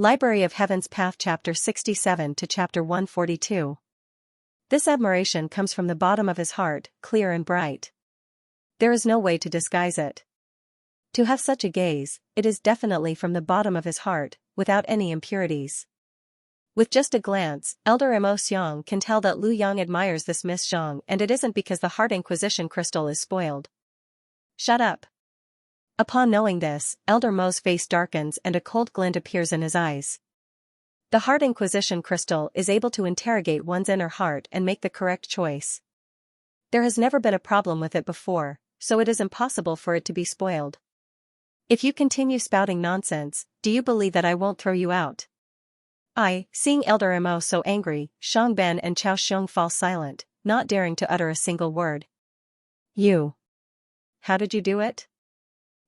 Library of Heaven's Path Chapter 67 to Chapter 142. This admiration comes from the bottom of his heart, clear and bright. There is no way to disguise it. To have such a gaze, it is definitely from the bottom of his heart, without any impurities. With just a glance, Elder Mo Xiang can tell that Lu Yang admires this Miss Zhang, and it isn't because the Heart Inquisition crystal is spoiled. Shut up. Upon knowing this, Elder Mo's face darkens and a cold glint appears in his eyes. The Heart Inquisition crystal is able to interrogate one's inner heart and make the correct choice. There has never been a problem with it before, so it is impossible for it to be spoiled. If you continue spouting nonsense, do you believe that I won't throw you out? Seeing Elder Mo so angry, Shang Ben and Chao Xiong fall silent, not daring to utter a single word. You. How did you do it?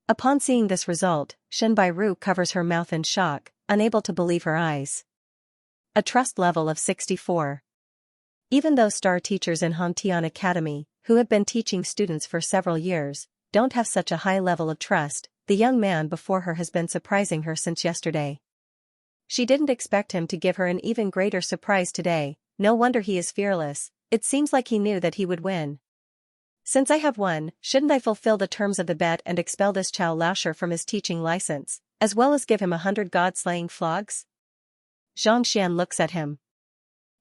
Upon seeing this result, Shen Bairu covers her mouth in shock, unable to believe her eyes. A trust level of 64. Even though star teachers in Hongtian Academy, who have been teaching students for several years, don't have such a high level of trust, the young man before her has been surprising her since yesterday. She didn't expect him to give her an even greater surprise today. No wonder he is fearless. It seems like he knew that he would win. Since I have won, shouldn't I fulfill the terms of the bet and expel this Chao Laosher from his teaching license, as well as give him 100 god-slaying flogs? Zhang Xian looks at him.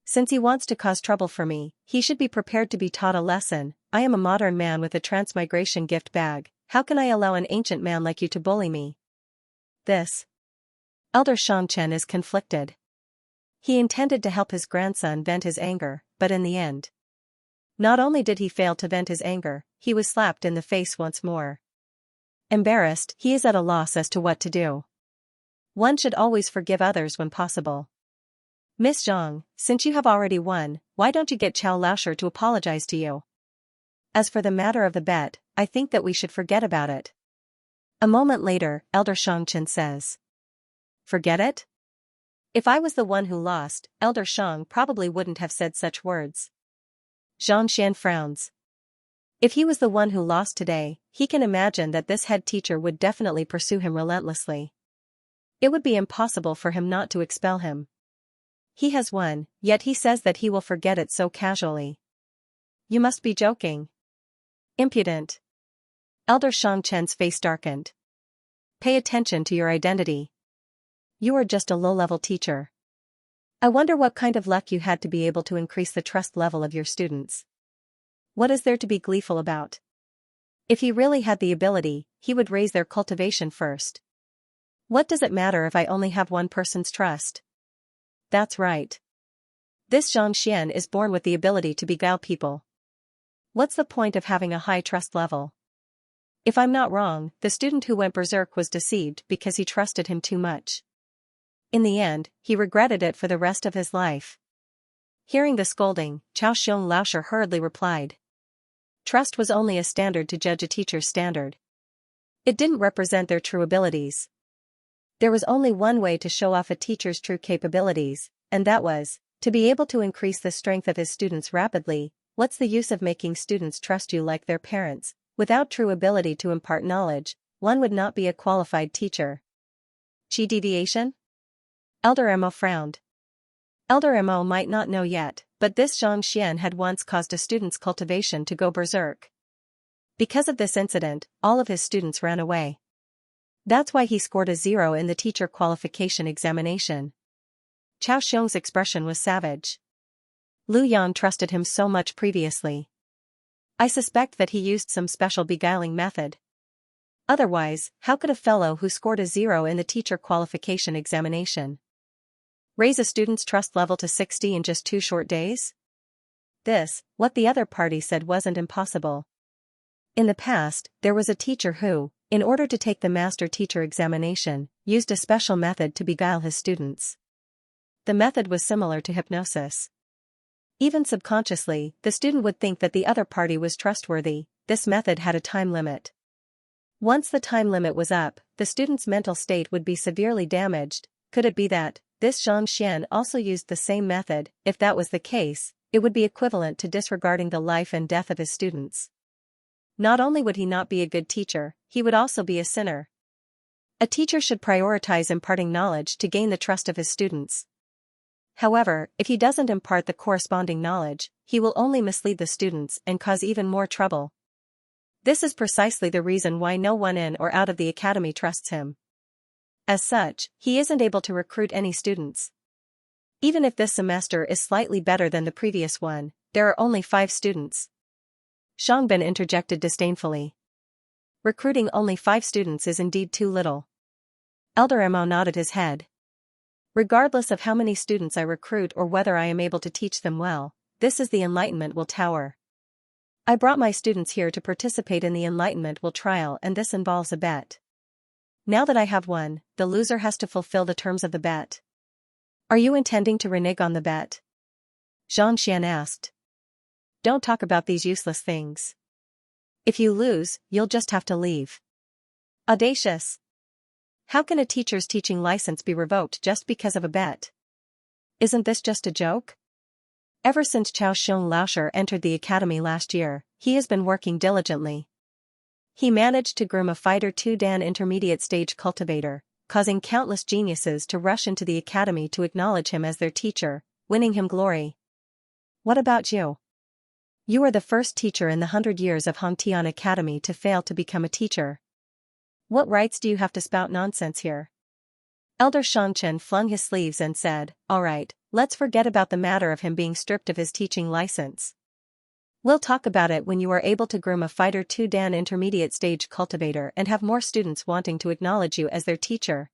Since he wants to cause trouble for me, he should be prepared to be taught a lesson. I am a modern man with a transmigration gift bag. How can I allow an ancient man like you to bully me? This. Elder Shangchen is conflicted. He intended to help his grandson vent his anger, but in the end. Not only did he fail to vent his anger, he was slapped in the face once more. Embarrassed, he is at a loss as to what to do. One should always forgive others when possible. Miss Zhang, since you have already won, why don't you get Chao Laosher to apologize to you? As for the matter of the bet, I think that we should forget about it. A moment later, Elder Shangchen says. Forget it? If I was the one who lost, Elder Shang probably wouldn't have said such words. Zhang Xian frowns. If he was the one who lost today, he can imagine that this head teacher would definitely pursue him relentlessly. It would be impossible for him not to expel him. He has won, yet he says that he will forget it so casually. You must be joking. Impudent. Elder Shangchen's face darkened. Pay attention to your identity. You are just a low-level teacher. I wonder what kind of luck you had to be able to increase the trust level of your students. What is there to be gleeful about? If he really had the ability, he would raise their cultivation first. What does it matter if I only have one person's trust? That's right. This Zhang Xian is born with the ability to beguile people. What's the point of having a high trust level? If I'm not wrong, the student who went berserk was deceived because he trusted him too much. In the end, he regretted it for the rest of his life. Hearing the scolding, Chao Xiong Laosher hurriedly replied. Trust was only a standard to judge a teacher's standard. It didn't represent their true abilities. There was only one way to show off a teacher's true capabilities, and that was, to be able to increase the strength of his students rapidly. What's the use of making students trust you like their parents? Without true ability to impart knowledge, one would not be a qualified teacher. Chi deviation? Elder Mo frowned. Elder Mo might not know yet, but this Zhang Xian had once caused a student's cultivation to go berserk. Because of this incident, all of his students ran away. That's why he scored a 0 in the teacher qualification examination. Chao Xiong's expression was savage. Lu Yang trusted him so much previously. I suspect that he used some special beguiling method. Otherwise, how could a fellow who scored a 0 in the teacher qualification examination raise a student's trust level to 60 in just 2 short days? What the other party said wasn't impossible. In the past, there was a teacher who, in order to take the master teacher examination, used a special method to beguile his students. The method was similar to hypnosis. Even subconsciously, the student would think that the other party was trustworthy. This method had a time limit. Once the time limit was up, the student's mental state would be severely damaged. Could it be that this Zhang Xian also used the same method? If that was the case, it would be equivalent to disregarding the life and death of his students. Not only would he not be a good teacher, he would also be a sinner. A teacher should prioritize imparting knowledge to gain the trust of his students. However, if he doesn't impart the corresponding knowledge, he will only mislead the students and cause even more trouble. This is precisely the reason why no one in or out of the academy trusts him. As such, he isn't able to recruit any students. Even if this semester is slightly better than the previous one, there are only 5 students. Xiangbin interjected disdainfully. Recruiting only 5 students is indeed too little. Elder Mo nodded his head. Regardless of how many students I recruit or whether I am able to teach them well, this is the Enlightenment Will Tower. I brought my students here to participate in the Enlightenment Will trial, and this involves a bet. Now that I have won, the loser has to fulfill the terms of the bet. Are you intending to renege on the bet? Xianxia asked. Don't talk about these useless things. If you lose, you'll just have to leave. Audacious. How can a teacher's teaching license be revoked just because of a bet? Isn't this just a joke? Ever since Xianxia entered the academy last year, he has been working diligently. He managed to groom a Fighter 2 Dan intermediate stage cultivator, causing countless geniuses to rush into the academy to acknowledge him as their teacher, winning him glory. What about you? You are the first teacher in the 100 years of Hongtian Academy to fail to become a teacher. What rights do you have to spout nonsense here? Elder Shangchen flung his sleeves and said, all right, let's forget about the matter of him being stripped of his teaching license. We'll talk about it when you are able to groom a Fighter 2 Dan intermediate stage cultivator and have more students wanting to acknowledge you as their teacher.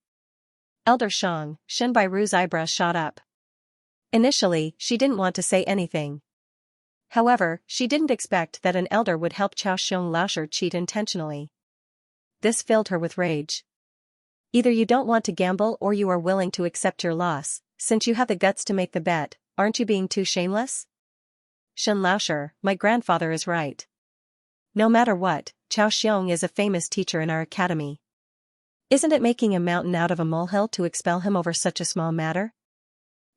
Elder Shen Bairu's eyebrows shot up. Initially, she didn't want to say anything. However, she didn't expect that an elder would help Xianxia cheat intentionally. This filled her with rage. Either you don't want to gamble or you are willing to accept your loss. Since you have the guts to make the bet, aren't you being too shameless? Xianxia, my grandfather is right. No matter what, Chao Xiong is a famous teacher in our academy. Isn't it making a mountain out of a molehill to expel him over such a small matter?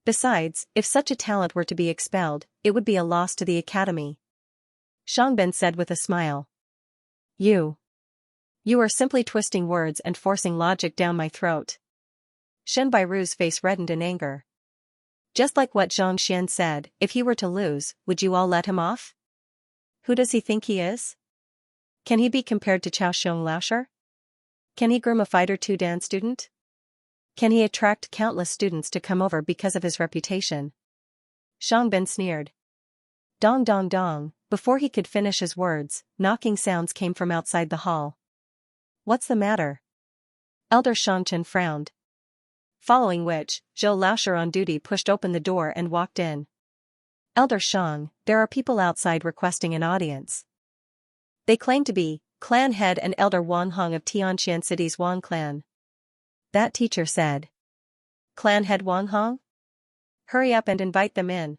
Besides, if such a talent were to be expelled, it would be a loss to the academy. Xiangbin said with a smile. You are simply twisting words and forcing logic down my throat. Shen Bairu's face reddened in anger. Just like what Zhang Xian said, if he were to lose, would you all let him off? Who does he think he is? Can he be compared to Chao Xiong? Can he groom a Fighter 2 Dan student? Can he attract countless students to come over because of his reputation? Xiangbin sneered. Dong dong dong, before he could finish his words, knocking sounds came from outside the hall. What's the matter? Elder Shangchen frowned. Following which, Zhou Laoshi on duty pushed open the door and walked in. Elder Shang, there are people outside requesting an audience. They claim to be clan head and Elder Wang Hong of Tianqian City's Wang clan. That teacher said. Clan head Wang Hong? Hurry up and invite them in.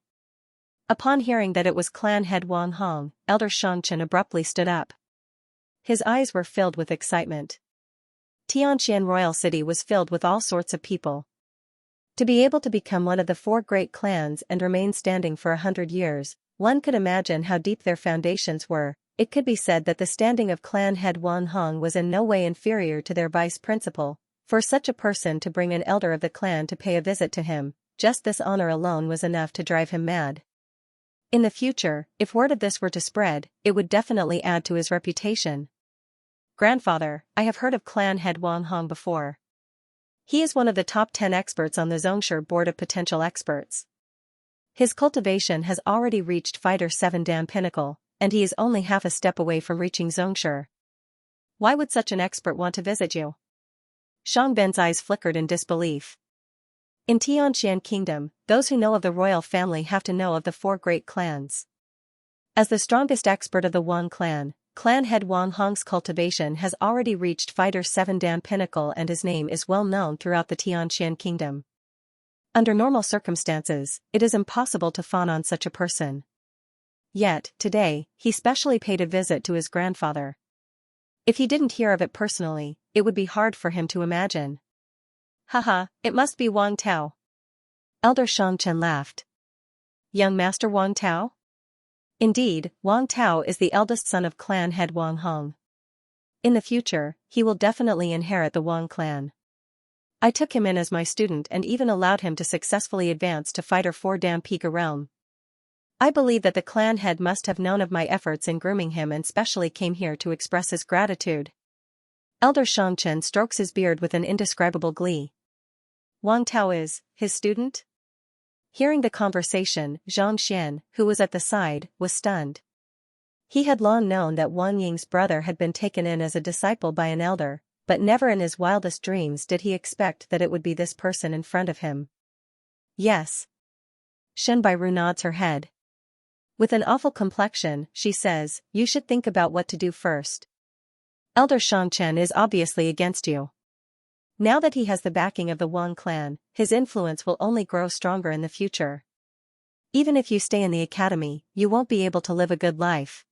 Upon hearing that it was clan head Wang Hong, Elder Shangchen abruptly stood up. His eyes were filled with excitement. Tianqian Royal City was filled with all sorts of people. To be able to become one of the 4 great clans and remain standing for 100 years, one could imagine how deep their foundations were. It could be said that the standing of clan head Wang Hong was in no way inferior to their vice principal. For such a person to bring an elder of the clan to pay a visit to him, just this honor alone was enough to drive him mad. In the future, if word of this were to spread, it would definitely add to his reputation. Grandfather, I have heard of clan head Wang Hong before. He is one of the top 10 experts on the Zhongshi board of potential experts. His cultivation has already reached Fighter 7 Dan Pinnacle, and he is only half a step away from reaching Zhongshi. Why would such an expert want to visit you? Xiangbin's eyes flickered in disbelief. In Tianqian Kingdom, those who know of the royal family have to know of the 4 great clans. As the strongest expert of the Wang clan, clan head Wang Hong's cultivation has already reached Fighter 7 Dan Pinnacle and his name is well known throughout the Tianqian Kingdom. Under normal circumstances, it is impossible to fawn on such a person. Yet, today, he specially paid a visit to his grandfather. If he didn't hear of it personally, it would be hard for him to imagine. Haha, it must be Wang Tao. Elder Shangchen laughed. Young Master Wang Tao? Indeed, Wang Tao is the eldest son of clan head Wang Hong. In the future, he will definitely inherit the Wang clan. I took him in as my student and even allowed him to successfully advance to Fighter 4 Dampica realm. I believe that the clan head must have known of my efforts in grooming him and specially came here to express his gratitude. Elder Xianxia strokes his beard with an indescribable glee. Wang Tao is his student? Hearing the conversation, Xianxia, who was at the side, was stunned. He had long known that Wang Ying's brother had been taken in as a disciple by an elder, but never in his wildest dreams did he expect that it would be this person in front of him. Yes. Shen Bairu nods her head. With an awful complexion, she says, you should think about what to do first. Elder Xianxia is obviously against you. Now that he has the backing of the Wang clan, his influence will only grow stronger in the future. Even if you stay in the academy, you won't be able to live a good life.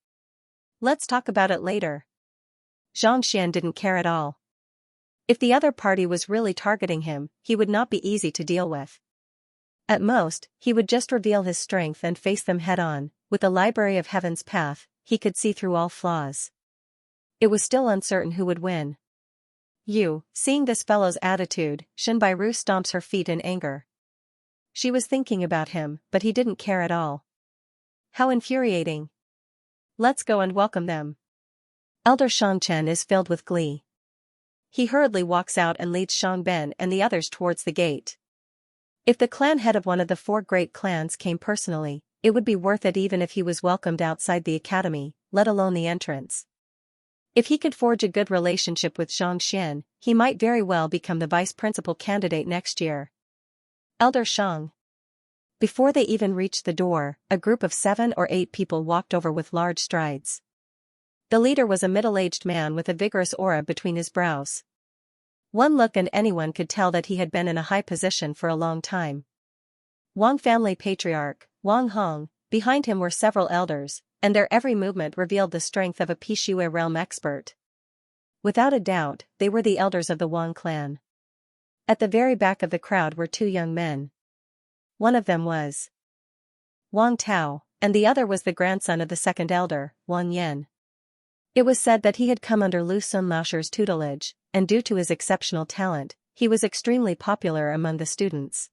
Let's talk about it later. Xianxia didn't care at all. If the other party was really targeting him, he would not be easy to deal with. At most, he would just reveal his strength and face them head-on. With the Library of Heaven's path, he could see through all flaws. It was still uncertain who would win. Seeing this fellow's attitude, Shen Bairu stomps her feet in anger. She was thinking about him, but he didn't care at all. How infuriating. Let's go and welcome them. Elder Xianxia is filled with glee. He hurriedly walks out and leads Shangben and the others towards the gate. If the clan head of one of the 4 great clans came personally, it would be worth it even if he was welcomed outside the academy, let alone the entrance. If he could forge a good relationship with Xianxia, he might very well become the vice principal candidate next year. Elder Shang. Before they even reached the door, a group of 7 or 8 people walked over with large strides. The leader was a middle-aged man with a vigorous aura between his brows. One look and anyone could tell that he had been in a high position for a long time. Wang family patriarch, Wang Hong, behind him were several elders, and their every movement revealed the strength of a Pishui realm expert. Without a doubt, they were the elders of the Wang clan. At the very back of the crowd were 2 young men. One of them was Wang Tao, and the other was the grandson of the second elder, Wang Yan. It was said that he had come under Lu Sun Laosher's tutelage, and due to his exceptional talent, he was extremely popular among the students.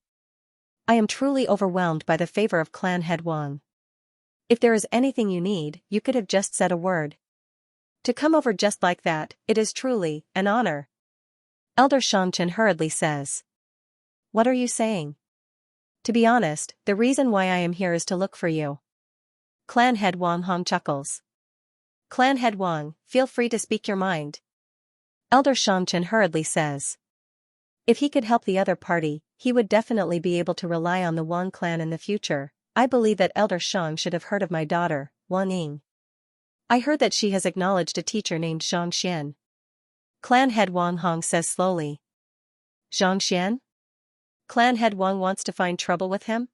I am truly overwhelmed by the favor of clan head Wang. If there is anything you need, you could have just said a word. To come over just like that, it is truly an honor. Elder Xianxia hurriedly says. What are you saying? To be honest, the reason why I am here is to look for you. Clan head Wang Hong chuckles. Clan head Wang, feel free to speak your mind. Elder Xianxia hurriedly says. If he could help the other party, he would definitely be able to rely on the Wang clan in the future. I believe that Elder Shang should have heard of my daughter, Wang Ying. I heard that she has acknowledged a teacher named Xianxia. Clan head Wang Hong says slowly. Xianxia? Clan head Wang wants to find trouble with him?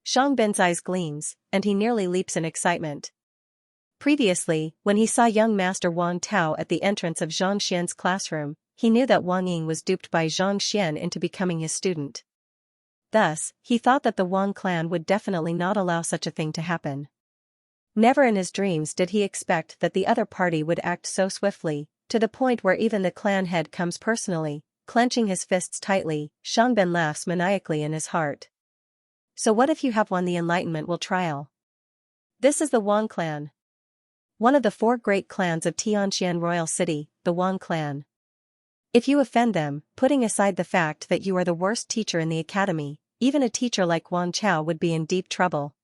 Shangben's eyes gleams, and he nearly leaps in excitement. Previously, when he saw young Master Wang Tao at the entrance of Xianxia's classroom, he knew that Wang Ying was duped by Xianxia into becoming his student. Thus, he thought that the Wang clan would definitely not allow such a thing to happen. Never in his dreams did he expect that the other party would act so swiftly, to the point where even the clan head comes personally. Clenching his fists tightly, Shangben laughs maniacally in his heart. So what if you have won the Enlightenment trial? This is the Wang clan. One of the 4 great clans of Tianqian Royal City, the Wang clan. If you offend them, putting aside the fact that you are the worst teacher in the academy, even a teacher like Wang Chao would be in deep trouble.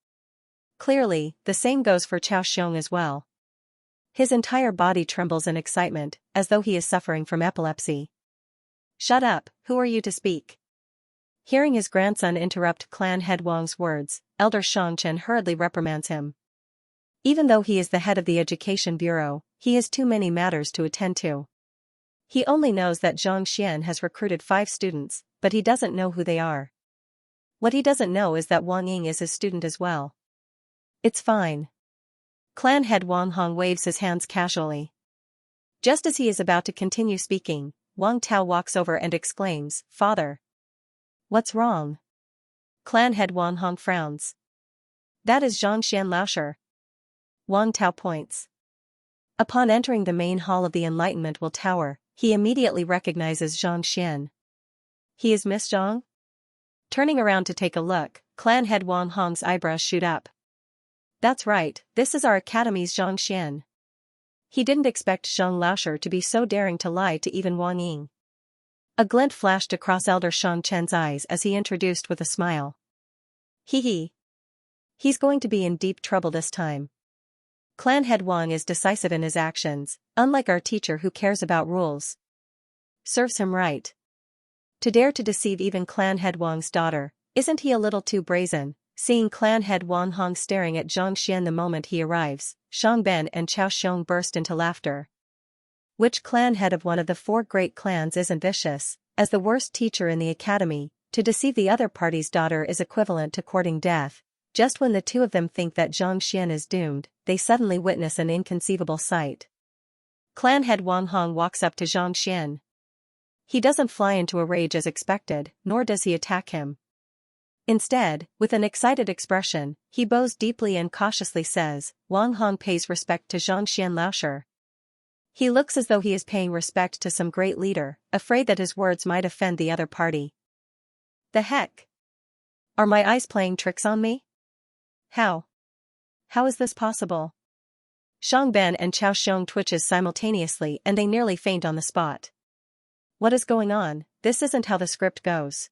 Clearly, the same goes for Chao Xiong as well. His entire body trembles in excitement, as though he is suffering from epilepsy. Shut up, who are you to speak? Hearing his grandson interrupt clan head Wang's words, Elder Xianxia hurriedly reprimands him. Even though he is the head of the Education Bureau, he has too many matters to attend to. He only knows that Xianxia has recruited 5 students, but he doesn't know who they are. What he doesn't know is that Wang Ying is his student as well. It's fine. Clan head Wang Hong waves his hands casually. Just as he is about to continue speaking, Wang Tao walks over and exclaims, Father. What's wrong? Clan head Wang Hong frowns. That is Xianxia Laosher. Wang Tao points. Upon entering the main hall of the Enlightenment Will Tower, he immediately recognizes Xianxia. He is Miss Zhang? Turning around to take a look, clan head Wang Hong's eyebrows shoot up. That's right, this is our academy's Xianxia. He didn't expect Zhang Laosher to be so daring to lie to even Wang Ying. A glint flashed across Elder Shang Chen's eyes as he introduced with a smile. Hee. He's going to be in deep trouble this time. Clan head Wang is decisive in his actions, unlike our teacher who cares about rules. Serves him right. To dare to deceive even clan head Wang's daughter, isn't he a little too brazen? Seeing clan head Wang Hong staring at Xianxia the moment he arrives, Shang Ben and Chao Xiong burst into laughter. Which clan head of one of the 4 great clans isn't vicious? As the worst teacher in the academy, to deceive the other party's daughter is equivalent to courting death. Just when the two of them think that Xianxia is doomed, they suddenly witness an inconceivable sight. Clan head Wang Hong walks up to Xianxia. He doesn't fly into a rage as expected, nor does he attack him. Instead, with an excited expression, he bows deeply and cautiously says, Wang Hong pays respect to Xianxia Laosher. He looks as though he is paying respect to some great leader, afraid that his words might offend the other party. The heck? Are my eyes playing tricks on me? How is this possible? Shang Ben and Chao Xiong twitches simultaneously and they nearly faint on the spot. What is going on? This isn't how the script goes.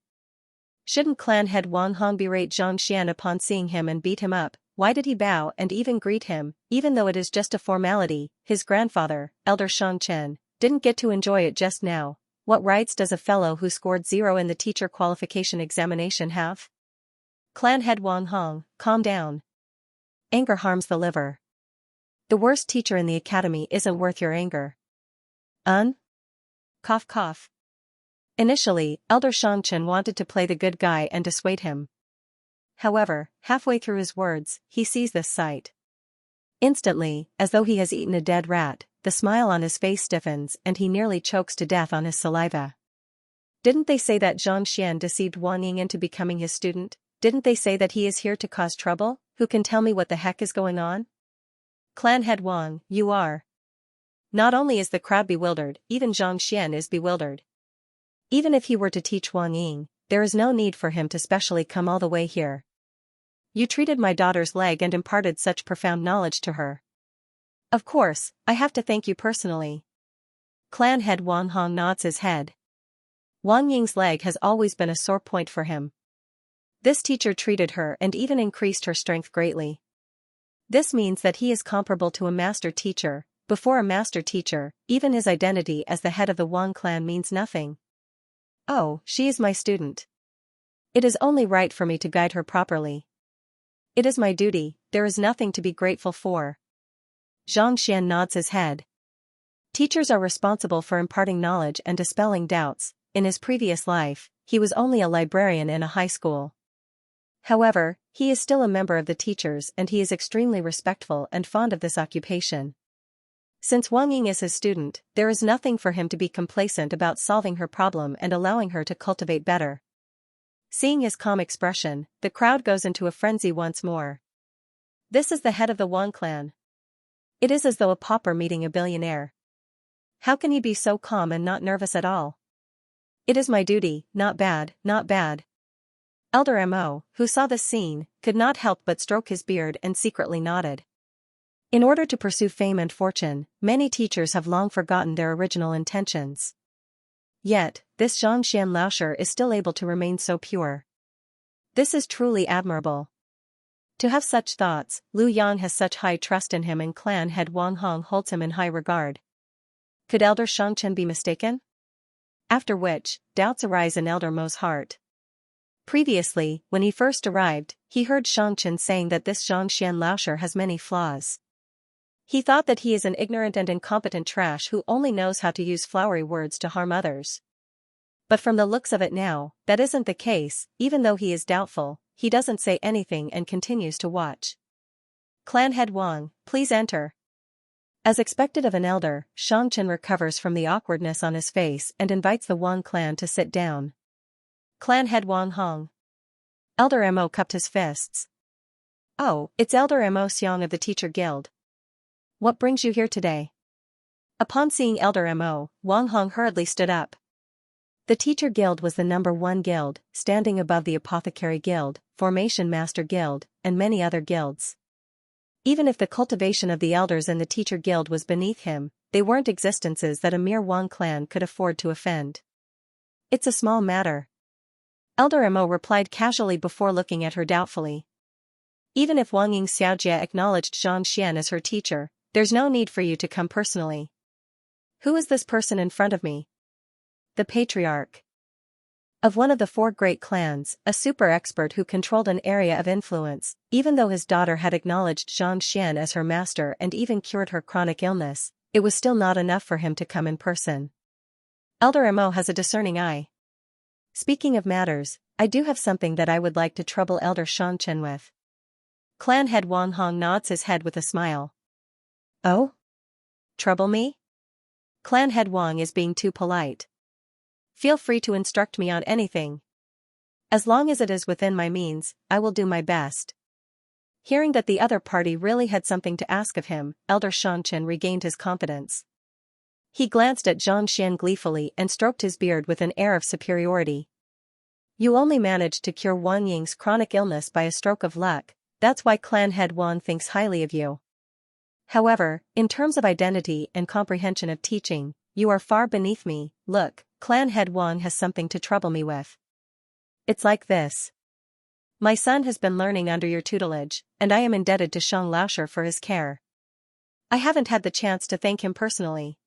Shouldn't clan head Wang Hong berate Xianxia upon seeing him and beat him up? Why did he bow and even greet him, even though it is just a formality? His grandfather, Elder Shang Chen, didn't get to enjoy it just now. What rights does a fellow who scored 0 in the teacher qualification examination have? Clan head Wang Hong, calm down. Anger harms the liver. The worst teacher in the academy isn't worth your anger. Cough cough. Initially, Elder Shang Chen wanted to play the good guy and dissuade him. However, halfway through his words, he sees this sight. Instantly, as though he has eaten a dead rat, the smile on his face stiffens and he nearly chokes to death on his saliva. Didn't they say that Xianxia deceived Wang Ying into becoming his student? Didn't they say that he is here to cause trouble? Who can tell me what the heck is going on? Clan head Wang, you are. Not only is the crowd bewildered, even Xianxia is bewildered. Even if he were to teach Wang Ying, there is no need for him to specially come all the way here. You treated my daughter's leg and imparted such profound knowledge to her. Of course, I have to thank you personally. Clan head Wang Hong nods his head. Wang Ying's leg has always been a sore point for him. This teacher treated her and even increased her strength greatly. This means that he is comparable to a master teacher. Before a master teacher, even his identity as the head of the Wang clan means nothing. Oh, she is my student. It is only right for me to guide her properly. It is my duty, there is nothing to be grateful for. Xianxia nods his head. Teachers are responsible for imparting knowledge and dispelling doubts. In his previous life, he was only a librarian in a high school. However, he is still a member of the teachers and he is extremely respectful and fond of this occupation. Since Wang Ying is his student, there is nothing for him to be complacent about solving her problem and allowing her to cultivate better. Seeing his calm expression, the crowd goes into a frenzy once more. This is the head of the Wang clan. It is as though a pauper meeting a billionaire. How can he be so calm and not nervous at all? It is my duty, not bad, not bad. Elder Mo, who saw this scene, could not help but stroke his beard and secretly nodded. In order to pursue fame and fortune, many teachers have long forgotten their original intentions. Yet, this Xianxia Laosher is still able to remain so pure. This is truly admirable. To have such thoughts, Lu Yang has such high trust in him and clan head Wang Hong holds him in high regard. Could Elder Shangchen be mistaken? After which, doubts arise in Elder Mo's heart. Previously, when he first arrived, he heard Shangchen saying that this Xianxia Laosher has many flaws. He thought that he is an ignorant and incompetent trash who only knows how to use flowery words to harm others. But from the looks of it now, that isn't the case. Even though he is doubtful, he doesn't say anything and continues to watch. Clan head Wang, please enter. As expected of an elder, Shangchen recovers from the awkwardness on his face and invites the Wang clan to sit down. Clan head Wang Hong. Elder Mo cupped his fists. Oh, it's Elder Mo Xiang of the Teacher Guild. What brings you here today? Upon seeing Elder Mo, Wang Hong hurriedly stood up. The Teacher Guild was the #1 guild, standing above the Apothecary Guild, Formation Master Guild, and many other guilds. Even if the cultivation of the elders in the Teacher Guild was beneath him, they weren't existences that a mere Wang clan could afford to offend. It's a small matter. Elder Mo replied casually before looking at her doubtfully. Even if Wang Xianxia acknowledged Xianxia as her teacher, there's no need for you to come personally. Who is this person in front of me? The patriarch of one of the 4 great clans, a super expert who controlled an area of influence. Even though his daughter had acknowledged Xianxia as her master and even cured her chronic illness, it was still not enough for him to come in person. Elder Mo has a discerning eye. Speaking of matters, I do have something that I would like to trouble Elder Xianxia with. Clan head Wang Hong nods his head with a smile. Oh? Trouble me? Clan head Wang is being too polite. Feel free to instruct me on anything. As long as it is within my means, I will do my best. Hearing that the other party really had something to ask of him, Elder Xianxia regained his confidence. He glanced at Xianxia gleefully and stroked his beard with an air of superiority. You only managed to cure Wang Ying's chronic illness by a stroke of luck, that's why Clan head Wang thinks highly of you. However, in terms of identity and comprehension of teaching, you are far beneath me. Look, Clan head Wang has something to trouble me with. It's like this. My son has been learning under your tutelage, and I am indebted to Shang Laosher for his care. I haven't had the chance to thank him personally.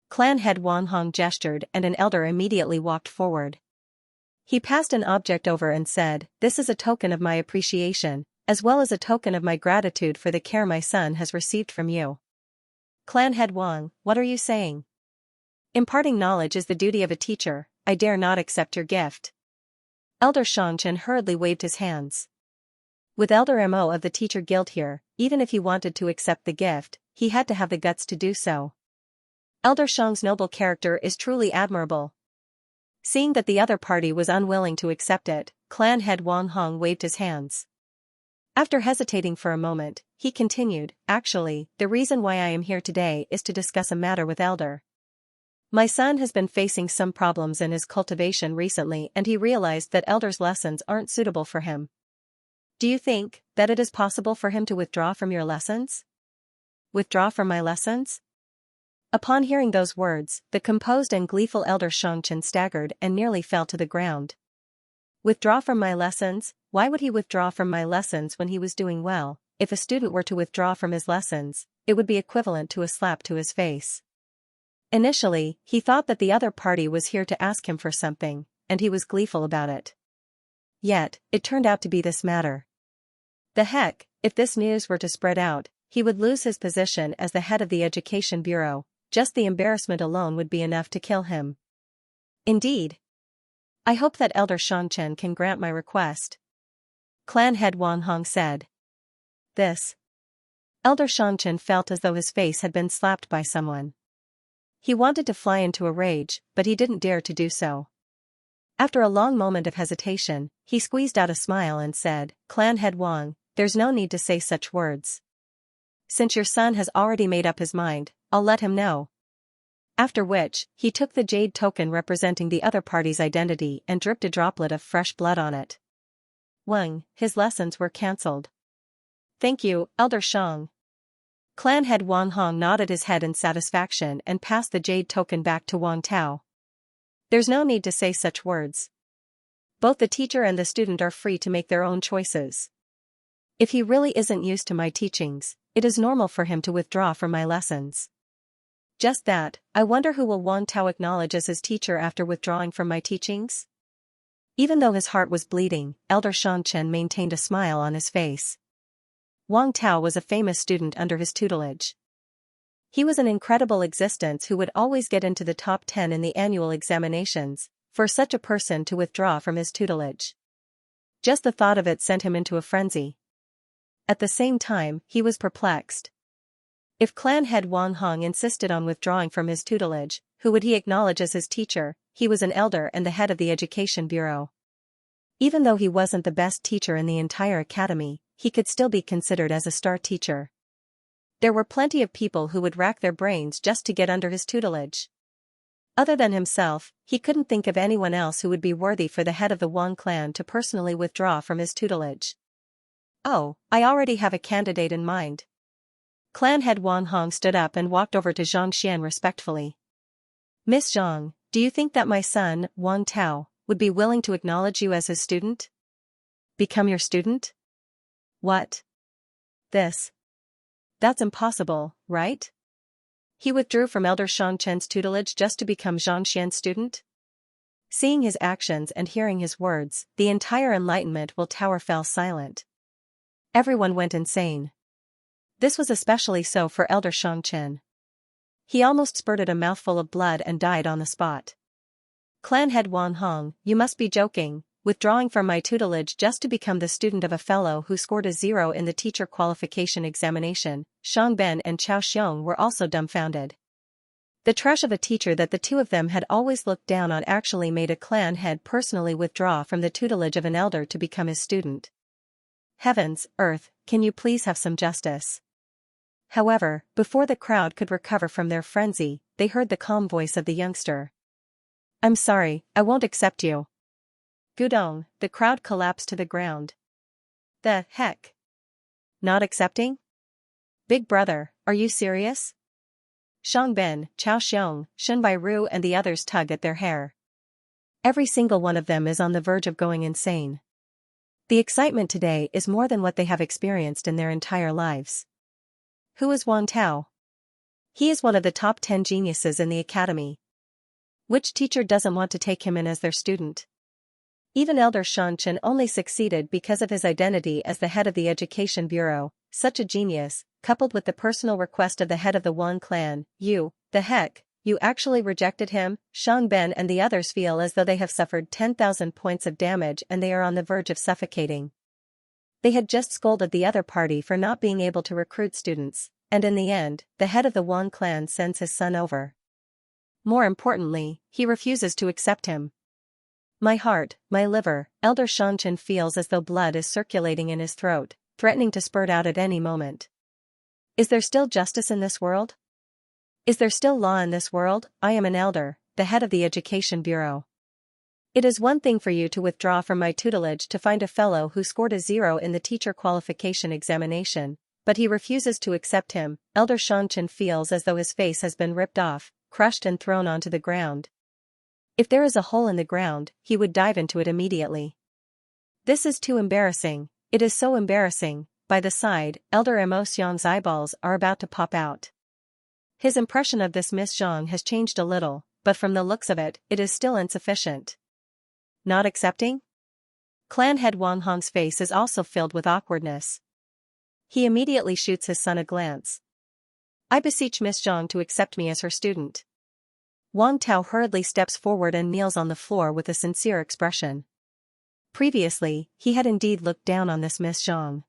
Clan head Wang Hong gestured and an elder immediately walked forward. He passed an object over and said, "This is a token of my appreciation, as well as a token of my gratitude for the care my son has received from you." Clan head Wang, what are you saying? Imparting knowledge is the duty of a teacher. I dare not accept your gift. Elder Xianxia hurriedly waved his hands. With Elder Mo of the Teacher Guild here, even if he wanted to accept the gift, he had to have the guts to do so. Elder Shang's noble character is truly admirable. Seeing that the other party was unwilling to accept it, Clan head Wang Hong waved his hands. After hesitating for a moment, he continued, "Actually, the reason why I am here today is to discuss a matter with Elder. My son has been facing some problems in his cultivation recently and he realized that Elder's lessons aren't suitable for him. Do you think that it is possible for him to withdraw from your lessons?" Withdraw from my lessons? Upon hearing those words, the composed and gleeful Elder Xianxia staggered and nearly fell to the ground. Withdraw from my lessons? Why would he withdraw from my lessons when he was doing well? If a student were to withdraw from his lessons, it would be equivalent to a slap to his face. Initially, he thought that the other party was here to ask him for something, and he was gleeful about it. Yet, it turned out to be this matter. The heck, if this news were to spread out, he would lose his position as the head of the Education Bureau. Just the embarrassment alone would be enough to kill him. Indeed. I hope that Elder Xianxia can grant my request. Clan head Wang Hong said. This. Elder Xianxia felt as though his face had been slapped by someone. He wanted to fly into a rage, but he didn't dare to do so. After a long moment of hesitation, he squeezed out a smile and said, "Clan head Wang, there's no need to say such words. Since your son has already made up his mind, I'll let him know." After which, he took the jade token representing the other party's identity and dripped a droplet of fresh blood on it. Wang, his lessons were cancelled. Thank you, Elder Shang. Clan head Wang Hong nodded his head in satisfaction and passed the jade token back to Wang Tao. There's no need to say such words. Both the teacher and the student are free to make their own choices. If he really isn't used to my teachings, it is normal for him to withdraw from my lessons. Just that, I wonder who will Wang Tao acknowledge as his teacher after withdrawing from my teachings? Even though his heart was bleeding, Elder Xianxia maintained a smile on his face. Wang Tao was a famous student under his tutelage. He was an incredible existence who would always get into the top 10 in the annual examinations. For such a person to withdraw from his tutelage, just the thought of it sent him into a frenzy. At the same time, he was perplexed. If clan head Wang Hong insisted on withdrawing from his tutelage, who would he acknowledge as his teacher? He was an elder and the head of the Education Bureau. Even though he wasn't the best teacher in the entire academy, he could still be considered as a star teacher. There were plenty of people who would rack their brains just to get under his tutelage. Other than himself, he couldn't think of anyone else who would be worthy for the head of the Wang clan to personally withdraw from his tutelage. Oh, I already have a candidate in mind. Clan head Wang Hong stood up and walked over to Xianxia respectfully. Miss Zhang, do you think that my son, Wang Tao, would be willing to acknowledge you as his student? Become your student? What? That's impossible, right? He withdrew from Elder Shang Chen's tutelage just to become Zhang Xian's student? Seeing his actions and hearing his words, the entire Enlightenment Will Tower fell silent. Everyone went insane. This was especially so for Elder Shang Chen. He almost spurted a mouthful of blood and died on the spot. Clan head Wan Hong, you must be joking, withdrawing from my tutelage just to become the student of a fellow who scored a 0 in the teacher qualification examination. Shang Ben and Chao Xiong were also dumbfounded. The trash of a teacher that the two of them had always looked down on actually made a clan head personally withdraw from the tutelage of an elder to become his student. Heavens, earth, can you please have some justice? However, before the crowd could recover from their frenzy, they heard the calm voice of the youngster. I'm sorry, I won't accept you. Gudong, the crowd collapsed to the ground. The heck? Not accepting? Big brother, are you serious? Shang Ben, Chao Xiong, Shen Bairu and the others tug at their hair. Every single one of them is on the verge of going insane. The excitement today is more than what they have experienced in their entire lives. Who is Wang Tao? He is one of the top 10 geniuses in the academy. Which teacher doesn't want to take him in as their student? Even Elder Shan Chen only succeeded because of his identity as the head of the Education Bureau. Such a genius, coupled with the personal request of the head of the Wang clan, you actually rejected him? Shang Ben and the others feel as though they have suffered 10,000 points of damage and they are on the verge of suffocating. They had just scolded the other party for not being able to recruit students, and in the end, the head of the Wang clan sends his son over. More importantly, he refuses to accept him. My heart, my liver, Elder Shanchen feels as though blood is circulating in his throat, threatening to spurt out at any moment. Is there still justice in this world? Is there still law in this world? I am an elder, the head of the Education Bureau. It is one thing for you to withdraw from my tutelage to find a fellow who scored a 0 in the teacher qualification examination, but he refuses to accept him. Elder Shanchen feels as though his face has been ripped off, crushed and thrown onto the ground. If there is a hole in the ground, he would dive into it immediately. This is too embarrassing, it is so embarrassing. By the side, Elder Mo Xiang's eyeballs are about to pop out. His impression of this Miss Zhang has changed a little, but from the looks of it, it is still insufficient. Not accepting? Clan head Wang Hong's face is also filled with awkwardness. He immediately shoots his son a glance. I beseech Miss Zhang to accept me as her student. Wang Tao hurriedly steps forward and kneels on the floor with a sincere expression. Previously, he had indeed looked down on this Miss Zhang.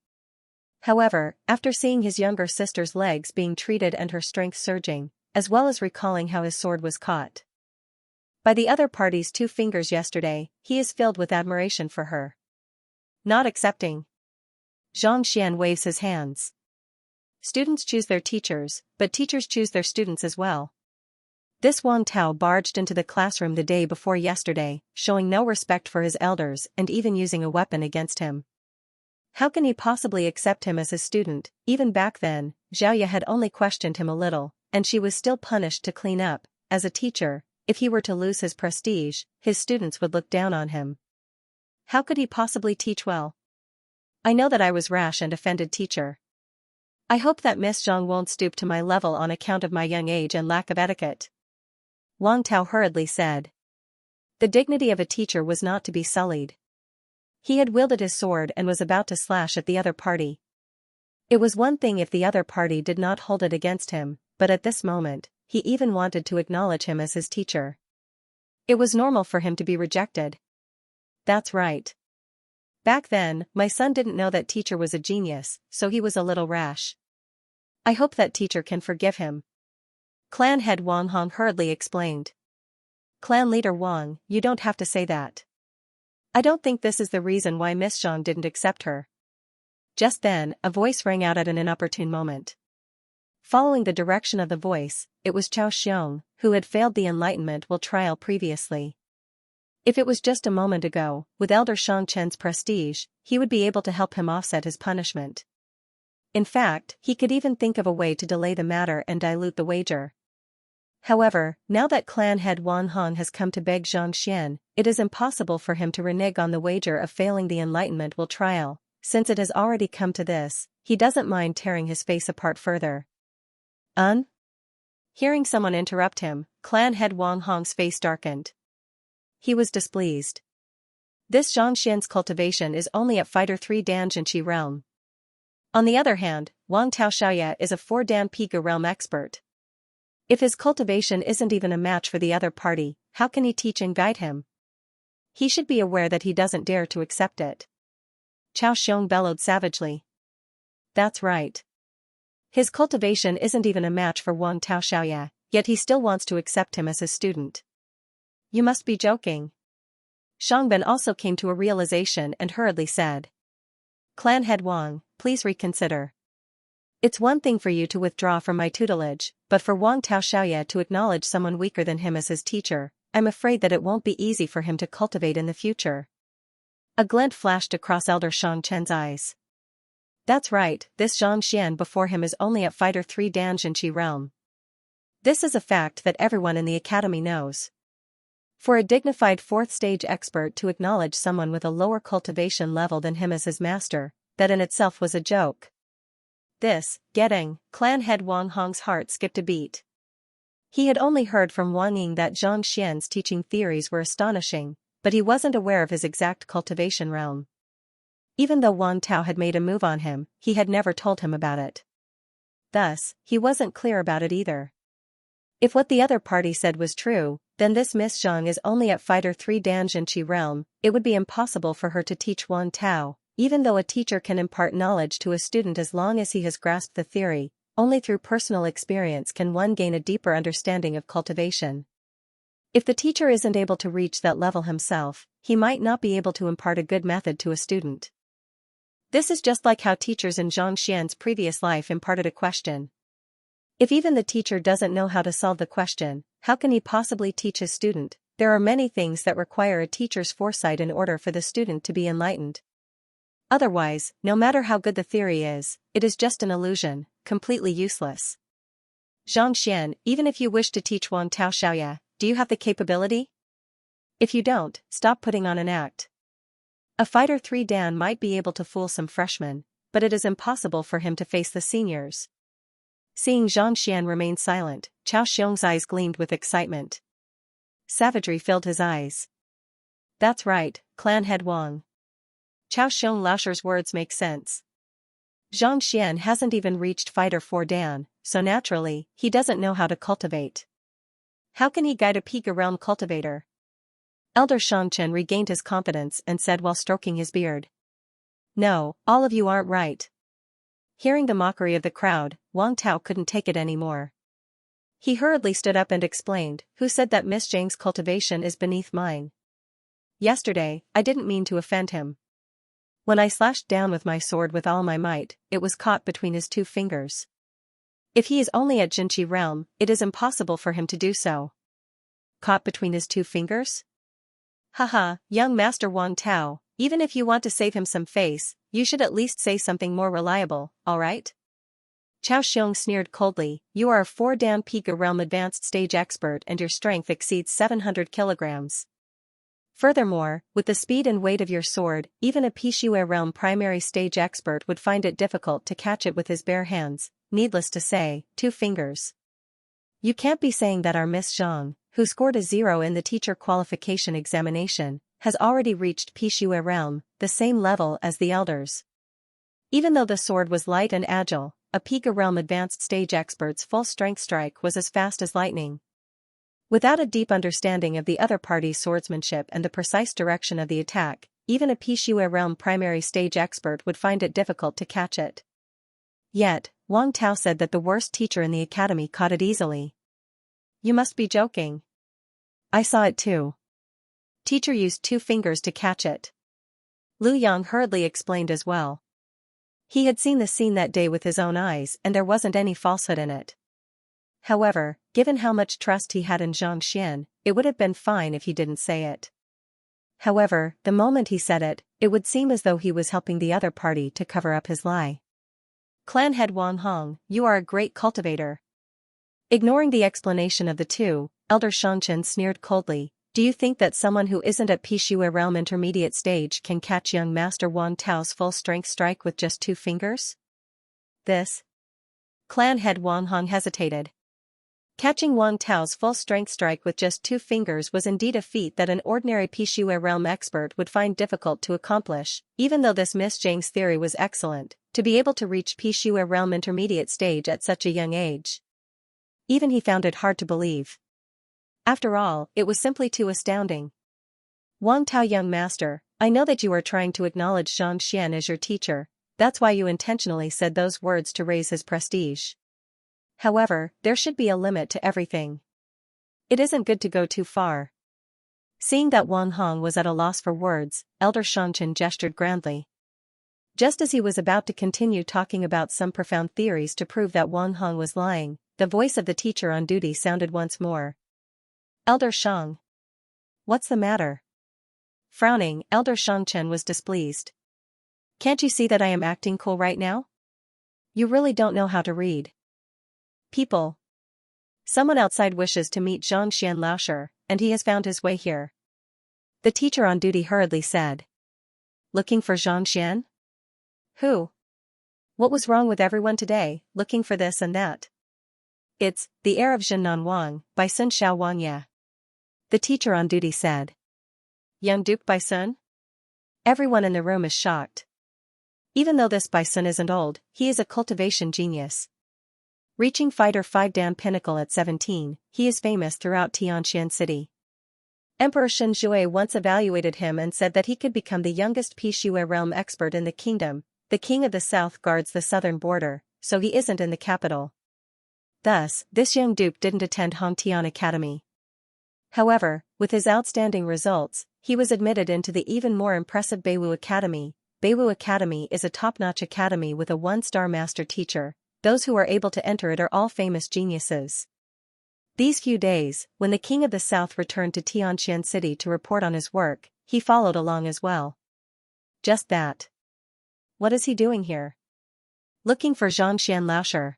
However, after seeing his younger sister's legs being treated and her strength surging, as well as recalling how his sword was caught by the other party's 2 fingers yesterday, he is filled with admiration for her. Not accepting. Zhang Xian waves his hands. Students choose their teachers, but teachers choose their students as well. This Wang Tao barged into the classroom the day before yesterday, showing no respect for his elders and even using a weapon against him. How can he possibly accept him as his student? Even back then, Xiaoya had only questioned him a little, and she was still punished to clean up. As a teacher, if he were to lose his prestige, his students would look down on him. How could he possibly teach well? I know that I was rash and offended teacher. I hope that Miss Zhang won't stoop to my level on account of my young age and lack of etiquette. Wang Tao hurriedly said. The dignity of a teacher was not to be sullied. He had wielded his sword and was about to slash at the other party. It was one thing if the other party did not hold it against him, but at this moment, he even wanted to acknowledge him as his teacher. It was normal for him to be rejected. That's right. Back then, my son didn't know that teacher was a genius, so he was a little rash. I hope that teacher can forgive him. Clan head Wang Hong hurriedly explained. Clan leader Wang, you don't have to say that. I don't think this is the reason why Miss Zhang didn't accept her. Just then, a voice rang out at an inopportune moment. Following the direction of the voice, it was Chao Xiong, who had failed the Enlightenment Will trial previously. If it was just a moment ago, with Elder Shang Chen's prestige, he would be able to help him offset his punishment. In fact, he could even think of a way to delay the matter and dilute the wager. However, now that clan head Wang Hong has come to beg Xianxia, it is impossible for him to renege on the wager of failing the Enlightenment Will trial. Since it has already come to this, he doesn't mind tearing his face apart further. Hearing someone interrupt him, clan head Wang Hong's face darkened. He was displeased. This Xianxian's cultivation is only at Fighter 3 Dan Jinqi realm. On the other hand, Wang Taoxiaoya is a 4 Dan Piga realm expert. If his cultivation isn't even a match for the other party, how can he teach and guide him? He should be aware that he doesn't dare to accept it. Chao Xiong bellowed savagely. That's right. His cultivation isn't even a match for Wang Taoxiaoya, yet he still wants to accept him as his student. You must be joking. Shangben also came to a realization and hurriedly said. Clan head Wang, please reconsider. It's one thing for you to withdraw from my tutelage, but for Wang Taoxiaoya to acknowledge someone weaker than him as his teacher, I'm afraid that it won't be easy for him to cultivate in the future. A glint flashed across Elder Shang Chen's eyes. That's right, this Zhang Xian before him is only at Fighter 3 Dan Jinqi realm. This is a fact that everyone in the academy knows. For a dignified 4th stage expert to acknowledge someone with a lower cultivation level than him as his master, that in itself was a joke. Clan head Wang Hong's heart skipped a beat. He had only heard from Wang Ying that Zhang Xian's teaching theories were astonishing, but he wasn't aware of his exact cultivation realm. Even though Wang Tao had made a move on him, he had never told him about it. Thus, he wasn't clear about it either. If what the other party said was true, then this Miss Zhang is only at Fighter 3 Dan Jinqi realm. It would be impossible for her to teach Wang Tao, even though a teacher can impart knowledge to a student as long as he has grasped the theory. Only through personal experience can one gain a deeper understanding of cultivation. If the teacher isn't able to reach that level himself, he might not be able to impart a good method to a student. This is just like how teachers in Zhang Xian's previous life imparted a question. If even the teacher doesn't know how to solve the question, how can he possibly teach his student? There are many things that require a teacher's foresight in order for the student to be enlightened. Otherwise, no matter how good the theory is, it is just an illusion, completely useless. Zhang Xian, even if you wish to teach Wang Taoxiaoya, do you have the capability? If you don't, stop putting on an act. A Fighter 3 Dan might be able to fool some freshmen, but it is impossible for him to face the seniors. Seeing Zhang Xian remain silent, Chao Xiong's eyes gleamed with excitement. Savagery filled his eyes. That's right, clan head Wang. Chao Xiong Laosher's words make sense. Zhang Xian hasn't even reached Fighter 4 Dan, so naturally, he doesn't know how to cultivate. How can he guide a Piga realm cultivator? Elder Shangchen regained his confidence and said while stroking his beard. No, all of you aren't right. Hearing the mockery of the crowd, Wang Tao couldn't take it anymore. He hurriedly stood up and explained, who said that Miss Zhang's cultivation is beneath mine? Yesterday, I didn't mean to offend him. When I slashed down with my sword with all my might, it was caught between his 2 fingers. If he is only at Jinqi realm, it is impossible for him to do so. Caught between his 2 fingers? Haha, young Master Wang Tao, even if you want to save him some face, you should at least say something more reliable, alright? Chao Xiong sneered coldly, you are a 4 Dan Piga realm advanced stage expert and your strength exceeds 700 kilograms. Furthermore, with the speed and weight of your sword, even a Pishue realm primary stage expert would find it difficult to catch it with his bare hands, needless to say, 2 fingers. You can't be saying that our Miss Zhang, who scored a 0 in the teacher qualification examination, has already reached Pishue realm, the same level as the elders. Even though the sword was light and agile, a Piga realm advanced stage expert's full strength strike was as fast as lightning. Without a deep understanding of the other party's swordsmanship and the precise direction of the attack, even a Pishue realm primary stage expert would find it difficult to catch it. Yet, Wang Tao said that the worst teacher in the academy caught it easily. You must be joking. I saw it too. Teacher used 2 fingers to catch it. Lu Yang hurriedly explained as well. He had seen the scene that day with his own eyes and there wasn't any falsehood in it. However, given how much trust he had in Xianxia, it would have been fine if he didn't say it. However, the moment he said it, it would seem as though he was helping the other party to cover up his lie. Clan head Wang Hong, you are a great cultivator. Ignoring the explanation of the two, Elder Xianxia sneered coldly. Do you think that someone who isn't at Pishui realm intermediate stage can catch young Master Wang Tao's full strength strike with just 2 fingers? This. Clan head Wang Hong hesitated. Catching Wang Tao's full strength strike with just 2 fingers was indeed a feat that an ordinary Pishui realm expert would find difficult to accomplish, even though this Miss Zhang's theory was excellent, to be able to reach Pishui realm intermediate stage at such a young age. Even he found it hard to believe. After all, it was simply too astounding. Wang Tao, young master, I know that you are trying to acknowledge Xianxia as your teacher, that's why you intentionally said those words to raise his prestige. However, there should be a limit to everything. It isn't good to go too far. Seeing that Wang Hong was at a loss for words, Elder Xianxia gestured grandly. Just as he was about to continue talking about some profound theories to prove that Wang Hong was lying, the voice of the teacher on duty sounded once more. Elder Shang. What's the matter? Frowning, Elder Xianxia was displeased. Can't you see that I am acting cool right now? You really don't know how to read. People. Someone outside wishes to meet Xianxian Laosher, and he has found his way here. The teacher on duty hurriedly said. Looking for Xianxian? Who? What was wrong with everyone today, looking for this and that? It's The Heir of Zhennan Wang, by Sun Xiao Wangye. The teacher on duty said. Young Duke Baisun? Everyone in the room is shocked. Even though this Baisun isn't old, he is a cultivation genius. Reaching Fighter 5 Dan Pinnacle at 17, he is famous throughout Tianxian City. Emperor Shen Jue once evaluated him and said that he could become the youngest Pishui realm expert in the kingdom. The king of the south guards the southern border, so he isn't in the capital. Thus, this young duke didn't attend Hongtian Academy. However, with his outstanding results, he was admitted into the even more impressive Beiwu Academy. Beiwu Academy is a top-notch academy with a 1-star master teacher. Those who are able to enter it are all famous geniuses. These few days, when the king of the south returned to Tianxian City to report on his work, he followed along as well. Just that. What is he doing here? Looking for Xianxian Laosher.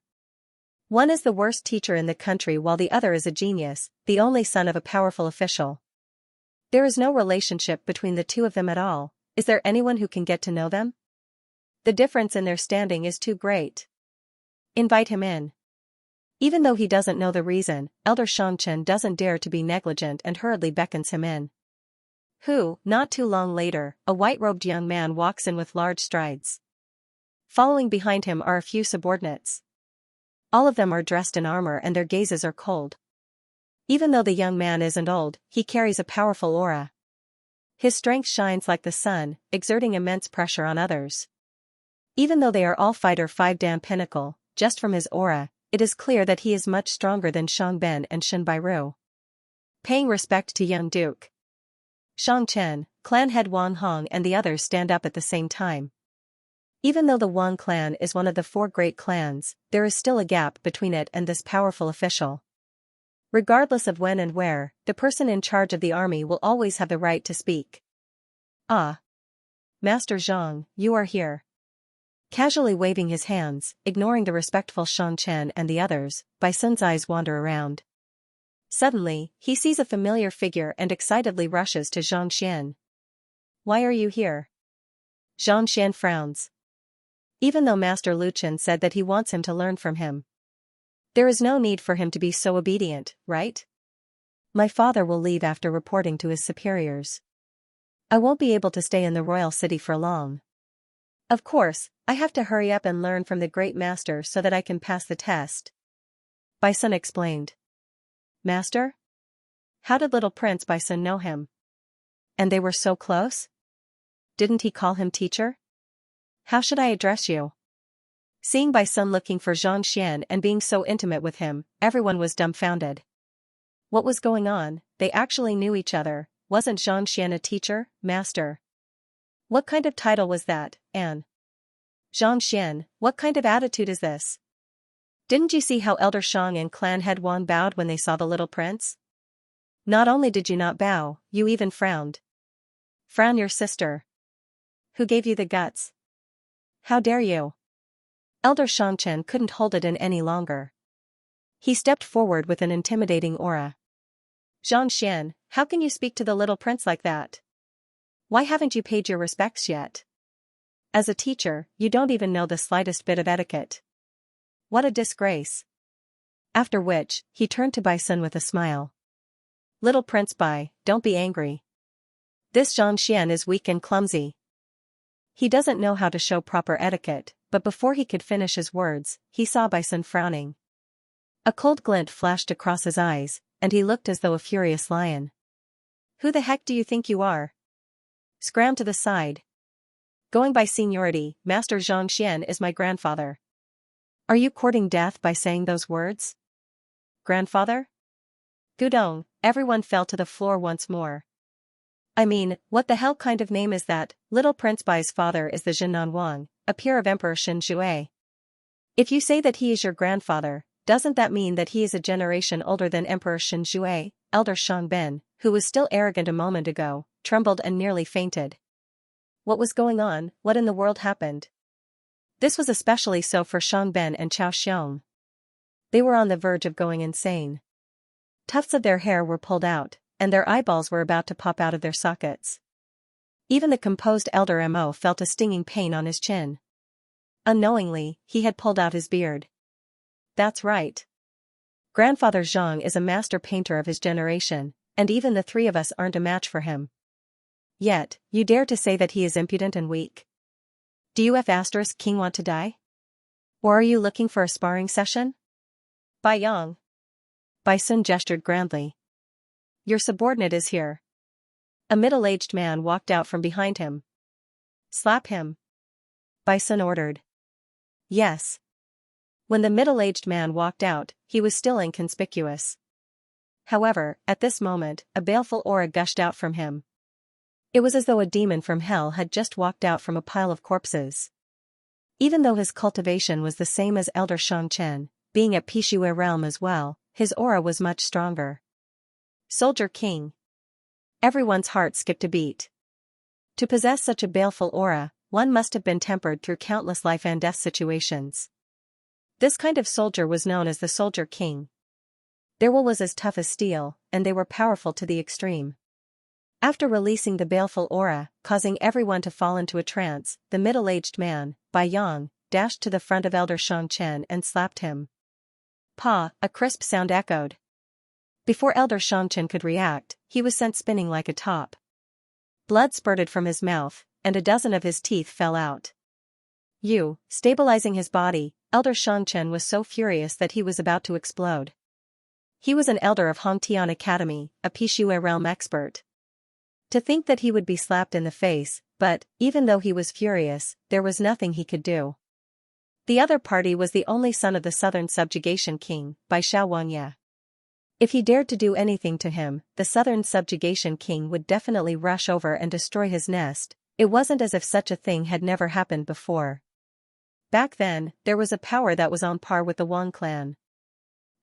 One is the worst teacher in the country while the other is a genius, the only son of a powerful official. There is no relationship between the two of them at all. Is there anyone who can get to know them? The difference in their standing is too great. Invite him in. Even though he doesn't know the reason, Elder Xianxia doesn't dare to be negligent and hurriedly beckons him in. Not too long later, a white-robed young man walks in with large strides. Following behind him are a few subordinates. All of them are dressed in armor and their gazes are cold. Even though the young man isn't old, he carries a powerful aura. His strength shines like the sun, exerting immense pressure on others. Even though they are all Fighter 5 Dan Pinnacle, just from his aura, it is clear that he is much stronger than Shang Ben and Shen Bairu. Paying respect to young Duke Shang Chen, clan head Wang Hong and the others stand up at the same time. Even though the Wang clan is one of the 4 great clans, there is still a gap between it and this powerful official. Regardless of when and where, the person in charge of the army will always have the right to speak. Ah. Master Zhang, you are here. Casually waving his hands, ignoring the respectful Shang Chen and the others, Baisun's eyes wander around. Suddenly, he sees a familiar figure and excitedly rushes to Xianxian. Why are you here? Xianxian frowns. Even though Master Luqian said that he wants him to learn from him. There is no need for him to be so obedient, right? My father will leave after reporting to his superiors. I won't be able to stay in the royal city for long. Of course, I have to hurry up and learn from the great master so that I can pass the test. Baisun explained. Master? How did little Prince Baisun know him? And they were so close? Didn't he call him teacher? How should I address you? Seeing Baisun looking for Xianxian and being so intimate with him, everyone was dumbfounded. What was going on? They actually knew each other. Wasn't Xianxian a teacher, master? What kind of title was that, Anne? Xianxia, what kind of attitude is this? Didn't you see how Elder Shang and clan head Wang bowed when they saw the little prince? Not only did you not bow, you even frowned. Frown your sister. Who gave you the guts? How dare you? Elder Shangchen couldn't hold it in any longer. He stepped forward with an intimidating aura. Xianxian, how can you speak to the little prince like that? Why haven't you paid your respects yet? As a teacher, you don't even know the slightest bit of etiquette. What a disgrace. After which, he turned to Bai Sun with a smile. Little Prince Bai, don't be angry. This Xianxian is weak and clumsy. He doesn't know how to show proper etiquette, but before he could finish his words, he saw Bai Sun frowning. A cold glint flashed across his eyes, and he looked as though a furious lion. Who the heck do you think you are? Scram to the side. Going by seniority, Master Xianxian is my grandfather. Are you courting death by saying those words? Grandfather? Gudong, everyone fell to the floor once more. I mean, what the hell kind of name is that? Little Prince Bai's father is the Jinnan Wang, a peer of Emperor Xin Shui. If you say that he is your grandfather, doesn't that mean that he is a generation older than Emperor Xin Shui? Elder Shang Bin, who was still arrogant a moment ago, trembled and nearly fainted. What was going on? What in the world happened? This was especially so for Shang Ben and Chao Xiong. They were on the verge of going insane. Tufts of their hair were pulled out, and their eyeballs were about to pop out of their sockets. Even the composed Elder Mo felt a stinging pain on his chin. Unknowingly, he had pulled out his beard. That's right. Grandfather Zhang is a master painter of his generation, and even the three of us aren't a match for him. Yet, you dare to say that he is impudent and weak? Do you King want to die? Or are you looking for a sparring session? Bai Yang. Bai Sun gestured grandly. Your subordinate is here. A middle-aged man walked out from behind him. Slap him. Bai Sun ordered. Yes. When the middle-aged man walked out, he was still inconspicuous. However, at this moment, a baleful aura gushed out from him. It was as though a demon from hell had just walked out from a pile of corpses. Even though his cultivation was the same as Elder Shang Chen, being at Pishue realm as well, his aura was much stronger. Soldier King. Everyone's heart skipped a beat. To possess such a baleful aura, one must have been tempered through countless life and death situations. This kind of soldier was known as the Soldier King. Their will was as tough as steel, and they were powerful to the extreme. After releasing the baleful aura, causing everyone to fall into a trance, the middle-aged man, Bai Yang, dashed to the front of Elder Shang Chen and slapped him. Pa! A crisp sound echoed. Before Elder Shang Chen could react, he was sent spinning like a top. Blood spurted from his mouth, and a dozen of his teeth fell out. Stabilizing his body, Elder Shang Chen was so furious that he was about to explode. He was an elder of Hongtian Academy, a Pishue realm expert. To think that he would be slapped in the face, but, even though he was furious, there was nothing he could do. The other party was the only son of the Southern Subjugation King, Bai Xiaowangyue. If he dared to do anything to him, the Southern Subjugation King would definitely rush over and destroy his nest. It wasn't as if such a thing had never happened before. Back then, there was a power that was on par with the Wang clan.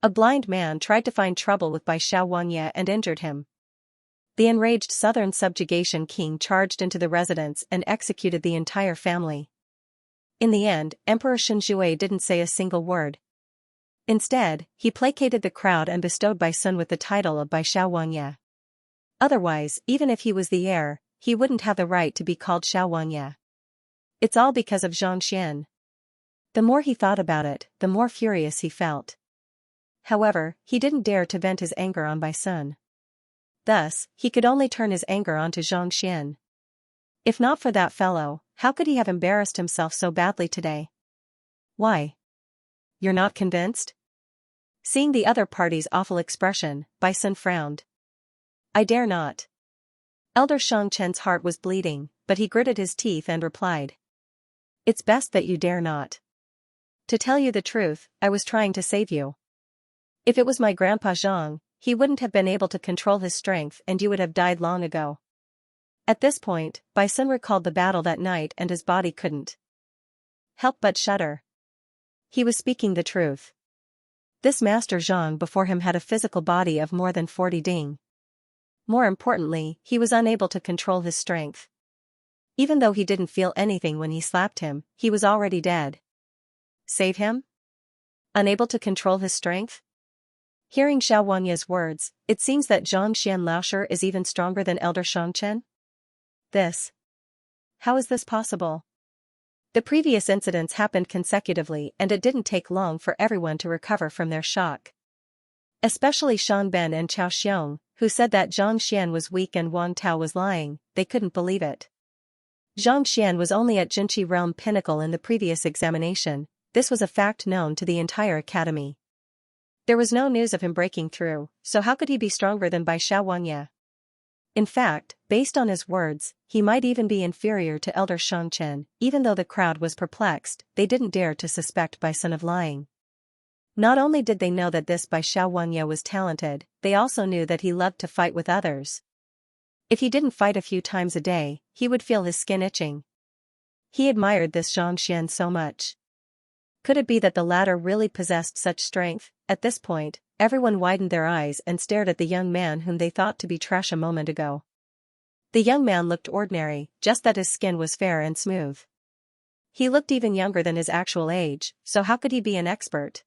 A blind man tried to find trouble with Bai Xiaowangyue and injured him. The enraged Southern Subjugation King charged into the residence and executed the entire family. In the end, Emperor Xin Shui didn't say a single word. Instead, he placated the crowd and bestowed Bai Sun with the title of Bai Xiaowangyue. Otherwise, even if he was the heir, he wouldn't have the right to be called Xiaowangyue. It's all because of Xianxian. The more he thought about it, the more furious he felt. However, he didn't dare to vent his anger on Bai Sun. Thus, he could only turn his anger onto Xianxian. If not for that fellow, how could he have embarrassed himself so badly today? Why? You're not convinced? Seeing the other party's awful expression, Bai Sun frowned. I dare not. Elder Shang Chen's heart was bleeding, but he gritted his teeth and replied. It's best that you dare not. To tell you the truth, I was trying to save you. If it was my grandpa Zhang, he wouldn't have been able to control his strength and you would have died long ago. At this point, Bai Sun recalled the battle that night and his body couldn't help but shudder. He was speaking the truth. This Master Zhang before him had a physical body of more than 40 ding. More importantly, he was unable to control his strength. Even though he didn't feel anything when he slapped him, he was already dead. Save him? Unable to control his strength? Hearing Xiaowanya's words, it seems that Zhongxian Laoshi is even stronger than Elder Shangchen? How is this possible? The previous incidents happened consecutively and it didn't take long for everyone to recover from their shock. Especially Shan Ben and Chao Xiong, who said that Zhang Xian was weak and Wang Tao was lying, they couldn't believe it. Zhang Xian was only at Jinqi Realm Pinnacle in the previous examination, this was a fact known to the entire academy. There was no news of him breaking through, so how could he be stronger than Bai Xiaowanya? In fact, based on his words, he might even be inferior to Elder Shangchen. Even though the crowd was perplexed, they didn't dare to suspect Bai Sun of lying. Not only did they know that this Bai Xiaowanya was talented, they also knew that he loved to fight with others. If he didn't fight a few times a day, he would feel his skin itching. He admired this Zhang Xian so much. Could it be that the latter really possessed such strength? At this point, everyone widened their eyes and stared at the young man whom they thought to be trash a moment ago. The young man looked ordinary, just that his skin was fair and smooth. He looked even younger than his actual age, so how could he be an expert?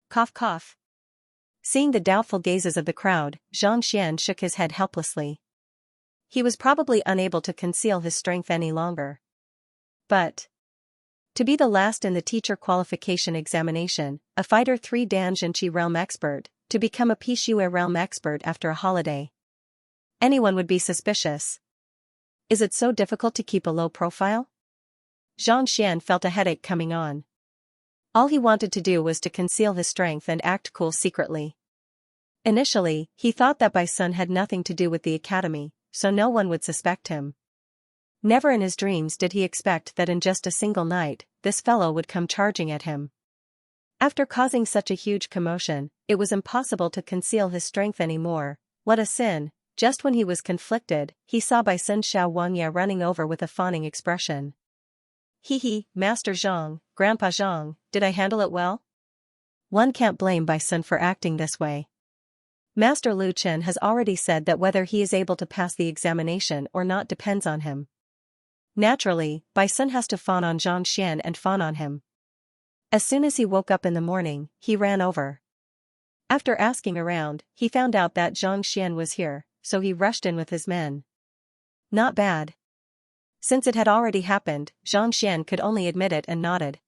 Cough cough. Seeing the doubtful gazes of the crowd, Zhang Xian shook his head helplessly. He was probably unable to conceal his strength any longer. But to be the last in the teacher qualification examination, a fighter 3 Dan Jinqi realm expert, to become a Pixue realm expert after a holiday. Anyone would be suspicious. Is it so difficult to keep a low profile? Zhang Xian felt a headache coming on. All he wanted to do was to conceal his strength and act cool secretly. Initially, he thought that Bai Sun had nothing to do with the academy, so no one would suspect him. Never in his dreams did he expect that in just a single night, this fellow would come charging at him. After causing such a huge commotion, it was impossible to conceal his strength anymore. What a sin! Just when he was conflicted, he saw Bai Sun Xiaowanya running over with a fawning expression. Hee, Master Zhang, Grandpa Zhang, did I handle it well? One can't blame Bai Sun for acting this way. Master Lu Chen has already said that whether he is able to pass the examination or not depends on him. Naturally, Bai Sun has to fawn on Zhang Xian and fawn on him. As soon as he woke up in the morning, he ran over. After asking around, he found out that Zhang Xian was here, so he rushed in with his men. Not bad. Since it had already happened, Zhang Xian could only admit it and nodded.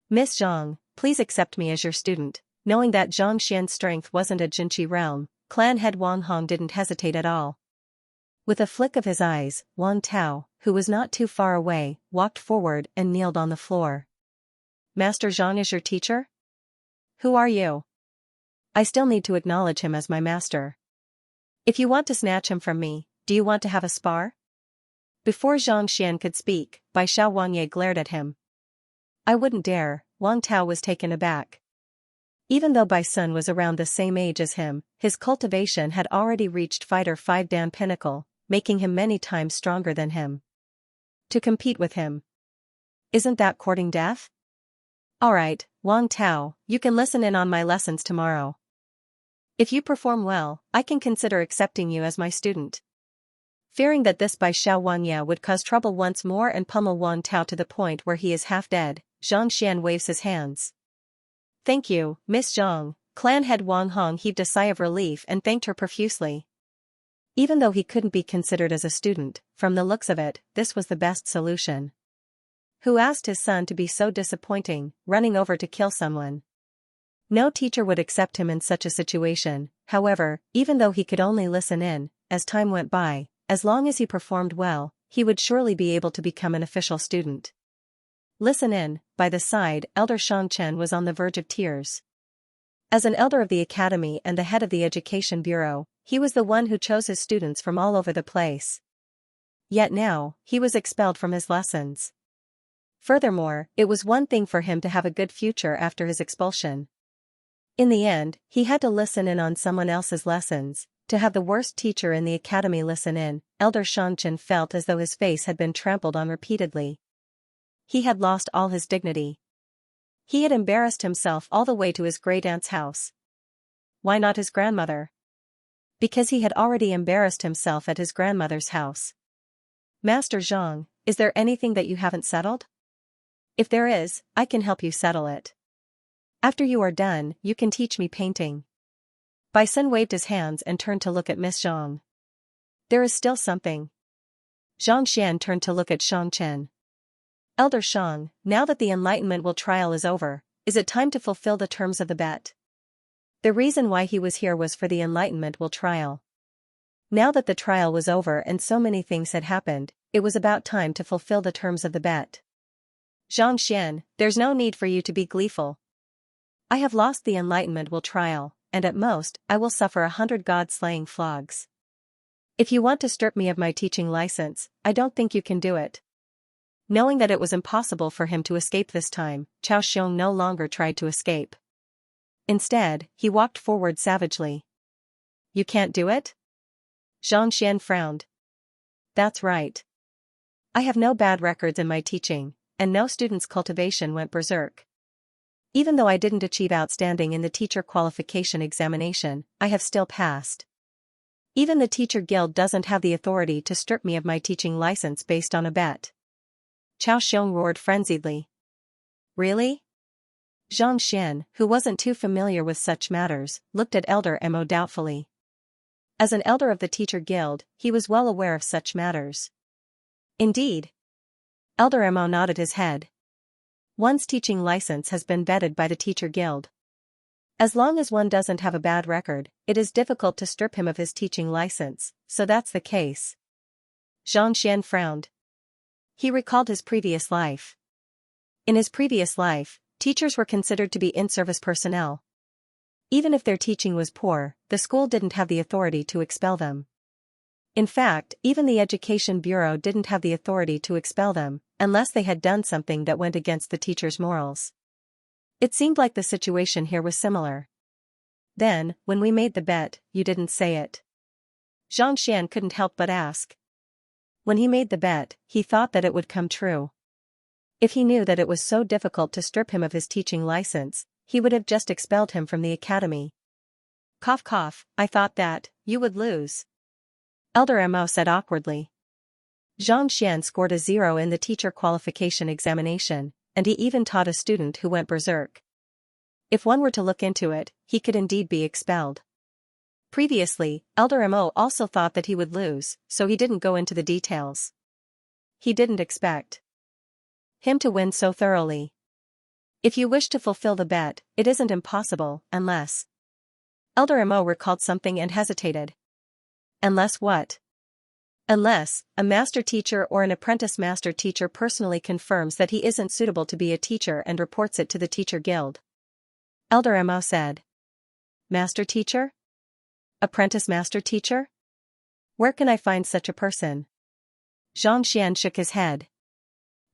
Miss Zhang, please accept me as your student. Knowing that Zhang Xian's strength wasn't a Jinqi realm, clan head Wang Hong didn't hesitate at all. With a flick of his eyes, Wang Tao, who was not too far away, walked forward and kneeled on the floor. Master Zhang is your teacher? Who are you? I still need to acknowledge him as my master. If you want to snatch him from me, do you want to have a spar? Before Zhang Xian could speak, Bai Xiaowanya glared at him. I wouldn't dare. Wang Tao was taken aback. Even though Bai Sun was around the same age as him, his cultivation had already reached Fighter 5 Dan pinnacle, making him many times stronger than him. To compete with him. Isn't that courting death? Alright, Wang Tao, you can listen in on my lessons tomorrow. If you perform well, I can consider accepting you as my student. Fearing that this Bai Xiaowanya would cause trouble once more and pummel Wang Tao to the point where he is half dead, Zhang Xian waves his hands. Thank you, Miss Zhang. Clan head Wang Hong heaved a sigh of relief and thanked her profusely. Even though he couldn't be considered as a student, from the looks of it, this was the best solution. Who asked his son to be so disappointing, running over to kill someone? No teacher would accept him in such a situation. However, even though he could only listen in, as time went by, as long as he performed well, he would surely be able to become an official student. Listen in. By the side, Elder Shangchen was on the verge of tears. As an elder of the academy and the head of the education bureau, he was the one who chose his students from all over the place. Yet now, he was expelled from his lessons. Furthermore, it was one thing for him to have a good future after his expulsion. In the end, he had to listen in on someone else's lessons. To have the worst teacher in the academy listen in, Elder Shangchen felt as though his face had been trampled on repeatedly. He had lost all his dignity. He had embarrassed himself all the way to his great-aunt's house. Why not his grandmother? Because he had already embarrassed himself at his grandmother's house. Master Zhang, is there anything that you haven't settled? If there is, I can help you settle it. After you are done, you can teach me painting. Bai Sun waved his hands and turned to look at Miss Zhang. There is still something. Zhang Xian turned to look at Shang Chen. Elder Shang, now that the Enlightenment Will trial is over, is it time to fulfill the terms of the bet? The reason why he was here was for the Enlightenment Will trial. Now that the trial was over and so many things had happened, it was about time to fulfill the terms of the bet. Zhang Xian, there's no need for you to be gleeful. I have lost the Enlightenment Will trial, and at most, I will suffer 100 god-slaying flogs. If you want to strip me of my teaching license, I don't think you can do it. Knowing that it was impossible for him to escape this time, Cao Xiong no longer tried to escape. Instead, he walked forward savagely. You can't do it? Zhang Xian frowned. That's right. I have no bad records in my teaching, and no student's cultivation went berserk. Even though I didn't achieve outstanding in the teacher qualification examination, I have still passed. Even the teacher guild doesn't have the authority to strip me of my teaching license based on a bet. Cao Xiong roared frenziedly. Really? Zhang Xian, who wasn't too familiar with such matters, looked at Elder Mo doubtfully. As an elder of the teacher guild, he was well aware of such matters. Indeed. Elder Mo nodded his head. One's teaching license has been vetted by the teacher guild. As long as one doesn't have a bad record, it is difficult to strip him of his teaching license, so that's the case. Zhang Xian frowned. He recalled his previous life. In his previous life, teachers were considered to be in-service personnel. Even if their teaching was poor, the school didn't have the authority to expel them. In fact, even the Education Bureau didn't have the authority to expel them, unless they had done something that went against the teacher's morals. It seemed like the situation here was similar. Then, when we made the bet, you didn't say it. Zhang Xian couldn't help but ask. When he made the bet, he thought that it would come true. If he knew that it was so difficult to strip him of his teaching license, he would have just expelled him from the academy. Cough cough, I thought that, you would lose. Elder Mo said awkwardly. Zhang Xian scored a 0 in the teacher qualification examination, and he even taught a student who went berserk. If one were to look into it, he could indeed be expelled. Previously, Elder Mo also thought that he would lose, so he didn't go into the details. He didn't expect him to win so thoroughly. If you wish to fulfill the bet, it isn't impossible, unless... Elder Mo recalled something and hesitated. Unless what? Unless, a master teacher or an apprentice master teacher personally confirms that he isn't suitable to be a teacher and reports it to the teacher guild. Elder Mo said. Master teacher? Apprentice master teacher? Where can I find such a person? Zhang Xian shook his head.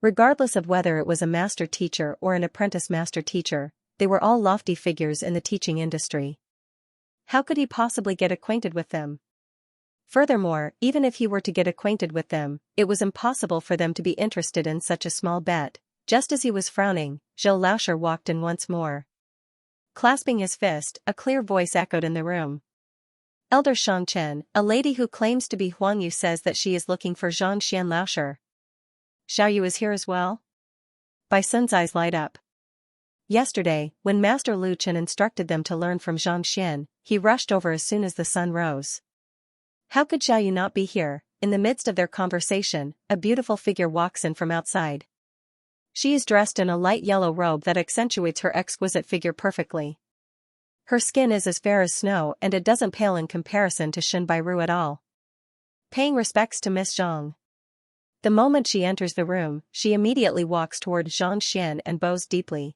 Regardless of whether it was a master teacher or an apprentice master teacher, they were all lofty figures in the teaching industry. How could he possibly get acquainted with them? Furthermore, even if he were to get acquainted with them, it was impossible for them to be interested in such a small bet. Just as he was frowning, Zhou Laosher walked in once more. Clasping his fist, a clear voice echoed in the room. Elder Shang Chen, a lady who claims to be Huang Yu, says that she is looking for Zhang Xian Laosher. Xiao Yu is here as well? Bai Sun's eyes light up. Yesterday, when Master Lu Chen instructed them to learn from Zhang Xian, he rushed over as soon as the sun rose. How could Xiao Yu not be here? In the midst of their conversation, a beautiful figure walks in from outside. She is dressed in a light yellow robe that accentuates her exquisite figure perfectly. Her skin is as fair as snow and it doesn't pale in comparison to Shen Bairu at all. Paying respects to Miss Zhang. The moment she enters the room, she immediately walks toward Zhang Xian and bows deeply.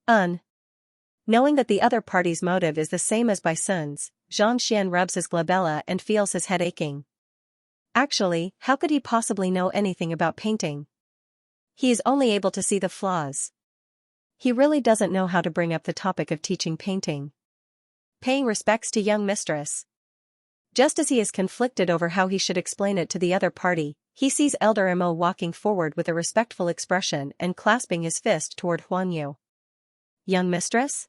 Knowing that the other party's motive is the same as Bai Sun's, Zhang Xian rubs his glabella and feels his head aching. Actually, how could he possibly know anything about painting? He is only able to see the flaws. He really doesn't know how to bring up the topic of teaching painting. Paying respects to young mistress. Just as he is conflicted over how he should explain it to the other party, He sees Elder Mo walking forward with a respectful expression and clasping his fist toward Huang Yu. Young mistress?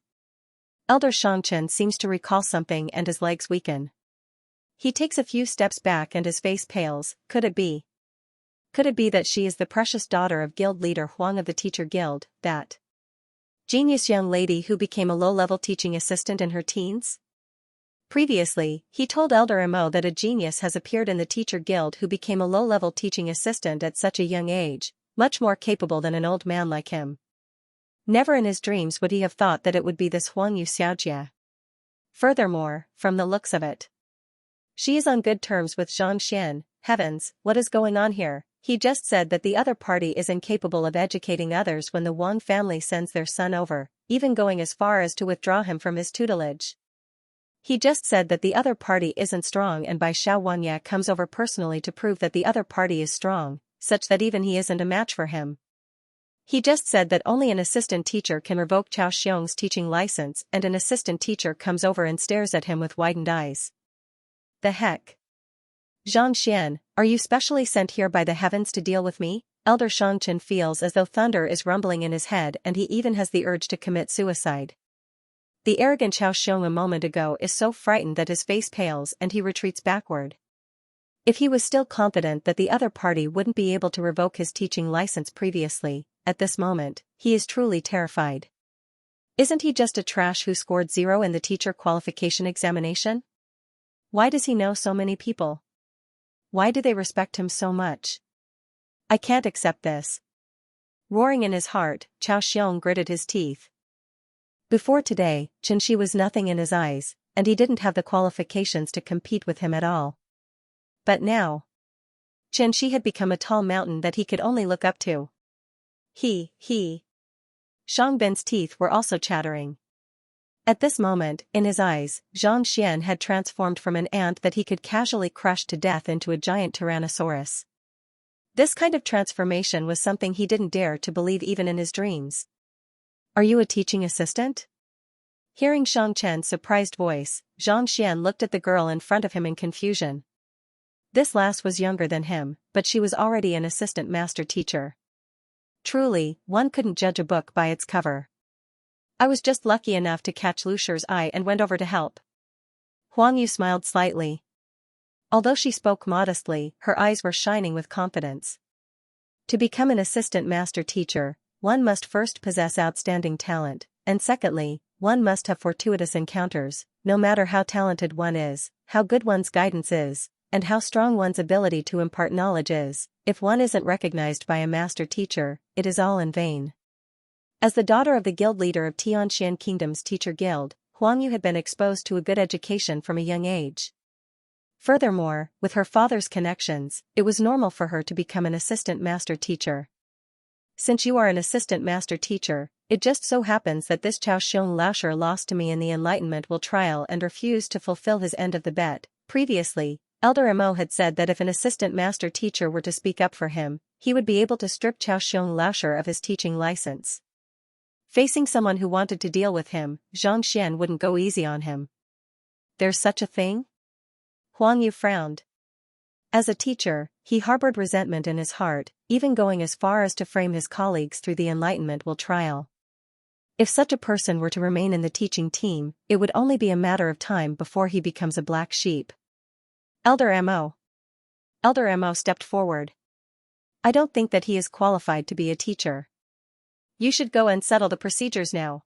Elder Xianxia seems to recall something and his legs weaken. He takes a few steps back and his face pales. Could it be? Could it be that she is the precious daughter of guild leader Huang of the teacher guild, that genius young lady who became a low-level teaching assistant in her teens? Previously, he told Elder Mo that a genius has appeared in the teacher guild who became a low-level teaching assistant at such a young age, much more capable than an old man like him. Never in his dreams would he have thought that it would be this Huang Yu Xiaojia. Furthermore, from the looks of it, she is on good terms with Xianxia. Heavens, what is going on here? He just said that the other party is incapable of educating others when the Wang family sends their son over, even going as far as to withdraw him from his tutelage. He just said that the other party isn't strong, and by Xiao Wanya comes over personally to prove that the other party is strong, such that even he isn't a match for him. He just said that only an assistant teacher can revoke Chao Xiong's teaching license, and an assistant teacher comes over and stares at him with widened eyes. The heck? Xianxia, are you specially sent here by the heavens to deal with me? Elder Xianxia feels as though thunder is rumbling in his head and he even has the urge to commit suicide. The arrogant Chao Xiong a moment ago is so frightened that his face pales and he retreats backward. If he was still confident that the other party wouldn't be able to revoke his teaching license previously, at this moment, he is truly terrified. Isn't he just a trash who scored 0 in the teacher qualification examination? Why does he know so many people? Why do they respect him so much? I can't accept this. Roaring in his heart, Chao Xiong gritted his teeth. Before today, Qianxi was nothing in his eyes, and he didn't have the qualifications to compete with him at all. But now, Qianxi had become a tall mountain that he could only look up to. Shang Bin's teeth were also chattering. At this moment, in his eyes, Zhang Xian had transformed from an ant that he could casually crush to death into a giant tyrannosaurus. This kind of transformation was something he didn't dare to believe even in his dreams. Are you a teaching assistant? Hearing Shang Chen's surprised voice, Zhang Xian looked at the girl in front of him in confusion. This lass was younger than him, but she was already an assistant master teacher. Truly, one couldn't judge a book by its cover. I was just lucky enough to catch Lu Shi's eye and went over to help. Huang Yu smiled slightly. Although she spoke modestly, her eyes were shining with confidence. To become an assistant master teacher, one must first possess outstanding talent, and secondly, one must have fortuitous encounters. No matter how talented one is, how good one's guidance is, and how strong one's ability to impart knowledge is, if one isn't recognized by a master teacher, it is all in vain. As the daughter of the guild leader of Tianxian Kingdom's teacher guild, Huang Yu had been exposed to a good education from a young age. Furthermore, with her father's connections, it was normal for her to become an assistant master teacher. Since you are an assistant master teacher, it just so happens that this Chao Xiong Laosher lost to me in the Enlightenment Will trial and refused to fulfill his end of the bet. Previously, Elder Mo had said that if an assistant master teacher were to speak up for him, he would be able to strip Chao Xiong Laosher of his teaching license. Facing someone who wanted to deal with him, Zhang Xian wouldn't go easy on him. There's such a thing? Huang Yu frowned. As a teacher, he harbored resentment in his heart, even going as far as to frame his colleagues through the Enlightenment Will trial. If such a person were to remain in the teaching team, it would only be a matter of time before he becomes a black sheep. Elder Mo stepped forward. I don't think that he is qualified to be a teacher. You should go and settle the procedures now.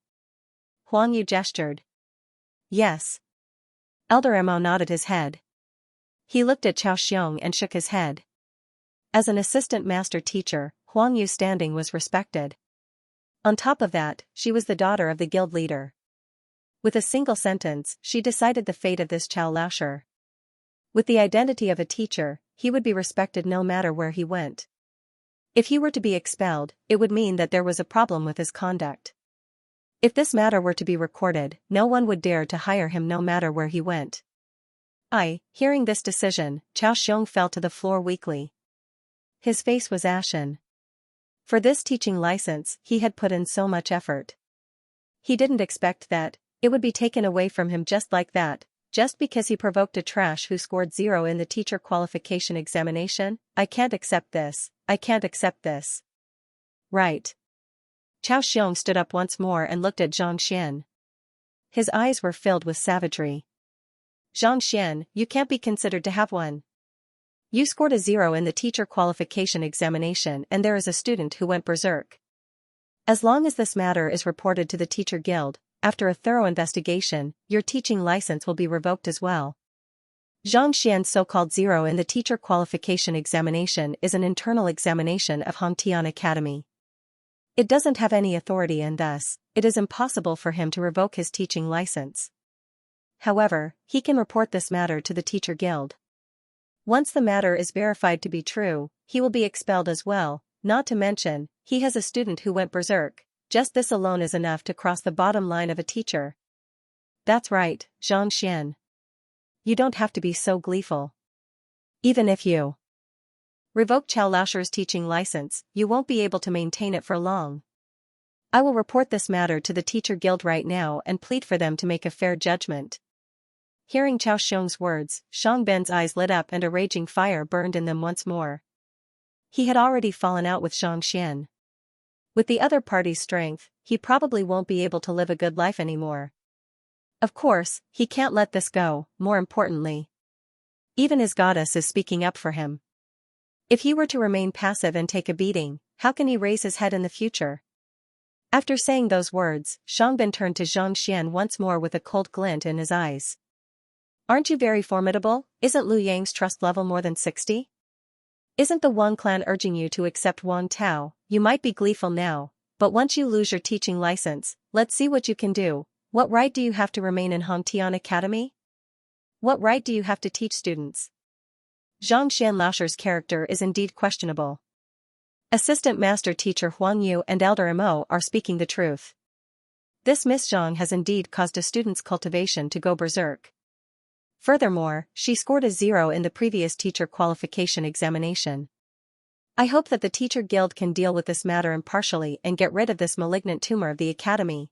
Huang Yu gestured. Yes. Elder Mo nodded his head. He looked at Chao Xiong and shook his head. As an assistant master teacher, Huang Yu's standing was respected. On top of that, she was the daughter of the guild leader. With a single sentence, she decided the fate of this Chao Laosher. With the identity of a teacher, he would be respected no matter where he went. If he were to be expelled, it would mean that there was a problem with his conduct. If this matter were to be recorded, no one would dare to hire him no matter where he went. Hearing this decision, Chao Xiong fell to the floor weakly. His face was ashen. For this teaching license, he had put in so much effort. He didn't expect that it would be taken away from him just like that. just because he provoked a trash who scored 0 in the teacher qualification examination? I can't accept this. I can't accept this. Right. Chao Xiong stood up once more and looked at Xianxia. His eyes were filled with savagery. Xianxia, you can't be considered to have one. You scored a 0 in the teacher qualification examination and there is a student who went berserk. As long as this matter is reported to the teacher guild, after a thorough investigation, your teaching license will be revoked as well. Xianxian's so-called 0 in the teacher qualification examination is an internal examination of Hongtian Academy. It doesn't have any authority and thus, it is impossible for him to revoke his teaching license. However, he can report this matter to the teacher guild. Once the matter is verified to be true, he will be expelled as well, not to mention, he has a student who went berserk. Just this alone is enough to cross the bottom line of a teacher. That's right, Xianxia. You don't have to be so gleeful. Even if you revoke Chao Laosher's teaching license, you won't be able to maintain it for long. I will report this matter to the teacher guild right now and plead for them to make a fair judgment. Hearing Chao Xiong's words, Xiangben's eyes lit up and a raging fire burned in them once more. He had already fallen out with Xianxia. With the other party's strength, he probably won't be able to live a good life anymore. Of course, he can't let this go, more importantly. Even his goddess is speaking up for him. If he were to remain passive and take a beating, how can he raise his head in the future? After saying those words, Xiangben turned to Xianxia once more with a cold glint in his eyes. Aren't you very formidable? Isn't Lu Yang's trust level more than 60? Isn't the Wang clan urging you to accept Wang Tao? You might be gleeful now, but once you lose your teaching license, let's see what you can do. What right do you have to remain in Hongtian Academy? What right do you have to teach students? Xianxia Laosher's character is indeed questionable. Assistant Master Teacher Huang Yu and Elder Mo are speaking the truth. This Miss Zhang has indeed caused a student's cultivation to go berserk. Furthermore, she scored a 0 in the previous teacher qualification examination. I hope that the teacher guild can deal with this matter impartially and get rid of this malignant tumor of the academy.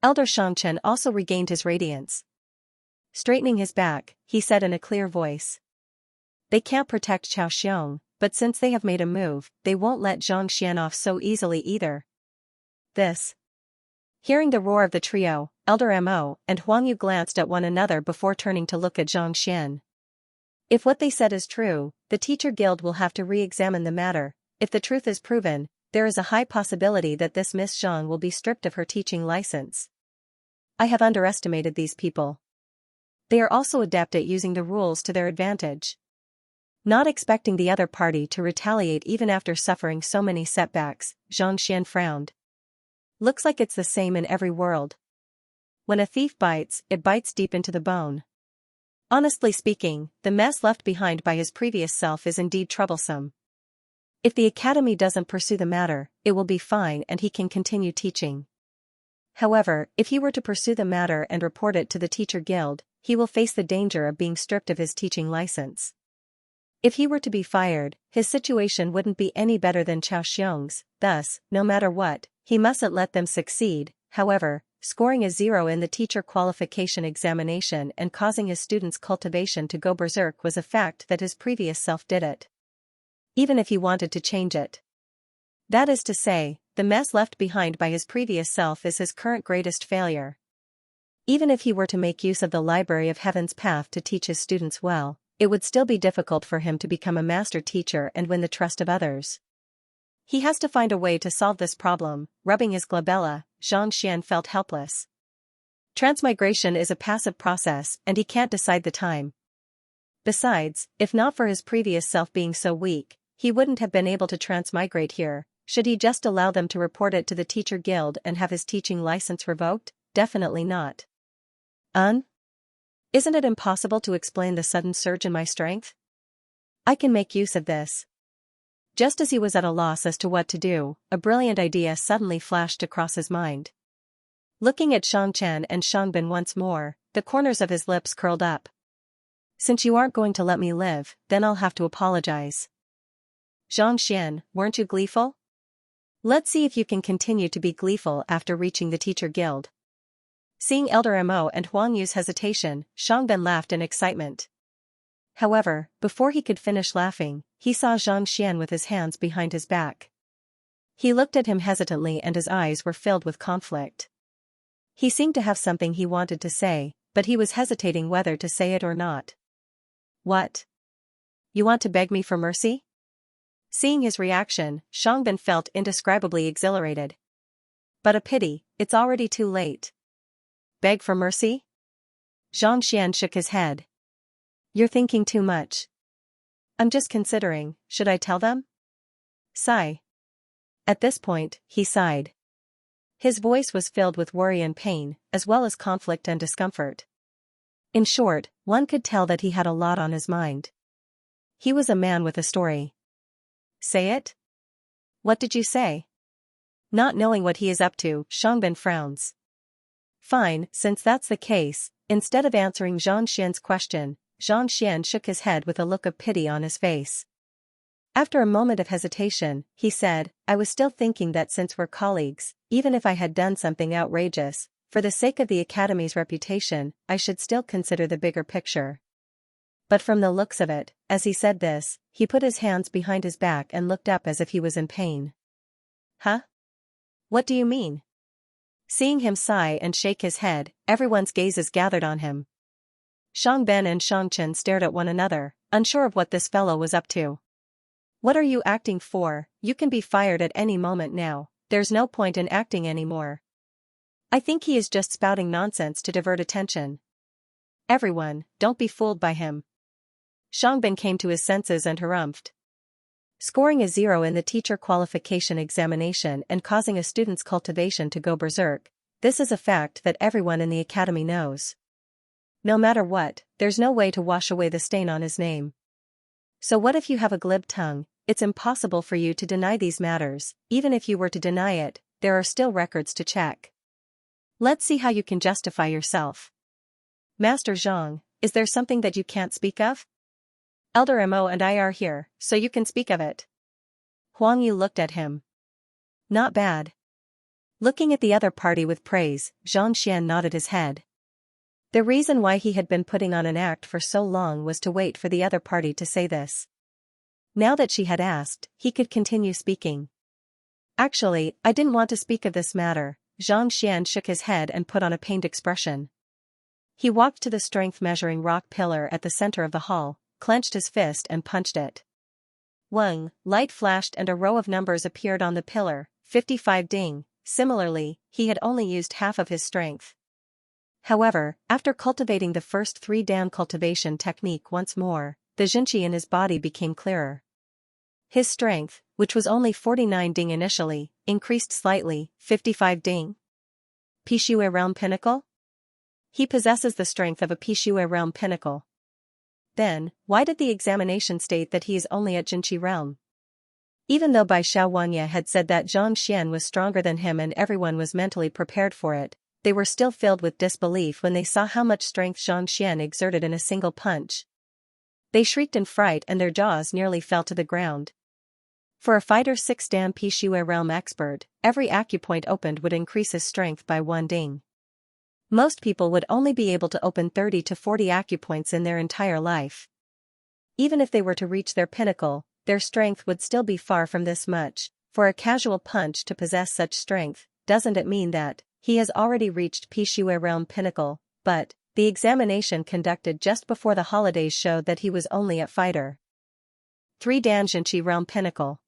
Elder Shangchen also regained his radiance. Straightening his back, he said in a clear voice. They can't protect Chao Xiong, but since they have made a move, they won't let Xianxia off so easily either. This. Hearing the roar of the trio, Elder Mo and Huang Yu glanced at one another before turning to look at Xianxia. If what they said is true, the teacher guild will have to re-examine the matter. If the truth is proven, there is a high possibility that this Miss Zhang will be stripped of her teaching license. I have underestimated these people. They are also adept at using the rules to their advantage. Not expecting the other party to retaliate even after suffering so many setbacks, Xianxia frowned. Looks like it's the same in every world. When a thief bites, it bites deep into the bone. Honestly speaking, the mess left behind by his previous self is indeed troublesome. If the academy doesn't pursue the matter, it will be fine and he can continue teaching. However, if he were to pursue the matter and report it to the teacher guild, he will face the danger of being stripped of his teaching license. If he were to be fired, his situation wouldn't be any better than Chao Xiong's, thus, no matter what, he mustn't let them succeed. However, scoring a 0 in the teacher qualification examination and causing his students' cultivation to go berserk was a fact that his previous self did it. Even if he wanted to change it. That is to say, the mess left behind by his previous self is his current greatest failure. Even if he were to make use of the Library of Heaven's path to teach his students well, it would still be difficult for him to become a master teacher and win the trust of others. He has to find a way to solve this problem. Rubbing his glabella, Xianxia felt helpless. Transmigration is a passive process and he can't decide the time. Besides, if not for his previous self being so weak, he wouldn't have been able to transmigrate here. Should he just allow them to report it to the teacher guild and have his teaching license revoked? Definitely not. Isn't it impossible to explain the sudden surge in my strength? I can make use of this. Just as he was at a loss as to what to do, a brilliant idea suddenly flashed across his mind. Looking at Xianxia and Xiangbin once more, the corners of his lips curled up. Since you aren't going to let me live, then I'll have to apologize. Xianxia, weren't you gleeful? Let's see if you can continue to be gleeful after reaching the teacher guild. Seeing Elder Mo and Huang Yu's hesitation, Xiangbin laughed in excitement. However, before he could finish laughing, he saw Xianxia with his hands behind his back. He looked at him hesitantly and his eyes were filled with conflict. He seemed to have something he wanted to say, but he was hesitating whether to say it or not. What? You want to beg me for mercy? Seeing his reaction, Xiangbin felt indescribably exhilarated. But a pity, it's already too late. Beg for mercy? Xianxian shook his head. You're thinking too much. I'm just considering, should I tell them? Sigh. At this point, he sighed. His voice was filled with worry and pain, as well as conflict and discomfort. In short, one could tell that he had a lot on his mind. He was a man with a story. Say it? What did you say? Not knowing what he is up to, Xiangbin frowns. Fine, since that's the case, instead of answering Xianxian's question, Xianxian shook his head with a look of pity on his face. After a moment of hesitation, he said, I was still thinking that since we're colleagues, even if I had done something outrageous, for the sake of the Academy's reputation, I should still consider the bigger picture. But from the looks of it, as he said this, he put his hands behind his back and looked up as if he was in pain. Huh? What do you mean? Seeing him sigh and shake his head, everyone's gazes gathered on him. Xiangbin and Xiangchen stared at one another, unsure of what this fellow was up to. What are you acting for? You can be fired at any moment now, there's no point in acting anymore. I think he is just spouting nonsense to divert attention. Everyone, don't be fooled by him. Xiangbin came to his senses and harumphed. Scoring a 0 in the teacher qualification examination and causing a student's cultivation to go berserk, this is a fact that everyone in the academy knows. No matter what, there's no way to wash away the stain on his name. So what if you have a glib tongue? It's impossible for you to deny these matters. Even if you were to deny it, there are still records to check. Let's see how you can justify yourself. Master Zhang, is there something that you can't speak of? Elder Mo and I are here, so you can speak of it. Huang Yu looked at him. Not bad. Looking at the other party with praise, Xianxian nodded his head. The reason why he had been putting on an act for so long was to wait for the other party to say this. Now that she had asked, he could continue speaking. Actually, I didn't want to speak of this matter. Xianxian shook his head and put on a pained expression. He walked to the strength measuring rock pillar at the center of the hall, clenched his fist and punched it. Wang, light flashed and a row of numbers appeared on the pillar, 55 ding. Similarly, he had only used half of his strength. However, after cultivating the first 3 Dan cultivation technique once more, the Xinqi in his body became clearer. His strength, which was only 49 ding initially, increased slightly, 55 ding. Pixue realm pinnacle? He possesses the strength of a Pixue realm pinnacle. Then, why did the examination state that he is only at Xinqi realm? Even though Bai Xiaowanya had said that Zhang Xian was stronger than him and everyone was mentally prepared for it, they were still filled with disbelief when they saw how much strength Zhang Xian exerted in a single punch. They shrieked in fright and their jaws nearly fell to the ground. For a fighter 6 Dan Pixue realm expert, every acupoint opened would increase his strength by 1 ding. Most people would only be able to open 30 to 40 acupoints in their entire life. Even if they were to reach their pinnacle, their strength would still be far from this much. For a casual punch to possess such strength, doesn't it mean that he has already reached Pixue realm pinnacle? But the examination conducted just before the holidays showed that he was only at fighter 3 Dan Xinqi realm pinnacle.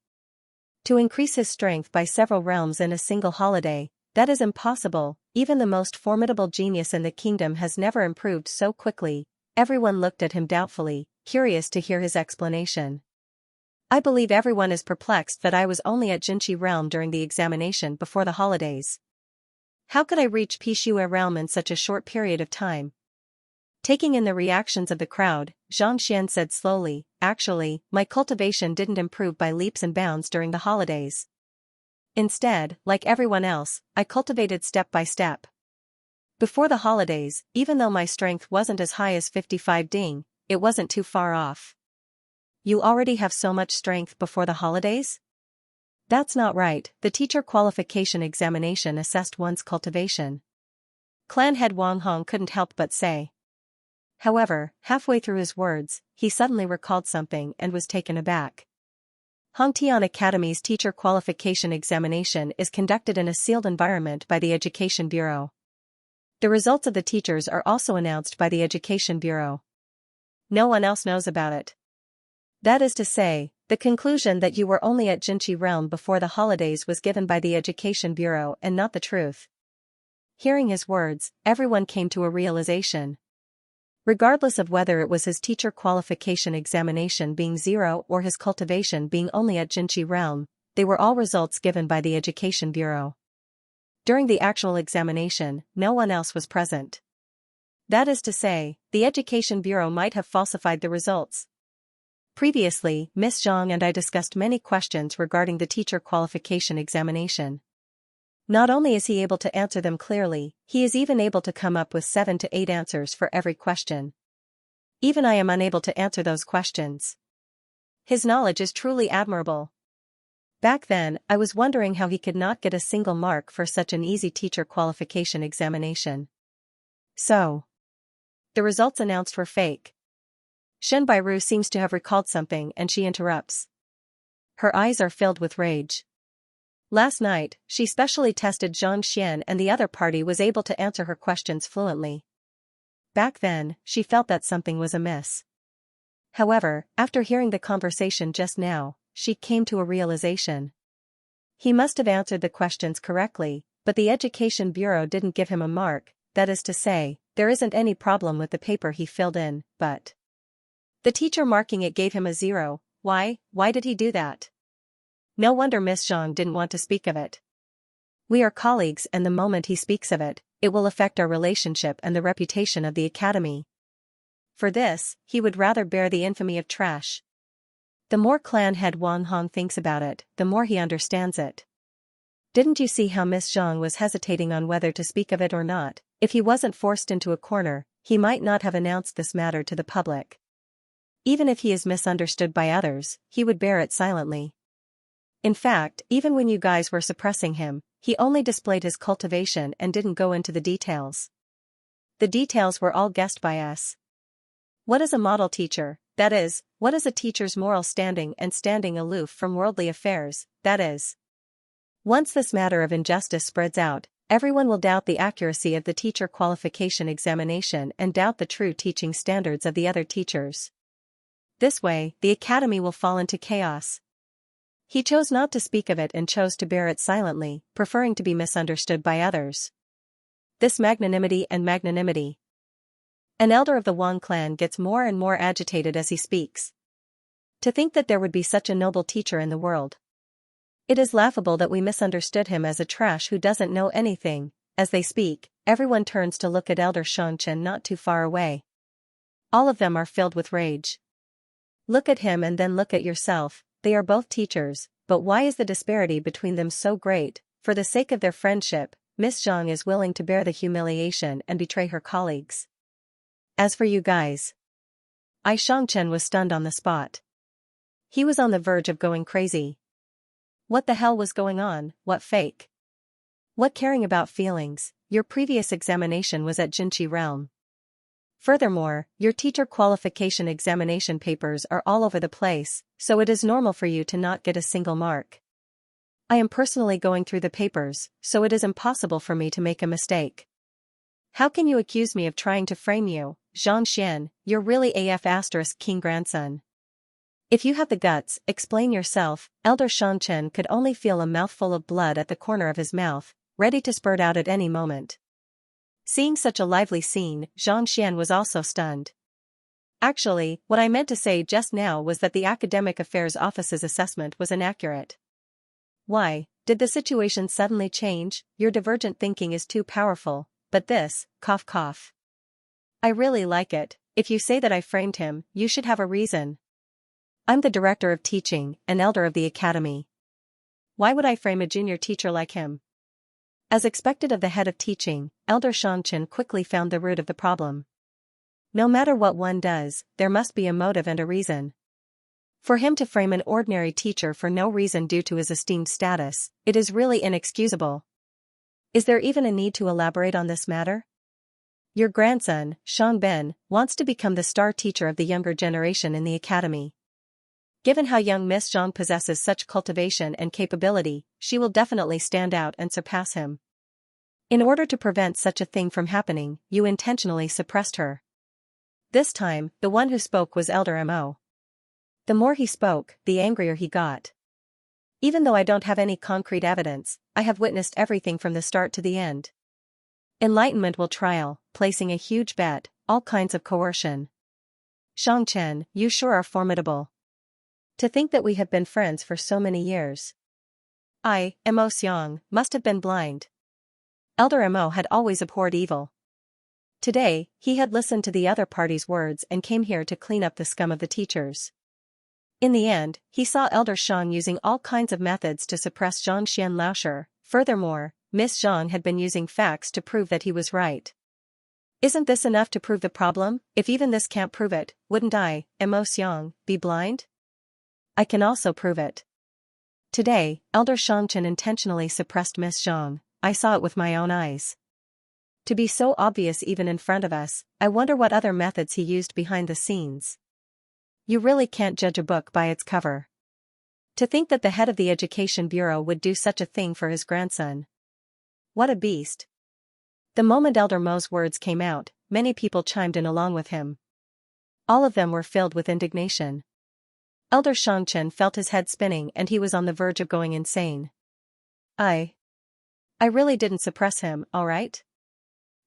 To increase his strength by several realms in a single holiday, that is impossible. Even the most formidable genius in the kingdom has never improved so quickly. Everyone looked at him doubtfully, curious to hear his explanation. I believe everyone is perplexed that I was only at Xinqi realm during the examination before the holidays. How could I reach Pixue realm in such a short period of time? Taking in the reactions of the crowd, Zhang Xian said slowly, actually, my cultivation didn't improve by leaps and bounds during the holidays. Instead, like everyone else, I cultivated step by step. Before the holidays, even though my strength wasn't as high as 55 ding, it wasn't too far off. You already have so much strength before the holidays? That's not right. The teacher qualification examination assessed one's cultivation. Clan head Wang Hong couldn't help but say. However, halfway through his words, he suddenly recalled something and was taken aback. Hongtian Academy's teacher qualification examination is conducted in a sealed environment by the Education Bureau. The results of the teachers are also announced by the Education Bureau. No one else knows about it. That is to say, the conclusion that you were only at Jinchi realm before the holidays was given by the Education Bureau and not the truth. Hearing his words, everyone came to a realization. Regardless of whether it was his teacher qualification examination being 0 or his cultivation being only at Jinchi realm, they were all results given by the Education Bureau. During the actual examination, no one else was present. That is to say, the Education Bureau might have falsified the results. Previously, Miss Zhang and I discussed many questions regarding the teacher qualification examination. Not only is he able to answer them clearly, he is even able to come up with 7 to 8 answers for every question. Even I am unable to answer those questions. His knowledge is truly admirable. Back then, I was wondering how he could not get a single mark for such an easy teacher qualification examination. So, the results announced were fake. Shen Bairu seems to have recalled something and she interrupts. Her eyes are filled with rage. Last night, she specially tested Zhang Xian and the other party was able to answer her questions fluently. Back then, she felt that something was amiss. However, after hearing the conversation just now, she came to a realization. He must have answered the questions correctly, but the Education Bureau didn't give him a mark, that is to say, there isn't any problem with the paper he filled in, but the teacher marking it gave him a 0, why did he do that? No wonder Miss Zhang didn't want to speak of it. We are colleagues and the moment he speaks of it, it will affect our relationship and the reputation of the academy. For this, he would rather bear the infamy of trash. The more clan head Wang Hong thinks about it, the more he understands it. Didn't you see how Miss Zhang was hesitating on whether to speak of it or not? If he wasn't forced into a corner, he might not have announced this matter to the public. Even if he is misunderstood by others, he would bear it silently. In fact, even when you guys were suppressing him, he only displayed his cultivation and didn't go into the details. The details were all guessed by us. What is a model teacher? That is, what is a teacher's moral standing and standing aloof from worldly affairs, that is. Once this matter of injustice spreads out, everyone will doubt the accuracy of the teacher qualification examination and doubt the true teaching standards of the other teachers. This way, the academy will fall into chaos. He chose not to speak of it and chose to bear it silently, preferring to be misunderstood by others. This magnanimity and magnanimity. An elder of the Wang clan gets more and more agitated as he speaks. To think that there would be such a noble teacher in the world. It is laughable that we misunderstood him as a trash who doesn't know anything. As they speak, everyone turns to look at Elder Xianxia not too far away. All of them are filled with rage. Look at him and then look at yourself. They are both teachers, but why is the disparity between them so great? For the sake of their friendship, Miss Zhang is willing to bear the humiliation and betray her colleagues. As for you guys, Xianxia was stunned on the spot. He was on the verge of going crazy. What the hell was going on? What fake? What caring about feelings? Your previous examination was at Jinchi realm. Furthermore, your teacher qualification examination papers are all over the place, so it is normal for you to not get a single mark. I am personally going through the papers, so it is impossible for me to make a mistake. How can you accuse me of trying to frame you, Zhang Xian? You're really AF * king grandson. If you have the guts, explain yourself. Elder Xianxia could only feel a mouthful of blood at the corner of his mouth, ready to spurt out at any moment. Seeing such a lively scene, Zhang Xian was also stunned. Actually, what I meant to say just now was that the Academic Affairs Office's assessment was inaccurate. Why, did the situation suddenly change? Your divergent thinking is too powerful, but this, cough cough. I really like it. If you say that I framed him, you should have a reason. I'm the director of teaching, an elder of the academy. Why would I frame a junior teacher like him? As expected of the head of teaching, Elder Xianxia quickly found the root of the problem. No matter what one does, there must be a motive and a reason. For him to frame an ordinary teacher for no reason due to his esteemed status, it is really inexcusable. Is there even a need to elaborate on this matter? Your grandson, Xiangbin, wants to become the star teacher of the younger generation in the academy. Given how young Miss Zhang possesses such cultivation and capability, she will definitely stand out and surpass him. In order to prevent such a thing from happening, you intentionally suppressed her. This time, the one who spoke was Elder Mo. The more he spoke, the angrier he got. Even though I don't have any concrete evidence, I have witnessed everything from the start to the end. Enlightenment will trial, placing a huge bet, all kinds of coercion. Shangchen, you sure are formidable. To think that we have been friends for so many years. I, Mo Xiang, must have been blind. Elder Mo had always abhorred evil. Today, he had listened to the other party's words and came here to clean up the scum of the teachers. In the end, he saw Elder Shang using all kinds of methods to suppress Zhangxian Laosher. Furthermore, Miss Zhang had been using facts to prove that he was right. Isn't this enough to prove the problem? If even this can't prove it, wouldn't I, Mo Xiang, be blind? I can also prove it. Today, Elder Shangchen intentionally suppressed Miss Zhang. I saw it with my own eyes. To be so obvious even in front of us, I wonder what other methods he used behind the scenes. You really can't judge a book by its cover. To think that the head of the Education Bureau would do such a thing for his grandson. What a beast. The moment Elder Mo's words came out, many people chimed in along with him. All of them were filled with indignation. Elder Shangchen felt his head spinning and he was on the verge of going insane. I really didn't suppress him, all right?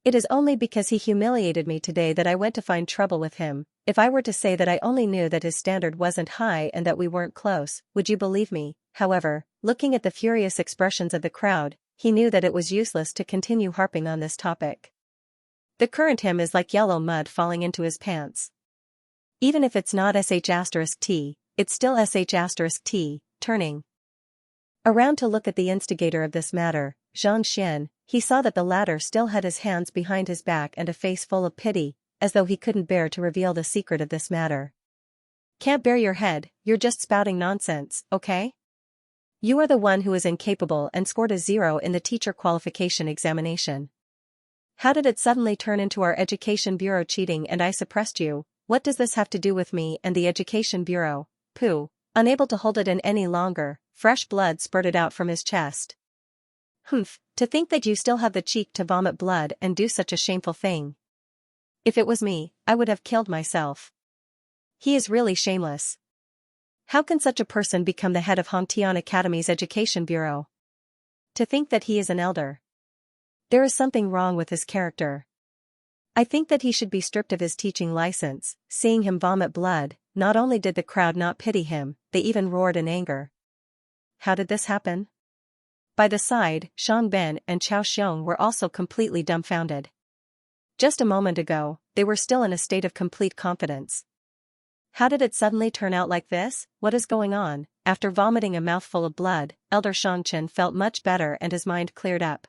It is only because he humiliated me today that I went to find trouble with him. If I were to say that I only knew that his standard wasn't high and that we weren't close, would you believe me? However, looking at the furious expressions of the crowd, he knew that it was useless to continue harping on this topic. The current him is like yellow mud falling into his pants. Even if it's not sh*t, it's still sh*t, turning around to look at the instigator of this matter, Zhang Xian. He saw that the latter still had his hands behind his back and a face full of pity, as though he couldn't bear to reveal the secret of this matter. Can't bare your head, you're just spouting nonsense, okay? You are the one who is incapable and scored a 0 in the teacher qualification examination. How did it suddenly turn into our Education Bureau cheating and I suppressed you? What does this have to do with me and the Education Bureau? Pooh. Unable to hold it in any longer, fresh blood spurted out from his chest. Humph, to think that you still have the cheek to vomit blood and do such a shameful thing. If it was me, I would have killed myself. He is really shameless. How can such a person become the head of Hongtian Academy's Education Bureau? To think that he is an elder. There is something wrong with his character. I think that he should be stripped of his teaching license. Seeing him vomit blood, not only did the crowd not pity him, they even roared in anger. How did this happen? By the side, Xiangbin and Chao Xiong were also completely dumbfounded. Just a moment ago, they were still in a state of complete confidence. How did it suddenly turn out like this? What is going on? After vomiting a mouthful of blood, Elder Shangchen felt much better and his mind cleared up.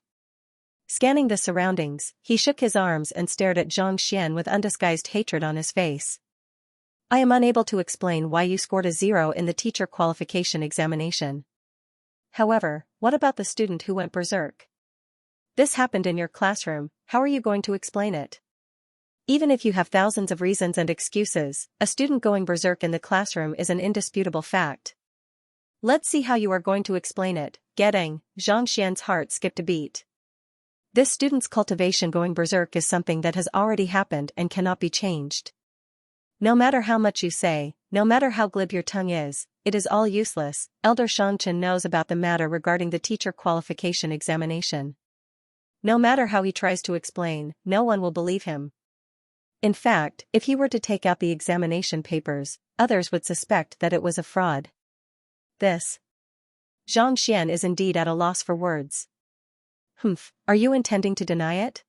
Scanning the surroundings, he shook his arms and stared at Zhang Xian with undisguised hatred on his face. I am unable to explain why you scored a 0 in the teacher qualification examination. However, what about the student who went berserk? This happened in your classroom, how are you going to explain it? Even if you have thousands of reasons and excuses, a student going berserk in the classroom is an indisputable fact. Let's see how you are going to explain it. Getting, Zhang Xian's heart skipped a beat. This student's cultivation going berserk is something that has already happened and cannot be changed. No matter how much you say, no matter how glib your tongue is, it is all useless. Elder Shangchen knows about the matter regarding the teacher qualification examination. No matter how he tries to explain, no one will believe him. In fact, if he were to take out the examination papers, others would suspect that it was a fraud. This. Zhang Xian is indeed at a loss for words. Humph, are you intending to deny it?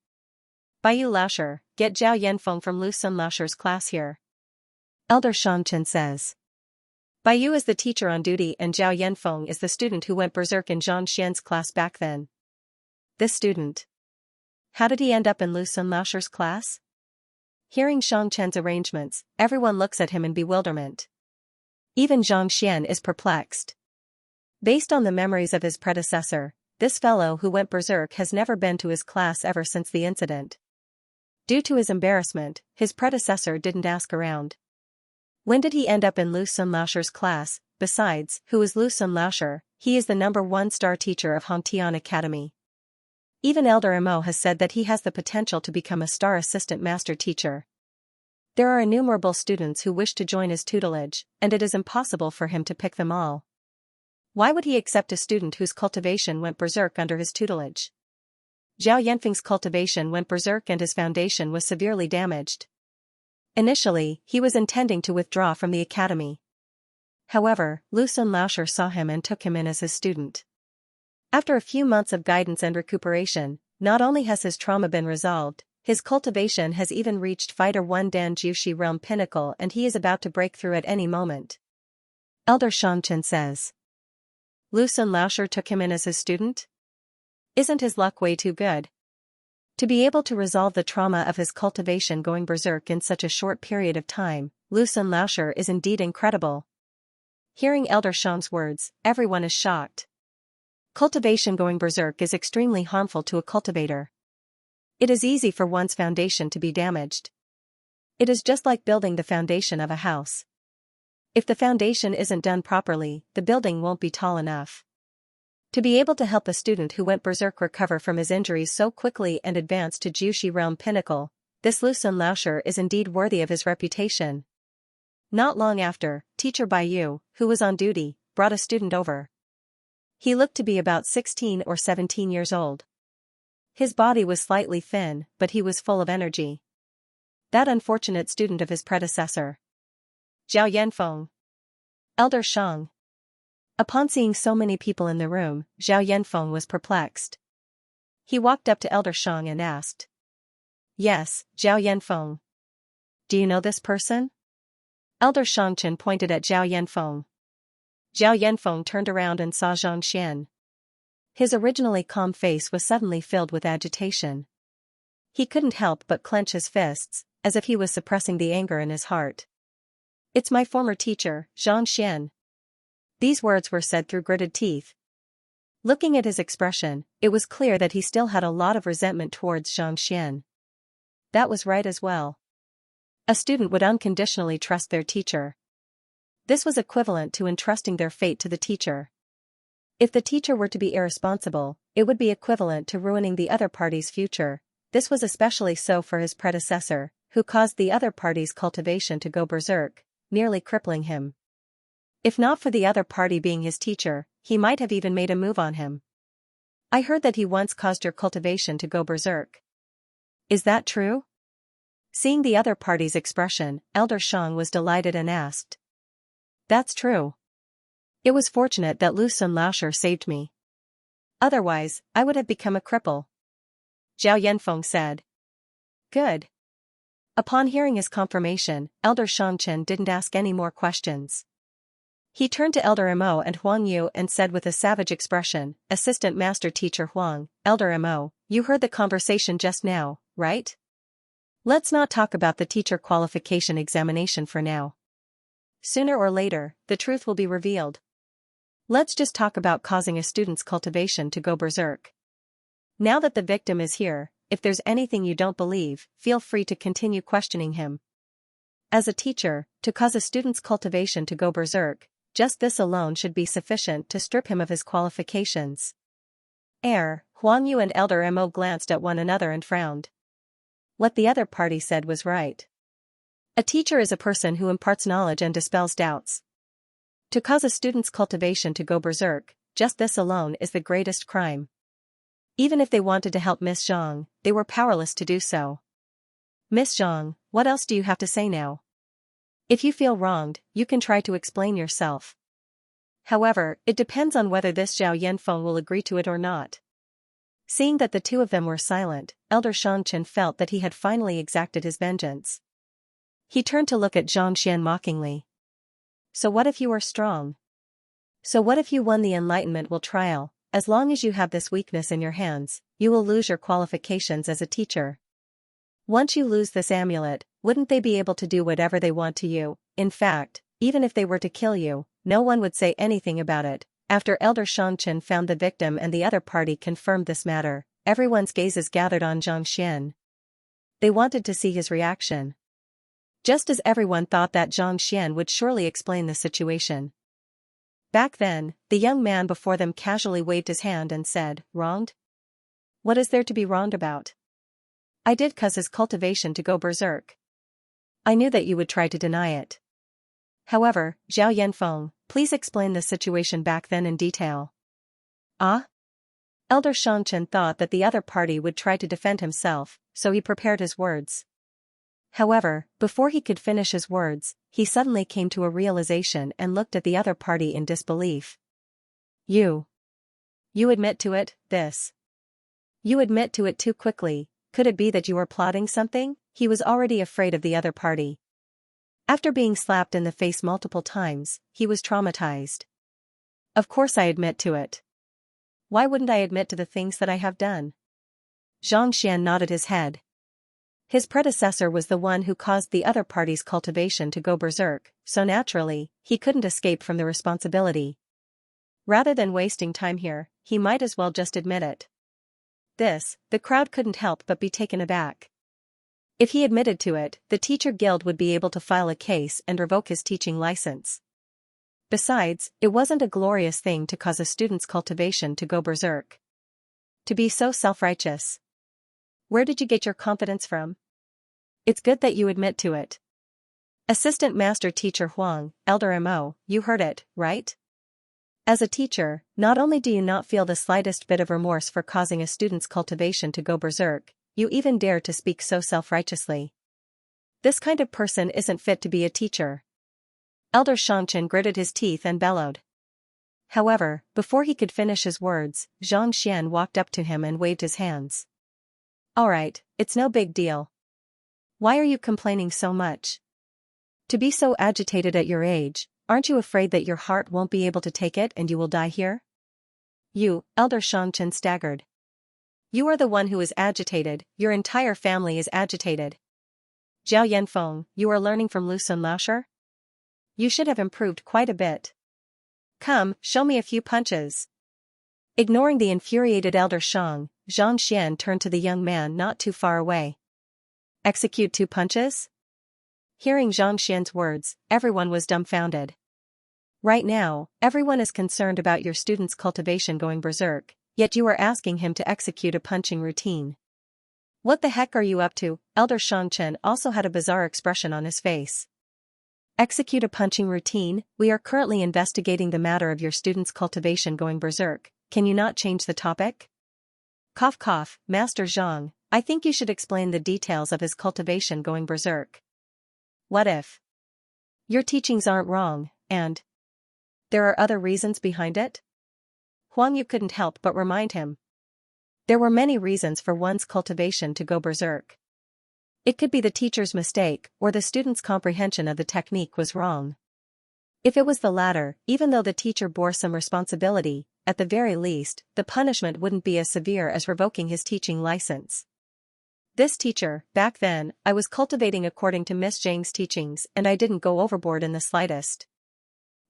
Baiyu Laosher, get Zhao Yanfeng from Lu Sun Laosher's class here. Elder Shangchen says. Baiyu is the teacher on duty and Zhao Yanfeng is the student who went berserk in Zhang Xian's class back then. This student. How did he end up in Lu Sun Laosher's class? Hearing Shang Chen's arrangements, everyone looks at him in bewilderment. Even Zhang Xian is perplexed. Based on the memories of his predecessor, this fellow who went berserk has never been to his class ever since the incident. Due to his embarrassment, his predecessor didn't ask around. When did he end up in Lu Sunlaoshir's class? Besides, who is Lu Sunlaoshir? He is the #1 star teacher of Hongtian Academy. Even Elder Mo has said that he has the potential to become a star assistant master teacher. There are innumerable students who wish to join his tutelage, and it is impossible for him to pick them all. Why would he accept a student whose cultivation went berserk under his tutelage? Zhao Yanfeng's cultivation went berserk and his foundation was severely damaged. Initially, he was intending to withdraw from the academy. However, Lu Sunlaoshir saw him and took him in as his student. After a few months of guidance and recuperation, not only has his trauma been resolved, his cultivation has even reached Fighter 1 Dan Jiushi realm pinnacle and he is about to break through at any moment. Elder Xianxia says. Lu Sunlaoshir took him in as his student? Isn't his luck way too good? To be able to resolve the trauma of his cultivation going berserk in such a short period of time, Lu Sunlaoshir is indeed incredible. Hearing Elder Shang's words, everyone is shocked. Cultivation going berserk is extremely harmful to a cultivator. It is easy for one's foundation to be damaged. It is just like building the foundation of a house. If the foundation isn't done properly, the building won't be tall enough. To be able to help a student who went berserk recover from his injuries so quickly and advance to Jiushi realm pinnacle, this Lu Sunlaoshir is indeed worthy of his reputation. Not long after, Teacher Bai Yu, who was on duty, brought a student over. He looked to be about 16 or 17 years old. His body was slightly thin, but he was full of energy. That unfortunate student of his predecessor. Zhao Yanfeng. Elder Shang. Upon seeing so many people in the room, Zhao Yanfeng was perplexed. He walked up to Elder Shang and asked. Yes, Zhao Yanfeng. Do you know this person? Elder Shangchen pointed at Zhao Yanfeng. Zhao Yanfeng turned around and saw Zhang Xian. His originally calm face was suddenly filled with agitation. He couldn't help but clench his fists, as if he was suppressing the anger in his heart. It's my former teacher, Zhang Xian. These words were said through gritted teeth. Looking at his expression, it was clear that he still had a lot of resentment towards Zhang Xian. That was right as well. A student would unconditionally trust their teacher. This was equivalent to entrusting their fate to the teacher. If the teacher were to be irresponsible, it would be equivalent to ruining the other party's future. This was especially so for his predecessor, who caused the other party's cultivation to go berserk, nearly crippling him. If not for the other party being his teacher, he might have even made a move on him. I heard that he once caused your cultivation to go berserk. Is that true? Seeing the other party's expression, Elder Shang was delighted and asked. That's true. It was fortunate that Lu Sunlaoshir saved me. Otherwise, I would have become a cripple. Zhao Yanfeng said. Good. Upon hearing his confirmation, Elder Shangchen didn't ask any more questions. He turned to Elder Mo and Huang Yu and said with a savage expression, Assistant Master Teacher Huang, Elder Mo, you heard the conversation just now, right? Let's not talk about the teacher qualification examination for now. Sooner or later, the truth will be revealed. Let's just talk about causing a student's cultivation to go berserk. Now that the victim is here, if there's anything you don't believe, feel free to continue questioning him. As a teacher, to cause a student's cultivation to go berserk, just this alone should be sufficient to strip him of his qualifications. Huang Yu and Elder Mo glanced at one another and frowned. What the other party said was right. A teacher is a person who imparts knowledge and dispels doubts. To cause a student's cultivation to go berserk, just this alone is the greatest crime. Even if they wanted to help Miss Zhang, they were powerless to do so. Miss Zhang, what else do you have to say now? If you feel wronged, you can try to explain yourself. However, it depends on whether this Zhao Yanfeng will agree to it or not. Seeing that the two of them were silent, Elder Shangchen felt that he had finally exacted his vengeance. He turned to look at Zhang Xian mockingly. So what if you are strong? So what if you won the Enlightenment Will trial? As long as you have this weakness in your hands, you will lose your qualifications as a teacher. Once you lose this amulet, wouldn't they be able to do whatever they want to you? In fact, even if they were to kill you, no one would say anything about it. After Elder Shangchen found the victim and the other party confirmed this matter, everyone's gazes gathered on Zhang Xian. They wanted to see his reaction. Just as everyone thought that Xianxia would surely explain the situation. Back then, the young man before them casually waved his hand and said, "Wronged? What is there to be wronged about? I did cause his cultivation to go berserk. I knew that you would try to deny it. However, Zhao Yanfeng, please explain the situation back then in detail." Ah? Elder Shangchen thought that the other party would try to defend himself, so he prepared his words. However, before he could finish his words, he suddenly came to a realization and looked at the other party in disbelief. You admit to it, this. You admit to it too quickly. Could it be that you are plotting something? He was already afraid of the other party. After being slapped in the face multiple times, he was traumatized. Of course I admit to it. Why wouldn't I admit to the things that I have done? Zhang Xian nodded his head. His predecessor was the one who caused the other party's cultivation to go berserk, so naturally, he couldn't escape from the responsibility. Rather than wasting time here, he might as well just admit it. The crowd couldn't help but be taken aback. If he admitted to it, the teacher guild would be able to file a case and revoke his teaching license. Besides, it wasn't a glorious thing to cause a student's cultivation to go berserk. To be so self-righteous. Where did you get your confidence from? It's good that you admit to it. Assistant Master Teacher Huang, Elder Mo, you heard it, right? As a teacher, not only do you not feel the slightest bit of remorse for causing a student's cultivation to go berserk, you even dare to speak so self-righteously. This kind of person isn't fit to be a teacher. Elder Shangchen gritted his teeth and bellowed. However, before he could finish his words, Zhang Xian walked up to him and waved his hands. Alright, it's no big deal. Why are you complaining so much? To be so agitated at your age, aren't you afraid that your heart won't be able to take it and you will die here? You, Elder Shangchen staggered. You are the one who is agitated, your entire family is agitated. Zhao Yanfeng, you are learning from Lu Sun Laosher? You should have improved quite a bit. Come, show me a few punches. Ignoring the infuriated Elder Zhang Xian turned to the young man not too far away. Execute 2 punches? Hearing Zhang Xian's words, everyone was dumbfounded. Right now, everyone is concerned about your student's cultivation going berserk, yet you are asking him to execute a punching routine. What the heck are you up to? Elder Shangchen also had a bizarre expression on his face. Execute a punching routine? We are currently investigating the matter of your student's cultivation going berserk. Can you not change the topic? Cough cough, Master Zhang, I think you should explain the details of his cultivation going berserk. What if your teachings aren't wrong, and there are other reasons behind it? Huang Yu couldn't help but remind him. There were many reasons for one's cultivation to go berserk. It could be the teacher's mistake, or the student's comprehension of the technique was wrong. If it was the latter, even though the teacher bore some responsibility, at the very least, the punishment wouldn't be as severe as revoking his teaching license. This teacher, back then, I was cultivating according to Miss Zhang's teachings and I didn't go overboard in the slightest.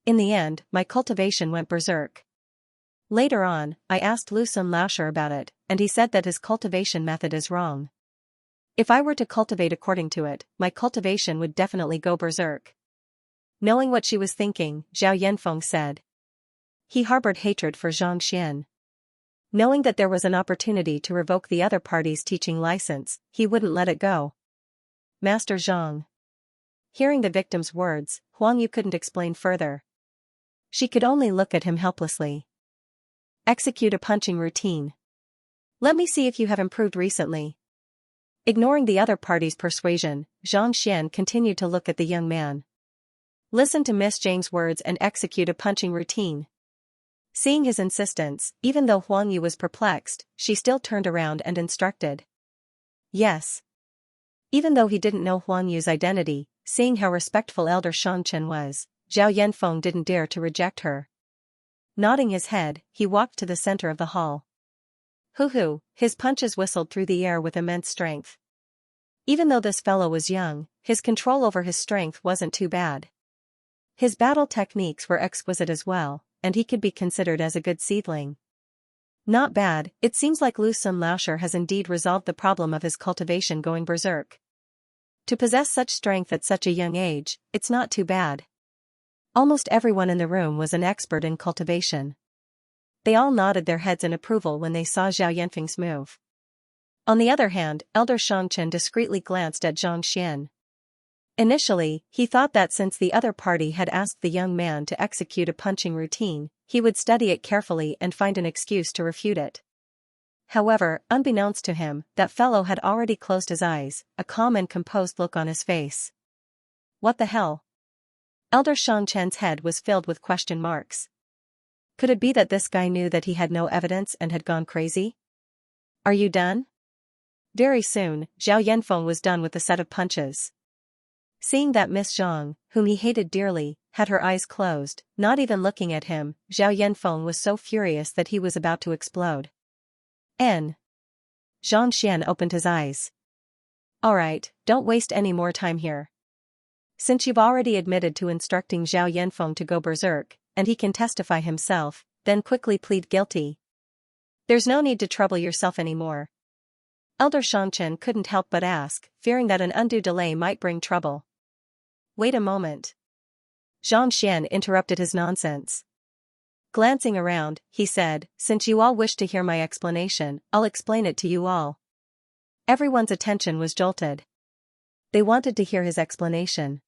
In the end, my cultivation went berserk. Later on, I asked Lu Sun Laosher about it, and he said that his cultivation method is wrong. If I were to cultivate according to it, my cultivation would definitely go berserk. Knowing what she was thinking, Zhao Yanfeng said. He harbored hatred for Zhang Xian. Knowing that there was an opportunity to revoke the other party's teaching license, he wouldn't let it go. Master Zhang. Hearing the victim's words, Huang Yu couldn't explain further. She could only look at him helplessly. Execute a punching routine. Let me see if you have improved recently. Ignoring the other party's persuasion, Zhang Xian continued to look at the young man. Listen to Miss Zhang's words and execute a punching routine. Seeing his insistence, even though Huang Yu was perplexed, she still turned around and instructed. Yes. Even though he didn't know Huang Yu's identity, seeing how respectful Elder Shangchen was, Zhao Yanfeng didn't dare to reject her. Nodding his head, he walked to the center of the hall. Hoo-hoo, his punches whistled through the air with immense strength. Even though this fellow was young, his control over his strength wasn't too bad. His battle techniques were exquisite as well, and he could be considered as a good seedling. Not bad, it seems like Lu Sun Laosher has indeed resolved the problem of his cultivation going berserk. To possess such strength at such a young age, it's not too bad. Almost everyone in the room was an expert in cultivation. They all nodded their heads in approval when they saw Zhao Yanfeng's move. On the other hand, Elder Shangchen discreetly glanced at Zhang Xian. Initially, he thought that since the other party had asked the young man to execute a punching routine, he would study it carefully and find an excuse to refute it. However, unbeknownst to him, that fellow had already closed his eyes, a calm and composed look on his face. What the hell? Elder Shangchen's head was filled with question marks. Could it be that this guy knew that he had no evidence and had gone crazy? Are you done? Very soon, Zhao Yanfeng was done with the set of punches. Seeing that Miss Zhang, whom he hated dearly, had her eyes closed, not even looking at him, Zhao Yanfeng was so furious that he was about to explode. Zhang Xian opened his eyes. Alright, don't waste any more time here. Since you've already admitted to instructing Zhao Yanfeng to go berserk, and he can testify himself, then quickly plead guilty. There's no need to trouble yourself anymore. Elder Shangchen couldn't help but ask, fearing that an undue delay might bring trouble. Wait a moment. Zhang Xian interrupted his nonsense. Glancing around, he said, since you all wish to hear my explanation, I'll explain it to you all. Everyone's attention was jolted. They wanted to hear his explanation.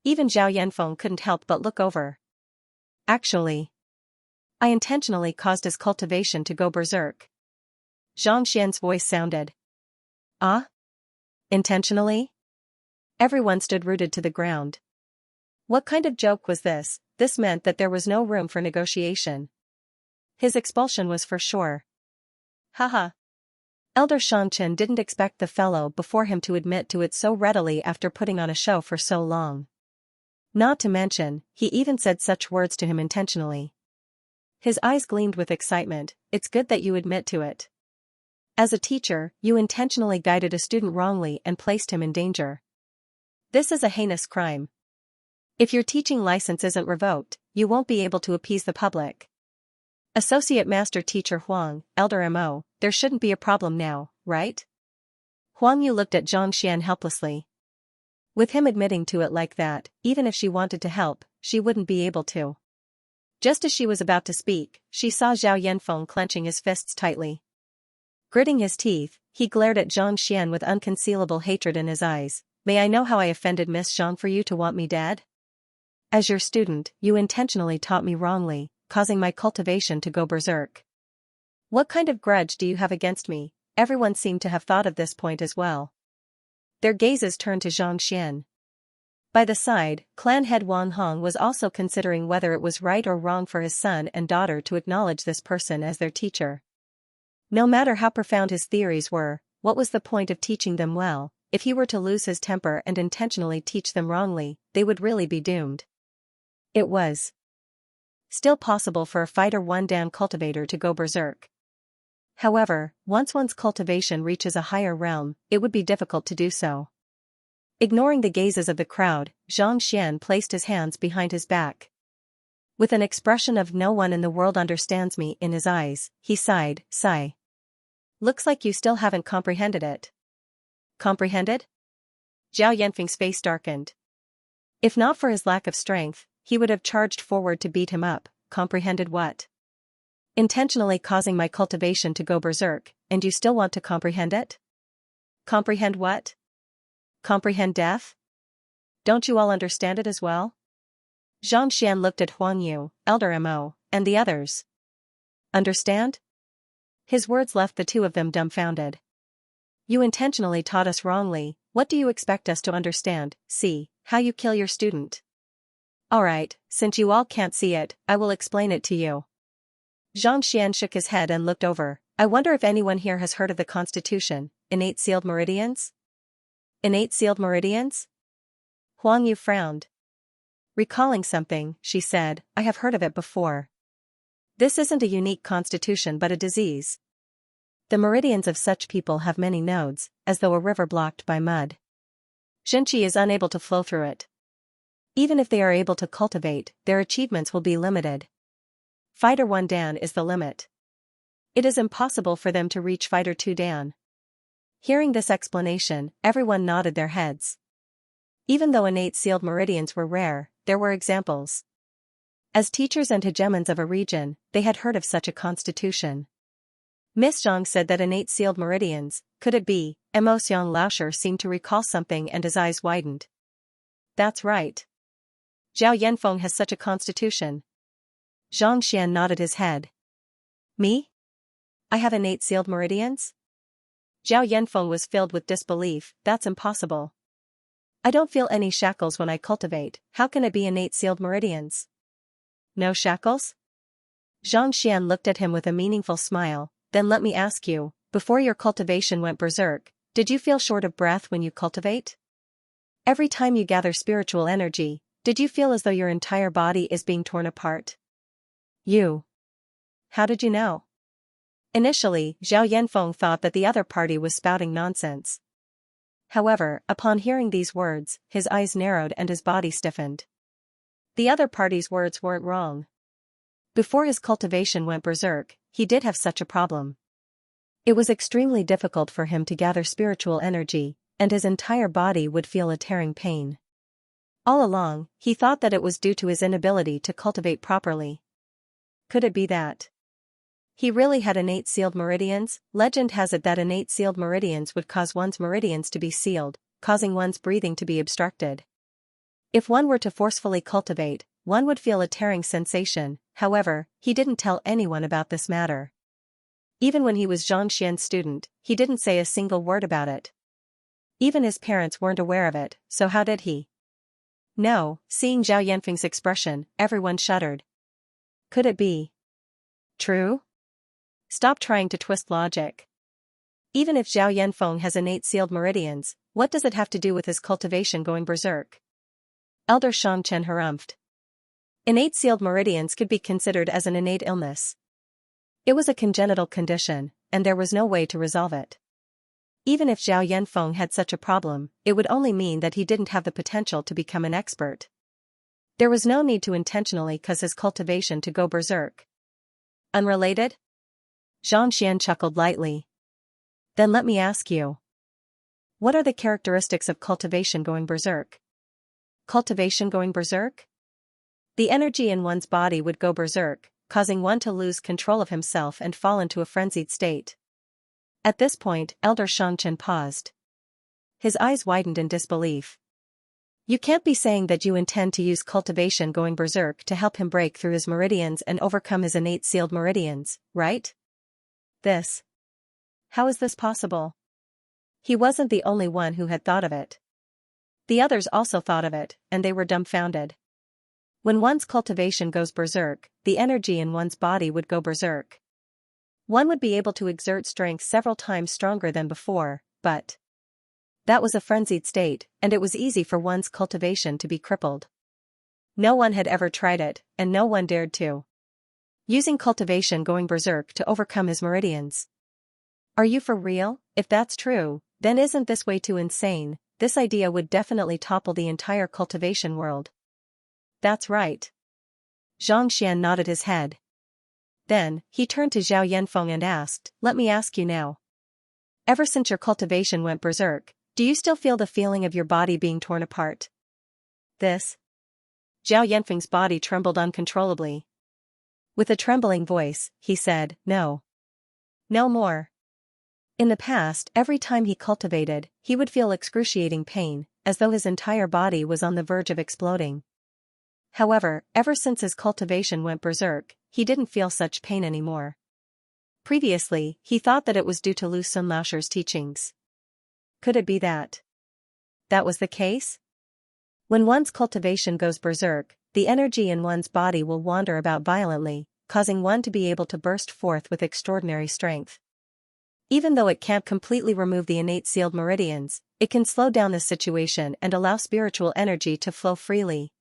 Even Zhao Yanfeng couldn't help but look over. Actually, I intentionally caused his cultivation to go berserk. Zhang Xian's voice sounded. Ah? Intentionally? Everyone stood rooted to the ground. What kind of joke was this? This meant that there was no room for negotiation. His expulsion was for sure. Haha. Elder Shangchen didn't expect the fellow before him to admit to it so readily after putting on a show for so long. Not to mention, he even said such words to him intentionally. His eyes gleamed with excitement. It's good that you admit to it. As a teacher, you intentionally guided a student wrongly and placed him in danger. This is a heinous crime. If your teaching license isn't revoked, you won't be able to appease the public. Associate Master Teacher Huang, Elder Mo, there shouldn't be a problem now, right? Huang Yu looked at Zhang Xian helplessly. With him admitting to it like that, even if she wanted to help, she wouldn't be able to. Just as she was about to speak, she saw Zhao Yanfeng clenching his fists tightly. Gritting his teeth, he glared at Zhang Xian with unconcealable hatred in his eyes. May I know how I offended Miss Zhang for you to want me dead? As your student, you intentionally taught me wrongly, causing my cultivation to go berserk. What kind of grudge do you have against me? Everyone seemed to have thought of this point as well. Their gazes turned to Zhang Xian. By the side, clan head Wang Hong was also considering whether it was right or wrong for his son and daughter to acknowledge this person as their teacher. No matter how profound his theories were, what was the point of teaching them well? If he were to lose his temper and intentionally teach them wrongly, they would really be doomed. It was still possible for a fighter one-down cultivator to go berserk. However, once one's cultivation reaches a higher realm, it would be difficult to do so. Ignoring the gazes of the crowd, Zhang Xian placed his hands behind his back. With an expression of no one in the world understands me in his eyes, he sighed, sigh. Looks like you still haven't comprehended it. Comprehended? Zhao Yanfeng's face darkened. If not for his lack of strength, he would have charged forward to beat him up. Comprehended what? Intentionally causing my cultivation to go berserk, and you still want to comprehend it? Comprehend what? Comprehend death? Don't you all understand it as well? Zhang Xian looked at Huang Yu, Elder Mo, and the others. Understand? His words left the two of them dumbfounded. You intentionally taught us wrongly. What do you expect us to understand? See how you kill your student. Alright, since you all can't see it, I will explain it to you. Zhang Xian shook his head and looked over. I wonder if anyone here has heard of the Constitution, innate sealed meridians? Innate sealed meridians? Huang Yu frowned. Recalling something, she said, I have heard of it before. This isn't a unique constitution but a disease. The meridians of such people have many nodes, as though a river blocked by mud. Xinqi is unable to flow through it. Even if they are able to cultivate, their achievements will be limited. Fighter one down is the limit. It is impossible for them to reach Fighter 2 Dan. Hearing this explanation, everyone nodded their heads. Even though innate sealed meridians were rare, there were examples. As teachers and hegemons of a region, they had heard of such a constitution. Miss Zhang said that innate sealed meridians, could it be? Mo Xiang Laosher seemed to recall something and his eyes widened. That's right. Zhao Yanfeng has such a constitution. Zhang Xian nodded his head. Me? I have innate sealed meridians? Zhao Yanfeng was filled with disbelief. That's impossible. I don't feel any shackles when I cultivate. How can it be innate sealed meridians? No shackles? Zhang Xian looked at him with a meaningful smile. Then let me ask you, before your cultivation went berserk, did you feel short of breath when you cultivate? Every time you gather spiritual energy, did you feel as though your entire body is being torn apart? You. How did you know? Initially, Zhao Yanfeng thought that the other party was spouting nonsense. However, upon hearing these words, his eyes narrowed and his body stiffened. The other party's words weren't wrong. Before his cultivation went berserk, he did have such a problem. It was extremely difficult for him to gather spiritual energy, and his entire body would feel a tearing pain. All along, he thought that it was due to his inability to cultivate properly. Could it be that he really had innate sealed meridians? Legend has it that innate sealed meridians would cause one's meridians to be sealed, causing one's breathing to be obstructed. If one were to forcefully cultivate, one would feel a tearing sensation. However, he didn't tell anyone about this matter. Even when he was Zhang Xian's student, he didn't say a single word about it. Even his parents weren't aware of it, so how did he? No, seeing Zhao Yanfeng's expression, everyone shuddered. Could it be true? Stop trying to twist logic. Even if Zhao Yanfeng has innate sealed meridians, what does it have to do with his cultivation going berserk? Elder Shangchen harumphed. Innate sealed meridians could be considered as an innate illness. It was a congenital condition, and there was no way to resolve it. Even if Zhao Yanfeng had such a problem, it would only mean that he didn't have the potential to become an expert. There was no need to intentionally cause his cultivation to go berserk. Unrelated? Zhang Xian chuckled lightly. Then let me ask you. What are the characteristics of cultivation going berserk? Cultivation going berserk? The energy in one's body would go berserk, causing one to lose control of himself and fall into a frenzied state. At this point, Elder Shangchen paused. His eyes widened in disbelief. You can't be saying that you intend to use cultivation going berserk to help him break through his meridians and overcome his innate sealed meridians, right? How is this possible? He wasn't the only one who had thought of it. The others also thought of it, and they were dumbfounded. When one's cultivation goes berserk, the energy in one's body would go berserk. One would be able to exert strength several times stronger than before, but that was a frenzied state, and it was easy for one's cultivation to be crippled. No one had ever tried it, and no one dared to. Using cultivation going berserk to overcome his meridians. Are you for real? If that's true, then isn't this way too insane? This idea would definitely topple the entire cultivation world. That's right. Zhang Xian nodded his head. Then, he turned to Zhao Yanfeng and asked, let me ask you now. Ever since your cultivation went berserk, do you still feel the feeling of your body being torn apart? Zhao Yanfeng's body trembled uncontrollably. With a trembling voice, he said, no. No more. In the past, every time he cultivated, he would feel excruciating pain, as though his entire body was on the verge of exploding. However, ever since his cultivation went berserk, he didn't feel such pain anymore. Previously, he thought that it was due to Lu Sun Laosher's teachings. Could it be that was the case? When one's cultivation goes berserk, the energy in one's body will wander about violently, causing one to be able to burst forth with extraordinary strength. Even though it can't completely remove the innate sealed meridians, it can slow down the situation and allow spiritual energy to flow freely.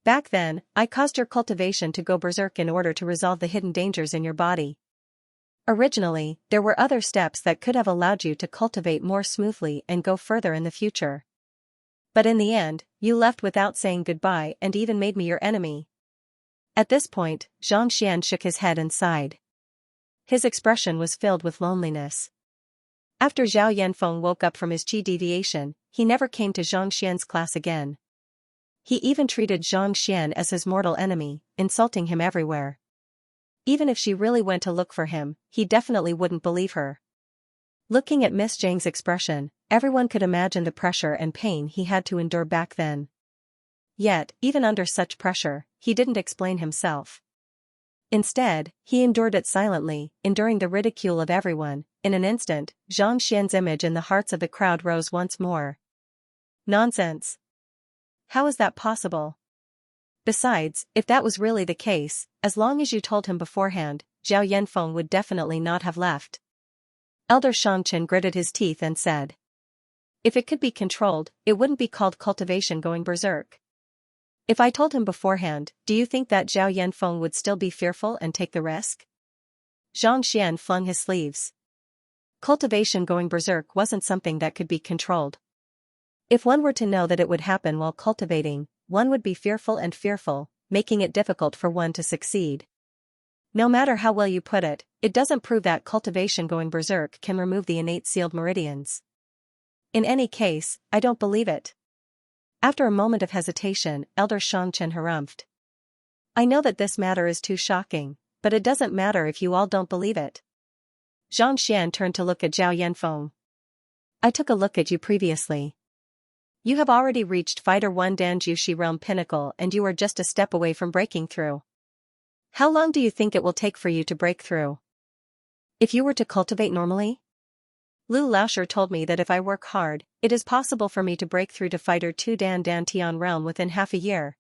Back then, I caused your cultivation to go berserk in order to resolve the hidden dangers in your body. Originally, there were other steps that could have allowed you to cultivate more smoothly and go further in the future. But in the end, you left without saying goodbye and even made me your enemy. At this point, Zhang Xian shook his head and sighed. His expression was filled with loneliness. After Zhao Yanfeng woke up from his qi deviation, he never came to Zhang Xian's class again. He even treated Zhang Xian as his mortal enemy, insulting him everywhere. Even if she really went to look for him, he definitely wouldn't believe her. Looking at Miss Zhang's expression, everyone could imagine the pressure and pain he had to endure back then. Yet, even under such pressure, he didn't explain himself. Instead, he endured it silently, enduring the ridicule of everyone. In an instant, Zhang Xian's image in the hearts of the crowd rose once more. Nonsense! How is that possible? Besides, if that was really the case, as long as you told him beforehand, Zhao Yanfeng would definitely not have left. Elder Shangchen gritted his teeth and said. If it could be controlled, it wouldn't be called cultivation going berserk. If I told him beforehand, do you think that Zhao Yanfeng would still be fearful and take the risk? Zhang Xian flung his sleeves. Cultivation going berserk wasn't something that could be controlled. If one were to know that it would happen while cultivating, one would be fearful, making it difficult for one to succeed. No matter how well you put it, it doesn't prove that cultivation going berserk can remove the innate sealed meridians. In any case, I don't believe it. After a moment of hesitation, Elder Shangchen harumphed. I know that this matter is too shocking, but it doesn't matter if you all don't believe it. Zhang Xian turned to look at Zhao Yanfeng. I took a look at you previously. You have already reached Fighter 1 Danjushi Realm Pinnacle and you are just a step away from breaking through. How long do you think it will take for you to break through? If you were to cultivate normally? Lu Laosher told me that if I work hard, it is possible for me to break through to Fighter 2 Dantian Realm within half a year.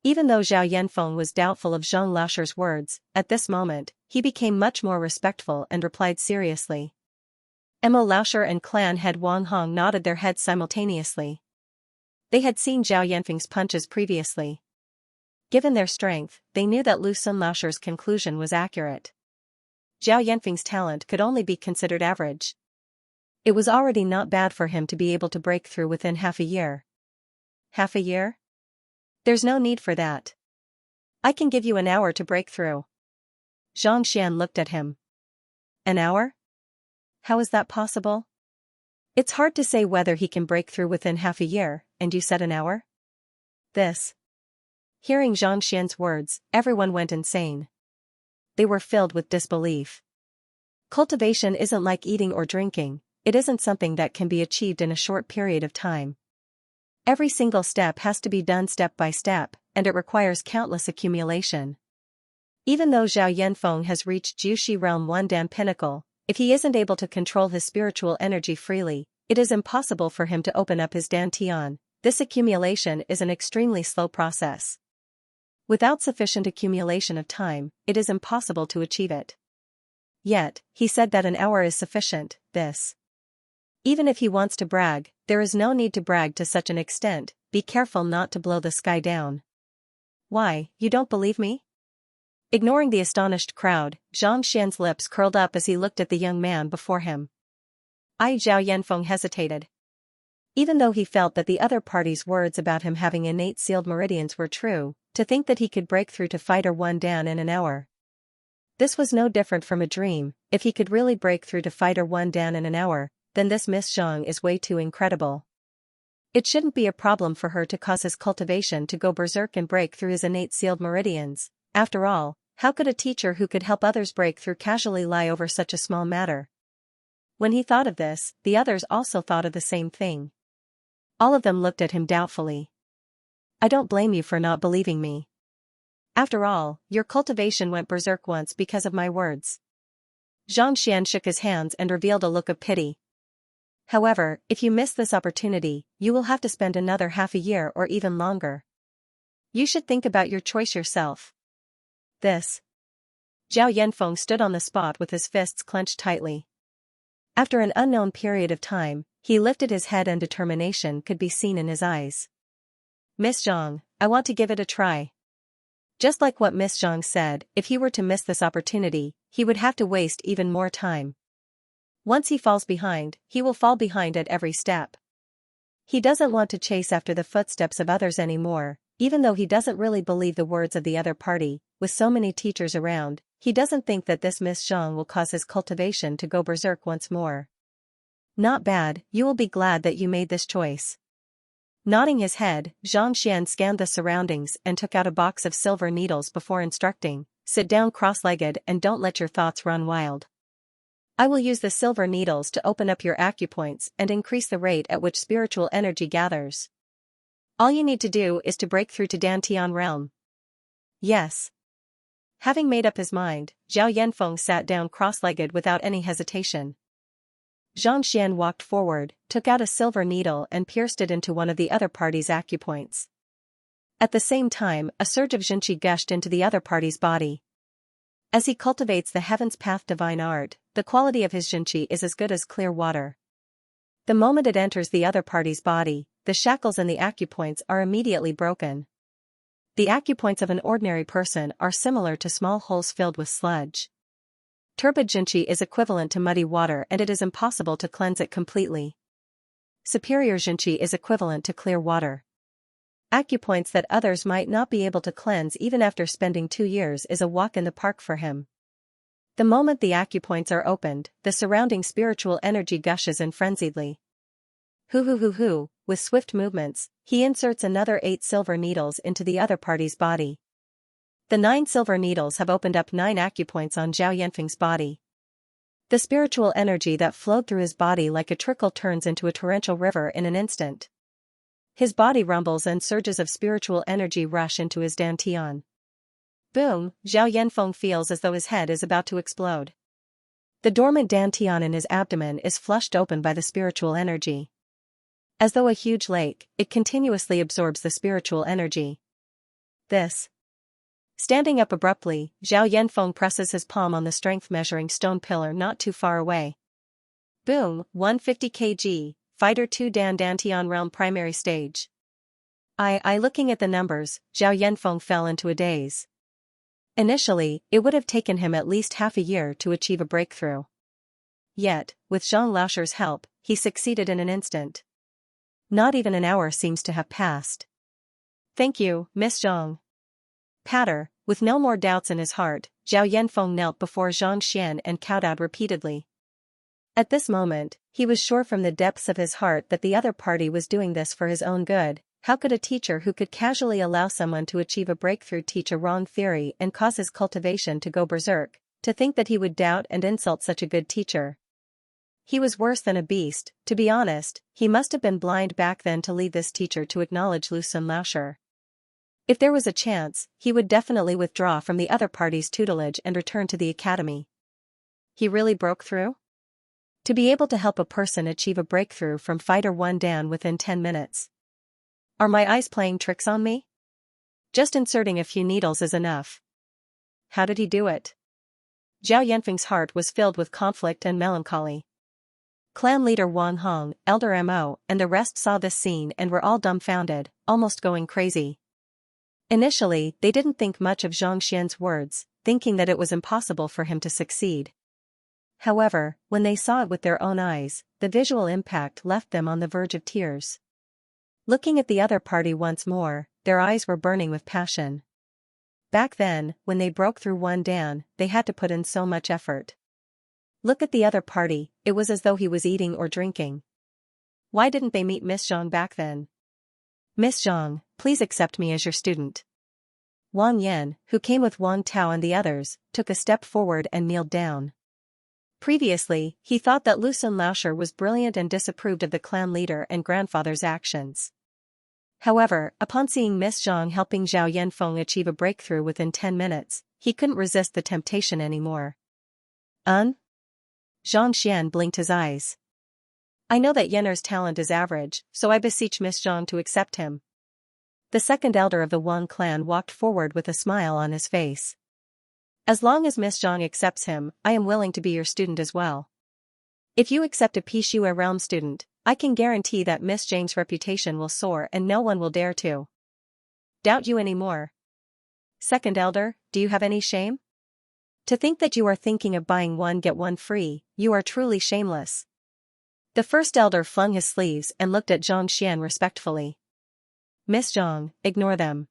Even though Zhao Yanfeng was doubtful of Zhang Laosher's words, at this moment, he became much more respectful and replied seriously. Mo Laosher and clan head Wang Hong nodded their heads simultaneously. They had seen Zhao Yanfeng's punches previously. Given their strength, they knew that Lu Sun Laosher's conclusion was accurate. Zhao Yanfeng's talent could only be considered average. It was already not bad for him to be able to break through within half a year. Half a year? There's no need for that. I can give you an hour to break through. Zhang Xian looked at him. An hour? How is that possible? It's hard to say whether he can break through within half a year, and you said an hour? This. Hearing Zhang Xian's words, everyone went insane. They were filled with disbelief. Cultivation isn't like eating or drinking, it isn't something that can be achieved in a short period of time. Every single step has to be done step by step, and it requires countless accumulation. Even though Zhao Yanfeng has reached Jushi Realm 1 Dan Pinnacle, if he isn't able to control his spiritual energy freely, it is impossible for him to open up his Dantian. This accumulation is an extremely slow process. Without sufficient accumulation of time, it is impossible to achieve it. Yet, he said that an hour is sufficient. Even if he wants to brag, there is no need to brag to such an extent. Be careful not to blow the sky down. Why, you don't believe me? Ignoring the astonished crowd, Zhang Xian's lips curled up as he looked at the young man before him. Zhao Yanfeng hesitated. Even though he felt that the other party's words about him having innate sealed meridians were true, to think that he could break through to Fighter 1 Dan in an hour. This was no different from a dream. If he could really break through to Fighter 1 Dan in an hour, then this Miss Zhang is way too incredible. It shouldn't be a problem for her to cause his cultivation to go berserk and break through his innate sealed meridians. After all, how could a teacher who could help others break through casually lie over such a small matter? When he thought of this, the others also thought of the same thing. All of them looked at him doubtfully. I don't blame you for not believing me. After all, your cultivation went berserk once because of my words. Zhang Xian shook his hands and revealed a look of pity. However, if you miss this opportunity, you will have to spend another half a year or even longer. You should think about your choice yourself. Zhao Yanfeng stood on the spot with his fists clenched tightly. After an unknown period of time, he lifted his head and determination could be seen in his eyes. Miss Zhang, I want to give it a try. Just like what Miss Zhang said, if he were to miss this opportunity, he would have to waste even more time. Once he falls behind, he will fall behind at every step. He doesn't want to chase after the footsteps of others anymore, even though he doesn't really believe the words of the other party. With so many teachers around, he doesn't think that this Miss Zhang will cause his cultivation to go berserk once more. Not bad, you will be glad that you made this choice. Nodding his head, Xianxia scanned the surroundings and took out a box of silver needles before instructing, sit down cross-legged and don't let your thoughts run wild. I will use the silver needles to open up your acupoints and increase the rate at which spiritual energy gathers. All you need to do is to break through to Dantian realm. Yes. Having made up his mind, Zhao Yanfeng sat down cross-legged without any hesitation. Zhang Xian walked forward, took out a silver needle and pierced it into one of the other party's acupoints. At the same time, a surge of Xinqi gushed into the other party's body. As he cultivates the Heaven's Path divine art, the quality of his Xinqi is as good as clear water. The moment it enters the other party's body, the shackles in the acupoints are immediately broken. The acupoints of an ordinary person are similar to small holes filled with sludge. Turbid Xinqi is equivalent to muddy water and it is impossible to cleanse it completely. Superior Xinqi is equivalent to clear water. Acupoints that others might not be able to cleanse even after spending 2 years is a walk in the park for him. The moment the acupoints are opened, the surrounding spiritual energy gushes in frenziedly. Hoo, with swift movements, he inserts another 8 silver needles into the other party's body. The 9 silver needles have opened up 9 acupoints on Zhao Yanfeng's body. The spiritual energy that flowed through his body like a trickle turns into a torrential river in an instant. His body rumbles and surges of spiritual energy rush into his dantian. Boom, Zhao Yanfeng feels as though his head is about to explode. The dormant dantian in his abdomen is flushed open by the spiritual energy. As though a huge lake, it continuously absorbs the spiritual energy. Standing up abruptly, Zhao Yanfeng presses his palm on the strength measuring stone pillar not too far away. Boom, 150 kg, Fighter 2 Dantian Realm Primary Stage. Looking at the numbers, Zhao Yanfeng fell into a daze. Initially, it would have taken him at least half a year to achieve a breakthrough. Yet, with Zhang Laosher's help, he succeeded in an instant. Not even an hour seems to have passed. Thank you, Miss Zhang. Patter, with no more doubts in his heart, Zhao Yanfeng knelt before Zhang Xian and kowtowed repeatedly. At this moment, he was sure from the depths of his heart that the other party was doing this for his own good. How could a teacher who could casually allow someone to achieve a breakthrough teach a wrong theory and cause his cultivation to go berserk, to think that he would doubt and insult such a good teacher? He was worse than a beast, to be honest. He must have been blind back then to lead this teacher to acknowledge Lucien Laosher. If there was a chance, he would definitely withdraw from the other party's tutelage and return to the academy. He really broke through? To be able to help a person achieve a breakthrough from Fighter 1 Dan within 10 minutes. Are my eyes playing tricks on me? Just inserting a few needles is enough. How did he do it? Zhao Yanfeng's heart was filled with conflict and melancholy. Clan leader Wang Hong, Elder Mo, and the rest saw this scene and were all dumbfounded, almost going crazy. Initially, they didn't think much of Zhang Xian's words, thinking that it was impossible for him to succeed. However, when they saw it with their own eyes, the visual impact left them on the verge of tears. Looking at the other party once more, their eyes were burning with passion. Back then, when they broke through 1 Dan, they had to put in so much effort. Look at the other party, it was as though he was eating or drinking. Why didn't they meet Miss Zhang back then? Miss Zhang, please accept me as your student. Wang Yan, who came with Wang Tao and the others, took a step forward and kneeled down. Previously, he thought that Lucien Laosher was brilliant and disapproved of the clan leader and grandfather's actions. However, upon seeing Miss Zhang helping Zhao Yanfeng achieve a breakthrough within 10 minutes, he couldn't resist the temptation anymore. Zhang Xian blinked his eyes. I know that Yenner's talent is average, so I beseech Miss Zhang to accept him. The second elder of the Wang clan walked forward with a smile on his face. As long as Miss Zhang accepts him, I am willing to be your student as well. If you accept a Pishue realm student, I can guarantee that Miss Zhang's reputation will soar and no one will dare to doubt you anymore. Second elder, do you have any shame? To think that you are thinking of buying 1 get 1 free, you are truly shameless. The first elder flung his sleeves and looked at Zhang Xian respectfully. Miss Zhang, ignore them.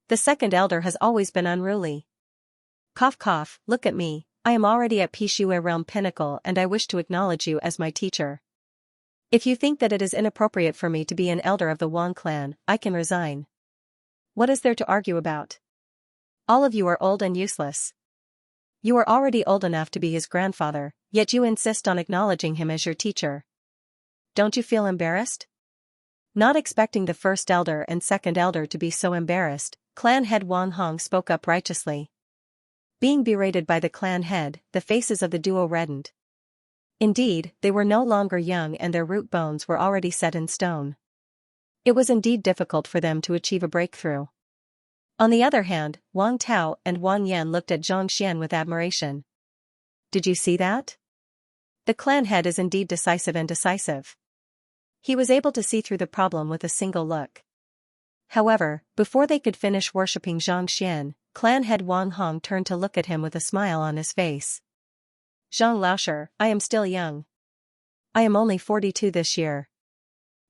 The second elder has always been unruly. Cough cough, look at me, I am already at Pishui Realm Pinnacle and I wish to acknowledge you as my teacher. If you think that it is inappropriate for me to be an elder of the Wang clan, I can resign. What is there to argue about? All of you are old and useless. You are already old enough to be his grandfather, yet you insist on acknowledging him as your teacher. Don't you feel embarrassed? Not expecting the first elder and second elder to be so embarrassed, clan head Wang Hong spoke up righteously. Being berated by the clan head, the faces of the duo reddened. Indeed, they were no longer young and their root bones were already set in stone. It was indeed difficult for them to achieve a breakthrough. On the other hand, Wang Tao and Wang Yan looked at Xianxia with admiration. Did you see that? The clan head is indeed decisive and decisive. He was able to see through the problem with a single look. However, before they could finish worshipping Xianxia, clan head Wang Hong turned to look at him with a smile on his face. Zhang Laosher, I am still young. I am only 42 this year.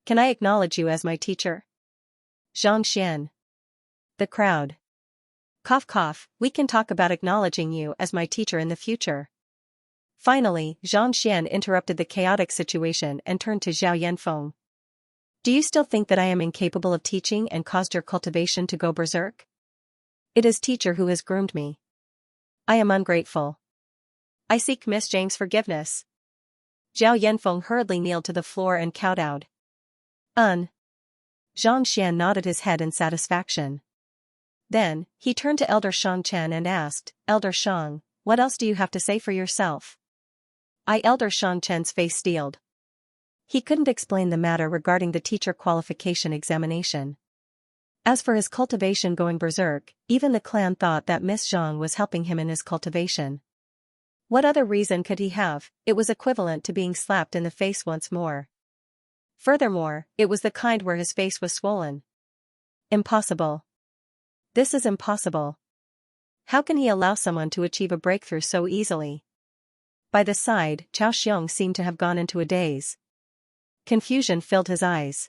Can I acknowledge you as my teacher? Xianxia. The crowd. Cough cough, we can talk about acknowledging you as my teacher in the future. Finally, Xianxia interrupted the chaotic situation and turned to Zhao Yanfeng. Do you still think that I am incapable of teaching and caused your cultivation to go berserk? It is teacher who has groomed me. I am ungrateful. I seek Miss Zhang's forgiveness. Zhao Yanfeng hurriedly kneeled to the floor and kowtowed. Xianxia nodded his head in satisfaction. Then, he turned to Elder Shangchen and asked, Elder Shang, what else do you have to say for yourself? Elder Shangchen's face steeled. He couldn't explain the matter regarding the teacher qualification examination. As for his cultivation going berserk, even the clan thought that Miss Zhang was helping him in his cultivation. What other reason could he have? It was equivalent to being slapped in the face once more. Furthermore, it was the kind where his face was swollen. Impossible. This is impossible. How can he allow someone to achieve a breakthrough so easily? By the side, Chao Xiong seemed to have gone into a daze. Confusion filled his eyes.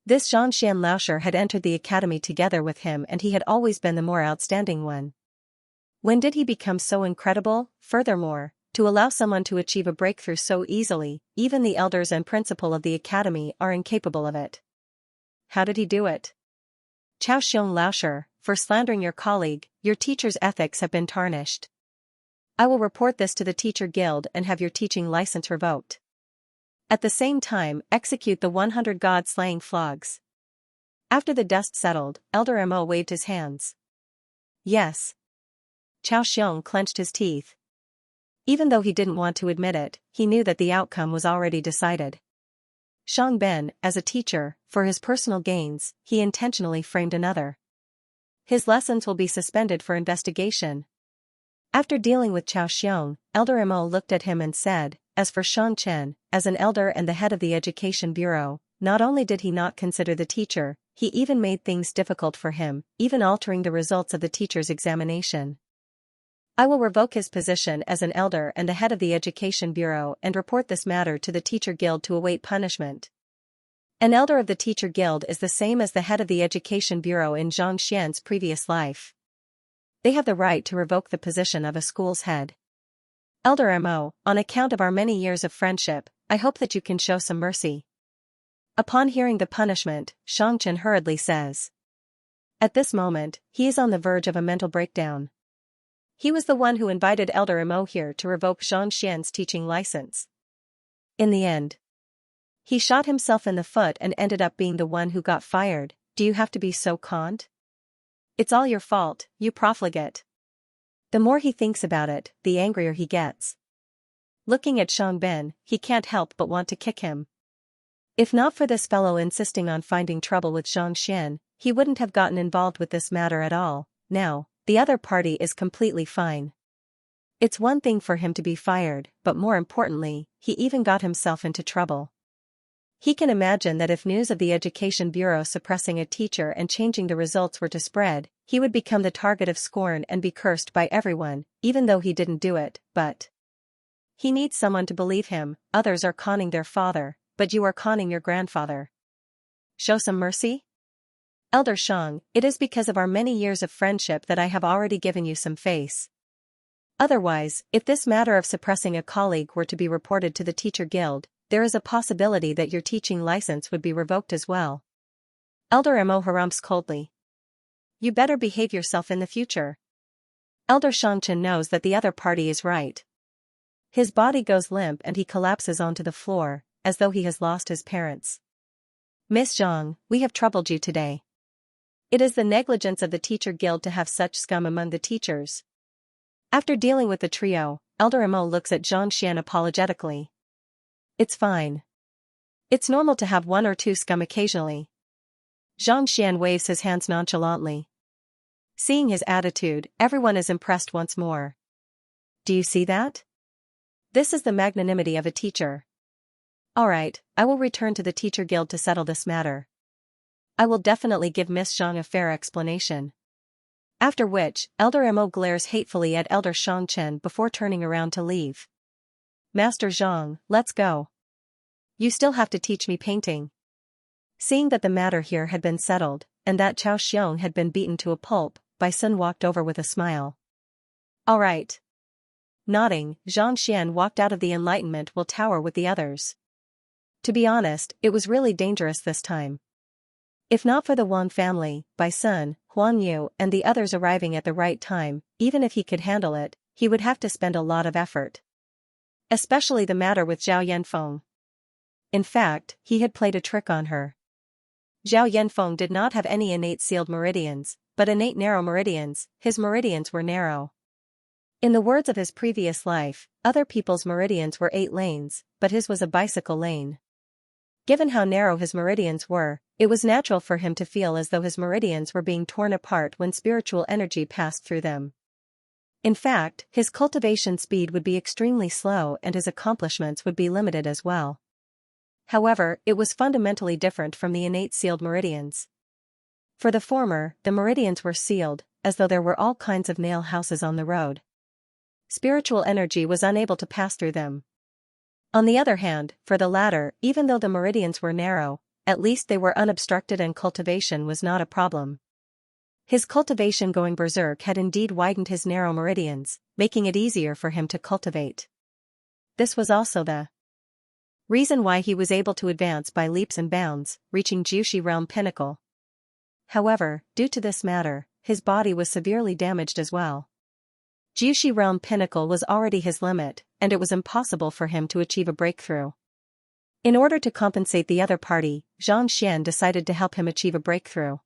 This Xianxian Laosher had entered the academy together with him and he had always been the more outstanding one. When did he become so incredible? Furthermore, to allow someone to achieve a breakthrough so easily, even the elders and principal of the academy are incapable of it. How did he do it? Chao Xiong Laosher, for slandering your colleague, your teacher's ethics have been tarnished. I will report this to the teacher guild and have your teaching license revoked. At the same time, execute the 100 god-slaying flogs. After the dust settled, Elder Mo waved his hands. Yes. Chao Xiong clenched his teeth. Even though he didn't want to admit it, he knew that the outcome was already decided. Shang Ben, as a teacher, for his personal gains, he intentionally framed another. His lessons will be suspended for investigation. After dealing with Chao Xiong, Elder Mo looked at him and said, as for Shang Chen, as an elder and the head of the Education Bureau, not only did he not consider the teacher, he even made things difficult for him, even altering the results of the teacher's examination. I will revoke his position as an elder and the head of the Education Bureau and report this matter to the Teacher Guild to await punishment. An elder of the Teacher Guild is the same as the head of the Education Bureau in Zhang Xian's previous life. They have the right to revoke the position of a school's head. Elder Mo, on account of our many years of friendship, I hope that you can show some mercy. Upon hearing the punishment, Shangchen hurriedly says. At this moment, he is on the verge of a mental breakdown. He was the one who invited Elder Mo here to revoke Zhang Xian's teaching license. In the end, he shot himself in the foot and ended up being the one who got fired. Do you have to be so conned? It's all your fault, you profligate. The more he thinks about it, the angrier he gets. Looking at Shang Ben, he can't help but want to kick him. If not for this fellow insisting on finding trouble with Zhang Xian, he wouldn't have gotten involved with this matter at all. Now, the other party is completely fine. It's one thing for him to be fired, but more importantly, he even got himself into trouble. He can imagine that if news of the Education Bureau suppressing a teacher and changing the results were to spread, he would become the target of scorn and be cursed by everyone, even though he didn't do it, but he needs someone to believe him. Others are conning their father, but you are conning your grandfather. Show some mercy? Elder Shang, it is because of our many years of friendship that I have already given you some face. Otherwise, if this matter of suppressing a colleague were to be reported to the teacher guild, there is a possibility that your teaching license would be revoked as well. Elder Mo harumphs coldly. You better behave yourself in the future. Elder Xianxia knows that the other party is right. His body goes limp and he collapses onto the floor, as though he has lost his parents. Miss Zhang, we have troubled you today. It is the negligence of the teacher guild to have such scum among the teachers. After dealing with the trio, Elder Mo looks at Xianxia apologetically. It's fine. It's normal to have one or two scum occasionally. Xianxia waves his hands nonchalantly. Seeing his attitude, everyone is impressed once more. Do you see that? This is the magnanimity of a teacher. Alright, I will return to the teacher guild to settle this matter. I will definitely give Miss Zhang a fair explanation. After which, Elder Mo glares hatefully at Elder Xianxia before turning around to leave. Master Zhang, let's go. You still have to teach me painting. Seeing that the matter here had been settled, and that Chao Xiong had been beaten to a pulp, Bai Sun walked over with a smile. Alright. Nodding, Xianxia walked out of the Enlightenment Will Tower with the others. To be honest, it was really dangerous this time. If not for the Wang family, Bai Sun, Huan Yu and the others arriving at the right time, even if he could handle it, he would have to spend a lot of effort. Especially the matter with Zhao Yanfeng. In fact, he had played a trick on her. Zhao Yanfeng did not have any innate sealed meridians, but innate narrow meridians. His meridians were narrow. In the words of his previous life, other people's meridians were 8 lanes, but his was a bicycle lane. Given how narrow his meridians were, it was natural for him to feel as though his meridians were being torn apart when spiritual energy passed through them. In fact, his cultivation speed would be extremely slow and his accomplishments would be limited as well. However, it was fundamentally different from the innate sealed meridians. For the former, the meridians were sealed, as though there were all kinds of nail houses on the road. Spiritual energy was unable to pass through them. On the other hand, for the latter, even though the meridians were narrow, at least they were unobstructed and cultivation was not a problem. His cultivation going berserk had indeed widened his narrow meridians, making it easier for him to cultivate. This was also the reason why he was able to advance by leaps and bounds, reaching Jiushi realm pinnacle. However, due to this matter, his body was severely damaged as well. Jiushi realm pinnacle was already his limit, and it was impossible for him to achieve a breakthrough. In order to compensate the other party, Xianxia decided to help him achieve a breakthrough.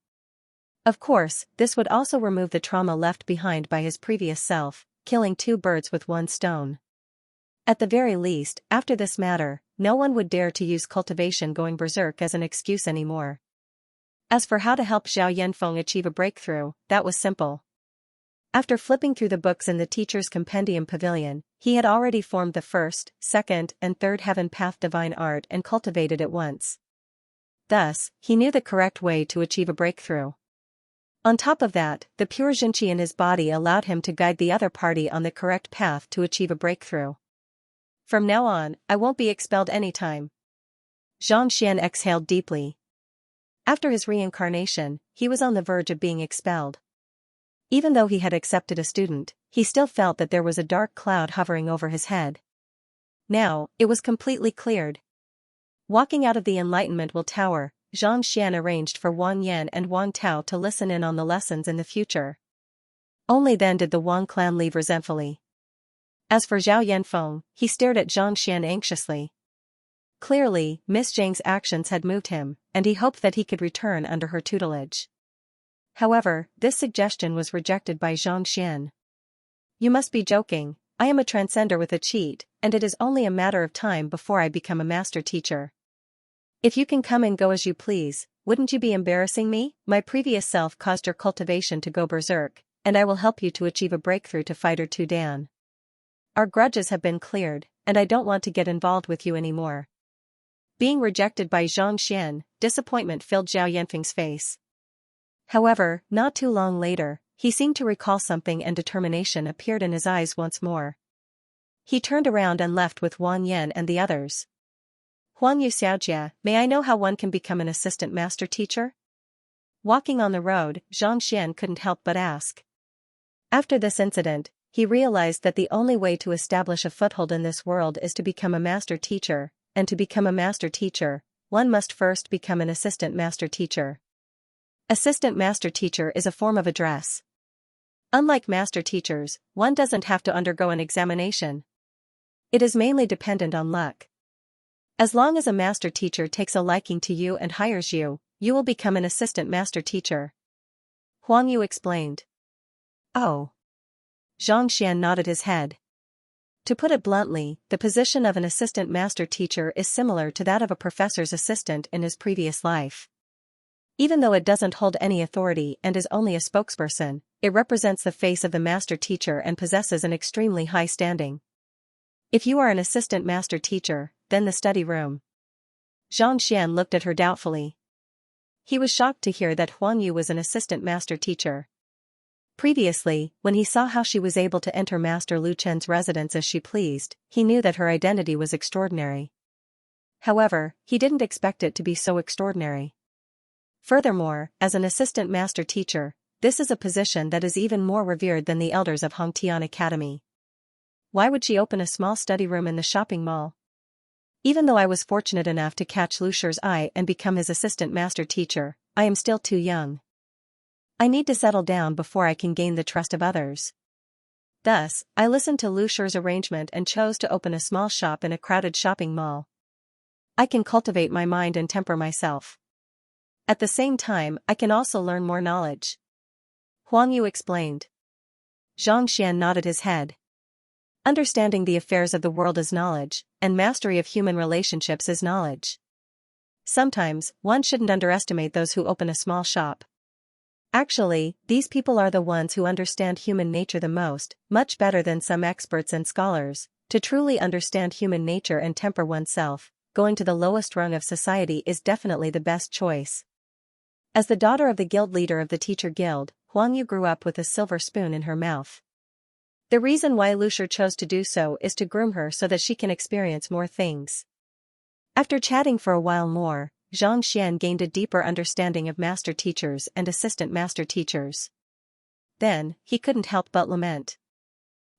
Of course, this would also remove the trauma left behind by his previous self, killing 2 birds with 1 stone. At the very least, after this matter, no one would dare to use cultivation going berserk as an excuse anymore. As for how to help Zhao Yanfeng achieve a breakthrough, that was simple. After flipping through the books in the teacher's compendium pavilion, he had already formed the 1st, 2nd, and 3rd heaven path divine art and cultivated it once. Thus, he knew the correct way to achieve a breakthrough. On top of that, the pure Xinqi in his body allowed him to guide the other party on the correct path to achieve a breakthrough. From now on, I won't be expelled anytime. Xianxia exhaled deeply. After his reincarnation, he was on the verge of being expelled. Even though he had accepted a student, he still felt that there was a dark cloud hovering over his head. Now, it was completely cleared. Walking out of the Enlightenment Will Tower, Xianxia arranged for Wang Yan and Wang Tao to listen in on the lessons in the future. Only then did the Wang clan leave resentfully. As for Zhao Yanfeng, he stared at Xianxia anxiously. Clearly, Miss Zhang's actions had moved him, and he hoped that he could return under her tutelage. However, this suggestion was rejected by Xianxia. You must be joking, I am a transcender with a cheat, and it is only a matter of time before I become a master teacher. If you can come and go as you please, wouldn't you be embarrassing me? My previous self caused your cultivation to go berserk, and I will help you to achieve a breakthrough to Fighter 2 Dan. Our grudges have been cleared, and I don't want to get involved with you anymore. Being rejected by Xianxia, disappointment filled Zhao Yanfeng's face. However, not too long later, he seemed to recall something and determination appeared in his eyes once more. He turned around and left with Wang Yan and the others. Huang Yu Xiaojia, may I know how one can become an assistant master teacher? Walking on the road, Xianxia couldn't help but ask. After this incident, he realized that the only way to establish a foothold in this world is to become a master teacher, and to become a master teacher, one must first become an assistant master teacher. Assistant master teacher is a form of address. Unlike master teachers, one doesn't have to undergo an examination. It is mainly dependent on luck. As long as a master teacher takes a liking to you and hires you, you will become an assistant master teacher. Huang Yu explained. Oh. Xianxia nodded his head. To put it bluntly, the position of an assistant master teacher is similar to that of a professor's assistant in his previous life. Even though it doesn't hold any authority and is only a spokesperson, it represents the face of the master teacher and possesses an extremely high standing. If you are an assistant master teacher, then the study room. Zhang Xian looked at her doubtfully. He was shocked to hear that Huang Yu was an assistant master teacher. Previously, when he saw how she was able to enter Master Lu Chen's residence as she pleased, he knew that her identity was extraordinary. However, he didn't expect it to be so extraordinary. Furthermore, as an assistant master teacher, this is a position that is even more revered than the elders of Hongtian Academy. Why would she open a small study room in the shopping mall? Even though I was fortunate enough to catch Lu Shi's eye and become his assistant master teacher, I am still too young. I need to settle down before I can gain the trust of others. Thus, I listened to Lu Shi's arrangement and chose to open a small shop in a crowded shopping mall. I can cultivate my mind and temper myself. At the same time, I can also learn more knowledge. Huang Yu explained. Zhang Xian nodded his head. Understanding the affairs of the world is knowledge, and mastery of human relationships is knowledge. Sometimes, one shouldn't underestimate those who open a small shop. Actually, these people are the ones who understand human nature the most, much better than some experts and scholars. To truly understand human nature and temper oneself, going to the lowest rung of society is definitely the best choice. As the daughter of the guild leader of the teacher guild, Huang Yu grew up with a silver spoon in her mouth. The reason why Lu Shi chose to do so is to groom her so that she can experience more things. After chatting for a while more, Zhang Xian gained a deeper understanding of master teachers and assistant master teachers. Then, he couldn't help but lament.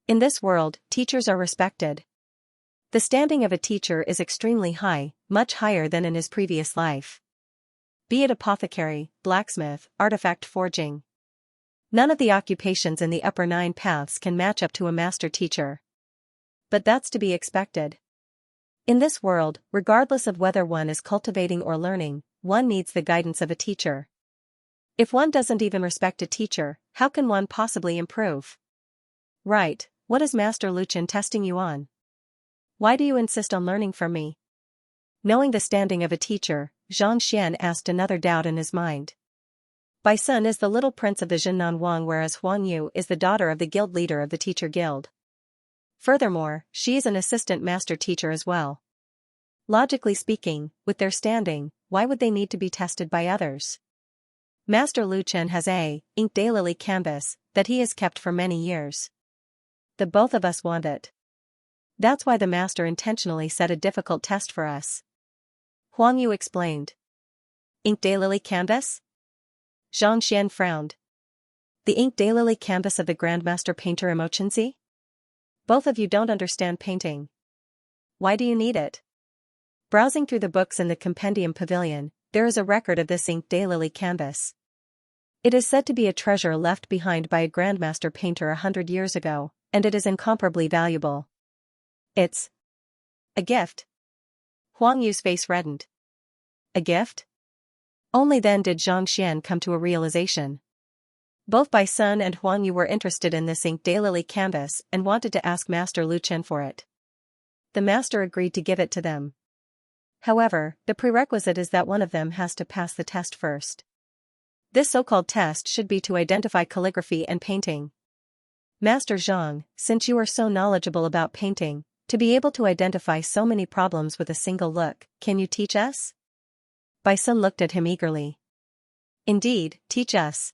In this world, teachers are respected. The standing of a teacher is extremely high, much higher than in his previous life. Be it apothecary, blacksmith, artifact forging. None of the occupations in the upper 9 paths can match up to a master teacher. But that's to be expected. In this world, regardless of whether one is cultivating or learning, one needs the guidance of a teacher. If one doesn't even respect a teacher, how can one possibly improve? Right, what is Master Lu Chen testing you on? Why do you insist on learning from me? Knowing the standing of a teacher, Zhang Xian asked another doubt in his mind. Bai Sun is the little prince of the Zhennan Wang, whereas Huang Yu is the daughter of the guild leader of the teacher guild. Furthermore, she is an assistant master teacher as well. Logically speaking, with their standing, why would they need to be tested by others? Master Lu Chen has a ink daylily canvas that he has kept for many years. The both of us want it. That's why the master intentionally set a difficult test for us. Huang Yu explained. Ink daylily canvas? Zhang Xian frowned. The ink daylily canvas of the Grandmaster Painter Imochensy? Both of you don't understand painting. Why do you need it? Browsing through the books in the Compendium Pavilion, there is a record of this ink daylily canvas. It is said to be a treasure left behind by a Grandmaster Painter 100 years ago, and it is incomparably valuable. It's a gift. Huang Yu's face reddened. A gift? Only then did Zhang Xian come to a realization. Both Bai Sun and Huang Yu were interested in this ink daylily canvas and wanted to ask Master Lu Chen for it. The master agreed to give it to them. However, the prerequisite is that one of them has to pass the test first. This so-called test should be to identify calligraphy and painting. Master Zhang, since you are so knowledgeable about painting, to be able to identify so many problems with a single look, can you teach us? Bai Sun looked at him eagerly. Indeed, teach us.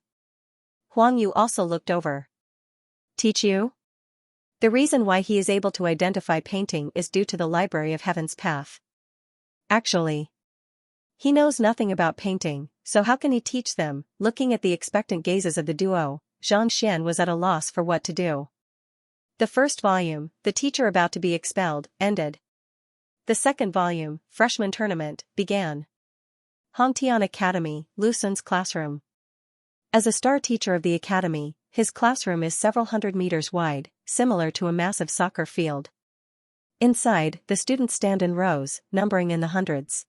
Huang Yu also looked over. Teach you? The reason why he is able to identify painting is due to the Library of Heaven's Path. Actually, he knows nothing about painting, so how can he teach them? Looking at the expectant gazes of the duo, Zhang Xian was at a loss for what to do. The first volume, The Teacher About to be Expelled, ended. The second volume, Freshman Tournament, began. Hongtian Academy, Lu Sun's classroom. As a star teacher of the academy, his classroom is several hundred meters wide, similar to a massive soccer field. Inside, the students stand in rows, numbering in the hundreds.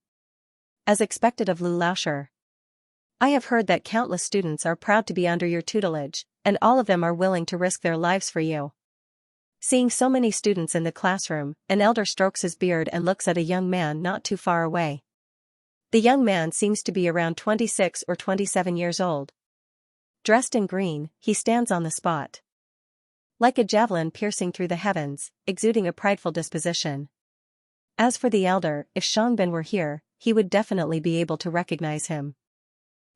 As expected of Lu Laoshi. I have heard that countless students are proud to be under your tutelage, and all of them are willing to risk their lives for you. Seeing so many students in the classroom, an elder strokes his beard and looks at a young man not too far away. The young man seems to be around 26 or 27 years old. Dressed in green, he stands on the spot. Like a javelin piercing through the heavens, exuding a prideful disposition. As for the elder, if Shangbin were here, he would definitely be able to recognize him.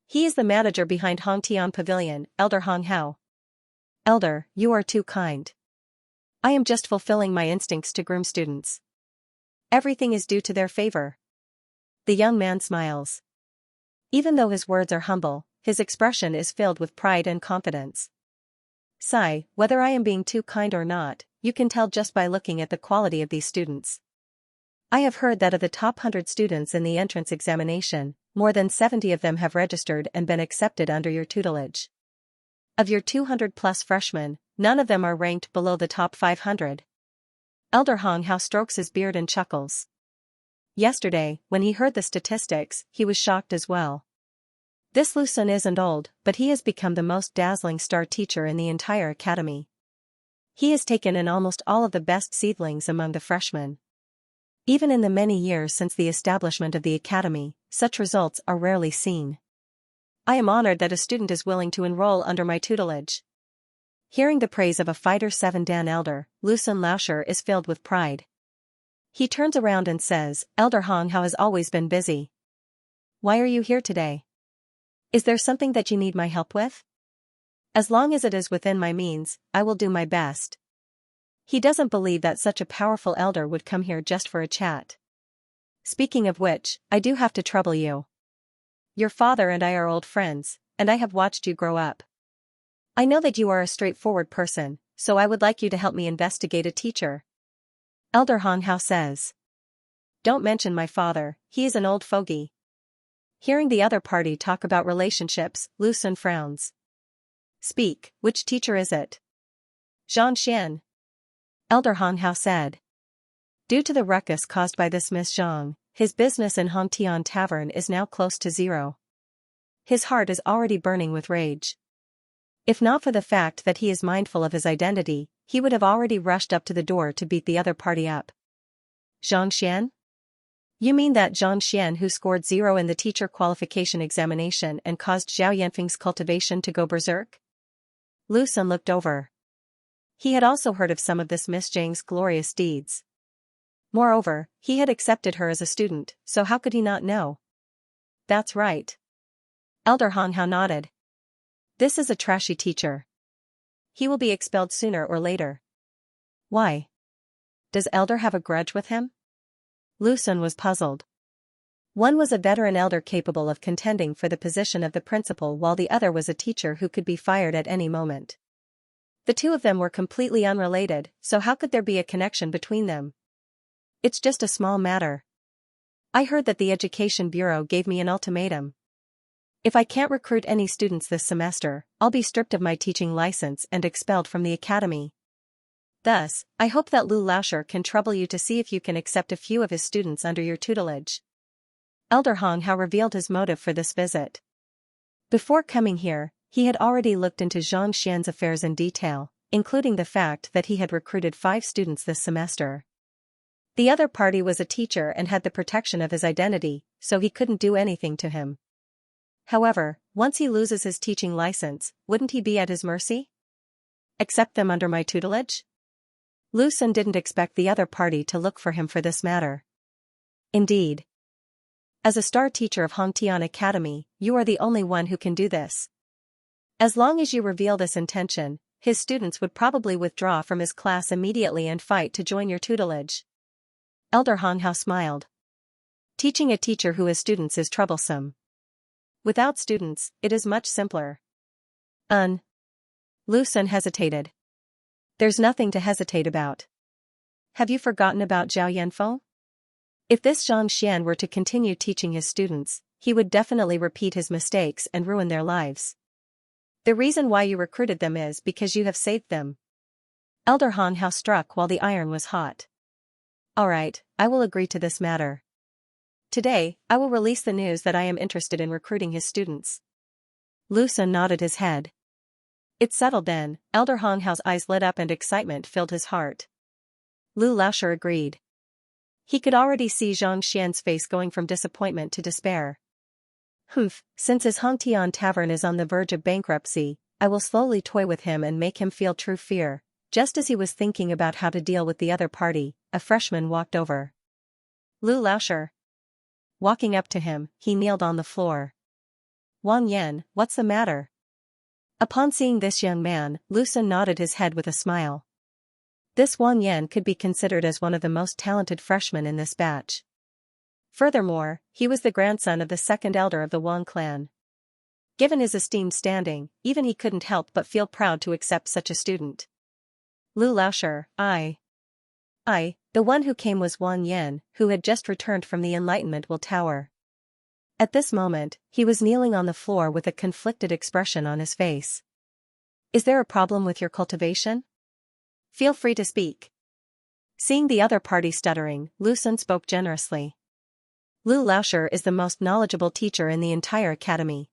He is the manager behind Hongtian Pavilion, Elder Hong Hao. Elder, you are too kind. I am just fulfilling my instincts to groom students. Everything is due to their favor. The young man smiles. Even though his words are humble, his expression is filled with pride and confidence. Sigh, whether I am being too kind or not, you can tell just by looking at the quality of these students. I have heard that of the top 100 students in the entrance examination, more than 70 of them have registered and been accepted under your tutelage. Of your 200-plus freshmen, none of them are ranked below the top 500. Elder Hong Hao strokes his beard and chuckles. Yesterday, when he heard the statistics, he was shocked as well. This Lu Sun isn't old, but he has become the most dazzling star teacher in the entire academy. He has taken in almost all of the best seedlings among the freshmen. Even in the many years since the establishment of the academy, such results are rarely seen. I am honored that a student is willing to enroll under my tutelage. Hearing the praise of a Fighter 7 Dan elder, Lu Sun Laoshi is filled with pride. He turns around and says, Elder Hong Hao has always been busy. Why are you here today? Is there something that you need my help with? As long as it is within my means, I will do my best. He doesn't believe that such a powerful elder would come here just for a chat. Speaking of which, I do have to trouble you. Your father and I are old friends, and I have watched you grow up. I know that you are a straightforward person, so I would like you to help me investigate a teacher. Elder Hong Hao says. Don't mention my father, he is an old fogey. Hearing the other party talk about relationships, Lu Sun frowns. Speak, which teacher is it? Xianxia. Elder Hong Hao said. Due to the ruckus caused by this Miss Zhang, his business in Hongtian Tavern is now close to zero. His heart is already burning with rage. If not for the fact that he is mindful of his identity, he would have already rushed up to the door to beat the other party up. Xianxia? You mean that Xianxia who scored 0 in the teacher qualification examination and caused Zhao Yanfeng's cultivation to go berserk? Lu Sun looked over. He had also heard of some of this Miss Zhang's glorious deeds. Moreover, he had accepted her as a student, so how could he not know? That's right. Elder Hong Hao nodded. This is a trashy teacher. He will be expelled sooner or later. Why? Does Elder have a grudge with him? Lu Sun was puzzled. One was a veteran elder capable of contending for the position of the principal while the other was a teacher who could be fired at any moment. The two of them were completely unrelated, so how could there be a connection between them? It's just a small matter. I heard that the Education Bureau gave me an ultimatum. If I can't recruit any students this semester, I'll be stripped of my teaching license and expelled from the academy. Thus, I hope that Lu Laoshi can trouble you to see if you can accept a few of his students under your tutelage. Elder Hong Hao revealed his motive for this visit. Before coming here, he had already looked into Xianxia's affairs in detail, including the fact that he had recruited 5 students this semester. The other party was a teacher and had the protection of his identity, so he couldn't do anything to him. However, once he loses his teaching license, wouldn't he be at his mercy? Accept them under my tutelage? Lu Sun didn't expect the other party to look for him for this matter. Indeed. As a star teacher of Hongtian Academy, you are the only one who can do this. As long as you reveal this intention, his students would probably withdraw from his class immediately and fight to join your tutelage. Elder Hong Hao smiled. Teaching a teacher who has students is troublesome. Without students, it is much simpler. Lu Sun hesitated. There's nothing to hesitate about. Have you forgotten about Zhao Yanfeng? If this Xianxia were to continue teaching his students, he would definitely repeat his mistakes and ruin their lives. The reason why you recruited them is because you have saved them. Elder Hong Hao struck while the iron was hot. Alright, I will agree to this matter. Today, I will release the news that I am interested in recruiting his students. Lu Sun nodded his head. It settled then. Elder Hong Hao's eyes lit up and excitement filled his heart. Lu Laoshi agreed. He could already see Zhang Xian's face going from disappointment to despair. Humph, since his Hongtian tavern is on the verge of bankruptcy, I will slowly toy with him and make him feel true fear. Just as he was thinking about how to deal with the other party, a freshman walked over. Lu Laoshi. Walking up to him, he kneeled on the floor. Wang Yan, what's the matter? Upon seeing this young man, Lu Sun nodded his head with a smile. This Wang Yan could be considered as one of the most talented freshmen in this batch. Furthermore, he was the grandson of the second elder of the Wang clan. Given his esteemed standing, even he couldn't help but feel proud to accept such a student. Lu Laoshi, the one who came was Wang Yan, who had just returned from the Enlightenment Will Tower. At this moment, he was kneeling on the floor with a conflicted expression on his face. Is there a problem with your cultivation? Feel free to speak. Seeing the other party stuttering, Lu Sun spoke generously. Lu Laoshi is the most knowledgeable teacher in the entire academy.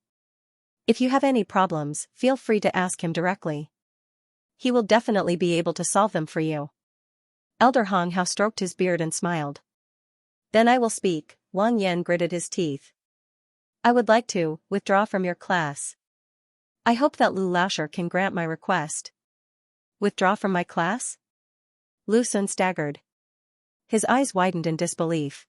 If you have any problems, feel free to ask him directly. He will definitely be able to solve them for you. Elder Hong Hao stroked his beard and smiled. Then I will speak. Wang Yan gritted his teeth. I would like to withdraw from your class. I hope that Lu Laoshi can grant my request. Withdraw from my class? Lu Sun staggered. His eyes widened in disbelief.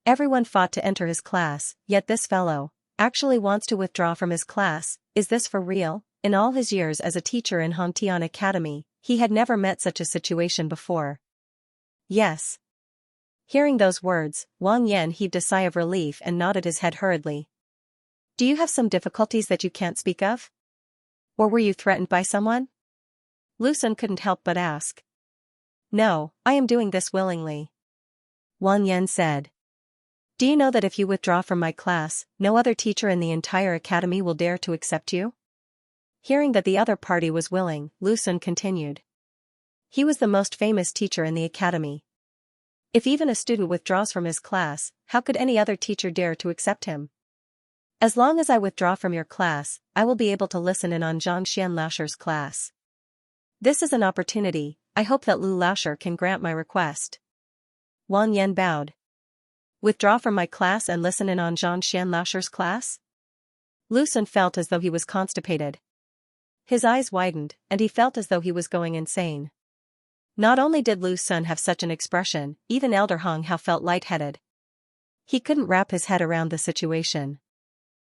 Everyone fought to enter his class, yet this fellow actually wants to withdraw from his class. Is this for real? In all his years as a teacher in Hongtian Academy, he had never met such a situation before. Yes. Hearing those words, Wang Yan heaved a sigh of relief and nodded his head hurriedly. Do you have some difficulties that you can't speak of? Or were you threatened by someone? Lu Sun couldn't help but ask. No, I am doing this willingly. Wang Yan said. Do you know that if you withdraw from my class, no other teacher in the entire academy will dare to accept you? Hearing that the other party was willing, Lu Sun continued. He was the most famous teacher in the academy. If even a student withdraws from his class, how could any other teacher dare to accept him? As long as I withdraw from your class, I will be able to listen in on Zhang Laoshi's class. This is an opportunity. I hope that Lu Laoshi can grant my request. Wang Yan bowed. Withdraw from my class and listen in on Zhang Laoshi's class? Lu Sun felt as though he was constipated. His eyes widened, and he felt as though he was going insane. Not only did Lu Sun have such an expression, even Elder Hong Hao felt lightheaded. He couldn't wrap his head around the situation.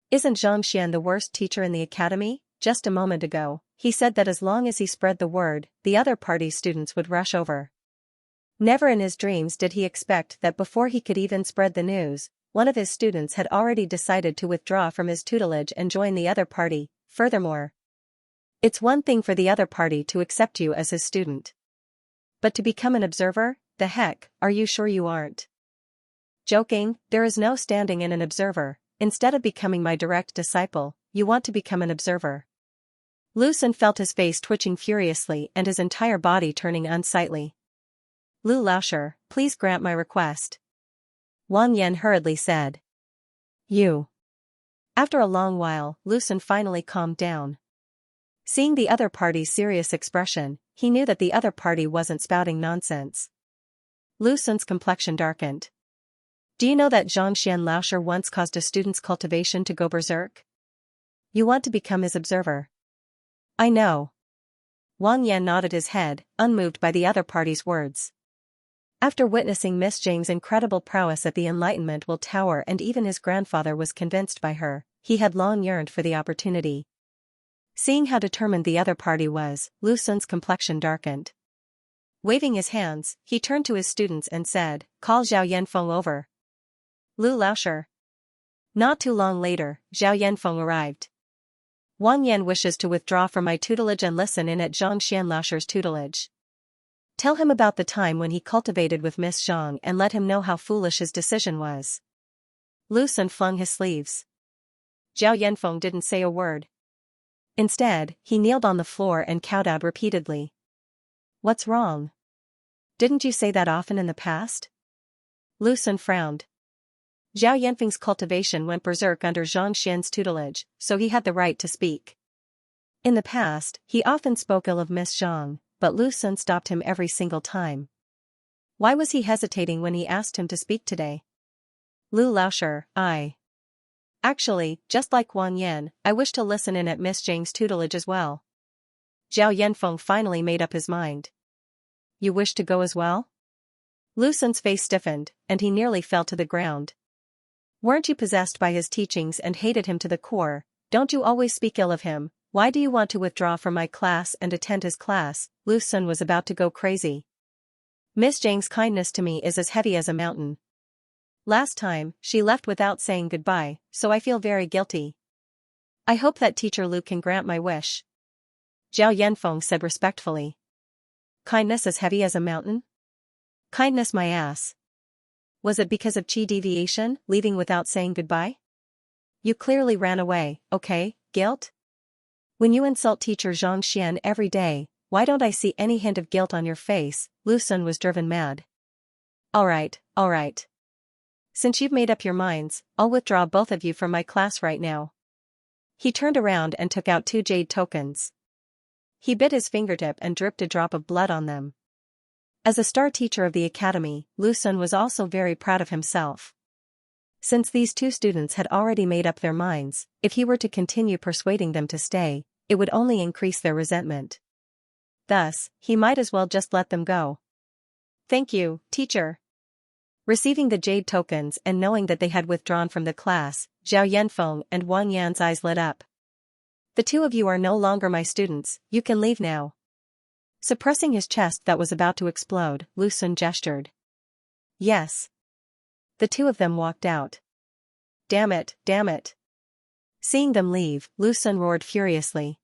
Isn't Xianxia the worst teacher in the academy? Just a moment ago, he said that as long as he spread the word, the other party's students would rush over. Never in his dreams did he expect that before he could even spread the news, one of his students had already decided to withdraw from his tutelage and join the other party. Furthermore, it's one thing for the other party to accept you as his student. But to become an observer? The heck, are you sure you aren't? Joking, there is no standing in an observer. Instead of becoming my direct disciple, you want to become an observer. Lu Sun felt his face twitching furiously and his entire body turning unsightly. Lu Laoshi, please grant my request. Wang Yan hurriedly said. You. After a long while, Lu Sun finally calmed down. Seeing the other party's serious expression, he knew that the other party wasn't spouting nonsense. Lu Sun's complexion darkened. Do you know that Zhang Laoshi once caused a student's cultivation to go berserk? You want to become his observer. I know. Wang Yan nodded his head, unmoved by the other party's words. After witnessing Miss Jing's incredible prowess at the Enlightenment Will Tower and even his grandfather was convinced by her, he had long yearned for the opportunity. Seeing how determined the other party was, Lu Sun's complexion darkened. Waving his hands, he turned to his students and said, Call Zhao Yanfeng over. Lu Laoshi. Not too long later, Zhao Yanfeng arrived. Wang Yan wishes to withdraw from my tutelage and listen in at Zhang Xianlao's tutelage. Tell him about the time when he cultivated with Miss Zhang and let him know how foolish his decision was. Lu Sun flung his sleeves. Zhao Yanfeng didn't say a word. Instead, he kneeled on the floor and kowtowed repeatedly. What's wrong? Didn't you say that often in the past? Lu Sun frowned. Zhao Yanfeng's cultivation went berserk under Zhang Xian's tutelage, so he had the right to speak. In the past, he often spoke ill of Miss Zhang, but Lu Sun stopped him every single time. Why was he hesitating when he asked him to speak today? Lu Laoshi, Actually, just like Wang Yan, I wish to listen in at Miss Zhang's tutelage as well. Zhao Yanfeng finally made up his mind. You wish to go as well? Lu Sun's face stiffened, and he nearly fell to the ground. Weren't you possessed by his teachings and hated him to the core? Don't you always speak ill of him? Why do you want to withdraw from my class and attend his class? Lu Sun was about to go crazy. Miss Zhang's kindness to me is as heavy as a mountain. Last time, she left without saying goodbye, so I feel very guilty. I hope that teacher Lu can grant my wish. Zhao Yanfeng said respectfully. Kindness as heavy as a mountain? Kindness my ass. Was it because of chi deviation, leaving without saying goodbye? You clearly ran away, okay, guilt? When you insult teacher Zhang Xian every day, why don't I see any hint of guilt on your face? Lu Sun was driven mad. Alright. Since you've made up your minds, I'll withdraw both of you from my class right now. He turned around and took out 2 jade tokens. He bit his fingertip and dripped a drop of blood on them. As a star teacher of the academy, Lu Sun was also very proud of himself. Since these 2 students had already made up their minds, if he were to continue persuading them to stay, it would only increase their resentment. Thus, he might as well just let them go. Thank you, teacher. Receiving the jade tokens and knowing that they had withdrawn from the class, Zhao Yanfeng and Wang Yan's eyes lit up. The 2 of you are no longer my students, you can leave now. Suppressing his chest that was about to explode, Lu Sun gestured. Yes. The 2 of them walked out. Damn it. Seeing them leave, Lu Sun roared furiously.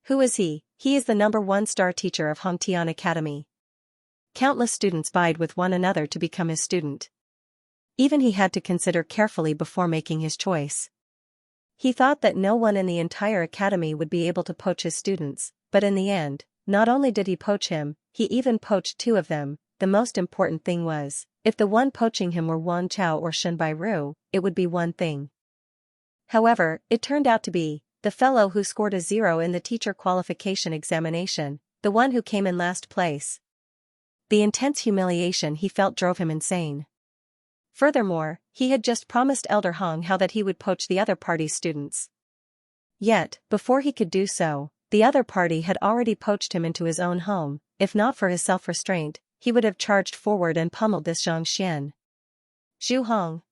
Who is he? He is the #1 star teacher of Hongtian Academy. Countless students vied with one another to become his student. Even he had to consider carefully before making his choice. He thought that no one in the entire academy would be able to poach his students, but in the end, not only did he poach him, he even poached 2 of them. The most important thing was, if the one poaching him were Wan Chao or Shen Bairu, it would be one thing. However, it turned out to be the fellow who scored a 0 in the teacher qualification examination, the one who came in last place. The intense humiliation he felt drove him insane. Furthermore, he had just promised Elder Hong Hao that he would poach the other party's students. Yet, before he could do so, the other party had already poached him into his own home. If not for his self-restraint, he would have charged forward and pummeled this Zhang Xian. Zhu Hong.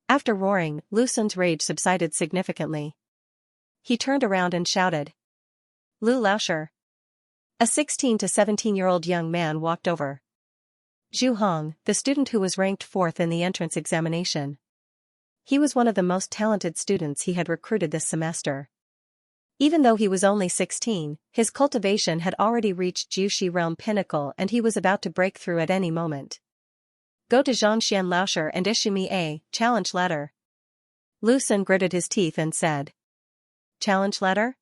After roaring, Lu Sun's rage subsided significantly. He turned around and shouted. Lu Laoshi. A 16 to 17-year-old young man walked over. Zhu Hong, the student who was ranked 4th in the entrance examination. He was one of the most talented students he had recruited this semester. Even though he was only 16, his cultivation had already reached Jushi realm pinnacle and he was about to break through at any moment. Go to Zhang Xianlaoshi and issue me a challenge letter. Lu Sun gritted his teeth and said. Challenge letter?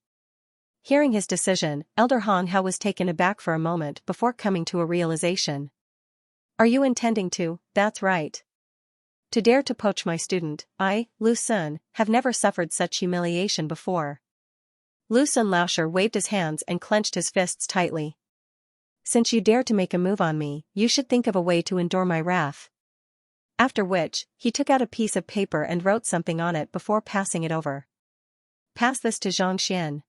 Hearing his decision, Elder Hong Hao was taken aback for a moment before coming to a realization. Are you intending to? That's right. To dare to poach my student, I, Lu Sun, have never suffered such humiliation before. Lu Sun Laoshi waved his hands and clenched his fists tightly. Since you dare to make a move on me, you should think of a way to endure my wrath. After which, he took out a piece of paper and wrote something on it before passing it over. Pass this to Zhang Xian.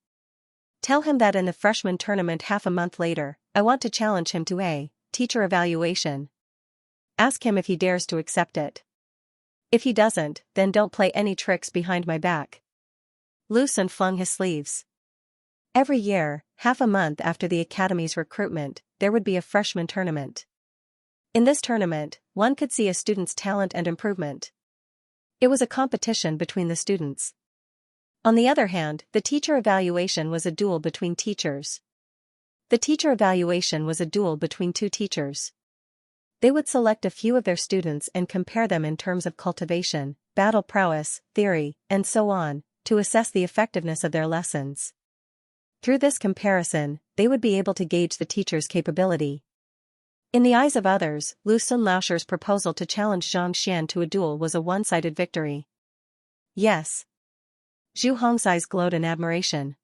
Tell him that in the freshman tournament half a month later, I want to challenge him to a teacher evaluation. Ask him if he dares to accept it. If he doesn't, then don't play any tricks behind my back. Lu Sun flung his sleeves. Every year, half a month after the academy's recruitment, there would be a freshman tournament. In this tournament, one could see a student's talent and improvement. It was a competition between the students. On the other hand, the teacher evaluation was a duel between teachers. The teacher evaluation was a duel between two teachers. They would select a few of their students and compare them in terms of cultivation, battle prowess, theory, and so on, to assess the effectiveness of their lessons. Through this comparison, they would be able to gauge the teacher's capability. In the eyes of others, Lu Xunlaoshir's proposal to challenge Xianxia to a duel was a one-sided victory. Yes. Zhu Hong's eyes glowed in admiration.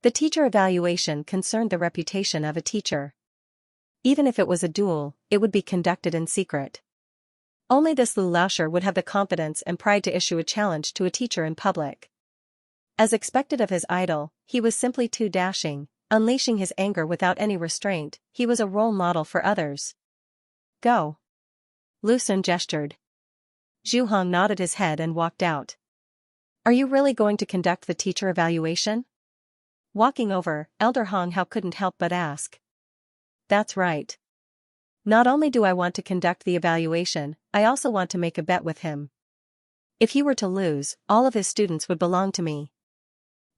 The teacher evaluation concerned the reputation of a teacher. Even if it was a duel, it would be conducted in secret. Only this Lu Laoshir would have the confidence and pride to issue a challenge to a teacher in public. As expected of his idol, he was simply too dashing, unleashing his anger without any restraint. He was a role model for others. Go. Lu Xun gestured. Zhu Hong nodded his head and walked out. Are you really going to conduct the teacher evaluation? Walking over, Elder Hong Hao couldn't help but ask. That's right. Not only do I want to conduct the evaluation, I also want to make a bet with him. If he were to lose, all of his students would belong to me.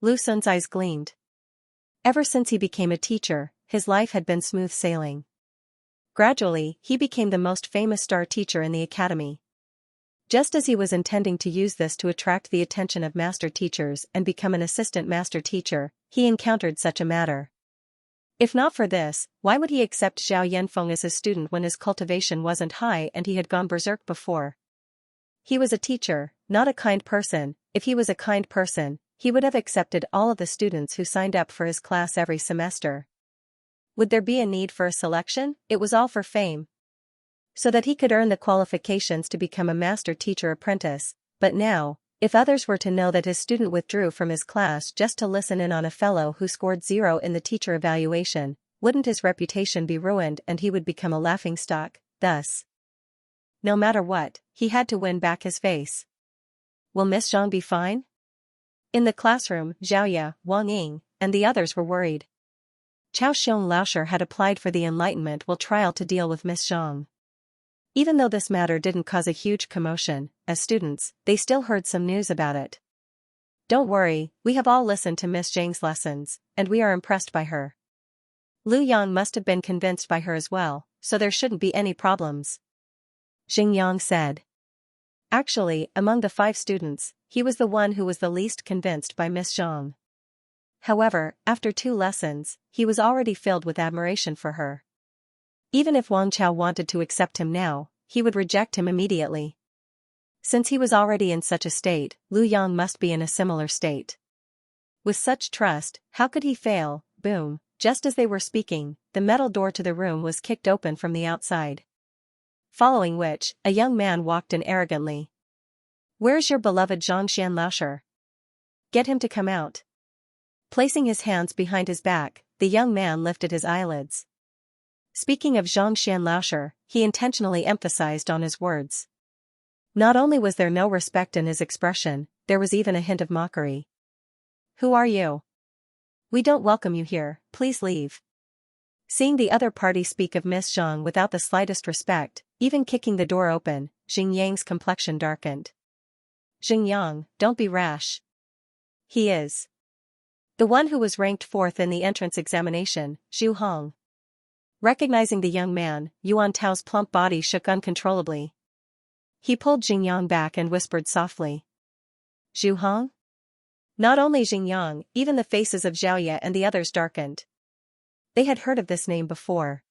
Lu Xun's eyes gleamed. Ever since he became a teacher, his life had been smooth sailing. Gradually, he became the most famous star teacher in the academy. Just as he was intending to use this to attract the attention of master teachers and become an assistant master teacher, he encountered such a matter. If not for this, why would he accept Zhao Yanfeng as his student when his cultivation wasn't high and he had gone berserk before? He was a teacher, not a kind person. If he was a kind person, he would have accepted all of the students who signed up for his class every semester. Would there be a need for a selection? It was all for fame. So that he could earn the qualifications to become a master teacher apprentice. But now, if others were to know that his student withdrew from his class just to listen in on a fellow who scored 0 in the teacher evaluation, wouldn't his reputation be ruined and he would become a laughingstock? Thus, no matter what, he had to win back his face. Will Miss Zhang be fine? In the classroom, Xiaoya, Wang Ying, and the others were worried. Chao Xianlaoshir had applied for the Enlightenment Will trial to deal with Miss Zhang. Even though this matter didn't cause a huge commotion, as students, they still heard some news about it. Don't worry, we have all listened to Miss Zhang's lessons, and we are impressed by her. Lu Yang must have been convinced by her as well, so there shouldn't be any problems. Xingyang said. Actually, among the 5 students, he was the one who was the least convinced by Miss Zhang. However, after 2 lessons, he was already filled with admiration for her. Even if Wang Chao wanted to accept him now, he would reject him immediately. Since he was already in such a state, Lu Yang must be in a similar state. With such trust, how could he fail? Boom, just as they were speaking, the metal door to the room was kicked open from the outside. Following which, a young man walked in arrogantly. Where's your beloved Zhang Xianlaoshir? Get him to come out. Placing his hands behind his back, the young man lifted his eyelids. Speaking of Zhang Xianlaoshir, he intentionally emphasized on his words. Not only was there no respect in his expression, there was even a hint of mockery. Who are you? We don't welcome you here, please leave. Seeing the other party speak of Miss Zhang without the slightest respect, even kicking the door open, Xingyang's complexion darkened. Xingyang, don't be rash. He is the one who was ranked 4th in the entrance examination, Zhu Hong. Recognizing the young man, Yuan Tao's plump body shook uncontrollably. He pulled Xingyang back and whispered softly. Zhu Hong? Not only Xingyang, even the faces of Xiaoya and the others darkened. They had heard of this name before.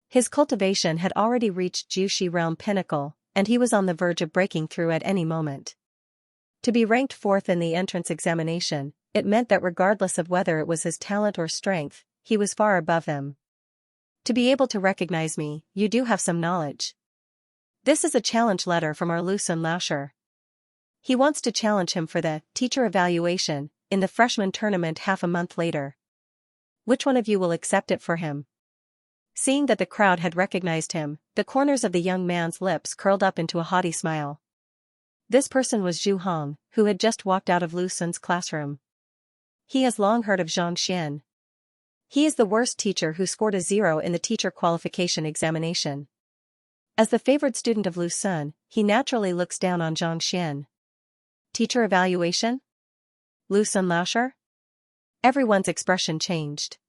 His cultivation had already reached Jushi realm pinnacle, and he was on the verge of breaking through at any moment. To be ranked 4th in the entrance examination, it meant that regardless of whether it was his talent or strength, he was far above them. To be able to recognize me, you do have some knowledge. This is a challenge letter from our Lu Xunlaoshir. He wants to challenge him for the teacher evaluation in the freshman tournament half a month later. Which one of you will accept it for him? Seeing that the crowd had recognized him, the corners of the young man's lips curled up into a haughty smile. This person was Zhu Hong, who had just walked out of Lu Xun's classroom. He has long heard of Xianxia. He is the worst teacher who scored a 0 in the teacher qualification examination. As the favored student of Lu Xun, he naturally looks down on Xianxia. Teacher evaluation? Lu Sun Laosher? Everyone's expression changed.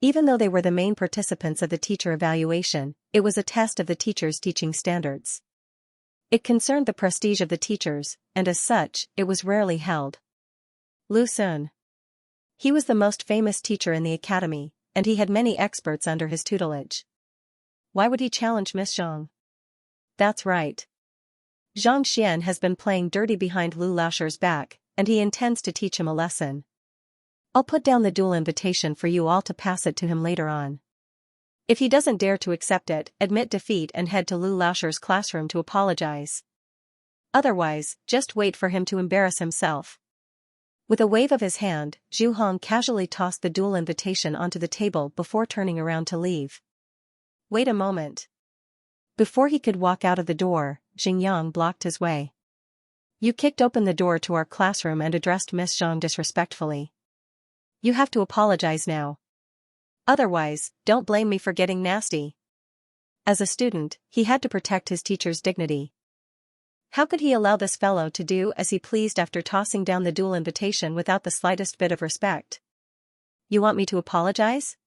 Even though they were the main participants of the teacher evaluation, it was a test of the teacher's teaching standards. It concerned the prestige of the teachers, and as such, it was rarely held. Lu Sun. He was the most famous teacher in the academy, and he had many experts under his tutelage. Why would he challenge Miss Zhang? That's right. Xianxia has been playing dirty behind Lu Laosher's back, and he intends to teach him a lesson. I'll put down the dual invitation for you all to pass it to him later on. If he doesn't dare to accept it, admit defeat and head to Lu Laosher's classroom to apologize. Otherwise, just wait for him to embarrass himself. With a wave of his hand, Zhu Hong casually tossed the dual invitation onto the table before turning around to leave. Wait a moment. Before he could walk out of the door, Xingyang blocked his way. You kicked open the door to our classroom and addressed Miss Zhang disrespectfully. You have to apologize now. Otherwise, don't blame me for getting nasty. As a student, he had to protect his teacher's dignity. How could he allow this fellow to do as he pleased after tossing down the dual invitation without the slightest bit of respect? You want me to apologize?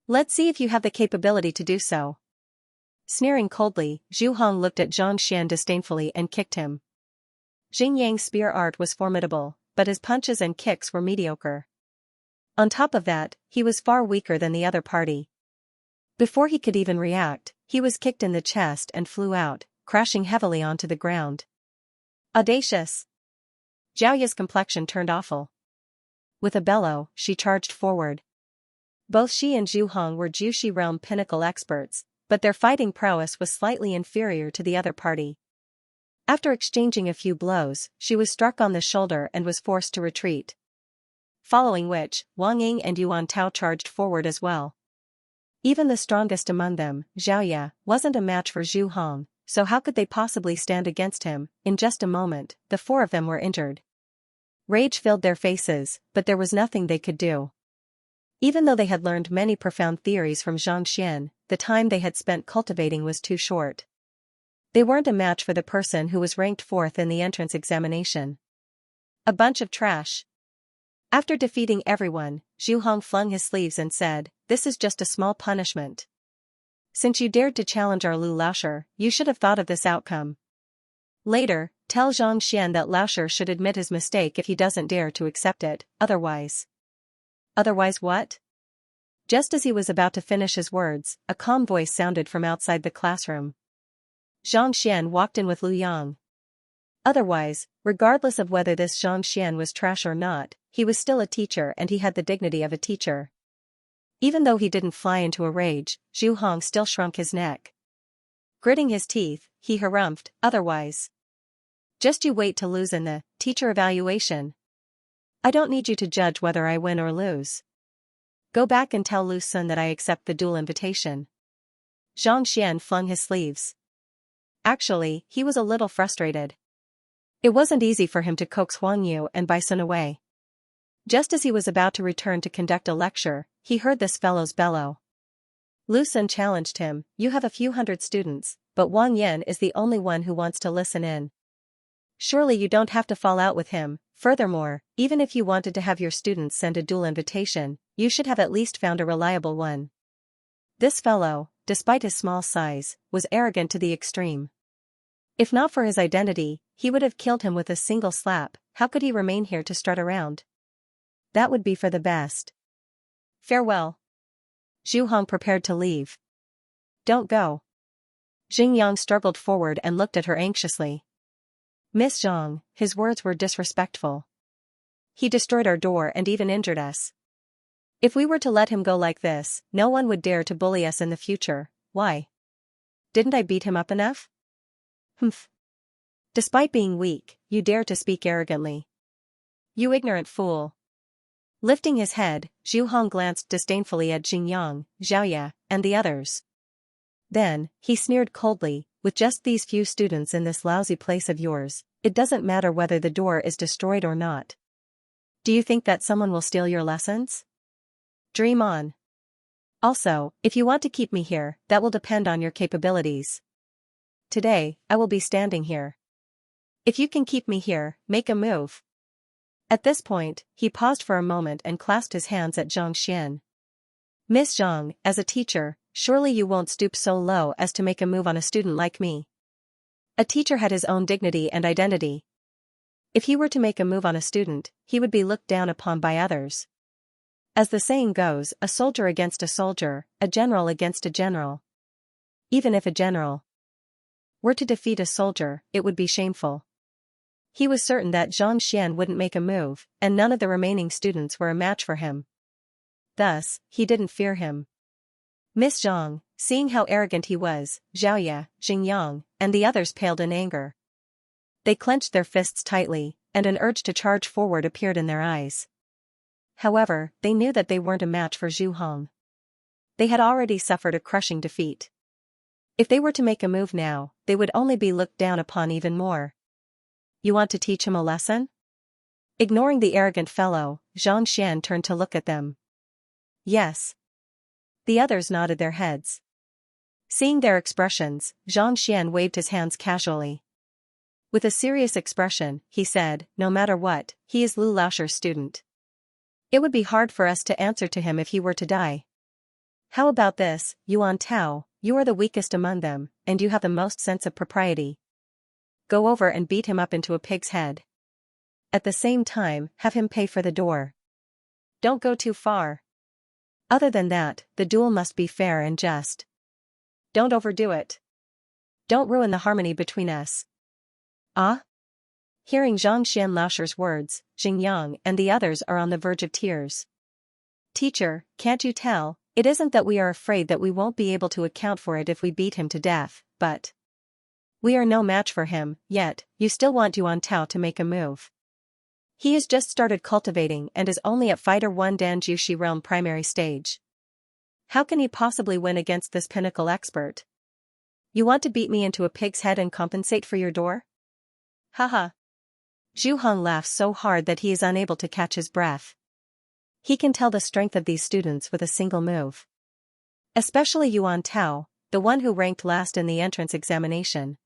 Let's see if you have the capability to do so. Sneering coldly, Zhu Hong looked at Zhang Xian disdainfully and kicked him. Jing Yang's spear art was formidable, but his punches and kicks were mediocre. On top of that, he was far weaker than the other party. Before he could even react, he was kicked in the chest and flew out, crashing heavily onto the ground. Audacious! Xiaoya's complexion turned awful. With a bellow, she charged forward. Both she and Zhu Hong were Jushi realm pinnacle experts, but their fighting prowess was slightly inferior to the other party. After exchanging a few blows, she was struck on the shoulder and was forced to retreat. Following which, Wang Ying and Yuan Tao charged forward as well. Even the strongest among them, Xiaoya, wasn't a match for Zhu Hong, so how could they possibly stand against him? In just a moment, the four of them were injured. Rage filled their faces, but there was nothing they could do. Even though they had learned many profound theories from Zhang Xian, the time they had spent cultivating was too short. They weren't a match for the person who was ranked fourth in the entrance examination. A bunch of trash. After defeating everyone, Zhu Hong flung his sleeves and said, "This is just a small punishment. Since you dared to challenge our Lu Laosher, you should have thought of this outcome. Later, tell Zhang Xian that Laosher should admit his mistake if he doesn't dare to accept it, otherwise." Otherwise what? Just as he was about to finish his words, a calm voice sounded from outside the classroom. Zhang Xian walked in with Lu Yang. Otherwise, regardless of whether this Zhang Xian was trash or not, he was still a teacher and he had the dignity of a teacher. Even though he didn't fly into a rage, Zhu Hong still shrunk his neck. Gritting his teeth, he harumphed, "Otherwise. Just you wait to lose in the teacher evaluation. I don't need you to judge whether I win or lose. Go back and tell Lu Sun that I accept the dual invitation." Zhang Xian flung his sleeves. Actually, he was a little frustrated. It wasn't easy for him to coax Huang Yu and Bai Sun away. Just as he was about to return to conduct a lecture, he heard this fellow's bellow. Lu Sun challenged him, "You have a few hundred students, but Wang Yan is the only one who wants to listen in. Surely you don't have to fall out with him. Furthermore, even if you wanted to have your students send a dual invitation, you should have at least found a reliable one." This fellow, despite his small size, was arrogant to the extreme. If not for his identity, he would have killed him with a single slap. How could he remain here to strut around? That would be for the best. Farewell. Zhu Hong prepared to leave. Don't go. Xingyang struggled forward and looked at her anxiously. Miss Zhang, his words were disrespectful. He destroyed our door and even injured us. If we were to let him go like this, no one would dare to bully us in the future. Why? Didn't I beat him up enough? Humph. Despite being weak, you dare to speak arrogantly. You ignorant fool. Lifting his head, Zhu Hong glanced disdainfully at Xingyang, Xiaoya, and the others. Then, he sneered coldly, "With just these few students in this lousy place of yours, it doesn't matter whether the door is destroyed or not. Do you think that someone will steal your lessons? Dream on. Also, if you want to keep me here, that will depend on your capabilities. Today, I will be standing here. If you can keep me here, make a move." At this point, he paused for a moment and clasped his hands at Xianxia. Miss Zhang, as a teacher, surely you won't stoop so low as to make a move on a student like me. A teacher had his own dignity and identity. If he were to make a move on a student, he would be looked down upon by others. As the saying goes, a soldier against a soldier, a general against a general. Even if a general were to defeat a soldier, it would be shameful. He was certain that Xianxia wouldn't make a move, and none of the remaining students were a match for him. Thus, he didn't fear him. Miss Zhang, seeing how arrogant he was, Xiaoya, Xingyang, and the others paled in anger. They clenched their fists tightly, and an urge to charge forward appeared in their eyes. However, they knew that they weren't a match for Zhu Hong. They had already suffered a crushing defeat. If they were to make a move now, they would only be looked down upon even more. You want to teach him a lesson? Ignoring the arrogant fellow, Xianxia turned to look at them. Yes. The others nodded their heads. Seeing their expressions, Xianxia waved his hands casually. With a serious expression, he said, no matter what, he is Lu Laoshir's student. It would be hard for us to answer to him if he were to die. How about this, Yuan Tao, you are the weakest among them, and you have the most sense of propriety. Go over and beat him up into a pig's head. At the same time, have him pay for the door. Don't go too far. Other than that, the duel must be fair and just. Don't overdo it. Don't ruin the harmony between us. Ah? Hearing Xianxia Laoshir's words, Xingyang and the others are on the verge of tears. Teacher, can't you tell, it isn't that we are afraid that we won't be able to account for it if we beat him to death, but we are no match for him, yet, you still want Yuan Tao to make a move. He has just started cultivating and is only at Fighter 1 Danjushi Realm primary stage. How can he possibly win against this pinnacle expert? You want to beat me into a pig's head and compensate for your door? Haha. Zhu Hong laughs so hard that he is unable to catch his breath. He can tell the strength of these students with a single move. Especially Yuan Tao, the one who ranked last in the entrance examination.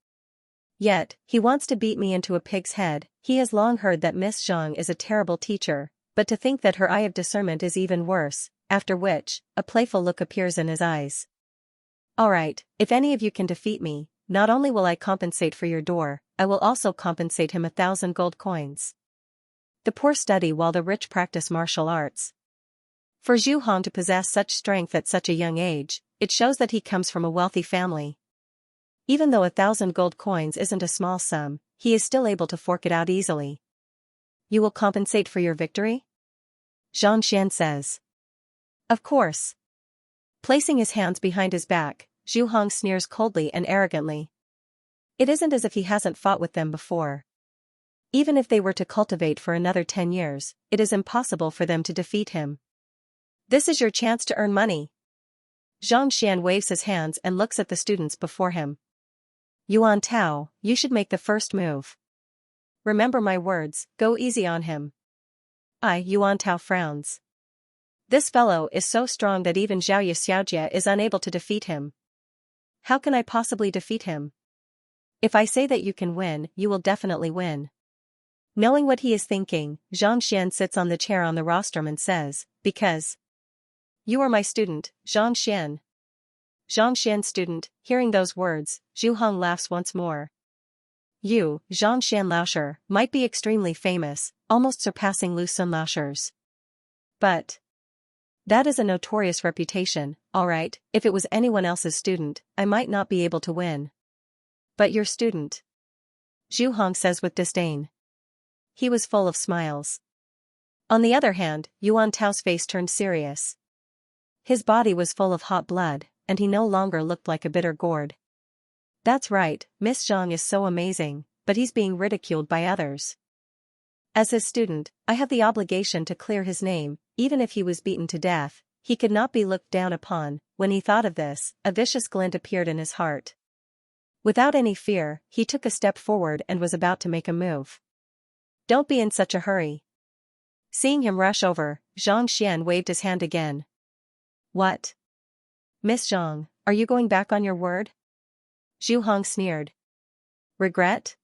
Yet, he wants to beat me into a pig's head. He has long heard that Miss Zhang is a terrible teacher, but to think that her eye of discernment is even worse, after which, a playful look appears in his eyes. Alright, if any of you can defeat me, not only will I compensate for your door, I will also compensate him 1,000 gold coins. The poor study while the rich practice martial arts. For Zhu Hong to possess such strength at such a young age, it shows that he comes from a wealthy family. Even though 1,000 gold coins isn't a small sum, he is still able to fork it out easily. You will compensate for your victory? Xianxia says. Of course. Placing his hands behind his back, Zhu Hong sneers coldly and arrogantly. It isn't as if he hasn't fought with them before. Even if they were to cultivate for another 10 years, it is impossible for them to defeat him. This is your chance to earn money. Xianxia waves his hands and looks at the students before him. Yuan Tao, you should make the first move. Remember my words, go easy on him. Yuan Tao frowns. This fellow is so strong that even Xiaoya is unable to defeat him. How can I possibly defeat him? If I say that you can win, you will definitely win. Knowing what he is thinking, Xianxia sits on the chair on the rostrum and says, because you are my student, Xianxia. Xianxia student, hearing those words, Zhu Hong laughs once more. You, Xianxia Laoshir, might be extremely famous, almost surpassing Lu Sun Laoshir's. But that is a notorious reputation. Alright, if it was anyone else's student, I might not be able to win. But your student? Zhu Hong says with disdain. He was full of smiles. On the other hand, Yuan Tao's face turned serious. His body was full of hot blood, and he no longer looked like a bitter gourd. That's right, Miss Zhang is so amazing, but he's being ridiculed by others. As his student, I have the obligation to clear his name. Even if he was beaten to death, he could not be looked down upon. When he thought of this, a vicious glint appeared in his heart. Without any fear, he took a step forward and was about to make a move. Don't be in such a hurry. Seeing him rush over, Xianxia waved his hand again. What? Miss Zhang, are you going back on your word? Zhu Hong sneered. Regret?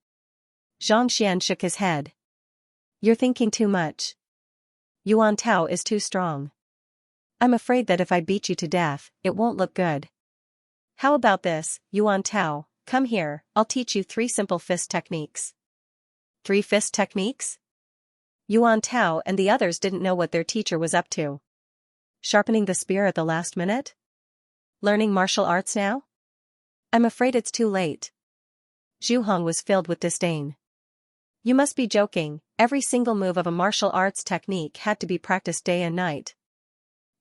Xianxia shook his head. You're thinking too much. Yuan Tao is too strong. I'm afraid that if I beat you to death, it won't look good. How about this, Yuan Tao, come here, I'll teach you 3 simple fist techniques. 3 fist techniques? Yuan Tao and the others didn't know what their teacher was up to. Sharpening the spear at the last minute? Learning martial arts now? I'm afraid it's too late. Zhu Hong was filled with disdain. You must be joking, every single move of a martial arts technique had to be practiced day and night.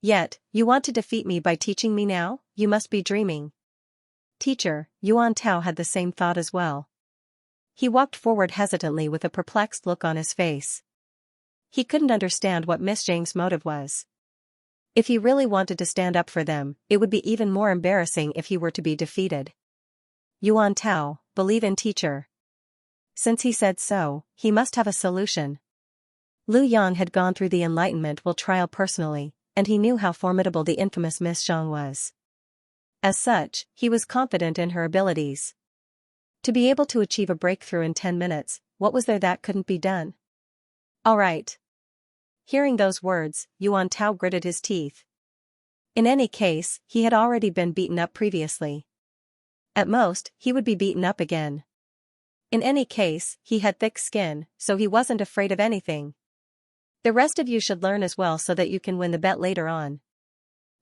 Yet, you want to defeat me by teaching me now? You must be dreaming. Teacher, Yuan Tao had the same thought as well. He walked forward hesitantly with a perplexed look on his face. He couldn't understand what Miss Zhang's motive was. If he really wanted to stand up for them, it would be even more embarrassing if he were to be defeated. Yuan Tao, believe in teacher. Since he said so, he must have a solution. Lu Yang had gone through the Enlightenment Will trial personally, and he knew how formidable the infamous Miss Zhang was. As such, he was confident in her abilities. To be able to achieve a breakthrough in 10 minutes, what was there that couldn't be done? All right. Hearing those words, Yuan Tao gritted his teeth. In any case, he had already been beaten up previously. At most, he would be beaten up again. In any case, he had thick skin, so he wasn't afraid of anything. The rest of you should learn as well so that you can win the bet later on.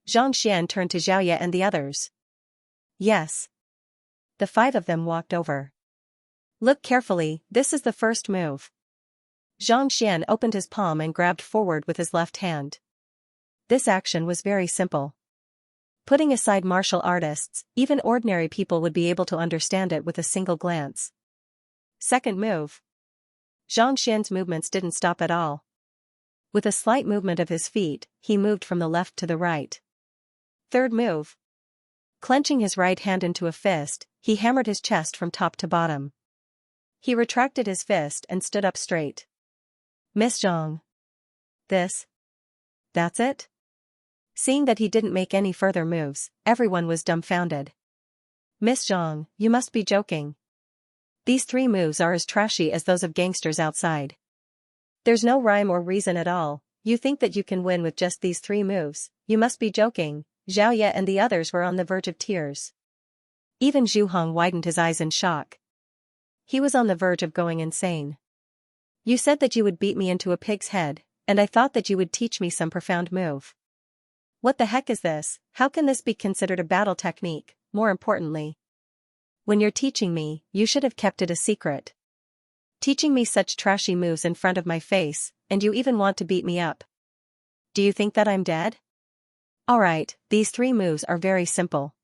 Xianxia turned to Xiaoya and the others. Yes. The 5 of them walked over. Look carefully, this is the first move. Xianxia opened his palm and grabbed forward with his left hand. This action was very simple. Putting aside martial artists, even ordinary people would be able to understand it with a single glance. Second move. Xianxia's movements didn't stop at all. With a slight movement of his feet, he moved from the left to the right. Third move. Clenching his right hand into a fist, he hammered his chest from top to bottom. He retracted his fist and stood up straight. Miss Zhang. That's it? Seeing that he didn't make any further moves, everyone was dumbfounded. Miss Zhang, you must be joking. These 3 moves are as trashy as those of gangsters outside. There's no rhyme or reason at all. You think that you can win with just these 3 moves, you must be joking. Xiaoya and the others were on the verge of tears. Even Zhu Hong widened his eyes in shock. He was on the verge of going insane. You said that you would beat me into a pig's head, and I thought that you would teach me some profound move. What the heck is this? How can this be considered a battle technique? More importantly, when you're teaching me, you should have kept it a secret. Teaching me such trashy moves in front of my face, and you even want to beat me up. Do you think that I'm dead? Alright, these 3 moves are very simple.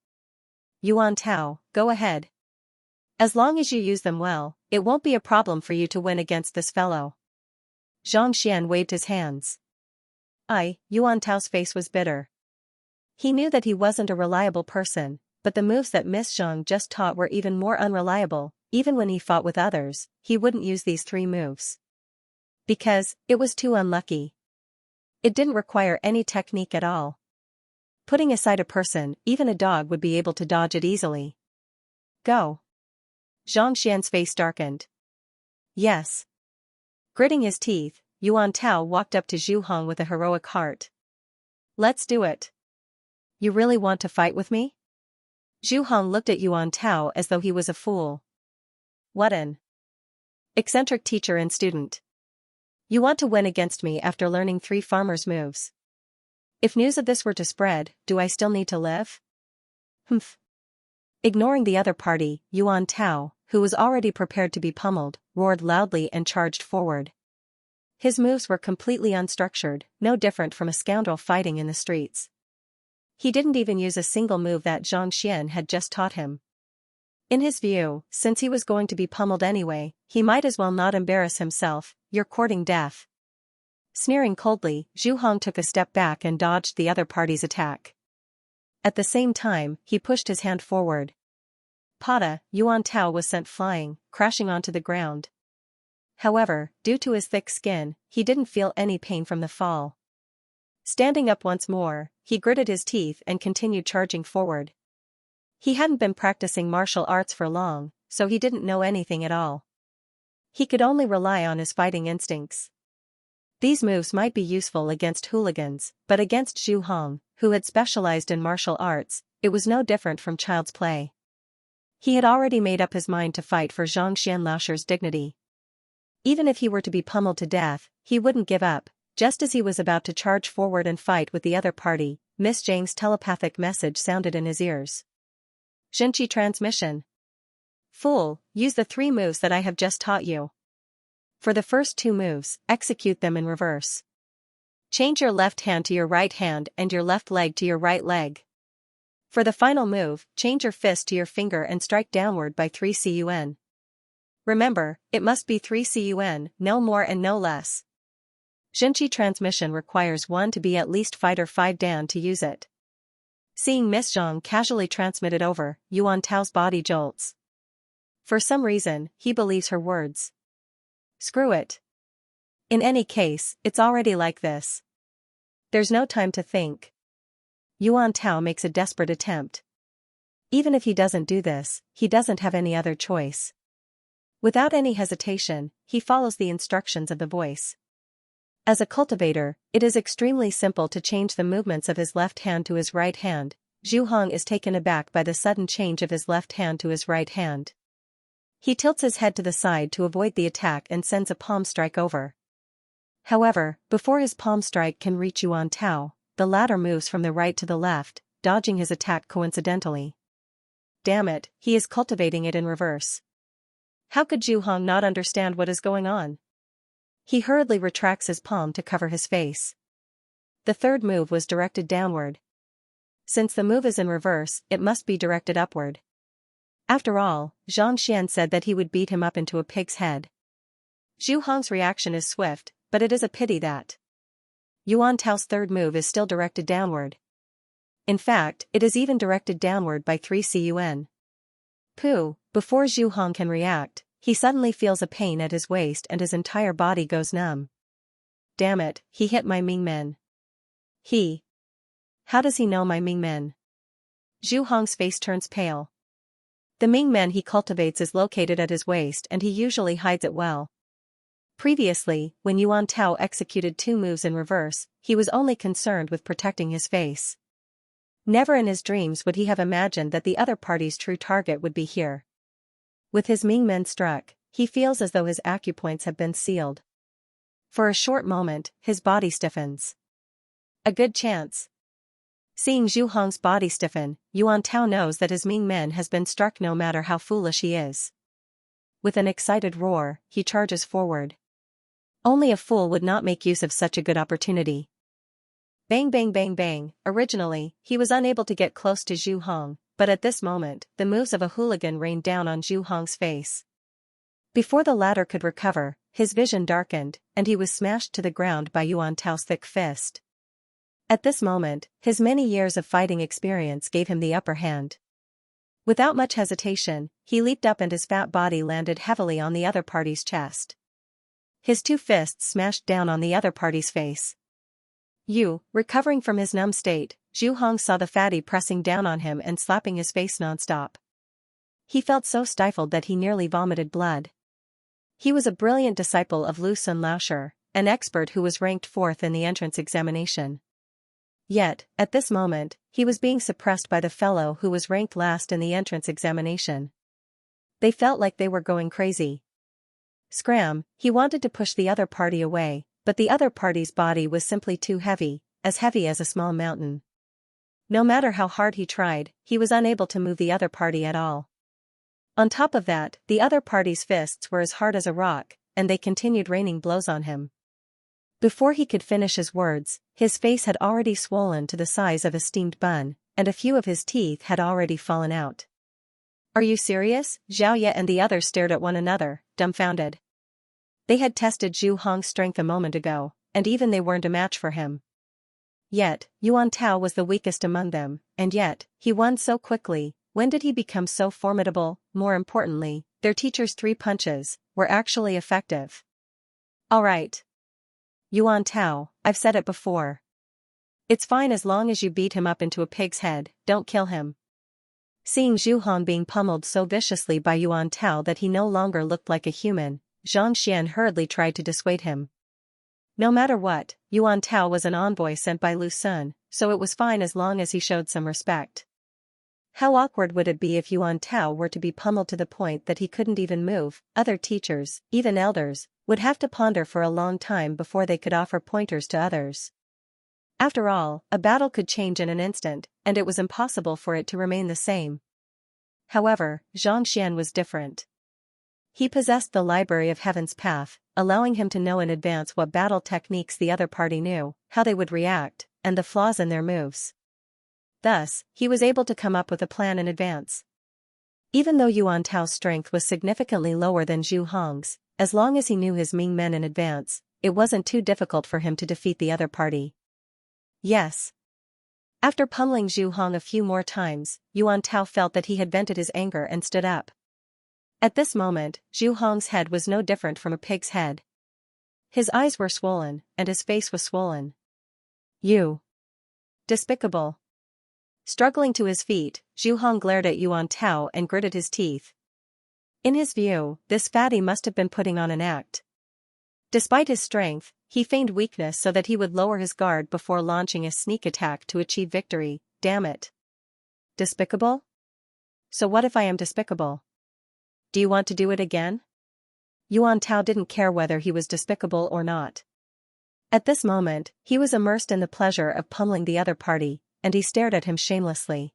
Yuan Tao, go ahead. As long as you use them well, it won't be a problem for you to win against this fellow. Xianxia waved his hands. Yuan Tao's face was bitter. He knew that he wasn't a reliable person, but the moves that Miss Zhang just taught were even more unreliable. Even when he fought with others, he wouldn't use these 3 moves. Because, it was too unlucky. It didn't require any technique at all. Putting aside a person, even a dog would be able to dodge it easily. Go. Xianxia's face darkened. Yes. Gritting his teeth, Yuan Tao walked up to Zhu Hong with a heroic heart. Let's do it. You really want to fight with me? Zhu Hong looked at Yuan Tao as though he was a fool. What an eccentric teacher and student. You want to win against me after learning 3 farmers' moves. If news of this were to spread, do I still need to live? Humph. Ignoring the other party, Yuan Tao, who was already prepared to be pummeled, roared loudly and charged forward. His moves were completely unstructured, no different from a scoundrel fighting in the streets. He didn't even use a single move that Xianxia had just taught him. In his view, since he was going to be pummeled anyway, he might as well not embarrass himself. You're courting death. Sneering coldly, Zhu Hong took a step back and dodged the other party's attack. At the same time, he pushed his hand forward. Pada, Yuan Tao was sent flying, crashing onto the ground. However, due to his thick skin, he didn't feel any pain from the fall. Standing up once more, he gritted his teeth and continued charging forward. He hadn't been practicing martial arts for long, so he didn't know anything at all. He could only rely on his fighting instincts. These moves might be useful against hooligans, but against Zhu Hong, who had specialized in martial arts, it was no different from child's play. He had already made up his mind to fight for Zhang Xianlao's dignity. Even if he were to be pummeled to death, he wouldn't give up. Just as he was about to charge forward and fight with the other party, Miss Zhang's telepathic message sounded in his ears. Xianxia transmission. Fool, use the 3 moves that I have just taught you. For the first 2 moves, execute them in reverse. Change your left hand to your right hand and your left leg to your right leg. For the final move, change your fist to your finger and strike downward by 3 CUN. Remember, it must be 3 CUN, no more and no less. Xianxia transmission requires one to be at least fighter 5 Dan to use it. Seeing Miss Zhang casually transmit it over, Yuan Tao's body jolts. For some reason, he believes her words. Screw it. In any case, it's already like this. There's no time to think. Yuan Tao makes a desperate attempt. Even if he doesn't do this, he doesn't have any other choice. Without any hesitation, he follows the instructions of the voice. As a cultivator, it is extremely simple to change the movements of his left hand to his right hand. Zhu Hong is taken aback by the sudden change of his left hand to his right hand. He tilts his head to the side to avoid the attack and sends a palm strike over. However, before his palm strike can reach Yuan Tao, the latter moves from the right to the left, dodging his attack coincidentally. Damn it, he is cultivating it in reverse. How could Zhu Hong not understand what is going on? He hurriedly retracts his palm to cover his face. The third move was directed downward. Since the move is in reverse, it must be directed upward. After all, Zhang Xian said that he would beat him up into a pig's head. Zhu Hong's reaction is swift, but it is a pity that Yuan Tao's third move is still directed downward. In fact, it is even directed downward by 3 CUN. Pooh, before Zhu Hong can react, he suddenly feels a pain at his waist and his entire body goes numb. Damn it, he hit my Mingmen. How does he know my Mingmen? Zhu Hong's face turns pale. The Mingmen he cultivates is located at his waist and he usually hides it well. Previously, when Yuan Tao executed 2 moves in reverse, he was only concerned with protecting his face. Never in his dreams would he have imagined that the other party's true target would be here. With his Mingmen struck, he feels as though his acupoints have been sealed. For a short moment, his body stiffens. A good chance. Seeing Zhu Hong's body stiffen, Yuan Tao knows that his Mingmen has been struck no matter how foolish he is. With an excited roar, he charges forward. Only a fool would not make use of such a good opportunity. Bang bang bang bang. Originally, he was unable to get close to Zhu Hong, but at this moment, the moves of a hooligan rained down on Zhu Hong's face. Before the latter could recover, his vision darkened, and he was smashed to the ground by Yuan Tao's thick fist. At this moment, his many years of fighting experience gave him the upper hand. Without much hesitation, he leaped up and his fat body landed heavily on the other party's chest. His 2 fists smashed down on the other party's face. Recovering from his numb state, Zhu Hong saw the fatty pressing down on him and slapping his face nonstop. He felt so stifled that he nearly vomited blood. He was a brilliant disciple of Lu Sun Laoshi, an expert who was ranked 4th in the entrance examination. Yet, at this moment, he was being suppressed by the fellow who was ranked last in the entrance examination. They felt like they were going crazy. Scram, he wanted to push the other party away, but the other party's body was simply too heavy as a small mountain. No matter how hard he tried, he was unable to move the other party at all. On top of that, the other party's fists were as hard as a rock, and they continued raining blows on him. Before he could finish his words, his face had already swollen to the size of a steamed bun, and a few of his teeth had already fallen out. Are you serious? Xiaoye and the others stared at one another, dumbfounded. They had tested Zhu Hong's strength a moment ago, and even they weren't a match for him. Yet, Yuan Tao was the weakest among them, and yet, he won so quickly. When did he become so formidable? More importantly, their teacher's 3 punches were actually effective. All right. Yuan Tao, I've said it before. It's fine as long as you beat him up into a pig's head, don't kill him. Seeing Zhu Hong being pummeled so viciously by Yuan Tao that he no longer looked like a human, Zhang Xian hurriedly tried to dissuade him. No matter what, Yuan Tao was an envoy sent by Lu Sun, so it was fine as long as he showed some respect. How awkward would it be if Yuan Tao were to be pummeled to the point that he couldn't even move? Other teachers, even elders, would have to ponder for a long time before they could offer pointers to others. After all, a battle could change in an instant, and it was impossible for it to remain the same. However, Xianxia was different. He possessed the library of Heaven's Path, allowing him to know in advance what battle techniques the other party knew, how they would react, and the flaws in their moves. Thus, he was able to come up with a plan in advance. Even though Yuan Tao's strength was significantly lower than Zhu Hong's, as long as he knew his Ming men in advance, it wasn't too difficult for him to defeat the other party. Yes. After pummeling Zhu Hong a few more times, Yuan Tao felt that he had vented his anger and stood up. At this moment, Zhu Hong's head was no different from a pig's head. His eyes were swollen, and his face was swollen. You. Despicable. Struggling to his feet, Zhu Hong glared at Yuan Tao and gritted his teeth. In his view, this fatty must have been putting on an act. Despite his strength, he feigned weakness so that he would lower his guard before launching a sneak attack to achieve victory. Damn it. Despicable? So what if I am despicable? Do you want to do it again? Yuan Tao didn't care whether he was despicable or not. At this moment, he was immersed in the pleasure of pummeling the other party, and he stared at him shamelessly.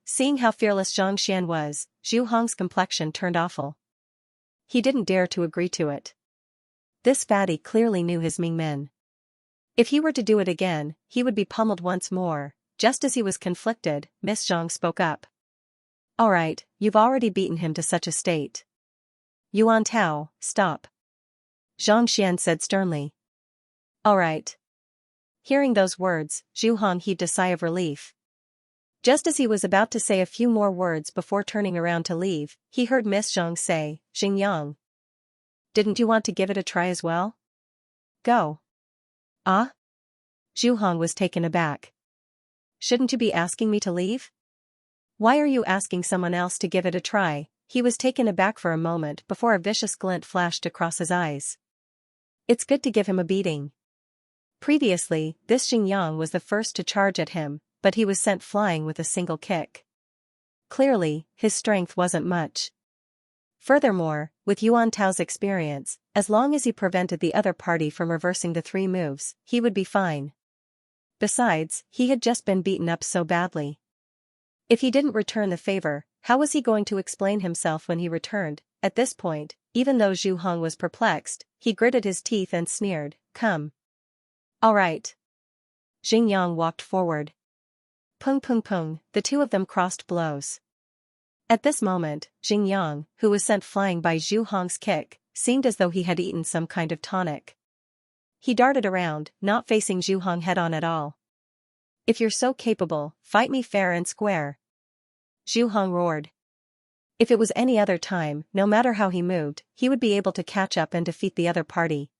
Seeing how fearless Xianxia was, Zhu Hong's complexion turned awful. He didn't dare to agree to it. This fatty clearly knew his Ming men. If he were to do it again, he would be pummeled once more. Just as he was conflicted, Miss Zhang spoke up. All right, you've already beaten him to such a state. Yuan Tao, stop. Xianxia said sternly. All right. Hearing those words, Zhu Hong heaved a sigh of relief. Just as he was about to say a few more words before turning around to leave, he heard Miss Zhang say, Xingyang. Didn't you want to give it a try as well? Go. Ah? Zhu Hong was taken aback. Shouldn't you be asking me to leave? Why are you asking someone else to give it a try? He was taken aback for a moment before a vicious glint flashed across his eyes. It's good to give him a beating. Previously, this Xingyang was the first to charge at him, but he was sent flying with a single kick. Clearly, his strength wasn't much. Furthermore, with Yuan Tao's experience, as long as he prevented the other party from reversing the 3 moves, he would be fine. Besides, he had just been beaten up so badly. If he didn't return the favor, how was he going to explain himself when he returned? At this point, even though Zhu Hong was perplexed, he gritted his teeth and sneered, come. All right. Xingyang walked forward. Pung pung pung, the two of them crossed blows. At this moment, Xingyang, who was sent flying by Zhu Hong's kick, seemed as though he had eaten some kind of tonic. He darted around, not facing Zhu Hong head-on at all. If you're so capable, fight me fair and square. Zhu Hong roared. If it was any other time, no matter how he moved, he would be able to catch up and defeat the other party.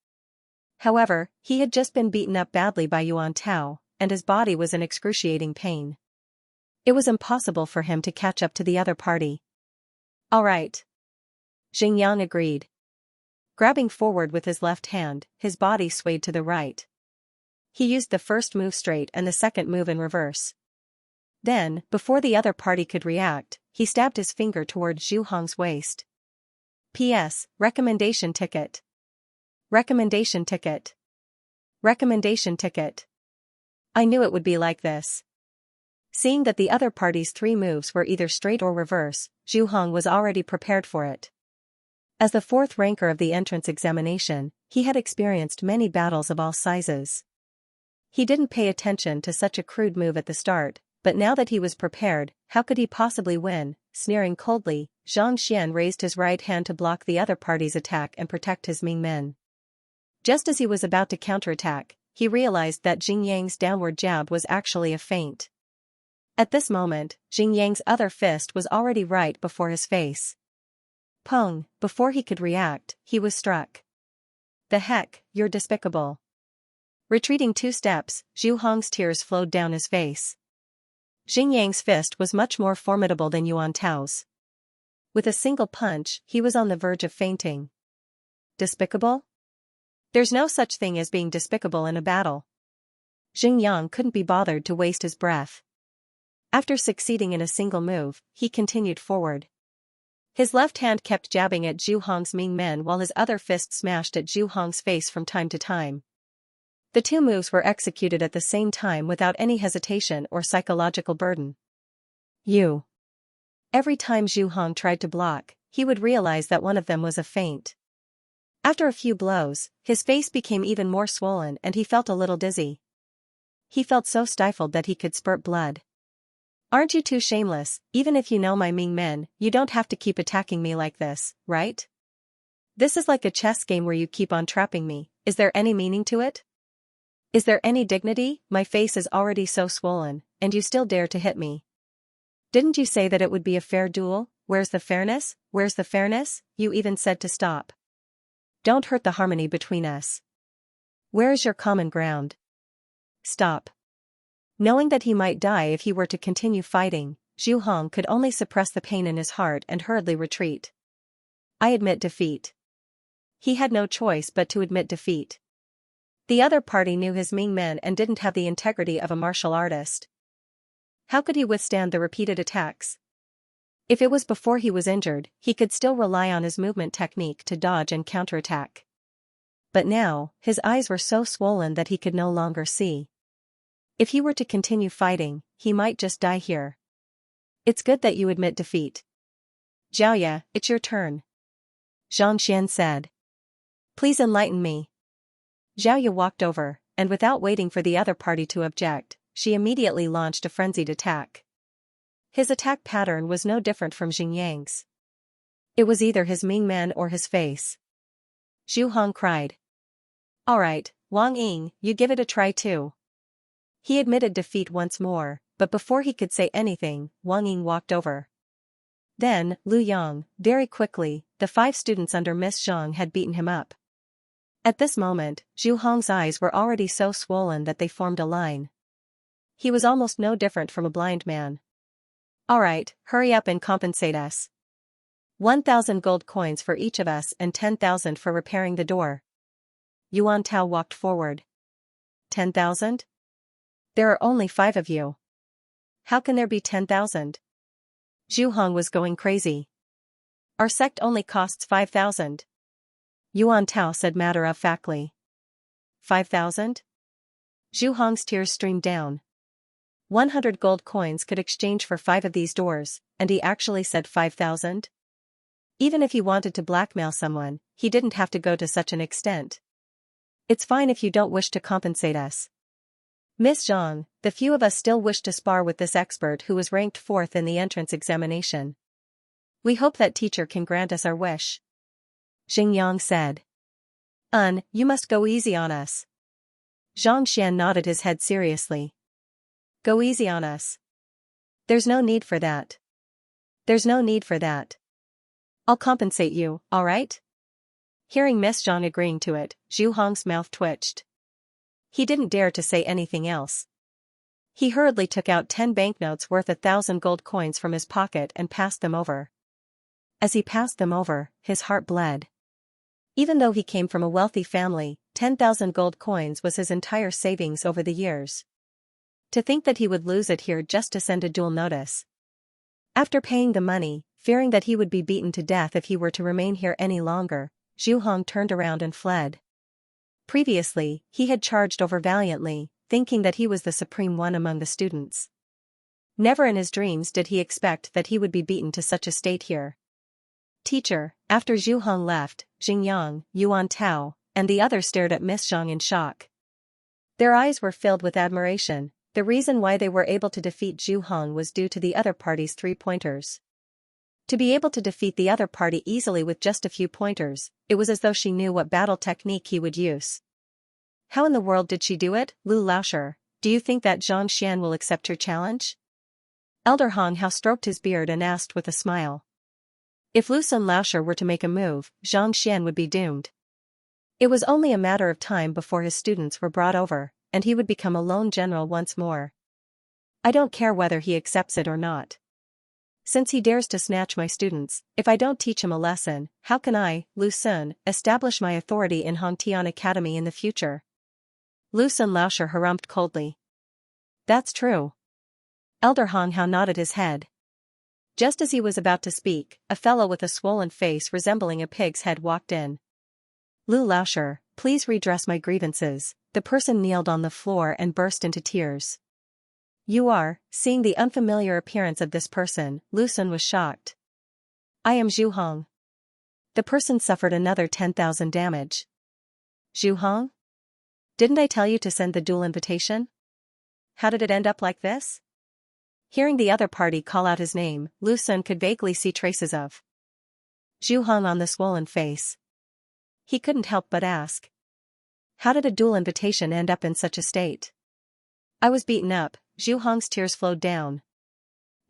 However, he had just been beaten up badly by Yuan Tao, and his body was in excruciating pain. It was impossible for him to catch up to the other party. All right. Xingyang agreed. Grabbing forward with his left hand, his body swayed to the right. He used the first move straight and the second move in reverse. Then, before the other party could react, he stabbed his finger toward Zhu Hong's waist. P.S. Recommendation ticket. Recommendation ticket. Recommendation ticket. I knew it would be like this. Seeing that the other party's 3 moves were either straight or reverse, Zhu Hong was already prepared for it. As the 4th ranker of the entrance examination, he had experienced many battles of all sizes. He didn't pay attention to such a crude move at the start, but now that he was prepared, how could he possibly win? Sneering coldly, Xianxia raised his right hand to block the other party's attack and protect his Ming men. Just as he was about to counterattack, he realized that Xingyang's downward jab was actually a feint. At this moment, Xingyang's other fist was already right before his face. Pong! Before he could react, he was struck. The heck, you're despicable. Retreating 2 steps, Zhu Hong's tears flowed down his face. Xingyang's fist was much more formidable than Yuan Tao's. With a single punch, he was on the verge of fainting. Despicable? There's no such thing as being despicable in a battle. Xingyang couldn't be bothered to waste his breath. After succeeding in a single move, he continued forward. His left hand kept jabbing at Zhu Hong's Ming men while his other fist smashed at Zhu Hong's face from time to time. The two moves were executed at the same time without any hesitation or psychological burden. Every time Zhu Hong tried to block, he would realize that one of them was a feint. After a few blows, his face became even more swollen and he felt a little dizzy. He felt so stifled that he could spurt blood. Aren't you too shameless? Even if you know my Ming men, you don't have to keep attacking me like this, right? This is like a chess game where you keep on trapping me. Is there any meaning to it? Is there any dignity? My face is already so swollen, and you still dare to hit me. Didn't you say that it would be a fair duel? Where's the fairness? Where's the fairness? You even said to stop. Don't hurt the harmony between us. Where is your common ground? Stop. Knowing that he might die if he were to continue fighting, Zhu Hong could only suppress the pain in his heart and hurriedly retreat. I admit defeat. He had no choice but to admit defeat. The other party knew his Ming men and didn't have the integrity of a martial artist. How could he withstand the repeated attacks? If it was before he was injured, he could still rely on his movement technique to dodge and counterattack. But now, his eyes were so swollen that he could no longer see. If he were to continue fighting, he might just die here. It's good that you admit defeat. Xiaoya, it's your turn. Xianxia said. Please enlighten me. Xiaoya walked over, and without waiting for the other party to object, she immediately launched a frenzied attack. His attack pattern was no different from Xingyang's. It was either his Ming man or his face. Zhu Hong cried. Alright, Wang Ying, you give it a try too. He admitted defeat once more, but before he could say anything, Wang Ying walked over. Then, Lu Yang, very quickly, the 5 students under Miss Zhang had beaten him up. At this moment, Zhu Hong's eyes were already so swollen that they formed a line. He was almost no different from a blind man. Alright, hurry up and compensate us. 1,000 gold coins for each of us and 10,000 for repairing the door. Yuan Tao walked forward. 10,000? There are only 5 of you. How can there be 10,000? Zhu Hong was going crazy. Our sect only costs 5,000. Yuan Tao said matter-of-factly. 5,000? Zhu Hong's tears streamed down. 100 gold coins could exchange for 5 of these doors, and he actually said 5,000? Even if he wanted to blackmail someone, he didn't have to go to such an extent. It's fine if you don't wish to compensate us. Miss Zhang, the few of us still wish to spar with this expert who was ranked 4th in the entrance examination. We hope that teacher can grant us our wish. Xingyang said. You must go easy on us. Zhang Xian nodded his head seriously. Go easy on us. There's no need for that. There's no need for that. I'll compensate you, alright? Hearing Miss Zhang agreeing to it, Zhu Hong's mouth twitched. He didn't dare to say anything else. He hurriedly took out 10 banknotes worth 1,000 gold coins from his pocket and passed them over. As he passed them over, his heart bled. Even though he came from a wealthy family, 10,000 gold coins was his entire savings over the years. To think that he would lose it here just to send a duel notice. After paying the money, fearing that he would be beaten to death if he were to remain here any longer, Zhu Hong turned around and fled. Previously, he had charged over valiantly, thinking that he was the supreme one among the students. Never in his dreams did he expect that he would be beaten to such a state here. Teacher, after Zhu Hong left, Xingyang, Yuan Tao, and the others stared at Miss Zhang in shock. Their eyes were filled with admiration. The reason why they were able to defeat Zhu Hong was due to the other party's 3 pointers. To be able to defeat the other party easily with just a few pointers, it was as though she knew what battle technique he would use. How in the world did she do it? Lu Laosher, do you think that Zhang Xian will accept your challenge? Elder Hong Hao stroked his beard and asked with a smile. If Lu Sun Laosher were to make a move, Zhang Xian would be doomed. It was only a matter of time before his students were brought over, and he would become a lone general once more. I don't care whether he accepts it or not. Since he dares to snatch my students, if I don't teach him a lesson, how can I, Lu Sun, establish my authority in Hongtian Academy in the future? Lu Sun Laosher harumphed coldly. That's true. Elder Hong Hao nodded his head. Just as he was about to speak, a fellow with a swollen face resembling a pig's head walked in. Lu Laosher, please redress my grievances. The person kneeled on the floor and burst into tears. You are, seeing the unfamiliar appearance of this person, Lu Sun was shocked. I am Zhu Hong. The person suffered another 10,000 damage. Zhu Hong? Didn't I tell you to send the duel invitation? How did it end up like this? Hearing the other party call out his name, Lu Sun could vaguely see traces of Zhu Hong on the swollen face. He couldn't help but ask. How did a duel invitation end up in such a state? I was beaten up. Zhu Hong's tears flowed down.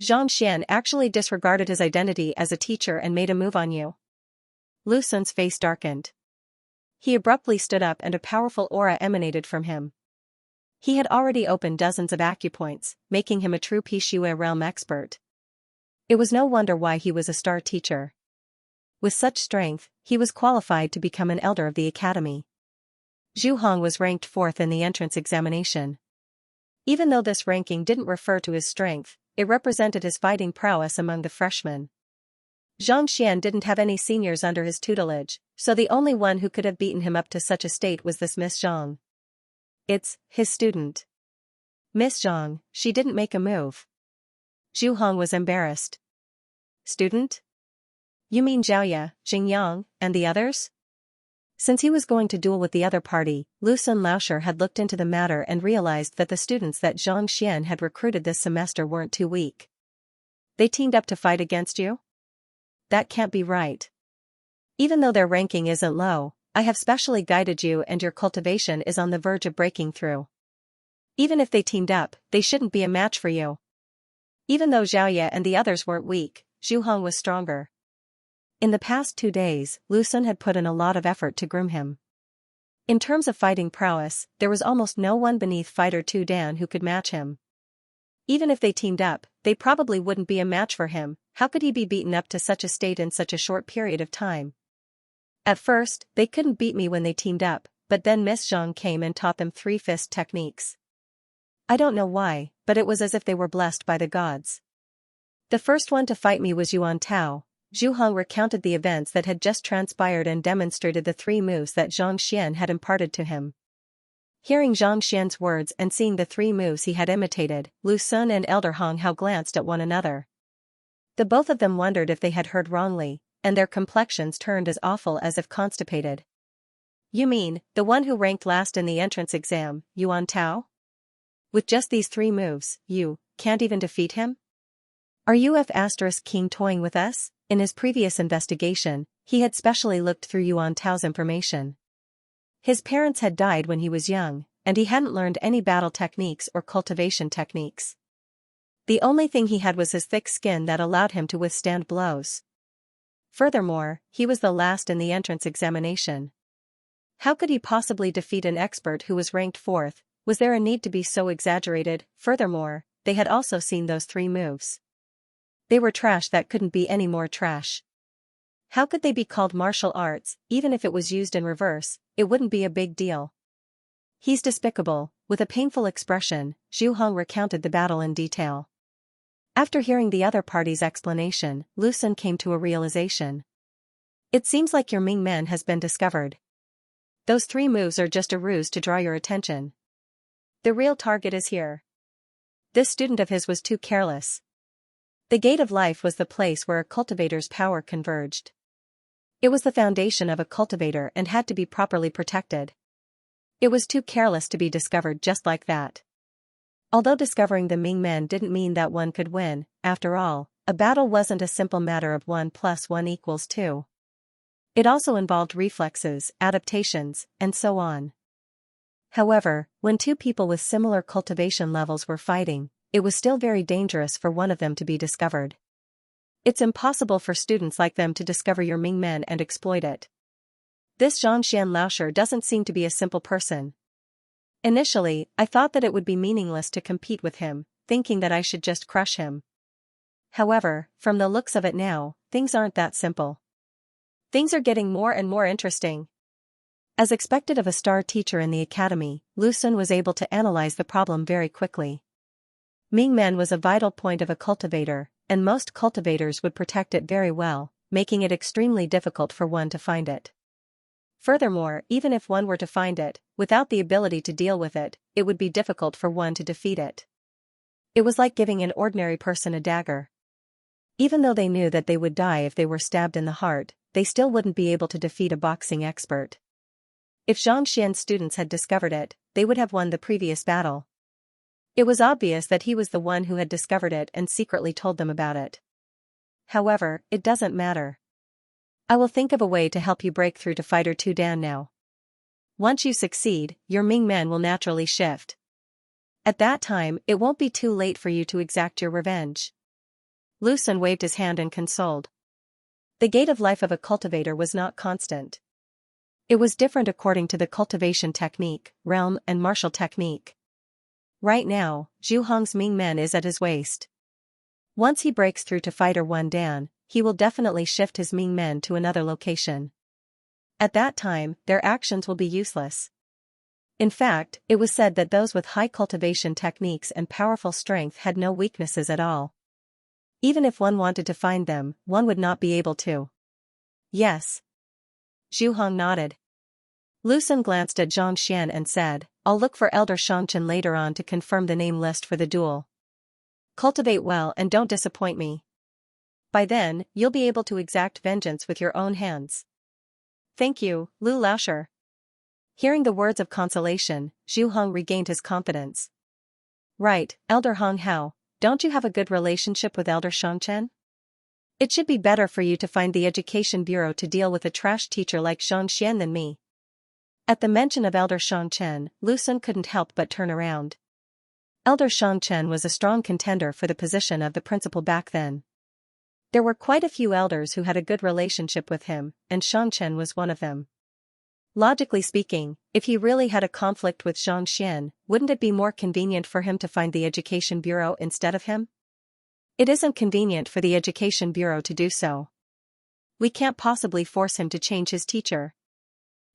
Xianxia actually disregarded his identity as a teacher and made a move on you. Lu Sun's face darkened. He abruptly stood up and a powerful aura emanated from him. He had already opened dozens of acupoints, making him a true Pixue realm expert. It was no wonder why he was a star teacher. With such strength, he was qualified to become an elder of the academy. Zhu Hong was ranked 4th in the entrance examination. Even though this ranking didn't refer to his strength, it represented his fighting prowess among the freshmen. Xianxia didn't have any seniors under his tutelage, so the only one who could have beaten him up to such a state was this Miss Zhang. It's his student. Miss Zhang, she didn't make a move. Zhu Hong was embarrassed. Student? You mean Xiaoya, Xingyang, and the others? Since he was going to duel with the other party, Lu Sun Laosher had looked into the matter and realized that the students that Zhang Xian had recruited this semester weren't too weak. They teamed up to fight against you? That can't be right. Even though their ranking isn't low, I have specially guided you and your cultivation is on the verge of breaking through. Even if they teamed up, they shouldn't be a match for you. Even though Xiaoya and the others weren't weak, Zhu Hong was stronger. In the past 2 days, Lu Sun had put in a lot of effort to groom him. In terms of fighting prowess, there was almost no one beneath Fighter 2 Dan who could match him. Even if they teamed up, they probably wouldn't be a match for him. How could he be beaten up to such a state in such a short period of time? At first, they couldn't beat me when they teamed up, but then Miss Zhang came and taught them 3-fist techniques. I don't know why, but it was as if they were blessed by the gods. The first one to fight me was Yuan Tao. Zhu Hong recounted the events that had just transpired and demonstrated the 3 moves that Zhang Xian had imparted to him. Hearing Zhang Xian's words and seeing the 3 moves he had imitated, Lu Sun and Elder Hong Hao glanced at one another. The both of them wondered if they had heard wrongly, and their complexions turned as awful as if constipated. You mean, the one who ranked last in the entrance exam, Yuan Tao? With just these 3 moves, you can't even defeat him? Are you King toying with us? In his previous investigation, he had specially looked through Yuan Tao's information. His parents had died when he was young, and he hadn't learned any battle techniques or cultivation techniques. The only thing he had was his thick skin that allowed him to withstand blows. Furthermore, he was the last in the entrance examination. How could he possibly defeat an expert who was ranked 4th? Was there a need to be so exaggerated? Furthermore, they had also seen those 3 moves. They were trash that couldn't be any more trash. How could they be called martial arts? Even if it was used in reverse, it wouldn't be a big deal. He's despicable. With a painful expression, Zhu Hong recounted the battle in detail. After hearing the other party's explanation, Lu Sun came to a realization. It seems like your Ming Man has been discovered. Those 3 moves are just a ruse to draw your attention. The real target is here. This student of his was too careless. The gate of life was the place where a cultivator's power converged. It was the foundation of a cultivator and had to be properly protected. It was too careless to be discovered just like that. Although discovering the Ming Men didn't mean that one could win, after all, a battle wasn't a simple matter of 1 + 1 = 2. It also involved reflexes, adaptations, and so on. However, when 2 people with similar cultivation levels were fighting, it was still very dangerous for one of them to be discovered. It's impossible for students like them to discover your Ming Men and exploit it. This Xianxian Laosher doesn't seem to be a simple person. Initially, I thought that it would be meaningless to compete with him, thinking that I should just crush him. However, from the looks of it now, things aren't that simple. Things are getting more and more interesting. As expected of a star teacher in the academy, Lu Xun was able to analyze the problem very quickly. Ming Men was a vital point of a cultivator, and most cultivators would protect it very well, making it extremely difficult for one to find it. Furthermore, even if one were to find it, without the ability to deal with it, it would be difficult for one to defeat it. It was like giving an ordinary person a dagger. Even though they knew that they would die if they were stabbed in the heart, they still wouldn't be able to defeat a boxing expert. If Xianxia's students had discovered it, they would have won the previous battle. It was obvious that he was the one who had discovered it and secretly told them about it. However, it doesn't matter. I will think of a way to help you break through to Fighter 2 Dan now. Once you succeed, your Ming Men will naturally shift. At that time, it won't be too late for you to exact your revenge. Lu Xun waved his hand and consoled. The gate of life of a cultivator was not constant. It was different according to the cultivation technique, realm, and martial technique. Right now, Zhu Hong's Ming Men is at his waist. Once he breaks through to Fighter 1 Dan, he will definitely shift his Ming Men to another location. At that time, their actions will be useless. In fact, it was said that those with high cultivation techniques and powerful strength had no weaknesses at all. Even if one wanted to find them, one would not be able to. Yes. Zhu Hong nodded. Lu Xun glanced at Zhang Xian and said, I'll look for Elder Shangchen later on to confirm the name list for the duel. Cultivate well and don't disappoint me. By then, you'll be able to exact vengeance with your own hands. Thank you, Lu Laosher. Hearing the words of consolation, Zhu Hong regained his confidence. Right, Elder Hong Hao, don't you have a good relationship with Elder Shangchen? It should be better for you to find the Education Bureau to deal with a trash teacher like Zhang Xian than me. At the mention of Elder Shangchen, Lu Xun couldn't help but turn around. Elder Shangchen was a strong contender for the position of the principal back then. There were quite a few elders who had a good relationship with him, and Shangchen was one of them. Logically speaking, if he really had a conflict with Zhang Xian, wouldn't it be more convenient for him to find the Education Bureau instead of him? It isn't convenient for the Education Bureau to do so. We can't possibly force him to change his teacher.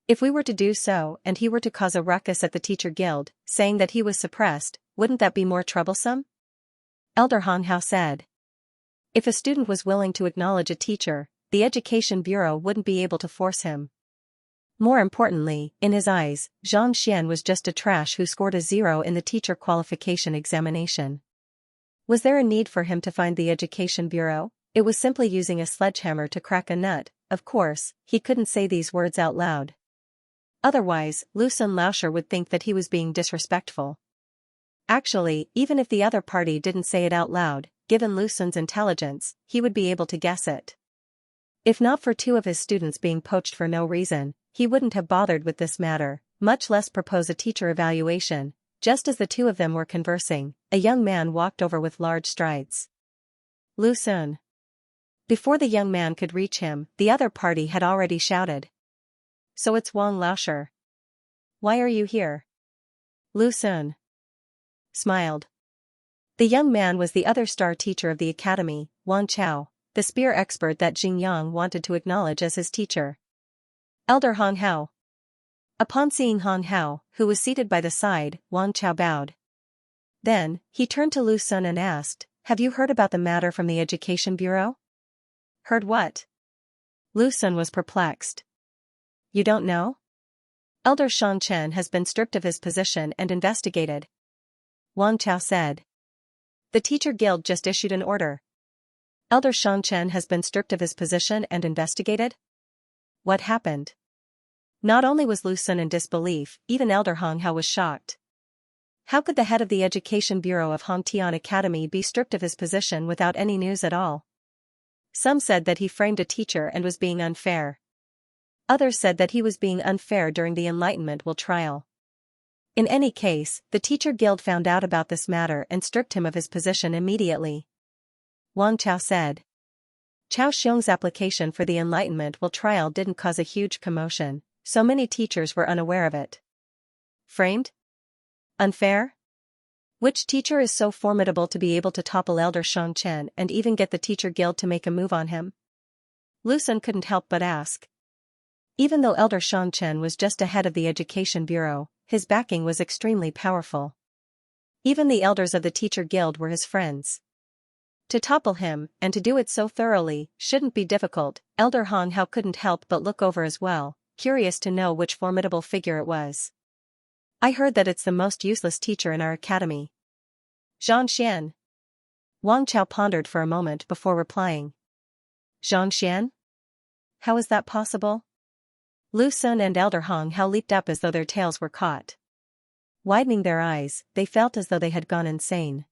If we were to do so and he were to cause a ruckus at the teacher guild, saying that he was suppressed, wouldn't that be more troublesome? Elder Hong Hao said. If a student was willing to acknowledge a teacher, the Education Bureau wouldn't be able to force him. More importantly, in his eyes, Zhang Xian was just a trash who scored a 0 in the teacher qualification examination. Was there a need for him to find the Education Bureau? It was simply using a sledgehammer to crack a nut. Of course, he couldn't say these words out loud. Otherwise, Lu Xun Laosher would think that he was being disrespectful. Actually, even if the other party didn't say it out loud, given Lu Xun's intelligence, he would be able to guess it. If not for 2 of his students being poached for no reason, he wouldn't have bothered with this matter, much less propose a teacher evaluation. Just as the 2 of them were conversing, a young man walked over with large strides. Lu Xun. Before the young man could reach him, the other party had already shouted. So it's Wang Laosher. Why are you here? Lu Xun smiled. The young man was the other star teacher of the academy, Wang Chao, the spear expert that Jing Yang wanted to acknowledge as his teacher. Elder Hong Hao. Upon seeing Hong Hao, who was seated by the side, Wang Chao bowed. Then, he turned to Lu Xun and asked, Have you heard about the matter from the Education Bureau? Heard what? Lu Xun was perplexed. You don't know? Elder Shangchen has been stripped of his position and investigated. Wang Chao said. The teacher guild just issued an order. Elder Shangchen has been stripped of his position and investigated? What happened? Not only was Lu Xun in disbelief, even Elder Hong Hao was shocked. How could the head of the Education Bureau of Hongtian Academy be stripped of his position without any news at all? Some said that he framed a teacher and was being unfair. Others said that he was being unfair during the Enlightenment Will trial. In any case, the teacher guild found out about this matter and stripped him of his position immediately. Wang Chao said. Chao Xiong's application for the Enlightenment Will trial didn't cause a huge commotion, so many teachers were unaware of it. Framed? Unfair? Which teacher is so formidable to be able to topple Elder Xianxia and even get the teacher guild to make a move on him? Lu Xun couldn't help but ask. Even though Elder Xianxia was just ahead of the Education Bureau, his backing was extremely powerful. Even the elders of the teacher guild were his friends. To topple him, and to do it so thoroughly, shouldn't be difficult. Elder Hong Hao couldn't help but look over as well, curious to know which formidable figure it was. I heard that it's the most useless teacher in our academy. Xianxian. Wang Chao pondered for a moment before replying. Xianxian? How is that possible? Lu Xun and Elder Hong Hao leaped up as though their tails were caught. Widening their eyes, they felt as though they had gone insane.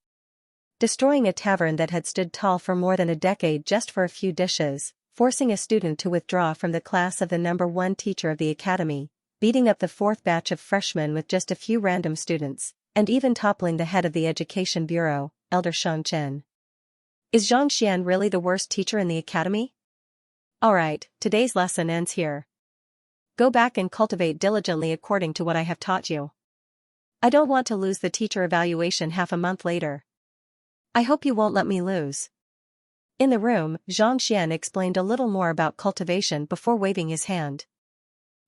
Destroying a tavern that had stood tall for more than a decade just for a few dishes, forcing a student to withdraw from the class of the #1 teacher of the academy, beating up the 4th batch of freshmen with just a few random students, and even toppling the head of the Education Bureau, Elder Xianxia. Is Xianxian really the worst teacher in the academy? Alright, today's lesson ends here. Go back and cultivate diligently according to what I have taught you. I don't want to lose the teacher evaluation half a month later. I hope you won't let me lose. In the room, Xianxian explained a little more about cultivation before waving his hand.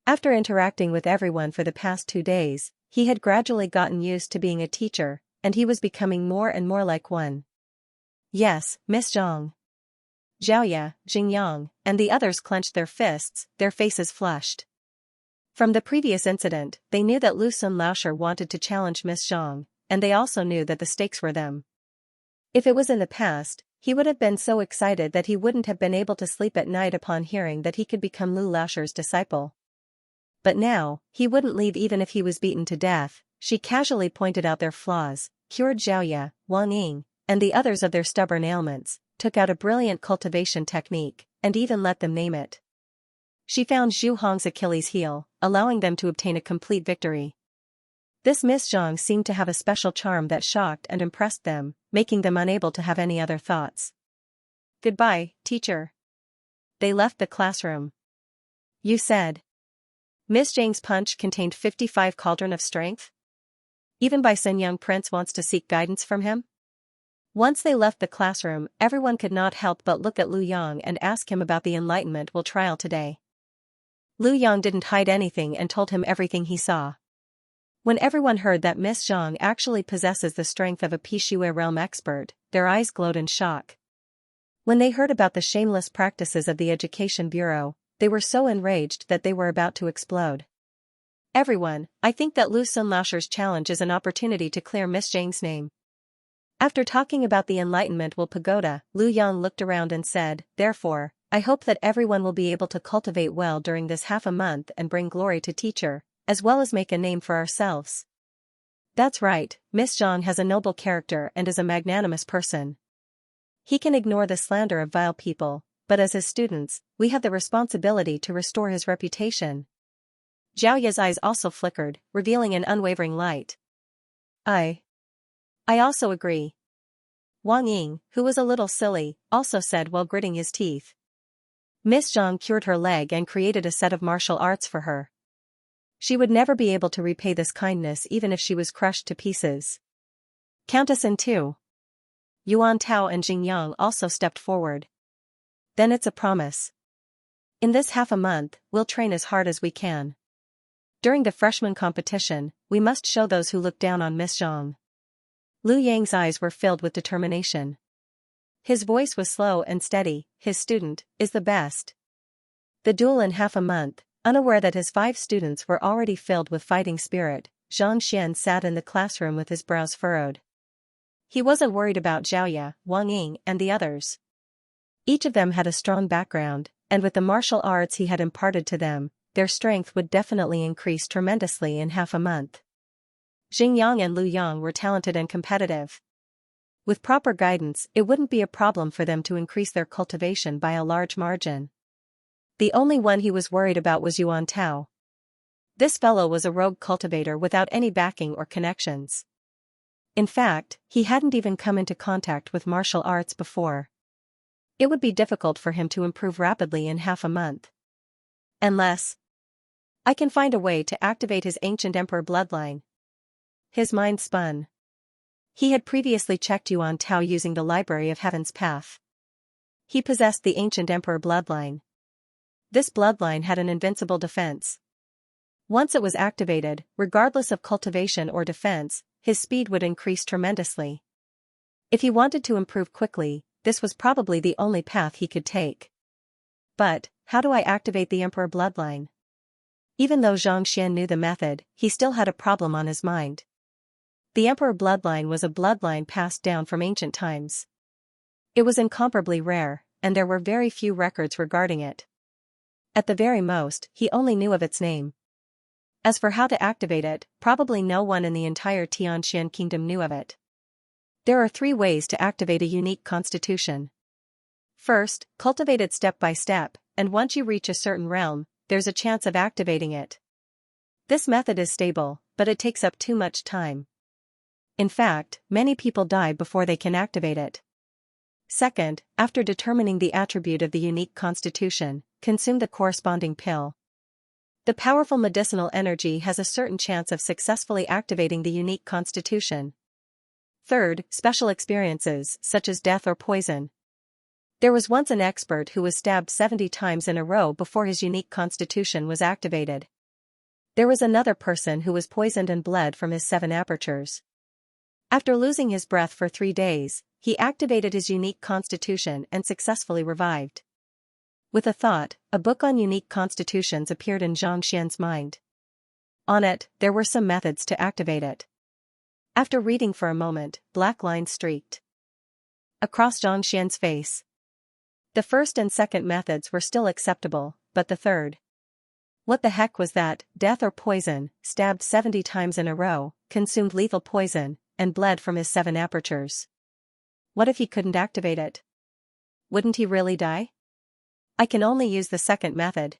After interacting with everyone for the past 2 days, he had gradually gotten used to being a teacher, and he was becoming more and more like one. Yes, Miss Zhang. Xiaoya, Jingyang, and the others clenched their fists, their faces flushed. From the previous incident, they knew that Lu Xun Laosher wanted to challenge Miss Zhang, and they also knew that the stakes were them. If it was in the past, he would have been so excited that he wouldn't have been able to sleep at night upon hearing that he could become Lu Laosher's disciple. But now, he wouldn't leave even if he was beaten to death. She casually pointed out their flaws, cured Xiaoya, Wang Ying, and the others of their stubborn ailments, took out a brilliant cultivation technique, and even let them name it. She found Zhu Hong's Achilles heel, allowing them to obtain a complete victory. This Miss Zhang seemed to have a special charm that shocked and impressed them, making them unable to have any other thoughts. Goodbye, teacher. They left the classroom. You said. Miss Zhang's punch contained 55 cauldron of strength? Even Bai Sun young prince wants to seek guidance from him? Once they left the classroom, everyone could not help but look at Lu Yang and ask him about the Enlightenment Will trial today. Lu Yang didn't hide anything and told him everything he saw. When everyone heard that Miss Zhang actually possesses the strength of a Pishui realm expert, their eyes glowed in shock. When they heard about the shameless practices of the Education Bureau, they were so enraged that they were about to explode. Everyone, I think that Lu Xun Laosher's challenge is an opportunity to clear Miss Zhang's name. After talking about the Enlightenment Will pagoda, Lu Yang looked around and said, therefore, I hope that everyone will be able to cultivate well during this half a month and bring glory to teacher, as well as make a name for ourselves. That's right, Miss Zhang has a noble character and is a magnanimous person. He can ignore the slander of vile people, but as his students, we have the responsibility to restore his reputation. Zhao Ya's eyes also flickered, revealing an unwavering light. I also agree. Wang Ying, who was a little silly, also said while gritting his teeth. Miss Zhang cured her leg and created a set of martial arts for her. She would never be able to repay this kindness even if she was crushed to pieces. Count us in too. Yuan Tao and Jingyang also stepped forward. Then it's a promise. In this half a month, we'll train as hard as we can. During the freshman competition, we must show those who look down on Miss Zhang. Lu Yang's eyes were filled with determination. His voice was slow and steady, his student is the best. The duel in half a month, unaware that his 5 students were already filled with fighting spirit, Xianxian sat in the classroom with his brows furrowed. He wasn't worried about Xiaoya, Wang Ying, and the others. Each of them had a strong background, and with the martial arts he had imparted to them, their strength would definitely increase tremendously in half a month. Jingyang and Lu Yang were talented and competitive. With proper guidance, it wouldn't be a problem for them to increase their cultivation by a large margin. The only one he was worried about was Yuan Tao. This fellow was a rogue cultivator without any backing or connections. In fact, he hadn't even come into contact with martial arts before. It would be difficult for him to improve rapidly in half a month. Unless I can find a way to activate his ancient emperor bloodline. His mind spun. He had previously checked Yuan Tao using the Library of Heaven's Path. He possessed the ancient emperor bloodline. This bloodline had an invincible defense. Once it was activated, regardless of cultivation or defense, his speed would increase tremendously. If he wanted to improve quickly, this was probably the only path he could take. But, how do I activate the emperor bloodline? Even though Xianxia knew the method, he still had a problem on his mind. The emperor bloodline was a bloodline passed down from ancient times. It was incomparably rare, and there were very few records regarding it. At the very most, he only knew of its name. As for how to activate it, probably no one in the entire Tianxian kingdom knew of it. There are 3 ways to activate a unique constitution. First, cultivate it step by step, and once you reach a certain realm, there's a chance of activating it. This method is stable, but it takes up too much time. In fact, many people die before they can activate it. Second, after determining the attribute of the unique constitution, consume the corresponding pill. The powerful medicinal energy has a certain chance of successfully activating the unique constitution. Third, special experiences, such as death or poison. There was once an expert who was stabbed 70 times in a row before his unique constitution was activated. There was another person who was poisoned and bled from his 7 apertures. After losing his breath for 3 days, he activated his unique constitution and successfully revived. With a thought, a book on unique constitutions appeared in Zhang Xian's mind. On it, there were some methods to activate it. After reading for a moment, black lines streaked across Zhang Xian's face. The first and second methods were still acceptable, but the third. What the heck was that? Death or poison, stabbed 70 times in a row, consumed lethal poison, and bled from his 7 apertures. What if he couldn't activate it? Wouldn't he really die? I can only use the second method.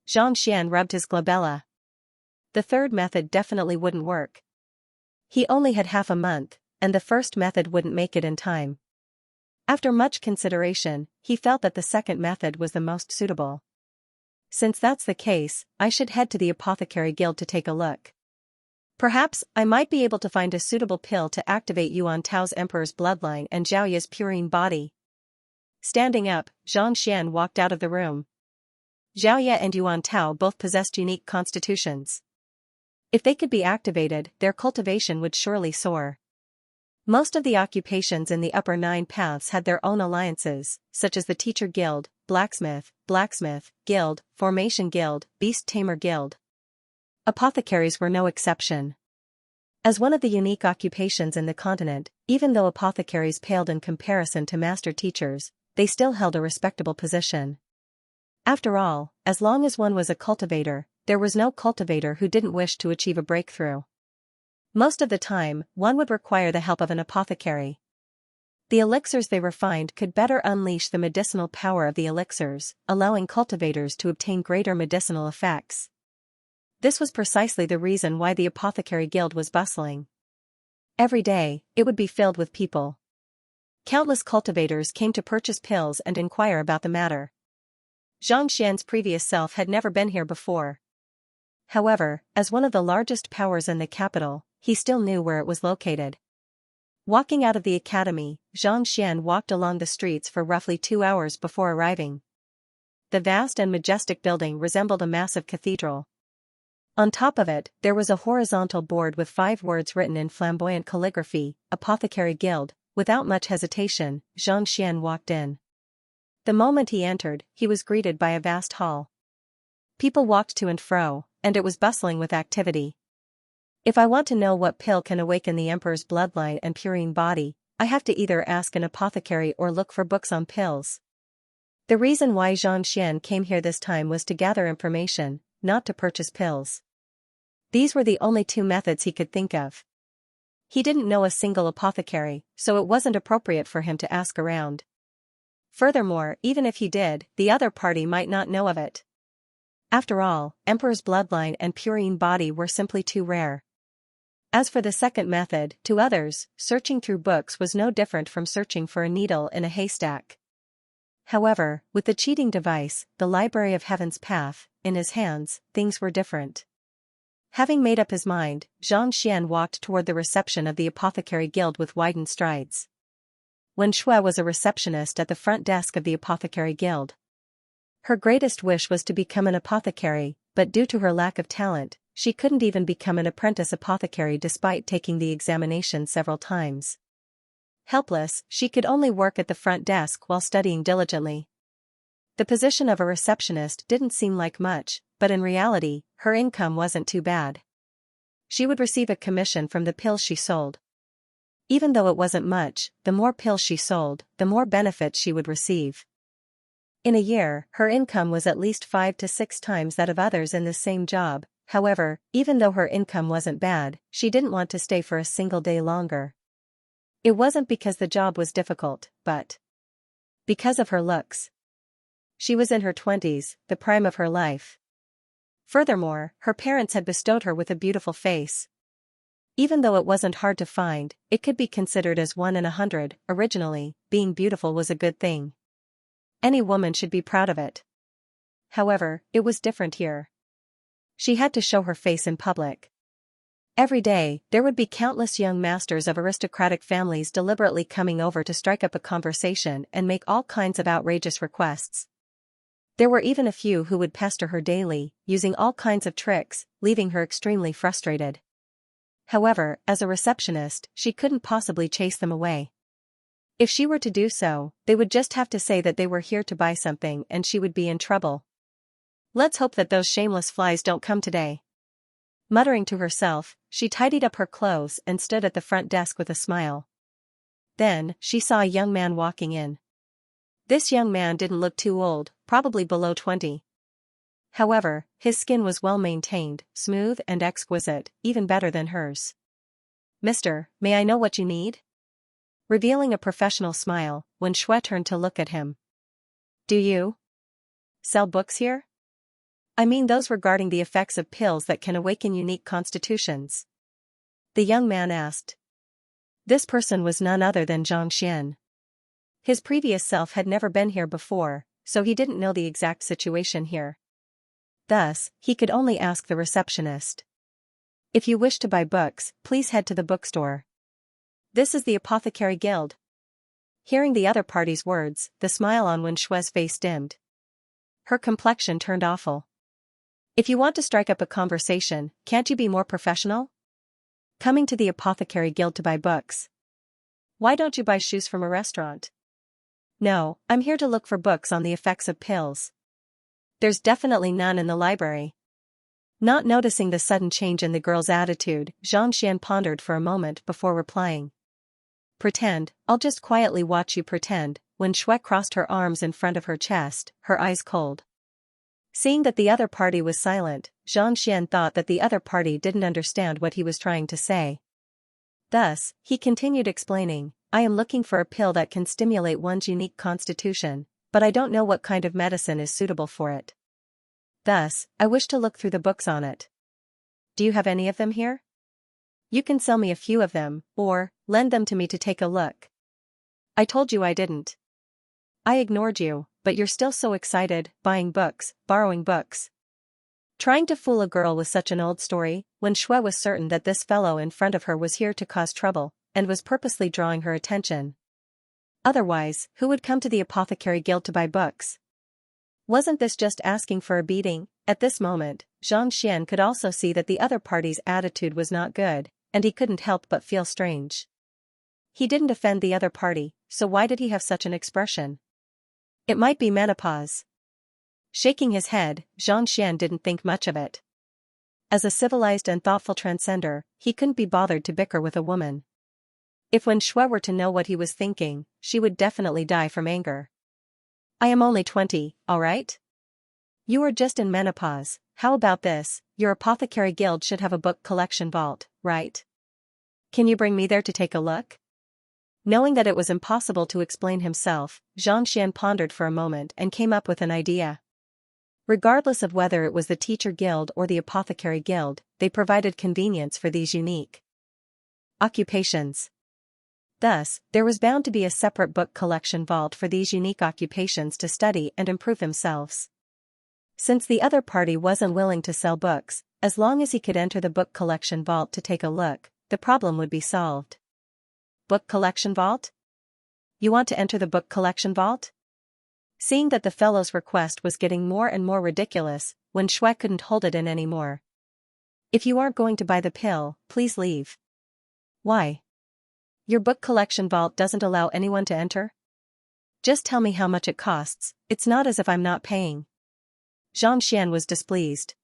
Zhang Xian rubbed his glabella. The third method definitely wouldn't work. He only had half a month, and the first method wouldn't make it in time. After much consideration, he felt that the second method was the most suitable. Since that's the case, I should head to the Apothecary Guild to take a look. Perhaps I might be able to find a suitable pill to activate Yuan Tao's emperor's bloodline and Xiaoya's purine body. Standing up, Zhang Xian walked out of the room. Xiaoya and Yuan Tao both possessed unique constitutions. If they could be activated, their cultivation would surely soar. Most of the occupations in the upper 9 paths had their own alliances, such as the Teacher Guild, Blacksmith Guild, Formation Guild, Beast Tamer Guild. Apothecaries were no exception. As one of the unique occupations in the continent, even though apothecaries paled in comparison to master teachers, they still held a respectable position. After all, as long as one was a cultivator, there was no cultivator who didn't wish to achieve a breakthrough. Most of the time, one would require the help of an apothecary. The elixirs they refined could better unleash the medicinal power of the elixirs, allowing cultivators to obtain greater medicinal effects. This was precisely the reason why the Apothecary Guild was bustling. Every day, it would be filled with people. Countless cultivators came to purchase pills and inquire about the matter. Zhang Xian's previous self had never been here before. However, as one of the largest powers in the capital, he still knew where it was located. Walking out of the academy, Zhang Xian walked along the streets for roughly 2 hours before arriving. The vast and majestic building resembled a massive cathedral. On top of it, there was a horizontal board with 5 words written in flamboyant calligraphy, Apothecary Guild. Without much hesitation, Zhang Xian walked in. The moment he entered, he was greeted by a vast hall. People walked to and fro, and it was bustling with activity. If I want to know what pill can awaken the emperor's bloodline and purine body, I have to either ask an apothecary or look for books on pills. The reason why Zhang Xian came here this time was to gather information, not to purchase pills. These were the only 2 methods he could think of. He didn't know a single apothecary, so it wasn't appropriate for him to ask around. Furthermore, even if he did, the other party might not know of it. After all, Emperor's bloodline and purine body were simply too rare. As for the second method, to others, searching through books was no different from searching for a needle in a haystack. However, with the cheating device, the Library of Heaven's Path, in his hands, things were different. Having made up his mind, Xianxia walked toward the reception of the Apothecary Guild with widened strides. Wen Shui was a receptionist at the front desk of the Apothecary Guild. Her greatest wish was to become an apothecary, but due to her lack of talent, she couldn't even become an apprentice apothecary despite taking the examination several times. Helpless, she could only work at the front desk while studying diligently. The position of a receptionist didn't seem like much, but in reality, her income wasn't too bad. She would receive a commission from the pills she sold. Even though it wasn't much, the more pills she sold, the more benefits she would receive. In a year, her income was at least 5 to 6 times that of others in the same job. However, even though her income wasn't bad, she didn't want to stay for a single day longer. It wasn't because the job was difficult, but because of her looks. She was in her 20s, the prime of her life. Furthermore, her parents had bestowed her with a beautiful face. Even though it wasn't hard to find, it could be considered as 1 in 100. Originally, being beautiful was a good thing. Any woman should be proud of it. However, it was different here. She had to show her face in public. Every day, there would be countless young masters of aristocratic families deliberately coming over to strike up a conversation and make all kinds of outrageous requests. There were even a few who would pester her daily, using all kinds of tricks, leaving her extremely frustrated. However, as a receptionist, she couldn't possibly chase them away. If she were to do so, they would just have to say that they were here to buy something and she would be in trouble. Let's hope that those shameless flies don't come today. Muttering to herself, she tidied up her clothes and stood at the front desk with a smile. Then, she saw a young man walking in. This young man didn't look too old, probably below 20. However, his skin was well maintained, smooth and exquisite, even better than hers. "Mister, may I know what you need?" Revealing a professional smile, Wen Shui turned to look at him. "Do you sell books here? I mean those regarding the effects of pills that can awaken unique constitutions?" The young man asked. This person was none other than Xianxia. His previous self had never been here before, so he didn't know the exact situation here. Thus, he could only ask the receptionist. "If you wish to buy books, please head to the bookstore. This is the Apothecary Guild." Hearing the other party's words, the smile on Wen Shui's face dimmed. Her complexion turned awful. "If you want to strike up a conversation, can't you be more professional? Coming to the Apothecary Guild to buy books. Why don't you buy shoes from a restaurant?" "No, I'm here to look for books on the effects of pills. There's definitely none in the library." Not noticing the sudden change in the girl's attitude, Xianxia pondered for a moment before replying. "Pretend, I'll just quietly watch you pretend." When Shui crossed her arms in front of her chest, her eyes cold. Seeing that the other party was silent, Xianxia thought that the other party didn't understand what he was trying to say. Thus, he continued explaining, "I am looking for a pill that can stimulate one's unique constitution, but I don't know what kind of medicine is suitable for it. Thus, I wish to look through the books on it. Do you have any of them here? You can sell me a few of them, or lend them to me to take a look." "I told you I didn't. I ignored you, but you're still so excited, buying books, borrowing books." Trying to fool a girl with such an old story, when Shui was certain that this fellow in front of her was here to cause trouble, and was purposely drawing her attention. Otherwise, who would come to the Apothecary Guild to buy books? Wasn't this just asking for a beating? At this moment, Xianxia could also see that the other party's attitude was not good, and he couldn't help but feel strange. He didn't offend the other party, so why did he have such an expression? It might be menopause. Shaking his head, Xianxia didn't think much of it. As a civilized and thoughtful transcender, he couldn't be bothered to bicker with a woman. If Wen Shui were to know what he was thinking, she would definitely die from anger. "I am only 20, alright? You are just in menopause. How about this? Your Apothecary Guild should have a book collection vault, right? Can you bring me there to take a look?" Knowing that it was impossible to explain himself, Xianxia pondered for a moment and came up with an idea. Regardless of whether it was the Teacher Guild or the Apothecary Guild, they provided convenience for these unique occupations. Thus, there was bound to be a separate book collection vault for these unique occupations to study and improve themselves. Since the other party wasn't willing to sell books, as long as he could enter the book collection vault to take a look, the problem would be solved. Book collection vault? You want to enter the book collection vault? Seeing that the fellow's request was getting more and more ridiculous, Wen Shui couldn't hold it in anymore. If you aren't going to buy the pill, please leave. Why? Your book collection vault doesn't allow anyone to enter? Just tell me how much it costs, it's not as if I'm not paying. Xianxia was displeased.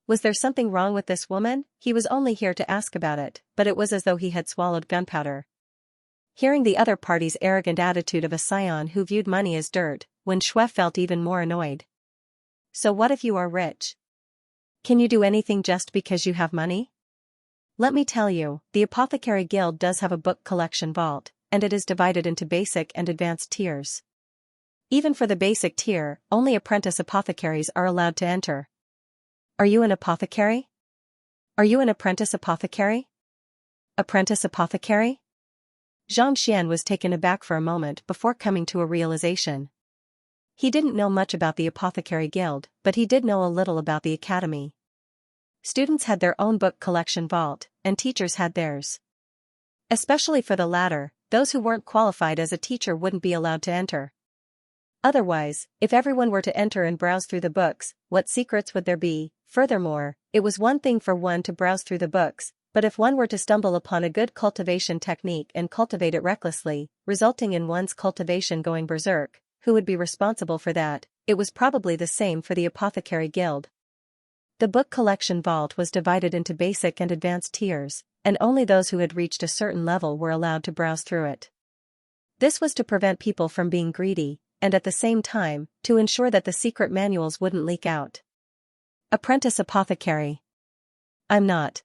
Was there something wrong with this woman? He was only here to ask about it, but it was as though he had swallowed gunpowder. Hearing the other party's arrogant attitude of a scion who viewed money as dirt, Wen Shui felt even more annoyed. So what if you are rich? Can you do anything just because you have money? Let me tell you, the Apothecary Guild does have a book collection vault, and it is divided into basic and advanced tiers. Even for the basic tier, only apprentice apothecaries are allowed to enter. Are you an apothecary? Are you an apprentice apothecary? Apprentice apothecary? Xianxia was taken aback for a moment before coming to a realization. He didn't know much about the Apothecary Guild, but he did know a little about the academy. Students had their own book collection vault, and teachers had theirs. Especially for the latter, those who weren't qualified as a teacher wouldn't be allowed to enter. Otherwise, if everyone were to enter and browse through the books, what secrets would there be? Furthermore, it was one thing for one to browse through the books, but if one were to stumble upon a good cultivation technique and cultivate it recklessly, resulting in one's cultivation going berserk, who would be responsible for that? It was probably the same for the Apothecary Guild. The book collection vault was divided into basic and advanced tiers, and only those who had reached a certain level were allowed to browse through it. This was to prevent people from being greedy, and at the same time, to ensure that the secret manuals wouldn't leak out. Apprentice apothecary. I'm not.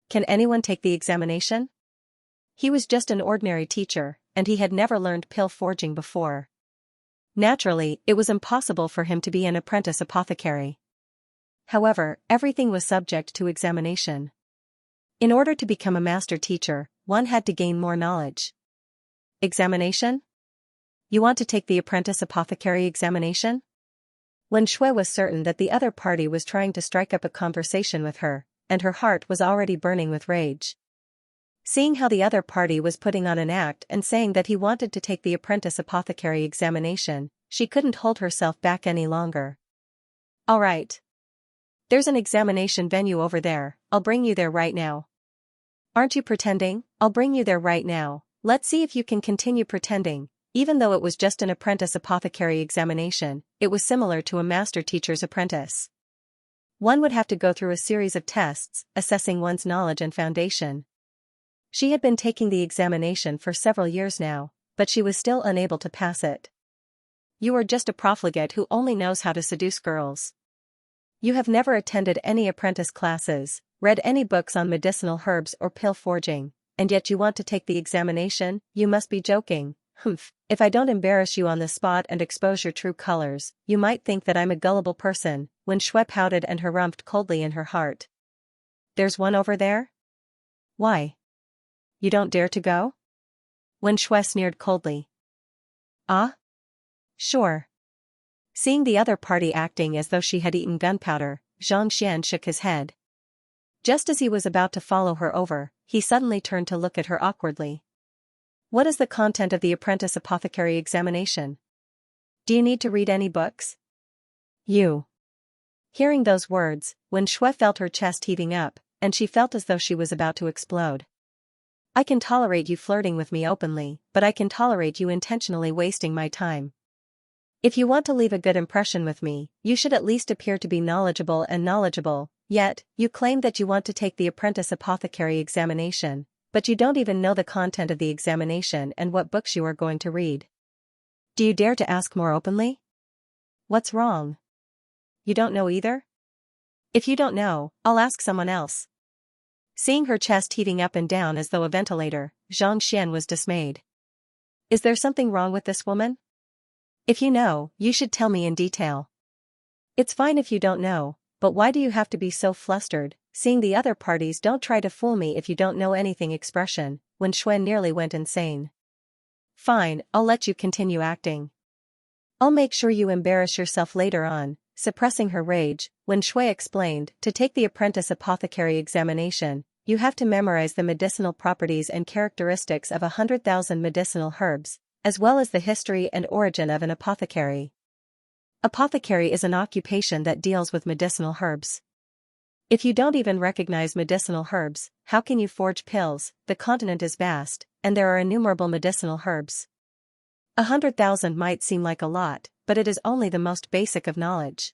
Can anyone take the examination? He was just an ordinary teacher, and he had never learned pill forging before. Naturally, it was impossible for him to be an apprentice apothecary. However, everything was subject to examination. In order to become a master teacher, one had to gain more knowledge. Examination? You want to take the apprentice apothecary examination? Wen Shui was certain that the other party was trying to strike up a conversation with her, and her heart was already burning with rage. Seeing how the other party was putting on an act and saying that he wanted to take the apprentice apothecary examination, she couldn't hold herself back any longer. All right. There's an examination venue over there, I'll bring you there right now. Aren't you pretending? I'll bring you there right now. Let's see if you can continue pretending. Even though it was just an apprentice apothecary examination, it was similar to a master teacher's apprentice. One would have to go through a series of tests, assessing one's knowledge and foundation. She had been taking the examination for several years now, but she was still unable to pass it. You are just a profligate who only knows how to seduce girls. You have never attended any apprentice classes, read any books on medicinal herbs or pill forging, and yet you want to take the examination? You must be joking. Humph, if I don't embarrass you on the spot and expose your true colors, you might think that I'm a gullible person. Wen Shui pouted and harumphed coldly in her heart. There's one over there? Why? You don't dare to go? Wen Shui sneered coldly. Ah? Sure. Seeing the other party acting as though she had eaten gunpowder, Xianxia shook his head. Just as he was about to follow her over, he suddenly turned to look at her awkwardly. What is the content of the apprentice apothecary examination? Do you need to read any books? You. Hearing those words, Wen Shui felt her chest heaving up, and she felt as though she was about to explode. I can tolerate you flirting with me openly, but I can tolerate you intentionally wasting my time. If you want to leave a good impression with me, you should at least appear to be knowledgeable, yet, you claim that you want to take the apprentice apothecary examination, but you don't even know the content of the examination and what books you are going to read. Do you dare to ask more openly? What's wrong? You don't know either? If you don't know, I'll ask someone else. Seeing her chest heaving up and down as though a ventilator, Xianxia was dismayed. Is there something wrong with this woman? If you know, you should tell me in detail. It's fine if you don't know, but why do you have to be so flustered? Seeing the other parties don't try to fool me if you don't know anything expression, Wen Shui nearly went insane. Fine, I'll let you continue acting. I'll make sure you embarrass yourself later on. Suppressing her rage, Wen Shui explained, to take the apprentice apothecary examination, you have to memorize the medicinal properties and characteristics of 100,000 medicinal herbs, as well as the history and origin of an apothecary. Apothecary is an occupation that deals with medicinal herbs. If you don't even recognize medicinal herbs, how can you forge pills? The continent is vast, and there are innumerable medicinal herbs. 100,000 might seem like a lot, but it is only the most basic of knowledge.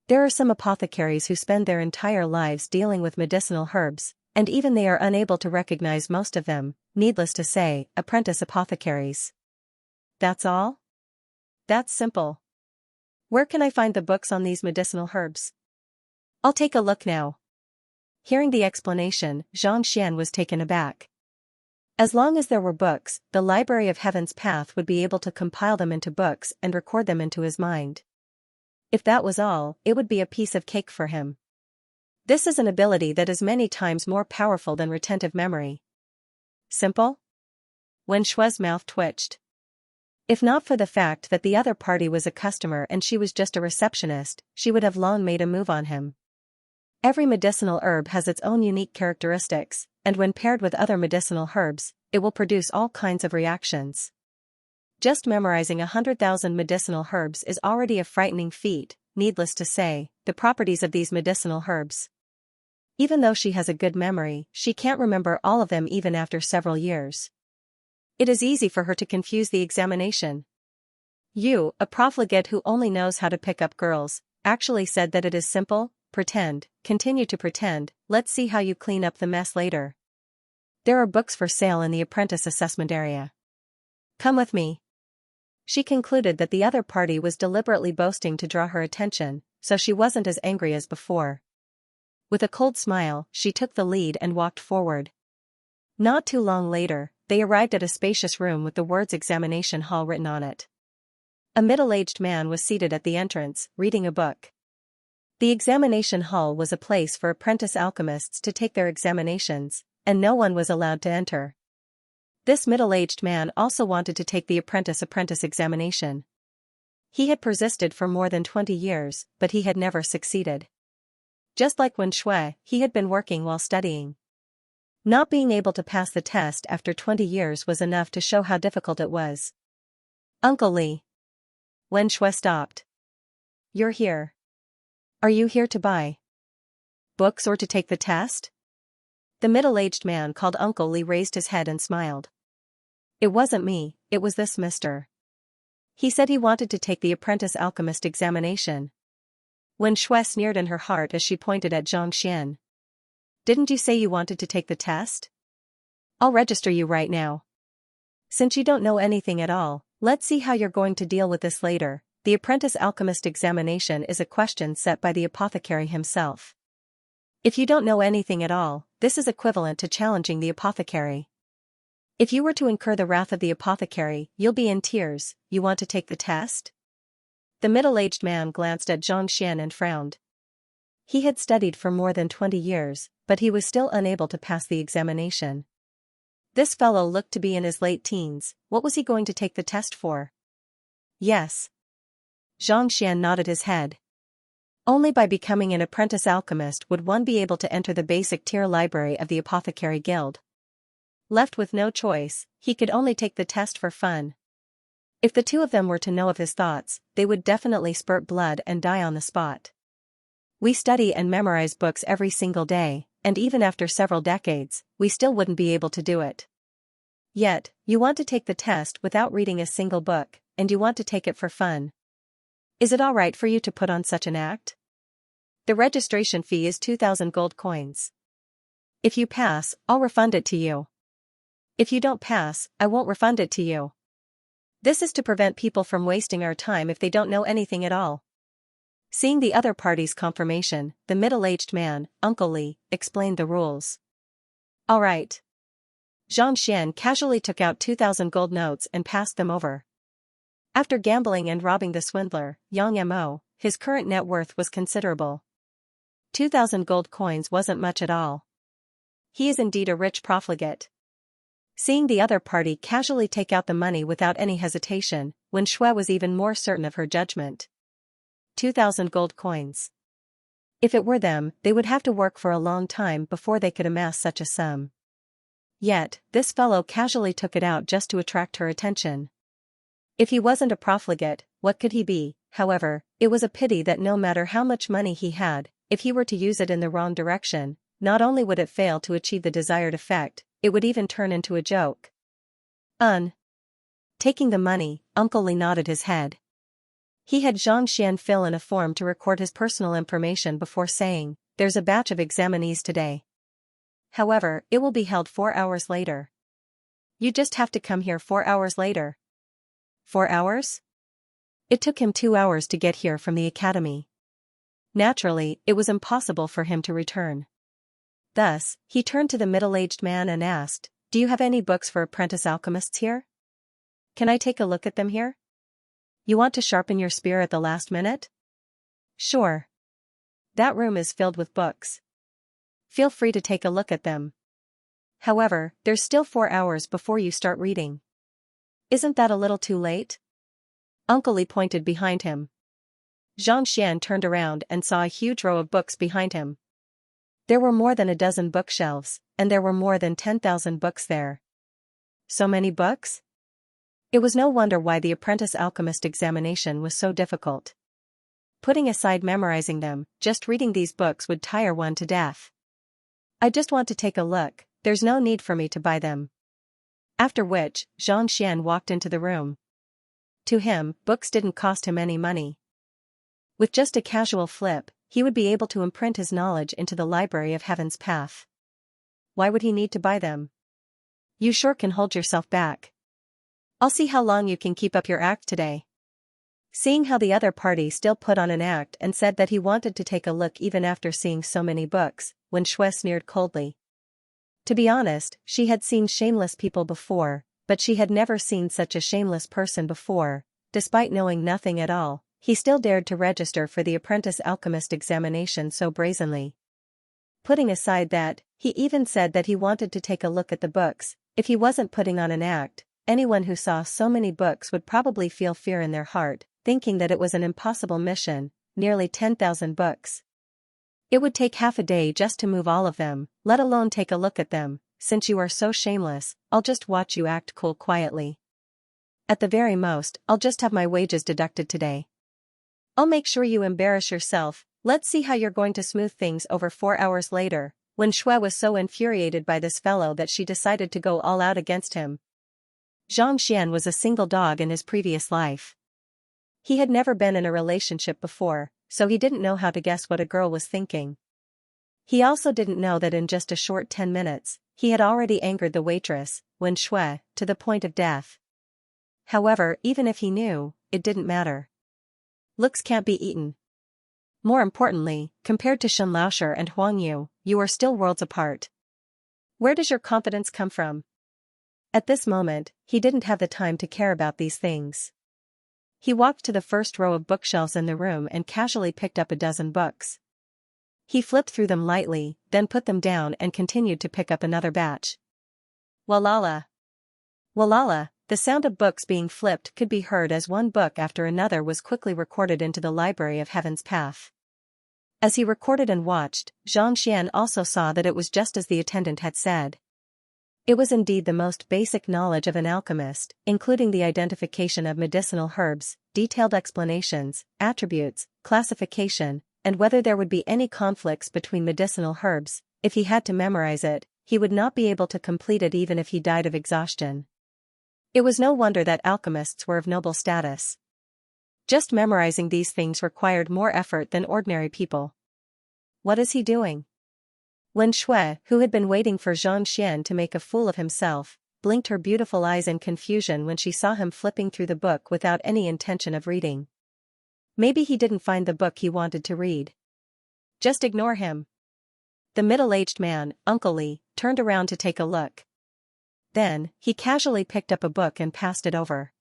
There are some apothecaries who spend their entire lives dealing with medicinal herbs, and even they are unable to recognize most of them, needless to say, apprentice apothecaries. That's all? That's simple. Where can I find the books on these medicinal herbs? I'll take a look now. Hearing the explanation, Xianxia was taken aback. As long as there were books, the Library of Heaven's Path would be able to compile them into books and record them into his mind. If that was all, it would be a piece of cake for him. This is an ability that is many times more powerful than retentive memory. Simple? Wen Shui's mouth twitched. If not for the fact that the other party was a customer and she was just a receptionist, she would have long made a move on him. Every medicinal herb has its own unique characteristics, and when paired with other medicinal herbs, it will produce all kinds of reactions. Just memorizing 100,000 medicinal herbs is already a frightening feat, needless to say, the properties of these medicinal herbs. Even though she has a good memory, she can't remember all of them even after several years. It is easy for her to confuse the examination. You, a profligate who only knows how to pick up girls, actually said that it is simple? Pretend, continue to pretend, let's see how you clean up the mess later. There are books for sale in the apprentice assessment area. Come with me. She concluded that the other party was deliberately boasting to draw her attention, so she wasn't as angry as before. With a cold smile, she took the lead and walked forward. Not too long later, they arrived at a spacious room with the words Examination Hall written on it. A middle-aged man was seated at the entrance, reading a book. The examination hall was a place for apprentice alchemists to take their examinations, and no one was allowed to enter. This middle-aged man also wanted to take the apprentice examination. He had persisted for more than 20 years, but he had never succeeded. Just like Wen Shui, he had been working while studying. Not being able to pass the test after 20 years was enough to show how difficult it was. Uncle Li. Wen Shui stopped. You're here. Are you here to buy books or to take the test? The middle-aged man called Uncle Li raised his head and smiled. It wasn't me, it was this mister. He said he wanted to take the apprentice alchemist examination. Wen Shui sneered in her heart as she pointed at Xianxia. Didn't you say you wanted to take the test? I'll register you right now. Since you don't know anything at all, let's see how you're going to deal with this later. The apprentice alchemist examination is a question set by the apothecary himself. If you don't know anything at all, this is equivalent to challenging the apothecary. If you were to incur the wrath of the apothecary, you'll be in tears. You want to take the test? The middle-aged man glanced at Xianxia and frowned. He had studied for more than 20 years, but he was still unable to pass the examination. This fellow looked to be in his late teens. What was he going to take the test for? Yes. Xianxia nodded his head. Only by becoming an apprentice alchemist would one be able to enter the basic tier library of the Apothecary Guild. Left with no choice, he could only take the test for fun. If the two of them were to know of his thoughts, they would definitely spurt blood and die on the spot. We study and memorize books every single day, and even after several decades, we still wouldn't be able to do it. Yet, you want to take the test without reading a single book, and you want to take it for fun. Is it all right for you to put on such an act? The registration fee is 2,000 gold coins. If you pass, I'll refund it to you. If you don't pass, I won't refund it to you. This is to prevent people from wasting our time if they don't know anything at all. Seeing the other party's confirmation, the middle-aged man, Uncle Li, explained the rules. All right. Xianxia casually took out 2,000 gold notes and passed them over. After gambling and robbing the swindler, Yang Mo, his current net worth was considerable. 2,000 gold coins wasn't much at all. He is indeed a rich profligate. Seeing the other party casually take out the money without any hesitation, Wen Shui was even more certain of her judgment. 2,000 gold coins. If it were them, they would have to work for a long time before they could amass such a sum. Yet, this fellow casually took it out just to attract her attention. If he wasn't a profligate, what could he be? However, it was a pity that no matter how much money he had, if he were to use it in the wrong direction, not only would it fail to achieve the desired effect, it would even turn into a joke. Taking the money, Uncle Li nodded his head. He had Xianxia fill in a form to record his personal information before saying, "There's a batch of examinees today. However, it will be held 4 hours later. You just have to come here 4 hours later." 4 hours? It took him 2 hours to get here from the academy. Naturally, it was impossible for him to return. Thus, he turned to the middle-aged man and asked, "Do you have any books for apprentice alchemists here? Can I take a look at them here? You want to sharpen your spear at the last minute?" "Sure. That room is filled with books. Feel free to take a look at them. However, there's still 4 hours before you start reading. Isn't that a little too late?" Uncle Li pointed behind him. Xianxia turned around and saw a huge row of books behind him. There were more than a dozen bookshelves, and there were more than 10,000 books there. So many books? It was no wonder why the apprentice alchemist examination was so difficult. Putting aside memorizing them, just reading these books would tire one to death. "I just want to take a look, there's no need for me to buy them." After which, Xianxia walked into the room. To him, books didn't cost him any money. With just a casual flip, he would be able to imprint his knowledge into the library of Heaven's Path. Why would he need to buy them? "You sure can hold yourself back. I'll see how long you can keep up your act today." Seeing how the other party still put on an act and said that he wanted to take a look even after seeing so many books, Wen Shui sneered coldly. To be honest, she had seen shameless people before, but she had never seen such a shameless person before. Despite knowing nothing at all, he still dared to register for the apprentice alchemist examination so brazenly. Putting aside that, he even said that he wanted to take a look at the books. If he wasn't putting on an act, anyone who saw so many books would probably feel fear in their heart, thinking that it was an impossible mission. Nearly 10,000 books. It would take half a day just to move all of them, let alone take a look at them. "Since you are so shameless, I'll just watch you act cool quietly. At the very most, I'll just have my wages deducted today. I'll make sure you embarrass yourself. Let's see how you're going to smooth things over." 4 hours later, Wen Shui was so infuriated by this fellow that she decided to go all out against him. Xianxia was a single dog in his previous life. He had never been in a relationship before, so he didn't know how to guess what a girl was thinking. He also didn't know that in just a short 10 minutes, he had already angered the waitress, Wen Shui, to the point of death. However, even if he knew, it didn't matter. Looks can't be eaten. More importantly, compared to Shen Laosher and Huang Yu, you are still worlds apart. Where does your confidence come from? At this moment, he didn't have the time to care about these things. He walked to the first row of bookshelves in the room and casually picked up a dozen books. He flipped through them lightly, then put them down and continued to pick up another batch. Walala! Walala! The sound of books being flipped could be heard as one book after another was quickly recorded into the library of Heaven's Path. As he recorded and watched, Xianxia also saw that it was just as the attendant had said. It was indeed the most basic knowledge of an alchemist, including the identification of medicinal herbs, detailed explanations, attributes, classification, and whether there would be any conflicts between medicinal herbs. If he had to memorize it, he would not be able to complete it even if he died of exhaustion. It was no wonder that alchemists were of noble status. Just memorizing these things required more effort than ordinary people. What is he doing? Wen Shui, who had been waiting for Xianxia to make a fool of himself, blinked her beautiful eyes in confusion when she saw him flipping through the book without any intention of reading. Maybe he didn't find the book he wanted to read. Just ignore him. The middle-aged man, Uncle Li, turned around to take a look. Then, he casually picked up a book and passed it over.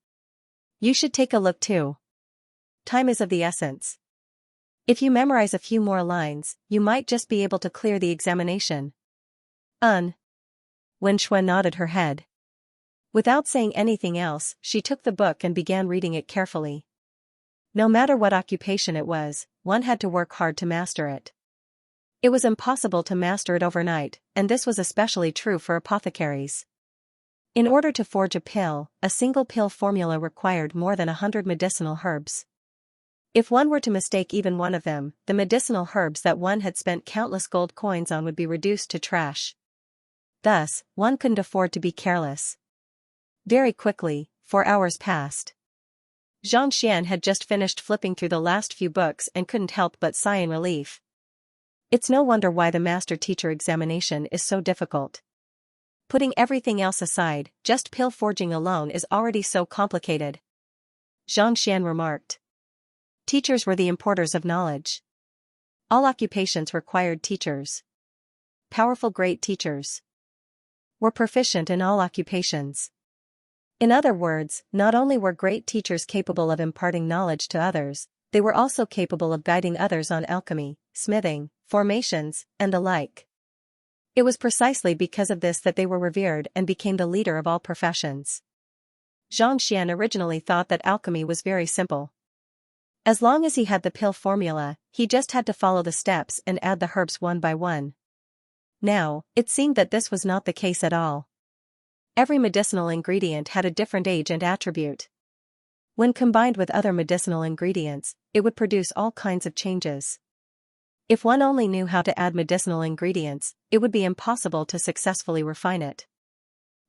You should take a look too. Time is of the essence. If you memorize a few more lines, you might just be able to clear the examination. Wen Shui nodded her head. Without saying anything else, she took the book and began reading it carefully. No matter what occupation it was, one had to work hard to master it. It was impossible to master it overnight, and this was especially true for apothecaries. In order to forge a single pill formula required more than 100 medicinal herbs. If one were to mistake even one of them, the medicinal herbs that one had spent countless gold coins on would be reduced to trash. Thus, one couldn't afford to be careless. Very quickly, 4 hours passed. Xianxia had just finished flipping through the last few books and couldn't help but sigh in relief. It's no wonder why the master-teacher examination is so difficult. Putting everything else aside, just pill forging alone is already so complicated. Xianxia remarked. Teachers were the importers of knowledge. All occupations required teachers. Powerful great teachers were proficient in all occupations. In other words, not only were great teachers capable of imparting knowledge to others, they were also capable of guiding others on alchemy, smithing, formations, and the like. It was precisely because of this that they were revered and became the leader of all professions. Xianxia originally thought that alchemy was very simple. As long as he had the pill formula, he just had to follow the steps and add the herbs one by one. Now, it seemed that this was not the case at all. Every medicinal ingredient had a different age and attribute. When combined with other medicinal ingredients, it would produce all kinds of changes. If one only knew how to add medicinal ingredients, it would be impossible to successfully refine it.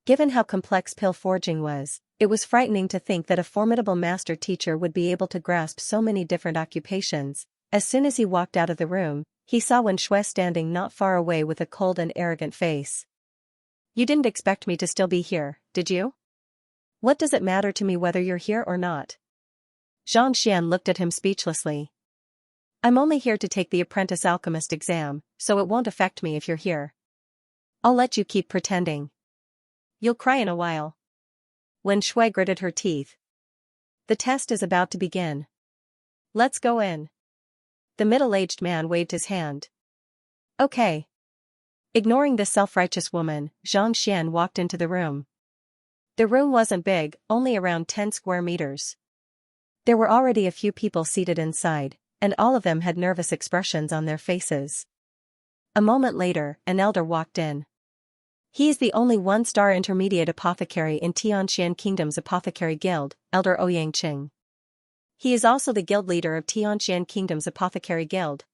Given how complex pill forging was, it was frightening to think that a formidable master teacher would be able to grasp so many different occupations. As soon as he walked out of the room, he saw Wen Shui standing not far away with a cold and arrogant face. You didn't expect me to still be here, did you? What does it matter to me whether you're here or not? Xianxia looked at him speechlessly. I'm only here to take the apprentice alchemist exam, so it won't affect me if you're here. I'll let you keep pretending. You'll cry in a while. Wen Shui gritted her teeth. The test is about to begin. Let's go in. The middle-aged man waved his hand. Okay. Ignoring the self-righteous woman, Xianxia walked into the room. The room wasn't big, only around 10 square meters. There were already a few people seated inside, and all of them had nervous expressions on their faces. A moment later, an elder walked in. He is the only one-star intermediate apothecary in Tianxian Kingdom's Apothecary Guild, Elder Ouyangqing. He is also the guild leader of Tianxian Kingdom's Apothecary Guild.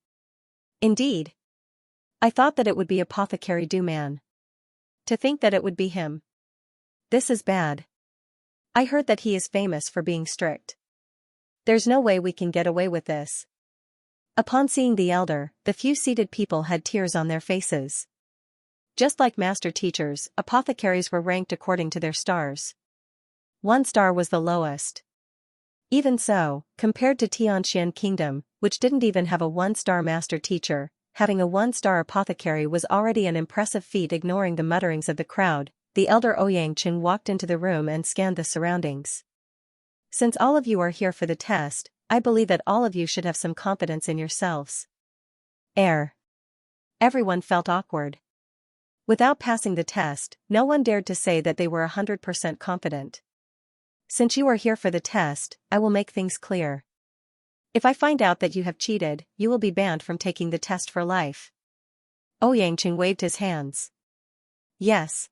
Indeed. I thought that it would be Apothecary Du Man. To think that it would be him. This is bad. I heard that he is famous for being strict. There's no way we can get away with this. Upon seeing the elder, the few seated people had tears on their faces. Just like master teachers, apothecaries were ranked according to their stars. 1 star was the lowest. Even so, compared to Tianxian Kingdom, which didn't even have a 1-star master teacher, having a 1-star apothecary was already an impressive feat. Ignoring the mutterings of the crowd, the elder Ouyangqing walked into the room and scanned the surroundings. Since all of you are here for the test, I believe that all of you should have some confidence in yourselves. Everyone felt awkward. Without passing the test, no one dared to say that they were 100% confident. Since you are here for the test, I will make things clear. If I find out that you have cheated, you will be banned from taking the test for life. Ouyangqing waved his hands. Yes.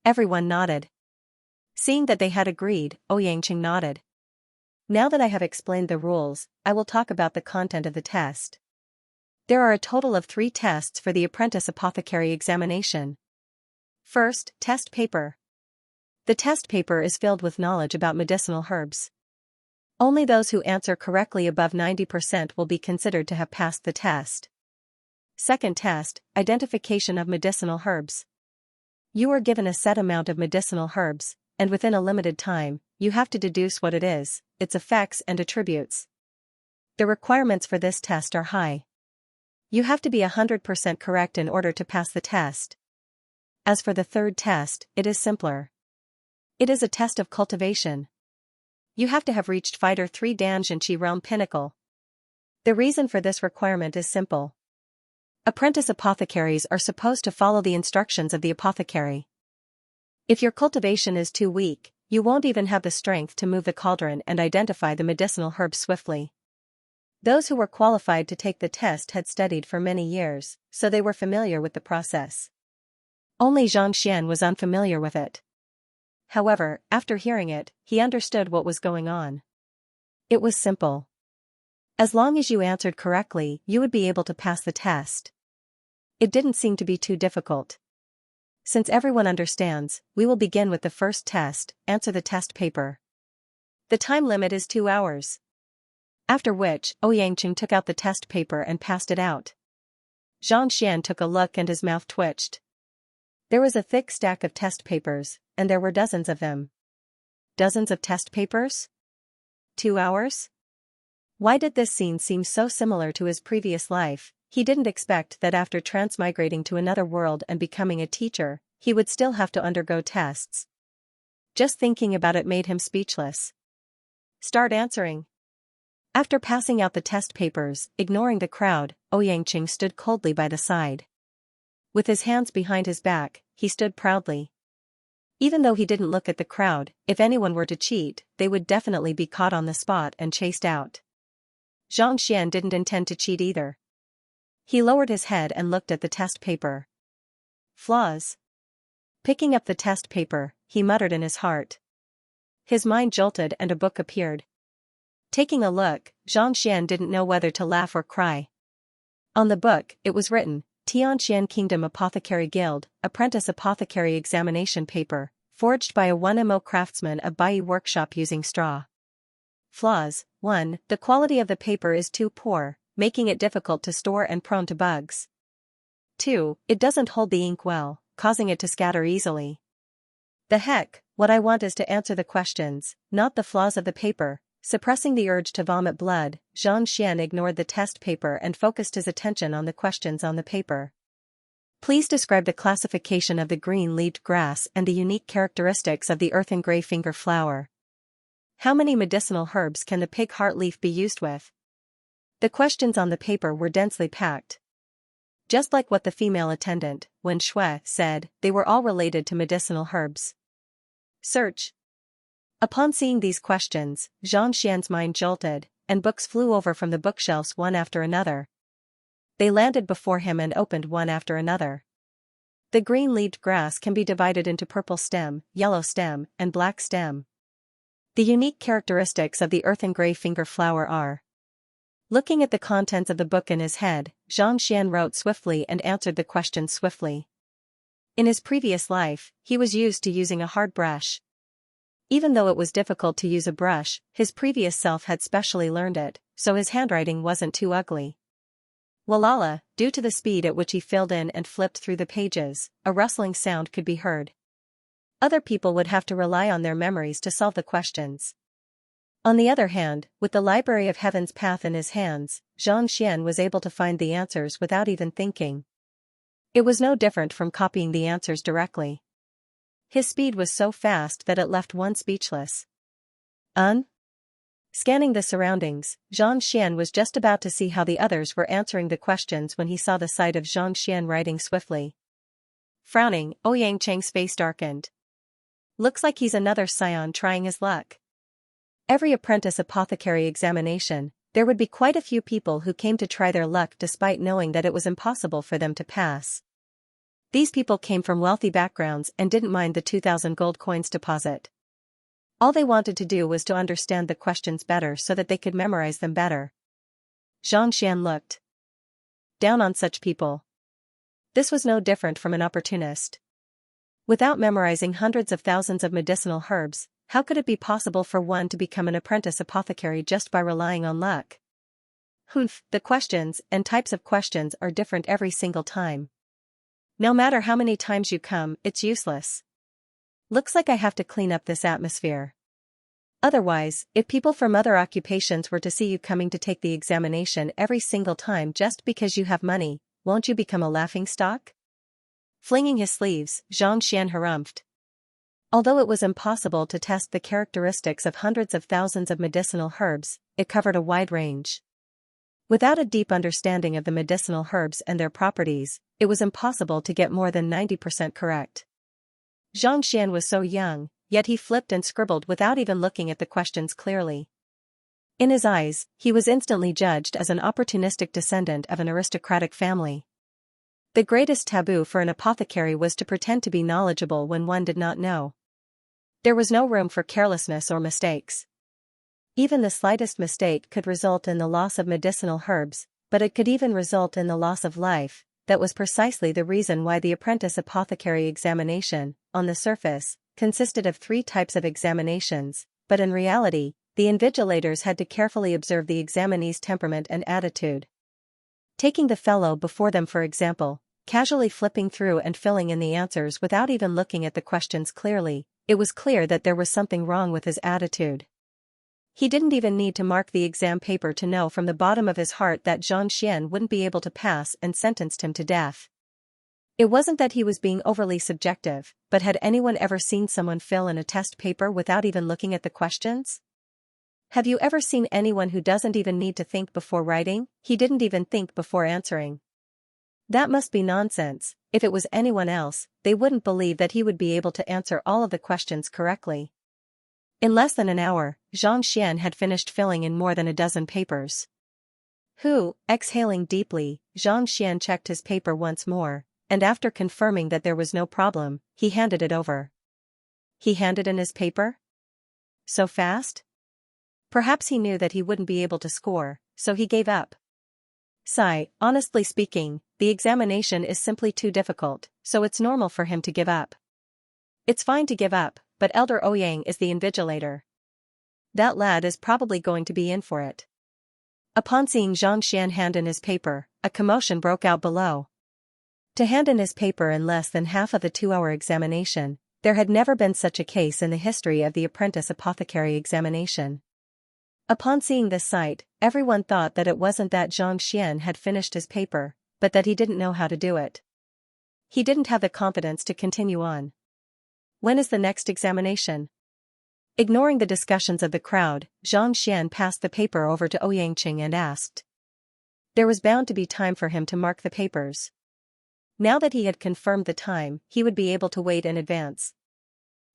Everyone nodded. Seeing that they had agreed, Ouyangqing nodded. Now that I have explained the rules, I will talk about the content of the test. There are a total of 3 tests for the apprentice apothecary examination. First, test paper. The test paper is filled with knowledge about medicinal herbs. Only those who answer correctly above 90% will be considered to have passed the test. Second test, identification of medicinal herbs. You are given a set amount of medicinal herbs, and within a limited time, you have to deduce what it is, its effects and attributes. The requirements for this test are high. You have to be 100% correct in order to pass the test. As for the third test, it is simpler. It is a test of cultivation. You have to have reached Fighter 3 Danzhenqi Realm Pinnacle. The reason for this requirement is simple. Apprentice apothecaries are supposed to follow the instructions of the apothecary. If your cultivation is too weak, you won't even have the strength to move the cauldron and identify the medicinal herbs swiftly. Those who were qualified to take the test had studied for many years, so they were familiar with the process. Only Xianxia was unfamiliar with it. However, after hearing it, he understood what was going on. It was simple. As long as you answered correctly, you would be able to pass the test. It didn't seem to be too difficult. Since everyone understands, we will begin with the first test. Answer the test paper. The time limit is 2 hours. After which, Ouyangqing took out the test paper and passed it out. Xianxia took a look and his mouth twitched. There was a thick stack of test papers, and there were dozens of them. Dozens of test papers? 2 hours? Why did this scene seem so similar to his previous life? He didn't expect that after transmigrating to another world and becoming a teacher, he would still have to undergo tests. Just thinking about it made him speechless. Start answering. After passing out the test papers, ignoring the crowd, Ouyangqing stood coldly by the side. With his hands behind his back, he stood proudly. Even though he didn't look at the crowd, if anyone were to cheat, they would definitely be caught on the spot and chased out. Xianxia didn't intend to cheat either. He lowered his head and looked at the test paper. Flaws. Picking up the test paper, he muttered in his heart. His mind jolted and a book appeared. Taking a look, Xianxia didn't know whether to laugh or cry. On the book, it was written, Tianxian Kingdom Apothecary Guild, Apprentice Apothecary Examination Paper, forged by a 1mo craftsman of Bai workshop using straw. Flaws. 1. The quality of the paper is too poor, making it difficult to store and prone to bugs. 2. It doesn't hold the ink well, causing it to scatter easily. The heck, what I want is to answer the questions, not the flaws of the paper. Suppressing the urge to vomit blood, Xianxia ignored the test paper and focused his attention on the questions on the paper. Please describe the classification of the green-leaved grass and the unique characteristics of the earthen gray finger flower. How many medicinal herbs can the pig heart leaf be used with? The questions on the paper were densely packed. Just like what the female attendant, Wen Shui, said, they were all related to medicinal herbs. Search. Upon seeing these questions, Xianxia's mind jolted, and books flew over from the bookshelves one after another. They landed before him and opened one after another. The green-leaved grass can be divided into purple stem, yellow stem, and black stem. The unique characteristics of the earthen gray finger flower are. Looking at the contents of the book in his head, Xianxia wrote swiftly and answered the questions swiftly. In his previous life, he was used to using a hard brush. Even though it was difficult to use a brush, his previous self had specially learned it, so his handwriting wasn't too ugly. Walala, due to the speed at which he filled in and flipped through the pages, a rustling sound could be heard. Other people would have to rely on their memories to solve the questions. On the other hand, with the Library of Heaven's Path in his hands, Xianxia was able to find the answers without even thinking. It was no different from copying the answers directly. His speed was so fast that it left one speechless. Scanning the surroundings, Xianxia was just about to see how the others were answering the questions when he saw the sight of Xianxia writing swiftly. Frowning, Ouyangqing's face darkened. Looks like he's another scion trying his luck. Every apprentice apothecary examination, there would be quite a few people who came to try their luck despite knowing that it was impossible for them to pass. These people came from wealthy backgrounds and didn't mind the 2,000 gold coins deposit. All they wanted to do was to understand the questions better so that they could memorize them better. Xianxia looked down on such people. This was no different from an opportunist. Without memorizing hundreds of thousands of medicinal herbs, how could it be possible for one to become an apprentice apothecary just by relying on luck? The questions and types of questions are different every single time. No matter how many times you come, it's useless. Looks like I have to clean up this atmosphere. Otherwise, if people from other occupations were to see you coming to take the examination every single time just because you have money, won't you become a laughingstock? Flinging his sleeves, Xianxia harumphed. Although it was impossible to test the characteristics of hundreds of thousands of medicinal herbs, it covered a wide range. Without a deep understanding of the medicinal herbs and their properties, it was impossible to get more than 90% correct. Xianxia was so young, yet he flipped and scribbled without even looking at the questions clearly. In his eyes, he was instantly judged as an opportunistic descendant of an aristocratic family. The greatest taboo for an apothecary was to pretend to be knowledgeable when one did not know. There was no room for carelessness or mistakes. Even the slightest mistake could result in the loss of medicinal herbs, but it could even result in the loss of life. That was precisely the reason why the apprentice apothecary examination, on the surface, consisted of 3 types of examinations, but in reality, the invigilators had to carefully observe the examinee's temperament and attitude. Taking the fellow before them for example, casually flipping through and filling in the answers without even looking at the questions clearly, it was clear that there was something wrong with his attitude. He didn't even need to mark the exam paper to know from the bottom of his heart that Xianxia wouldn't be able to pass and sentenced him to death. It wasn't that he was being overly subjective, but had anyone ever seen someone fill in a test paper without even looking at the questions? Have you ever seen anyone who doesn't even need to think before writing? He didn't even think before answering. That must be nonsense. If it was anyone else, they wouldn't believe that he would be able to answer all of the questions correctly. In less than an hour, Xianxia had finished filling in more than a dozen papers. Exhaling deeply, Xianxia checked his paper once more, and after confirming that there was no problem, he handed it over. He handed in his paper? So fast? Perhaps he knew that he wouldn't be able to score, so he gave up. Honestly speaking, the examination is simply too difficult, so it's normal for him to give up. It's fine to give up, but Elder Ouyang is the invigilator. That lad is probably going to be in for it. Upon seeing Xianxia hand in his paper, a commotion broke out below. To hand in his paper in less than half of the 2-hour examination, there had never been such a case in the history of the apprentice apothecary examination. Upon seeing this sight, everyone thought that it wasn't that Xianxia had finished his paper, but that he didn't know how to do it. He didn't have the confidence to continue on. When is the next examination? Ignoring the discussions of the crowd, Xianxia passed the paper over to Ouyang and asked. There was bound to be time for him to mark the papers. Now that he had confirmed the time, he would be able to wait in advance.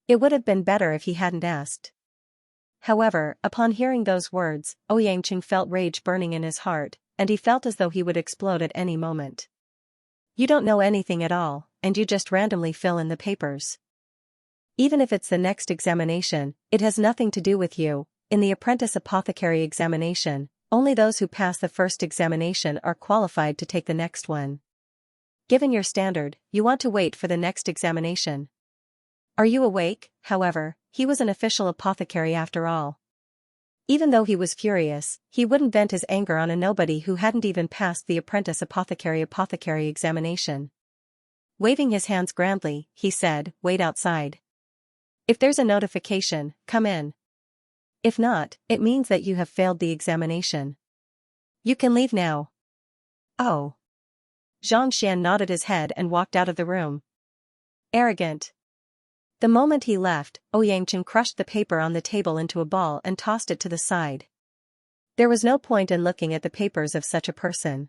It would have been better if he hadn't asked. However, upon hearing those words, Ouyang felt rage burning in his heart, and he felt as though he would explode at any moment. You don't know anything at all, and you just randomly fill in the papers. Even if it's the next examination, it has nothing to do with you. In the apprentice apothecary examination, only those who pass the first examination are qualified to take the next one. Given your standard, you want to wait for the next examination. Are you awake? However, he was an official apothecary after all. Even though he was furious, he wouldn't vent his anger on a nobody who hadn't even passed the apprentice apothecary examination. Waving his hands grandly, he said, "Wait outside. If there's a notification, come in. If not, it means that you have failed the examination. You can leave now." Oh. Xianxia nodded his head and walked out of the room. Arrogant. The moment he left, Ouyang crushed the paper on the table into a ball and tossed it to the side. There was no point in looking at the papers of such a person.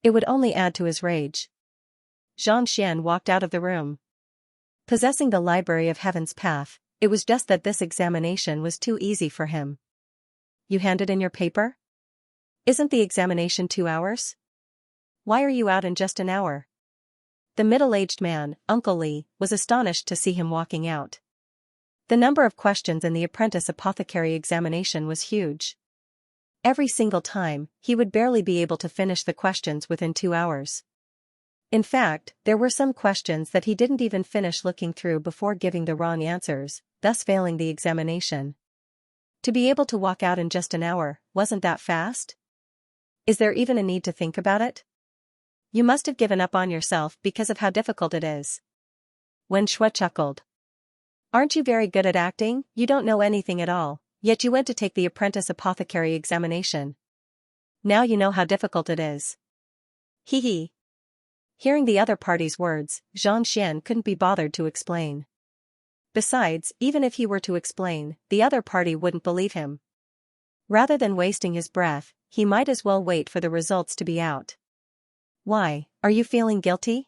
It would only add to his rage. Xianxia walked out of the room. Possessing the library of Heaven's Path, it was just that this examination was too easy for him. You handed in your paper? Isn't the examination 2 hours? Why are you out in just an hour? The middle-aged man, Uncle Li, was astonished to see him walking out. The number of questions in the apprentice apothecary examination was huge. Every single time, he would barely be able to finish the questions within 2 hours. In fact, there were some questions that he didn't even finish looking through before giving the wrong answers, thus failing the examination. To be able to walk out in just an hour, wasn't that fast? Is there even a need to think about it? You must have given up on yourself because of how difficult it is. Wen Shui chuckled. Aren't you very good at acting? You don't know anything at all, yet you went to take the apprentice apothecary examination. Now you know how difficult it is. Hee hee. Hearing the other party's words, Xianxia couldn't be bothered to explain. Besides, even if he were to explain, the other party wouldn't believe him. Rather than wasting his breath, he might as well wait for the results to be out. Why, are you feeling guilty?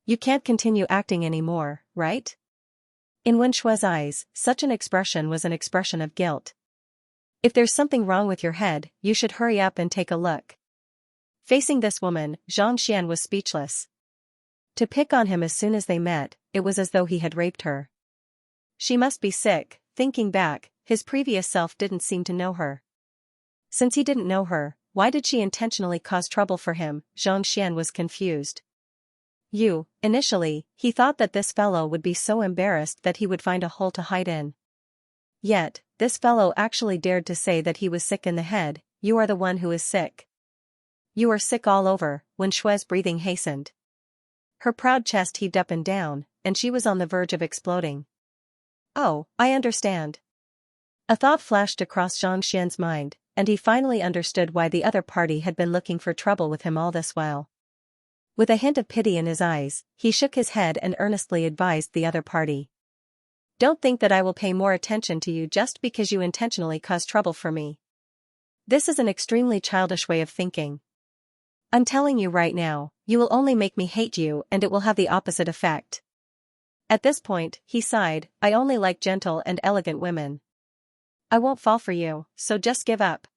You can't continue acting anymore, right? In Wen Shui's eyes, such an expression was an expression of guilt. If there's something wrong with your head, you should hurry up and take a look. Facing this woman, Xianxia was speechless. To pick on him as soon as they met, it was as though he had raped her. She must be sick. Thinking back, his previous self didn't seem to know her. Since he didn't know her, why did she intentionally cause trouble for him? Xianxia was confused. Initially, he thought that this fellow would be so embarrassed that he would find a hole to hide in. Yet, this fellow actually dared to say that he was sick in the head. You are the one who is sick. You are sick all over. When Shue's breathing hastened. Her proud chest heaved up and down, and she was on the verge of exploding. Oh, I understand. A thought flashed across Xianxia's mind, and he finally understood why the other party had been looking for trouble with him all this while. With a hint of pity in his eyes, he shook his head and earnestly advised the other party. Don't think that I will pay more attention to you just because you intentionally cause trouble for me. This is an extremely childish way of thinking. I'm telling you right now, you will only make me hate you and it will have the opposite effect. At this point, he sighed, I only like gentle and elegant women. I won't fall for you, so just give up.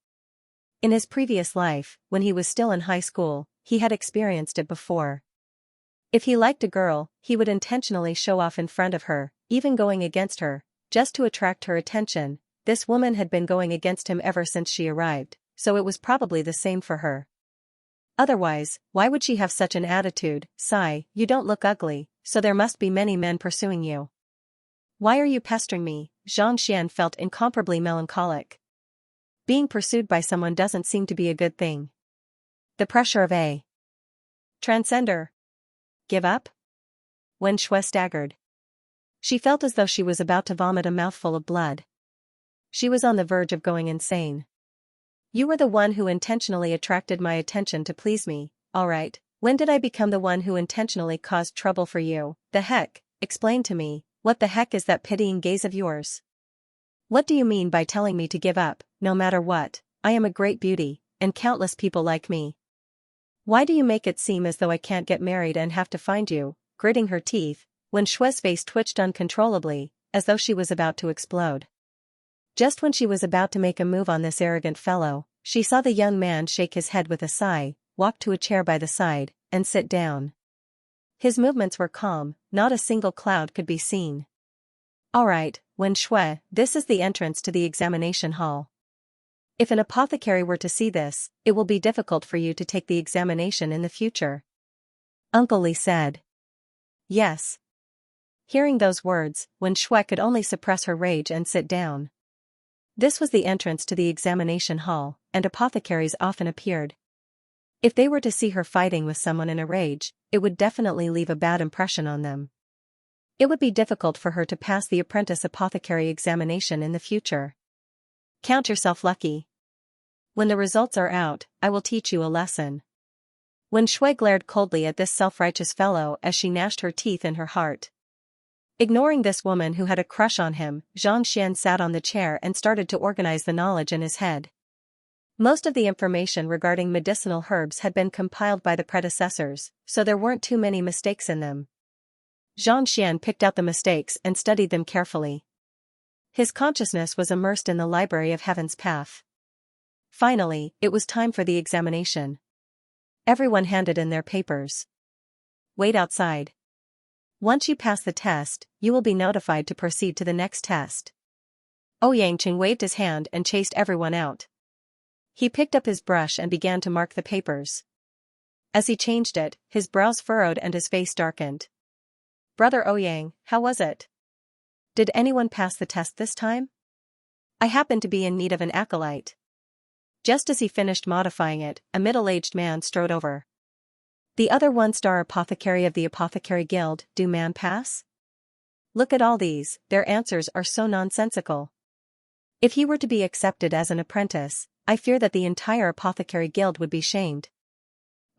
In his previous life, when he was still in high school, he had experienced it before. If he liked a girl, he would intentionally show off in front of her, even going against her, just to attract her attention. This woman had been going against him ever since she arrived, so it was probably the same for her. Otherwise, why would she have such an attitude? Sigh, you don't look ugly, so there must be many men pursuing you. Why are you pestering me? Xianxia felt incomparably melancholic. Being pursued by someone doesn't seem to be a good thing. The pressure of a transcender. Give up? Wen Shui staggered. She felt as though she was about to vomit a mouthful of blood. She was on the verge of going insane. You were the one who intentionally attracted my attention to please me, alright. When did I become the one who intentionally caused trouble for you? The heck? Explain to me, what the heck is that pitying gaze of yours? What do you mean by telling me to give up? No matter what, I am a great beauty, and countless people like me. Why do you make it seem as though I can't get married and have to find you? Gritting her teeth, Wen Shui's face twitched uncontrollably, as though she was about to explode. Just when she was about to make a move on this arrogant fellow, she saw the young man shake his head with a sigh, walk to a chair by the side, and sit down. His movements were calm, not a single cloud could be seen. Alright, Wen Shui, this is the entrance to the examination hall. If an apothecary were to see this, it will be difficult for you to take the examination in the future. Uncle Li said. Yes. Hearing those words, Wen Shui could only suppress her rage and sit down. This was the entrance to the examination hall, and apothecaries often appeared. If they were to see her fighting with someone in a rage, it would definitely leave a bad impression on them. It would be difficult for her to pass the apprentice apothecary examination in the future. Count yourself lucky. When the results are out, I will teach you a lesson. Wen Shui glared coldly at this self-righteous fellow as she gnashed her teeth in her heart. Ignoring this woman who had a crush on him, Xianxia sat on the chair and started to organize the knowledge in his head. Most of the information regarding medicinal herbs had been compiled by the predecessors, so there weren't too many mistakes in them. Xianxia picked out the mistakes and studied them carefully. His consciousness was immersed in the library of Heaven's Path. Finally, it was time for the examination. Everyone handed in their papers. Wait outside. Once you pass the test, you will be notified to proceed to the next test. Ouyangqing waved his hand and chased everyone out. He picked up his brush and began to mark the papers. As he changed it, his brows furrowed and his face darkened. Brother Ouyang, how was it? Did anyone pass the test this time? I happen to be in need of an acolyte. Just as he finished modifying it, a middle-aged man strode over. The other one-star apothecary of the Apothecary Guild, do man pass? Look at all these, their answers are so nonsensical. If he were to be accepted as an apprentice, I fear that the entire Apothecary Guild would be shamed.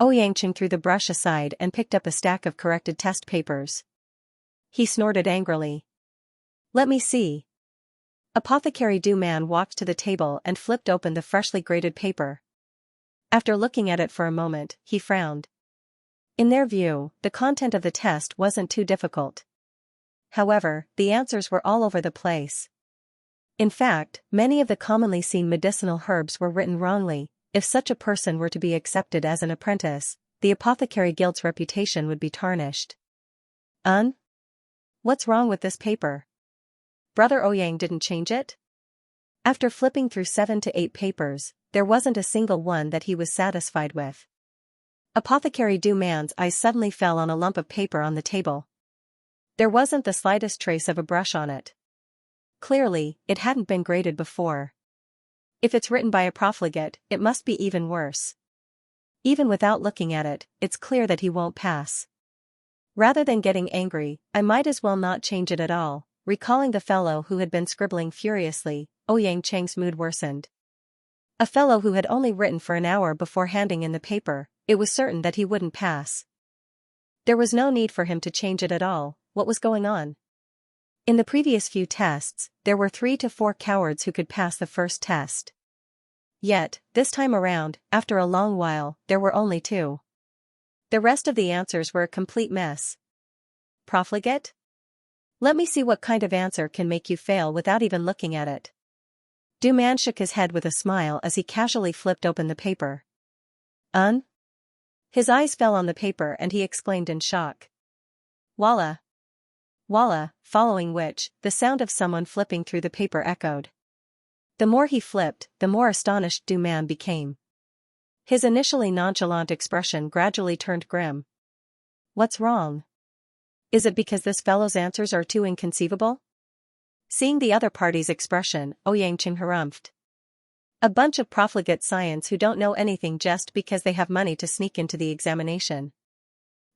Ouyangqing threw the brush aside and picked up a stack of corrected test papers. He snorted angrily. Let me see. Apothecary Du Man walked to the table and flipped open the freshly graded paper. After looking at it for a moment, he frowned. In their view, the content of the test wasn't too difficult. However, the answers were all over the place. In fact, many of the commonly seen medicinal herbs were written wrongly. If such a person were to be accepted as an apprentice, the apothecary guild's reputation would be tarnished. What's wrong with this paper? Brother Ouyang didn't change it? After flipping through 7 to 8 papers, there wasn't a single one that he was satisfied with. Apothecary Du Man's eyes suddenly fell on a lump of paper on the table. There wasn't the slightest trace of a brush on it. Clearly, it hadn't been graded before. If it's written by a profligate, it must be even worse. Even without looking at it, it's clear that he won't pass. Rather than getting angry, I might as well not change it at all. Recalling the fellow who had been scribbling furiously, Ouyang Cheng's mood worsened. A fellow who had only written for an hour before handing in the paper, it was certain that he wouldn't pass. There was no need for him to change it at all. What was going on? In the previous few tests, there were 3 to 4 cowards who could pass the first test. Yet, this time around, after a long while, there were only 2. The rest of the answers were a complete mess. Profligate? Let me see what kind of answer can make you fail without even looking at it. Du Man shook his head with a smile as he casually flipped open the paper. His eyes fell on the paper and he exclaimed in shock. Walla! Walla, following which, the sound of someone flipping through the paper echoed. The more he flipped, the more astonished Du Man became. His initially nonchalant expression gradually turned grim. What's wrong? Is it because this fellow's answers are too inconceivable? Seeing the other party's expression, Ouyang Cheng harumphed. A bunch of profligate science who don't know anything just because they have money to sneak into the examination.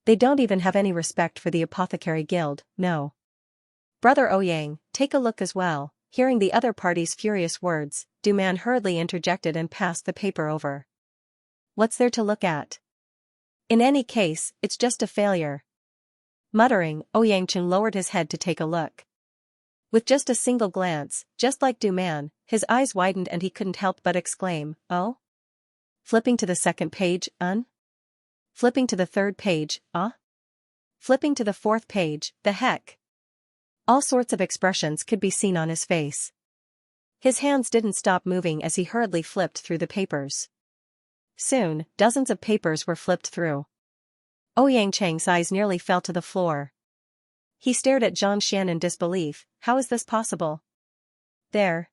They don't even have any respect for the apothecary guild, no. Brother Ouyang, take a look as well. Hearing the other party's furious words, Du Man hurriedly interjected and passed the paper over. What's there to look at? In any case, it's just a failure. Muttering, Ouyang Cheng lowered his head to take a look. With just a single glance, just like Du Man, his eyes widened and he couldn't help but exclaim, oh? Flipping to the second page, Flipping to the third page, Flipping to the fourth page, the heck? All sorts of expressions could be seen on his face. His hands didn't stop moving as he hurriedly flipped through the papers. Soon, dozens of papers were flipped through. Ouyang Cheng's eyes nearly fell to the floor. He stared at Xianxia in disbelief. How is this possible? There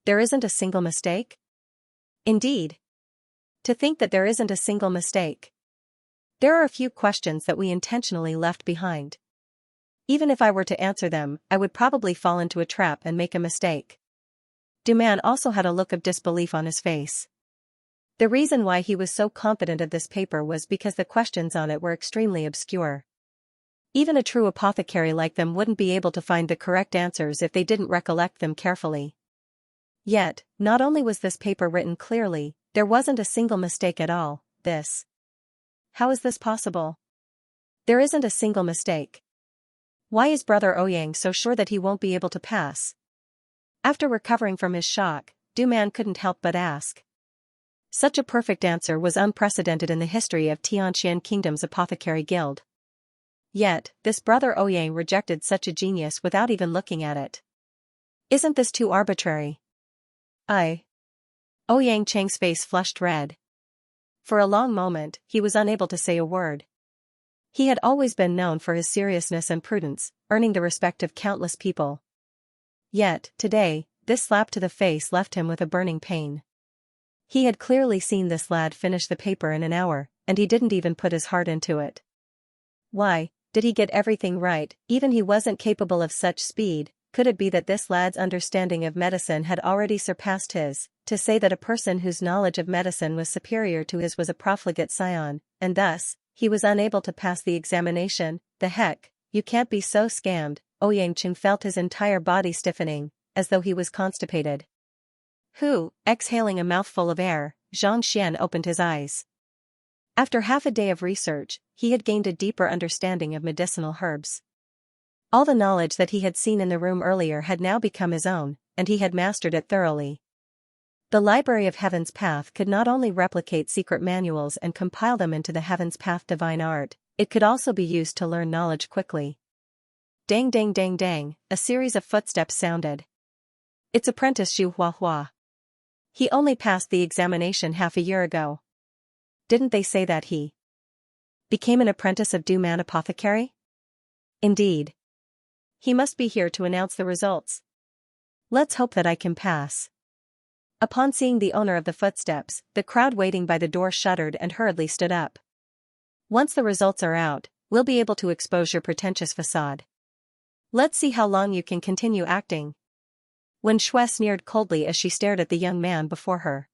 isn't a single mistake? Indeed. To think that there isn't a single mistake. There are a few questions that we intentionally left behind. Even if I were to answer them, I would probably fall into a trap and make a mistake. Du Man also had a look of disbelief on his face. The reason why he was so confident of this paper was because the questions on it were extremely obscure. Even a true apothecary like them wouldn't be able to find the correct answers if they didn't recollect them carefully. Yet, not only was this paper written clearly, there wasn't a single mistake at all. How is this possible? There isn't a single mistake. Why is Brother Ouyang so sure that he won't be able to pass? After recovering from his shock, Du Man couldn't help but ask. Such a perfect answer was unprecedented in the history of Tianqian Kingdom's apothecary guild. Yet, this Brother Ouyang rejected such a genius without even looking at it. Isn't this too arbitrary? Ouyang Cheng's face flushed red. For a long moment, he was unable to say a word. He had always been known for his seriousness and prudence, earning the respect of countless people. Yet, today, this slap to the face left him with a burning pain. He had clearly seen this lad finish the paper in an hour, and he didn't even put his heart into it. Why, did he get everything right? Even he wasn't capable of such speed. Could it be that this lad's understanding of medicine had already surpassed his? To say that a person whose knowledge of medicine was superior to his was a profligate scion, and thus, he was unable to pass the examination? The heck, you can't be so scammed. Ouyang Cheng felt his entire body stiffening, as though he was constipated. Exhaling a mouthful of air, Xianxia opened his eyes. After half a day of research, he had gained a deeper understanding of medicinal herbs. All the knowledge that he had seen in the room earlier had now become his own, and he had mastered it thoroughly. The Library of Heaven's Path could not only replicate secret manuals and compile them into the Heaven's Path divine art, it could also be used to learn knowledge quickly. Dang dang dang dang, a series of footsteps sounded. It's apprentice Xu Huahua. He only passed the examination half a year ago. Didn't they say that he became an apprentice of Du Man Apothecary? Indeed. He must be here to announce the results. Let's hope that I can pass. Upon seeing the owner of the footsteps, the crowd waiting by the door shuddered and hurriedly stood up. Once the results are out, we'll be able to expose your pretentious facade. Let's see how long you can continue acting. Wen Shui sneered coldly as she stared at the young man before her.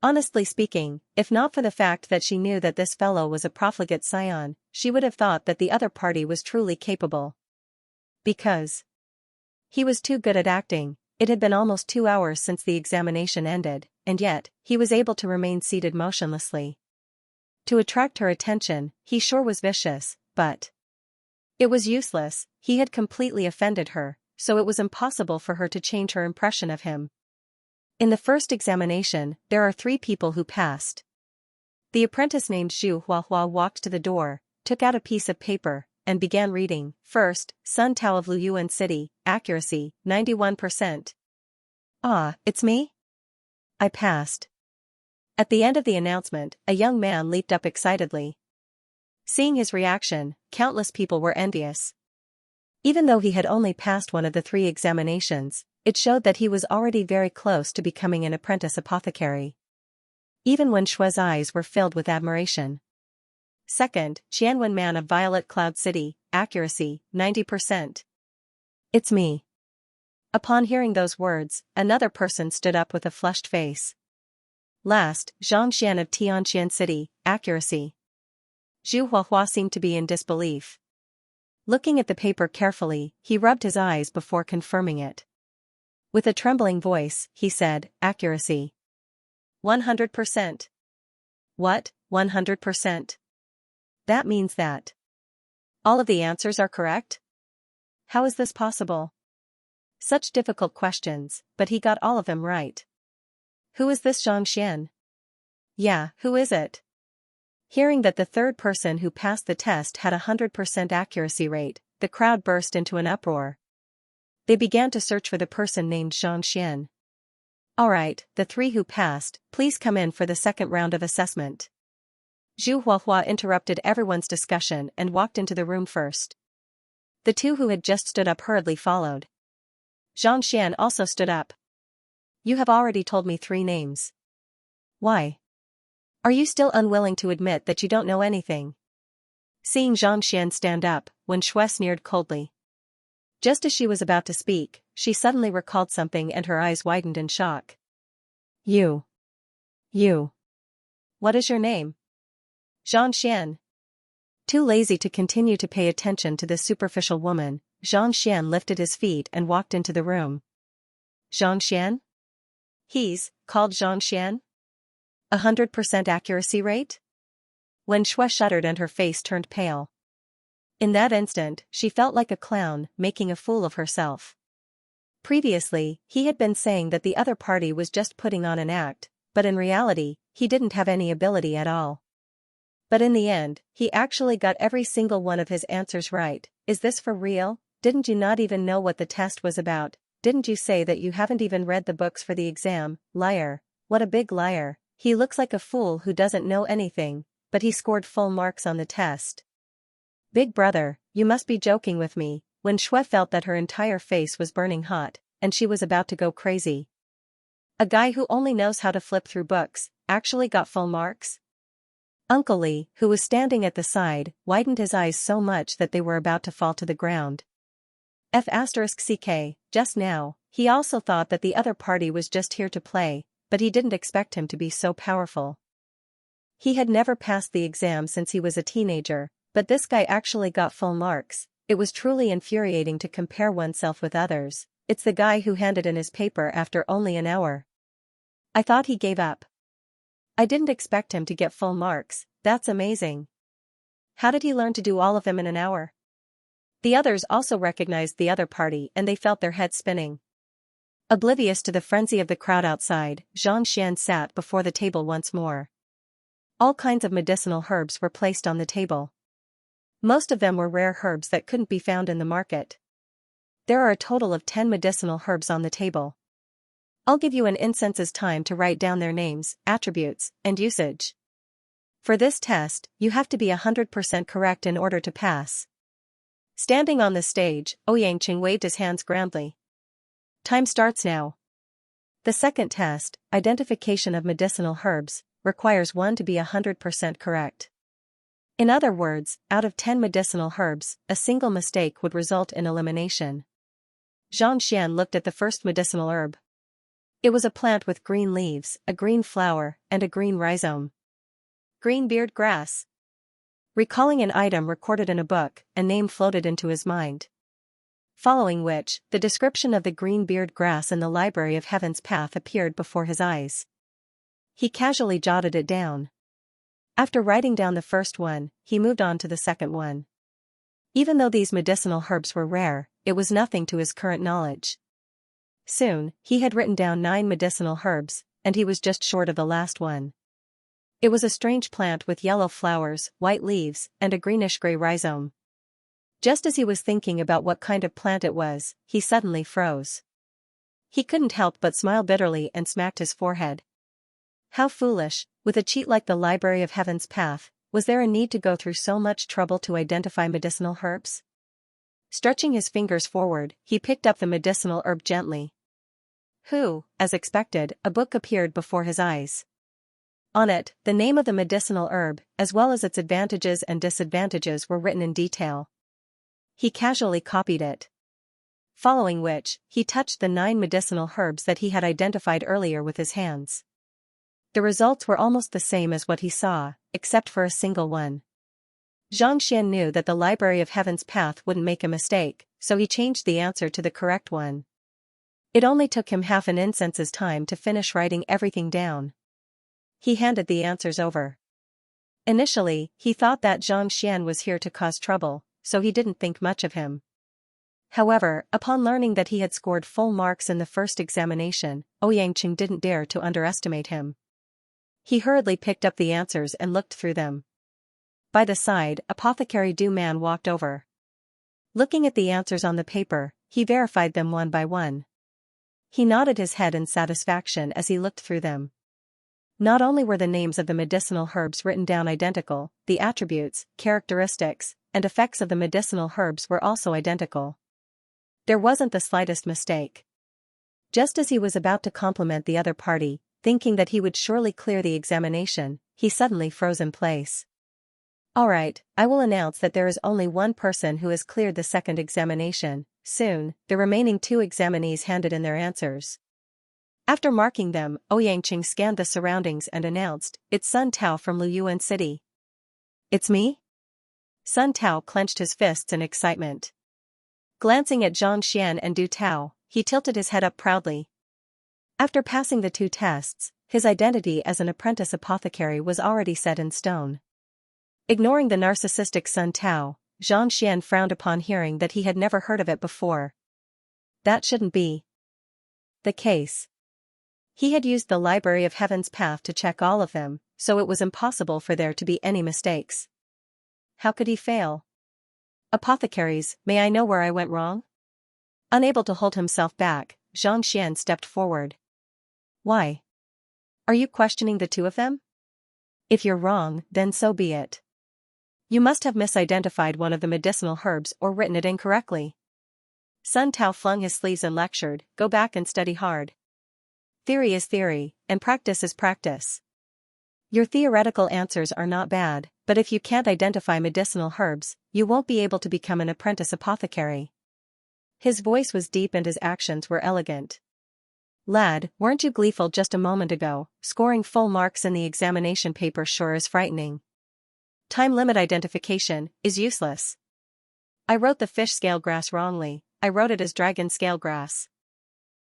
Honestly speaking, if not for the fact that she knew that this fellow was a profligate scion, she would have thought that the other party was truly capable. Because he was too good at acting. It had been almost 2 hours since the examination ended, and yet, he was able to remain seated motionlessly. To attract her attention, he sure was vicious, but it was useless. He had completely offended her, so it was impossible for her to change her impression of him. In the first examination, there are 3 people who passed. The apprentice named Xu Huahua walked to the door, took out a piece of paper, and began reading. First, Sun Tao of Luyuan City, accuracy, 91%. Ah, it's me? I passed. At the end of the announcement, a young man leaped up excitedly. Seeing his reaction, countless people were envious. Even though he had only passed one of the 3 examinations, it showed that he was already very close to becoming an apprentice apothecary. Even Wen Shui's eyes were filled with admiration. Second, Qianwen Man of Violet Cloud City, accuracy, 90%. It's me. Upon hearing those words, another person stood up with a flushed face. Last, Xianxia of Tianqian City, accuracy. Xu Huahua seemed to be in disbelief. Looking at the paper carefully, he rubbed his eyes before confirming it. With a trembling voice, he said, accuracy. 100%. What, 100%? That means that all of the answers are correct? How is this possible? Such difficult questions, but he got all of them right. Who is this Xianxia? Yeah, who is it? Hearing that the third person who passed the test had a 100% accuracy rate, the crowd burst into an uproar. They began to search for the person named Xianxia. Alright, the 3 who passed, please come in for the second round of assessment. Xu Huahua interrupted everyone's discussion and walked into the room first. The 2 who had just stood up hurriedly followed. Xianxia also stood up. You have already told me 3 names. Why? Are you still unwilling to admit that you don't know anything? Seeing Xianxia stand up, Wen Shui sneered coldly. Just as she was about to speak, she suddenly recalled something and her eyes widened in shock. You. What is your name? Xianxia. Too lazy to continue to pay attention to this superficial woman, Xianxia lifted his feet and walked into the room. Xianxia? He's called Xianxia? 100% accuracy rate? Wen Shui shuddered and her face turned pale. In that instant, she felt like a clown, making a fool of herself. Previously, he had been saying that the other party was just putting on an act, but in reality, he didn't have any ability at all. But in the end, he actually got every single one of his answers right. Is this for real? Didn't you not even know what the test was about? Didn't you say that you haven't even read the books for the exam? Liar. What a big liar. He looks like a fool who doesn't know anything, but he scored full marks on the test. Big brother, you must be joking with me. When Shui felt that her entire face was burning hot, and she was about to go crazy. A guy who only knows how to flip through books, actually got full marks? Uncle Li, who was standing at the side, widened his eyes so much that they were about to fall to the ground. F***ck, just now, he also thought that the other party was just here to play, but he didn't expect him to be so powerful. He had never passed the exam since he was a teenager, but this guy actually got full marks. It was truly infuriating to compare oneself with others. It's the guy who handed in his paper after only an hour. I thought he gave up. I didn't expect him to get full marks. That's amazing. How did he learn to do all of them in an hour? The others also recognized the other party and they felt their heads spinning. Oblivious to the frenzy of the crowd outside, Xianxia sat before the table once more. All kinds of medicinal herbs were placed on the table. Most of them were rare herbs that couldn't be found in the market. There are a total of 10 medicinal herbs on the table. I'll give you an instance's time to write down their names, attributes, and usage. For this test, you have to be 100% correct in order to pass. Standing on the stage, Xianxia waved his hands grandly. Time starts now. The second test, identification of medicinal herbs, requires one to be 100% correct. In other words, out of 10 medicinal herbs, a single mistake would result in elimination. Xianxia looked at the first medicinal herb. It was a plant with green leaves, a green flower, and a green rhizome. Green beard grass. Recalling an item recorded in a book, a name floated into his mind. Following which, the description of the green beard grass in the Library of Heaven's Path appeared before his eyes. He casually jotted it down. After writing down the first one, he moved on to the second one. Even though these medicinal herbs were rare, it was nothing to his current knowledge. Soon, he had written down 9 medicinal herbs, and he was just short of the last one. It was a strange plant with yellow flowers, white leaves, and a greenish-gray rhizome. Just as he was thinking about what kind of plant it was, he suddenly froze. He couldn't help but smile bitterly and smacked his forehead. How foolish, with a cheat like the Library of Heaven's Path, was there a need to go through so much trouble to identify medicinal herbs? Stretching his fingers forward, he picked up the medicinal herb gently. As expected, a book appeared before his eyes. On it, the name of the medicinal herb, as well as its advantages and disadvantages were written in detail. He casually copied it. Following which, he touched the 9 medicinal herbs that he had identified earlier with his hands. The results were almost the same as what he saw, except for a single one. Xianxia knew that the Library of Heaven's Path wouldn't make a mistake, so he changed the answer to the correct one. It only took him half an instance's time to finish writing everything down. He handed the answers over. Initially, he thought that Xianxia was here to cause trouble, so he didn't think much of him. However, upon learning that he had scored full marks in the first examination, Xianxia didn't dare to underestimate him. He hurriedly picked up the answers and looked through them. By the side, Apothecary Du Man walked over. Looking at the answers on the paper, he verified them one by one. He nodded his head in satisfaction as he looked through them. Not only were the names of the medicinal herbs written down identical, the attributes, characteristics, and effects of the medicinal herbs were also identical. There wasn't the slightest mistake. Just as he was about to compliment the other party, thinking that he would surely clear the examination, he suddenly froze in place. All right, I will announce that there is only one person who has cleared the second examination. Soon, the remaining 2 examinees handed in their answers. After marking them, Xianxia scanned the surroundings and announced, "It's Sun Tao from Luyuan City." "It's me?" Sun Tao clenched his fists in excitement. Glancing at Xianxia and Du Tao, he tilted his head up proudly. After passing the 2 tests, his identity as an apprentice apothecary was already set in stone. Ignoring the narcissistic Sun Tao, Xianxia frowned upon hearing that he had never heard of it before. That shouldn't be the case. He had used the Library of Heaven's Path to check all of them, so it was impossible for there to be any mistakes. How could he fail? "Apothecaries, may I know where I went wrong?" Unable to hold himself back, Xianxia stepped forward. "Why? Are you questioning the 2 of them? If you're wrong, then so be it. You must have misidentified one of the medicinal herbs or written it incorrectly." Sun Tao flung his sleeves and lectured, "Go back and study hard. Theory is theory, and practice is practice. Your theoretical answers are not bad, but if you can't identify medicinal herbs, you won't be able to become an apprentice apothecary." His voice was deep and his actions were elegant. "Lad, weren't you gleeful just a moment ago? Scoring full marks in the examination paper sure is frightening. Time limit identification is useless. I wrote the fish scale grass wrongly, I wrote it as dragon scale grass."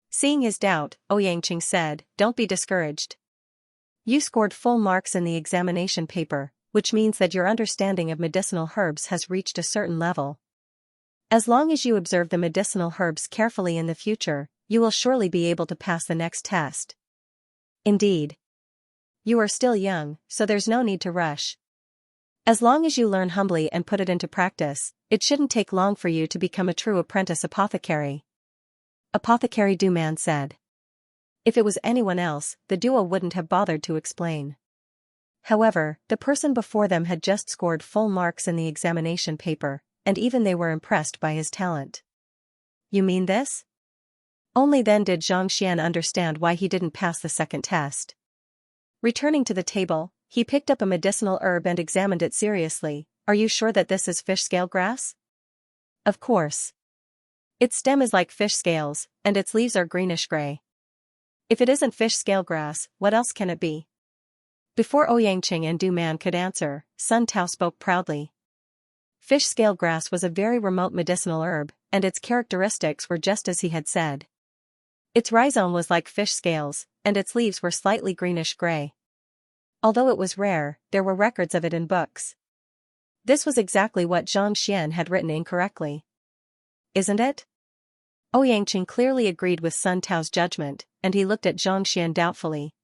Seeing his doubt, Xianxia said, "Don't be discouraged. You scored full marks in the examination paper, which means that your understanding of medicinal herbs has reached a certain level. As long as you observe the medicinal herbs carefully in the future, you will surely be able to pass the next test. Indeed. You are still young, so there's no need to rush. As long as you learn humbly and put it into practice, it shouldn't take long for you to become a true apprentice apothecary." Apothecary Du Man said. If it was anyone else, the duo wouldn't have bothered to explain. However, the person before them had just scored full marks in the examination paper, and even they were impressed by his talent. You mean this? Only then did Xianxia understand why he didn't pass the second test. Returning to the table, he picked up a medicinal herb and examined it seriously. Are you sure that this is fish scale grass? Of course. Its stem is like fish scales, and its leaves are greenish-gray. If it isn't fish scale grass, what else can it be? Before Ouyangqing and Du Man could answer, Sun Tao spoke proudly. Fish scale grass was a very remote medicinal herb, and its characteristics were just as he had said. Its rhizome was like fish scales, and its leaves were slightly greenish-gray. Although it was rare, there were records of it in books. This was exactly what Zhang Xian had written incorrectly. Isn't it? Ouyangqing clearly agreed with Sun Tao's judgment, and he looked at Zhang Xian doubtfully.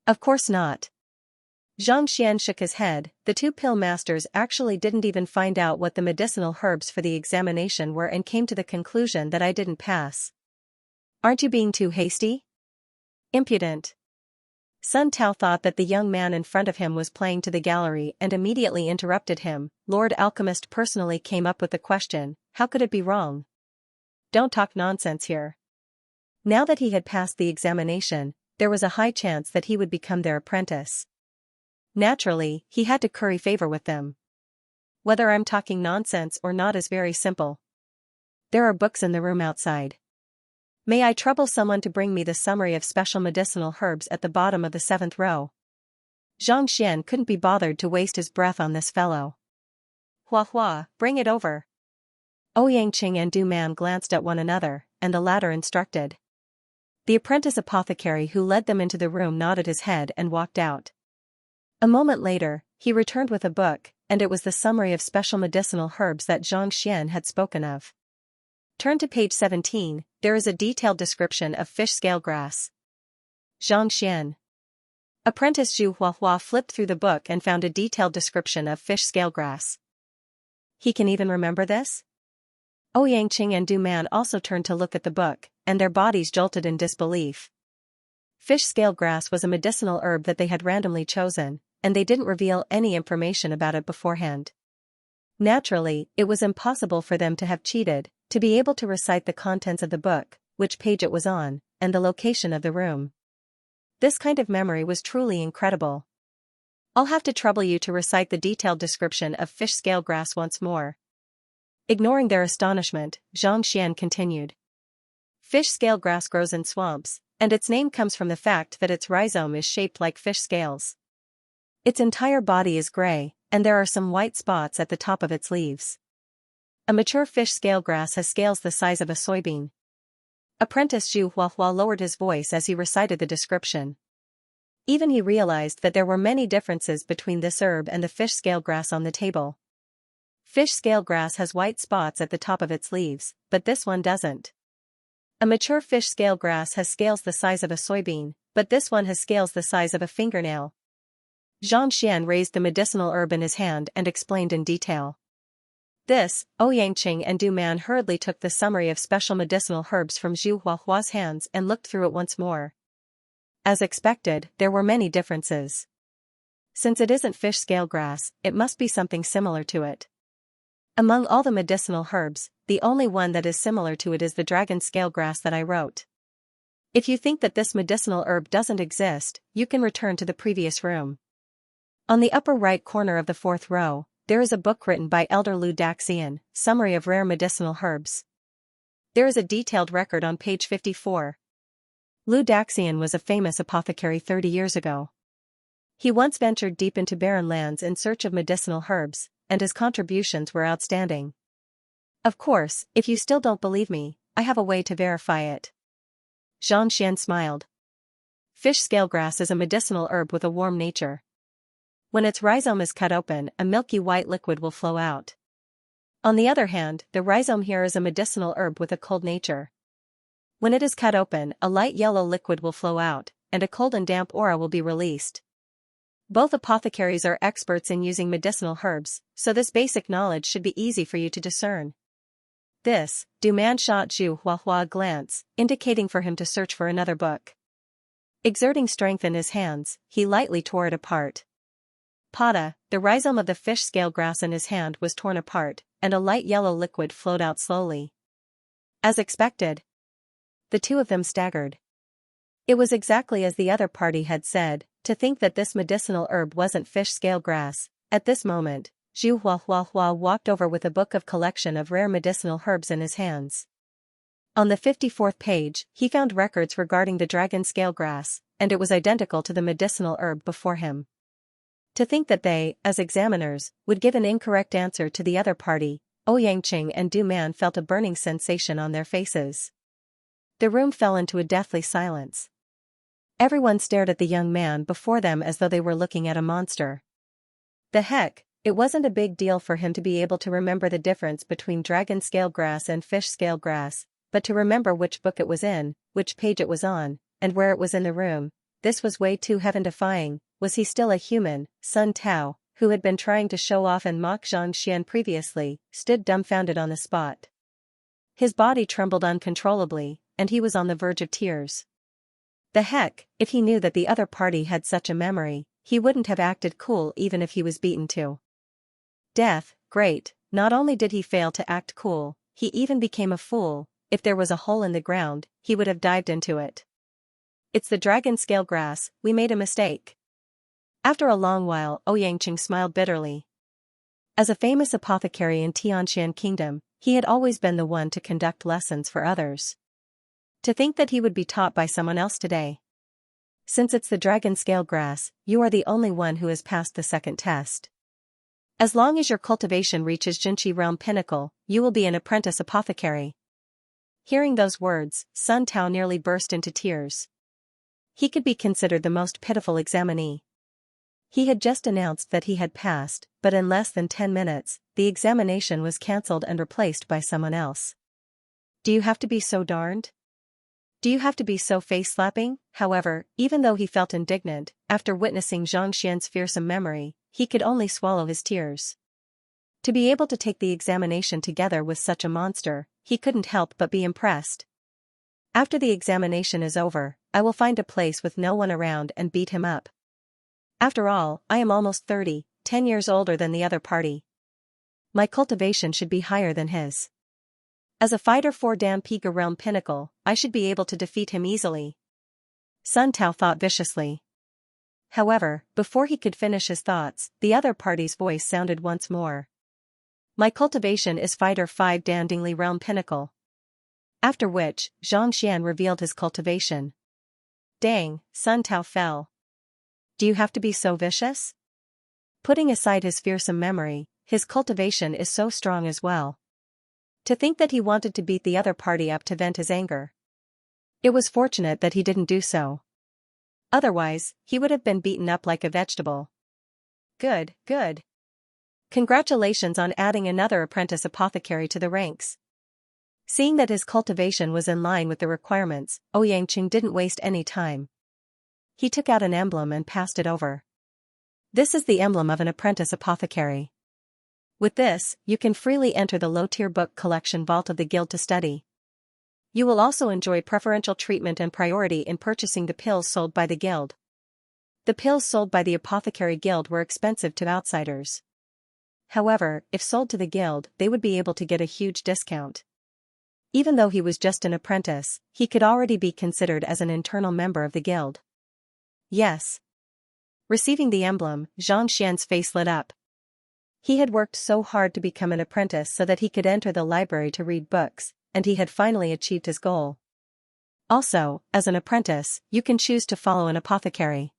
Of course not. Zhang Xian shook his head. The two pill masters actually didn't even find out what the medicinal herbs for the examination were and came to the conclusion that I didn't pass. Aren't you being too hasty? Impudent. Sun Tao thought that the young man in front of him was playing to the gallery and immediately interrupted him. Lord Alchemist personally came up with the question, how could it be wrong? Don't talk nonsense here. Now that he had passed the examination, there was a high chance that he would become their apprentice. Naturally, he had to curry favor with them. Whether I'm talking nonsense or not is very simple. There are books in the room outside. May I trouble someone to bring me the summary of special medicinal herbs at the bottom of the 7th row? Zhang Xian couldn't be bothered to waste his breath on this fellow. Hua Hua, bring it over. Ouyangqing and Du Man glanced at one another, and the latter instructed. The apprentice apothecary who led them into the room nodded his head and walked out. A moment later, he returned with a book, and it was the summary of special medicinal herbs that Zhang Xian had spoken of. Turn to page 17, there is a detailed description of fish scale grass. Zhang Xian. Apprentice Zhu Huahua flipped through the book and found a detailed description of fish scale grass. He can even remember this? Ouyangqing and Du Man also turned to look at the book, and their bodies jolted in disbelief. Fish scale grass was a medicinal herb that they had randomly chosen, and they didn't reveal any information about it beforehand. Naturally, it was impossible for them to have cheated, to be able to recite the contents of the book, which page it was on, and the location of the room. This kind of memory was truly incredible. I'll have to trouble you to recite the detailed description of fish scale grass once more. Ignoring their astonishment, Zhang Xian continued. Fish scale grass grows in swamps, and its name comes from the fact that its rhizome is shaped like fish scales. Its entire body is gray, and there are some white spots at the top of its leaves. A mature fish scale grass has scales the size of a soybean. Apprentice Zhu Huahua lowered his voice as he recited the description. Even he realized that there were many differences between this herb and the fish scale grass on the table. Fish scale grass has white spots at the top of its leaves, but this one doesn't. A mature fish scale grass has scales the size of a soybean, but this one has scales the size of a fingernail. Zhang Xian raised the medicinal herb in his hand and explained in detail. This, Ouyangqing and Du Man hurriedly took the summary of special medicinal herbs from Zhu Huahua's hands and looked through it once more. As expected, there were many differences. Since it isn't fish scale grass, it must be something similar to it. Among all the medicinal herbs, the only one that is similar to it is the dragon scale grass that I wrote. If you think that this medicinal herb doesn't exist, you can return to the previous room. On the upper right corner of the 4th row, there is a book written by Elder Lu Daxian, Summary of Rare Medicinal Herbs. There is a detailed record on page 54. Lu Daxian was a famous apothecary 30 years ago. He once ventured deep into barren lands in search of medicinal herbs, and his contributions were outstanding. Of course, if you still don't believe me, I have a way to verify it. Zhang Xian smiled. Fish scale grass is a medicinal herb with a warm nature. When its rhizome is cut open, a milky white liquid will flow out. On the other hand, the rhizome here is a medicinal herb with a cold nature. When it is cut open, a light yellow liquid will flow out, and a cold and damp aura will be released. Both apothecaries are experts in using medicinal herbs, so this basic knowledge should be easy for you to discern. This, Du Man shot Zhu Huahua a glance, indicating for him to search for another book. Exerting strength in his hands, he lightly tore it apart. Pada, the rhizome of the fish scale grass in his hand was torn apart, and a light yellow liquid flowed out slowly. As expected, the two of them staggered. It was exactly as the other party had said, to think that this medicinal herb wasn't fish scale grass. At this moment, Zhu Huahua walked over with a book of collection of rare medicinal herbs in his hands. On the 54th page, he found records regarding the dragon scale grass, and it was identical to the medicinal herb before him. To think that they, as examiners, would give an incorrect answer to the other party, Ouyangqing and Du Man felt a burning sensation on their faces. The room fell into a deathly silence. Everyone stared at the young man before them as though they were looking at a monster. The heck, it wasn't a big deal for him to be able to remember the difference between dragon scale grass and fish scale grass, but to remember which book it was in, which page it was on, and where it was in the room, this was way too heaven-defying. Was he still a human? Sun Tao, who had been trying to show off and mock Xianxia previously, stood dumbfounded on the spot. His body trembled uncontrollably, and he was on the verge of tears. The heck, if he knew that the other party had such a memory, he wouldn't have acted cool even if he was beaten to death. Great, not only did he fail to act cool, he even became a fool. If there was a hole in the ground, he would have dived into it. It's the dragon scale grass, we made a mistake. After a long while, Ouyangqing smiled bitterly. As a famous apothecary in Tianxian Kingdom, he had always been the one to conduct lessons for others. To think that he would be taught by someone else today. Since it's the dragon scale grass, you are the only one who has passed the second test. As long as your cultivation reaches Jinqi realm pinnacle, you will be an apprentice apothecary. Hearing those words, Sun Tao nearly burst into tears. He could be considered the most pitiful examinee. He had just announced that he had passed, but in less than 10 minutes, the examination was cancelled and replaced by someone else. Do you have to be so darned? Do you have to be so face-slapping? However, even though he felt indignant, after witnessing Xianxia's fearsome memory, he could only swallow his tears. To be able to take the examination together with such a monster, he couldn't help but be impressed. After the examination is over, I will find a place with no one around and beat him up. After all, I am almost 30, 10 years older than the other party. My cultivation should be higher than his. As a fighter for Dampiga realm pinnacle, I should be able to defeat him easily. Sun Tao thought viciously. However, before he could finish his thoughts, the other party's voice sounded once more. My cultivation is fighter 5 Dandingli realm pinnacle. After which, Xianxia revealed his cultivation. Dang, Sun Tao fell. Do you have to be so vicious? Putting aside his fearsome memory, his cultivation is so strong as well. To think that he wanted to beat the other party up to vent his anger. It was fortunate that he didn't do so. Otherwise, he would have been beaten up like a vegetable. Good, good. Congratulations on adding another apprentice apothecary to the ranks. Seeing that his cultivation was in line with the requirements, Ouyangqing didn't waste any time. He took out an emblem and passed it over. This is the emblem of an apprentice apothecary. With this, you can freely enter the low-tier book collection vault of the guild to study. You will also enjoy preferential treatment and priority in purchasing the pills sold by the guild. The pills sold by the apothecary guild were expensive to outsiders. However, if sold to the guild, they would be able to get a huge discount. Even though he was just an apprentice, he could already be considered as an internal member of the guild. Yes. Receiving the emblem, Xianxia's face lit up. He had worked so hard to become an apprentice so that he could enter the library to read books, and he had finally achieved his goal. Also, as an apprentice, you can choose to follow an apothecary.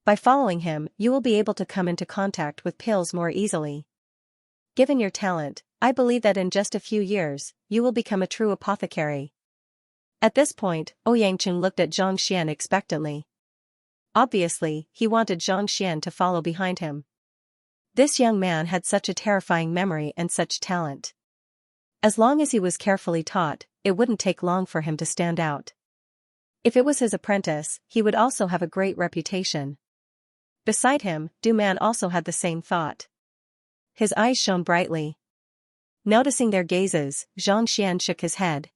By following him, you will be able to come into contact with pills more easily. Given your talent, I believe that in just a few years, you will become a true apothecary. At this point, Ouyangqing looked at Xianxia expectantly. Obviously, he wanted Xianxia to follow behind him. This young man had such a terrifying memory and such talent. As long as he was carefully taught, it wouldn't take long for him to stand out. If it was his apprentice, he would also have a great reputation. Beside him, Du Man also had the same thought. His eyes shone brightly. Noticing their gazes, Xianxia shook his head.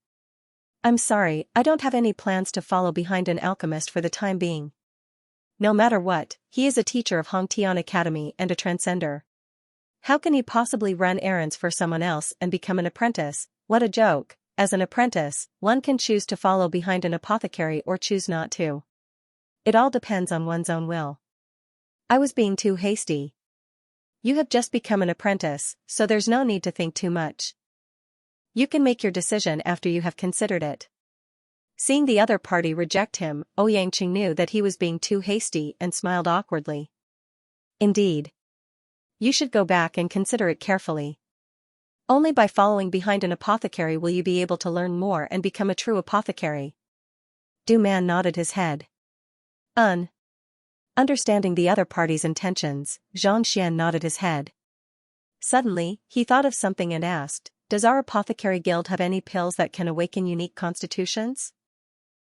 I'm sorry, I don't have any plans to follow behind an alchemist for the time being. No matter what, he is a teacher of Hongtian Academy and a transcender. How can he possibly run errands for someone else and become an apprentice? What a joke. As an apprentice, one can choose to follow behind an apothecary or choose not to. It all depends on one's own will. I was being too hasty. You have just become an apprentice, so there's no need to think too much. You can make your decision after you have considered it. Seeing the other party reject him, Xianxia knew that he was being too hasty and smiled awkwardly. Indeed. You should go back and consider it carefully. Only by following behind an apothecary will you be able to learn more and become a true apothecary. Du Man nodded his head. Understanding the other party's intentions, Xianxia nodded his head. Suddenly, he thought of something and asked, "Does our apothecary guild have any pills that can awaken unique constitutions?"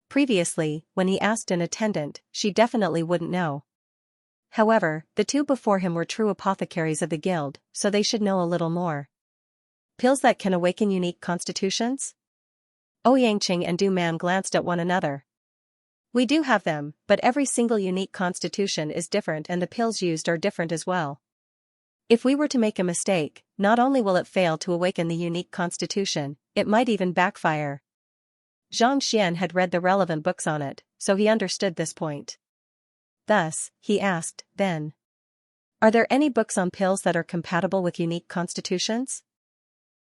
Previously, when he asked an attendant, she definitely wouldn't know. However, the two before him were true apothecaries of the guild, so they should know a little more. Pills that can awaken unique constitutions? Xianxia and Du Man glanced at one another. We do have them, but every single unique constitution is different and the pills used are different as well. If we were to make a mistake, not only will it fail to awaken the unique constitution, it might even backfire. Xianxia had read the relevant books on it, so he understood this point. Thus, he asked, then, are there any books on pills that are compatible with unique constitutions?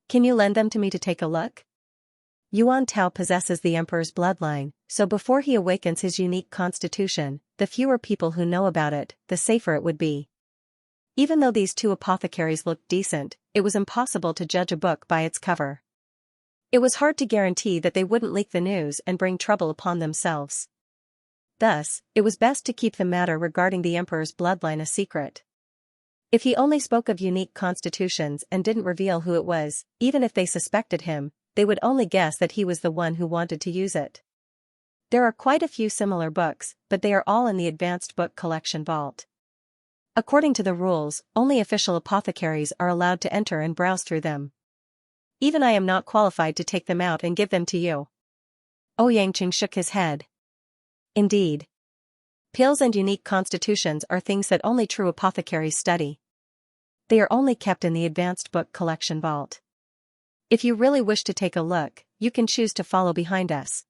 Can you lend them to me to take a look? Yuan Tao possesses the Emperor's bloodline, so before he awakens his unique constitution, the fewer people who know about it, the safer it would be. Even though these two apothecaries looked decent, it was impossible to judge a book by its cover. It was hard to guarantee that they wouldn't leak the news and bring trouble upon themselves. Thus, it was best to keep the matter regarding the Emperor's bloodline a secret. If he only spoke of unique constitutions and didn't reveal who it was, even if they suspected him, they would only guess that he was the one who wanted to use it. There are quite a few similar books, but they are all in the advanced book collection vault. According to the rules, only official apothecaries are allowed to enter and browse through them. Even I am not qualified to take them out and give them to you. Xianxia shook his head. Indeed. Pills and unique constitutions are things that only true apothecaries study. They are only kept in the advanced book collection vault. If you really wish to take a look, you can choose to follow behind us.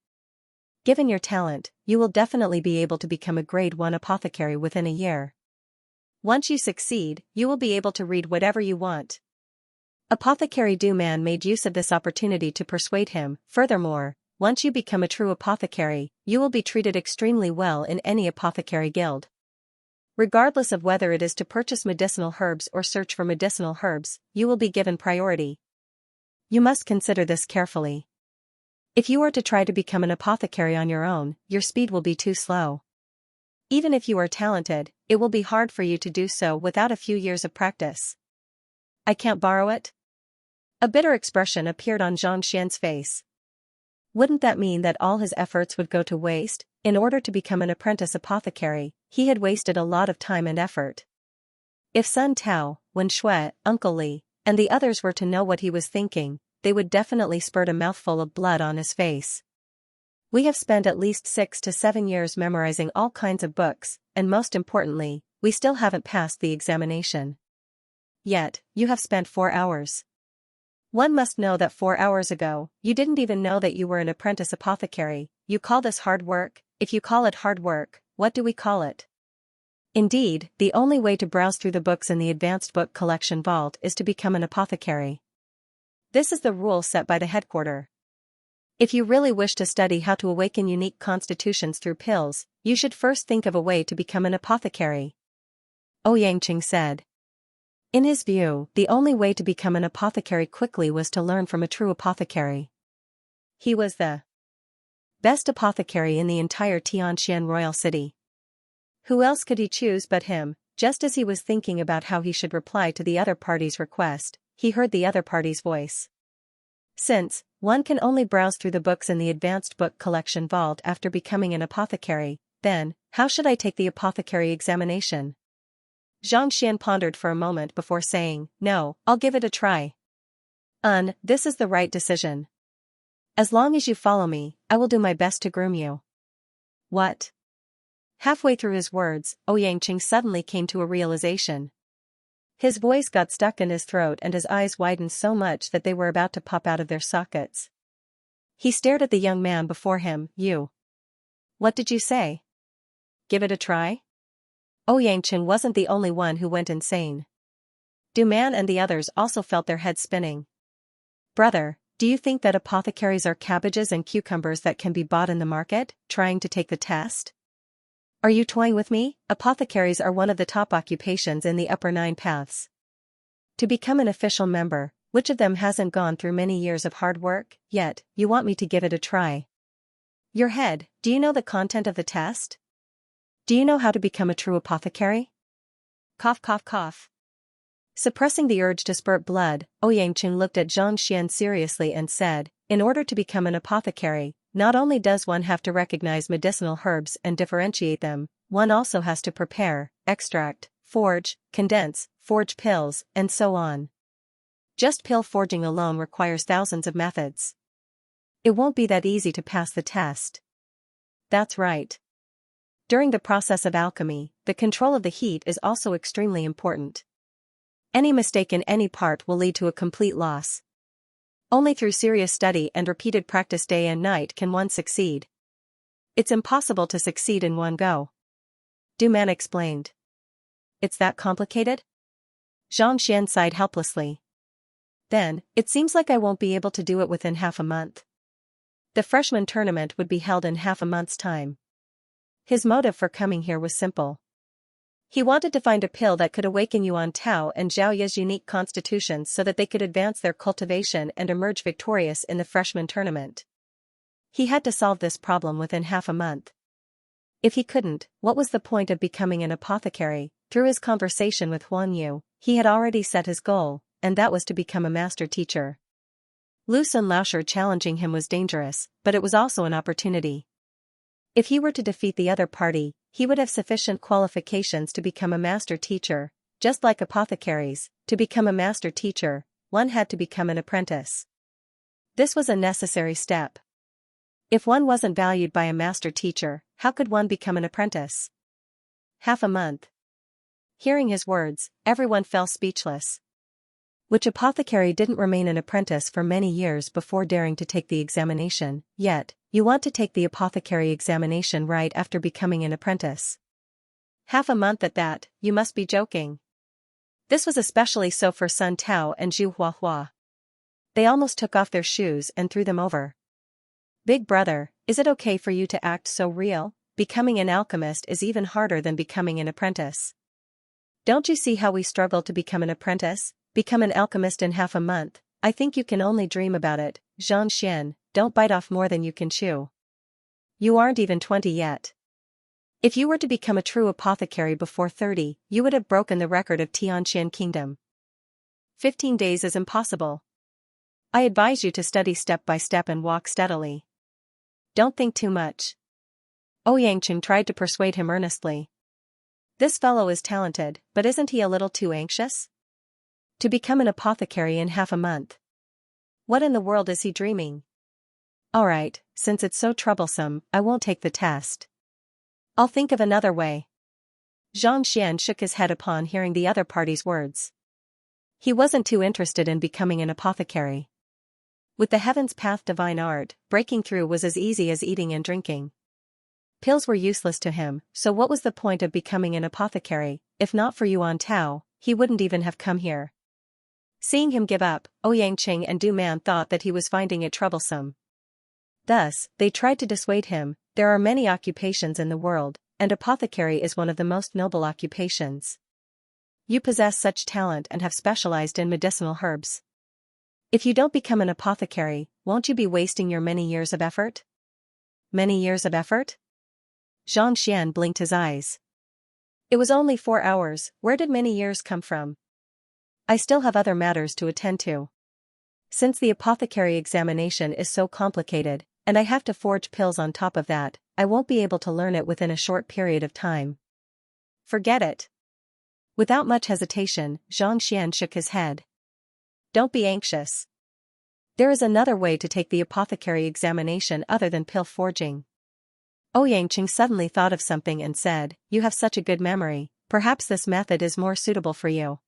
Given your talent, you will definitely be able to become a grade 1 apothecary within a year. Once you succeed, you will be able to read whatever you want. Apothecary Du Man made use of this opportunity to persuade him. Furthermore, once you become a true apothecary, you will be treated extremely well in any apothecary guild. Regardless of whether it is to purchase medicinal herbs or search for medicinal herbs, you will be given priority. You must consider this carefully. If you are to try to become an apothecary on your own, your speed will be too slow. Even if you are talented, it will be hard for you to do so without a few years of practice. I can't borrow it? A bitter expression appeared on Xianxia's face. Wouldn't that mean that all his efforts would go to waste? In order to become an apprentice apothecary, he had wasted a lot of time and effort. If Sun Tao, Wen Shui, Uncle Li, and the others were to know what he was thinking, they would definitely spurt a mouthful of blood on his face. We have spent at least 6 to 7 years memorizing all kinds of books, and most importantly, we still haven't passed the examination. Yet, you have spent 4 hours. One must know that 4 hours ago, you didn't even know that you were an apprentice apothecary. You call this hard work? If you call it hard work, what do we call it? Indeed, the only way to browse through the books in the advanced book collection vault is to become an apothecary. This is the rule set by the headquarter. If you really wish to study how to awaken unique constitutions through pills, you should first think of a way to become an apothecary. Xianxia said. In his view, the only way to become an apothecary quickly was to learn from a true apothecary. He was the best apothecary in the entire Tianxian royal city. Who else could he choose but him? Just as he was thinking about how he should reply to the other party's request, he heard the other party's voice. Since one can only browse through the books in the advanced book collection vault after becoming an apothecary, then, how should I take the apothecary examination? Xianxia pondered for a moment before saying, no, I'll give it a try. This is the right decision. As long as you follow me, I will do my best to groom you. What? Halfway through his words, Xianxia suddenly came to a realization. His voice got stuck in his throat and his eyes widened so much that they were about to pop out of their sockets. He stared at the young man before him. You. What did you say? Give it a try? Xianxia wasn't the only one who went insane. Du Man and the others also felt their heads spinning. Brother, do you think that apothecaries are cabbages and cucumbers that can be bought in the market, trying to take the test? Are you toying with me? Apothecaries are one of the top occupations in the upper 9 paths. To become an official member, which of them hasn't gone through many years of hard work, yet, you want me to give it a try? Your head, do you know the content of the test? Do you know how to become a true apothecary? Cough cough cough. Suppressing the urge to spurt blood, Xianxia looked at Xianxia seriously and said, in order to become an apothecary, not only does one have to recognize medicinal herbs and differentiate them, one also has to prepare, extract, forge, condense, forge pills, and so on. Just pill forging alone requires thousands of methods. It won't be that easy to pass the test. That's right. During the process of alchemy, the control of the heat is also extremely important. Any mistake in any part will lead to a complete loss. Only through serious study and repeated practice day and night can one succeed. It's impossible to succeed in one go. Du Man explained. It's that complicated? Xianxia sighed helplessly. Then, it seems like I won't be able to do it within half a month. The freshman tournament would be held in half a month's time. His motive for coming here was simple. He wanted to find a pill that could awaken Yuan Tao and Zhao Ye's unique constitutions so that they could advance their cultivation and emerge victorious in the freshman tournament. He had to solve this problem within half a month. If he couldn't, what was the point of becoming an apothecary? Through his conversation with Huan Yu, he had already set his goal, and that was to become a master teacher. Lu Sun Laoshi challenging him was dangerous, but it was also an opportunity. If he were to defeat the other party, he would have sufficient qualifications to become a master teacher. Just like apothecaries, to become a master teacher, one had to become an apprentice. This was a necessary step. If one wasn't valued by a master teacher, how could one become an apprentice? Half a month. Hearing his words, everyone fell speechless. Which apothecary didn't remain an apprentice for many years before daring to take the examination, yet, you want to take the apothecary examination right after becoming an apprentice? Half a month at that, you must be joking. This was especially so for Sun Tao and Zhu Huahua. They almost took off their shoes and threw them over. Big brother, is it okay for you to act so real? Becoming an alchemist is even harder than becoming an apprentice. Don't you see how we struggle to become an apprentice? Become an alchemist in half a month. I think you can only dream about it. Xianxia, don't bite off more than you can chew. You aren't even 20 yet. If you were to become a true apothecary before 30, you would have broken the record of Tianqian Kingdom. 15 days is impossible. I advise you to study step by step and walk steadily. Don't think too much. Xianxia tried to persuade him earnestly. This fellow is talented, but isn't he a little too anxious? To become an apothecary in half a month. What in the world is he dreaming? Alright, since it's so troublesome, I won't take the test. I'll think of another way. Xianxia shook his head upon hearing the other party's words. He wasn't too interested in becoming an apothecary. With the Heaven's Path divine art, breaking through was as easy as eating and drinking. Pills were useless to him, so what was the point of becoming an apothecary? If not for Yuan Tao, he wouldn't even have come here. Seeing him give up, Xianxia and Du Man thought that he was finding it troublesome. Thus, they tried to dissuade him. There are many occupations in the world, and apothecary is one of the most noble occupations. You possess such talent and have specialized in medicinal herbs. If you don't become an apothecary, won't you be wasting your many years of effort? Many years of effort? Xianxia blinked his eyes. It was only 4 hours, where did many years come from? I still have other matters to attend to. Since the apothecary examination is so complicated, and I have to forge pills on top of that, I won't be able to learn it within a short period of time. Forget it. Without much hesitation, Xianxia shook his head. Don't be anxious. There is another way to take the apothecary examination other than pill forging. Xianxia suddenly thought of something and said, "You have such a good memory, perhaps this method is more suitable for you."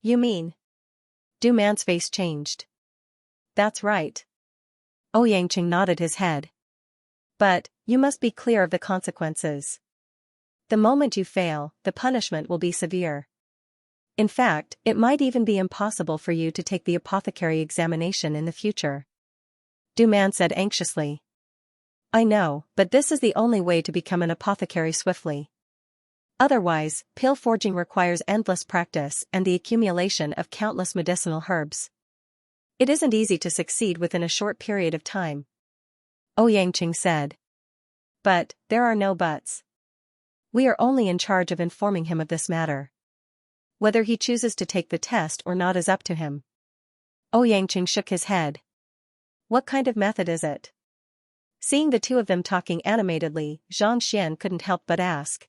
"You mean?" Du Man's face changed. "That's right." Xianxia nodded his head. "But, you must be clear of the consequences. The moment you fail, the punishment will be severe. In fact, it might even be impossible for you to take the apothecary examination in the future." Du Man said anxiously. "I know, but this is the only way to become an apothecary swiftly. Otherwise, pill forging requires endless practice and the accumulation of countless medicinal herbs. It isn't easy to succeed within a short period of time." Xianxia said. "But, there are no buts. We are only in charge of informing him of this matter. Whether he chooses to take the test or not is up to him." Xianxia shook his head. "What kind of method is it?" Seeing the two of them talking animatedly, Xianxia couldn't help but ask.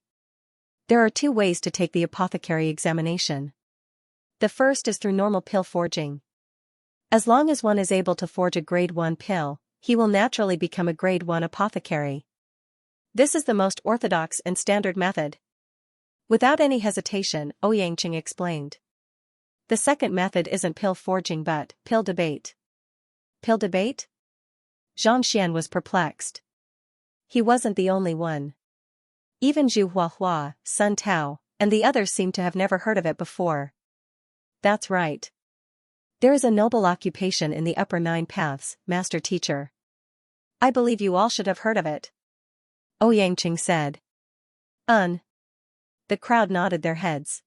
"There are two ways to take the apothecary examination. The first is through normal pill forging. As long as one is able to forge a grade 1 pill, he will naturally become a grade 1 apothecary. This is the most orthodox and standard method." Without any hesitation, Xianxia explained. "The second method isn't pill forging but pill debate." "Pill debate?" Xianxia was perplexed. He wasn't the only one. Even Zhu Huahua, Sun Tao, and the others seemed to have never heard of it before. "That's right. There is a noble occupation in the upper 9 paths, master teacher. I believe you all should have heard of it." Xianxia said. The crowd nodded their heads.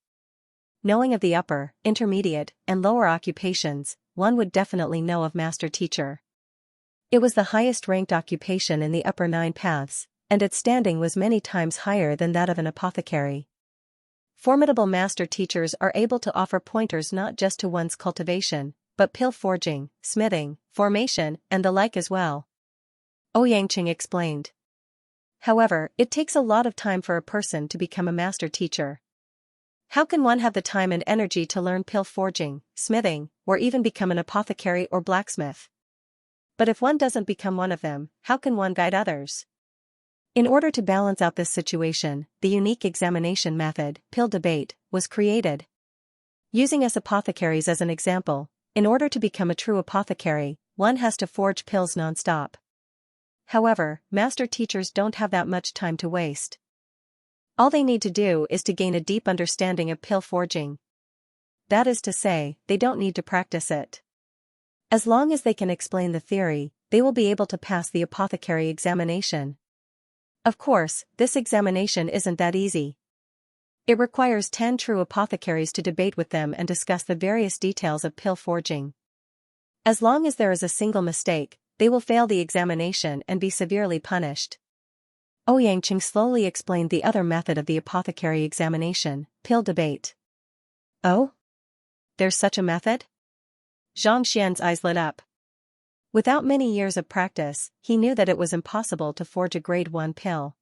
Knowing of the upper, intermediate, and lower occupations, one would definitely know of master teacher. It was the highest-ranked occupation in the upper 9 paths, and its standing was many times higher than that of an apothecary. Formidable master teachers are able to offer pointers not just to one's cultivation, but pill forging, smithing, formation, and the like as well. Xianxia explained. However, it takes a lot of time for a person to become a master teacher. How can one have the time and energy to learn pill forging, smithing, or even become an apothecary or blacksmith? But if one doesn't become one of them, how can one guide others? In order to balance out this situation, the unique examination method, pill debate, was created. Using us apothecaries as an example, in order to become a true apothecary, one has to forge pills non-stop. However, master teachers don't have that much time to waste. All they need to do is to gain a deep understanding of pill forging. That is to say, they don't need to practice it. As long as they can explain the theory, they will be able to pass the apothecary examination. Of course, this examination isn't that easy. It requires 10 true apothecaries to debate with them and discuss the various details of pill forging. As long as there is a single mistake, they will fail the examination and be severely punished. Xianxia slowly explained the other method of the apothecary examination, pill debate. "Oh? There's such a method?" Xianxia's eyes lit up. Without many years of practice, he knew that it was impossible to forge a grade 1 pill.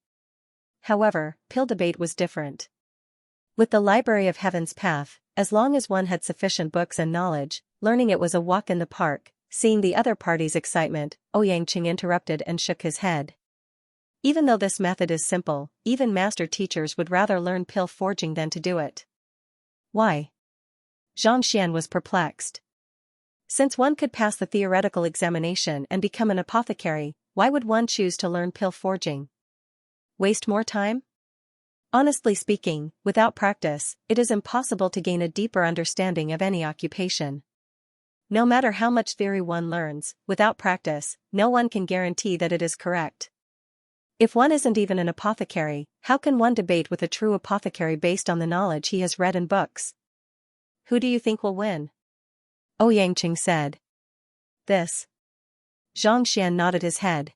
However, pill debate was different. With the Library of Heaven's Path, as long as one had sufficient books and knowledge, learning it was a walk in the park. Seeing the other party's excitement, Xianxia interrupted and shook his head. Even though this method is simple, even master teachers would rather learn pill forging than to do it. Why? Xianxia was perplexed. Since one could pass the theoretical examination and become an apothecary, why would one choose to learn pill forging? Waste more time? Honestly speaking, without practice, it is impossible to gain a deeper understanding of any occupation. No matter how much theory one learns, without practice, no one can guarantee that it is correct. If one isn't even an apothecary, how can one debate with a true apothecary based on the knowledge he has read in books? Who do you think will win? Xianxia said. This. Xianxia nodded his head.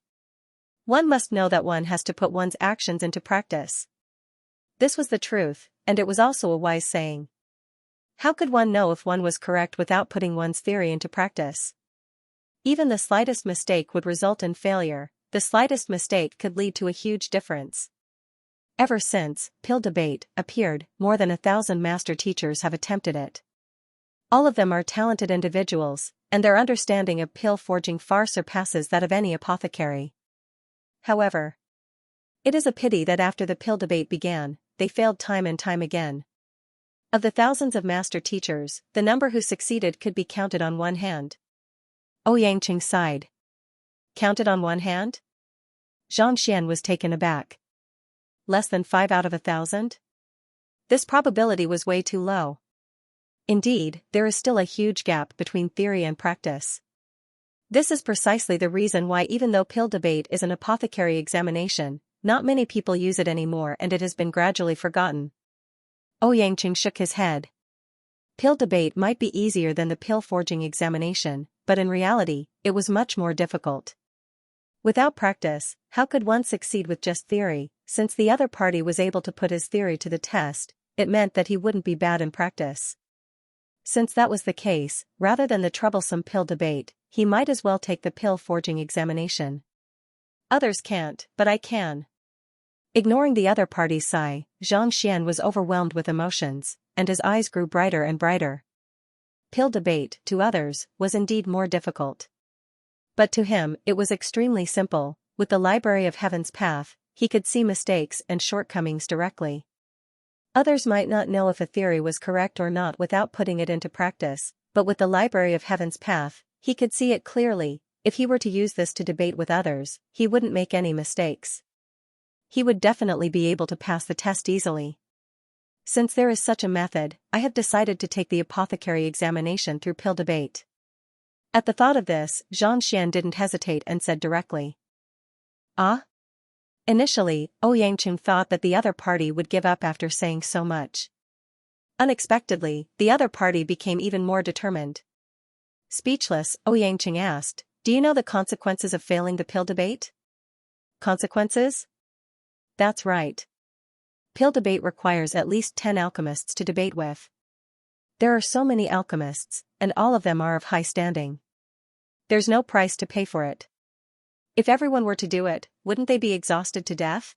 One must know that one has to put one's actions into practice. This was the truth, and it was also a wise saying. How could one know if one was correct without putting one's theory into practice? Even the slightest mistake would result in failure, the slightest mistake could lead to a huge difference. Ever since pill debate appeared, more than 1,000 master teachers have attempted it. All of them are talented individuals, and their understanding of pill forging far surpasses that of any apothecary. However, it is a pity that after the pill debate began, they failed time and time again. Of the thousands of master teachers, the number who succeeded could be counted on one hand. Xianxia sighed. Counted on one hand? Xianxia was taken aback. Less than 5 out of 1,000? This probability was way too low. Indeed, there is still a huge gap between theory and practice. This is precisely the reason why, even though pill debate is an apothecary examination, not many people use it anymore and it has been gradually forgotten. Xianxia shook his head. Pill debate might be easier than the pill forging examination, but in reality, it was much more difficult. Without practice, how could one succeed with just theory? Since the other party was able to put his theory to the test, it meant that he wouldn't be bad in practice. Since that was the case, rather than the troublesome pill debate, he might as well take the pill forging examination. Others can't, but I can. Ignoring the other party's sigh, Xianxia was overwhelmed with emotions, and his eyes grew brighter and brighter. Pill debate, to others, was indeed more difficult. But to him, it was extremely simple. With the Library of Heaven's Path, he could see mistakes and shortcomings directly. Others might not know if a theory was correct or not without putting it into practice, but with the Library of Heaven's Path, he could see it clearly. If he were to use this to debate with others, he wouldn't make any mistakes. He would definitely be able to pass the test easily. Since there is such a method, I have decided to take the apothecary examination through pill debate. At the thought of this, Xianxia didn't hesitate and said directly. Ah? Initially, Xianxia thought that the other party would give up after saying so much. Unexpectedly, the other party became even more determined. Speechless, Xianxia asked, "Do you know the consequences of failing the pill debate?" Consequences? That's right. Pill debate requires at least 10 alchemists to debate with. There are so many alchemists, and all of them are of high standing. There's no price to pay for it. If everyone were to do it, wouldn't they be exhausted to death?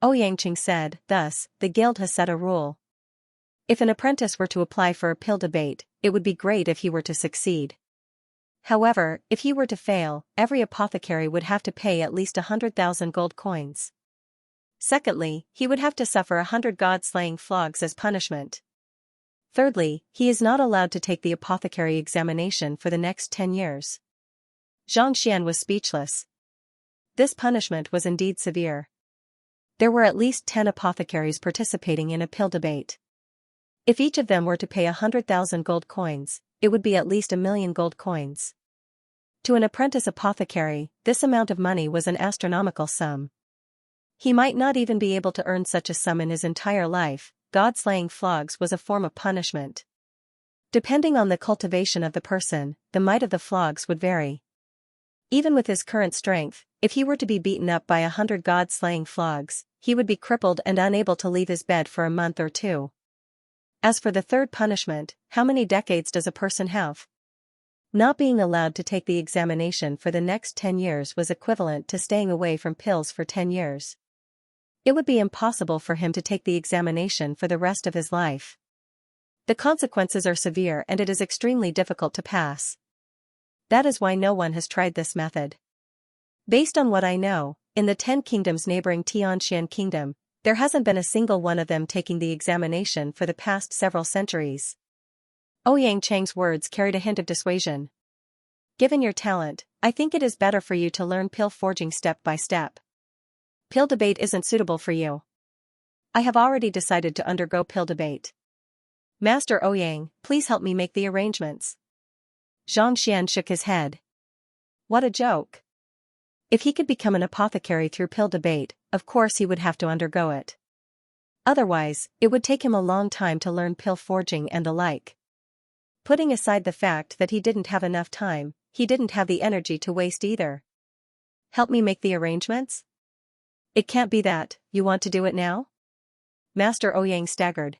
Xianxia said, thus, the guild has set a rule. If an apprentice were to apply for a pill debate, it would be great if he were to succeed. However, if he were to fail, every apothecary would have to pay at least 100,000 gold coins. Secondly, he would have to suffer 100 god-slaying flogs as punishment. Thirdly, he is not allowed to take the apothecary examination for the next 10 years. Xianxia was speechless. This punishment was indeed severe. There were at least 10 apothecaries participating in a pill debate. If each of them were to pay 100,000 gold coins, it would be at least 1,000,000 gold coins. To an apprentice apothecary, this amount of money was an astronomical sum. He might not even be able to earn such a sum in his entire life. God-slaying flogs was a form of punishment. Depending on the cultivation of the person, the might of the flogs would vary. Even with his current strength, if he were to be beaten up by 100 god-slaying flogs, he would be crippled and unable to leave his bed for a month or two. As for the third punishment, how many decades does a person have? Not being allowed to take the examination for the next 10 years was equivalent to staying away from pills for 10 years. It would be impossible for him to take the examination for the rest of his life. The consequences are severe and it is extremely difficult to pass. That is why no one has tried this method. Based on what I know, in the 10 kingdoms neighboring Tianxian Kingdom, there hasn't been a single one of them taking the examination for the past several centuries. Xianxia's words carried a hint of dissuasion. Given your talent, I think it is better for you to learn pill forging step by step. Pill debate isn't suitable for you. I have already decided to undergo pill debate. Master Ouyang, please help me make the arrangements. Xianxia shook his head. What a joke. If he could become an apothecary through pill debate, of course he would have to undergo it. Otherwise, it would take him a long time to learn pill forging and the like. Putting aside the fact that he didn't have enough time, he didn't have the energy to waste either. Help me make the arrangements? It can't be that. You want to do it now? Master Ouyang staggered.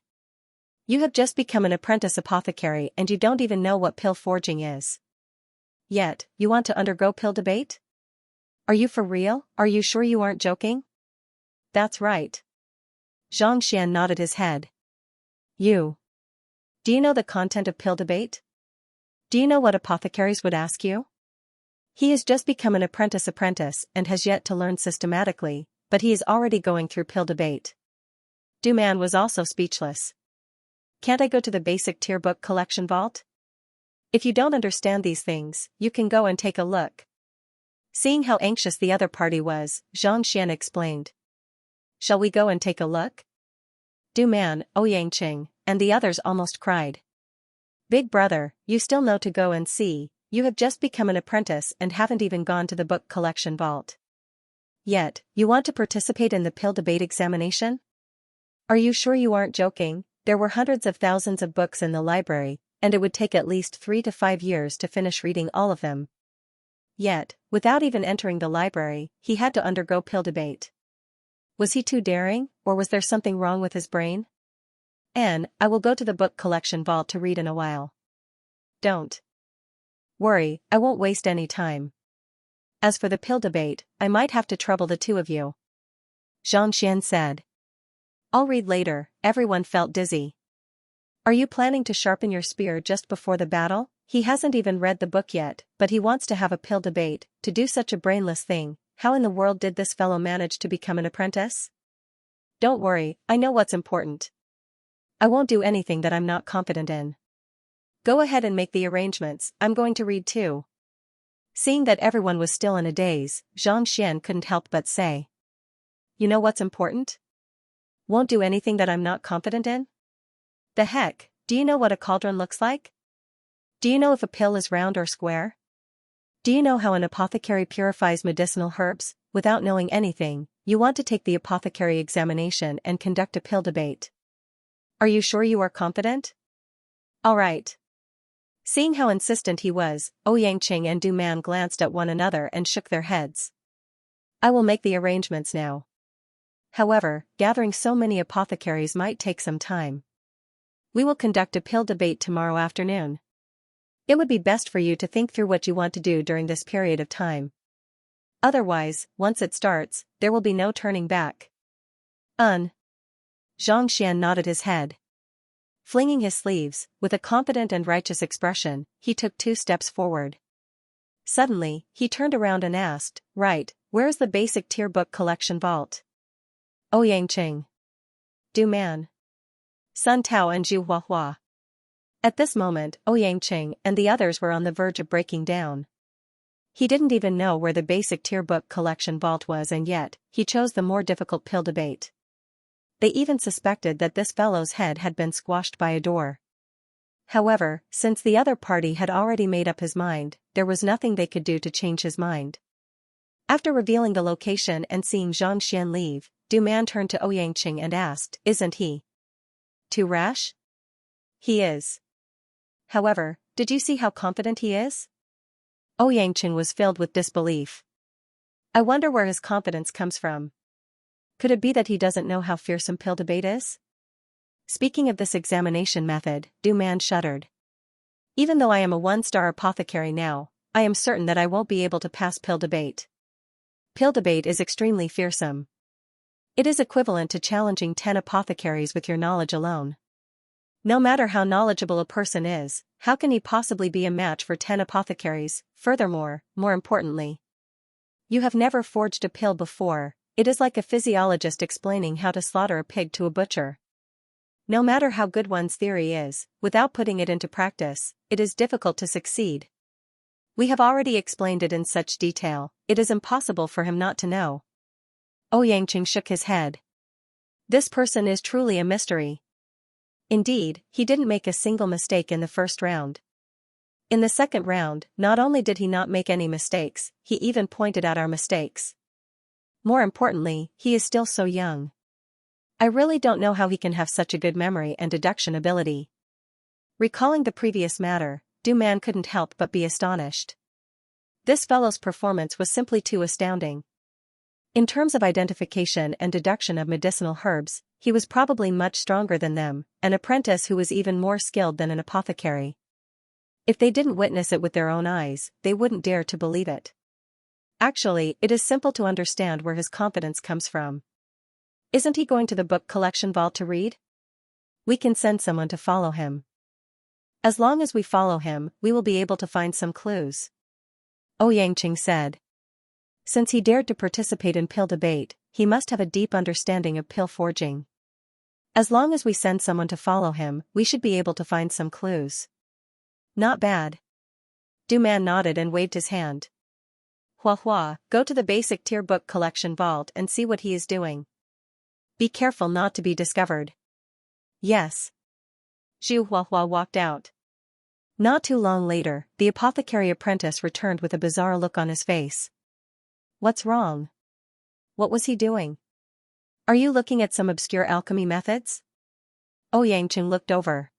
You have just become an apprentice apothecary and you don't even know what pill forging is. Yet, you want to undergo pill debate? Are you for real? Are you sure you aren't joking? That's right. Xianxia nodded his head. Do Do you know the content of pill debate? Do you know what apothecaries would ask you? He has just become an apprentice and has yet to learn systematically, but he is already going through pill debate. Du-Man was also speechless. Can't I go to the basic tier book collection vault? If you don't understand these things, you can go and take a look. Seeing how anxious the other party was, Xianxia explained. Shall we go and take a look? Du-Man, Xianxia, and the others almost cried. Big brother, you still know to go and see, you have just become an apprentice and haven't even gone to the book collection vault. Yet, you want to participate in the pill debate examination? Are you sure you aren't joking? There were hundreds of thousands of books in the library, and it would take at least 3 to 5 years to finish reading all of them. Yet, without even entering the library, he had to undergo pill debate. Was he too daring, or was there something wrong with his brain? Anne, I will go to the book collection vault to read in a while. Don't worry, I won't waste any time. As for the pill debate, I might have to trouble the two of you. Xianxia said. I'll read later. Everyone felt dizzy. Are you planning to sharpen your spear just before the battle? He hasn't even read the book yet, but he wants to have a pill debate. To do such a brainless thing, how in the world did this fellow manage to become an apprentice? Don't worry, I know what's important. I won't do anything that I'm not confident in. Go ahead and make the arrangements, I'm going to read too. Seeing that everyone was still in a daze, Xianxia couldn't help but say. You know what's important? Won't do anything that I'm not confident in? The heck, do you know what a cauldron looks like? Do you know if a pill is round or square? Do you know how an apothecary purifies medicinal herbs? Without knowing anything, you want to take the apothecary examination and conduct a pill debate. Are you sure you are confident? All right. Seeing how insistent he was, Xianxia and Du-Man glanced at one another and shook their heads. I will make the arrangements now. However, gathering so many apothecaries might take some time. We will conduct a pill debate tomorrow afternoon. It would be best for you to think through what you want to do during this period of time. Otherwise, once it starts, there will be no turning back. Xianxia nodded his head. Flinging his sleeves, with a confident and righteous expression, he took 2 steps forward. Suddenly, he turned around and asked, Right, where is the basic tier book collection vault? Xianxia. Du-Man. Sun Tao and Zhu Huahua. At this moment, Xianxia and the others were on the verge of breaking down. He didn't even know where the basic tier book collection vault was, and yet, he chose the more difficult pill debate. They even suspected that this fellow's head had been squashed by a door. However, since the other party had already made up his mind, there was nothing they could do to change his mind. After revealing the location and seeing Xianxia leave, Du-Man turned to Xianxia and asked, Isn't he too rash? He is. However, did you see how confident he is? Xianxia was filled with disbelief. I wonder where his confidence comes from. Could it be that he doesn't know how fearsome pill debate is? Speaking of this examination method, Du-Man shuddered. Even though I am a 1-star apothecary now, I am certain that I won't be able to pass pill debate. Pill debate is extremely fearsome. It is equivalent to challenging 10 apothecaries with your knowledge alone. No matter how knowledgeable a person is, how can he possibly be a match for 10 apothecaries? Furthermore, more importantly, you have never forged a pill before. It is like a physiologist explaining how to slaughter a pig to a butcher. No matter how good one's theory is, without putting it into practice, it is difficult to succeed. We have already explained it in such detail, it is impossible for him not to know. Xianxia shook his head. This person is truly a mystery. Indeed, he didn't make a single mistake in the first round. In the second round, not only did he not make any mistakes, he even pointed out our mistakes. More importantly, he is still so young. I really don't know how he can have such a good memory and deduction ability. Recalling the previous matter, Du-Man couldn't help but be astonished. This fellow's performance was simply too astounding. In terms of identification and deduction of medicinal herbs, he was probably much stronger than them, an apprentice who was even more skilled than an apothecary. If they didn't witness it with their own eyes, they wouldn't dare to believe it. Actually, it is simple to understand where his confidence comes from. Isn't he going to the book collection vault to read? We can send someone to follow him. As long as we follow him, we will be able to find some clues. Xianxia said. Since he dared to participate in pill debate, he must have a deep understanding of pill forging. As long as we send someone to follow him, we should be able to find some clues. Not bad. Du Man nodded and waved his hand. Hua Hua, go to the basic tier book collection vault and see what he is doing. Be careful not to be discovered. Yes. Zhu Hua Hua walked out. Not too long later, the apothecary apprentice returned with a bizarre look on his face. What's wrong? What was he doing? Are you looking at some obscure alchemy methods? Xianxia looked over.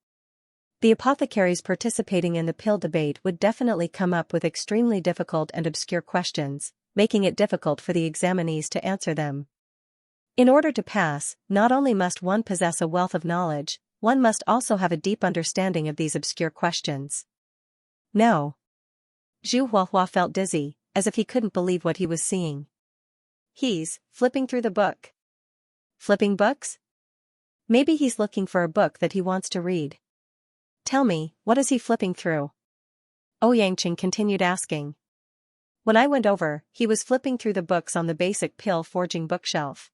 The apothecaries participating in the pill debate would definitely come up with extremely difficult and obscure questions, making it difficult for the examinees to answer them. In order to pass, not only must one possess a wealth of knowledge, one must also have a deep understanding of these obscure questions. No. Zhu Huahua felt dizzy, as if he couldn't believe what he was seeing. He's flipping through the book. Flipping books? Maybe he's looking for a book that he wants to read. Tell me, what is he flipping through? Xianxia continued asking. When I went over, he was flipping through the books on the basic pill forging bookshelf.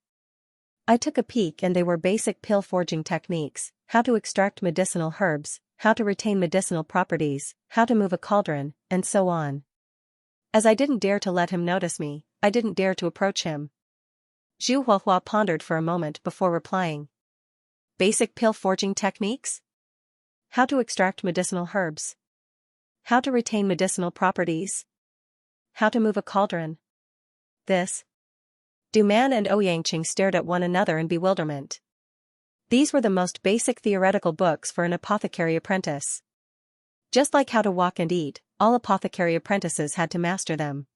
I took a peek and they were basic pill forging techniques, how to extract medicinal herbs, how to retain medicinal properties, how to move a cauldron, and so on. As I didn't dare to let him notice me, I didn't dare to approach him. Zhu Huahua pondered for a moment before replying. Basic pill forging techniques? How to extract medicinal herbs. How to retain medicinal properties. How to move a cauldron. This. Du Man and Xianxia stared at one another in bewilderment. These were the most basic theoretical books for an apothecary apprentice. Just like how to walk and eat, all apothecary apprentices had to master them.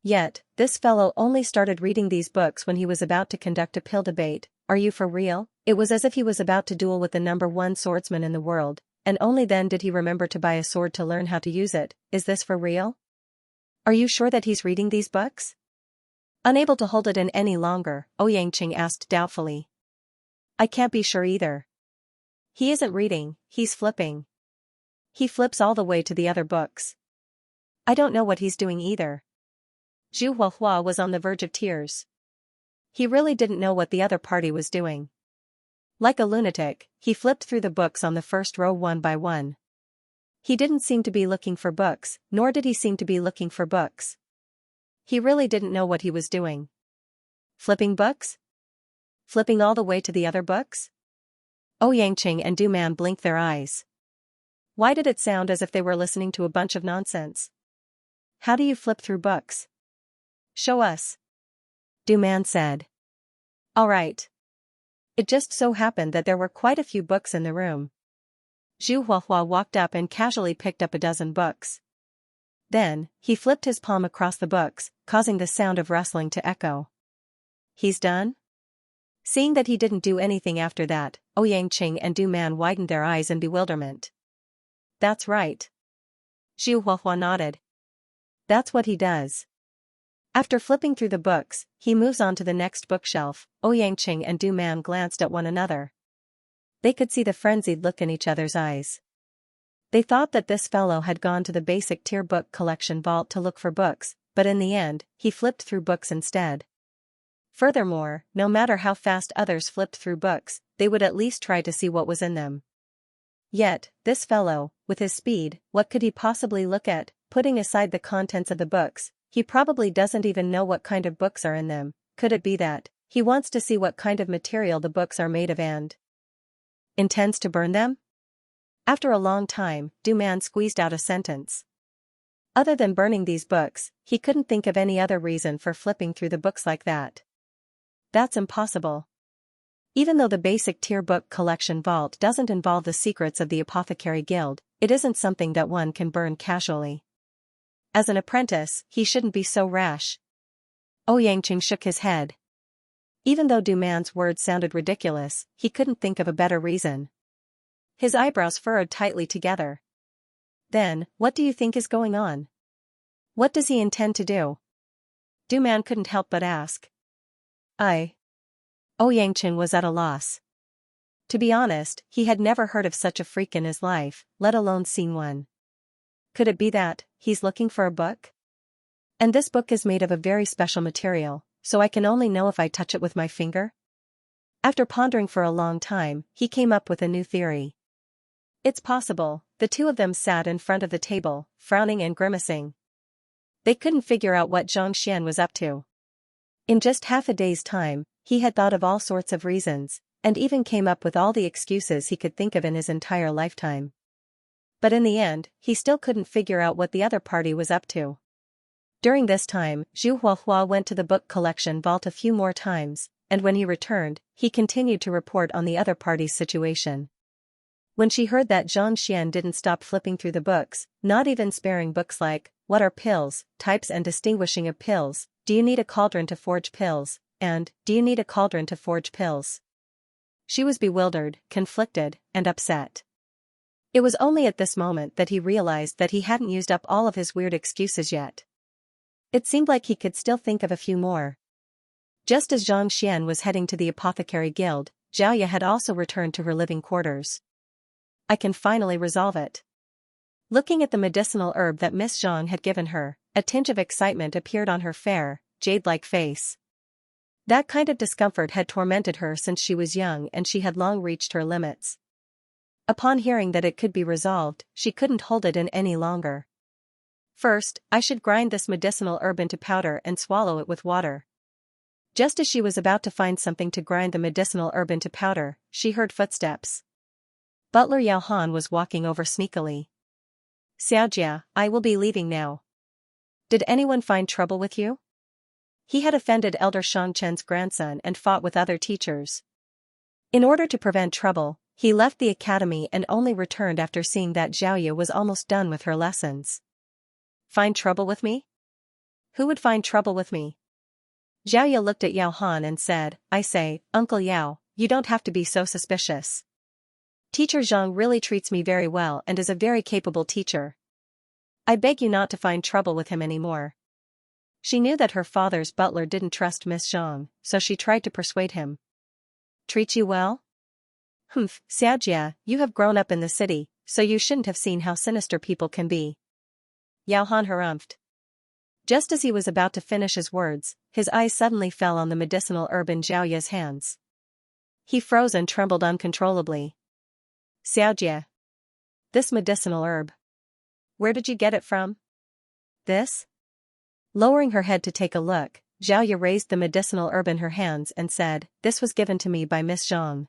Yet, this fellow only started reading these books when he was about to conduct a pill debate. Are you for real? It was as if he was about to duel with the #1 swordsman in the world, and only then did he remember to buy a sword to learn how to use it. Is this for real? Are you sure that he's reading these books? Unable to hold it in any longer, Xianxia asked doubtfully. I can't be sure either. He isn't reading, he's flipping. He flips all the way to the other books. I don't know what he's doing either. Zhu Huahua was on the verge of tears. He really didn't know what the other party was doing. Like a lunatic, he flipped through the books on the first row one by one. He didn't seem to be looking for books, nor did he seem to be looking for books. He really didn't know what he was doing. Flipping books? Flipping all the way to the other books? Xianxia and Du Man blinked their eyes. Why did it sound as if they were listening to a bunch of nonsense? How do you flip through books? Show us. Du Man said. All right. It just so happened that there were quite a few books in the room. Zhu Huahua walked up and casually picked up a dozen books. Then, he flipped his palm across the books, causing the sound of rustling to echo. He's done? Seeing that he didn't do anything after that, Xianxia and Du Man widened their eyes in bewilderment. That's right. Zhu Huahua nodded. That's what he does. After flipping through the books, he moves on to the next bookshelf. Xianxia and Du Man glanced at one another. They could see the frenzied look in each other's eyes. They thought that this fellow had gone to the basic tier book collection vault to look for books, but in the end, he flipped through books instead. Furthermore, no matter how fast others flipped through books, they would at least try to see what was in them. Yet, this fellow, with his speed, what could he possibly look at? Putting aside the contents of the books, he probably doesn't even know what kind of books are in them. Could it be that he wants to see what kind of material the books are made of and intends to burn them? After a long time, Du Man squeezed out a sentence. Other than burning these books, he couldn't think of any other reason for flipping through the books like that. That's impossible. Even though the basic tier book collection vault doesn't involve the secrets of the Apothecary Guild, it isn't something that one can burn casually. As an apprentice, he shouldn't be so rash. Xianxia shook his head. Even though Du Man's words sounded ridiculous, he couldn't think of a better reason. His eyebrows furrowed tightly together. Then, what do you think is going on? What does he intend to do? Du Man couldn't help but ask. Xianxia was at a loss. To be honest, he had never heard of such a freak in his life, let alone seen one. Could it be that he's looking for a book? And this book is made of a very special material, so I can only know if I touch it with my finger? After pondering for a long time, he came up with a new theory. It's possible. The two of them sat in front of the table, frowning and grimacing. They couldn't figure out what Xianxia was up to. In just half a day's time, he had thought of all sorts of reasons, and even came up with all the excuses he could think of in his entire lifetime. But in the end, he still couldn't figure out what the other party was up to. During this time, Zhu Huahua went to the book collection vault a few more times, and when he returned, he continued to report on the other party's situation. When she heard that Xianxia didn't stop flipping through the books, not even sparing books like, What are pills, Types and Distinguishing of Pills, Do you need a cauldron to forge pills, and, Do you need a cauldron to forge pills? She was bewildered, conflicted, and upset. It was only at this moment that he realized that he hadn't used up all of his weird excuses yet. It seemed like he could still think of a few more. Just as Xianxia was heading to the apothecary guild, Xiaoya had also returned to her living quarters. I can finally resolve it. Looking at the medicinal herb that Miss Zhang had given her, a tinge of excitement appeared on her fair, jade-like face. That kind of discomfort had tormented her since she was young and she had long reached her limits. Upon hearing that it could be resolved, she couldn't hold it in any longer. First, I should grind this medicinal herb into powder and swallow it with water. Just as she was about to find something to grind the medicinal herb into powder, she heard footsteps. Butler Yao Han was walking over sneakily. Xiaojia, I will be leaving now. Did anyone find trouble with you? He had offended Elder Shangchen's grandson and fought with other teachers. In order to prevent trouble, he left the academy and only returned after seeing that Xiaoya was almost done with her lessons. Find trouble with me? Who would find trouble with me? Xiaoya looked at Yao Han and said, I say, Uncle Yao, you don't have to be so suspicious. Teacher Zhang really treats me very well and is a very capable teacher. I beg you not to find trouble with him anymore. She knew that her father's butler didn't trust Miss Zhang, so she tried to persuade him. Treat you well? Xiaojia, you have grown up in the city, so you shouldn't have seen how sinister people can be. Yao Han harumphed. Just as he was about to finish his words, his eyes suddenly fell on the medicinal herb in Xiaoya's hands. He froze and trembled uncontrollably. Xiaojia. This medicinal herb. Where did you get it from? This? Lowering her head to take a look, Xiaoya raised the medicinal herb in her hands and said, This was given to me by Miss Zhang.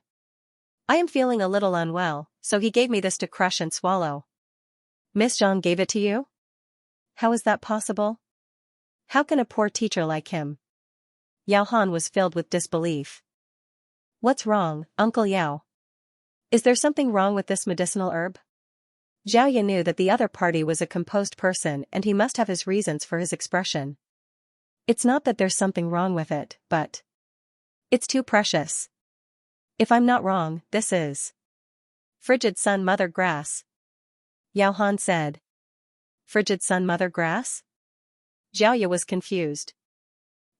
I am feeling a little unwell, so he gave me this to crush and swallow. Miss Zhang gave it to you? How is that possible? How can a poor teacher like him? Yao Han was filled with disbelief. What's wrong, Uncle Yao? Is there something wrong with this medicinal herb? Xiaoya knew that the other party was a composed person and he must have his reasons for his expression. It's not that there's something wrong with it, but it's too precious. If I'm not wrong, this is frigid sun mother grass. Yao Han said. Frigid sun mother grass? Xiaoya was confused.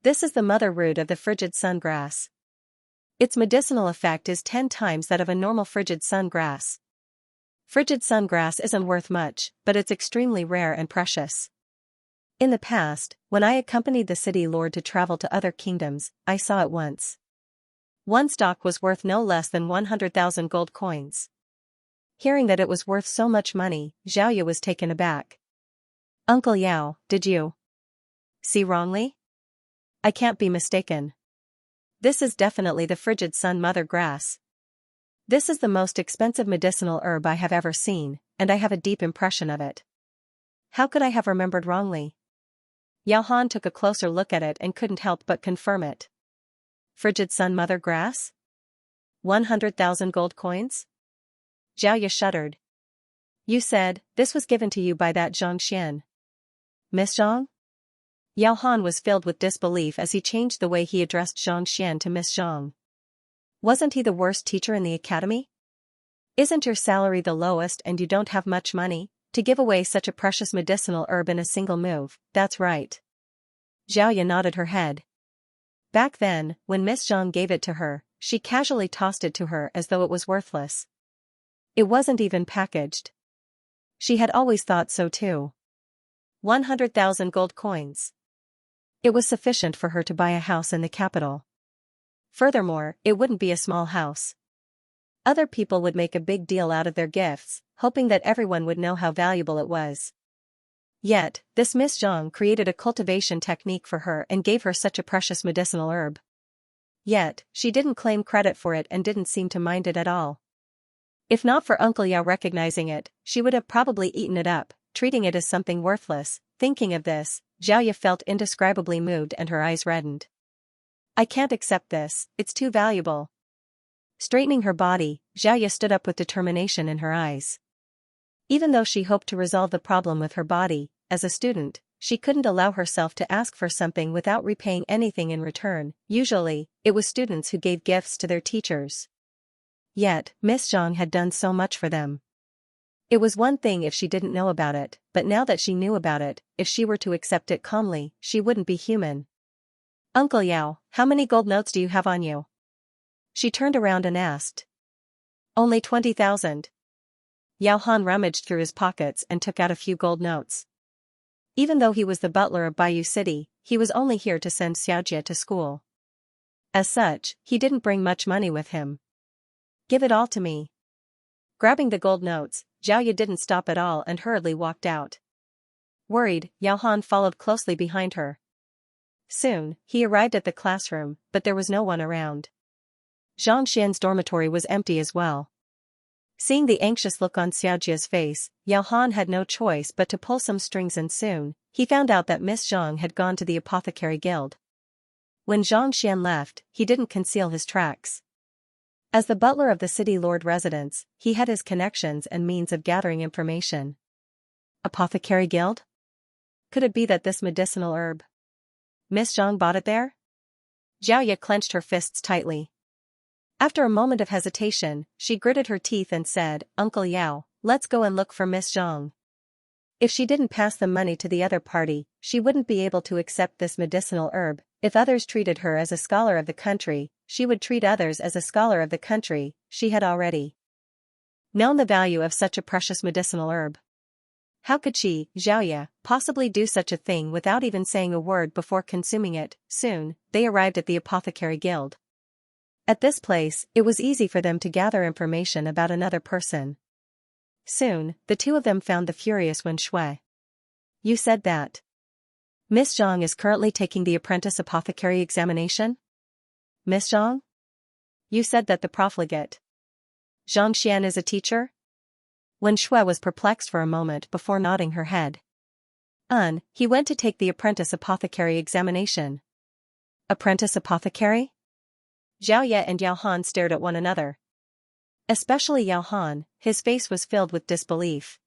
This is the mother root of the frigid sun grass. Its medicinal effect is 10 times that of a normal frigid sun grass. Frigid sun grass isn't worth much, but it's extremely rare and precious. In the past, when I accompanied the city lord to travel to other kingdoms, I saw it once. One stalk was worth no less than 100,000 gold coins. Hearing that it was worth so much money, Xiaoya was taken aback. Uncle Yao, did you see wrongly? I can't be mistaken. This is definitely the frigid sun mother grass. This is the most expensive medicinal herb I have ever seen, and I have a deep impression of it. How could I have remembered wrongly? Yao Han took a closer look at it and couldn't help but confirm it. Frigid sun mother grass? 100,000 gold coins? Xiaoya shuddered. You said, this was given to you by that Xianxia. Miss Zhang? Yao Han was filled with disbelief as he changed the way he addressed Xianxia to Miss Zhang. Wasn't he the worst teacher in the academy? Isn't your salary the lowest and you don't have much money to give away such a precious medicinal herb in a single move? That's right. Xiaoya nodded her head. Back then, when Miss Zhang gave it to her, she casually tossed it to her as though it was worthless. It wasn't even packaged. She had always thought so too. 100,000 gold coins. It was sufficient for her to buy a house in the capital. Furthermore, it wouldn't be a small house. Other people would make a big deal out of their gifts, hoping that everyone would know how valuable it was. Yet, this Miss Zhang created a cultivation technique for her and gave her such a precious medicinal herb. Yet, she didn't claim credit for it and didn't seem to mind it at all. If not for Uncle Yao recognizing it, she would have probably eaten it up, treating it as something worthless. Thinking of this, Xiaoya felt indescribably moved and her eyes reddened. I can't accept this, it's too valuable. Straightening her body, Xiaoya stood up with determination in her eyes. Even though she hoped to resolve the problem with her body, as a student, she couldn't allow herself to ask for something without repaying anything in return. Usually, it was students who gave gifts to their teachers. Yet, Miss Zhang had done so much for them. It was one thing if she didn't know about it, but now that she knew about it, if she were to accept it calmly, she wouldn't be human. Uncle Yao, how many gold notes do you have on you? She turned around and asked. Only 20,000. Yao Han rummaged through his pockets and took out a few gold notes. Even though he was the butler of Bayou City, he was only here to send Xiaoxia to school. As such, he didn't bring much money with him. Give it all to me. Grabbing the gold notes, Xiaoya didn't stop at all and hurriedly walked out. Worried, Yao Han followed closely behind her. Soon, he arrived at the classroom, but there was no one around. Xianxia's dormitory was empty as well. Seeing the anxious look on Xiaojia's face, Yao Han had no choice but to pull some strings, and soon, he found out that Miss Zhang had gone to the apothecary guild. When Xianxian left, he didn't conceal his tracks. As the butler of the city lord residence, he had his connections and means of gathering information. Apothecary guild? Could it be that this medicinal herb? Miss Zhang bought it there? Xiaoya clenched her fists tightly. After a moment of hesitation, she gritted her teeth and said, Uncle Yao, let's go and look for Miss Zhang. If she didn't pass the money to the other party, she wouldn't be able to accept this medicinal herb. If others treated her as a scholar of the country, she would treat others as a scholar of the country. She had already known the value of such a precious medicinal herb. How could she, Xiaoya, possibly do such a thing without even saying a word before consuming it? Soon, they arrived at the apothecary guild. At this place, it was easy for them to gather information about another person. Soon, the two of them found the furious Wen Shui. You said that Miss Zhang is currently taking the apprentice apothecary examination? Miss Zhang? You said that the profligate Zhang Xian is a teacher? Wen Shui was perplexed for a moment before nodding her head. He went to take the apprentice apothecary examination. Apprentice apothecary? Xiaoya and Yao Han stared at one another. Especially Yao Han, his face was filled with disbelief.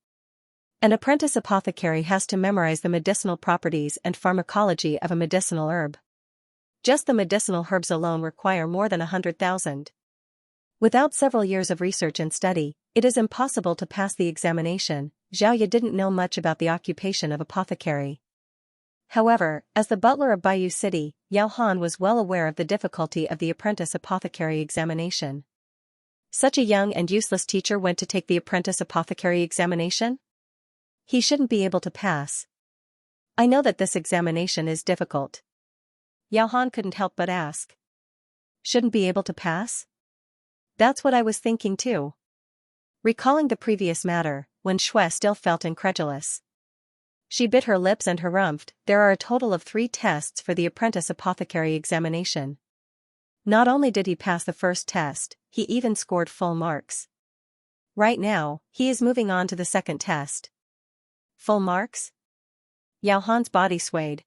An apprentice apothecary has to memorize the medicinal properties and pharmacology of a medicinal herb. Just the medicinal herbs alone require more than 100,000. Without several years of research and study, it is impossible to pass the examination. Xiaoya didn't know much about the occupation of apothecary. However, as the butler of Bayou City, Yao Han was well aware of the difficulty of the apprentice apothecary examination. Such a young and useless teacher went to take the apprentice apothecary examination? He shouldn't be able to pass. I know that this examination is difficult. Yao Han couldn't help but ask. Shouldn't be able to pass? That's what I was thinking too. Recalling the previous matter, Wen Shui still felt incredulous. She bit her lips and harumphed. There are a total of 3 tests for the apprentice apothecary examination. Not only did he pass the first test, he even scored full marks. Right now, he is moving on to the second test. Full marks? Yao Han's body swayed.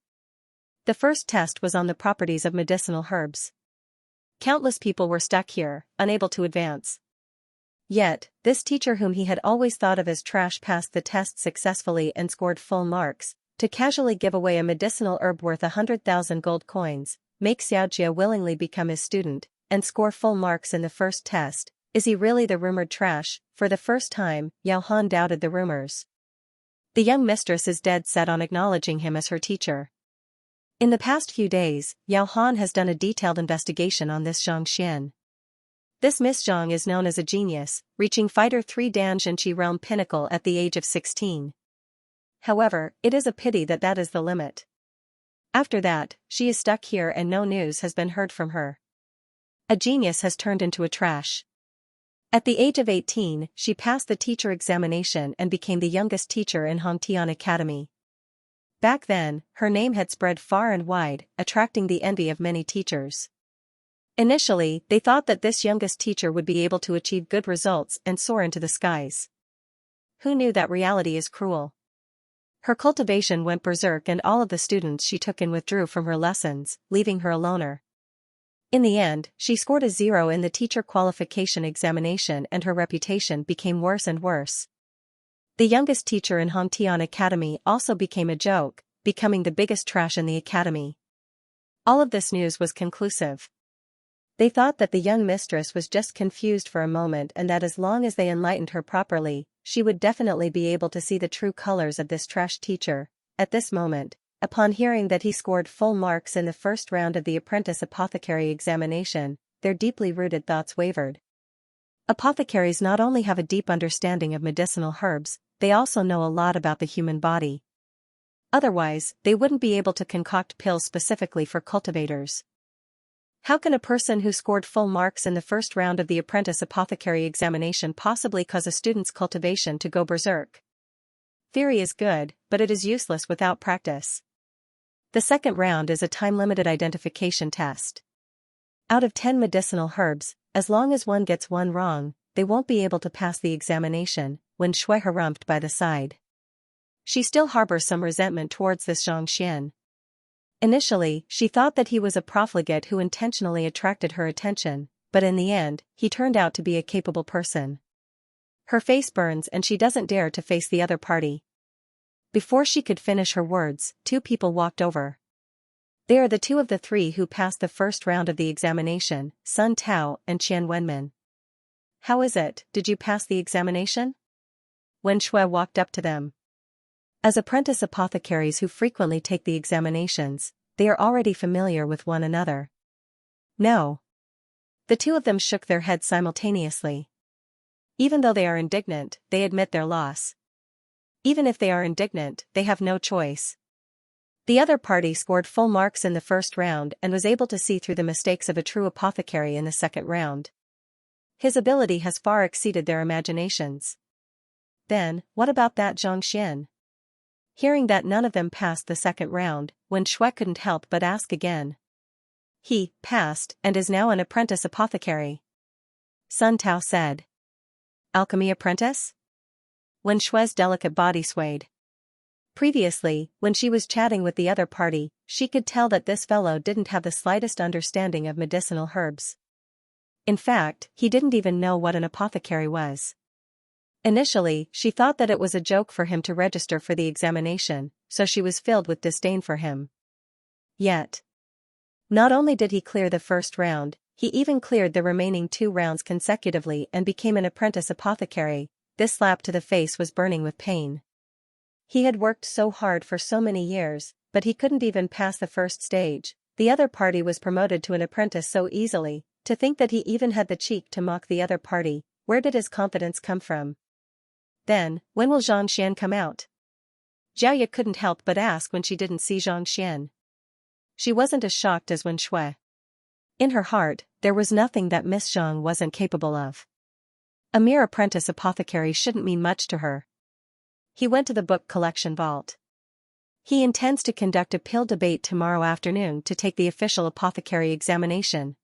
The first test was on the properties of medicinal herbs. Countless people were stuck here, unable to advance. Yet, this teacher whom he had always thought of as trash passed the test successfully and scored full marks. To casually give away a medicinal herb worth 100,000 gold coins, make Xiaoxia willingly become his student, and score full marks in the first test. Is he really the rumored trash? For the first time, Yao Han doubted the rumors. The young mistress is dead set on acknowledging him as her teacher. In the past few days, Yao Han has done a detailed investigation on this Xianxia. This Miss Zhang is known as a genius, reaching Fighter 3 Dan Xianxia realm pinnacle at the age of 16. However, it is a pity that that is the limit. After that, she is stuck here and no news has been heard from her. A genius has turned into a trash. At the age of 18, she passed the teacher examination and became the youngest teacher in Hongtian Academy. Back then, her name had spread far and wide, attracting the envy of many teachers. Initially, they thought that this youngest teacher would be able to achieve good results and soar into the skies. Who knew that reality is cruel? Her cultivation went berserk and all of the students she took in withdrew from her lessons, leaving her a loner. In the end, she scored a 0 in the teacher qualification examination and her reputation became worse and worse. The youngest teacher in Hongtian Academy also became a joke, becoming the biggest trash in the academy. All of this news was conclusive. They thought that the young mistress was just confused for a moment and that as long as they enlightened her properly, she would definitely be able to see the true colors of this trash teacher. At this moment, upon hearing that he scored full marks in the first round of the apprentice apothecary examination, their deeply rooted thoughts wavered. Apothecaries not only have a deep understanding of medicinal herbs, they also know a lot about the human body. Otherwise, they wouldn't be able to concoct pills specifically for cultivators. How can a person who scored full marks in the first round of the apprentice apothecary examination possibly cause a student's cultivation to go berserk? Theory is good, but it is useless without practice. The second round is a time-limited identification test. Out of 10 medicinal herbs, as long as one gets one wrong, they won't be able to pass the examination. When Shui harumphed by the side. She still harbors some resentment towards this Xianxia. Initially, she thought that he was a profligate who intentionally attracted her attention, but in the end, he turned out to be a capable person. Her face burns and she doesn't dare to face the other party. Before she could finish her words, two people walked over. They are the two of the three who passed the first round of the examination, Sun Tao and Qian Wenmin. How is it, did you pass the examination? Wen Shui walked up to them. As apprentice apothecaries who frequently take the examinations, they are already familiar with one another. No. The two of them shook their heads simultaneously. Even though they are indignant, they admit their loss. Even if they are indignant, they have no choice. The other party scored full marks in the first round and was able to see through the mistakes of a true apothecary in the second round. His ability has far exceeded their imaginations. Then, what about that Xianxia? Hearing that none of them passed the second round, Wen Shui couldn't help but ask again. He passed and is now an apprentice apothecary. Sun Tao said. Alchemy apprentice? Wen Shui's delicate body swayed. Previously, when she was chatting with the other party, she could tell that this fellow didn't have the slightest understanding of medicinal herbs. In fact, he didn't even know what an apothecary was. Initially, she thought that it was a joke for him to register for the examination, so she was filled with disdain for him. Yet, not only did he clear the first round, he even cleared the remaining 2 rounds consecutively and became an apprentice apothecary. This slap to the face was burning with pain. He had worked so hard for so many years, but he couldn't even pass the first stage. The other party was promoted to an apprentice so easily. To think that he even had the cheek to mock the other party, where did his confidence come from? Then, when will Xianxia come out? Xiaoya couldn't help but ask when she didn't see Xianxia. She wasn't as shocked as Wen Shui. In her heart, there was nothing that Miss Zhang wasn't capable of. A mere apprentice apothecary shouldn't mean much to her. He went to the book collection vault. He intends to conduct a pill debate tomorrow afternoon to take the official apothecary examination.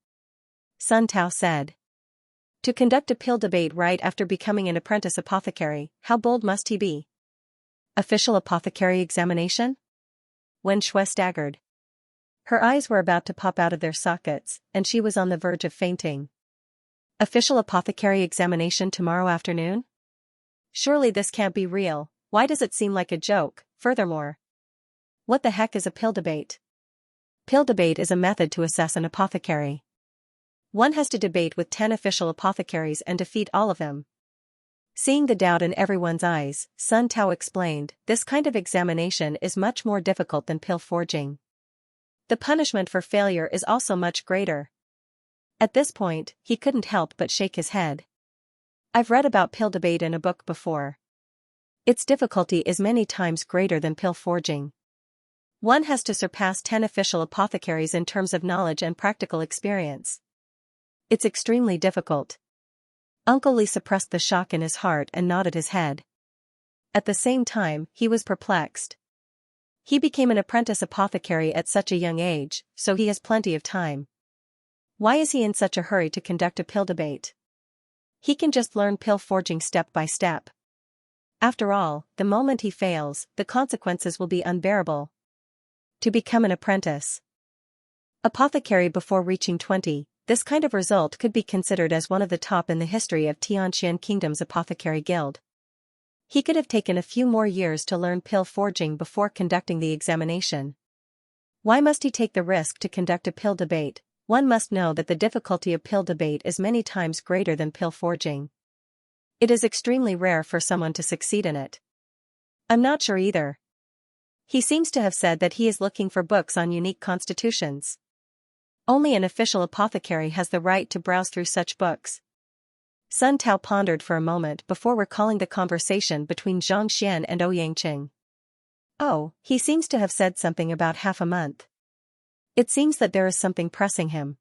Sun Tao said. To conduct a pill debate right after becoming an apprentice apothecary, how bold must he be? Official apothecary examination? Wen Shui staggered. Her eyes were about to pop out of their sockets, and she was on the verge of fainting. Official apothecary examination tomorrow afternoon? Surely this can't be real. Why does it seem like a joke? Furthermore, what the heck is a pill debate? Pill debate is a method to assess an apothecary. One has to debate with 10 official apothecaries and defeat all of them. Seeing the doubt in everyone's eyes, Sun Tao explained, this kind of examination is much more difficult than pill forging. The punishment for failure is also much greater. At this point, he couldn't help but shake his head. I've read about pill debate in a book before. Its difficulty is many times greater than pill forging. One has to surpass 10 official apothecaries in terms of knowledge and practical experience. It's extremely difficult. Uncle Lee suppressed the shock in his heart and nodded his head. At the same time, he was perplexed. He became an apprentice apothecary at such a young age, so he has plenty of time. Why is he in such a hurry to conduct a pill debate? He can just learn pill forging step by step. After all, the moment he fails, the consequences will be unbearable. To become an apprentice apothecary before reaching 20, this kind of result could be considered as one of the top in the history of Xianxia Kingdom's apothecary guild. He could have taken a few more years to learn pill forging before conducting the examination. Why must he take the risk to conduct a pill debate? One must know that the difficulty of pill debate is many times greater than pill forging. It is extremely rare for someone to succeed in it. I'm not sure either. He seems to have said that he is looking for books on unique constitutions. Only an official apothecary has the right to browse through such books. Sun Tao pondered for a moment before recalling the conversation between Xianxia and Ouyangqing. Oh, he seems to have said something about half a month. It seems that there is something pressing him.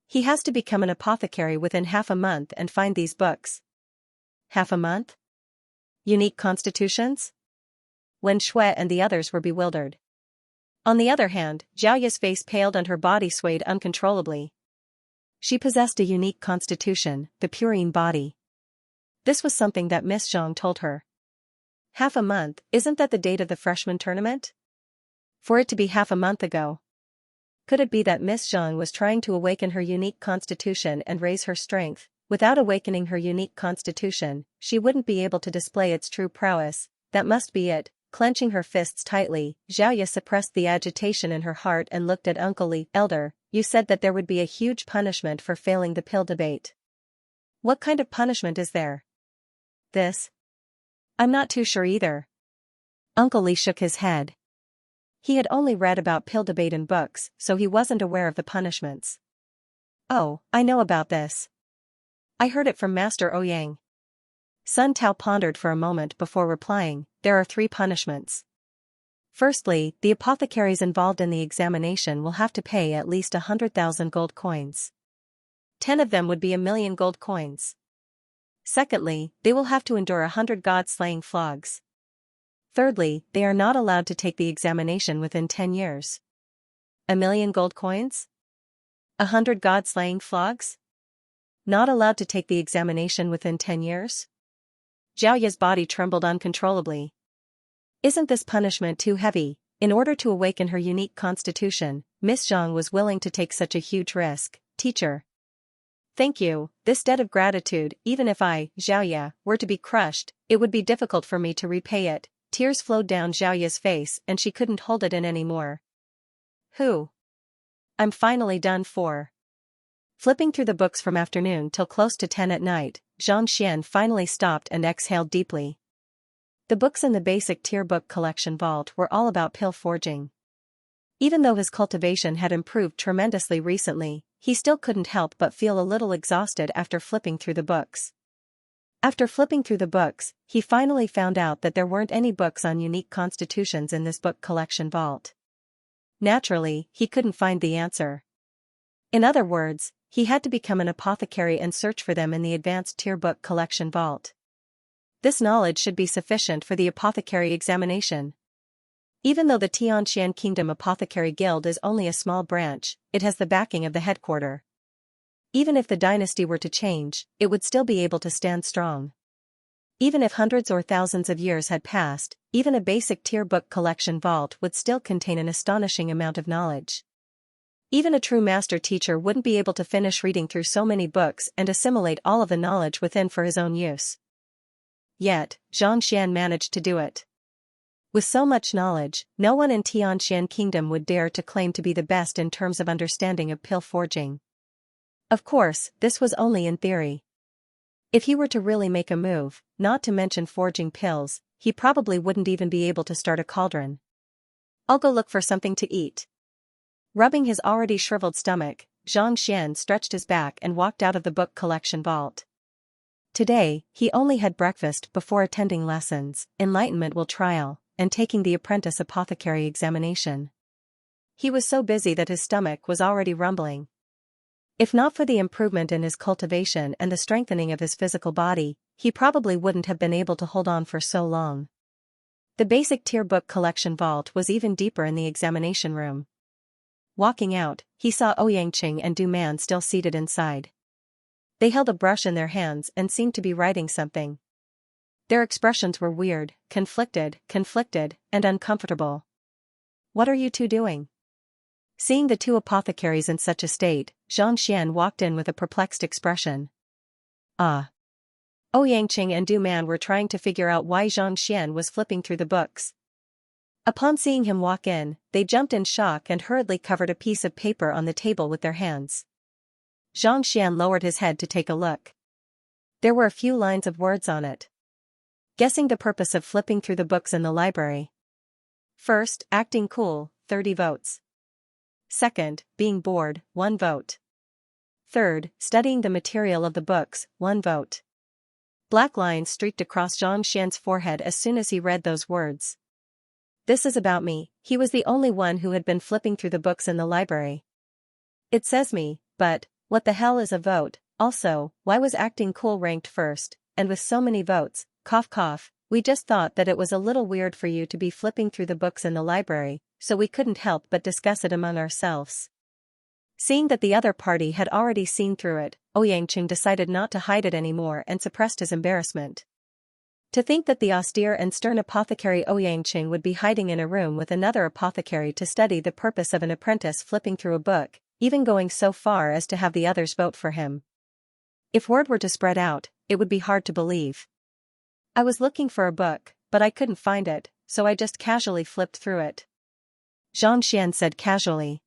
He has to become an apothecary within half a month and find these books. Half a month? Unique constitutions? Wen Shui and the others were bewildered. On the other hand, Xiaoya's face paled and her body swayed uncontrollably. She possessed a unique constitution, the purine body. This was something that Miss Zhang told her. Half a month, isn't that the date of the freshman tournament? For it to be half a month ago. Could it be that Miss Zhang was trying to awaken her unique constitution and raise her strength? Without awakening her unique constitution, she wouldn't be able to display its true prowess. That must be it. Clenching her fists tightly, Xiaoya suppressed the agitation in her heart and looked at Uncle Li. Elder, you said that there would be a huge punishment for failing the pill debate. What kind of punishment is there? This? I'm not too sure either. Uncle Li shook his head. He had only read about pill debate in books, so he wasn't aware of the punishments. Oh, I know about this. I heard it from Master Ouyang. Sun Tao pondered for a moment before replying, there are 3 punishments. Firstly, the apothecaries involved in the examination will have to pay at least 100,000 gold coins. 10 of them would be 1,000,000 gold coins. Secondly, they will have to endure 100 god-slaying flogs. Thirdly, they are not allowed to take the examination within 10 years. 1,000,000 gold coins? 100 god-slaying flogs? Not allowed to take the examination within 10 years? Xiaoya's body trembled uncontrollably. Isn't this punishment too heavy? In order to awaken her unique constitution, Miss Zhang was willing to take such a huge risk. Teacher. Thank you. This debt of gratitude, even if I, Xiaoya, were to be crushed, it would be difficult for me to repay it. Tears flowed down Xiaoya's face and she couldn't hold it in anymore. I'm finally done for. Flipping through the books from afternoon till close to 10 at night, Zhang Xian finally stopped and exhaled deeply. The books in the basic tier book collection vault were all about pill forging. Even though his cultivation had improved tremendously recently, he still couldn't help but feel a little exhausted after flipping through the books. After flipping through the books, he finally found out that there weren't any books on unique constitutions in this book collection vault. Naturally, he couldn't find the answer. In other words, he had to become an apothecary and search for them in the advanced tier book collection vault. This knowledge should be sufficient for the apothecary examination. Even though the Xianxia Kingdom Apothecary Guild is only a small branch, it has the backing of the headquarters. Even if the dynasty were to change, it would still be able to stand strong. Even if hundreds or thousands of years had passed, even a basic tier book collection vault would still contain an astonishing amount of knowledge. Even a true master teacher wouldn't be able to finish reading through so many books and assimilate all of the knowledge within for his own use. Yet, Zhang Xian managed to do it. With so much knowledge, no one in Xianxia Kingdom would dare to claim to be the best in terms of understanding of pill forging. Of course, this was only in theory. If he were to really make a move, not to mention forging pills, he probably wouldn't even be able to start a cauldron. I'll go look for something to eat. Rubbing his already shriveled stomach, Xianxia stretched his back and walked out of the book collection vault. Today, he only had breakfast before attending lessons, enlightenment will trial, and taking the apprentice apothecary examination. He was so busy that his stomach was already rumbling. If not for the improvement in his cultivation and the strengthening of his physical body, he probably wouldn't have been able to hold on for so long. The basic tier book collection vault was even deeper in the examination room. Walking out, he saw Ouyangqing and Du Man still seated inside. They held a brush in their hands and seemed to be writing something. Their expressions were weird, conflicted, and uncomfortable. "What are you two doing?" Seeing the two apothecaries in such a state, Xianxia walked in with a perplexed expression. Ouyangqing and Du Man were trying to figure out why Xianxia was flipping through the books. Upon seeing him walk in, they jumped in shock and hurriedly covered a piece of paper on the table with their hands. Xianxia lowered his head to take a look. There were a few lines of words on it. Guessing the purpose of flipping through the books in the library. First, acting cool, 30 votes. Second, being bored, 1 vote. Third, studying the material of the books, 1 vote. Black lines streaked across Xianxia's forehead as soon as he read those words. This is about me. He was the only one who had been flipping through the books in the library. It says me, but what the hell is a vote? Also, why was acting cool ranked first, and with so many votes? Cough cough, we just thought that it was a little weird for you to be flipping through the books in the library, so we couldn't help but discuss it among ourselves. Seeing that the other party had already seen through it, Ouyangqing decided not to hide it anymore and suppressed his embarrassment. To think that the austere and stern apothecary Ouyangqing would be hiding in a room with another apothecary to study the purpose of an apprentice flipping through a book, even going so far as to have the others vote for him. If word were to spread out, it would be hard to believe. I was looking for a book, but I couldn't find it, so I just casually flipped through it. Xianxia said casually.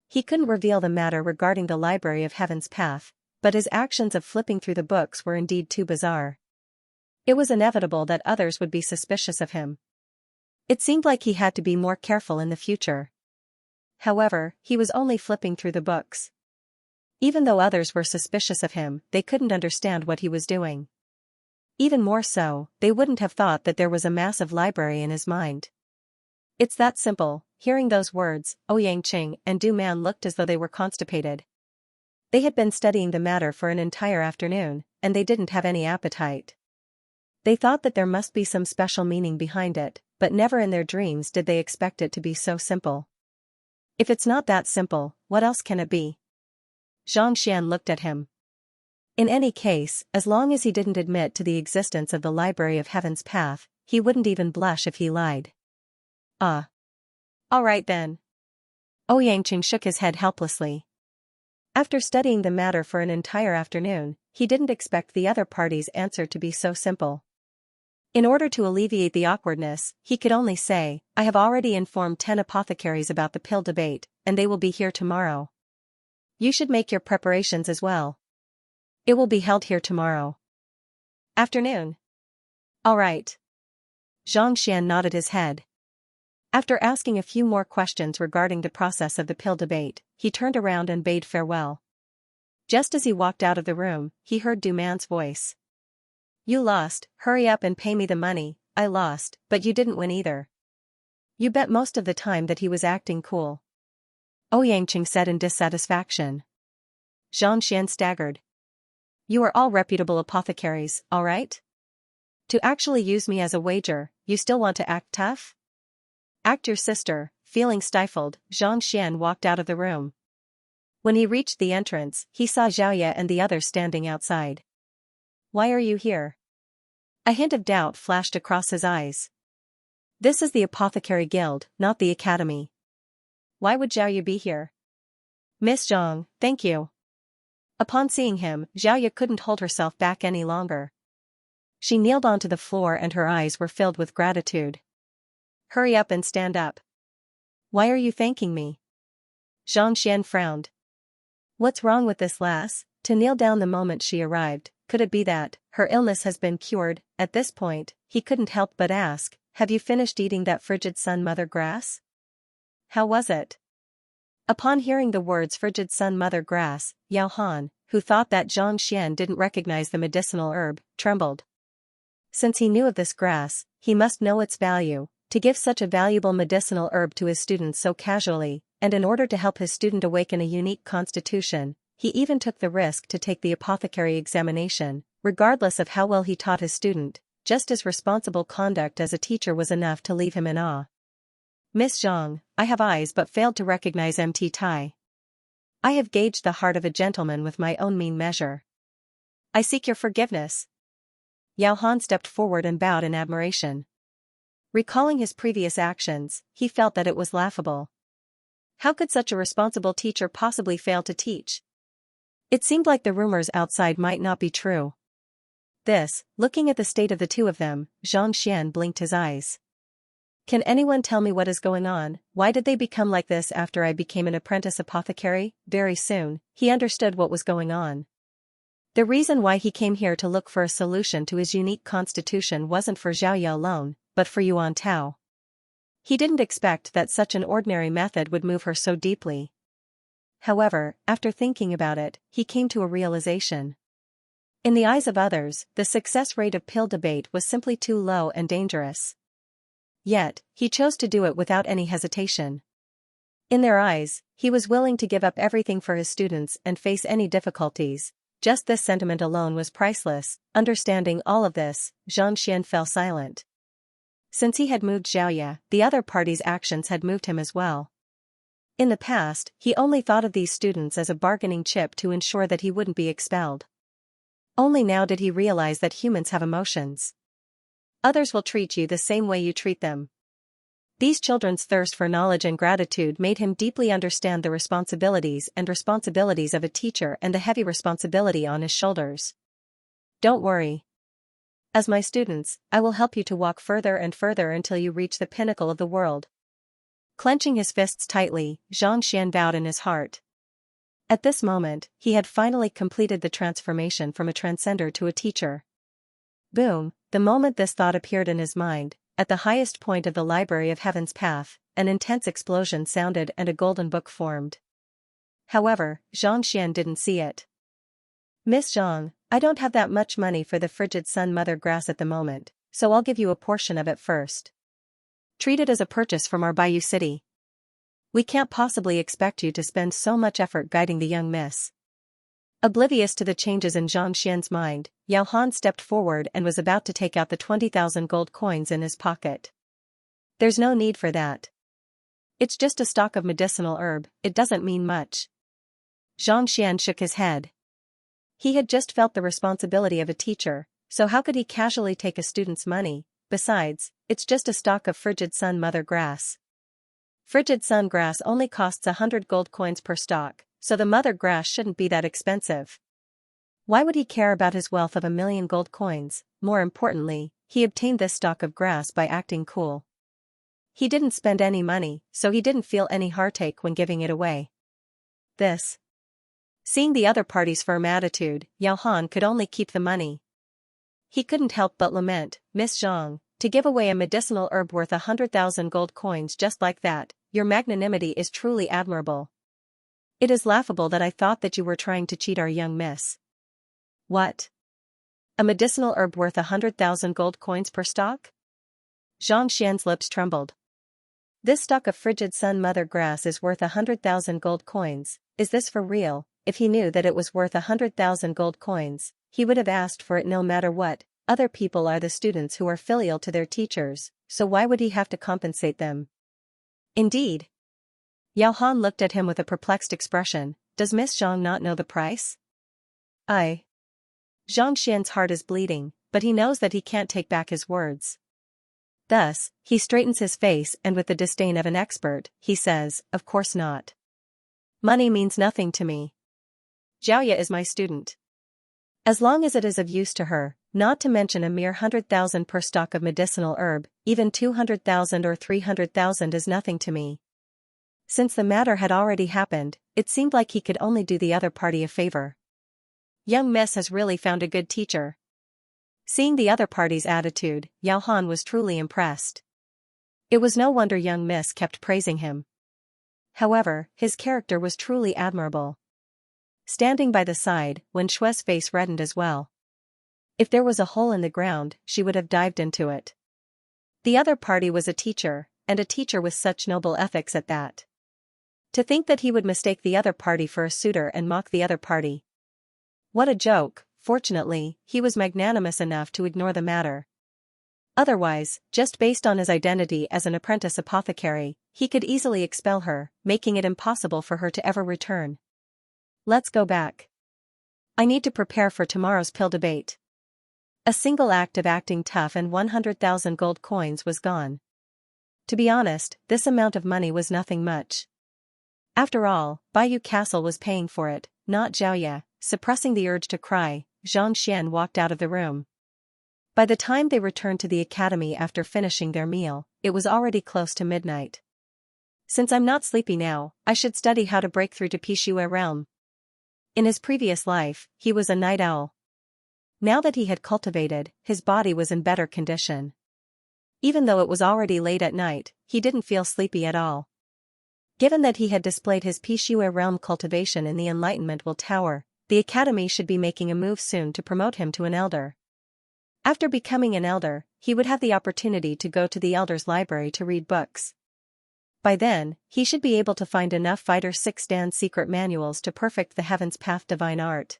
He couldn't reveal the matter regarding the Library of Heaven's Path, but his actions of flipping through the books were indeed too bizarre. It was inevitable that others would be suspicious of him. It seemed like he had to be more careful in the future. However, he was only flipping through the books. Even though others were suspicious of him, they couldn't understand what he was doing. Even more so, they wouldn't have thought that there was a massive library in his mind. It's that simple. Hearing those words, Ouyangqing and Du Man looked as though they were constipated. They had been studying the matter for an entire afternoon, and they didn't have any appetite. They thought that there must be some special meaning behind it, but never in their dreams did they expect it to be so simple. If it's not that simple, what else can it be? Xianxia looked at him. In any case, as long as he didn't admit to the existence of the Library of Heaven's Path, he wouldn't even blush if he lied. All right then. Ouyangqing shook his head helplessly. After studying the matter for an entire afternoon, he didn't expect the other party's answer to be so simple. In order to alleviate the awkwardness, he could only say, I have already informed 10 apothecaries about the pill debate, and they will be here tomorrow. You should make your preparations as well. It will be held here tomorrow afternoon. All right. Xianxia nodded his head. After asking a few more questions regarding the process of the pill debate, he turned around and bade farewell. Just as he walked out of the room, he heard Du Man's voice. You lost, hurry up and pay me the money. I lost, but you didn't win either. You bet most of the time that he was acting cool. Ouyangqing said in dissatisfaction. Xianxia staggered. You are all reputable apothecaries, all right? To actually use me as a wager, you still want to act tough? Act your sister. Feeling stifled, Xianxia walked out of the room. When he reached the entrance, he saw Xiaoya and the others standing outside. Why are you here? A hint of doubt flashed across his eyes. This is the Apothecary Guild, not the Academy. Why would Xiaoya be here? Miss Zhang, thank you. Upon seeing him, Xiaoya couldn't hold herself back any longer. She kneeled onto the floor and her eyes were filled with gratitude. Hurry up and stand up. Why are you thanking me? Xianxia frowned. What's wrong with this lass? To kneel down the moment she arrived, could it be that her illness has been cured? At this point, he couldn't help but ask, have you finished eating that frigid sun mother grass? How was it? Upon hearing the words frigid sun mother grass, Yao Han, who thought that Xianxia didn't recognize the medicinal herb, trembled. Since he knew of this grass, he must know its value. To give such a valuable medicinal herb to his students so casually, and in order to help his student awaken a unique constitution, he even took the risk to take the apothecary examination, regardless of how well he taught his student. Just his responsible conduct as a teacher was enough to leave him in awe. Miss Zhang, I have eyes but failed to recognize MT Tai. I have gauged the heart of a gentleman with my own mean measure. I seek your forgiveness. Yao Han stepped forward and bowed in admiration. Recalling his previous actions, he felt that it was laughable. How could such a responsible teacher possibly fail to teach? It seemed like the rumors outside might not be true. Looking at the state of the two of them, Xianxia blinked his eyes. Can anyone tell me what is going on? Why did they become like this after I became an apprentice apothecary? Very soon, he understood what was going on. The reason why he came here to look for a solution to his unique constitution wasn't for Xiaoya alone, but for Yuan Tao. He didn't expect that such an ordinary method would move her so deeply. However, after thinking about it, he came to a realization. In the eyes of others, the success rate of pill debate was simply too low and dangerous. Yet, he chose to do it without any hesitation. In their eyes, he was willing to give up everything for his students and face any difficulties. Just this sentiment alone was priceless. Understanding all of this, Xianxia fell silent. Since he had moved Xiaoya, the other party's actions had moved him as well. In the past, he only thought of these students as a bargaining chip to ensure that he wouldn't be expelled. Only now did he realize that humans have emotions. Others will treat you the same way you treat them. These children's thirst for knowledge and gratitude made him deeply understand the responsibilities of a teacher and the heavy responsibility on his shoulders. Don't worry. As my students, I will help you to walk further and further until you reach the pinnacle of the world. Clenching his fists tightly, Xianxia vowed in his heart. At this moment, he had finally completed the transformation from a transcender to a teacher. Boom, the moment this thought appeared in his mind, at the highest point of the library of Heaven's Path, an intense explosion sounded and a golden book formed. However, Xianxia didn't see it. Miss Zhang, I don't have that much money for the frigid sun mother grass at the moment, so I'll give you a portion of it first. Treat it as a purchase from our Bayou City. We can't possibly expect you to spend so much effort guiding the young miss. Oblivious to the changes in Xianxia's mind, Yao Han stepped forward and was about to take out the 20,000 gold coins in his pocket. There's no need for that. It's just a stock of medicinal herb, it doesn't mean much. Xianxia shook his head. He had just felt the responsibility of a teacher, so how could he casually take a student's money? Besides, it's just a stalk of frigid sun mother grass. Frigid sun grass only costs 100 gold coins per stalk, so the mother grass shouldn't be that expensive. Why would he care about his wealth of 1,000,000 gold coins? More importantly, he obtained this stalk of grass by acting cool. He didn't spend any money, so he didn't feel any heartache when giving it away. Seeing the other party's firm attitude, Yao Han could only keep the money. He couldn't help but lament, Miss Zhang, to give away a medicinal herb worth 100,000 gold coins just like that, your magnanimity is truly admirable. It is laughable that I thought that you were trying to cheat our young miss. What? A medicinal herb worth 100,000 gold coins per stalk? Xianxia's lips trembled. This stalk of frigid sun mother grass is worth 100,000 gold coins, is this for real? If he knew that it was worth 100,000 gold coins, he would have asked for it no matter what. Other people are the students who are filial to their teachers, so why would he have to compensate them? Indeed. Yao Han looked at him with a perplexed expression. Does Miss Zhang not know the price? Xianxia's heart is bleeding, but he knows that he can't take back his words. Thus, he straightens his face and with the disdain of an expert, he says, of course not. Money means nothing to me. Xiaoya is my student. As long as it is of use to her, not to mention a mere 100,000 per stalk of medicinal herb, even 200,000 or 300,000 is nothing to me. Since the matter had already happened, it seemed like he could only do the other party a favor. Young Miss has really found a good teacher. Seeing the other party's attitude, Yao Han was truly impressed. It was no wonder young Miss kept praising him. However, his character was truly admirable. Standing by the side, Wen Shui's face reddened as well. If there was a hole in the ground, she would have dived into it. The other party was a teacher, and a teacher with such noble ethics at that. To think that he would mistake the other party for a suitor and mock the other party. What a joke. Fortunately, he was magnanimous enough to ignore the matter. Otherwise, just based on his identity as an apprentice apothecary, he could easily expel her, making it impossible for her to ever return. Let's go back. I need to prepare for tomorrow's pill debate. A single act of acting tough and 100,000 gold coins was gone. To be honest, this amount of money was nothing much. After all, Baiyu Castle was paying for it, not Xiaoya. Suppressing the urge to cry, Xianxia walked out of the room. By the time they returned to the academy after finishing their meal, it was already close to midnight. Since I'm not sleepy now, I should study how to break through to Pixue realm. In his previous life, he was a night owl. Now that he had cultivated, his body was in better condition. Even though it was already late at night, he didn't feel sleepy at all. Given that he had displayed his Pixue realm cultivation in the Enlightenment Will Tower, the academy should be making a move soon to promote him to an elder. After becoming an elder, he would have the opportunity to go to the elder's library to read books. By then, he should be able to find enough Fighter 6 Dan secret manuals to perfect the Heaven's Path divine art.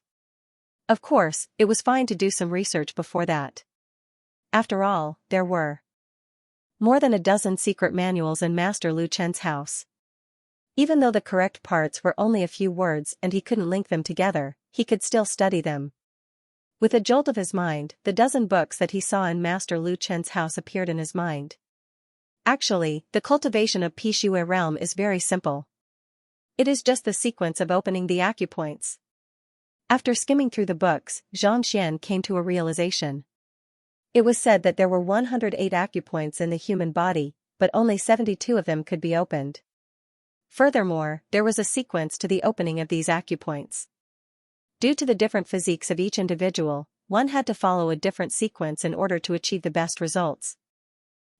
Of course, it was fine to do some research before that. After all, there were more than a dozen secret manuals in Master Lu Chen's house. Even though the correct parts were only a few words and he couldn't link them together, he could still study them. With a jolt of his mind, the dozen books that he saw in Master Lu Chen's house appeared in his mind. Actually, the cultivation of Pixue realm is very simple. It is just the sequence of opening the acupoints. After skimming through the books, Xianxia came to a realization. It was said that there were 108 acupoints in the human body, but only 72 of them could be opened. Furthermore, there was a sequence to the opening of these acupoints. Due to the different physiques of each individual, one had to follow a different sequence in order to achieve the best results.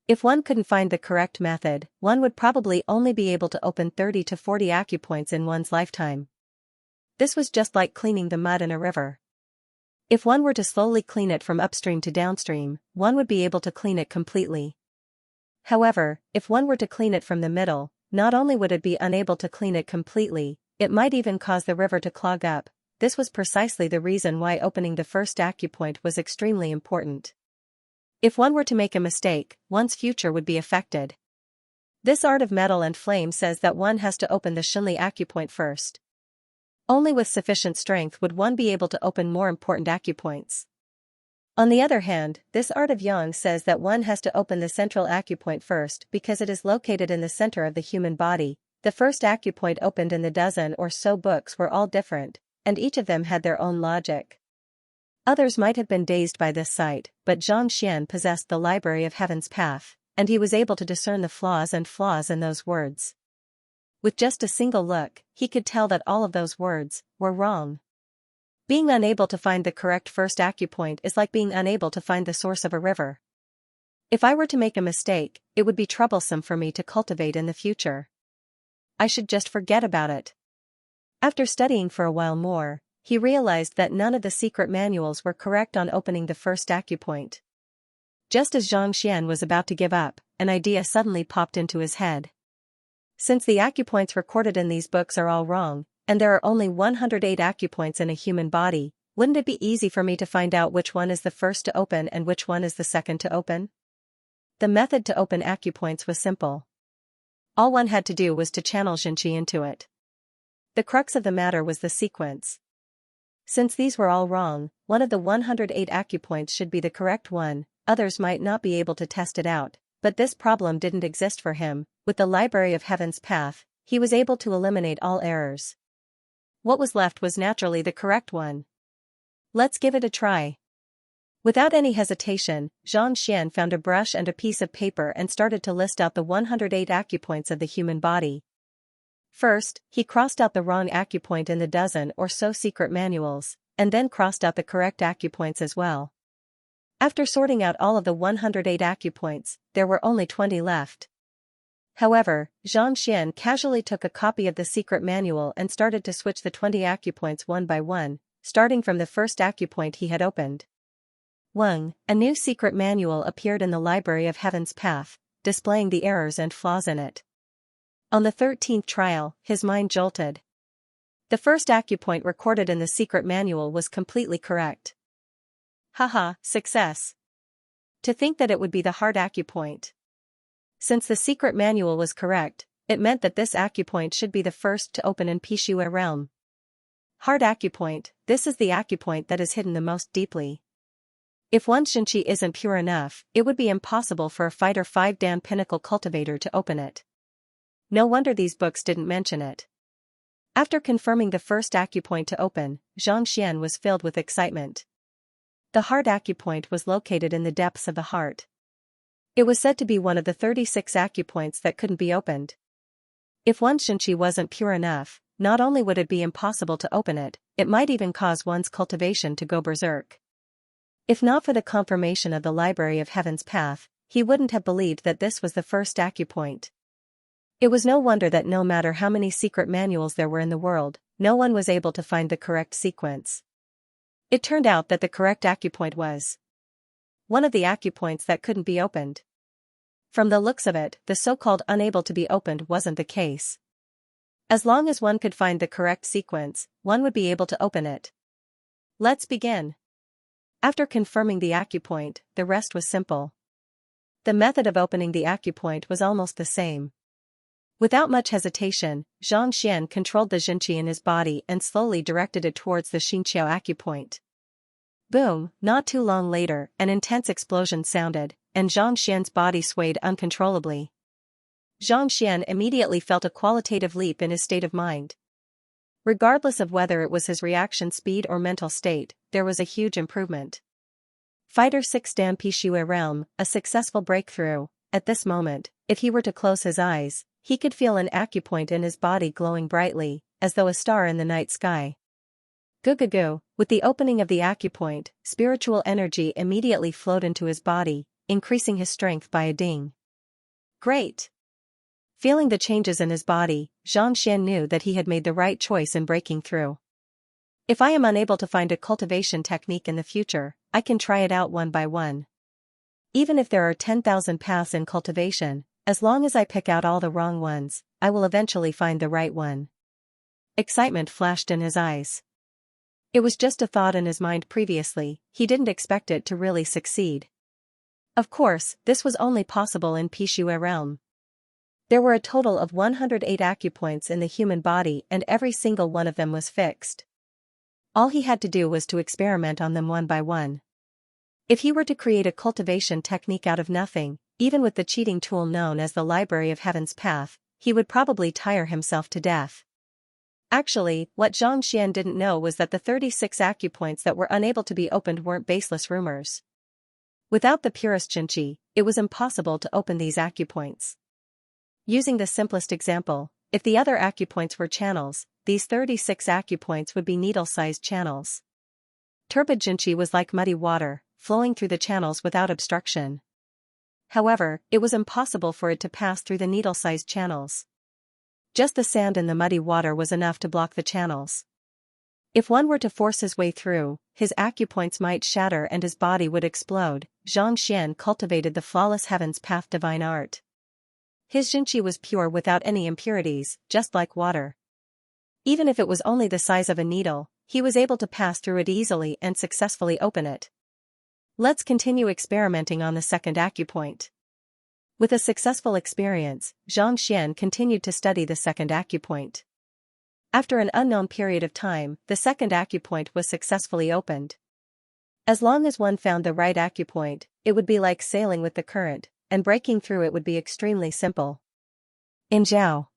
If one couldn't find the correct method, one would probably only be able to open 30 to 40 acupoints in one's lifetime. This was just like cleaning the mud in a river. If one were to slowly clean it from upstream to downstream, one would be able to clean it completely. However, if one were to clean it from the middle, not only would it be unable to clean it completely, it might even cause the river to clog up. This was precisely the reason why opening the first acupoint was extremely important. If one were to make a mistake, one's future would be affected. This art of metal and flame says that one has to open the Xinli acupoint first. Only with sufficient strength would one be able to open more important acupoints. On the other hand, this art of yang says that one has to open the central acupoint first because it is located in the center of the human body. The first acupoint opened in the dozen or so books were all different, and each of them had their own logic. Others might have been dazed by this sight, but Xianxia possessed the library of Heaven's Path, and he was able to discern the flaws in those words. With just a single look, he could tell that all of those words were wrong. Being unable to find the correct first acupoint is like being unable to find the source of a river. If I were to make a mistake, it would be troublesome for me to cultivate in the future. I should just forget about it. After studying for a while more, he realized that none of the secret manuals were correct on opening the first acupoint. Just as Xianxia was about to give up, an idea suddenly popped into his head. Since the acupoints recorded in these books are all wrong, and there are only 108 acupoints in a human body, wouldn't it be easy for me to find out which one is the first to open and which one is the second to open? The method to open acupoints was simple. All one had to do was to channel Xianxia into it. The crux of the matter was the sequence. Since these were all wrong, one of the 108 acupoints should be the correct one. Others might not be able to test it out, but this problem didn't exist for him. With the Library of Heaven's Path, he was able to eliminate all errors. What was left was naturally the correct one. Let's give it a try. Without any hesitation, Xianxia found a brush and a piece of paper and started to list out the 108 acupoints of the human body. First, he crossed out the wrong acupoint in the dozen or so secret manuals, and then crossed out the correct acupoints as well. After sorting out all of the 108 acupoints, there were only 20 left. However, Xianxia casually took a copy of the secret manual and started to switch the 20 acupoints one by one, starting from the first acupoint he had opened. Weng, a new secret manual appeared in the Library of Heaven's Path, displaying the errors and flaws in it. On the 13th trial, his mind jolted. The first acupoint recorded in the secret manual was completely correct. Haha, success. To think that it would be the heart acupoint. Since the secret manual was correct, it meant that this acupoint should be the first to open in Pishue realm. Heart acupoint, this is the acupoint that is hidden the most deeply. If one's Xianxia isn't pure enough, it would be impossible for a fighter 5-dan pinnacle cultivator to open it. No wonder these books didn't mention it. After confirming the first acupoint to open, Xianxia was filled with excitement. The heart acupoint was located in the depths of the heart. It was said to be one of the 36 acupoints that couldn't be opened. If one's Xianxia wasn't pure enough, not only would it be impossible to open it, it might even cause one's cultivation to go berserk. If not for the confirmation of the Library of Heaven's Path, he wouldn't have believed that this was the first acupoint. It was no wonder that no matter how many secret manuals there were in the world, no one was able to find the correct sequence. It turned out that the correct acupoint was one of the acupoints that couldn't be opened. From the looks of it, the so-called unable to be opened wasn't the case. As long as one could find the correct sequence, one would be able to open it. Let's begin. After confirming the acupoint, the rest was simple. The method of opening the acupoint was almost the same. Without much hesitation, Xianxia controlled the Xianxia in his body and slowly directed it towards the Xinqiao acupoint. Boom, not too long later, an intense explosion sounded, and Xianxia's body swayed uncontrollably. Xianxia immediately felt a qualitative leap in his state of mind. Regardless of whether it was his reaction speed or mental state, there was a huge improvement. Fighter 6-dan Pishue realm, a successful breakthrough. At this moment, if he were to close his eyes, he could feel an acupoint in his body glowing brightly, as though a star in the night sky. Goo. With the opening of the acupoint, spiritual energy immediately flowed into his body, increasing his strength by a ding. Great! Feeling the changes in his body, Xianxia knew that he had made the right choice in breaking through. If I am unable to find a cultivation technique in the future, I can try it out one by one. Even if there are 10,000 paths in cultivation, as long as I pick out all the wrong ones, I will eventually find the right one. Excitement flashed in his eyes. It was just a thought in his mind previously, he didn't expect it to really succeed. Of course, this was only possible in Pishue realm. There were a total of 108 acupoints in the human body and every single one of them was fixed. All he had to do was to experiment on them one by one. If he were to create a cultivation technique out of nothing, even with the cheating tool known as the Library of Heaven's Path, he would probably tire himself to death. Actually, what Xianxia didn't know was that the 36 acupoints that were unable to be opened weren't baseless rumors. Without the purest Xianxia, it was impossible to open these acupoints. Using the simplest example, if the other acupoints were channels, these 36 acupoints would be needle-sized channels. Turbid Xianxia was like muddy water, flowing through the channels without obstruction. However, it was impossible for it to pass through the needle-sized channels. Just the sand in the muddy water was enough to block the channels. If one were to force his way through, his acupoints might shatter and his body would explode. Xianxia cultivated the flawless Heaven's Path divine art. His Xianxia was pure without any impurities, just like water. Even if it was only the size of a needle, he was able to pass through it easily and successfully open it. Let's continue experimenting on the second acupoint. With a successful experience, Xianxia continued to study the second acupoint. After an unknown period of time, the second acupoint was successfully opened. As long as one found the right acupoint, it would be like sailing with the current, and breaking through it would be extremely simple. In Zhao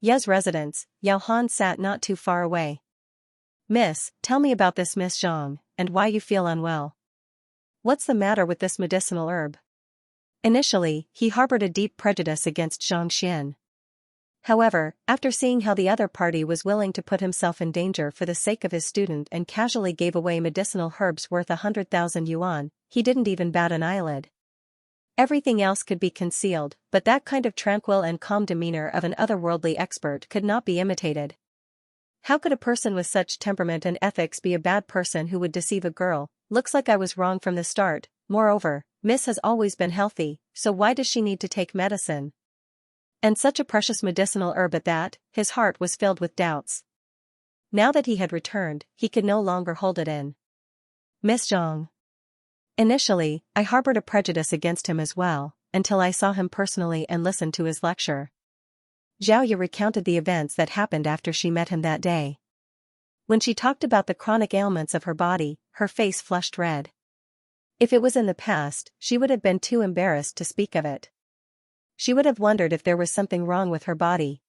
Ye's residence, Yao Han sat not too far away. "Miss, tell me about this Miss Zhang, and why you feel unwell. What's the matter with this medicinal herb?" Initially, he harbored a deep prejudice against Xianxia. However, after seeing how the other party was willing to put himself in danger for the sake of his student and casually gave away medicinal herbs worth 100,000 yuan, he didn't even bat an eyelid. Everything else could be concealed, but that kind of tranquil and calm demeanor of an otherworldly expert could not be imitated. How could a person with such temperament and ethics be a bad person who would deceive a girl? Looks like I was wrong from the start. Moreover, Miss has always been healthy, so why does she need to take medicine? And such a precious medicinal herb at that. His heart was filled with doubts. Now that he had returned, he could no longer hold it in. Miss Zhang. Initially, I harbored a prejudice against him as well, until I saw him personally and listened to his lecture. Xiaoya recounted the events that happened after she met him that day. When she talked about the chronic ailments of her body, her face flushed red. If it was in the past, she would have been too embarrassed to speak of it. She would have wondered if there was something wrong with her body.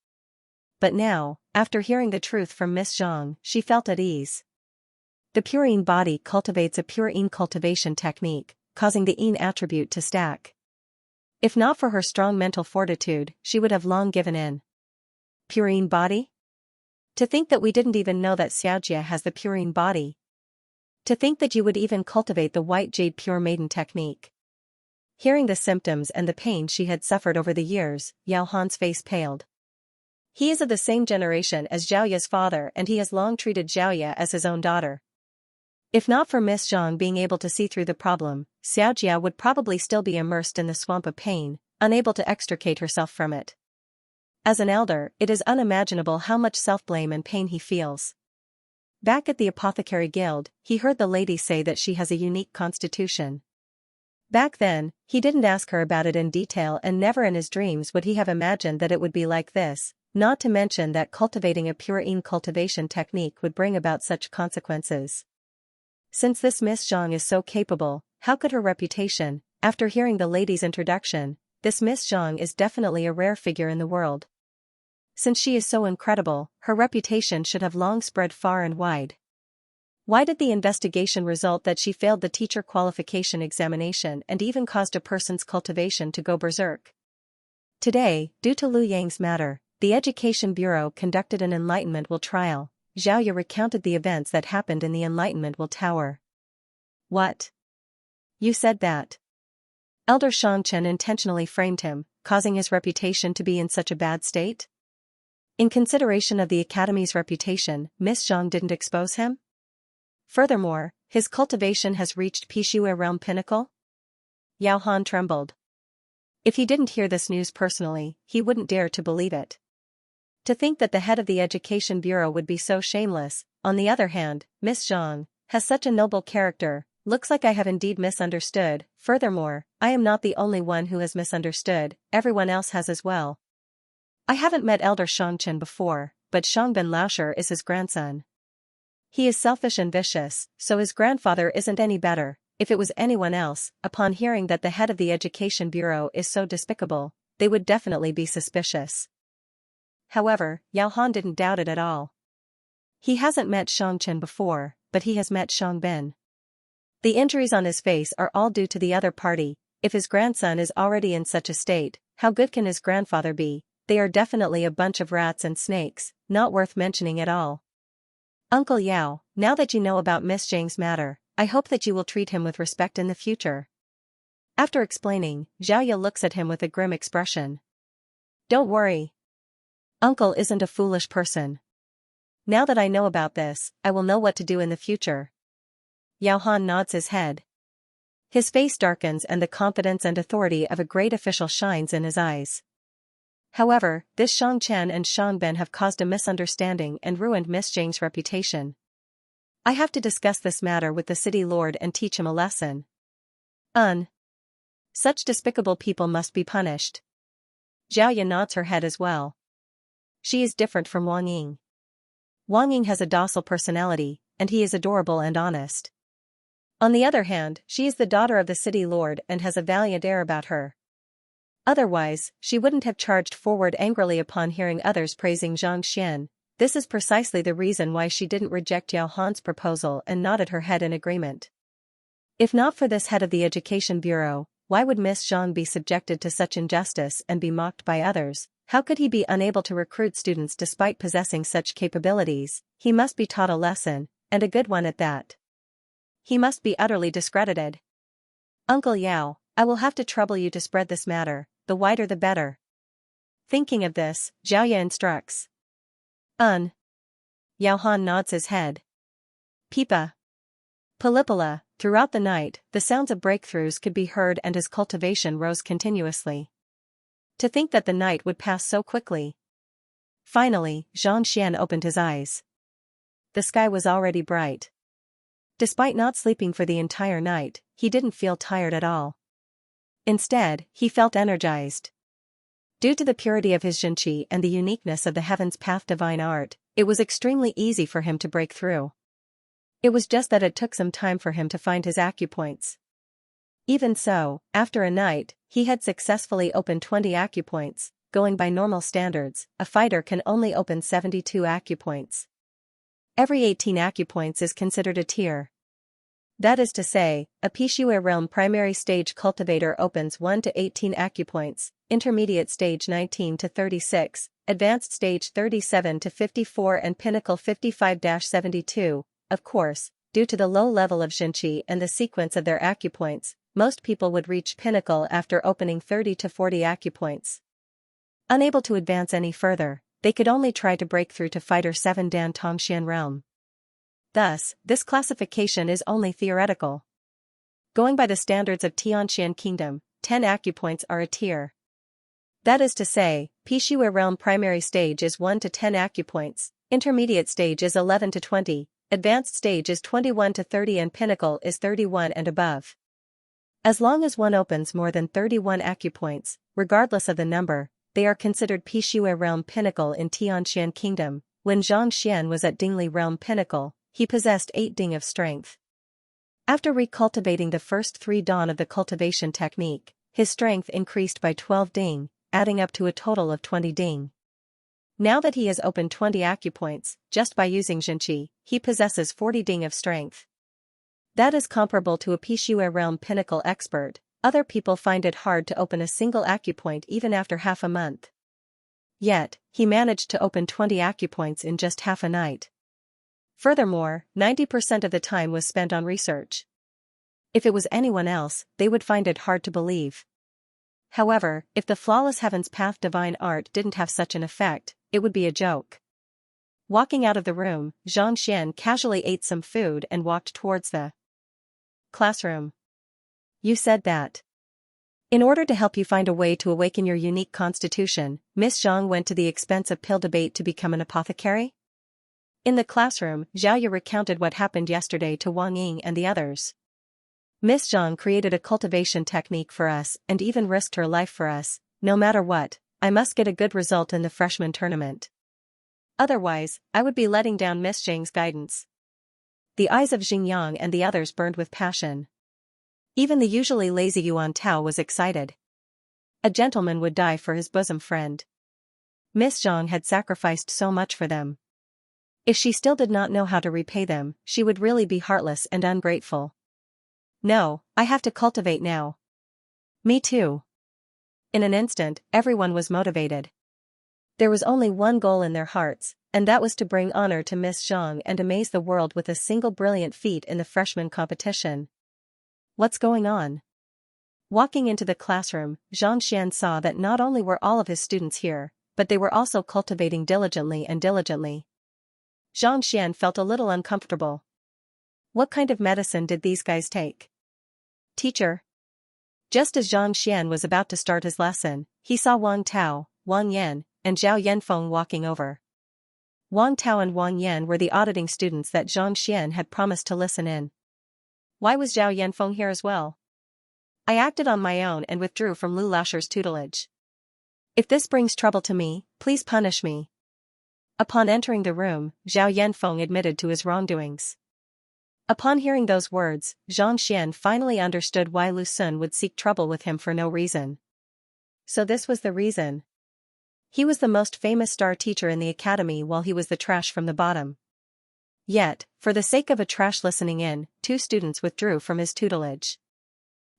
But now, after hearing the truth from Miss Zhang, she felt at ease. The purine body cultivates a purine cultivation technique, causing the yin attribute to stack. If not for her strong mental fortitude, she would have long given in. Purine body? To think that we didn't even know that Xianxia has the purine body. To think that you would even cultivate the white jade pure maiden technique. Hearing the symptoms and the pain she had suffered over the years, Yao Han's face paled. He is of the same generation as Xiaoya's father and he has long treated Xiaoya as his own daughter. If not for Miss Zhang being able to see through the problem, Xiaojia would probably still be immersed in the swamp of pain, unable to extricate herself from it. As an elder, it is unimaginable how much self-blame and pain he feels. Back at the Apothecary Guild, he heard the lady say that she has a unique constitution. Back then, he didn't ask her about it in detail and never in his dreams would he have imagined that it would be like this, not to mention that cultivating a pure yin cultivation technique would bring about such consequences. Since this Miss Zhang is so capable, how could her reputation? After hearing the lady's introduction, this Miss Zhang is definitely a rare figure in the world. Since she is so incredible, her reputation should have long spread far and wide. Why did the investigation result that she failed the teacher qualification examination and even caused a person's cultivation to go berserk? Today, due to Lu Yang's matter, the Education Bureau conducted an Enlightenment Will trial. Xiaoya recounted the events that happened in the Enlightenment Will Tower. What? You said that? Elder Shangchen intentionally framed him, causing his reputation to be in such a bad state? In consideration of the Academy's reputation, Miss Zhang didn't expose him? Furthermore, his cultivation has reached Pishue realm pinnacle? Yao Han trembled. If he didn't hear this news personally, he wouldn't dare to believe it. To think that the head of the Education Bureau would be so shameless. On the other hand, Miss Zhang has such a noble character. Looks like I have indeed misunderstood. Furthermore, I am not the only one who has misunderstood, everyone else has as well. I haven't met Elder Shangchen before, but Shangbin Laosher is his grandson. He is selfish and vicious, so his grandfather isn't any better. If it was anyone else, upon hearing that the head of the Education Bureau is so despicable, they would definitely be suspicious. However, Yao Han didn't doubt it at all. He hasn't met Shangchen before, but he has met Shangbin. The injuries on his face are all due to the other party. If his grandson is already in such a state, how good can his grandfather be? They are definitely a bunch of rats and snakes, not worth mentioning at all. Uncle Yao, now that you know about Miss Zhang's matter, I hope that you will treat him with respect in the future. After explaining, Xiaoya looks at him with a grim expression. Don't worry. Uncle isn't a foolish person. Now that I know about this, I will know what to do in the future. Yao Han nods his head. His face darkens and the confidence and authority of a great official shines in his eyes. However, this Shang Chen and Shang Ben have caused a misunderstanding and ruined Miss Zhang's reputation. I have to discuss this matter with the city lord and teach him a lesson. Such despicable people must be punished. Xiaoya nods her head as well. She is different from Wang Ying. Wang Ying has a docile personality, and he is adorable and honest. On the other hand, she is the daughter of the city lord and has a valiant air about her. Otherwise, she wouldn't have charged forward angrily upon hearing others praising Zhang Xian. This is precisely the reason why she didn't reject Yao Han's proposal and nodded her head in agreement. If not for this head of the Education Bureau, why would Miss Zhang be subjected to such injustice and be mocked by others? How could he be unable to recruit students despite possessing such capabilities? He must be taught a lesson, and a good one at that. He must be utterly discredited. Uncle Yao, I will have to trouble you to spread this matter, the wider the better. Thinking of this, Xiaoya instructs. Yao Han nods his head. Pipa. Palipala. Throughout the night, the sounds of breakthroughs could be heard and his cultivation rose continuously. To think that the night would pass so quickly. Finally, Xianxia opened his eyes. The sky was already bright. Despite not sleeping for the entire night, he didn't feel tired at all. Instead, he felt energized. Due to the purity of his Xianxia and the uniqueness of the Heaven's Path divine art, it was extremely easy for him to break through. It was just that it took some time for him to find his acupoints. Even so, after a night, he had successfully opened 20 acupoints. Going by normal standards, a fighter can only open 72 acupoints. Every 18 acupoints is considered a tier. That is to say, a Pishui realm primary stage cultivator opens 1 to 18 acupoints, intermediate stage 19 to 36, advanced stage 37 to 54 and pinnacle 55-72. Of course, due to the low level of Xianxia and the sequence of their acupoints, most people would reach pinnacle after opening 30 to 40 acupoints. Unable to advance any further, they could only try to break through to Fighter 7 Dan Tongxian realm. Thus, this classification is only theoretical. Going by the standards of Tianxian Kingdom, 10 acupoints are a tier. That is to say, Pishui realm primary stage is 1 to 10 acupoints, intermediate stage is 11 to 20, advanced stage is 21 to 30 and pinnacle is 31 and above. As long as one opens more than 31 acupoints, regardless of the number, they are considered Pishui realm pinnacle in Tianxian Kingdom. When Xianxia was at Dingli realm pinnacle, he possessed 8 ding of strength. After recultivating the first 3 dawn of the cultivation technique, his strength increased by 12 ding, adding up to a total of 20 ding. Now that he has opened 20 acupoints, just by using Xianxia, he possesses 40 ding of strength. That is comparable to a Pishui realm pinnacle expert. Other people find it hard to open a single acupoint even after half a month. Yet, he managed to open 20 acupoints in just half a night. Furthermore, 90% of the time was spent on research. If it was anyone else, they would find it hard to believe. However, if the flawless Heaven's Path divine art didn't have such an effect, it would be a joke. Walking out of the room, Xianxia casually ate some food and walked towards the classroom. You said that. In order to help you find a way to awaken your unique constitution, Miss Zhang went to the expense of pill debate to become an apothecary? In the classroom, Xiaoya recounted what happened yesterday to Wang Ying and the others. Miss Zhang created a cultivation technique for us and even risked her life for us. No matter what, I must get a good result in the freshman tournament. Otherwise, I would be letting down Miss Zhang's guidance. The eyes of Xingyang and the others burned with passion. Even the usually lazy Yuan Tao was excited. A gentleman would die for his bosom friend. Miss Zhang had sacrificed so much for them. If she still did not know how to repay them, she would really be heartless and ungrateful. No, I have to cultivate now. Me too. In an instant, everyone was motivated. There was only one goal in their hearts, and that was to bring honor to Miss Zhang and amaze the world with a single brilliant feat in the freshman competition. What's going on? Walking into the classroom, Xianxia saw that not only were all of his students here, but they were also cultivating diligently. Xianxia felt a little uncomfortable. What kind of medicine did these guys take? Teacher. Just as Xianxia was about to start his lesson, he saw Wang Tao, Wang Yan, and Zhao Yanfeng walking over. Wang Tao and Wang Yan were the auditing students that Xianxia had promised to listen in. Why was Zhao Yanfeng here as well? I acted on my own and withdrew from Lu Laoshir's tutelage. If this brings trouble to me, please punish me. Upon entering the room, Zhao Yanfeng admitted to his wrongdoings. Upon hearing those words, Xianxia finally understood why Lu Sun would seek trouble with him for no reason. So this was the reason. He was the most famous star teacher in the academy while he was the trash from the bottom. Yet, for the sake of a trash listening in, 2 students withdrew from his tutelage.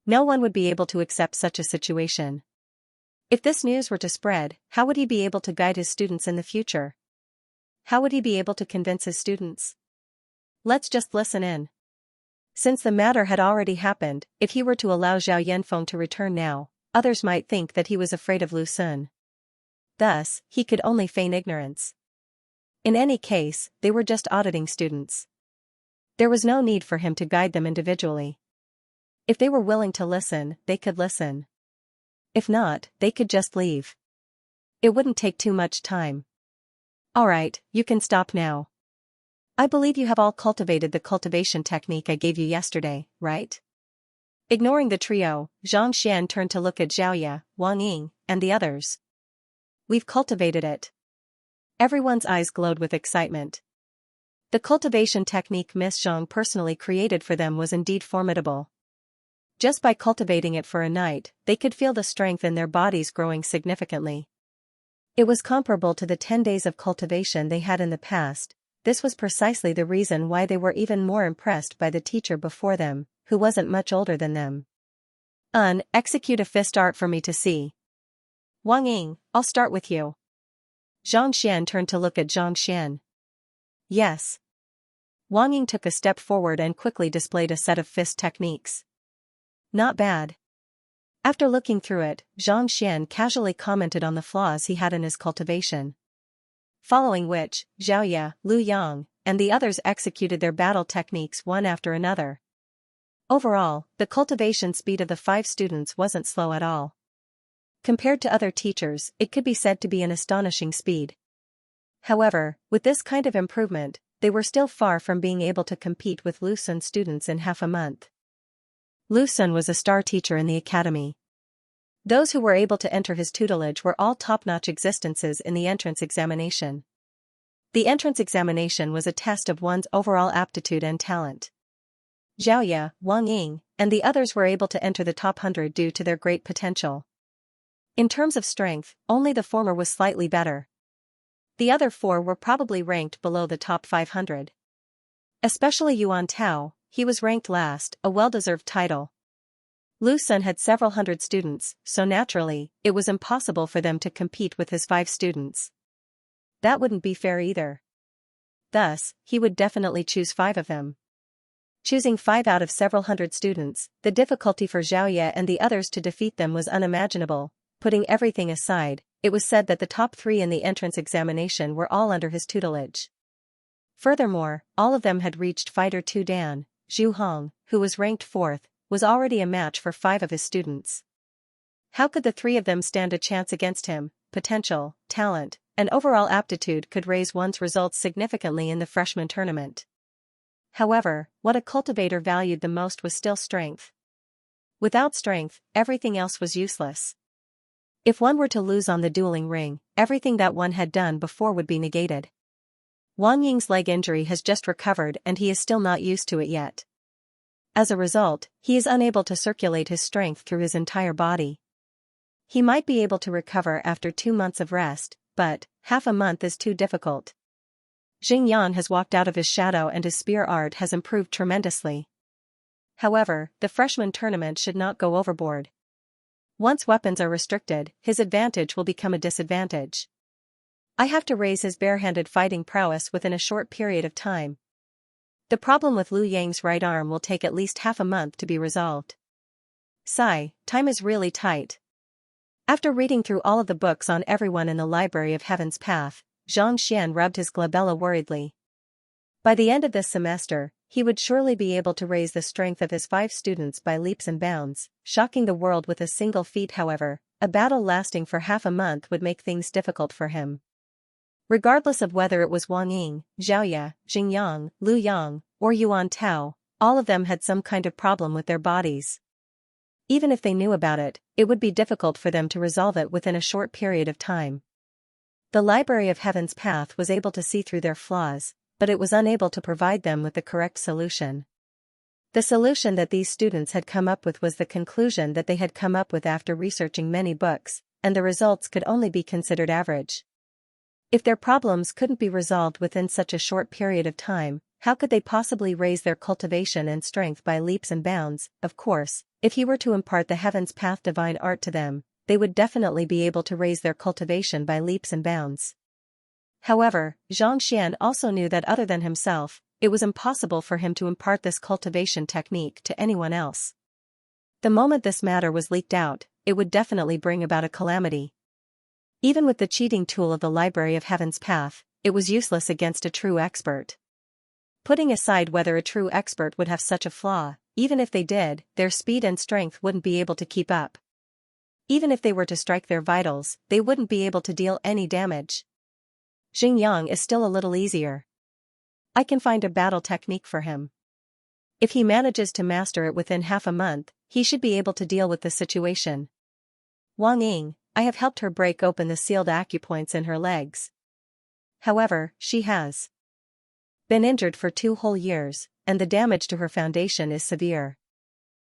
No one would be able to accept such a situation. If this news were to spread, how would he be able to guide his students in the future? How would he be able to convince his students? Let's just listen in. Since the matter had already happened, if he were to allow Zhao Yanfeng to return now, others might think that he was afraid of Lu Sun. Thus, he could only feign ignorance. In any case, they were just auditing students. There was no need for him to guide them individually. If they were willing to listen, they could listen. If not, they could just leave. It wouldn't take too much time. Alright, you can stop now. I believe you have all cultivated the cultivation technique I gave you yesterday, right? Ignoring the trio, Xianxia turned to look at Xiaoya, Wang Ying, and the others. We've cultivated it. Everyone's eyes glowed with excitement. The cultivation technique Miss Zhang personally created for them was indeed formidable. Just by cultivating it for a night, they could feel the strength in their bodies growing significantly. It was comparable to the 10 days of cultivation they had in the past. This was precisely the reason why they were even more impressed by the teacher before them, who wasn't much older than them. Execute a fist art for me to see. Wang Ying, I'll start with you. Zhang Xian turned to look at Zhang Xian. Yes. Wang Ying took a step forward and quickly displayed a set of fist techniques. Not bad. After looking through it, Zhang Xian casually commented on the flaws he had in his cultivation. Following which, Xiaoya, Lu Yang, and the others executed their battle techniques one after another. Overall, the cultivation speed of the 5 students wasn't slow at all. Compared to other teachers, it could be said to be an astonishing speed. However, with this kind of improvement, they were still far from being able to compete with Lu Sun students in half a month. Lu Sun was a star teacher in the academy. Those who were able to enter his tutelage were all top-notch existences in the entrance examination. The entrance examination was a test of one's overall aptitude and talent. Xiaoya, Wang Ying, and the others were able to enter the top 100 due to their great potential. In terms of strength, only the former was slightly better. The other 4 were probably ranked below the top 500. Especially Yuan Tao, he was ranked last, a well-deserved title. Lu Sun had several hundred students, so naturally, it was impossible for them to compete with his 5 students. That wouldn't be fair either. Thus, he would definitely choose 5 of them. Choosing 5 out of several hundred students, the difficulty for Xiaoya and the others to defeat them was unimaginable. Putting everything aside, it was said that the top 3 in the entrance examination were all under his tutelage. Furthermore, all of them had reached Fighter 2 Dan. Zhu Hong, who was ranked 4th, was already a match for 5 of his students. How could the 3 of them stand a chance against him? Potential, talent, and overall aptitude could raise one's results significantly in the freshman tournament. However, what a cultivator valued the most was still strength. Without strength, everything else was useless. If one were to lose on the dueling ring, everything that one had done before would be negated. Wang Ying's leg injury has just recovered and he is still not used to it yet. As a result, he is unable to circulate his strength through his entire body. He might be able to recover after 2 months of rest, but half a month is too difficult. Xingyan has walked out of his shadow and his spear art has improved tremendously. However, the freshman tournament should not go overboard. Once weapons are restricted, his advantage will become a disadvantage. I have to raise his barehanded fighting prowess within a short period of time. The problem with Lu Yang's right arm will take at least half a month to be resolved. Sigh, time is really tight. After reading through all of the books on everyone in the Library of Heaven's Path, Zhang Xian rubbed his glabella worriedly. By the end of this semester, he would surely be able to raise the strength of his 5 students by leaps and bounds, shocking the world with a single feat. However, a battle lasting for half a month would make things difficult for him. Regardless of whether it was Wang Ying, Xiaoya, Xingyang, Lu Yang, or Yuan Tao, all of them had some kind of problem with their bodies. Even if they knew about it, it would be difficult for them to resolve it within a short period of time. The Library of Heaven's Path was able to see through their flaws, but it was unable to provide them with the correct solution. The solution that these students had come up with was the conclusion that they had come up with after researching many books, and the results could only be considered average. If their problems couldn't be resolved within such a short period of time, how could they possibly raise their cultivation and strength by leaps and bounds? Of course, if he were to impart the Heaven's Path divine art to them, they would definitely be able to raise their cultivation by leaps and bounds. However, Zhang Xian also knew that other than himself, it was impossible for him to impart this cultivation technique to anyone else. The moment this matter was leaked out, it would definitely bring about a calamity. Even with the cheating tool of the Library of Heaven's Path, it was useless against a true expert. Putting aside whether a true expert would have such a flaw, even if they did, their speed and strength wouldn't be able to keep up. Even if they were to strike their vitals, they wouldn't be able to deal any damage. Xingyang is still a little easier. I can find a battle technique for him. If he manages to master it within half a month, he should be able to deal with the situation. Wang Ying, I have helped her break open the sealed acupoints in her legs. However, she has been injured for 2 whole years, and the damage to her foundation is severe.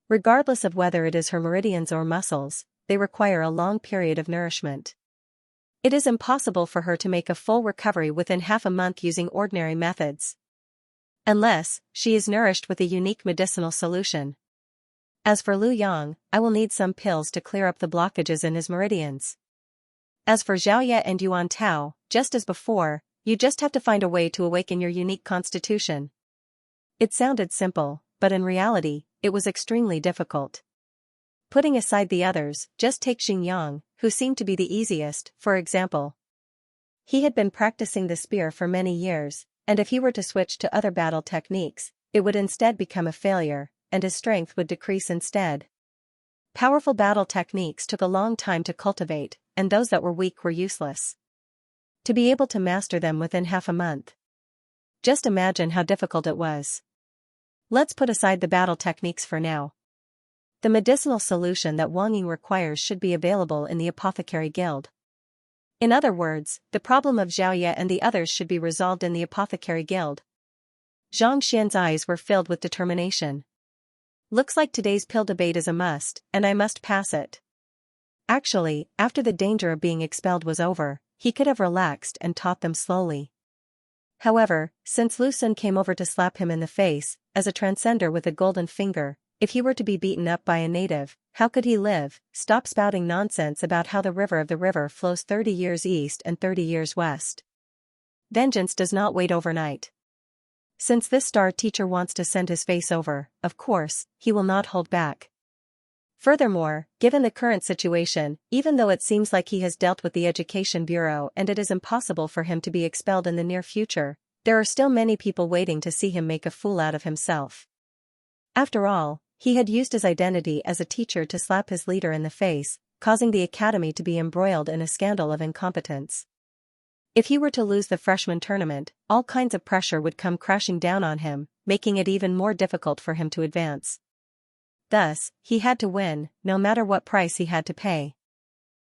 Regardless of whether it is her meridians or muscles, they require a long period of nourishment. It is impossible for her to make a full recovery within half a month using ordinary methods. Unless she is nourished with a unique medicinal solution. As for Lu Yang, I will need some pills to clear up the blockages in his meridians. As for Xiaoye and Yuan Tao, just as before, you just have to find a way to awaken your unique constitution. It sounded simple, but in reality, it was extremely difficult. Putting aside the others, just take Xingyang, who seemed to be the easiest, for example. He had been practicing the spear for many years, and if he were to switch to other battle techniques, it would instead become a failure, and his strength would decrease instead. Powerful battle techniques took a long time to cultivate, and those that were weak were useless. To be able to master them within half a month. Just imagine how difficult it was. Let's put aside the battle techniques for now. The medicinal solution that Wang Ying requires should be available in the Apothecary Guild. In other words, the problem of Xiaoye and the others should be resolved in the Apothecary Guild. Zhang Xian's eyes were filled with determination. Looks like today's pill debate is a must, and I must pass it. Actually, after the danger of being expelled was over, he could have relaxed and taught them slowly. However, since Lu Sun came over to slap him in the face, as a transcender with a golden finger, if he were to be beaten up by a native, how could he live? Stop spouting nonsense about how the river flows 30 years east and 30 years west. Vengeance does not wait overnight. Since this star teacher wants to send his face over, of course, he will not hold back. Furthermore, given the current situation, even though it seems like he has dealt with the Education Bureau and it is impossible for him to be expelled in the near future, there are still many people waiting to see him make a fool out of himself. After all, he had used his identity as a teacher to slap his leader in the face, causing the academy to be embroiled in a scandal of incompetence. If he were to lose the freshman tournament, all kinds of pressure would come crashing down on him, making it even more difficult for him to advance. Thus, he had to win, no matter what price he had to pay.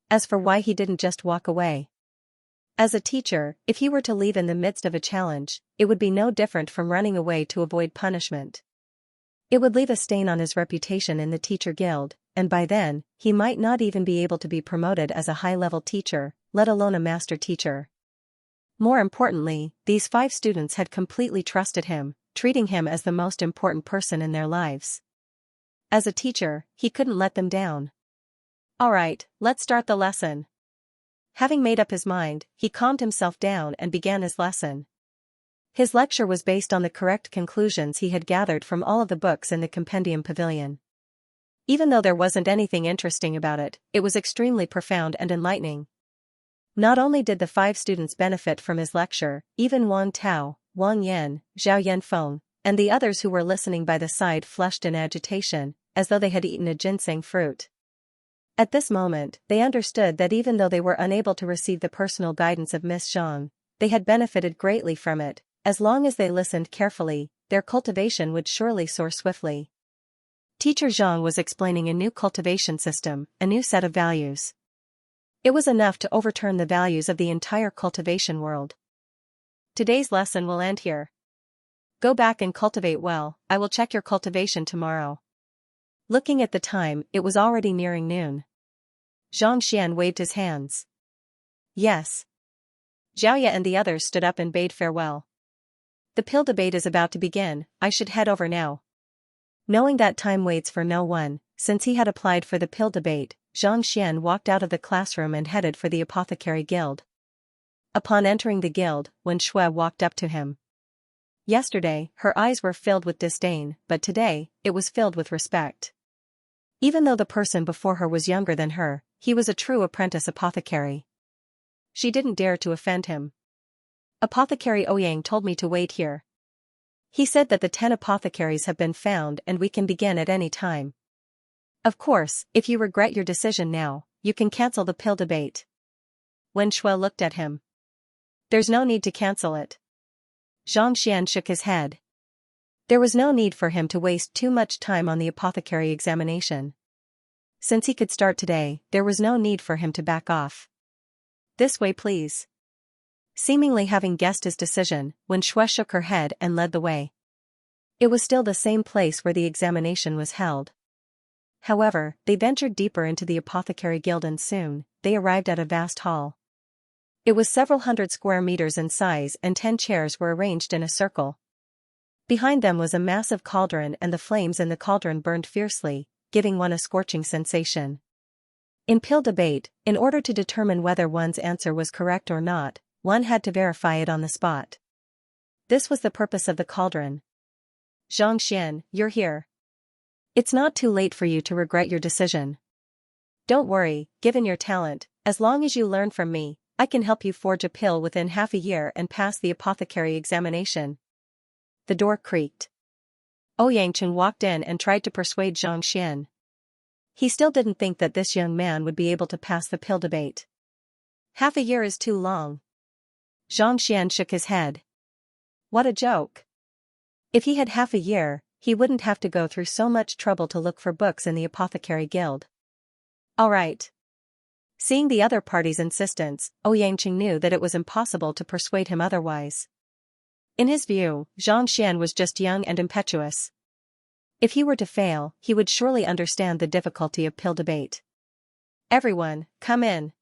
As for why he didn't just walk away. As a teacher, if he were to leave in the midst of a challenge, it would be no different from running away to avoid punishment. It would leave a stain on his reputation in the teacher guild, and by then, he might not even be able to be promoted as a high-level teacher, let alone a master teacher. More importantly, these 5 students had completely trusted him, treating him as the most important person in their lives. As a teacher, he couldn't let them down. Alright, let's start the lesson. Having made up his mind, he calmed himself down and began his lesson. His lecture was based on the correct conclusions he had gathered from all of the books in the Compendium Pavilion. Even though there wasn't anything interesting about it, it was extremely profound and enlightening. Not only did the 5 students benefit from his lecture, even Wang Tao, Wang Yan, Zhao Yanfeng, and the others who were listening by the side flushed in agitation, as though they had eaten a ginseng fruit. At this moment, they understood that even though they were unable to receive the personal guidance of Miss Zhang, they had benefited greatly from it. As long as they listened carefully, their cultivation would surely soar swiftly. Teacher Zhang was explaining a new cultivation system, a new set of values. It was enough to overturn the values of the entire cultivation world. Today's lesson will end here. Go back and cultivate well, I will check your cultivation tomorrow. Looking at the time, it was already nearing noon. Zhang Xian waved his hands. Yes. Xiaoye and the others stood up and bade farewell. The pill debate is about to begin, I should head over now. Knowing that time waits for no one, since he had applied for the pill debate, Zhang Xian walked out of the classroom and headed for the Apothecary Guild. Upon entering the guild, Wen Shui walked up to him. Yesterday, her eyes were filled with disdain, but today, it was filled with respect. Even though the person before her was younger than her, he was a true apprentice apothecary. She didn't dare to offend him. Apothecary Ouyang told me to wait here. He said that the 10 apothecaries have been found and we can begin at any time. Of course, if you regret your decision now, you can cancel the pill debate. Wen Shui looked at him. There's no need to cancel it. Xianxia shook his head. There was no need for him to waste too much time on the apothecary examination. Since he could start today, there was no need for him to back off. This way please. Seemingly having guessed his decision, Wen Shui shook her head and led the way. It was still the same place where the examination was held. However, they ventured deeper into the apothecary guild and soon, they arrived at a vast hall. It was several hundred square meters in size and 10 chairs were arranged in a circle. Behind them was a massive cauldron and the flames in the cauldron burned fiercely, giving one a scorching sensation. In pill debate, in order to determine whether one's answer was correct or not, one had to verify it on the spot. This was the purpose of the cauldron. Xianxia, you're here. It's not too late for you to regret your decision. Don't worry, given your talent, as long as you learn from me, I can help you forge a pill within half a year and pass the apothecary examination. The door creaked. Ouyang walked in and tried to persuade Xianxia. He still didn't think that this young man would be able to pass the pill debate. Half a year is too long. Xianxia shook his head. What a joke. If he had half a year, he wouldn't have to go through so much trouble to look for books in the apothecary guild. All right. Seeing the other party's insistence, Ouyang knew that it was impossible to persuade him otherwise. In his view, Xianxia was just young and impetuous. If he were to fail, he would surely understand the difficulty of pill debate. Everyone, come in.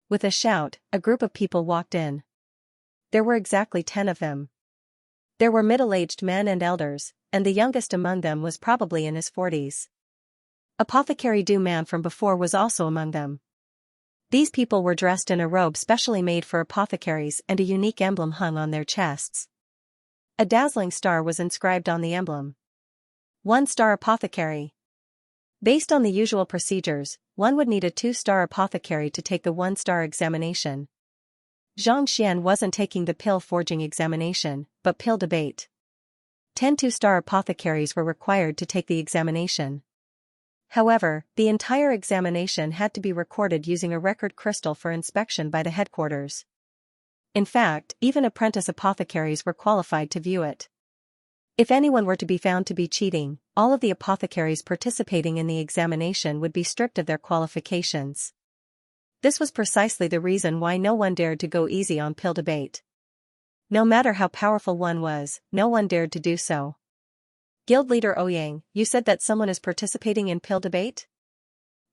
With a shout, a group of people walked in. There were exactly 10 of them. There were middle-aged men and elders, and the youngest among them was probably in his 40s. Apothecary Du Man from before was also among them. These people were dressed in a robe specially made for apothecaries and a unique emblem hung on their chests. A dazzling star was inscribed on the emblem. 1-star apothecary. Based on the usual procedures, one would need a 2-star apothecary to take the 1-star examination. Xianxia wasn't taking the pill forging examination, but pill debate. 10 2-star apothecaries were required to take the examination. However, the entire examination had to be recorded using a record crystal for inspection by the headquarters. In fact, even apprentice apothecaries were qualified to view it. If anyone were to be found to be cheating, all of the apothecaries participating in the examination would be stripped of their qualifications. This was precisely the reason why no one dared to go easy on pill debate. No matter how powerful one was, no one dared to do so. Guild leader Ouyang, you said that someone is participating in pill debate?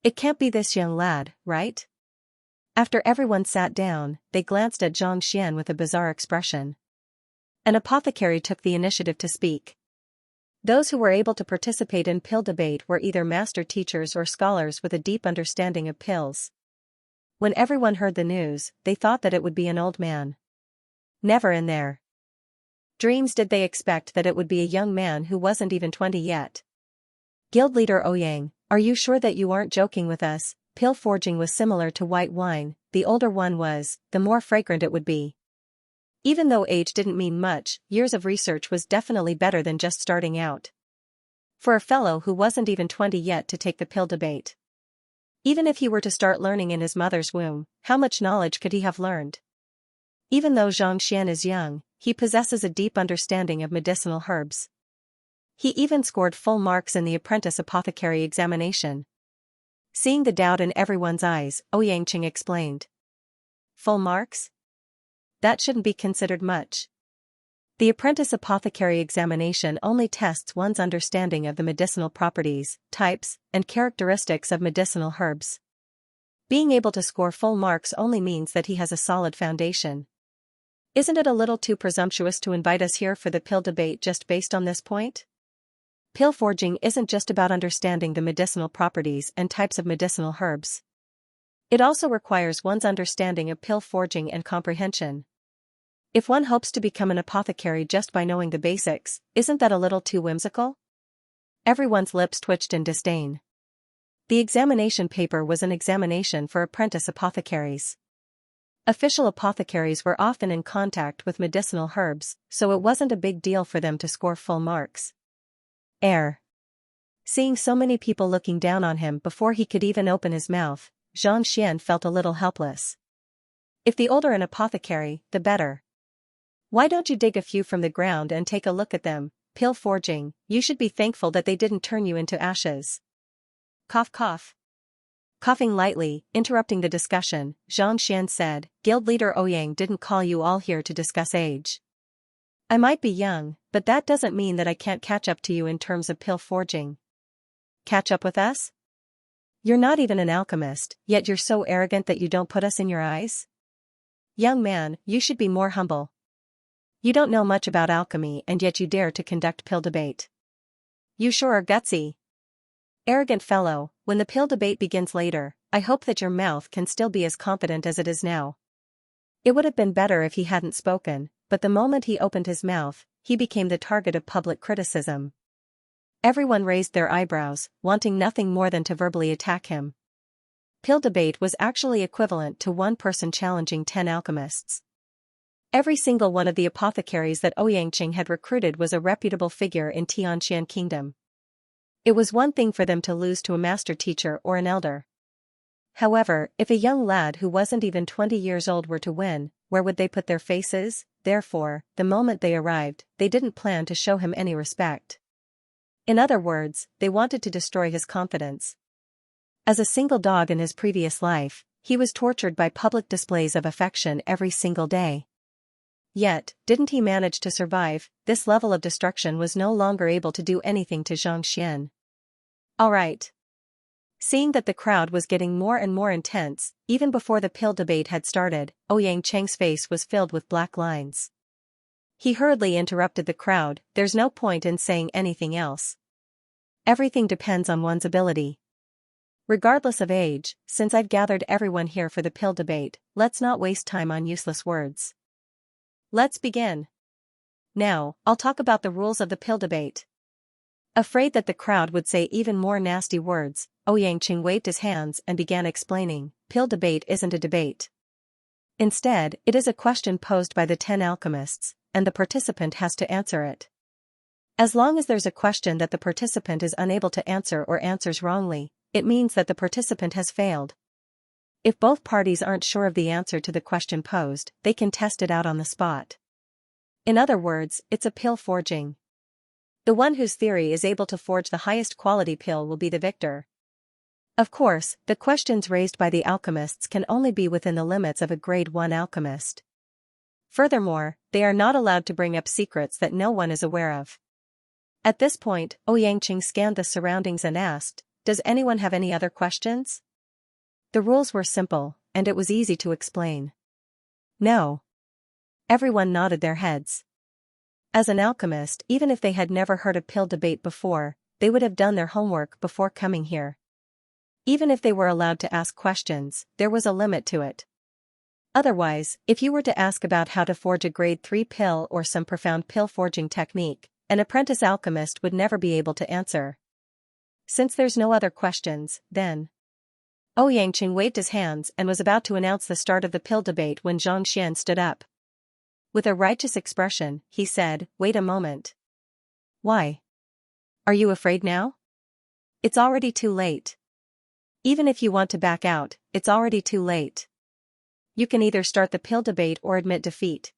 It can't be this young lad, right? After everyone sat down, they glanced at Xianxia with a bizarre expression. An apothecary took the initiative to speak. Those who were able to participate in pill debate were either master teachers or scholars with a deep understanding of pills. When everyone heard the news, they thought that it would be an old man. Never in their dreams did they expect that it would be a young man who wasn't even 20 yet. Guild leader Ouyang, are you sure that you aren't joking with us? Pill forging was similar to white wine, the older one was, the more fragrant it would be. Even though age didn't mean much, years of research was definitely better than just starting out. For a fellow who wasn't even 20 yet to take the pill debate. Even if he were to start learning in his mother's womb, how much knowledge could he have learned? Even though Xianxia is young, he possesses a deep understanding of medicinal herbs. He even scored full marks in the apprentice apothecary examination. Seeing the doubt in everyone's eyes, Ouyang explained. Full marks? That shouldn't be considered much. The apprentice apothecary examination only tests one's understanding of the medicinal properties, types, and characteristics of medicinal herbs. Being able to score full marks only means that he has a solid foundation. Isn't it a little too presumptuous to invite us here for the pill debate just based on this point? Pill forging isn't just about understanding the medicinal properties and types of medicinal herbs. It also requires one's understanding of pill forging and comprehension. If one hopes to become an apothecary just by knowing the basics, isn't that a little too whimsical? Everyone's lips twitched in disdain. The examination paper was an examination for apprentice apothecaries. Official apothecaries were often in contact with medicinal herbs, so it wasn't a big deal for them to score full marks. Seeing so many people looking down on him before he could even open his mouth, Xianxia felt a little helpless. If the older an apothecary, the better. Why don't you dig a few from the ground and take a look at them? Pill forging, you should be thankful that they didn't turn you into ashes. Cough cough. Coughing lightly, interrupting the discussion, Xianxia said, Guild leader Ouyang didn't call you all here to discuss age. I might be young, but that doesn't mean that I can't catch up to you in terms of pill forging. Catch up with us? You're not even an alchemist, yet you're so arrogant that you don't put us in your eyes? Young man, you should be more humble. You don't know much about alchemy and yet you dare to conduct pill debate. You sure are gutsy. Arrogant fellow, when the pill debate begins later, I hope that your mouth can still be as confident as it is now. It would have been better if he hadn't spoken, but the moment he opened his mouth, he became the target of public criticism. Everyone raised their eyebrows, wanting nothing more than to verbally attack him. Pill debate was actually equivalent to one person challenging 10 alchemists. Every single one of the apothecaries that Ouyang had recruited was a reputable figure in Tianxian Kingdom. It was one thing for them to lose to a master teacher or an elder. However, if a young lad who wasn't even 20 years old were to win, where would they put their faces? Therefore, the moment they arrived, they didn't plan to show him any respect. In other words, they wanted to destroy his confidence. As a single dog in his previous life, he was tortured by public displays of affection every single day. Yet, didn't he manage to survive? This level of destruction was no longer able to do anything to Xianxia. All right. Seeing that the crowd was getting more and more intense, even before the pill debate had started, Ouyang's face was filled with black lines. He hurriedly interrupted the crowd, there's no point in saying anything else. Everything depends on one's ability. Regardless of age, since I've gathered everyone here for the pill debate, let's not waste time on useless words. Let's begin. Now, I'll talk about the rules of the pill debate. Afraid that the crowd would say even more nasty words, Ouyang waved his hands and began explaining, pill debate isn't a debate. Instead, it is a question posed by the 10 alchemists, and the participant has to answer it. As long as there's a question that the participant is unable to answer or answers wrongly, it means that the participant has failed. If both parties aren't sure of the answer to the question posed, they can test it out on the spot. In other words, it's a pill forging. The one whose theory is able to forge the highest quality pill will be the victor. Of course, the questions raised by the alchemists can only be within the limits of a grade 1 alchemist. Furthermore, they are not allowed to bring up secrets that no one is aware of. At this point, Ouyang scanned the surroundings and asked, does anyone have any other questions? The rules were simple, and it was easy to explain. No. Everyone nodded their heads. As an alchemist, even if they had never heard a pill debate before, they would have done their homework before coming here. Even if they were allowed to ask questions, there was a limit to it. Otherwise, if you were to ask about how to forge a grade 3 pill or some profound pill forging technique, an apprentice alchemist would never be able to answer. Since there's no other questions, then. Ouyang waved his hands and was about to announce the start of the pill debate when Xianxia stood up. With a righteous expression, he said, wait a moment. Why? Are you afraid now? It's already too late. Even if you want to back out, it's already too late. You can either start the pill debate or admit defeat.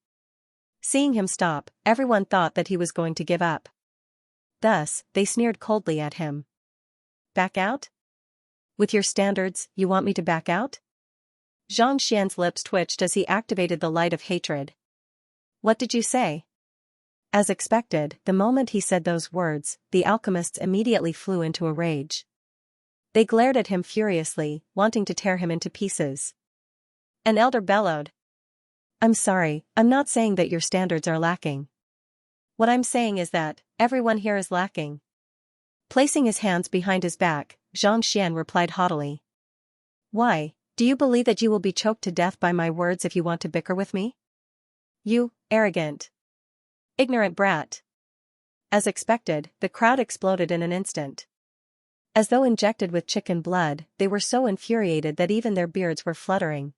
Seeing him stop, everyone thought that he was going to give up. Thus, they sneered coldly at him. Back out? With your standards, you want me to back out? Xianxia's lips twitched as he activated the light of hatred. What did you say? As expected, the moment he said those words, the alchemists immediately flew into a rage. They glared at him furiously, wanting to tear him into pieces. An elder bellowed. I'm sorry, I'm not saying that your standards are lacking. What I'm saying is that, everyone here is lacking. Placing his hands behind his back, Xianxia replied haughtily. Why, do you believe that you will be choked to death by my words if you want to bicker with me? You, arrogant, ignorant brat. As expected, the crowd exploded in an instant. As though injected with chicken blood, they were so infuriated that even their beards were fluttering.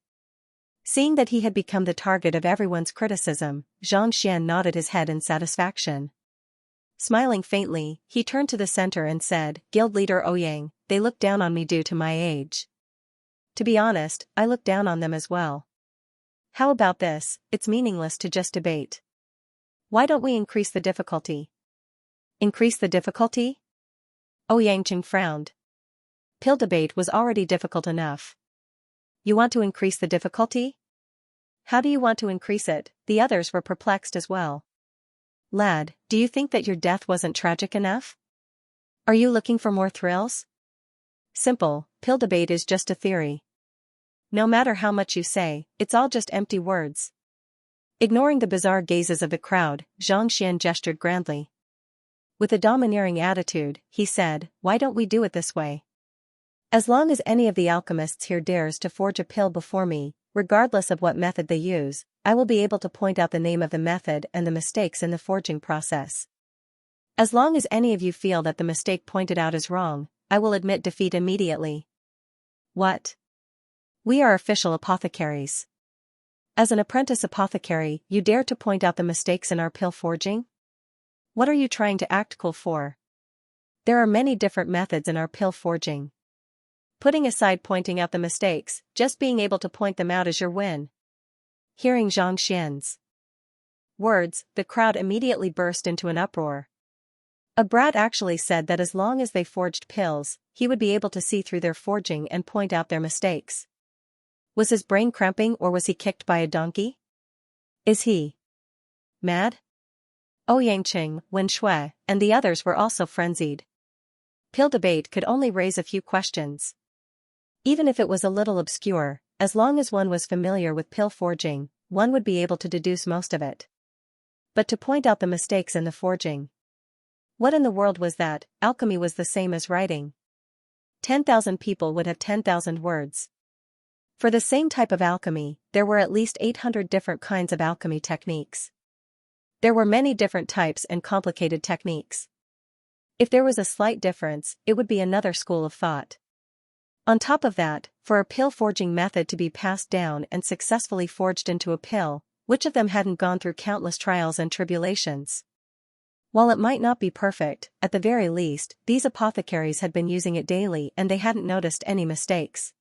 Seeing that he had become the target of everyone's criticism, Xianxia nodded his head in satisfaction. Smiling faintly, he turned to the center and said, "Guild leader Ouyang, they look down on me due to my age. To be honest, I look down on them as well. How about this? It's meaningless to just debate. Why don't we increase the difficulty?" Increase the difficulty? Ouyang frowned. Pill debate was already difficult enough. You want to increase the difficulty? How do you want to increase it? The others were perplexed as well. Lad, do you think that your death wasn't tragic enough? Are you looking for more thrills? Simple, pill debate is just a theory. No matter how much you say, it's all just empty words. Ignoring the bizarre gazes of the crowd, Xianxia gestured grandly. With a domineering attitude, he said, "Why don't we do it this way? As long as any of the alchemists here dares to forge a pill before me, regardless of what method they use, I will be able to point out the name of the method and the mistakes in the forging process. As long as any of you feel that the mistake pointed out is wrong, I will admit defeat immediately." What? We are official apothecaries. As an apprentice apothecary, you dare to point out the mistakes in our pill forging? What are you trying to act cool for? There are many different methods in our pill forging. Putting aside pointing out the mistakes, just being able to point them out is your win. Hearing Xianxia's words, the crowd immediately burst into an uproar. A brat actually said that as long as they forged pills, he would be able to see through their forging and point out their mistakes. Was his brain cramping or was he kicked by a donkey? Is he mad? Ouyang, Wen Shui, and the others were also frenzied. Pill debate could only raise a few questions. Even if it was a little obscure, as long as one was familiar with pill forging, one would be able to deduce most of it. But to point out the mistakes in the forging. What in the world was that? Alchemy was the same as writing. 10,000 people would have 10,000 words. For the same type of alchemy, there were at least 800 different kinds of alchemy techniques. There were many different types and complicated techniques. If there was a slight difference, it would be another school of thought. On top of that, for a pill forging method to be passed down and successfully forged into a pill, which of them hadn't gone through countless trials and tribulations? While it might not be perfect, at the very least, these apothecaries had been using it daily and they hadn't noticed any mistakes.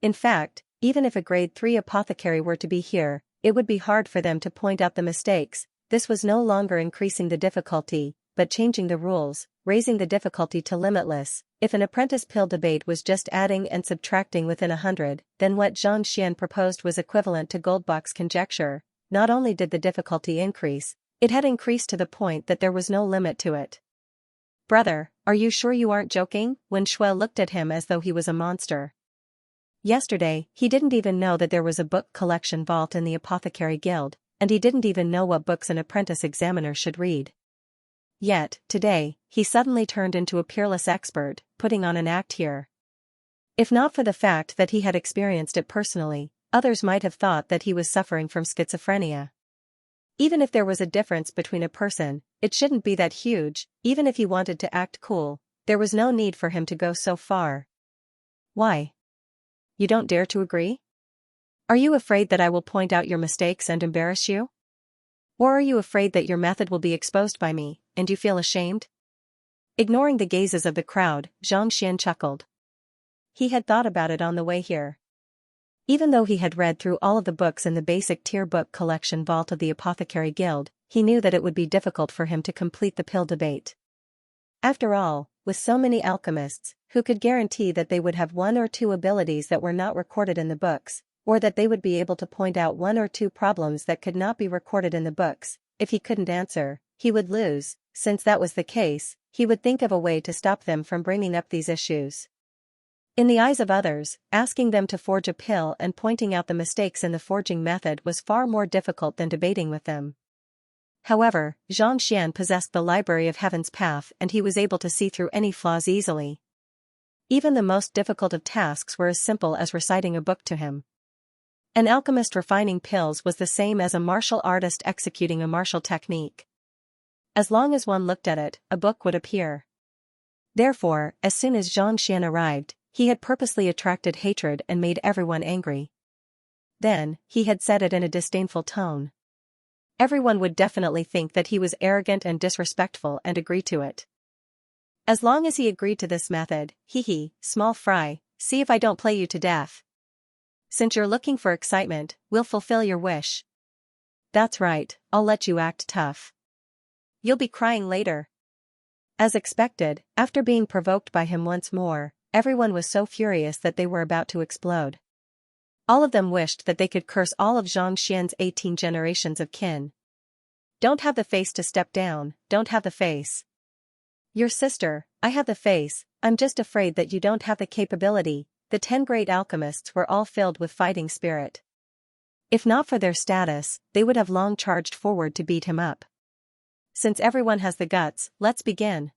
In fact, even if a grade 3 apothecary were to be here, it would be hard for them to point out the mistakes. This was no longer increasing the difficulty, but changing the rules, raising the difficulty to limitless. If an apprentice pill debate was just adding and subtracting within 100, then what Xianxia proposed was equivalent to Goldbach's conjecture. Not only did the difficulty increase, it had increased to the point that there was no limit to it. "Brother, are you sure you aren't joking?" Wen Shui looked at him as though he was a monster. Yesterday, he didn't even know that there was a book collection vault in the Apothecary Guild, and he didn't even know what books an apprentice examiner should read. Yet, today, he suddenly turned into a peerless expert, putting on an act here. If not for the fact that he had experienced it personally, others might have thought that he was suffering from schizophrenia. Even if there was a difference between a person, it shouldn't be that huge. Even if he wanted to act cool, there was no need for him to go so far. Why? You don't dare to agree? Are you afraid that I will point out your mistakes and embarrass you? Or are you afraid that your method will be exposed by me, and you feel ashamed? Ignoring the gazes of the crowd, Xianxia chuckled. He had thought about it on the way here. Even though he had read through all of the books in the basic tier book collection vault of the Apothecary Guild, he knew that it would be difficult for him to complete the pill debate. After all, with so many alchemists, who could guarantee that they would have one or two abilities that were not recorded in the books, or that they would be able to point out one or two problems that could not be recorded in the books, if he couldn't answer, he would lose. Since that was the case, he would think of a way to stop them from bringing up these issues. In the eyes of others, asking them to forge a pill and pointing out the mistakes in the forging method was far more difficult than debating with them. However, Xianxia possessed the library of Heaven's Path and he was able to see through any flaws easily. Even the most difficult of tasks were as simple as reciting a book to him. An alchemist refining pills was the same as a martial artist executing a martial technique. As long as one looked at it, a book would appear. Therefore, as soon as Xianxia arrived, he had purposely attracted hatred and made everyone angry. Then, he had said it in a disdainful tone. Everyone would definitely think that he was arrogant and disrespectful and agree to it. As long as he agreed to this method, small fry, see if I don't play you to death. Since you're looking for excitement, we'll fulfill your wish. That's right, I'll let you act tough. You'll be crying later. As expected, after being provoked by him once more, everyone was so furious that they were about to explode. All of them wished that they could curse all of Xianxia's 18 generations of kin. Don't have the face to step down, don't have the face. Your sister, I have the face, I'm just afraid that you don't have the capability. The 10 great alchemists were all filled with fighting spirit. If not for their status, they would have long charged forward to beat him up. Since everyone has the guts, let's begin.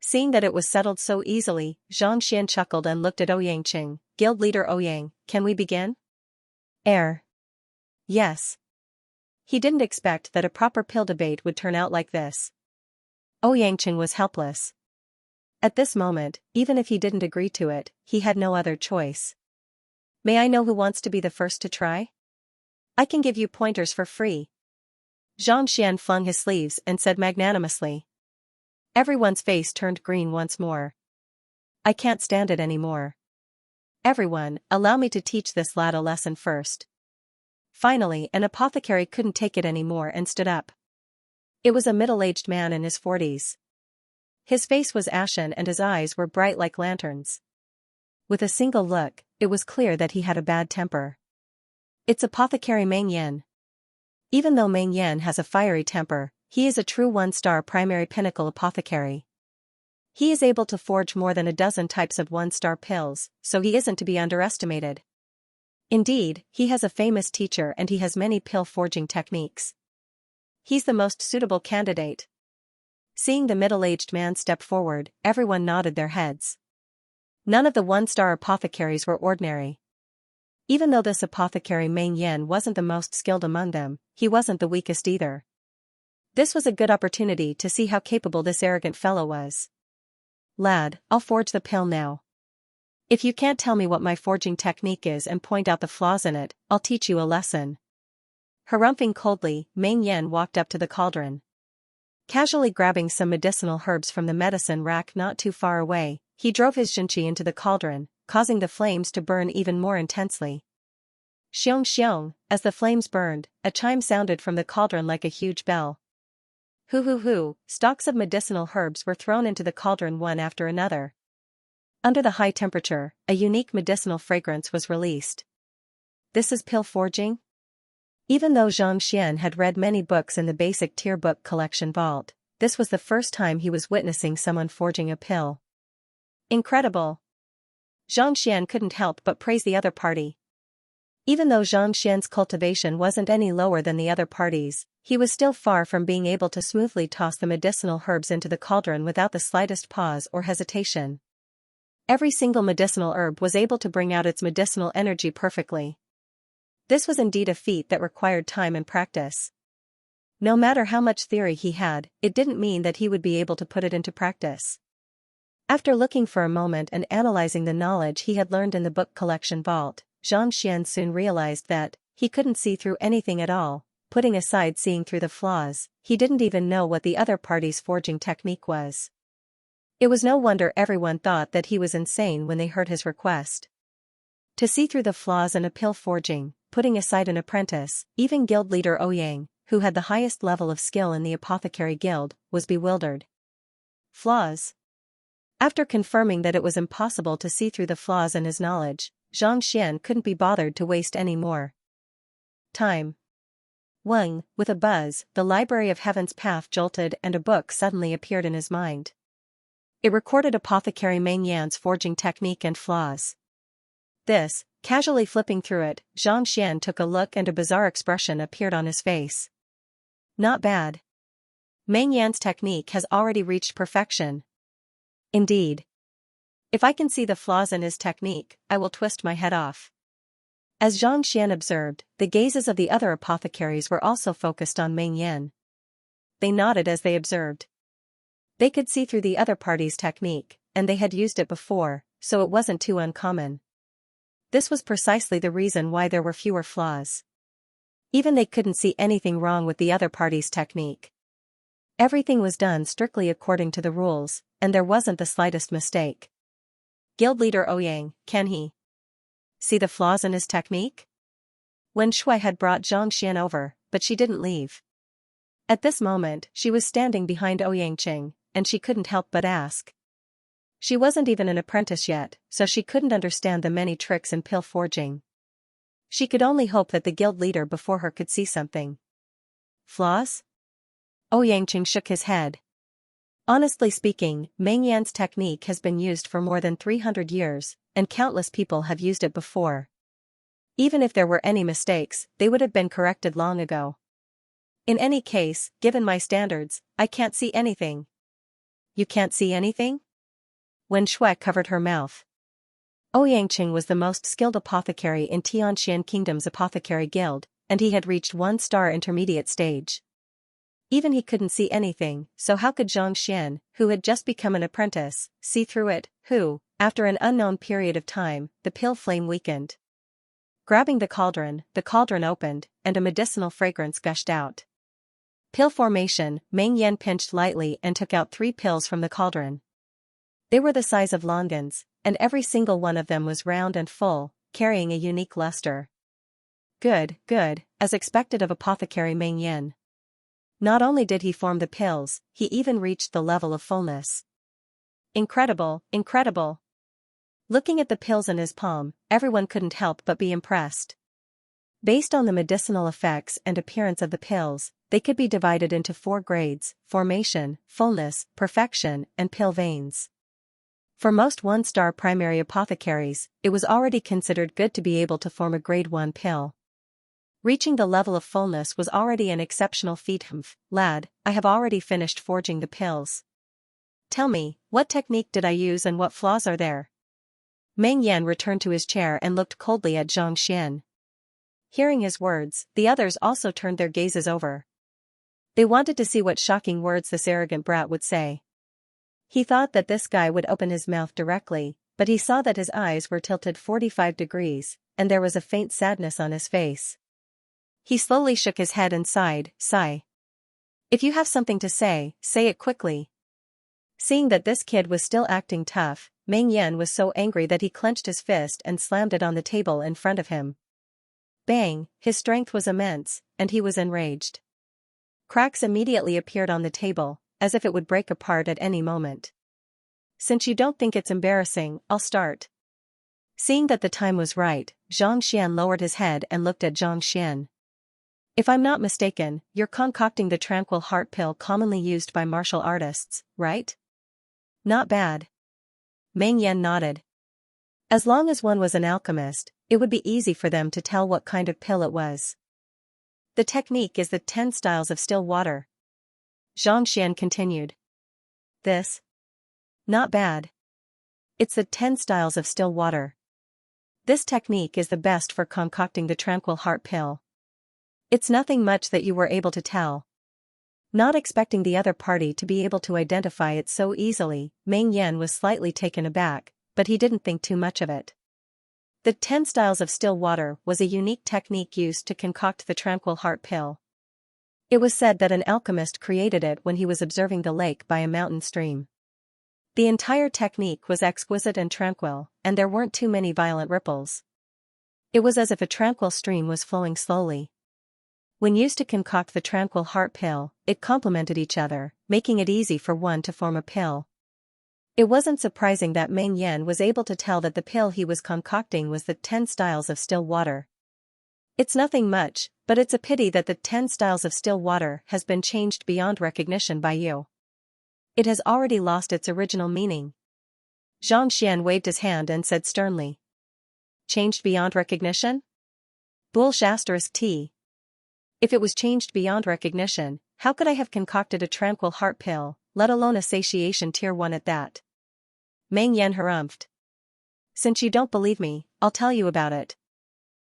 Seeing that it was settled so easily, Xianxia chuckled and looked at Ouyangqing, guild leader Ouyang, can we begin? Yes. He didn't expect that a proper pill debate would turn out like this. Ouyangqing was helpless. At this moment, even if he didn't agree to it, he had no other choice. May I know who wants to be the first to try? I can give you pointers for free. Xianxia flung his sleeves and said magnanimously. Everyone's face turned green once more. I can't stand it anymore. Everyone, allow me to teach this lad a lesson first. Finally, an apothecary couldn't take it anymore and stood up. It was a middle-aged man in his 40s. His face was ashen and his eyes were bright like lanterns. With a single look, it was clear that he had a bad temper. It's Apothecary Meng Yan. Even though Meng Yan has a fiery temper, he is a true one-star primary pinnacle apothecary. He is able to forge more than a dozen types of one-star pills, so he isn't to be underestimated. Indeed, he has a famous teacher and he has many pill forging techniques. He's the most suitable candidate. Seeing the middle-aged man step forward, everyone nodded their heads. None of the one-star apothecaries were ordinary. Even though this apothecary Meng Yan wasn't the most skilled among them, he wasn't the weakest either. This was a good opportunity to see how capable this arrogant fellow was. Lad, I'll forge the pill now. If you can't tell me what my forging technique is and point out the flaws in it, I'll teach you a lesson. Harumphing coldly, Meng Yan walked up to the cauldron. Casually grabbing some medicinal herbs from the medicine rack not too far away, he drove his Xianxia into the cauldron, causing the flames to burn even more intensely. Xiong xiong, as the flames burned, a chime sounded from the cauldron like a huge bell. Hoo, stalks of medicinal herbs were thrown into the cauldron one after another. Under the high temperature, a unique medicinal fragrance was released. This is pill forging? Even though Xianxia had read many books in the basic tier book collection vault, this was the first time he was witnessing someone forging a pill. Incredible! Xianxia couldn't help but praise the other party. Even though Xianxia's cultivation wasn't any lower than the other parties, he was still far from being able to smoothly toss the medicinal herbs into the cauldron without the slightest pause or hesitation. Every single medicinal herb was able to bring out its medicinal energy perfectly. This was indeed a feat that required time and practice. No matter how much theory he had, it didn't mean that he would be able to put it into practice. After looking for a moment and analyzing the knowledge he had learned in the book collection vault, Xianxia soon realized that he couldn't see through anything at all. Putting aside seeing through the flaws, he didn't even know what the other party's forging technique was. It was no wonder everyone thought that he was insane when they heard his request. To see through the flaws in a pill forging, putting aside an apprentice, even guild leader Ouyang, who had the highest level of skill in the apothecary guild, was bewildered. Flaws? After confirming that it was impossible to see through the flaws in his knowledge, Xianxia couldn't be bothered to waste any more time. Weng, with a buzz, the Library of Heaven's Path jolted and a book suddenly appeared in his mind. It recorded Apothecary Meng Yan's forging technique and flaws. This, casually flipping through it, Xianxia took a look and a bizarre expression appeared on his face. Not bad. Meng Yan's technique has already reached perfection. Indeed. If I can see the flaws in his technique, I will twist my head off. As Zhang Xian observed, the gazes of the other apothecaries were also focused on Meng Yan. They nodded as they observed. They could see through the other party's technique, and they had used it before, so it wasn't too uncommon. This was precisely the reason why there were fewer flaws. Even they couldn't see anything wrong with the other party's technique. Everything was done strictly according to the rules, and there wasn't the slightest mistake. Guild leader Ouyang, can he see the flaws in his technique? Wen Shui had brought Zhang Xian over, but she didn't leave. At this moment, she was standing behind Ouyang Qing, and she couldn't help but ask. She wasn't even an apprentice yet, so she couldn't understand the many tricks in pill forging. She could only hope that the guild leader before her could see something. Flaws? Ouyang Qing shook his head. Honestly speaking, Meng Yan's technique has been used for more than 300 years, and countless people have used it before. Even if there were any mistakes, they would have been corrected long ago. In any case, given my standards, I can't see anything. You can't see anything? Wen Shui covered her mouth. Ouyang Qing was the most skilled apothecary in Tianxian Kingdom's apothecary guild, and he had reached 1-star intermediate stage. Even he couldn't see anything, so how could Zhang Xian, who had just become an apprentice, see through it, who, after an unknown period of time, the pill flame weakened. Grabbing the cauldron opened, and a medicinal fragrance gushed out. Pill formation, Meng Yan pinched lightly and took out 3 pills from the cauldron. They were the size of longans, and every single one of them was round and full, carrying a unique luster. Good, as expected of apothecary Meng Yan. Not only did he form the pills, he even reached the level of fullness. Incredible. Looking at the pills in his palm, everyone couldn't help but be impressed. Based on the medicinal effects and appearance of the pills, they could be divided into 4 grades: formation, fullness, perfection, and pill veins. For most 1-star primary apothecaries, it was already considered good to be able to form a grade 1 pill. Reaching the level of fullness was already an exceptional feat. Lad, I have already finished forging the pills. Tell me, what technique did I use and what flaws are there? Meng Yan returned to his chair and looked coldly at Zhang Xian. Hearing his words, the others also turned their gazes over. They wanted to see what shocking words this arrogant brat would say. He thought that this guy would open his mouth directly, but he saw that his eyes were tilted 45 degrees, and there was a faint sadness on his face. He slowly shook his head and sighed. If you have something to say it quickly. Seeing that this kid was still acting tough, Meng Yan was so angry that he clenched his fist and slammed it on the table in front of him. Bang, his strength was immense, and he was enraged. Cracks immediately appeared on the table, as if it would break apart at any moment. Since you don't think it's embarrassing, I'll start. Seeing that the time was right, Zhang Xian lowered his head and looked at Zhang Xian. If I'm not mistaken, you're concocting the tranquil heart pill commonly used by martial artists, right? Not bad. Meng Yan nodded. As long as one was an alchemist, it would be easy for them to tell what kind of pill it was. The technique is the 10 styles of still water. Zhang Xian continued. This? Not bad. It's the 10 styles of still water. This technique is the best for concocting the tranquil heart pill. It's nothing much that you were able to tell. Not expecting the other party to be able to identify it so easily, Meng Yan was slightly taken aback, but he didn't think too much of it. The 10 styles of still water was a unique technique used to concoct the tranquil heart pill. It was said that an alchemist created it when he was observing the lake by a mountain stream. The entire technique was exquisite and tranquil, and there weren't too many violent ripples. It was as if a tranquil stream was flowing slowly. When used to concoct the tranquil heart pill, it complemented each other, making it easy for one to form a pill. It wasn't surprising that Meng Yan was able to tell that the pill he was concocting was the 10 styles of still water. It's nothing much, but it's a pity that the 10 styles of still water has been changed beyond recognition by you. It has already lost its original meaning. Zhang Xian waved his hand and said sternly. Changed beyond recognition? Bull*T. If it was changed beyond recognition, how could I have concocted a tranquil heart pill, let alone a satiation tier 1 at that? Meng Yan harumphed. Since you don't believe me, I'll tell you about it.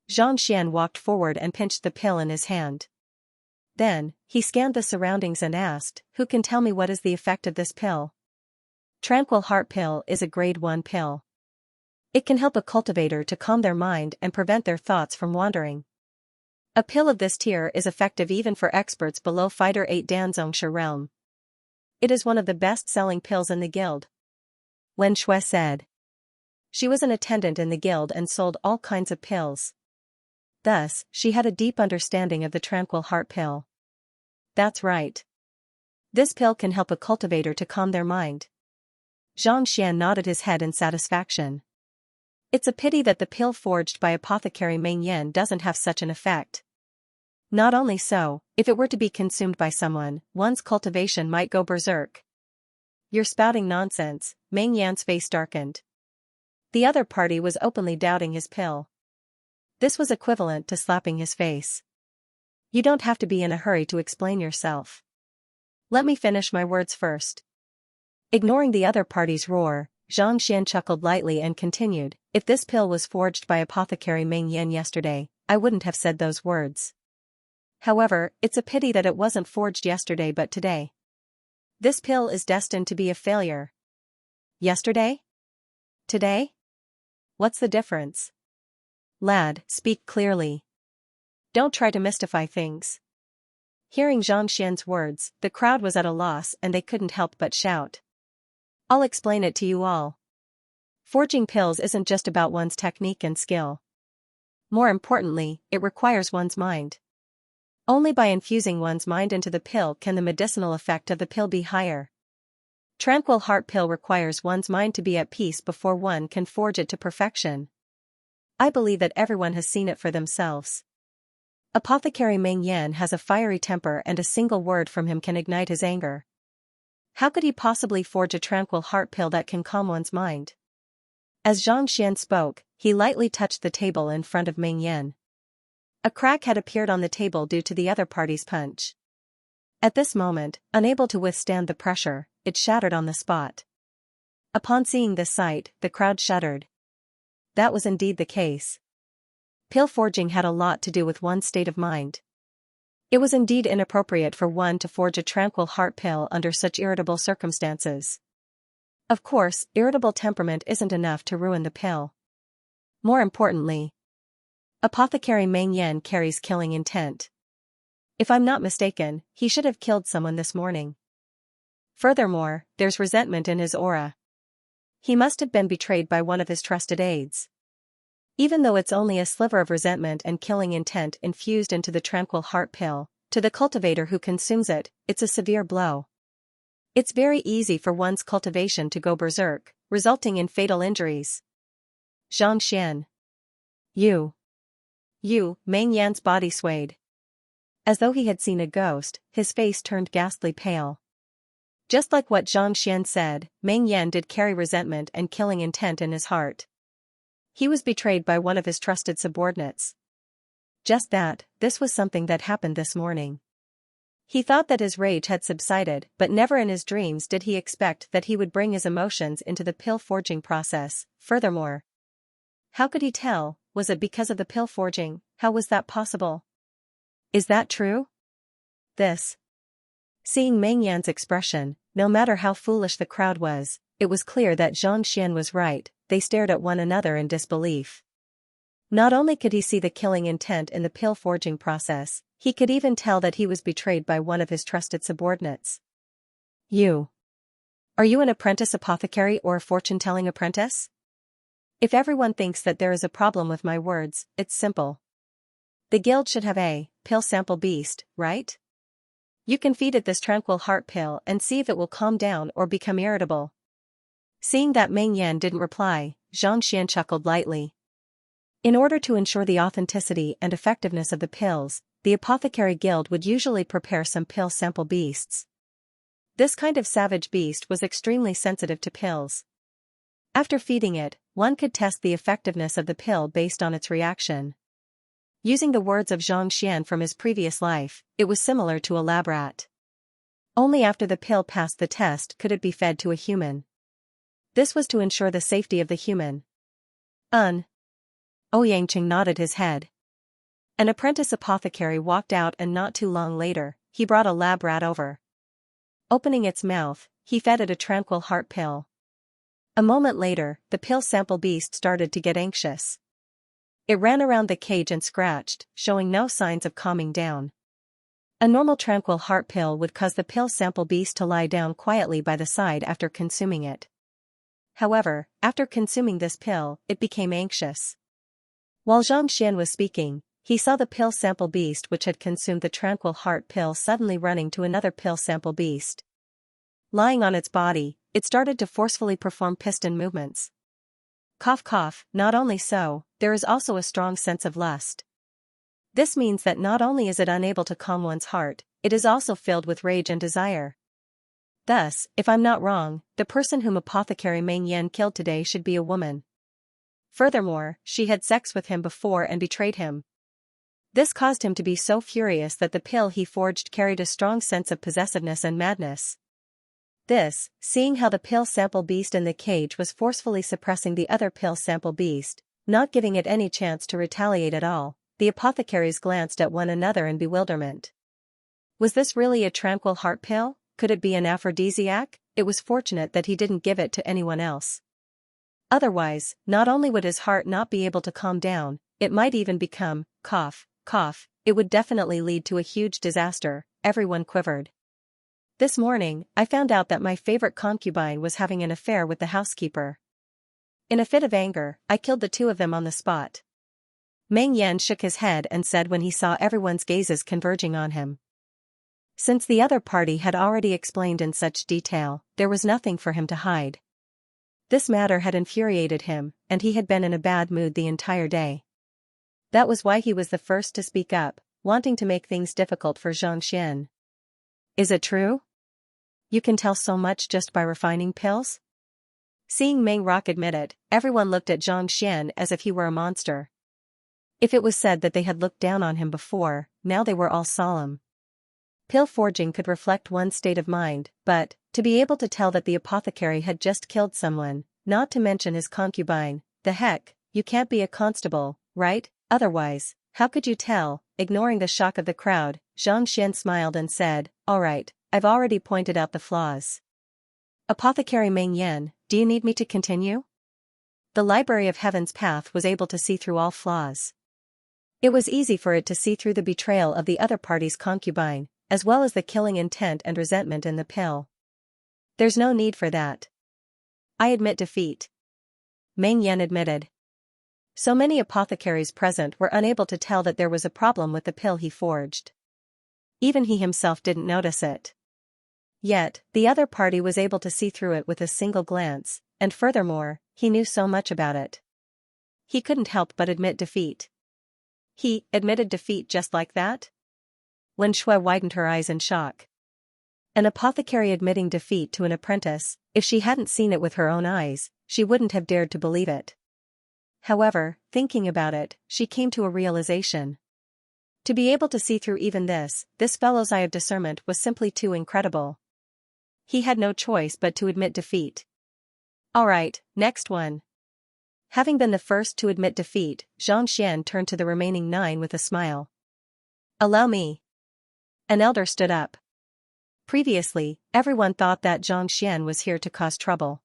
Xianxia walked forward and pinched the pill in his hand. Then, he scanned the surroundings and asked, "Who can tell me what is the effect of this pill?" Tranquil Heart Pill is a grade 1 pill. It can help a cultivator to calm their mind and prevent their thoughts from wandering. A pill of this tier is effective even for experts below Fighter 8 Danzongshi realm. It is one of the best-selling pills in the guild. Wen Shui said. She was an attendant in the guild and sold all kinds of pills. Thus, she had a deep understanding of the Tranquil Heart Pill. That's right. This pill can help a cultivator to calm their mind. Xianxia nodded his head in satisfaction. It's a pity that the pill forged by apothecary Meng Yan doesn't have such an effect. Not only so, if it were to be consumed by someone, one's cultivation might go berserk. You're spouting nonsense, Meng Yan's face darkened. The other party was openly doubting his pill. This was equivalent to slapping his face. You don't have to be in a hurry to explain yourself. Let me finish my words first. Ignoring the other party's roar, Xianxia chuckled lightly and continued, "If this pill was forged by apothecary Meng Yan yesterday, I wouldn't have said those words. However, it's a pity that it wasn't forged yesterday but today. This pill is destined to be a failure." Yesterday? Today? What's the difference? Lad, speak clearly. Don't try to mystify things. Hearing Xianxia's words, the crowd was at a loss and they couldn't help but shout. I'll explain it to you all. Forging pills isn't just about one's technique and skill. More importantly, it requires one's mind. Only by infusing one's mind into the pill can the medicinal effect of the pill be higher. Tranquil Heart Pill requires one's mind to be at peace before one can forge it to perfection. I believe that everyone has seen it for themselves. Apothecary Meng Yan has a fiery temper and a single word from him can ignite his anger. How could he possibly forge a Tranquil Heart Pill that can calm one's mind? As Xianxia spoke, he lightly touched the table in front of Meng Yan. A crack had appeared on the table due to the other party's punch. At this moment, unable to withstand the pressure, it shattered on the spot. Upon seeing this sight, the crowd shuddered. That was indeed the case. Pill forging had a lot to do with one's state of mind. It was indeed inappropriate for one to forge a Tranquil Heart Pill under such irritable circumstances. Of course, irritable temperament isn't enough to ruin the pill. More importantly, apothecary Meng Yan carries killing intent. If I'm not mistaken, he should have killed someone this morning. Furthermore, there's resentment in his aura. He must have been betrayed by one of his trusted aides. Even though it's only a sliver of resentment and killing intent infused into the Tranquil Heart Pill, to the cultivator who consumes it, it's a severe blow. It's very easy for one's cultivation to go berserk, resulting in fatal injuries. Xianxia. You, Meng Yan's body swayed. As though he had seen a ghost, his face turned ghastly pale. Just like what Xianxia said, Meng Yan did carry resentment and killing intent in his heart. He was betrayed by one of his trusted subordinates. Just that, this was something that happened this morning. He thought that his rage had subsided, but never in his dreams did he expect that he would bring his emotions into the pill forging process. Furthermore, how could he tell? Was it because of the pill forging? How was that possible? Is that true? Seeing Meng Yan's expression, no matter how foolish the crowd was, it was clear that Xianxia was right. They stared at one another in disbelief. Not only could he see the killing intent in the pill forging process, he could even tell that he was betrayed by one of his trusted subordinates. Are you an apprentice apothecary or a fortune-telling apprentice? If everyone thinks that there is a problem with my words, it's simple. The guild should have a pill sample beast, right? You can feed it this Tranquil Heart Pill and see if it will calm down or become irritable. Seeing that Meng Yan didn't reply, Xianxia chuckled lightly. In order to ensure the authenticity and effectiveness of the pills, the apothecary guild would usually prepare some pill sample beasts. This kind of savage beast was extremely sensitive to pills. After feeding it, one could test the effectiveness of the pill based on its reaction. Using the words of Xianxia from his previous life, it was similar to a lab rat. Only after the pill passed the test could it be fed to a human. This was to ensure the safety of the human. Ouyangqing nodded his head. An apprentice apothecary walked out, and not too long later, he brought a lab rat over. Opening its mouth, he fed it a tranquil heart pill. A moment later, the pill sample beast started to get anxious. It ran around the cage and scratched, showing no signs of calming down. A normal tranquil heart pill would cause the pill sample beast to lie down quietly by the side after consuming it. However, after consuming this pill, it became anxious. While Xianxia was speaking, he saw the pill sample beast which had consumed the tranquil heart pill suddenly running to another pill sample beast. Lying on its body, it started to forcefully perform piston movements. Cough cough. Not only so, there is also a strong sense of lust. This means that not only is it unable to calm one's heart, it is also filled with rage and desire. Thus, if I'm not wrong, the person whom Apothecary Meng Yan killed today should be a woman. Furthermore, she had sex with him before and betrayed him. This caused him to be so furious that the pill he forged carried a strong sense of possessiveness and madness. This, seeing how the pill sample beast in the cage was forcefully suppressing the other pill sample beast, not giving it any chance to retaliate at all, the apothecaries glanced at one another in bewilderment. Was this really a tranquil heart pill? Could it be an aphrodisiac? It was fortunate that he didn't give it to anyone else. Otherwise, not only would his heart not be able to calm down, it might even become, cough, cough, it would definitely lead to a huge disaster. Everyone quivered. This morning, I found out that my favorite concubine was having an affair with the housekeeper. In a fit of anger, I killed the two of them on the spot. Meng Yan shook his head and said when he saw everyone's gazes converging on him. Since the other party had already explained in such detail, there was nothing for him to hide. This matter had infuriated him, and he had been in a bad mood the entire day. That was why he was the first to speak up, wanting to make things difficult for Xianxia. Is it true? You can tell so much just by refining pills? Seeing Meng Rock admit it, everyone looked at Xianxia as if he were a monster. If it was said that they had looked down on him before, now they were all solemn. Pill forging could reflect one's state of mind, but, to be able to tell that the apothecary had just killed someone, not to mention his concubine, the heck, you can't be a constable, right? Otherwise, how could you tell? Ignoring the shock of the crowd, Xianxia smiled and said, "Alright, I've already pointed out the flaws. Apothecary Meng Yan, do you need me to continue?" The Library of Heaven's Path was able to see through all flaws. It was easy for it to see through the betrayal of the other party's concubine, as well as the killing intent and resentment in the pill. There's no need for that. I admit defeat. Meng Yan admitted. So many apothecaries present were unable to tell that there was a problem with the pill he forged. Even he himself didn't notice it. Yet, the other party was able to see through it with a single glance, and furthermore, he knew so much about it. He couldn't help but admit defeat. He admitted defeat just like that? Wen Shui widened her eyes in shock. An apothecary admitting defeat to an apprentice, if she hadn't seen it with her own eyes, she wouldn't have dared to believe it. However, thinking about it, she came to a realization. To be able to see through even this fellow's eye of discernment was simply too incredible. He had no choice but to admit defeat. Alright, next one. Having been the first to admit defeat, Xianxia turned to the remaining 9 with a smile. Allow me. An elder stood up. Previously, everyone thought that Xianxia was here to cause trouble.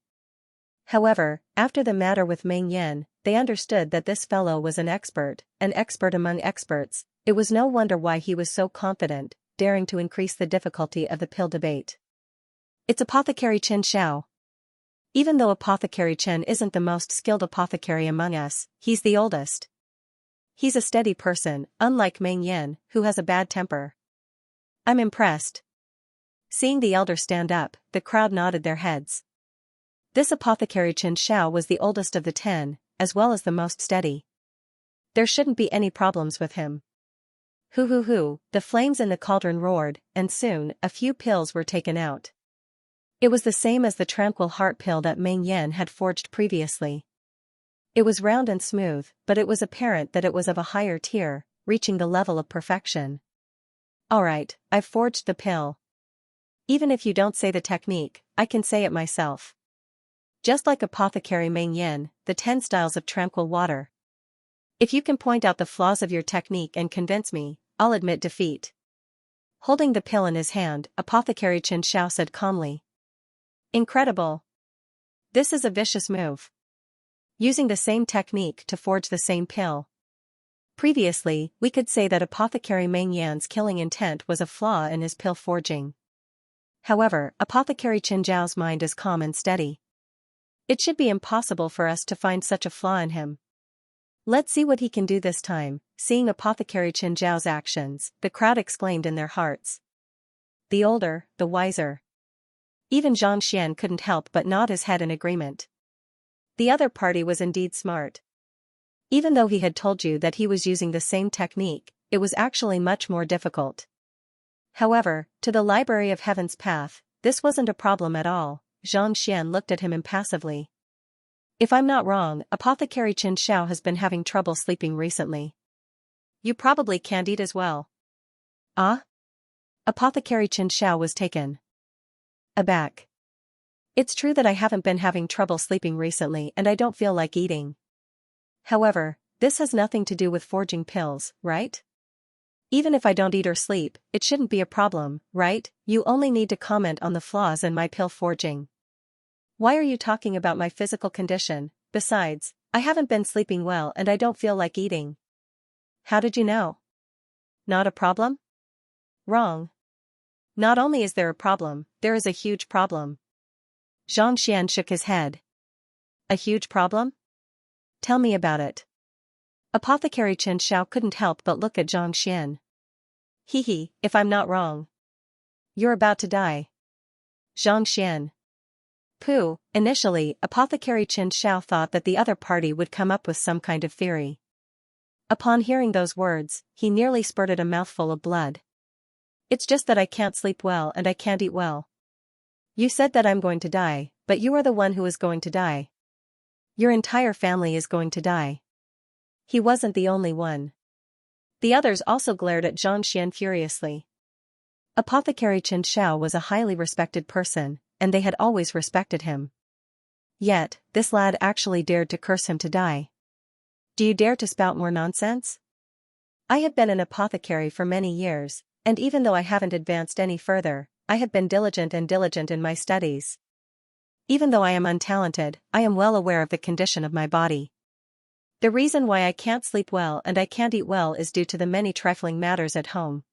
However, after the matter with Meng Yan, they understood that this fellow was an expert among experts. It was no wonder why he was so confident, daring to increase the difficulty of the pill debate. It's Apothecary Chen Xiao. Even though Apothecary Chen isn't the most skilled apothecary among us, he's the oldest. He's a steady person, unlike Meng Yan, who has a bad temper. I'm impressed. Seeing the elder stand up, the crowd nodded their heads. This Apothecary Chen Xiao was the oldest of the 10, as well as the most steady. There shouldn't be any problems with him. Hoo, the flames in the cauldron roared, and soon, a few pills were taken out. It was the same as the tranquil heart pill that Meng Yan had forged previously. It was round and smooth, but it was apparent that it was of a higher tier, reaching the level of perfection. Alright, I've forged the pill. Even if you don't say the technique, I can say it myself. Just like Apothecary Meng Yan, the 10 styles of tranquil water. If you can point out the flaws of your technique and convince me, I'll admit defeat. Holding the pill in his hand, Apothecary Xianxia said calmly. Incredible. This is a vicious move. Using the same technique to forge the same pill. Previously, we could say that Apothecary Meng Yan's killing intent was a flaw in his pill forging. However, Apothecary Xianxiao's mind is calm and steady. It should be impossible for us to find such a flaw in him. Let's see what he can do this time. Seeing Apothecary Xianxiao's actions, the crowd exclaimed in their hearts. The older, the wiser. Even Xianxia couldn't help but nod his head in agreement. The other party was indeed smart. Even though he had told you that he was using the same technique, it was actually much more difficult. However, to the Library of Heaven's Path, this wasn't a problem at all. Xianxia looked at him impassively. If I'm not wrong, Apothecary Xianxia has been having trouble sleeping recently. You probably can't eat as well. Ah? Apothecary Xianxia was taken aback. It's true that I haven't been having trouble sleeping recently and I don't feel like eating. However, this has nothing to do with forging pills, right? Even if I don't eat or sleep, it shouldn't be a problem, right? You only need to comment on the flaws in my pill forging. Why are you talking about my physical condition? Besides, I haven't been sleeping well and I don't feel like eating. How did you know? Not a problem? Wrong. Not only is there a problem, there is a huge problem. Xianxia shook his head. A huge problem? Tell me about it. Apothecary Xianxia couldn't help but look at Xianxia. Hehe, if I'm not wrong. You're about to die. Xianxia. Pooh, initially, Apothecary Xianxia thought that the other party would come up with some kind of theory. Upon hearing those words, he nearly spurted a mouthful of blood. It's just that I can't sleep well and I can't eat well. You said that I'm going to die, but you are the one who is going to die. Your entire family is going to die. He wasn't the only one. The others also glared at Xianxia furiously. Apothecary Xianxia was a highly respected person, and they had always respected him. Yet, this lad actually dared to curse him to die. Do you dare to spout more nonsense? I have been an apothecary for many years, and even though I haven't advanced any further, I have been diligent in my studies. Even though I am untalented, I am well aware of the condition of my body. The reason why I can't sleep well and I can't eat well is due to the many trifling matters at home.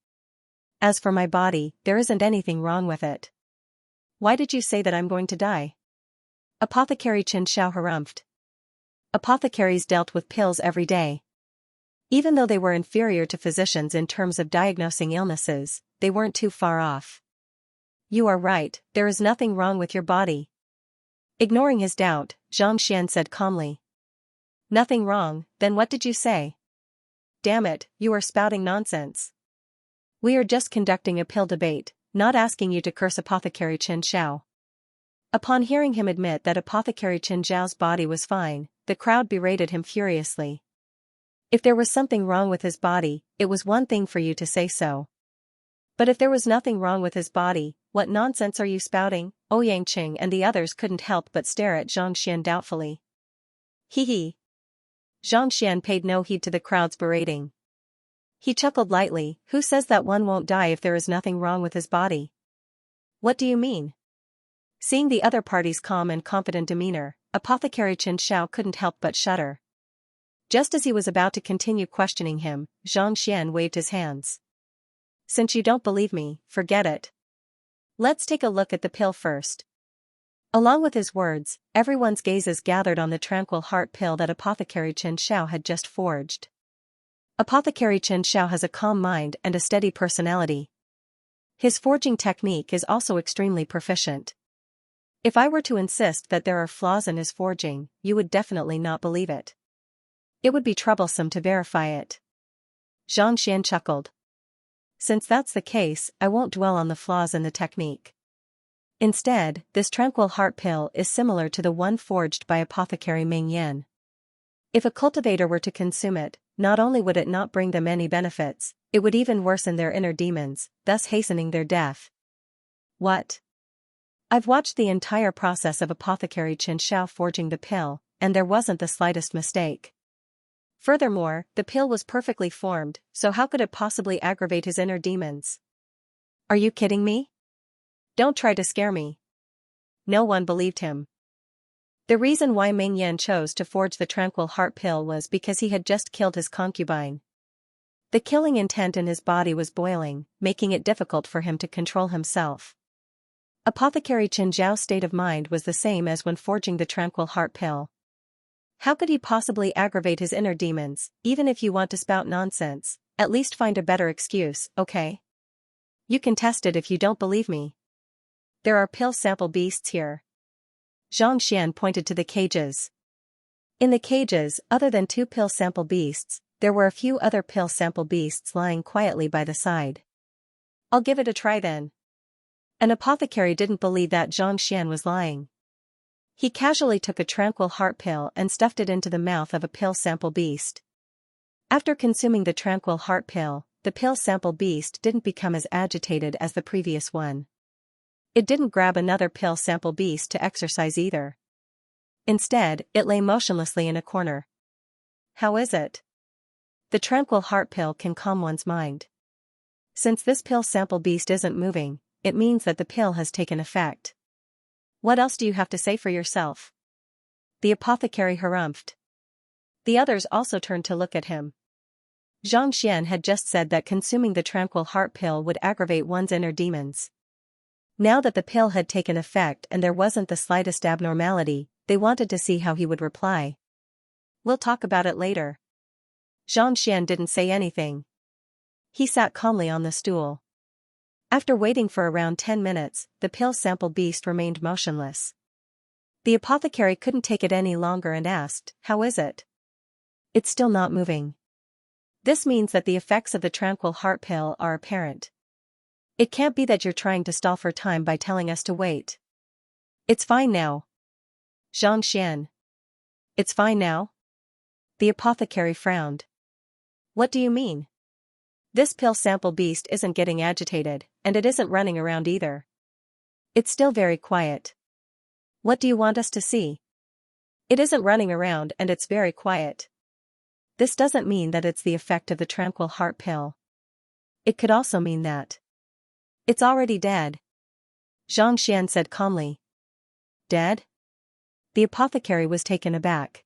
As for my body, there isn't anything wrong with it. Why did you say that I'm going to die? Apothecary Xianxia harumphed. Apothecaries dealt with pills every day. Even though they were inferior to physicians in terms of diagnosing illnesses, they weren't too far off. You are right, there is nothing wrong with your body. Ignoring his doubt, Xianxia said calmly. Nothing wrong, then what did you say? Damn it, you are spouting nonsense. We are just conducting a pill debate, not asking you to curse Apothecary Xianxia. Upon hearing him admit that Apothecary Xianxiao's body was fine, the crowd berated him furiously. If there was something wrong with his body, it was one thing for you to say so. But if there was nothing wrong with his body, what nonsense are you spouting? Ouyangqing and the others couldn't help but stare at Xianxia doubtfully. Hee. Xianxia paid no heed to the crowd's berating. He chuckled lightly. Who says that one won't die if there is nothing wrong with his body? What do you mean? Seeing the other party's calm and confident demeanor, Apothecary Xianxia couldn't help but shudder. Just as he was about to continue questioning him, Xianxia waved his hands. Since you don't believe me, forget it. Let's take a look at the pill first. Along with his words, everyone's gazes gathered on the tranquil heart pill that Apothecary Xianxia had just forged. Apothecary Xianxia has a calm mind and a steady personality. His forging technique is also extremely proficient. If I were to insist that there are flaws in his forging, you would definitely not believe it. It would be troublesome to verify it. Xianxia chuckled. Since that's the case, I won't dwell on the flaws in the technique. Instead, this tranquil heart pill is similar to the one forged by Apothecary Meng Yan. If a cultivator were to consume it, not only would it not bring them any benefits, it would even worsen their inner demons, thus hastening their death. What? I've watched the entire process of Apothecary Xianxia forging the pill, and there wasn't the slightest mistake. Furthermore, the pill was perfectly formed, so how could it possibly aggravate his inner demons? Are you kidding me? Don't try to scare me. No one believed him. The reason why Ming Yan chose to forge the Tranquil Heart pill was because he had just killed his concubine. The killing intent in his body was boiling, making it difficult for him to control himself. Apothecary Xianxia's state of mind was the same as when forging the Tranquil Heart pill. How could he possibly aggravate his inner demons? Even if you want to spout nonsense, at least find a better excuse, okay? You can test it if you don't believe me. There are pill sample beasts here. Xianxia pointed to the cages. In the cages, other than 2 pill sample beasts, there were a few other pill sample beasts lying quietly by the side. I'll give it a try then. An apothecary didn't believe that Xianxia was lying. He casually took a Tranquil Heart pill and stuffed it into the mouth of a pill sample beast. After consuming the Tranquil Heart pill, the pill sample beast didn't become as agitated as the previous one. It didn't grab another pill sample beast to exercise either. Instead, it lay motionlessly in a corner. How is it? The Tranquil Heart pill can calm one's mind. Since this pill sample beast isn't moving, it means that the pill has taken effect. What else do you have to say for yourself? The apothecary harumphed. The others also turned to look at him. Xianxia had just said that consuming the Tranquil Heart pill would aggravate one's inner demons. Now that the pill had taken effect and there wasn't the slightest abnormality, they wanted to see how he would reply. We'll talk about it later. Xianxia didn't say anything. He sat calmly on the stool. After waiting for around 10 minutes, the pill sample beast remained motionless. The apothecary couldn't take it any longer and asked, "How is it?" "It's still not moving." This means that the effects of the Tranquil Heart pill are apparent. It can't be that you're trying to stall for time by telling us to wait. It's fine now. Xianxia. It's fine now? The apothecary frowned. What do you mean? This pill sample beast isn't getting agitated, and it isn't running around either. It's still very quiet. What do you want us to see? It isn't running around and it's very quiet. This doesn't mean that it's the effect of the Tranquil Heart pill. It could also mean that it's already dead. Xianxia said calmly. Dead? The apothecary was taken aback.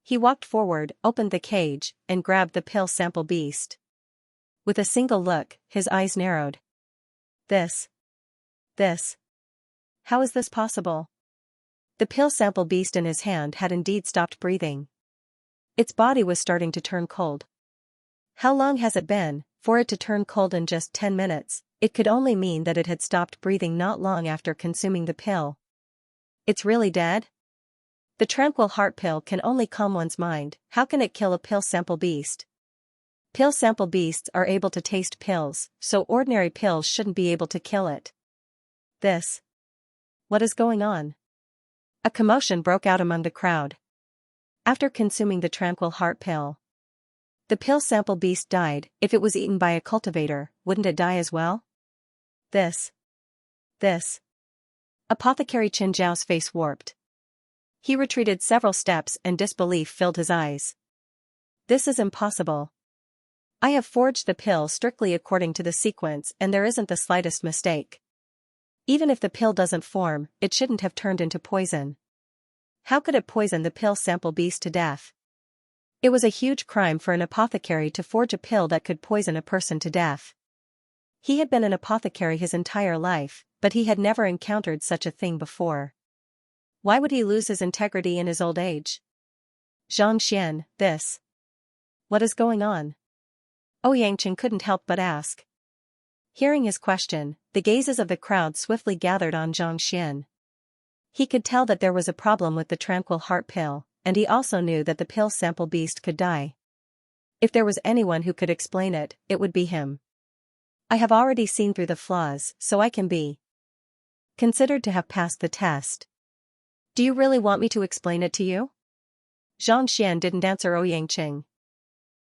He walked forward, opened the cage, and grabbed the pill sample beast. With a single look, his eyes narrowed. This. How is this possible? The pill sample beast in his hand had indeed stopped breathing. Its body was starting to turn cold. How long has it been? For it to turn cold in just 10 minutes, it could only mean that it had stopped breathing not long after consuming the pill. It's really dead? The Tranquil Heart pill can only calm one's mind. How can it kill a pill sample beast? Pill sample beasts are able to taste pills, so ordinary pills shouldn't be able to kill it. What is going on? A commotion broke out among the crowd. After consuming the Tranquil Heart pill, the pill sample beast died. If it was eaten by a cultivator, wouldn't it die as well? This. Apothecary Xianxia's face warped. He retreated several steps and disbelief filled his eyes. This is impossible. I have forged the pill strictly according to the sequence and there isn't the slightest mistake. Even if the pill doesn't form, it shouldn't have turned into poison. How could it poison the pill sample beast to death? It was a huge crime for an apothecary to forge a pill that could poison a person to death. He had been an apothecary his entire life, but he had never encountered such a thing before. Why would he lose his integrity in his old age? Xianxia, what is going on? Ouyangqing couldn't help but ask. Hearing his question, the gazes of the crowd swiftly gathered on Xianxia. He could tell that there was a problem with the Tranquil Heart pill, and he also knew that the pill sample beast could die. If there was anyone who could explain it, it would be him. I have already seen through the flaws, so I can be considered to have passed the test. Do you really want me to explain it to you? Xianxia didn't answer Ouyangqing.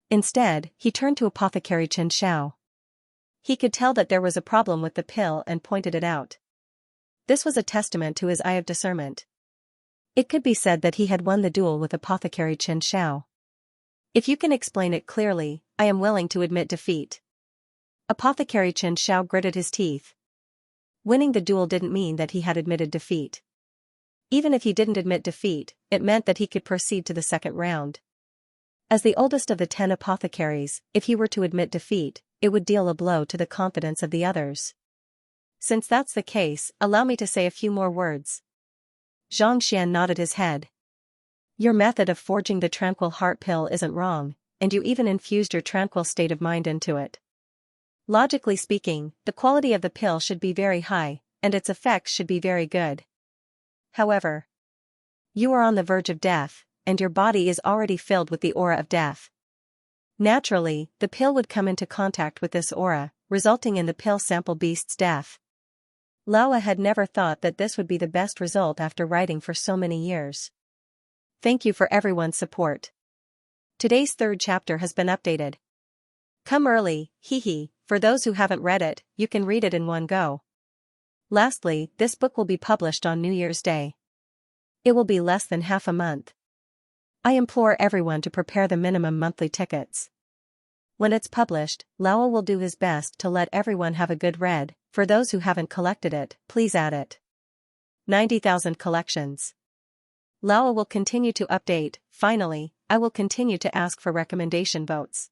Instead, he turned to Apothecary Xianxiao. He could tell that there was a problem with the pill and pointed it out. This was a testament to his eye of discernment. It could be said that he had won the duel with Apothecary Xianxiao. If you can explain it clearly, I am willing to admit defeat. Apothecary Xianxia gritted his teeth. Winning the duel didn't mean that he had admitted defeat. Even if he didn't admit defeat, it meant that he could proceed to the second round. As the oldest of the 10 apothecaries, if he were to admit defeat, it would deal a blow to the confidence of the others. Since that's the case, allow me to say a few more words. Xianxia nodded his head. Your method of forging the tranquil heart pill isn't wrong, and you even infused your tranquil state of mind into it. Logically speaking, the quality of the pill should be very high, and its effects should be very good. However, you are on the verge of death, and your body is already filled with the aura of death. Naturally, the pill would come into contact with this aura, resulting in the pill sample beast's death. Laowa had never thought that this would be the best result after writing for so many years. Thank you for everyone's support. Today's third chapter has been updated. Come early, hee. For those who haven't read it, you can read it in one go. Lastly, this book will be published on New Year's Day. It will be less than half a month. I implore everyone to prepare the minimum monthly tickets. When it's published, Laowa will do his best to let everyone have a good read. For those who haven't collected it, please add it. 90,000 collections. Laowa will continue to update. Finally, I will continue to ask for recommendation votes.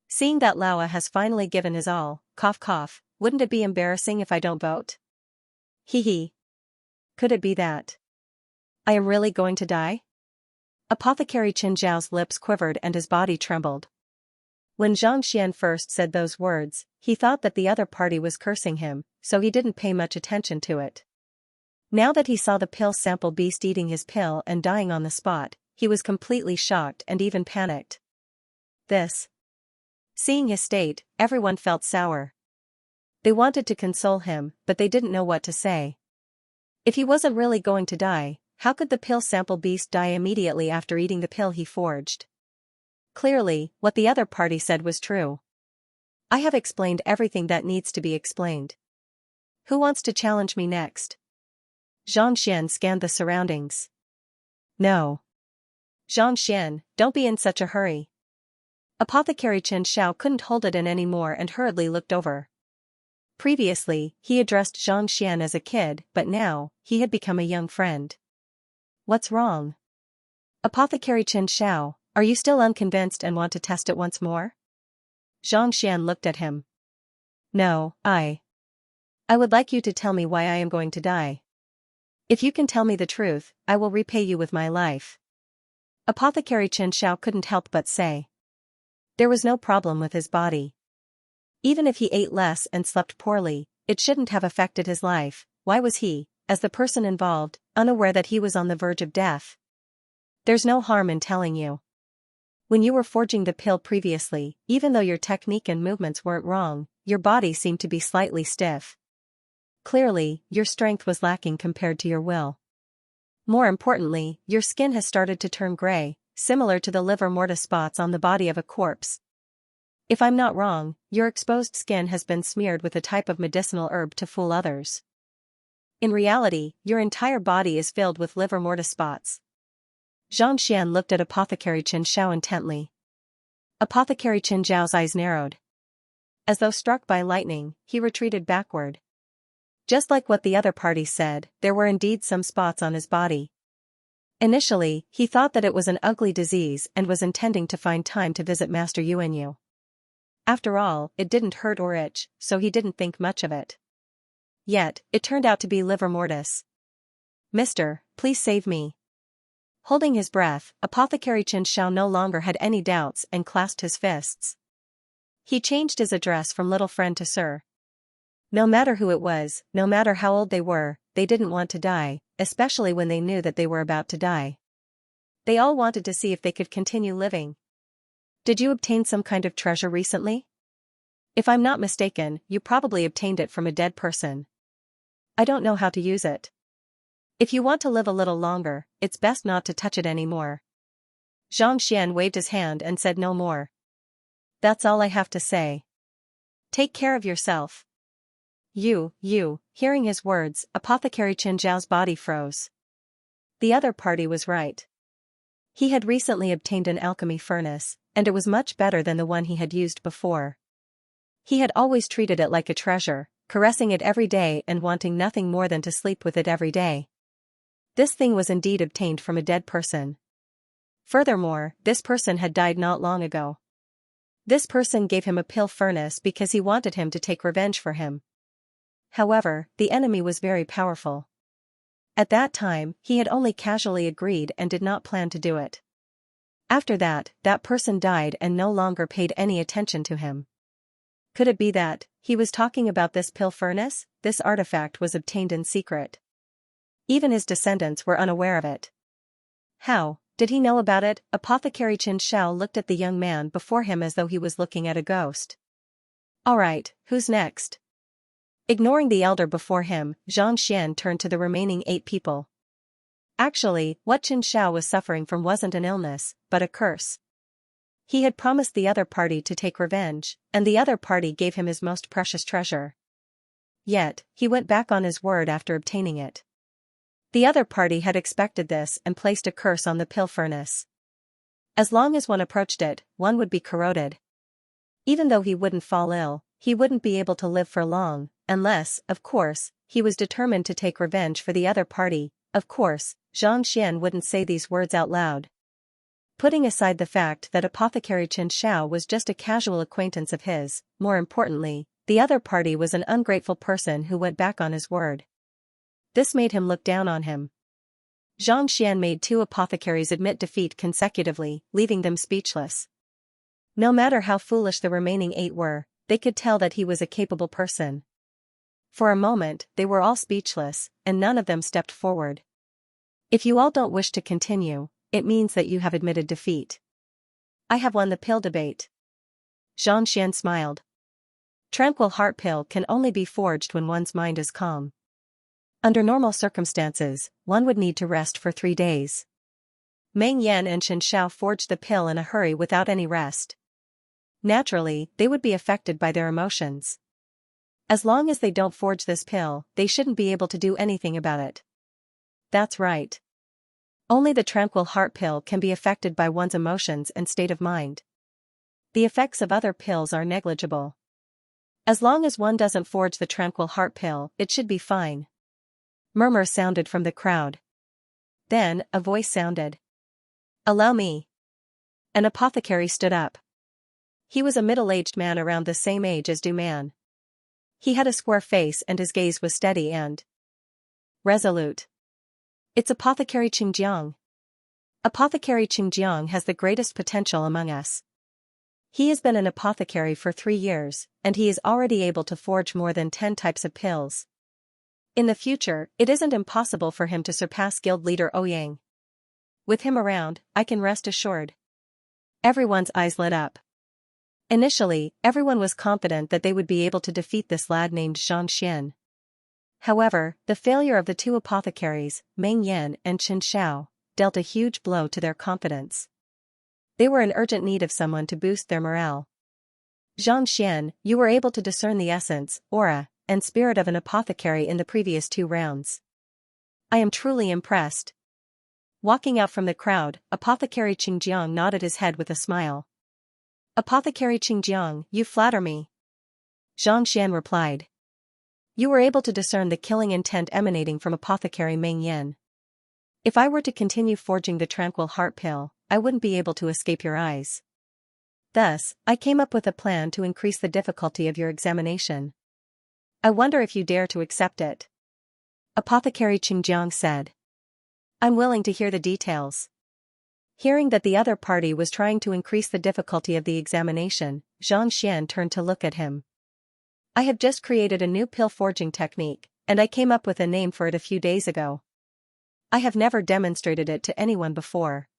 Seeing that Laowa has finally given his all, cough cough, wouldn't it be embarrassing if I don't vote? Hee. Could it be that I am really going to die? Apothecary Xianxia's lips quivered and his body trembled. When Xianxia first said those words, he thought that the other party was cursing him, so he didn't pay much attention to it. Now that he saw the pill sample beast eating his pill and dying on the spot, he was completely shocked and even panicked. Seeing his state, everyone felt sour. They wanted to console him, but they didn't know what to say. If he wasn't really going to die, how could the pill sample beast die immediately after eating the pill he forged? Clearly, what the other party said was true. I have explained everything that needs to be explained. Who wants to challenge me next? Xianxia scanned the surroundings. No. Xianxia, don't be in such a hurry. Apothecary Xianxia couldn't hold it in anymore and hurriedly looked over. Previously, he addressed Xianxia as a kid, but now, he had become a young friend. What's wrong? Apothecary Xianxia, are you still unconvinced and want to test it once more? Xianxia looked at him. No, I would like you to tell me why I am going to die. If you can tell me the truth, I will repay you with my life. Apothecary Xianxia couldn't help but say. There was no problem with his body. Even if he ate less and slept poorly, it shouldn't have affected his life. Why was he, as the person involved, unaware that he was on the verge of death? There's no harm in telling you. When you were forging the pill previously, even though your technique and movements weren't wrong, your body seemed to be slightly stiff. Clearly, your strength was lacking compared to your will. More importantly, your skin has started to turn gray, similar to the livor mortis spots on the body of a corpse. If I'm not wrong, your exposed skin has been smeared with a type of medicinal herb to fool others. In reality, your entire body is filled with livor mortis spots. Xianxia looked at Apothecary Xianxia intently. Apothecary Xianxia's eyes narrowed. As though struck by lightning, he retreated backward. Just like what the other party said, there were indeed some spots on his body. Initially, he thought that it was an ugly disease and was intending to find time to visit Master Yuanyu. After all, it didn't hurt or itch, so he didn't think much of it. Yet, it turned out to be livor mortis. Mister, please save me. Holding his breath, Apothecary Xianxia no longer had any doubts and clasped his fists. He changed his address from little friend to sir. No matter who it was, no matter how old they were, they didn't want to die, especially when they knew that they were about to die. They all wanted to see if they could continue living. Did you obtain some kind of treasure recently? If I'm not mistaken, you probably obtained it from a dead person. I don't know how to use it. If you want to live a little longer, it's best not to touch it anymore. Xianxia waved his hand and said no more. That's all I have to say. Take care of yourself. Hearing his words, Apothecary Xianxia's body froze. The other party was right. He had recently obtained an alchemy furnace, and it was much better than the one he had used before. He had always treated it like a treasure, caressing it every day and wanting nothing more than to sleep with it every day. This thing was indeed obtained from a dead person. Furthermore, this person had died not long ago. This person gave him a pill furnace because he wanted him to take revenge for him. However, the enemy was very powerful. At that time, he had only casually agreed and did not plan to do it. After that, that person died and no longer paid any attention to him. Could it be that he was talking about this pill furnace? This artifact was obtained in secret. Even his descendants were unaware of it. How did he know about it? Apothecary Xianxia looked at the young man before him as though he was looking at a ghost. All right, who's next? Ignoring the elder before him, Xianxia turned to the remaining 8 people. Actually, what Xianxia was suffering from wasn't an illness, but a curse. He had promised the other party to take revenge, and the other party gave him his most precious treasure. Yet, he went back on his word after obtaining it. The other party had expected this and placed a curse on the pill furnace. As long as one approached it, one would be corroded. Even though he wouldn't fall ill, he wouldn't be able to live for long, unless, of course, he was determined to take revenge for the other party. Of course, Xianxia wouldn't say these words out loud. Putting aside the fact that Apothecary Xianxia was just a casual acquaintance of his, more importantly, the other party was an ungrateful person who went back on his word. This made him look down on him. Xianxia made 2 apothecaries admit defeat consecutively, leaving them speechless. No matter how foolish the remaining 8 were, they could tell that he was a capable person. For a moment, they were all speechless, and none of them stepped forward. If you all don't wish to continue, it means that you have admitted defeat. I have won the pill debate. Xianxia smiled. Tranquil heart pill can only be forged when one's mind is calm. Under normal circumstances, one would need to rest for 3 days. Meng Yan and Xianxia forged the pill in a hurry without any rest. Naturally, they would be affected by their emotions. As long as they don't forge this pill, they shouldn't be able to do anything about it. That's right. Only the tranquil heart pill can be affected by one's emotions and state of mind. The effects of other pills are negligible. As long as one doesn't forge the tranquil heart pill, it should be fine. Murmurs sounded from the crowd. Then, a voice sounded. Allow me. An apothecary stood up. He was a middle-aged man around the same age as Du Man. He had a square face and his gaze was steady and resolute. It's Apothecary Qingjiang. Apothecary Qingjiang has the greatest potential among us. He has been an apothecary for 3 years, and he is already able to forge more than 10 types of pills. In the future, it isn't impossible for him to surpass guild leader Ouyang. With him around, I can rest assured. Everyone's eyes lit up. Initially, everyone was confident that they would be able to defeat this lad named Xianxia. However, the failure of the 2 apothecaries, Meng Yan and Xianxia, dealt a huge blow to their confidence. They were in urgent need of someone to boost their morale. Xianxia, you were able to discern the essence, aura, and spirit of an apothecary in the previous 2 rounds. I am truly impressed. Walking out from the crowd, Apothecary Qingjiang nodded his head with a smile. Apothecary Qingjiang, you flatter me. Xianxia replied. You were able to discern the killing intent emanating from Apothecary Meng Yan. If I were to continue forging the tranquil heart pill, I wouldn't be able to escape your eyes. Thus, I came up with a plan to increase the difficulty of your examination. I wonder if you dare to accept it. Apothecary Qingjiang said. I'm willing to hear the details. Hearing that the other party was trying to increase the difficulty of the examination, Xianxia turned to look at him. I have just created a new pill forging technique, and I came up with a name for it a few days ago. I have never demonstrated it to anyone before.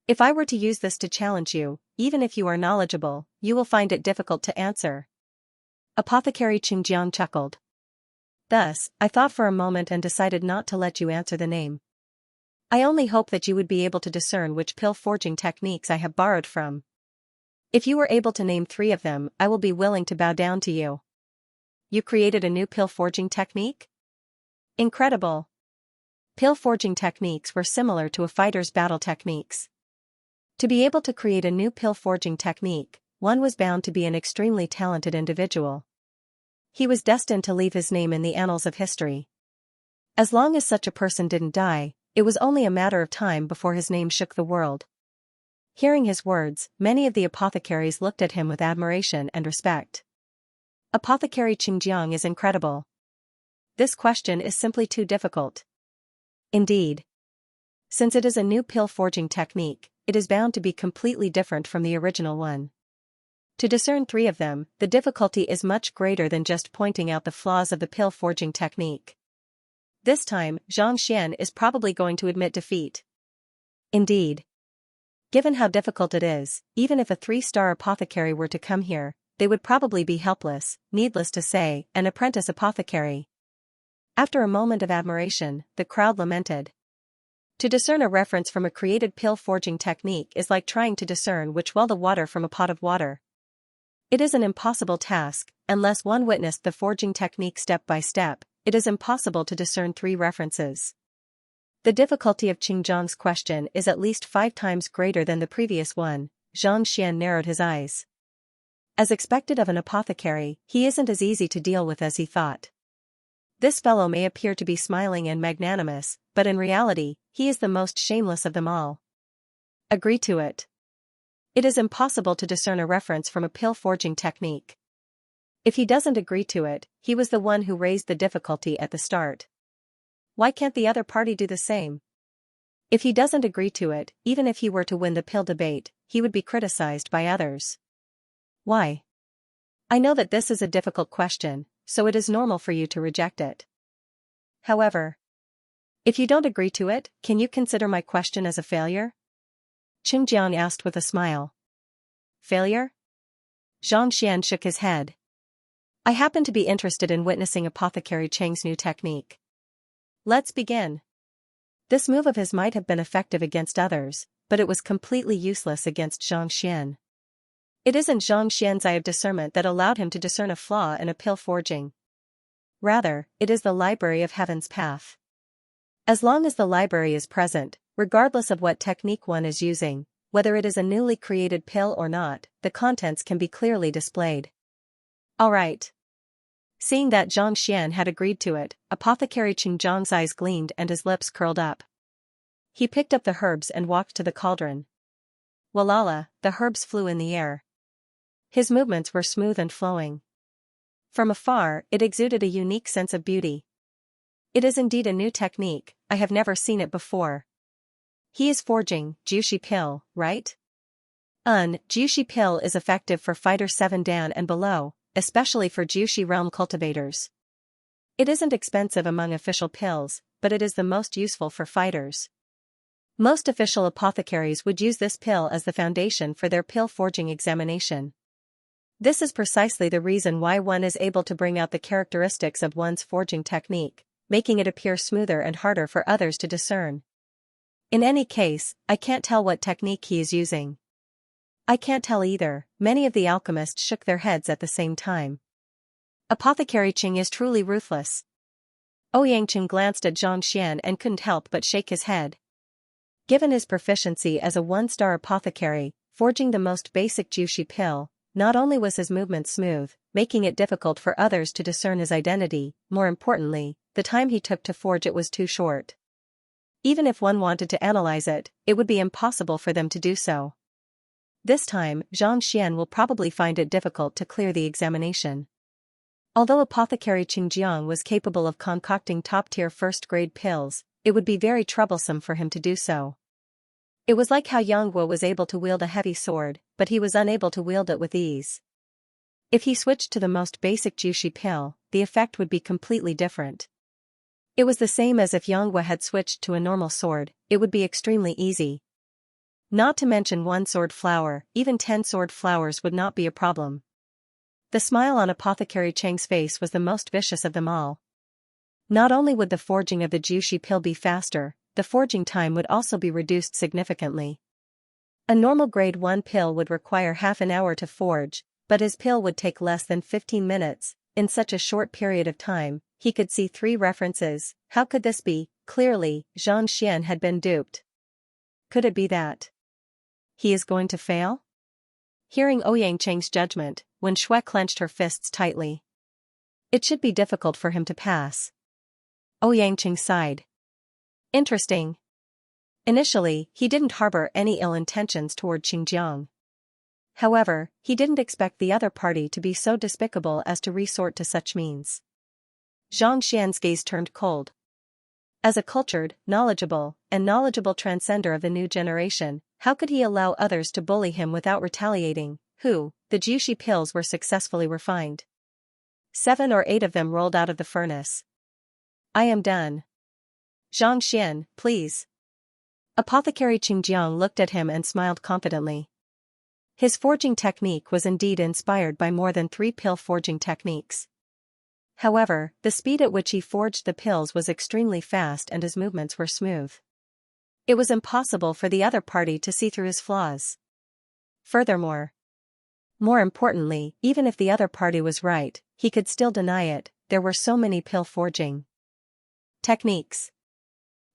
If I were to use this to challenge you, even if you are knowledgeable, you will find it difficult to answer. Apothecary Qingjiang chuckled. Thus, I thought for a moment and decided not to let you answer the name. I only hope that you would be able to discern which pill forging techniques I have borrowed from. If you were able to name 3 of them, I will be willing to bow down to you. You created a new pill forging technique? Incredible. Pill forging techniques were similar to a fighter's battle techniques. To be able to create a new pill forging technique, one was bound to be an extremely talented individual. He was destined to leave his name in the annals of history. As long as such a person didn't die, it was only a matter of time before his name shook the world. Hearing his words, many of the apothecaries looked at him with admiration and respect. Apothecary Xianxia is incredible. This question is simply too difficult. Indeed. Since it is a new pill forging technique, it is bound to be completely different from the original one. To discern three of them, the difficulty is much greater than just pointing out the flaws of the pill forging technique. This time, Xianxia is probably going to admit defeat. Indeed. Given how difficult it is, even if a 3-star apothecary were to come here, they would probably be helpless, needless to say, an apprentice apothecary. After a moment of admiration, the crowd lamented. To discern a reference from a created pill forging technique is like trying to discern which well the water from a pot of water. It is an impossible task, unless one witnessed the forging technique step by step. It is impossible to discern 3 references. The difficulty of Xianxia's question is at least 5 times greater than the previous one. Xianxia narrowed his eyes. As expected of an apothecary, he isn't as easy to deal with as he thought. This fellow may appear to be smiling and magnanimous, but in reality, he is the most shameless of them all. Agree to it. It is impossible to discern a reference from a pill forging technique. If he doesn't agree to it, he was the one who raised the difficulty at the start. Why can't the other party do the same? If he doesn't agree to it, even if he were to win the pill debate, he would be criticized by others. Why? I know that this is a difficult question, so it is normal for you to reject it. However, if you don't agree to it, can you consider my question as a failure? Xianxia asked with a smile. Failure? Xianxia shook his head. I happen to be interested in witnessing Apothecary Cheng's new technique. Let's begin. This move of his might have been effective against others, but it was completely useless against Xianxia. It isn't Xianxia's eye of discernment that allowed him to discern a flaw in a pill forging. Rather, it is the library of heaven's path. As long as the library is present, regardless of what technique one is using, whether it is a newly created pill or not, the contents can be clearly displayed. All right. Seeing that Xianxia had agreed to it, Apothecary Xianxia's eyes gleamed and his lips curled up. He picked up the herbs and walked to the cauldron. Walala, the herbs flew in the air. His movements were smooth and flowing. From afar, it exuded a unique sense of beauty. It is indeed a new technique, I have never seen it before. He is forging Jiushi pill, right? Jiushi pill is effective for fighter 7 Dan and below, especially for Jiushi realm cultivators. It isn't expensive among official pills, but it is the most useful for fighters. Most official apothecaries would use this pill as the foundation for their pill forging examination. This is precisely the reason why one is able to bring out the characteristics of one's forging technique, making it appear smoother and harder for others to discern. In any case, I can't tell what technique he is using. I can't tell either. Many of the alchemists shook their heads at the same time. Apothecary Cheng is truly ruthless. Ouyang glanced at Xianxia and couldn't help but shake his head. Given his proficiency as a 1-star apothecary, forging the most basic Jiushi pill, not only was his movement smooth, making it difficult for others to discern his identity, more importantly, the time he took to forge it was too short. Even if one wanted to analyze it, it would be impossible for them to do so. This time, Xianxia will probably find it difficult to clear the examination. Although Apothecary Xianxia was capable of concocting top-tier first-grade pills, it would be very troublesome for him to do so. It was like how Yangguo was able to wield a heavy sword, but he was unable to wield it with ease. If he switched to the most basic Jiushi pill, the effect would be completely different. It was the same as if Yangguo had switched to a normal sword, it would be extremely easy. Not to mention 1 sword flower, even 10 sword flowers would not be a problem. The smile on Apothecary Cheng's face was the most vicious of them all. Not only would the forging of the Jiushi pill be faster, the forging time would also be reduced significantly. A normal grade 1 pill would require half an hour to forge, but his pill would take less than 15 minutes. In such a short period of time, he could see 3 references. How could this be? Clearly, Xianxia had been duped. Could it be that he is going to fail? Hearing Ouyang judgment, Wen Shui clenched her fists tightly. It should be difficult for him to pass. Ouyang sighed. Interesting. Initially, he didn't harbor any ill intentions toward Xinjiang. However, he didn't expect the other party to be so despicable as to resort to such means. Zhang Xian's gaze turned cold. As a cultured, knowledgeable transcender of the new generation, how could he allow others to bully him without retaliating? The Jiushi pills were successfully refined. 7 or 8 of them rolled out of the furnace. I am done. Zhang Xian, please. Apothecary Qingjiang looked at him and smiled confidently. His forging technique was indeed inspired by more than 3 pill forging techniques. However, the speed at which he forged the pills was extremely fast and his movements were smooth. It was impossible for the other party to see through his flaws. Furthermore, more importantly, even if the other party was right, he could still deny it. There were so many pill forging techniques.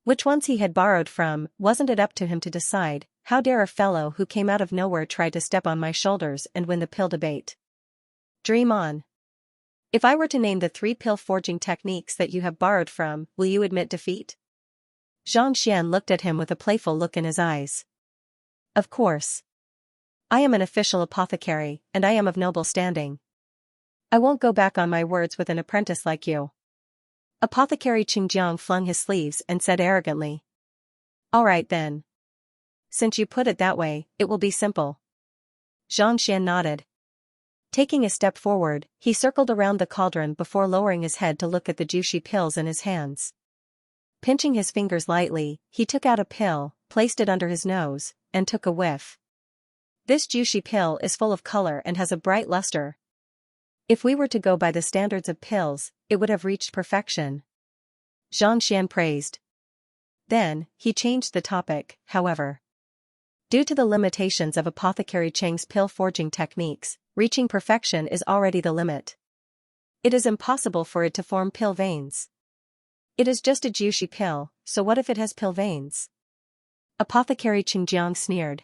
Which ones he had borrowed from? Wasn't it up to him to decide? How dare a fellow who came out of nowhere try to step on my shoulders and win the pill debate? Dream on. If I were to name the 3 pill forging techniques that you have borrowed from, will you admit defeat? Zhang Xian looked at him with a playful look in his eyes. Of course. I am an official apothecary, and I am of noble standing. I won't go back on my words with an apprentice like you. Apothecary Qingjiang flung his sleeves and said arrogantly. All right then. Since you put it that way, it will be simple. Zhang Xian nodded. Taking a step forward, he circled around the cauldron before lowering his head to look at the Jiushi pills in his hands. Pinching his fingers lightly, he took out a pill, placed it under his nose, and took a whiff. This Jiushi pill is full of color and has a bright luster. If we were to go by the standards of pills, it would have reached perfection. Zhang Xian praised. Then, he changed the topic, however. Due to the limitations of Apothecary Cheng's pill forging techniques, reaching perfection is already the limit. It is impossible for it to form pill veins. It is just a Jiushi pill, so what if it has pill veins? Apothecary Qingjiang sneered.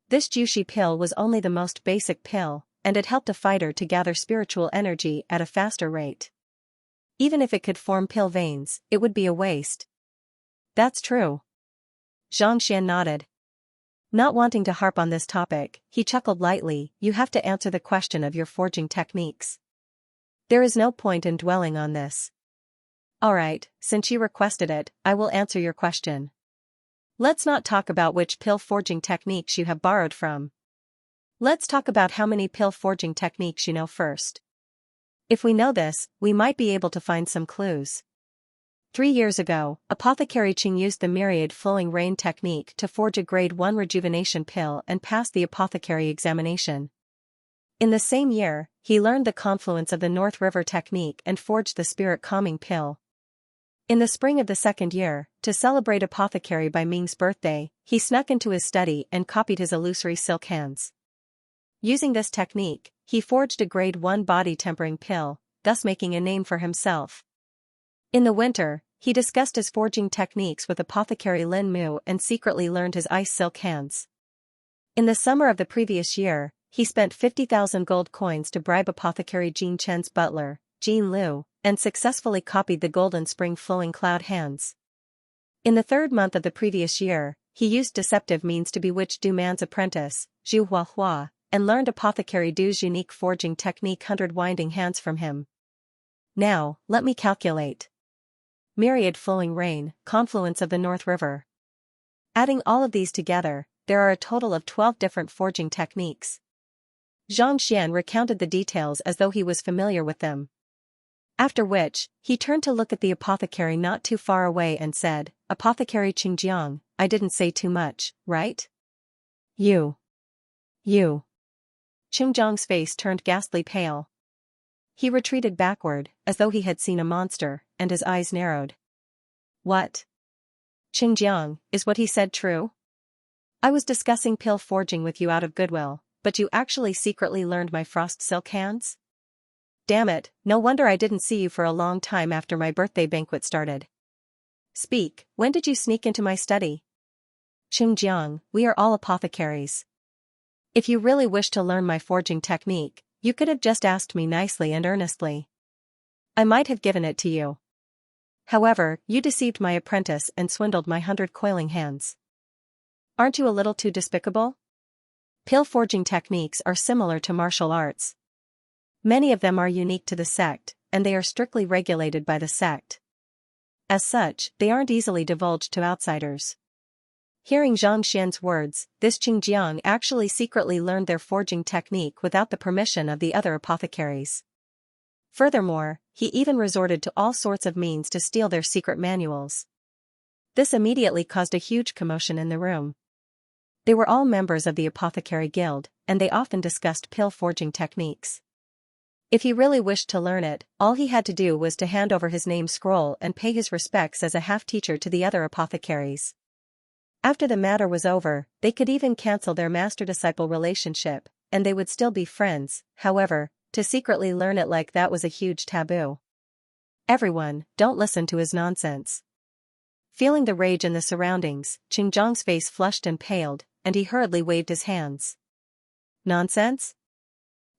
This Jiushi pill was only the most basic pill, and it helped a fighter to gather spiritual energy at a faster rate. Even if it could form pill veins, it would be a waste. That's true. Zhang Xian nodded. Not wanting to harp on this topic, he chuckled lightly. You have to answer the question of your forging techniques. There is no point in dwelling on this. Alright, since you requested it, I will answer your question. Let's not talk about which pill forging techniques you have borrowed from. Let's talk about how many pill forging techniques you know first. If we know this, we might be able to find some clues. 3 years ago, Apothecary Qing used the myriad flowing rain technique to forge a grade 1 rejuvenation pill and passed the apothecary examination. In the same year, he learned the confluence of the North River technique and forged the spirit calming pill. In the spring of the 2nd year, to celebrate Apothecary Bai Ming's birthday, he snuck into his study and copied his illusory silk hands. Using this technique, he forged a grade 1 body tempering pill, thus making a name for himself. In the winter, he discussed his forging techniques with Apothecary Lin Mu and secretly learned his ice silk hands. In the summer of the previous year, he spent 50,000 gold coins to bribe Apothecary Jean Chen's butler, Jean Liu, and successfully copied the golden spring flowing cloud hands. In the 3rd month of the previous year, he used deceptive means to bewitch Du Man's apprentice, Zhu Huahua, and learned Apothecary Du's unique forging technique 100 winding hands from him. Now, let me calculate. Myriad flowing rain, confluence of the North River. Adding all of these together, there are a total of 12 different forging techniques. Zhang Xian recounted the details as though he was familiar with them. After which, he turned to look at the apothecary not too far away and said, Apothecary Qingjiang, I didn't say too much, right? You. Qingjiang's face turned ghastly pale. He retreated backward, as though he had seen a monster, and his eyes narrowed. What? Qingjiang, is what he said true? I was discussing pill forging with you out of goodwill, but you actually secretly learned my frost silk hands? Damn it, no wonder I didn't see you for a long time after my birthday banquet started. Speak, when did you sneak into my study? Xianxia, we are all apothecaries. If you really wish to learn my forging technique, you could have just asked me nicely and earnestly. I might have given it to you. However, you deceived my apprentice and swindled my 100 coiling hands. Aren't you a little too despicable? Pill forging techniques are similar to martial arts. Many of them are unique to the sect, and they are strictly regulated by the sect. As such, they aren't easily divulged to outsiders. Hearing Xianxia's words, this Qingjiang actually secretly learned their forging technique without the permission of the other apothecaries. Furthermore, he even resorted to all sorts of means to steal their secret manuals. This immediately caused a huge commotion in the room. They were all members of the Apothecary Guild, and they often discussed pill forging techniques. If he really wished to learn it, all he had to do was to hand over his name scroll and pay his respects as a half-teacher to the other apothecaries. After the matter was over, they could even cancel their master-disciple relationship, and they would still be friends. However, to secretly learn it like that was a huge taboo. Everyone, don't listen to his nonsense. Feeling the rage in the surroundings, Qingjiang's face flushed and paled, and he hurriedly waved his hands. Nonsense?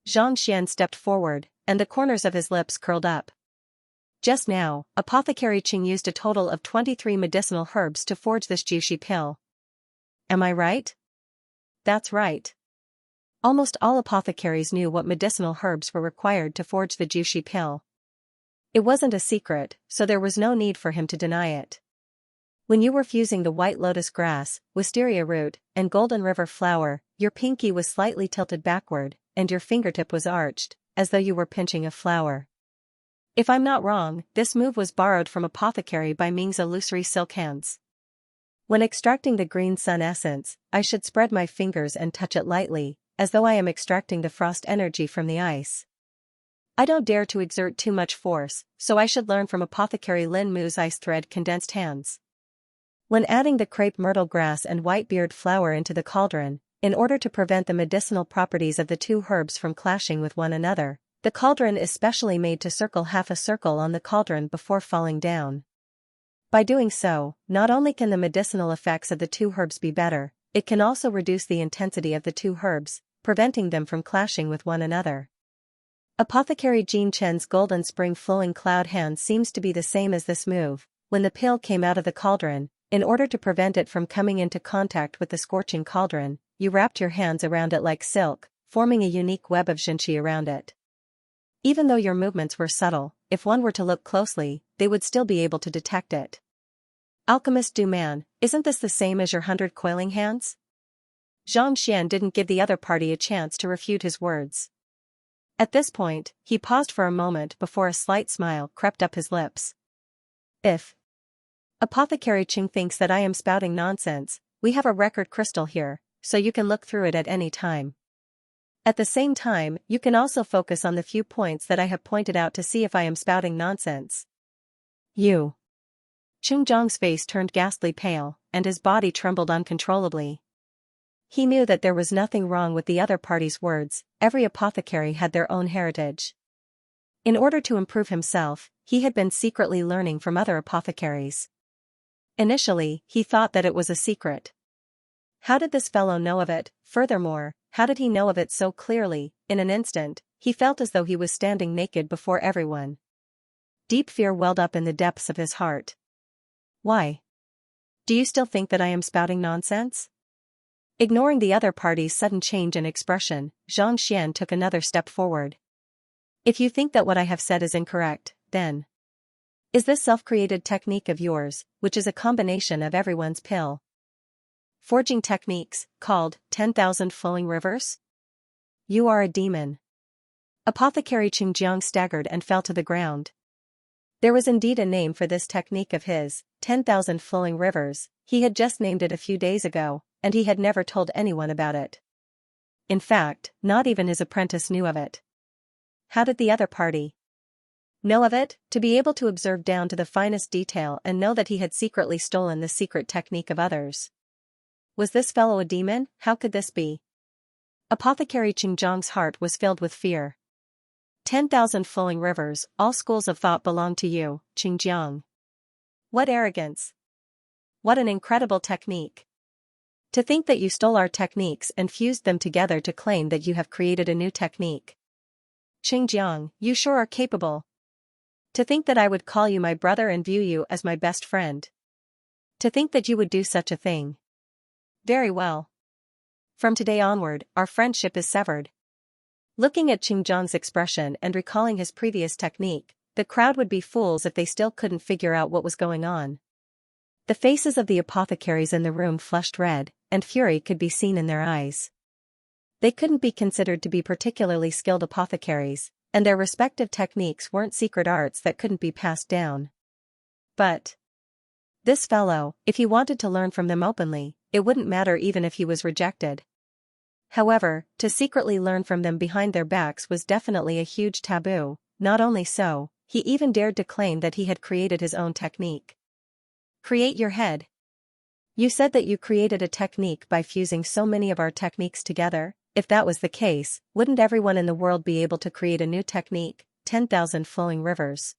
Xianxia stepped forward, and the corners of his lips curled up. Just now, Apothecary Qing used a total of 23 medicinal herbs to forge this juicy pill. Am I right? That's right. Almost all apothecaries knew what medicinal herbs were required to forge the juicy pill. It wasn't a secret, so there was no need for him to deny it. When you were fusing the white lotus grass, wisteria root, and golden river flower, your pinky was slightly tilted backward, and your fingertip was arched, as though you were pinching a flower. If I'm not wrong, this move was borrowed from apothecary by Ming's illusory silk hands. When extracting the green sun essence, I should spread my fingers and touch it lightly, as though I am extracting the frost energy from the ice. I don't dare to exert too much force, so I should learn from apothecary Lin Mu's ice thread condensed hands. When adding the crepe myrtle grass and whitebeard flower into the cauldron, in order to prevent the medicinal properties of the two herbs from clashing with one another, the cauldron is specially made to circle half a circle on the cauldron before falling down. By doing so, not only can the medicinal effects of the two herbs be better, it can also reduce the intensity of the two herbs, preventing them from clashing with one another. Apothecary Jean Chen's golden spring flowing cloud hand seems to be the same as this move. When the pill came out of the cauldron, in order to prevent it from coming into contact with the scorching cauldron, you wrapped your hands around it like silk, forming a unique web of Xianxia around it. Even though your movements were subtle, if one were to look closely, they would still be able to detect it. Alchemist Du Man, isn't this the same as your 100 coiling hands? Xianxia didn't give the other party a chance to refute his words. At this point, he paused for a moment before a slight smile crept up his lips. If Apothecary Qing thinks that I am spouting nonsense, we have a record crystal here, so you can look through it at any time. At the same time, you can also focus on the few points that I have pointed out to see if I am spouting nonsense. You. Qingjiang's face turned ghastly pale, and his body trembled uncontrollably. He knew that there was nothing wrong with the other party's words. Every apothecary had their own heritage. In order to improve himself, he had been secretly learning from other apothecaries. Initially, he thought that it was a secret. How did this fellow know of it? Furthermore, how did he know of it so clearly? In an instant, he felt as though he was standing naked before everyone. Deep fear welled up in the depths of his heart. Why? Do you still think that I am spouting nonsense? Ignoring the other party's sudden change in expression, Xianxia took another step forward. If you think that what I have said is incorrect, then is this self-created technique of yours, which is a combination of everyone's pill forging techniques, called 10,000 flowing rivers? You are a demon. Apothecary Qingjiang staggered and fell to the ground. There was indeed a name for this technique of his, 10,000 flowing rivers. He had just named it a few days ago, and he had never told anyone about it. In fact, not even his apprentice knew of it. How did the other party know of it? To be able to observe down to the finest detail and know that he had secretly stolen the secret technique of others. Was this fellow a demon? How could this be? Apothecary Qingjiang's heart was filled with fear. 10,000 flowing rivers, all schools of thought belong to you, Qingjiang. What arrogance! What an incredible technique! To think that you stole our techniques and fused them together to claim that you have created a new technique. Xinjiang, you sure are capable. To think that I would call you my brother and view you as my best friend. To think that you would do such a thing. Very well. From today onward, our friendship is severed. Looking at Xinjiang's expression and recalling his previous technique, the crowd would be fools if they still couldn't figure out what was going on. The faces of the apothecaries in the room flushed red, and fury could be seen in their eyes. They couldn't be considered to be particularly skilled apothecaries, and their respective techniques weren't secret arts that couldn't be passed down. But this fellow, if he wanted to learn from them openly, it wouldn't matter even if he was rejected. However, to secretly learn from them behind their backs was definitely a huge taboo. Not only so, he even dared to claim that he had created his own technique. Create your head. You said that you created a technique by fusing so many of our techniques together. If that was the case, wouldn't everyone in the world be able to create a new technique, 10,000 flowing rivers?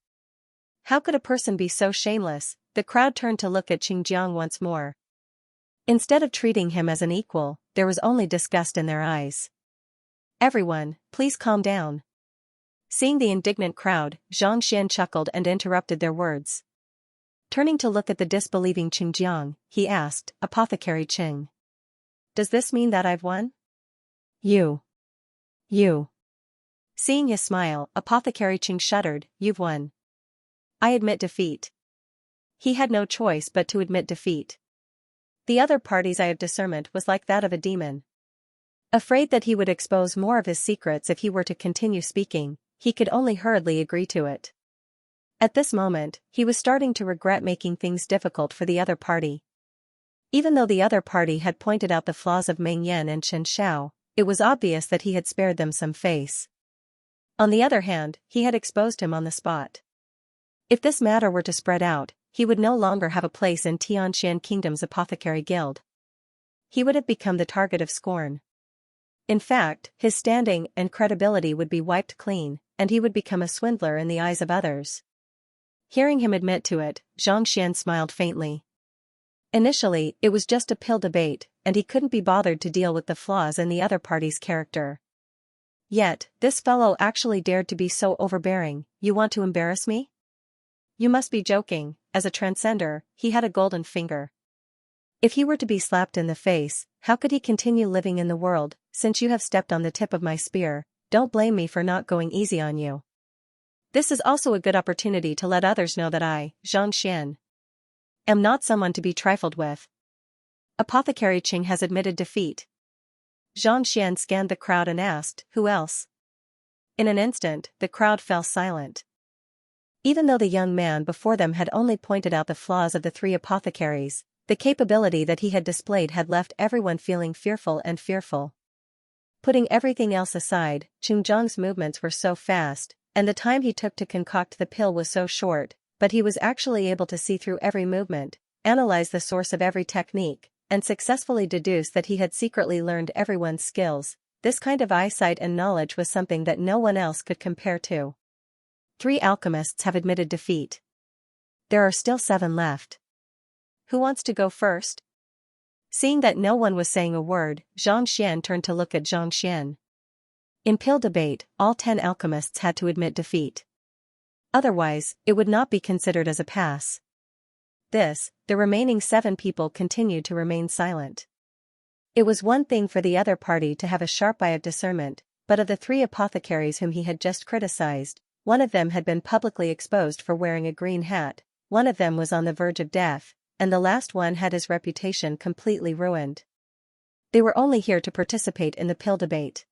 How could a person be so shameless? The crowd turned to look at Xinjiang once more. Instead of treating him as an equal, there was only disgust in their eyes. Everyone, please calm down. Seeing the indignant crowd, Xianxia chuckled and interrupted their words. Turning to look at the disbelieving Xinjiang, he asked, Apothecary Qing. Does this mean that I've won? You. Seeing his smile, Apothecary Qing shuddered, you've won. I admit defeat. He had no choice but to admit defeat. The other party's eye of discernment was like that of a demon. Afraid that he would expose more of his secrets if he were to continue speaking, he could only hurriedly agree to it. At this moment, he was starting to regret making things difficult for the other party. Even though the other party had pointed out the flaws of Meng Yan and Chen Shao, it was obvious that he had spared them some face. On the other hand, he had exposed him on the spot. If this matter were to spread out, he would no longer have a place in Tianxian Kingdom's apothecary guild. He would have become the target of scorn. In fact, his standing and credibility would be wiped clean, and he would become a swindler in the eyes of others. Hearing him admit to it, Xianxia smiled faintly. Initially, it was just a pill debate, and he couldn't be bothered to deal with the flaws in the other party's character. Yet, this fellow actually dared to be so overbearing. You want to embarrass me? You must be joking. As a transcender, he had a golden finger. If he were to be slapped in the face, how could he continue living in the world? Since you have stepped on the tip of my spear, don't blame me for not going easy on you. This is also a good opportunity to let others know that I, Xianxia, am not someone to be trifled with. Apothecary Qing has admitted defeat. Xianxia scanned the crowd and asked, who else? In an instant, the crowd fell silent. Even though the young man before them had only pointed out the flaws of the three apothecaries, the capability that he had displayed had left everyone feeling fearful. Putting everything else aside, Xinjiang's movements were so fast, and the time he took to concoct the pill was so short, but he was actually able to see through every movement, analyze the source of every technique, and successfully deduce that he had secretly learned everyone's skills. This kind of eyesight and knowledge was something that no one else could compare to. 3 alchemists have admitted defeat. There are still 7 left. Who wants to go first? Seeing that no one was saying a word, Xianxia turned to look at Xianxia. In pill debate, all 10 alchemists had to admit defeat. Otherwise, it would not be considered as a pass. The remaining 7 people continued to remain silent. It was one thing for the other party to have a sharp eye of discernment, but of the 3 apothecaries whom he had just criticized, one of them had been publicly exposed for wearing a green hat, one of them was on the verge of death, and the last one had his reputation completely ruined. They were only here to participate in the pill debate.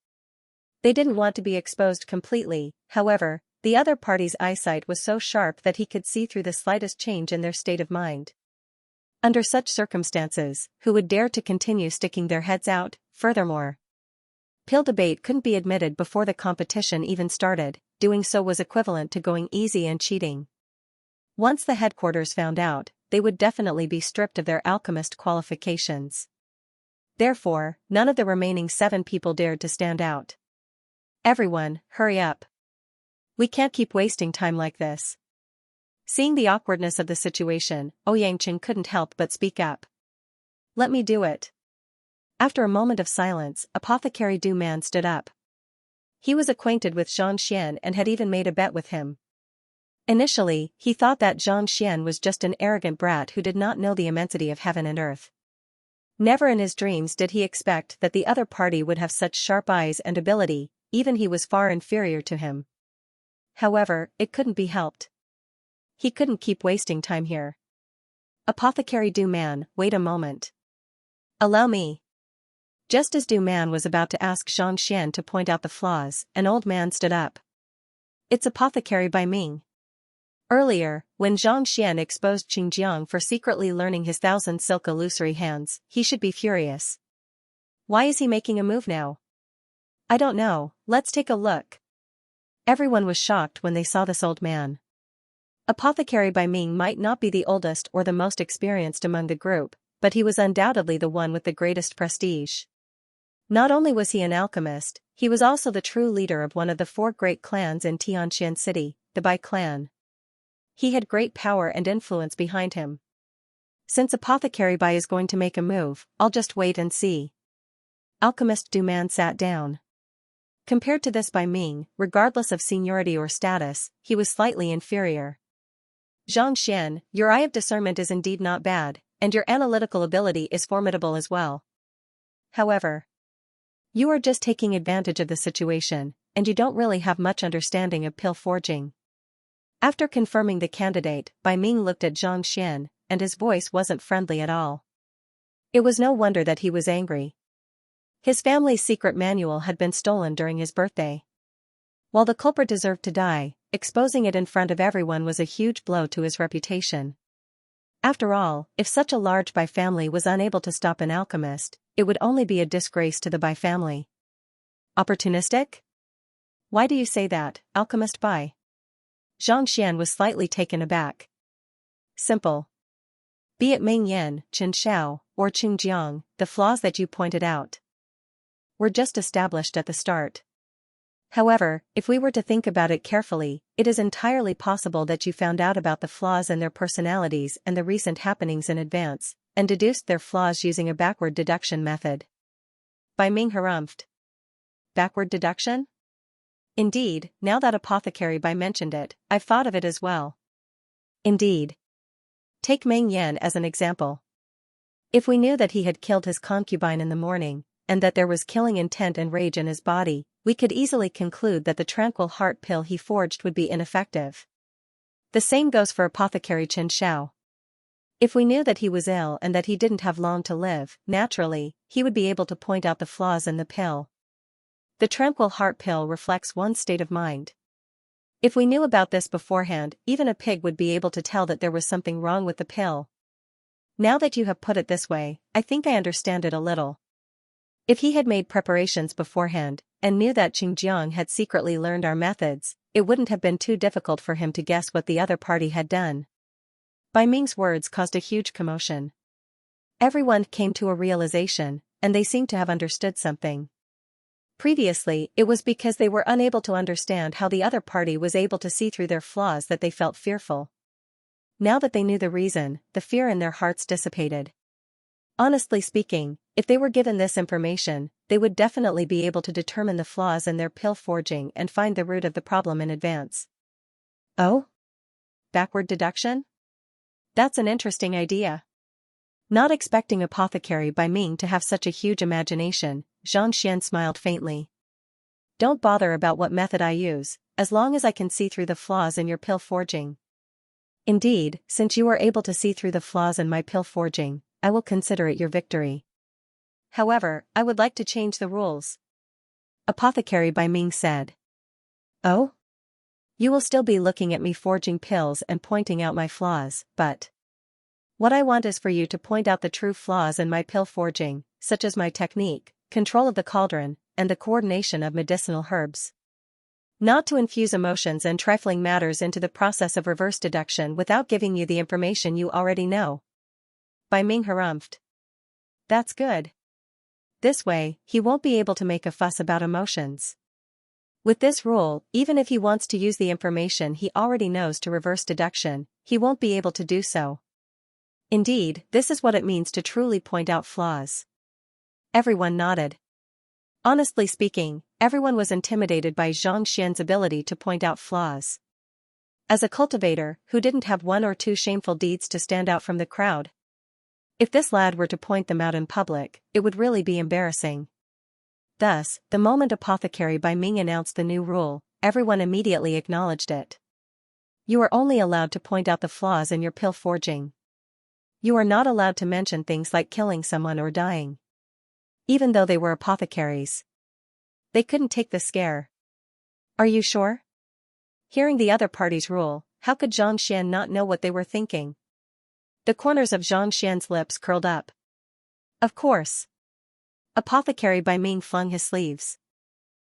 They didn't want to be exposed completely. However, the other party's eyesight was so sharp that he could see through the slightest change in their state of mind. Under such circumstances, who would dare to continue sticking their heads out? Furthermore, pill debate couldn't be admitted before the competition even started. Doing so was equivalent to going easy and cheating. Once the headquarters found out, they would definitely be stripped of their alchemist qualifications. Therefore, none of the remaining 7 people dared to stand out. Everyone, hurry up. We can't keep wasting time like this. Seeing the awkwardness of the situation, Ouyangqing couldn't help but speak up. Let me do it. After a moment of silence, Apothecary Du Man stood up. He was acquainted with Xianxia and had even made a bet with him. Initially, he thought that Xianxia was just an arrogant brat who did not know the immensity of heaven and earth. Never in his dreams did he expect that the other party would have such sharp eyes and ability, even he was far inferior to him. However, it couldn't be helped. He couldn't keep wasting time here. Apothecary Du Man, wait a moment. Allow me. Just as Du Man was about to ask Xianxia to point out the flaws, an old man stood up. It's Apothecary Bai Ming. Earlier, when Xianxia exposed Xinjiang for secretly learning his 1,000 silk illusory hands, he should be furious. Why is he making a move now? I don't know, let's take a look. Everyone was shocked when they saw this old man. Apothecary Bai Ming might not be the oldest or the most experienced among the group, but he was undoubtedly the one with the greatest prestige. Not only was he an alchemist, he was also the true leader of one of the 4 great clans in Tianqian City, the Bai clan. He had great power and influence behind him. Since Apothecary Bai is going to make a move, I'll just wait and see. Alchemist Du Man sat down. Compared to this Bai Ming, regardless of seniority or status, he was slightly inferior. Xianxia, your eye of discernment is indeed not bad, and your analytical ability is formidable as well. However, you are just taking advantage of the situation, and you don't really have much understanding of pill forging. After confirming the candidate, Bai Ming looked at Xianxia, and his voice wasn't friendly at all. It was no wonder that he was angry. His family's secret manual had been stolen during his birthday. While the culprit deserved to die, exposing it in front of everyone was a huge blow to his reputation. After all, if such a large Bai family was unable to stop an alchemist, it would only be a disgrace to the Bai family. Opportunistic? Why do you say that, Alchemist Bai? Xianxia was slightly taken aback. Simple. Be it Ming Yan, Chen Xiao, or Qingjiang, the flaws that you pointed out were just established at the start. However, if we were to think about it carefully, it is entirely possible that you found out about the flaws and their personalities and the recent happenings in advance, and deduced their flaws using a backward deduction method. Bai Ming harumphed. Backward deduction? Indeed, now that Apothecary Bai mentioned it, I've thought of it as well. Indeed. Take Meng Yan as an example. If we knew that he had killed his concubine in the morning, and that there was killing intent and rage in his body, we could easily conclude that the tranquil heart pill he forged would be ineffective. The same goes for Apothecary Chen Xiao. If we knew that he was ill and that he didn't have long to live, naturally, he would be able to point out the flaws in the pill. The tranquil heart pill reflects one's state of mind. If we knew about this beforehand, even a pig would be able to tell that there was something wrong with the pill. Now that you have put it this way, I think I understand it a little. If he had made preparations beforehand, and knew that Xinjiang had secretly learned our methods, it wouldn't have been too difficult for him to guess what the other party had done. Bai Ming's words caused a huge commotion. Everyone came to a realization, and they seemed to have understood something. Previously, it was because they were unable to understand how the other party was able to see through their flaws that they felt fearful. Now that they knew the reason, the fear in their hearts dissipated. Honestly speaking, if they were given this information, they would definitely be able to determine the flaws in their pill forging and find the root of the problem in advance. Oh? Backward deduction? That's an interesting idea. Not expecting Apothecary Bai Ming to have such a huge imagination, Xianxia smiled faintly. Don't bother about what method I use, as long as I can see through the flaws in your pill forging. Indeed, since you are able to see through the flaws in my pill forging, I will consider it your victory. However, I would like to change the rules. Apothecary Bai Ming said. Oh? You will still be looking at me forging pills and pointing out my flaws, but what I want is for you to point out the true flaws in my pill forging, such as my technique, control of the cauldron, and the coordination of medicinal herbs. Not to infuse emotions and trifling matters into the process of reverse deduction without giving you the information you already know. Bai Ming harumphed. That's good. This way, he won't be able to make a fuss about emotions. With this rule, even if he wants to use the information he already knows to reverse deduction, he won't be able to do so. Indeed, this is what it means to truly point out flaws. Everyone nodded. Honestly speaking, everyone was intimidated by Xianxia's ability to point out flaws. As a cultivator who didn't have one or two shameful deeds to stand out from the crowd, if this lad were to point them out in public, it would really be embarrassing. Thus, the moment Apothecary by Ming announced the new rule, everyone immediately acknowledged it. You are only allowed to point out the flaws in your pill forging. You are not allowed to mention things like killing someone or dying. Even though they were apothecaries, they couldn't take the scare. Are you sure? Hearing the other party's rule, how could Xianxia not know what they were thinking? The corners of Xianxia's lips curled up. Of course. Apothecary by Ming flung his sleeves.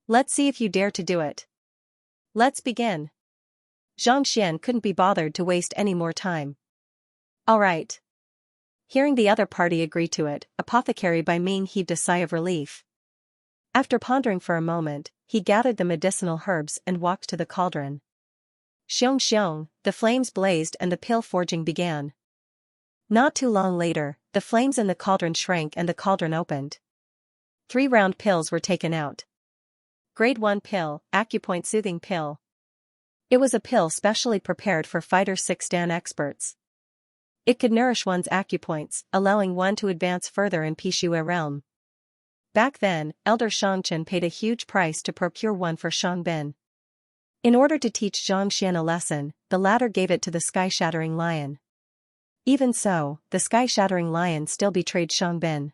Let's see if you dare to do it. Let's begin. Xianxian couldn't be bothered to waste any more time. All right. Hearing the other party agree to it, Apothecary by Ming heaved a sigh of relief. After pondering for a moment, he gathered the medicinal herbs and walked to the cauldron. Xiong xiong, the flames blazed and the pill forging began. Not too long later, the flames in the cauldron shrank and the cauldron opened. 3 round pills were taken out. Grade 1 pill, Acupoint Soothing Pill. It was a pill specially prepared for Fighter 6 Dan experts. It could nourish one's acupoints, allowing one to advance further in Pishue realm. Back then, Elder Shangchen paid a huge price to procure one for Shangbin. In order to teach Zhangxian a lesson, the latter gave it to the sky-shattering lion. Even so, the sky-shattering lion still betrayed Shangbin.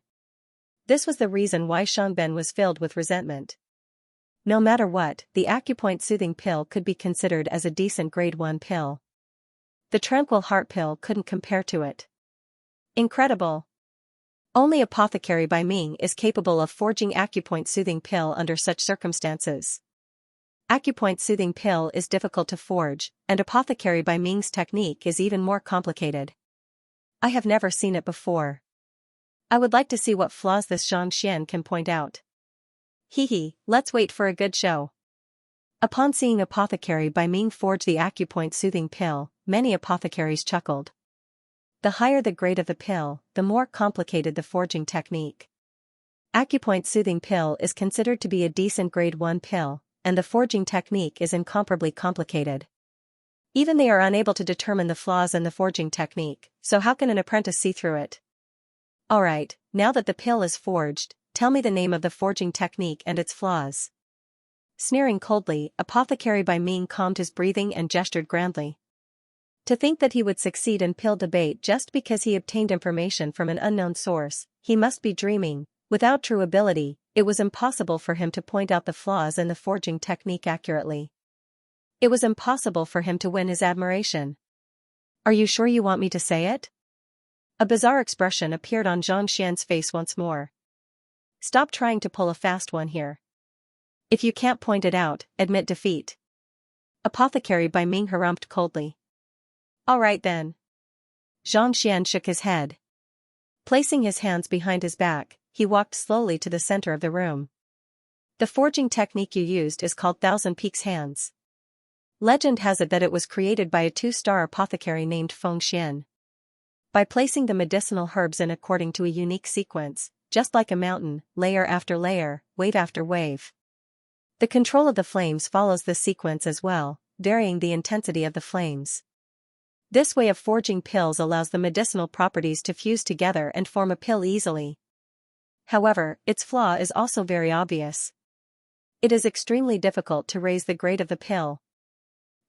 This was the reason why Shangbin was filled with resentment. No matter what, the Acupoint Soothing Pill could be considered as a decent grade 1 pill. The Tranquil Heart Pill couldn't compare to it. Incredible. Only Apothecary by Ming is capable of forging Acupoint Soothing Pill under such circumstances. Acupoint Soothing Pill is difficult to forge, and Apothecary by Ming's technique is even more complicated. I have never seen it before. I would like to see what flaws this Xianxian can point out. Hee, let's wait for a good show. Upon seeing Apothecary by Ming forge the Acupoint Soothing Pill, many apothecaries chuckled. The higher the grade of the pill, the more complicated the forging technique. Acupoint Soothing Pill is considered to be a decent grade 1 pill, and the forging technique is incomparably complicated. Even they are unable to determine the flaws in the forging technique, so how can an apprentice see through it? Alright, now that the pill is forged, tell me the name of the forging technique and its flaws. Sneering coldly, Apothecary by Ming calmed his breathing and gestured grandly. To think that he would succeed in pill debate just because he obtained information from an unknown source, he must be dreaming. Without true ability, it was impossible for him to point out the flaws in the forging technique accurately. It was impossible for him to win his admiration. Are you sure you want me to say it? A bizarre expression appeared on Zhangxian's face once more. Stop trying to pull a fast one here. If you can't point it out, admit defeat. Apothecary by Ming harumphed coldly. All right then. Zhangxian shook his head. Placing his hands behind his back, he walked slowly to the center of the room. The forging technique you used is called Thousand Peaks Hands. Legend has it that it was created by a 2-star apothecary named Feng Xian. By placing the medicinal herbs in according to a unique sequence, just like a mountain, layer after layer, wave after wave. The control of the flames follows this sequence as well, varying the intensity of the flames. This way of forging pills allows the medicinal properties to fuse together and form a pill easily. However, its flaw is also very obvious. It is extremely difficult to raise the grade of the pill.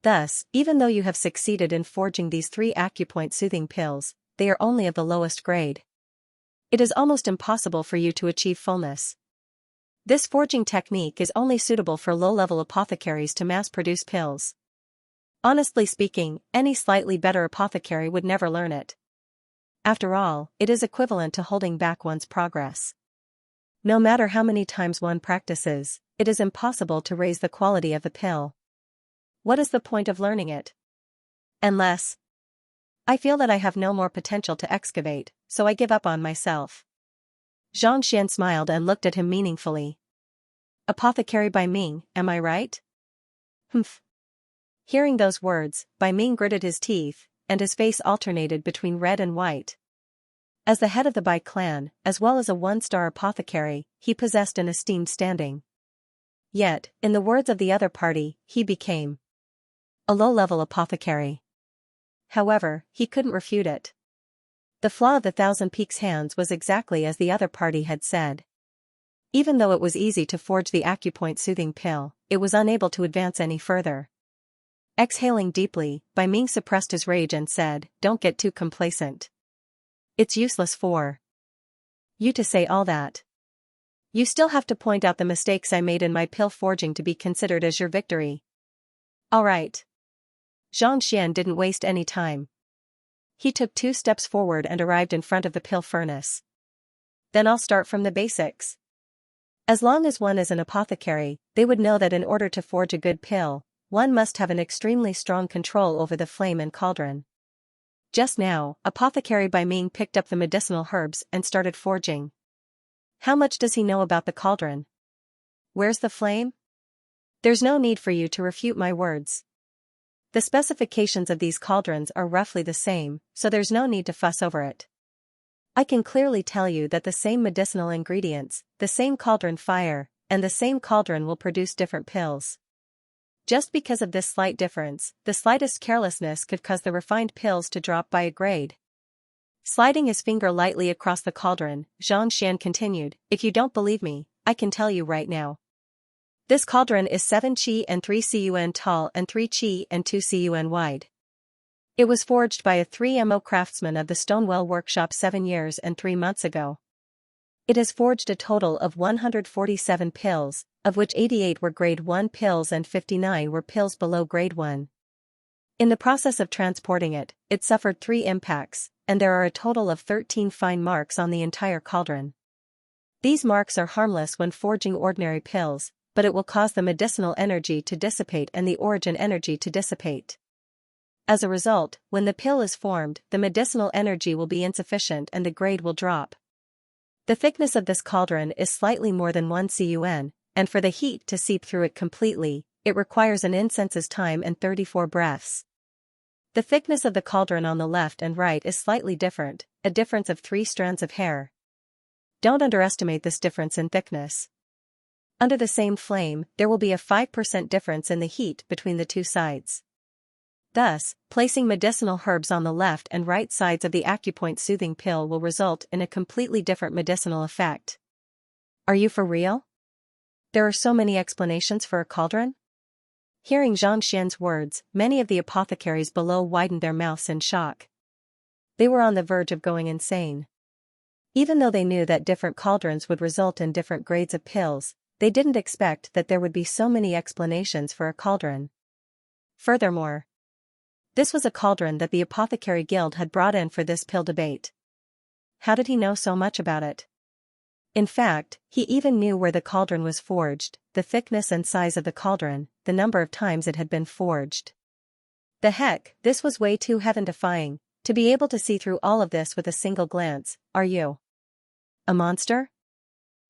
Thus, even though you have succeeded in forging these 3 Acupoint Soothing Pills, they are only of the lowest grade. It is almost impossible for you to achieve fullness. This forging technique is only suitable for low-level apothecaries to mass-produce pills. Honestly speaking, any slightly better apothecary would never learn it. After all, it is equivalent to holding back one's progress. No matter how many times one practices, it is impossible to raise the quality of the pill. What is the point of learning it? Unless I feel that I have no more potential to excavate, so I give up on myself. Zhangxian smiled and looked at him meaningfully. Apothecary by Ming, am I right? Humph. Hearing those words, Bai Ming gritted his teeth, and his face alternated between red and white. As the head of the Bai clan, as well as a one-star apothecary, he possessed an esteemed standing. Yet, in the words of the other party, he became a low-level apothecary. However, he couldn't refute it. The flaw of the Thousand Peaks hands was exactly as the other party had said. Even though it was easy to forge the acupoint soothing pill, it was unable to advance any further. Exhaling deeply, Bai Ming suppressed his rage and said, "Don't get too complacent. It's useless for you to say all that. You still have to point out the mistakes I made in my pill forging to be considered as your victory." All right. Xianxia didn't waste any time. He took 2 steps forward and arrived in front of the pill furnace. Then I'll start from the basics. As long as one is an apothecary, they would know that in order to forge a good pill, one must have an extremely strong control over the flame and cauldron. Just now, Apothecary Bai Ming picked up the medicinal herbs and started forging. How much does he know about the cauldron? Where's the flame? There's no need for you to refute my words. The specifications of these cauldrons are roughly the same, so there's no need to fuss over it. I can clearly tell you that the same medicinal ingredients, the same cauldron fire, and the same cauldron will produce different pills. Just because of this slight difference, the slightest carelessness could cause the refined pills to drop by a grade. Sliding his finger lightly across the cauldron, Xianxia continued, "If you don't believe me, I can tell you right now. This cauldron is 7 qi and 3 cun tall and 3 qi and 2 cun wide. It was forged by a 3mo craftsman of the Stonewell workshop 7 years and 3 months ago. It has forged a total of 147 pills, of which 88 were grade 1 pills and 59 were pills below grade 1. In the process of transporting it, it suffered 3 impacts, and there are a total of 13 fine marks on the entire cauldron. These marks are harmless when forging ordinary pills, but it will cause the medicinal energy to dissipate and the origin energy to dissipate. As a result, when the pill is formed, the medicinal energy will be insufficient and the grade will drop. The thickness of this cauldron is slightly more than 1 cun, and for the heat to seep through it completely, it requires an incense's time and 34 breaths. The thickness of the cauldron on the left and right is slightly different, a difference of 3 strands of hair. Don't underestimate this difference in thickness. Under the same flame, there will be a 5% difference in the heat between the 2 sides. Thus, placing medicinal herbs on the left and right sides of the acupoint soothing pill will result in a completely different medicinal effect. Are you for real? There are so many explanations for a cauldron? Hearing Xianxia's words, many of the apothecaries below widened their mouths in shock. They were on the verge of going insane. Even though they knew that different cauldrons would result in different grades of pills, they didn't expect that there would be so many explanations for a cauldron. Furthermore, this was a cauldron that the Apothecary Guild had brought in for this pill debate. How did he know so much about it? In fact, he even knew where the cauldron was forged, the thickness and size of the cauldron, the number of times it had been forged. The heck, this was way too heaven-defying, to be able to see through all of this with a single glance. Are you a monster?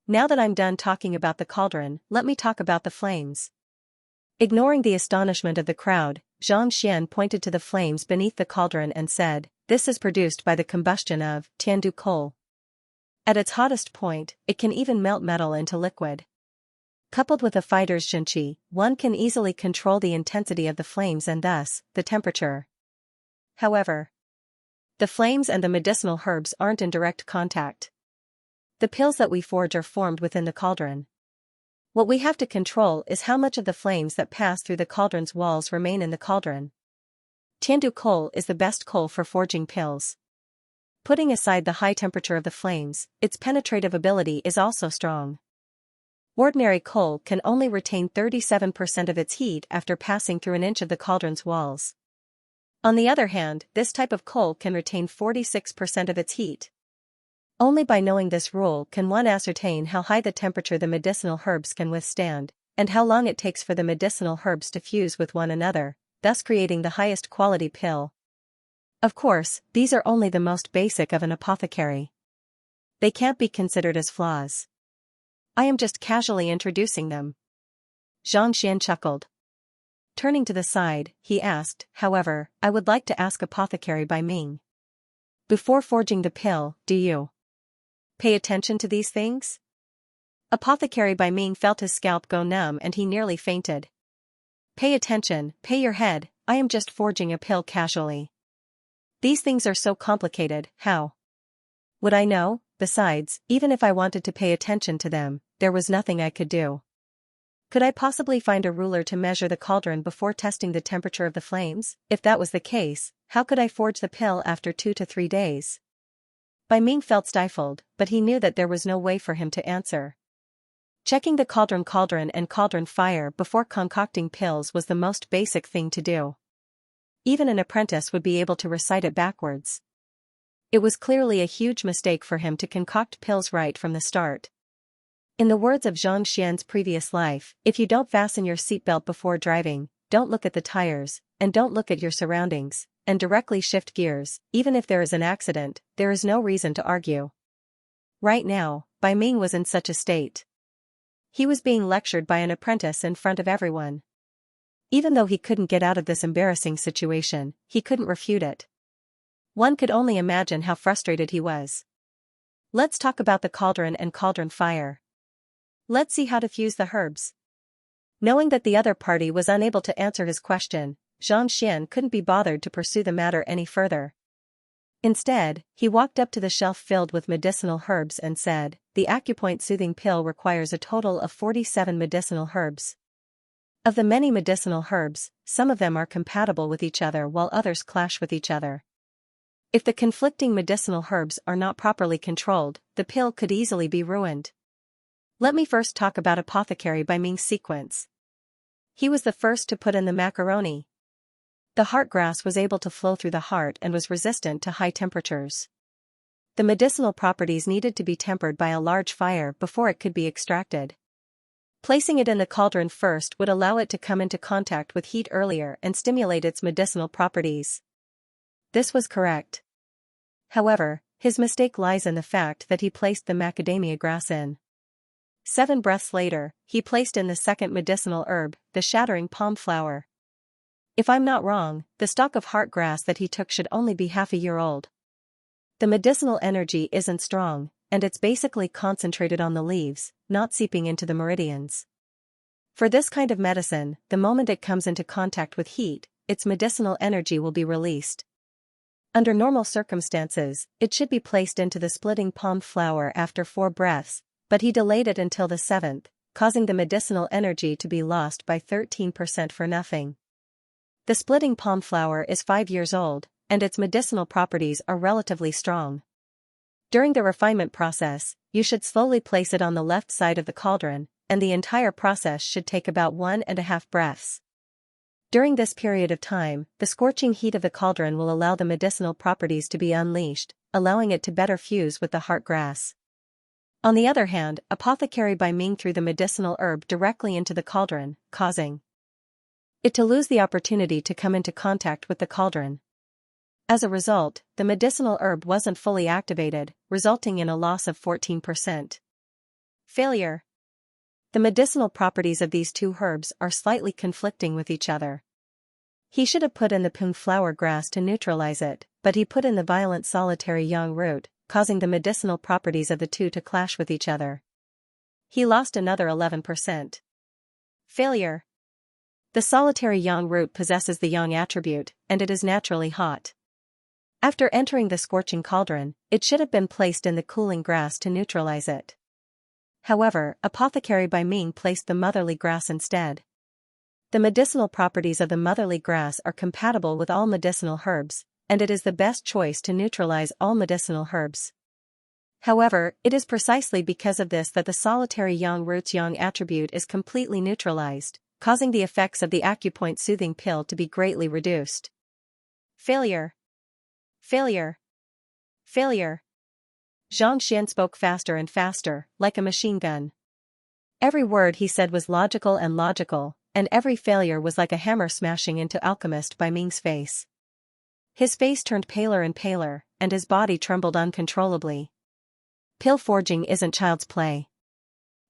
Now that I'm done talking about the cauldron, let me talk about the flames. Ignoring the astonishment of the crowd, Xianxia pointed to the flames beneath the cauldron and said, "This is produced by the combustion of tiandu coal. At its hottest point, it can even melt metal into liquid. Coupled with a fighter's Xianxia, one can easily control the intensity of the flames and thus, the temperature. However, the flames and the medicinal herbs aren't in direct contact. The pills that we forge are formed within the cauldron. What we have to control is how much of the flames that pass through the cauldron's walls remain in the cauldron. Tiandu coal is the best coal for forging pills. Putting aside the high temperature of the flames, its penetrative ability is also strong. Ordinary coal can only retain 37% of its heat after passing through an inch of the cauldron's walls. On the other hand, this type of coal can retain 46% of its heat. Only by knowing this rule can one ascertain how high the temperature the medicinal herbs can withstand, and how long it takes for the medicinal herbs to fuse with one another, thus creating the highest quality pill. Of course, these are only the most basic of an apothecary. They can't be considered as flaws. I am just casually introducing them." Xianxia chuckled. Turning to the side, he asked, "However, I would like to ask Apothecary Bai Ming. Before forging the pill, do you pay attention to these things? Apothecary Bai Ming felt his scalp go numb and he nearly fainted. Pay attention, pay your head, I am just forging a pill casually. These things are so complicated, how would I know? Besides, even if I wanted to pay attention to them, there was nothing I could do. Could I possibly find a ruler to measure the cauldron before testing the temperature of the flames? If that was the case, how could I forge the pill after 2 to 3 days? Bai Ming felt stifled, but he knew that there was no way for him to answer. Checking the cauldron and cauldron fire before concocting pills was the most basic thing to do. Even an apprentice would be able to recite it backwards. It was clearly a huge mistake for him to concoct pills right from the start. In the words of Xianxia's previous life, if you don't fasten your seatbelt before driving, don't look at the tires, and don't look at your surroundings, and directly shift gears, even if there is an accident, there is no reason to argue. Right now, Bai Ming was in such a state. He was being lectured by an apprentice in front of everyone. Even though he couldn't get out of this embarrassing situation, he couldn't refute it. One could only imagine how frustrated he was. Let's talk about the cauldron and cauldron fire. Let's see how to fuse the herbs. Knowing that the other party was unable to answer his question, Xianxia couldn't be bothered to pursue the matter any further. Instead, he walked up to the shelf filled with medicinal herbs and said, "The acupoint soothing pill requires a total of 47 medicinal herbs. Of the many medicinal herbs, some of them are compatible with each other while others clash with each other. If the conflicting medicinal herbs are not properly controlled, the pill could easily be ruined." Let me first talk about Apothecary Bai Ming's sequence. He was the first to put in the macaroni. The heart grass was able to flow through the heart and was resistant to high temperatures. The medicinal properties needed to be tempered by a large fire before it could be extracted. Placing it in the cauldron first would allow it to come into contact with heat earlier and stimulate its medicinal properties. This was correct. However, his mistake lies in the fact that he placed the macadamia grass in. 7 breaths later, he placed in the second medicinal herb, the shattering palm flower. If I'm not wrong, the stalk of heart grass that he took should only be half a year old. The medicinal energy isn't strong, and it's basically concentrated on the leaves, not seeping into the meridians. For this kind of medicine, the moment it comes into contact with heat, its medicinal energy will be released. Under normal circumstances, it should be placed into the splitting palm flower after 4 breaths, but he delayed it until the 7th, causing the medicinal energy to be lost by 13% for nothing. The splitting palm flower is 5 years old, and its medicinal properties are relatively strong. During the refinement process, you should slowly place it on the left side of the cauldron, and the entire process should take about 1.5 breaths. During this period of time, the scorching heat of the cauldron will allow the medicinal properties to be unleashed, allowing it to better fuse with the heart grass. On the other hand, Apothecary Bai Ming threw the medicinal herb directly into the cauldron, causing it to lose the opportunity to come into contact with the cauldron. As a result, the medicinal herb wasn't fully activated, resulting in a loss of 14%. Failure. The medicinal properties of these 2 herbs are slightly conflicting with each other. He should have put in the pung flower grass to neutralize it, but he put in the violent solitary yang root, causing the medicinal properties of the 2 to clash with each other. He lost another 11%. Failure. The solitary yang root possesses the yang attribute, and it is naturally hot. After entering the scorching cauldron, it should have been placed in the cooling grass to neutralize it. However, Apothecary Bai Ming placed the motherly grass instead. The medicinal properties of the motherly grass are compatible with all medicinal herbs, and it is the best choice to neutralize all medicinal herbs. However, it is precisely because of this that the solitary yang root's yang attribute is completely neutralized, causing the effects of the acupoint soothing pill to be greatly reduced. Failure. Failure. Failure. Xianxia spoke faster and faster, like a machine gun. Every word he said was logical, and every failure was like a hammer smashing into alchemist Bai Ming's face. His face turned paler and paler, and his body trembled uncontrollably. Pill forging isn't child's play.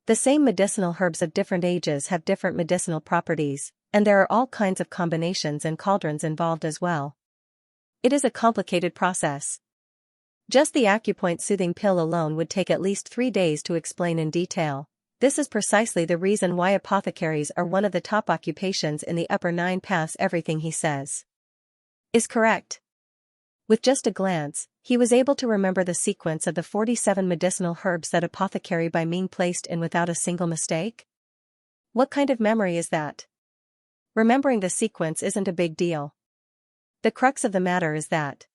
The same medicinal herbs of different ages have different medicinal properties, and there are all kinds of combinations and cauldrons involved as well. It is a complicated process. Just the acupoint soothing pill alone would take at least 3 days to explain in detail. This is precisely the reason why apothecaries are one of the top occupations in the upper 9 paths. Everything he says is correct. With just a glance, he was able to remember the sequence of the 47 medicinal herbs that Apothecary by Ming placed in without a single mistake. What kind of memory is that? Remembering the sequence isn't a big deal. The crux of the matter is that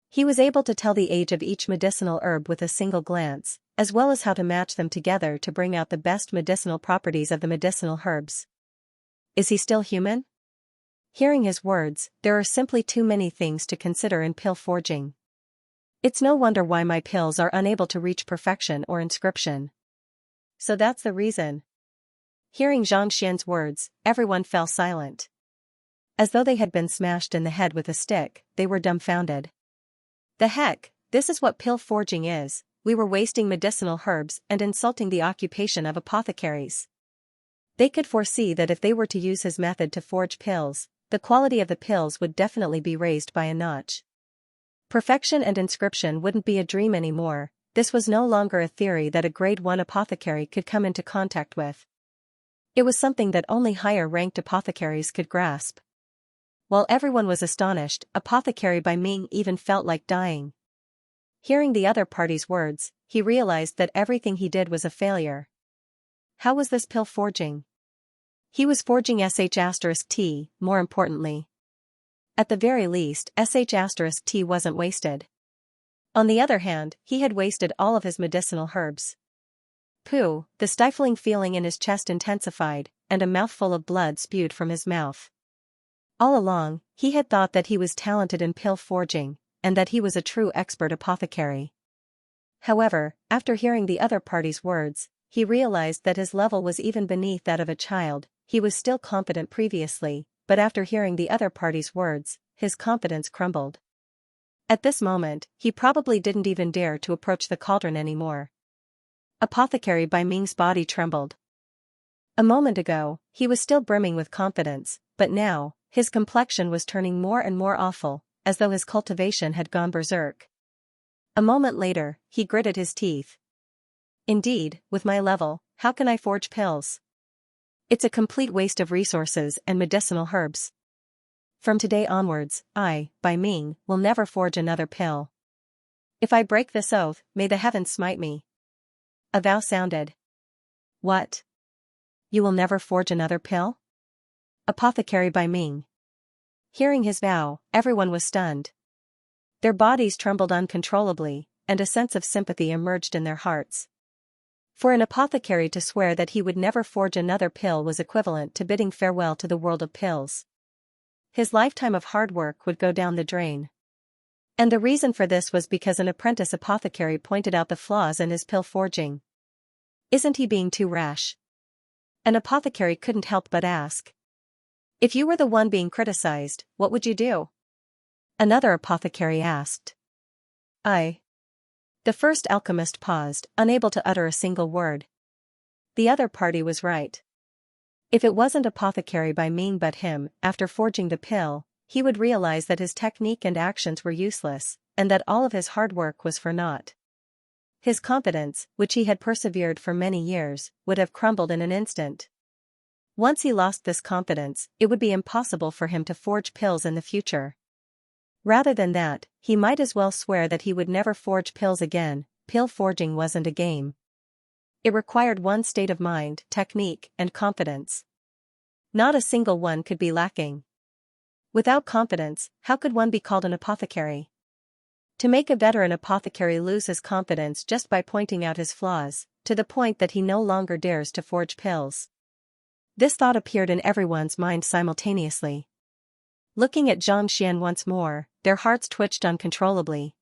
he was able to tell the age of each medicinal herb with a single glance, as well as how to match them together to bring out the best medicinal properties of the medicinal herbs. Is he still human? Hearing his words, there are simply too many things to consider in pill forging. It's no wonder why my pills are unable to reach perfection or inscription. So that's the reason. Hearing Xianxia's words, everyone fell silent. As though they had been smashed in the head with a stick, they were dumbfounded. The heck, this is what pill forging is. We were wasting medicinal herbs and insulting the occupation of apothecaries. They could foresee that if they were to use his method to forge pills, the quality of the pills would definitely be raised by a notch. Perfection and inscription wouldn't be a dream anymore. This was no longer a theory that a grade 1 apothecary could come into contact with. It was something that only higher-ranked apothecaries could grasp. While everyone was astonished, Apothecary by Ming even felt like dying. Hearing the other party's words, he realized that everything he did was a failure. How was this pill forging? He was forging sh*t, more importantly. At the very least, sh*t wasn't wasted. On the other hand, he had wasted all of his medicinal herbs. Pooh, the stifling feeling in his chest intensified, and a mouthful of blood spewed from his mouth. All along, he had thought that he was talented in pill forging, and that he was a true expert apothecary. However, after hearing the other party's words, he realized that his level was even beneath that of a child. He was still competent previously, but after hearing the other party's words, his confidence crumbled. At this moment, he probably didn't even dare to approach the cauldron anymore. Apothecary by Ming's body trembled. A moment ago, he was still brimming with confidence, but now, his complexion was turning more and more awful, as though his cultivation had gone berserk. A moment later, he gritted his teeth. Indeed, with my level, how can I forge pills? It's a complete waste of resources and medicinal herbs. From today onwards, I, by Ming, will never forge another pill. If I break this oath, may the heavens smite me. A vow sounded. What? You will never forge another pill? Apothecary by Ming. Hearing his vow, everyone was stunned. Their bodies trembled uncontrollably, and a sense of sympathy emerged in their hearts. For an apothecary to swear that he would never forge another pill was equivalent to bidding farewell to the world of pills. His lifetime of hard work would go down the drain. And the reason for this was because an apprentice apothecary pointed out the flaws in his pill forging. Isn't he being too rash? An apothecary couldn't help but ask. If you were the one being criticized, what would you do? Another apothecary asked. The first alchemist paused, unable to utter a single word. The other party was right. If it wasn't Apothecary by Ming but him, after forging the pill, he would realize that his technique and actions were useless, and that all of his hard work was for naught. His confidence, which he had persevered for many years, would have crumbled in an instant. Once he lost this confidence, it would be impossible for him to forge pills in the future. Rather than that, he might as well swear that he would never forge pills again. Pill forging wasn't a game. It required one state of mind, technique, and confidence. Not a single one could be lacking. Without confidence, how could one be called an apothecary? To make a veteran apothecary lose his confidence just by pointing out his flaws, to the point that he no longer dares to forge pills. This thought appeared in everyone's mind simultaneously. Looking at Xianxia once more, their hearts twitched uncontrollably.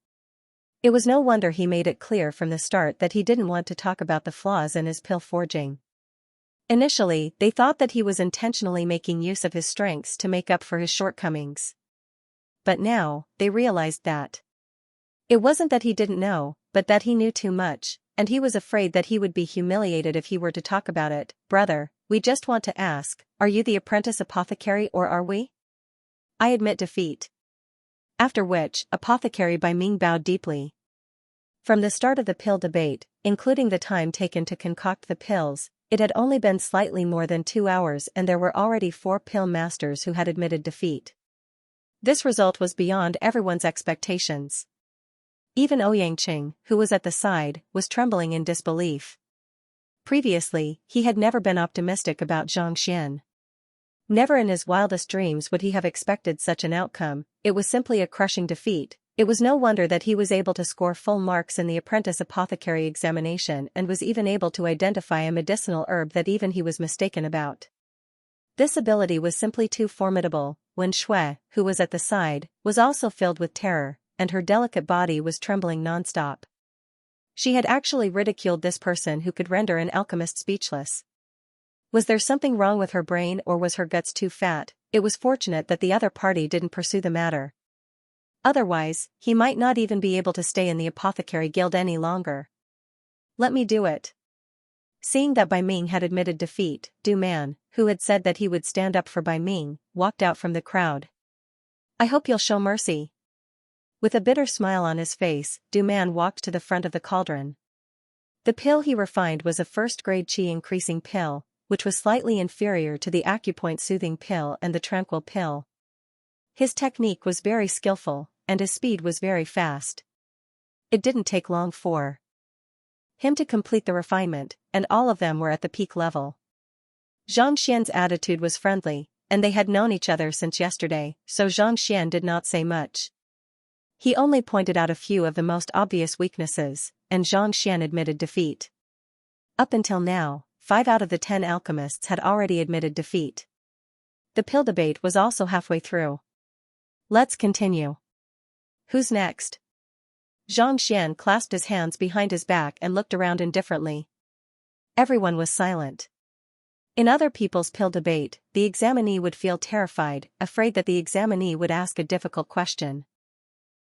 It was no wonder he made it clear from the start that he didn't want to talk about the flaws in his pill forging. Initially, they thought that he was intentionally making use of his strengths to make up for his shortcomings. But now, they realized that it wasn't that he didn't know, but that he knew too much, and he was afraid that he would be humiliated if he were to talk about it. Brother, we just want to ask, are you the apprentice apothecary or are we? I admit defeat. After which, Apothecary by Ming bowed deeply. From the start of the pill debate, including the time taken to concoct the pills, it had only been slightly more than 2 hours and there were already 4 pill masters who had admitted defeat. This result was beyond everyone's expectations. Even Xianxia, who was at the side, was trembling in disbelief. Previously, he had never been optimistic about Xianxia. Never in his wildest dreams would he have expected such an outcome. It was simply a crushing defeat. It was no wonder that he was able to score full marks in the apprentice apothecary examination and was even able to identify a medicinal herb that even he was mistaken about. This ability was simply too formidable. When Shui, who was at the side, was also filled with terror, and her delicate body was trembling non-stop. She had actually ridiculed this person who could render an alchemist speechless. Was there something wrong with her brain or was her guts too fat? It was fortunate that the other party didn't pursue the matter. Otherwise, he might not even be able to stay in the apothecary guild any longer. Let me do it. Seeing that Bai Ming had admitted defeat, Du Man, who had said that he would stand up for Bai Ming, walked out from the crowd. I hope you'll show mercy. With a bitter smile on his face, Du Man walked to the front of the cauldron. The pill he refined was a first-grade qi increasing pill, which was slightly inferior to the acupoint soothing pill and the tranquil pill. His technique was very skillful, and his speed was very fast. It didn't take long for him to complete the refinement, and all of them were at the peak level. Xianxian's attitude was friendly, and they had known each other since yesterday, so Xianxian did not say much. He only pointed out a few of the most obvious weaknesses, and Xianxian admitted defeat. Up until now, 5 out of the 10 alchemists had already admitted defeat. The pill debate was also halfway through. Let's continue. Who's next? Xianxian clasped his hands behind his back and looked around indifferently. Everyone was silent. In other people's pill debate, the examinee would feel terrified, afraid that the examinee would ask a difficult question.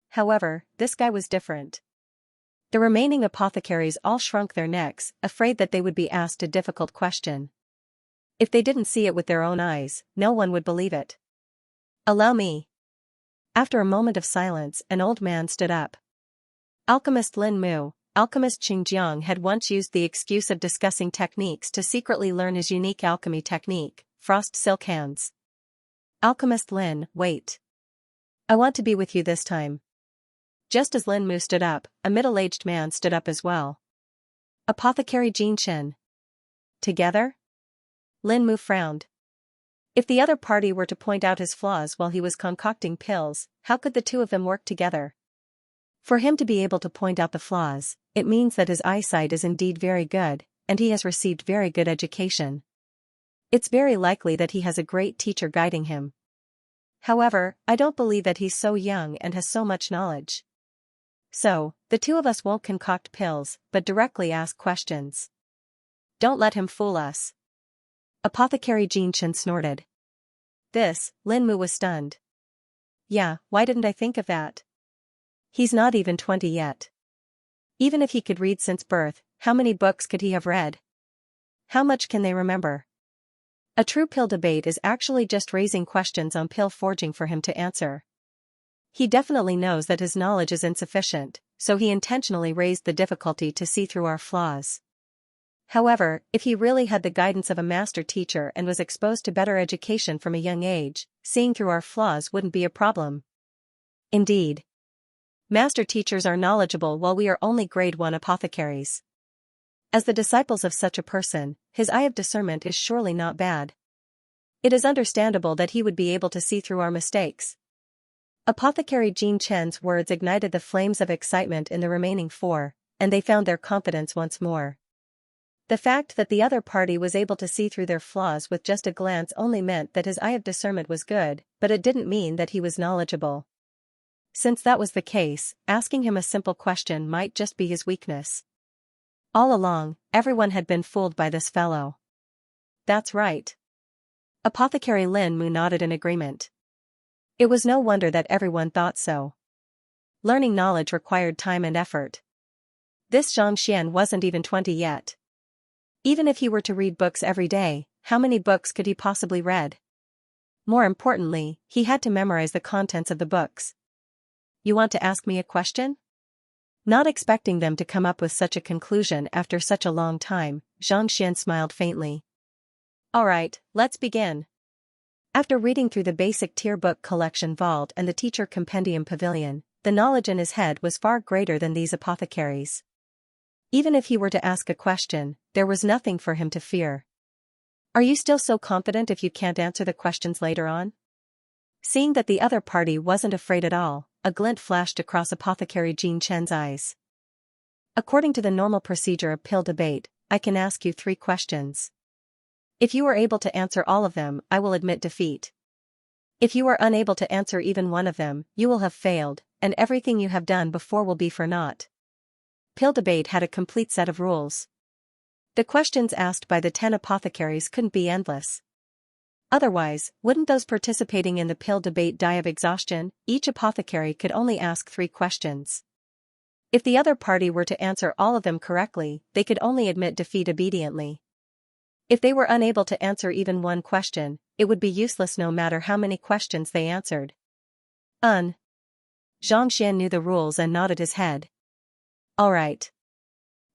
However, this guy was different. The remaining apothecaries all shrunk their necks, afraid that they would be asked a difficult question. If they didn't see it with their own eyes, no one would believe it. Allow me. After a moment of silence, an old man stood up. Alchemist Lin Mu, alchemist Xingjiang had once used the excuse of discussing techniques to secretly learn his unique alchemy technique, frost silk hands. Alchemist Lin, wait. I want to be with you this time. Just as Lin Mu stood up, a middle-aged man stood up as well. Apothecary Jin Chen. Together? Lin Mu frowned. If the other party were to point out his flaws while he was concocting pills, how could the two of them work together? For him to be able to point out the flaws, it means that his eyesight is indeed very good, and he has received very good education. It's very likely that he has a great teacher guiding him. However, I don't believe that he's so young and has so much knowledge. So, the two of us won't concoct pills, but directly ask questions. Don't let him fool us. Apothecary Jin Chen snorted. This, Lin Mu was stunned. Yeah, why didn't I think of that? He's not even 20 yet. Even if he could read since birth, how many books could he have read? How much can they remember? A true pill debate is actually just raising questions on pill forging for him to answer. He definitely knows that his knowledge is insufficient, so he intentionally raised the difficulty to see through our flaws. However, if he really had the guidance of a master teacher and was exposed to better education from a young age, seeing through our flaws wouldn't be a problem. Indeed. Master teachers are knowledgeable while we are only grade 1 apothecaries. As the disciples of such a person, his eye of discernment is surely not bad. It is understandable that he would be able to see through our mistakes. Apothecary Jin Chen's words ignited the flames of excitement in the remaining 4, and they found their confidence once more. The fact that the other party was able to see through their flaws with just a glance only meant that his eye of discernment was good, but it didn't mean that he was knowledgeable. Since that was the case, asking him a simple question might just be his weakness. All along, everyone had been fooled by this fellow. That's right. Apothecary Lin Mu nodded in agreement. It was no wonder that everyone thought so. Learning knowledge required time and effort. This Xianxian wasn't even 20 yet. Even if he were to read books every day, how many books could he possibly read? More importantly, he had to memorize the contents of the books. You want to ask me a question? Not expecting them to come up with such a conclusion after such a long time, Xianxia smiled faintly. Alright, let's begin. After reading through the basic tier book collection vault and the teacher compendium pavilion, the knowledge in his head was far greater than these apothecaries. Even if he were to ask a question, there was nothing for him to fear. Are you still so confident if you can't answer the questions later on? Seeing that the other party wasn't afraid at all, a glint flashed across Apothecary Jean Chen's eyes. According to the normal procedure of pill debate, I can ask you 3 questions. If you are able to answer all of them, I will admit defeat. If you are unable to answer even one of them, you will have failed, and everything you have done before will be for naught. Pill debate had a complete set of rules. The questions asked by the 10 apothecaries couldn't be endless. Otherwise, wouldn't those participating in the pill debate die of exhaustion? Each apothecary could only ask 3 questions. If the other party were to answer all of them correctly, they could only admit defeat obediently. If they were unable to answer even one question, it would be useless no matter how many questions they answered. Xianxia knew the rules and nodded his head. Alright.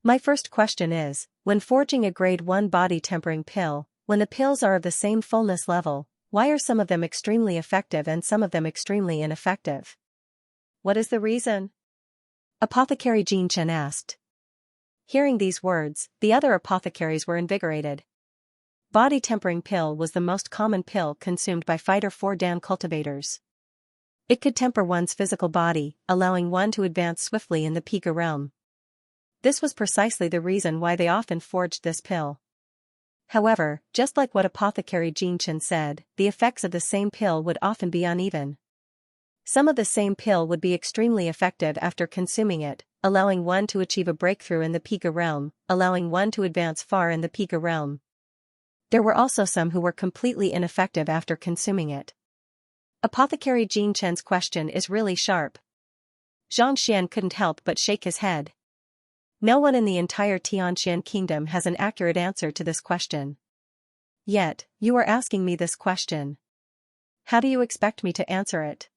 My first question is, when forging a grade 1 body tempering pill, when the pills are of the same fullness level, why are some of them extremely effective and some of them extremely ineffective? What is the reason? Apothecary Jean Chen asked. Hearing these words, the other apothecaries were invigorated. Body tempering pill was the most common pill consumed by Fighter 4 Dan cultivators. It could temper one's physical body, allowing one to advance swiftly in the Pika realm. This was precisely the reason why they often forged this pill. However, just like what Apothecary Jean Chen said, the effects of the same pill would often be uneven. Some of the same pill would be extremely effective after consuming it, allowing one to achieve a breakthrough in the Pika realm, allowing one to advance far in the Pika realm. There were also some who were completely ineffective after consuming it. Apothecary Jean Chen's question is really sharp. Xianxia couldn't help but shake his head. No one in the entire Tianqian kingdom has an accurate answer to this question. Yet, you are asking me this question. How do you expect me to answer it?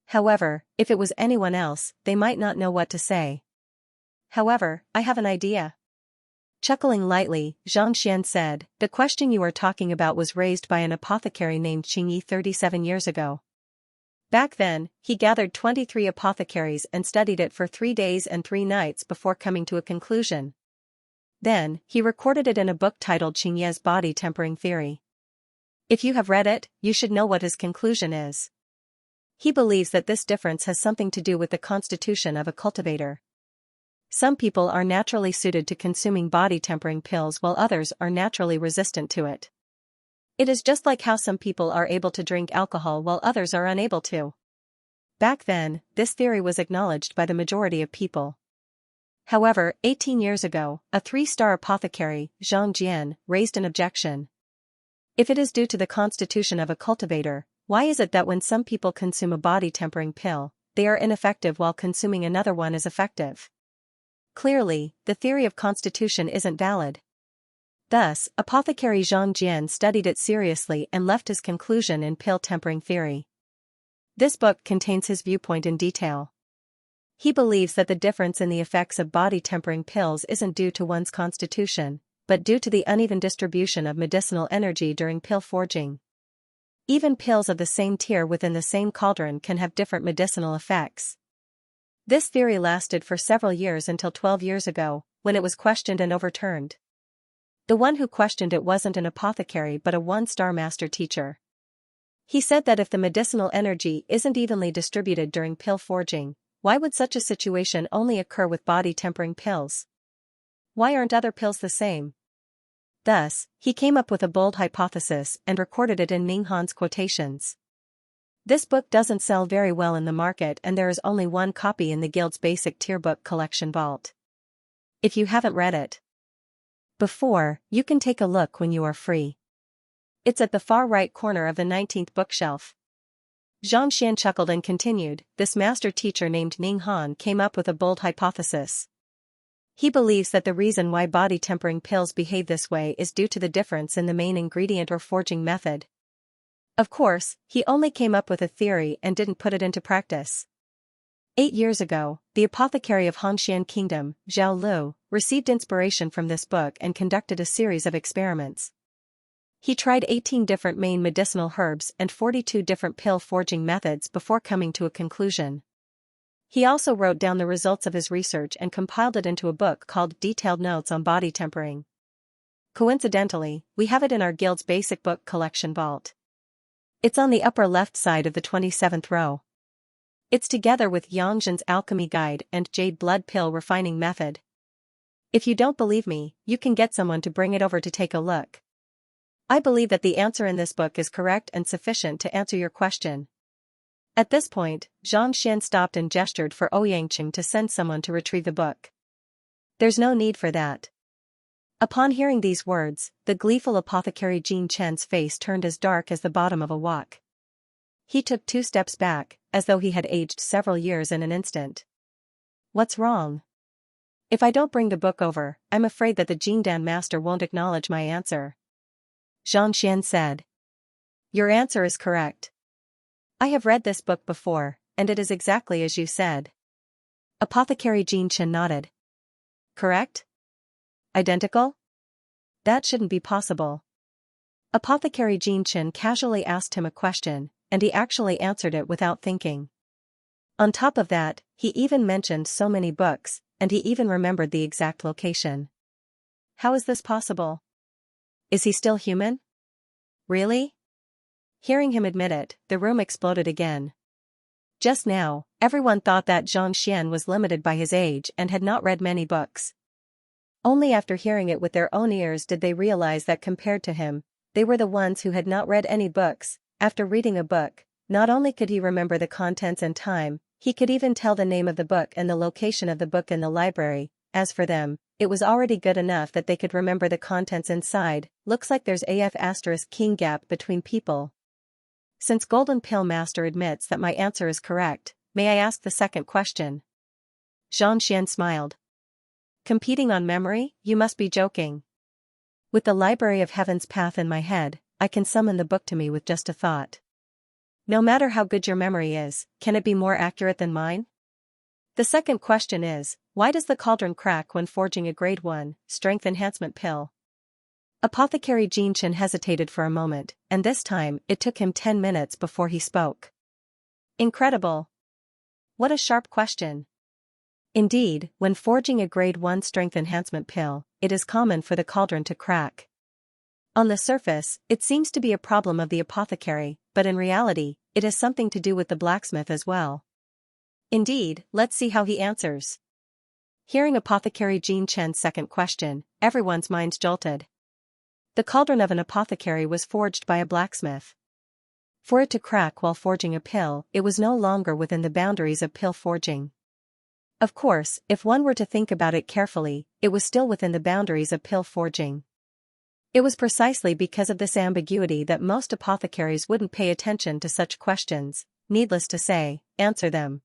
However, if it was anyone else, they might not know what to say. However, I have an idea. Chuckling lightly, Xianxia said, the question you are talking about was raised by an apothecary named Qingyi 37 years ago. Back then, he gathered 23 apothecaries and studied it for 3 days and 3 nights before coming to a conclusion. Then, he recorded it in a book titled Qingyi's Body Tempering Theory. If you have read it, you should know what his conclusion is. He believes that this difference has something to do with the constitution of a cultivator. Some people are naturally suited to consuming body tempering pills while others are naturally resistant to it. It is just like how some people are able to drink alcohol while others are unable to. Back then, this theory was acknowledged by the majority of people. However, 18 years ago, a 3-star apothecary, Zhang Jian, raised an objection. If it is due to the constitution of a cultivator, why is it that when some people consume a body tempering pill, they are ineffective while consuming another one is effective? Clearly, the theory of constitution isn't valid. Thus, apothecary Zhang Jian studied it seriously and left his conclusion in pill tempering theory. This book contains his viewpoint in detail. He believes that the difference in the effects of body tempering pills isn't due to one's constitution, but due to the uneven distribution of medicinal energy during pill forging. Even pills of the same tier within the same cauldron can have different medicinal effects. This theory lasted for several years until 12 years ago, when it was questioned and overturned. The one who questioned it wasn't an apothecary but a 1-star master teacher. He said that if the medicinal energy isn't evenly distributed during pill forging, why would such a situation only occur with body tempering pills? Why aren't other pills the same? Thus, he came up with a bold hypothesis and recorded it in Ning Han's quotations. This book doesn't sell very well in the market and there is only 1 copy in the guild's basic tier book collection vault. If you haven't read it before, you can take a look when you are free. It's at the far right corner of the 19th bookshelf. Xianxia chuckled and continued, this master teacher named Ning Han came up with a bold hypothesis. He believes that the reason why body tempering pills behave this way is due to the difference in the main ingredient or forging method. Of course, he only came up with a theory and didn't put it into practice. 8 years ago, the apothecary of Hanshan Kingdom, Zhao Lu, received inspiration from this book and conducted a series of experiments. He tried 18 different main medicinal herbs and 42 different pill forging methods before coming to a conclusion. He also wrote down the results of his research and compiled it into a book called Detailed Notes on Body Tempering. Coincidentally, we have it in our guild's basic book collection vault. It's on the upper left side of the 27th row. It's together with Yangzhen's Alchemy Guide and Jade Blood Pill Refining Method. If you don't believe me, you can get someone to bring it over to take a look. I believe that the answer in this book is correct and sufficient to answer your question. At this point, Xianxia stopped and gestured for Ouyangqing to send someone to retrieve the book. There's no need for that. Upon hearing these words, the gleeful apothecary Jin Chen's face turned as dark as the bottom of a wok. He took 2 steps back, as though he had aged several years in an instant. What's wrong? If I don't bring the book over, I'm afraid that the Jindan master won't acknowledge my answer. Xianxia said. Your answer is correct. I have read this book before, and it is exactly as you said. Apothecary Jin Chen nodded. Correct? Identical? That shouldn't be possible. Apothecary Jin Chen casually asked him a question, and he actually answered it without thinking. On top of that, he even mentioned so many books, and he even remembered the exact location. How is this possible? Is he still human? Really? Hearing him admit it, the room exploded again. Just now, everyone thought that Xianxia was limited by his age and had not read many books. Only after hearing it with their own ears did they realize that compared to him, they were the ones who had not read any books. After reading a book, not only could he remember the contents and time, he could even tell the name of the book and the location of the book in the library. As for them, it was already good enough that they could remember the contents inside. Looks like there's a king gap between people. Since Golden Pill Master admits that my answer is correct, may I ask the second question? Xianxia smiled. Competing on memory? You must be joking. With the Library of Heaven's Path in my head, I can summon the book to me with just a thought. No matter how good your memory is, can it be more accurate than mine? The second question is, why does the cauldron crack when forging a grade 1 strength enhancement pill? Apothecary Jin Chen hesitated for a moment, and this time it took him 10 minutes before he spoke. Incredible. What a sharp question. Indeed, when forging a grade 1 strength enhancement pill, it is common for the cauldron to crack. On the surface, it seems to be a problem of the apothecary, but in reality, it has something to do with the blacksmith as well. Indeed, let's see how he answers. Hearing Apothecary Jin Chen's second question, everyone's minds jolted. The cauldron of an apothecary was forged by a blacksmith. For it to crack while forging a pill, it was no longer within the boundaries of pill forging. Of course, if one were to think about it carefully, it was still within the boundaries of pill forging. It was precisely because of this ambiguity that most apothecaries wouldn't pay attention to such questions, needless to say, answer them.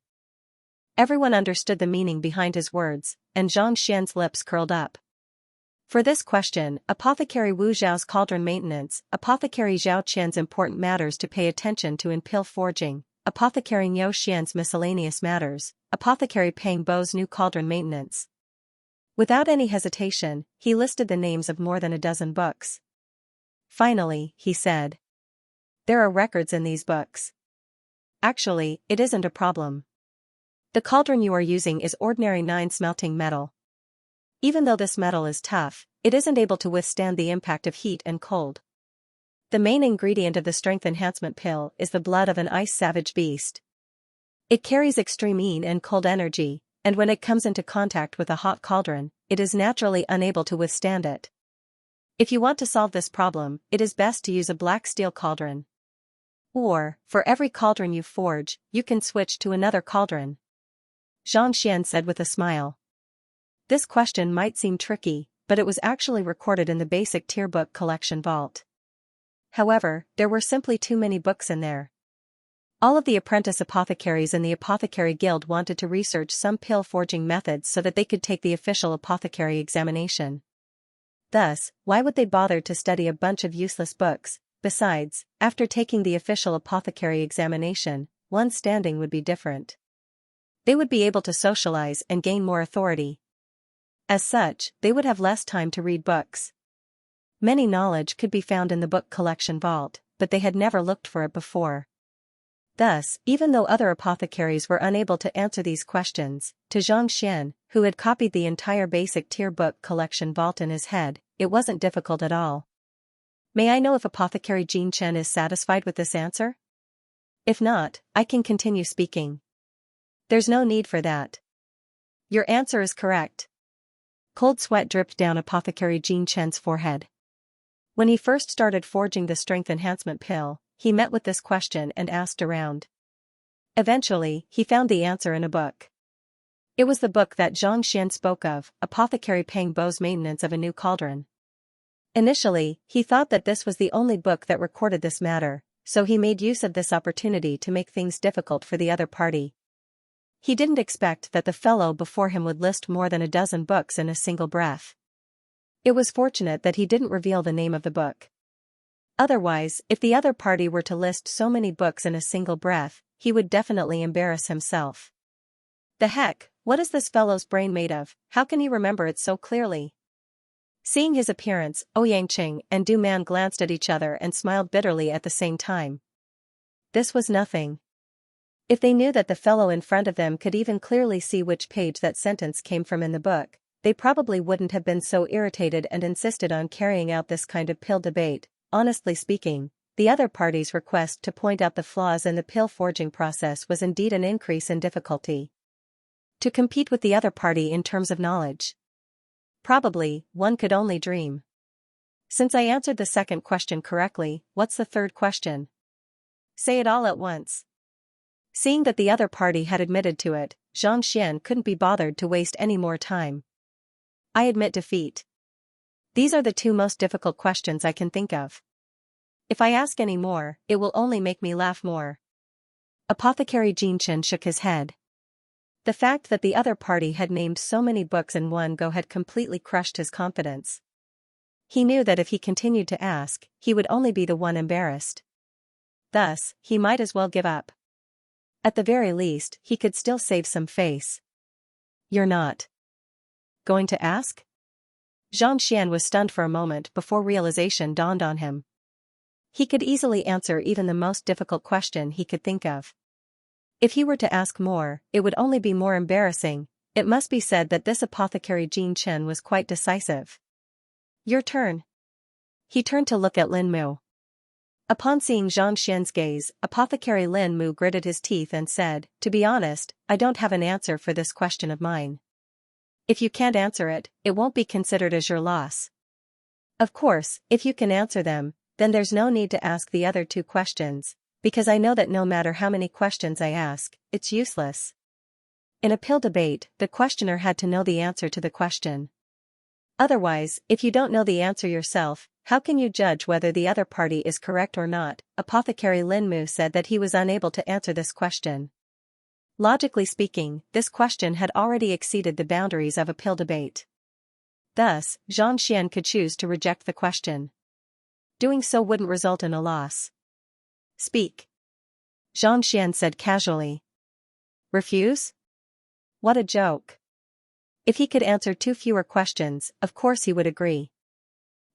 Everyone understood the meaning behind his words, and Xianxia's lips curled up. For this question, Apothecary Wu Zhao's cauldron maintenance, Apothecary Zhao Qian's important matters to pay attention to in pill forging, Apothecary Niu Xian's miscellaneous matters, Apothecary Peng Bo's new cauldron maintenance. Without any hesitation, he listed the names of more than a dozen books. Finally, he said. There are records in these books. Actually, it isn't a problem. The cauldron you are using is ordinary 9 smelting metal. Even though this metal is tough, it isn't able to withstand the impact of heat and cold. The main ingredient of the strength enhancement pill is the blood of an ice savage beast. It carries extreme heat and cold energy, and when it comes into contact with a hot cauldron, it is naturally unable to withstand it. If you want to solve this problem, it is best to use a black steel cauldron. Or, for every cauldron you forge, you can switch to another cauldron. Xianxia said with a smile. This question might seem tricky, but it was actually recorded in the basic tier book collection vault. However, there were simply too many books in there. All of the apprentice apothecaries in the Apothecary Guild wanted to research some pill forging methods so that they could take the official apothecary examination. Thus, why would they bother to study a bunch of useless books? Besides, after taking the official apothecary examination, one's standing would be different. They would be able to socialize and gain more authority. As such, they would have less time to read books. Many knowledge could be found in the book collection vault, but they had never looked for it before. Thus, even though other apothecaries were unable to answer these questions, to Xianxia, who had copied the entire basic tier book collection vault in his head, it wasn't difficult at all. May I know if Apothecary Xianxia is satisfied with this answer? If not, I can continue speaking. There's no need for that. Your answer is correct. Cold sweat dripped down Apothecary Xianxia's forehead. When he first started forging the strength enhancement pill, he met with this question and asked around. Eventually, he found the answer in a book. It was the book that Xianxia spoke of, Apothecary Pang Bo's Maintenance of a New Cauldron. Initially, he thought that this was the only book that recorded this matter, so he made use of this opportunity to make things difficult for the other party. He didn't expect that the fellow before him would list more than a dozen books in a single breath. It was fortunate that he didn't reveal the name of the book. Otherwise, if the other party were to list so many books in a single breath, he would definitely embarrass himself. The heck, what is this fellow's brain made of? How can he remember it so clearly? Seeing his appearance, Ouyangqing and Du Man glanced at each other and smiled bitterly at the same time. This was nothing. If they knew that the fellow in front of them could even clearly see which page that sentence came from in the book, they probably wouldn't have been so irritated and insisted on carrying out this kind of pill debate. Honestly speaking, the other party's request to point out the flaws in the pill forging process was indeed an increase in difficulty. To compete with the other party in terms of knowledge? Probably, one could only dream. Since I answered the second question correctly, what's the third question? Say it all at once. Seeing that the other party had admitted to it, Xianxia couldn't be bothered to waste any more time. I admit defeat. These are the two most difficult questions I can think of. If I ask any more, it will only make me laugh more. Apothecary Xianxia shook his head. The fact that the other party had named so many books in one go had completely crushed his confidence. He knew that if he continued to ask, he would only be the one embarrassed. Thus, he might as well give up. At the very least, he could still save some face. You're not going to ask? Xianxia was stunned for a moment before realization dawned on him. He could easily answer even the most difficult question he could think of. If he were to ask more, it would only be more embarrassing. It must be said that this Apothecary Xianxia was quite decisive. Your turn. He turned to look at Lin Mu. Upon seeing Xianxia's gaze, Apothecary Lin Mu gritted his teeth and said, "To be honest, I don't have an answer for this question of mine. If you can't answer it, it won't be considered as your loss. Of course, if you can answer them, then there's no need to ask the other two questions, because I know that no matter how many questions I ask, it's useless." In a pill debate, the questioner had to know the answer to the question. Otherwise, if you don't know the answer yourself, how can you judge whether the other party is correct or not? Apothecary Lin Mu said that he was unable to answer this question. Logically speaking, this question had already exceeded the boundaries of a pill debate. Thus, Xianxia could choose to reject the question. Doing so wouldn't result in a loss. Speak. Xianxia said casually. Refuse? What a joke. If he could answer two fewer questions, of course he would agree.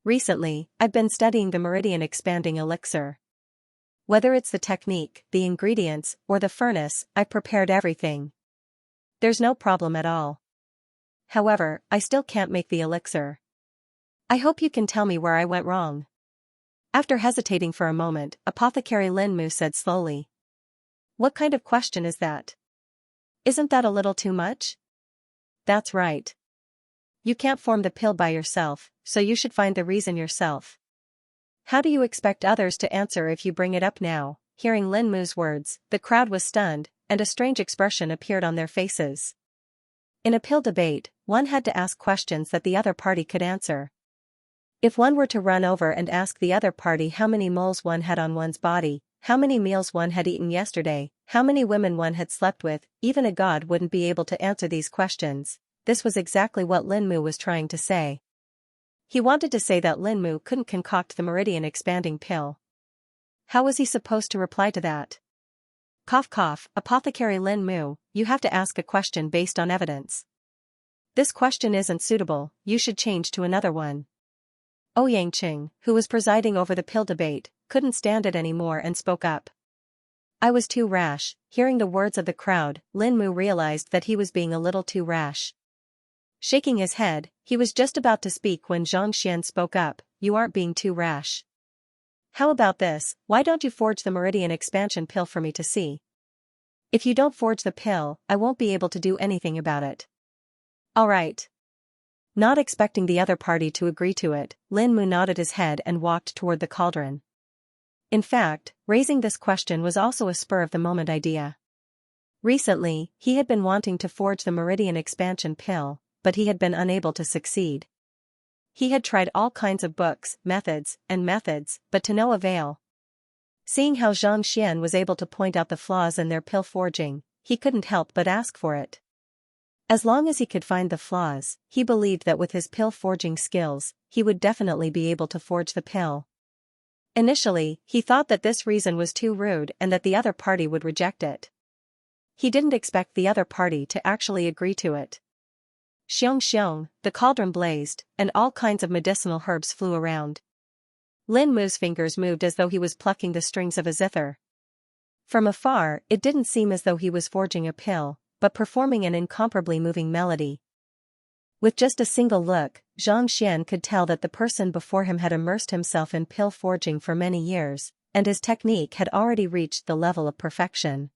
Recently, I've been studying the meridian expanding elixir. Whether it's the technique, the ingredients, or the furnace, I prepared everything. There's no problem at all. However, I still can't make the elixir. I hope you can tell me where I went wrong. After hesitating for a moment, Apothecary Lin Mu said slowly. What kind of question is that? Isn't that a little too much? That's right. You can't form the pill by yourself, so you should find the reason yourself. How do you expect others to answer if you bring it up now? Hearing Lin Mu's words, the crowd was stunned, and a strange expression appeared on their faces. In a pill debate, one had to ask questions that the other party could answer. If one were to run over and ask the other party how many moles one had on one's body, how many meals one had eaten yesterday, how many women one had slept with, even a god wouldn't be able to answer these questions. This was exactly what Lin Mu was trying to say. He wanted to say that Lin Mu couldn't concoct the meridian expanding pill. How was he supposed to reply to that? Cough cough, Apothecary Lin Mu, you have to ask a question based on evidence. This question isn't suitable, you should change to another one. Xianxia, who was presiding over the pill debate, couldn't stand it anymore and spoke up. I was too rash. Hearing the words of the crowd, Lin Mu realized that he was being a little too rash. Shaking his head, he was just about to speak when Xianxia spoke up, you aren't being too rash. How about this, why don't you forge the Meridian expansion pill for me to see? If you don't forge the pill, I won't be able to do anything about it. Alright. Not expecting the other party to agree to it, Lin Mu nodded his head and walked toward the cauldron. In fact, raising this question was also a spur-of-the-moment idea. Recently, he had been wanting to forge the Meridian expansion pill, but he had been unable to succeed. He had tried all kinds of books, methods, but to no avail. Seeing how Xianxia was able to point out the flaws in their pill forging, he couldn't help but ask for it. As long as he could find the flaws, he believed that with his pill forging skills, he would definitely be able to forge the pill. Initially, he thought that this reason was too rude and that the other party would reject it. He didn't expect the other party to actually agree to it. Xiong, the cauldron blazed, and all kinds of medicinal herbs flew around. Lin Mu's fingers moved as though he was plucking the strings of a zither. From afar, it didn't seem as though he was forging a pill, but performing an incomparably moving melody. With just a single look, Xianxia could tell that the person before him had immersed himself in pill forging for many years, and his technique had already reached the level of perfection.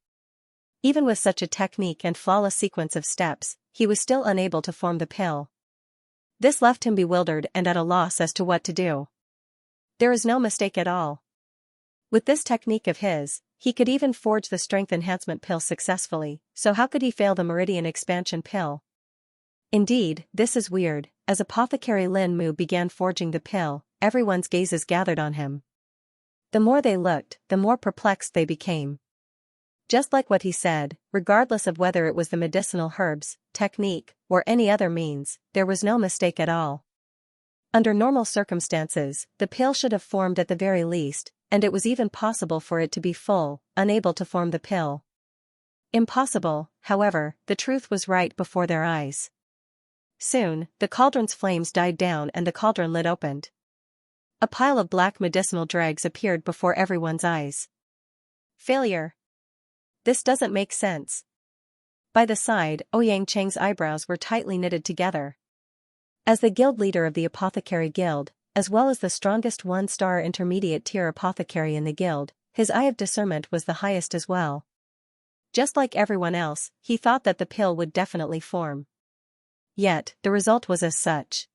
Even with such a technique and flawless sequence of steps, he was still unable to form the pill. This left him bewildered and at a loss as to what to do. There is no mistake at all. With this technique of his, he could even forge the strength enhancement pill successfully, so how could he fail the Meridian expansion pill? Indeed, this is weird. As Apothecary Lin Mu began forging the pill, everyone's gazes gathered on him. The more they looked, the more perplexed they became. Just like what he said, regardless of whether it was the medicinal herbs, technique, or any other means, there was no mistake at all. Under normal circumstances, the pill should have formed at the very least, and it was even possible for it to be full, unable to form the pill. Impossible, however, the truth was right before their eyes. Soon, the cauldron's flames died down and the cauldron lid opened. A pile of black medicinal dregs appeared before everyone's eyes. Failure. This doesn't make sense. By the side, Xianxia's eyebrows were tightly knitted together. As the guild leader of the Apothecary Guild, as well as the strongest one-star intermediate tier apothecary in the guild, his eye of discernment was the highest as well. Just like everyone else, he thought that the pill would definitely form. Yet, the result was as such.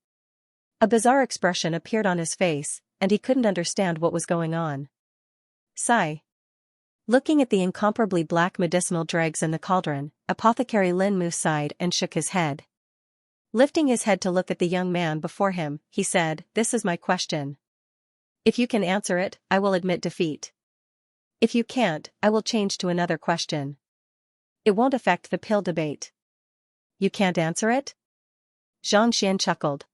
A bizarre expression appeared on his face, and he couldn't understand what was going on. Sigh. Looking at the incomparably black medicinal dregs in the cauldron, Apothecary Lin Mu sighed and shook his head. Lifting his head to look at the young man before him, he said, "This is my question. If you can answer it, I will admit defeat. If you can't, I will change to another question. It won't affect the pill debate." You can't answer it? Xianxia chuckled.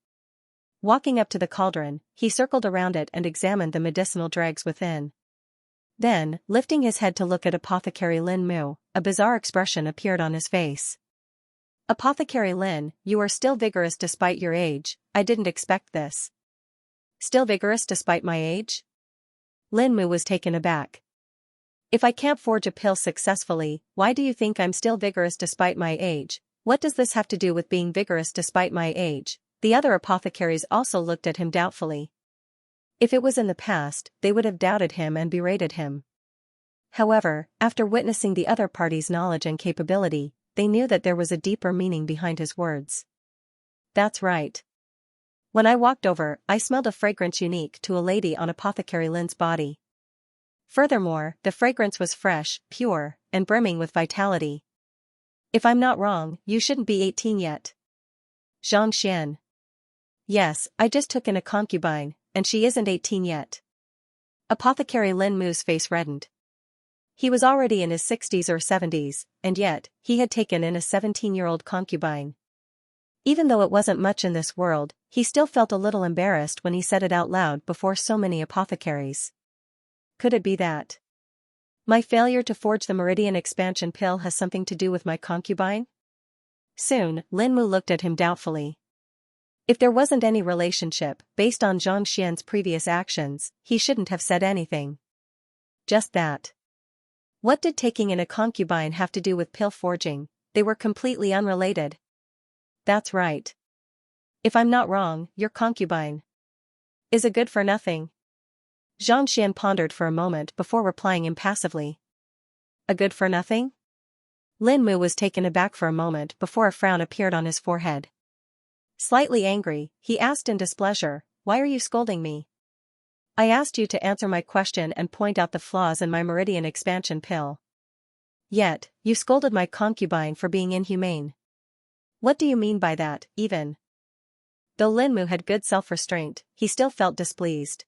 Walking up to the cauldron, he circled around it and examined the medicinal dregs within. Then, lifting his head to look at Apothecary Lin Mu, a bizarre expression appeared on his face. Apothecary Lin, you are still vigorous despite your age. I didn't expect this. Still vigorous despite my age? Lin Mu was taken aback. If I can't forge a pill successfully, why do you think I'm still vigorous despite my age? What does this have to do with being vigorous despite my age? The other apothecaries also looked at him doubtfully. If it was in the past, they would have doubted him and berated him. However, after witnessing the other party's knowledge and capability, they knew that there was a deeper meaning behind his words. That's right. When I walked over, I smelled a fragrance unique to a lady on Apothecary Lin's body. Furthermore, the fragrance was fresh, pure, and brimming with vitality. If I'm not wrong, you shouldn't be 18 yet. Xianxia. Yes, I just took in a concubine, and she isn't 18 yet. Apothecary Lin Mu's face reddened. He was already in his 60s or 70s, and yet, he had taken in a 17-year-old concubine. Even though it wasn't much in this world, he still felt a little embarrassed when he said it out loud before so many apothecaries. Could it be that My failure to forge the meridian expansion pill has something to do with my concubine? Soon, Lin Mu looked at him doubtfully. If there wasn't any relationship, based on Xianxia's previous actions, he shouldn't have said anything. Just that. What did taking in a concubine have to do with pill forging? They were completely unrelated. That's right. If I'm not wrong, your concubine is a good for nothing. Xianxia pondered for a moment before replying impassively. A good for nothing? Lin Mu was taken aback for a moment before a frown appeared on his forehead. Slightly angry, he asked in displeasure, "Why are you scolding me? I asked you to answer my question and point out the flaws in my meridian expansion pill. Yet, you scolded my concubine for being inhumane. What do you mean by that, even?" Though Lin Mu had good self-restraint, he still felt displeased.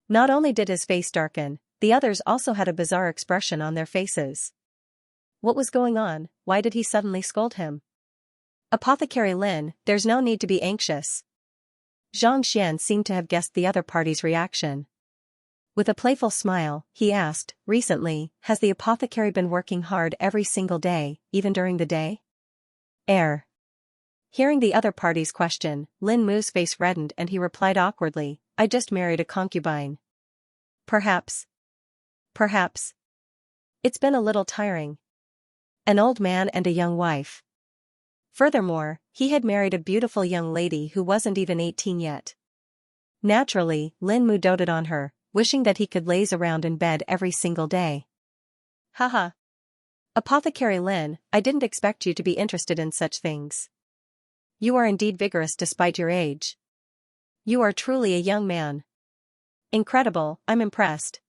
Not only did his face darken, the others also had a bizarre expression on their faces. What was going on? Why did he suddenly scold him? Apothecary Lin, there's no need to be anxious. Xianxia seemed to have guessed the other party's reaction. With a playful smile, he asked, "Recently, has the apothecary been working hard every single day, even during the day?" Hearing the other party's question, Lin Mu's face reddened and he replied awkwardly, "I just married a concubine. Perhaps. It's been a little tiring. An old man and a young wife." Furthermore, he had married a beautiful young lady who wasn't even 18 yet. Naturally, Lin Mu doted on her, wishing that he could laze around in bed every single day. Haha. Apothecary Lin, I didn't expect you to be interested in such things. You are indeed vigorous despite your age. You are truly a young man. Incredible, I'm impressed.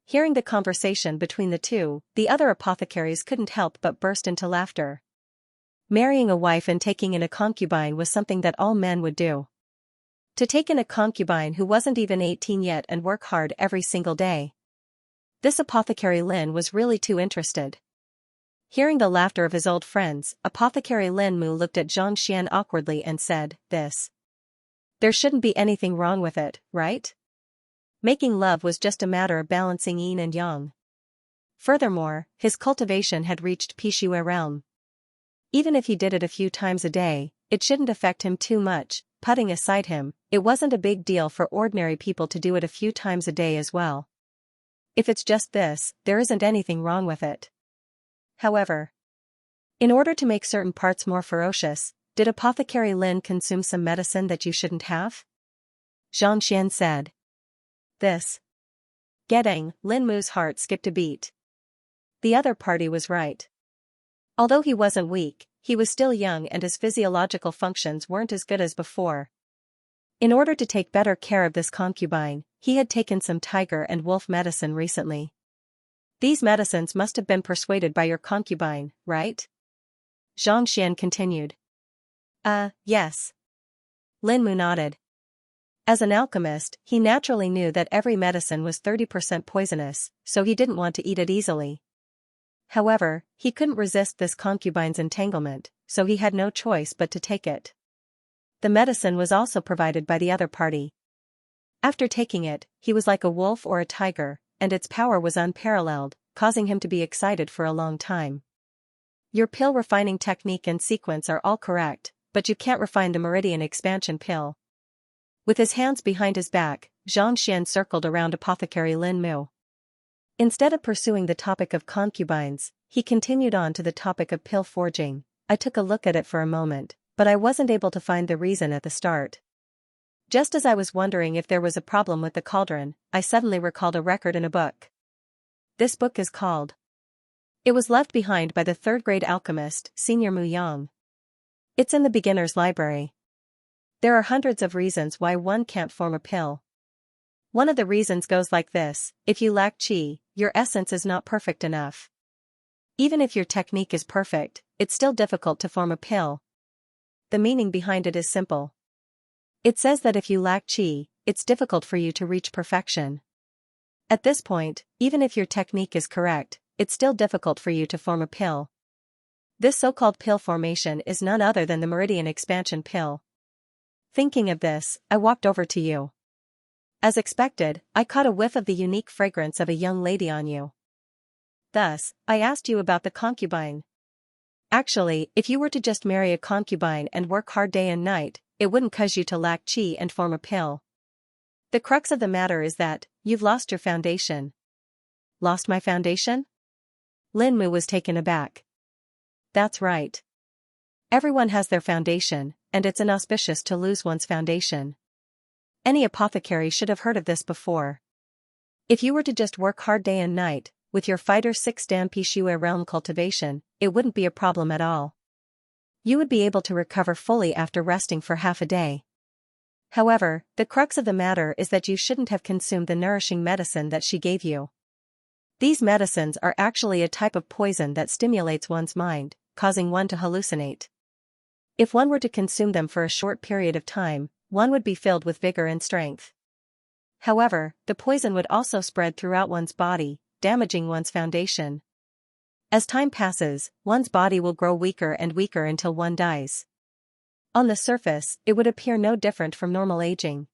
Hearing the conversation between the two, the other apothecaries couldn't help but burst into laughter. Marrying a wife and taking in a concubine was something that all men would do. To take in a concubine who wasn't even 18 yet and work hard every single day. This apothecary Lin was really too interested. Hearing the laughter of his old friends, Apothecary Lin Mu looked at Xianxia awkwardly and said, There shouldn't be anything wrong with it, right? Making love was just a matter of balancing yin and yang. Furthermore, his cultivation had reached Pishue realm. Even if he did it a few times a day, it shouldn't affect him too much. Putting aside him, it wasn't a big deal for ordinary people to do it a few times a day as well. If it's just this, there isn't anything wrong with it. However, in order to make certain parts more ferocious, did Apothecary Lin consume some medicine that you shouldn't have? Xianxian said. Lin Mu's heart skipped a beat. The other party was right. Although he wasn't weak, he was still young and his physiological functions weren't as good as before. In order to take better care of this concubine, he had taken some tiger and wolf medicine recently. These medicines must have been persuaded by your concubine, right? Xianxian continued. Yes. Lin Mu nodded. As an alchemist, he naturally knew that every medicine was 30% poisonous, so he didn't want to eat it easily. However, he couldn't resist this concubine's entanglement, so he had no choice but to take it. The medicine was also provided by the other party. After taking it, he was like a wolf or a tiger, and its power was unparalleled, causing him to be excited for a long time. Your pill refining technique and sequence are all correct, but you can't refine the meridian expansion pill. With his hands behind his back, Xianxian circled around Apothecary Lin Mu. Instead of pursuing the topic of concubines, he continued on to the topic of pill forging. I took a look at it for a moment, but I wasn't able to find the reason at the start. Just as I was wondering if there was a problem with the cauldron, I suddenly recalled a record in a book. This book is called. It was left behind by the third-grade alchemist, Senior Mu Yang. It's in the beginner's library. There are hundreds of reasons why one can't form a pill. One of the reasons goes like this: if you lack qi, your essence is not perfect enough. Even if your technique is perfect, it's still difficult to form a pill. The meaning behind it is simple. It says that if you lack qi, it's difficult for you to reach perfection. At this point, even if your technique is correct, it's still difficult for you to form a pill. This so-called pill formation is none other than the meridian expansion pill. Thinking of this, I walked over to you. As expected, I caught a whiff of the unique fragrance of a young lady on you. Thus, I asked you about the concubine. Actually, if you were to just marry a concubine and work hard day and night, it wouldn't cause you to lack qi and form a pill. The crux of the matter is that, you've lost your foundation. Lost my foundation? Lin Mu was taken aback. That's right. Everyone has their foundation, and it's inauspicious to lose one's foundation. Any apothecary should have heard of this before. If you were to just work hard day and night, with your fighter 6 Dan Pishue realm cultivation, it wouldn't be a problem at all. You would be able to recover fully after resting for half a day. However, the crux of the matter is that you shouldn't have consumed the nourishing medicine that she gave you. These medicines are actually a type of poison that stimulates one's mind, causing one to hallucinate. If one were to consume them for a short period of time, one would be filled with vigor and strength. However, the poison would also spread throughout one's body, damaging one's foundation. As time passes, one's body will grow weaker and weaker until one dies. On the surface, it would appear no different from normal aging.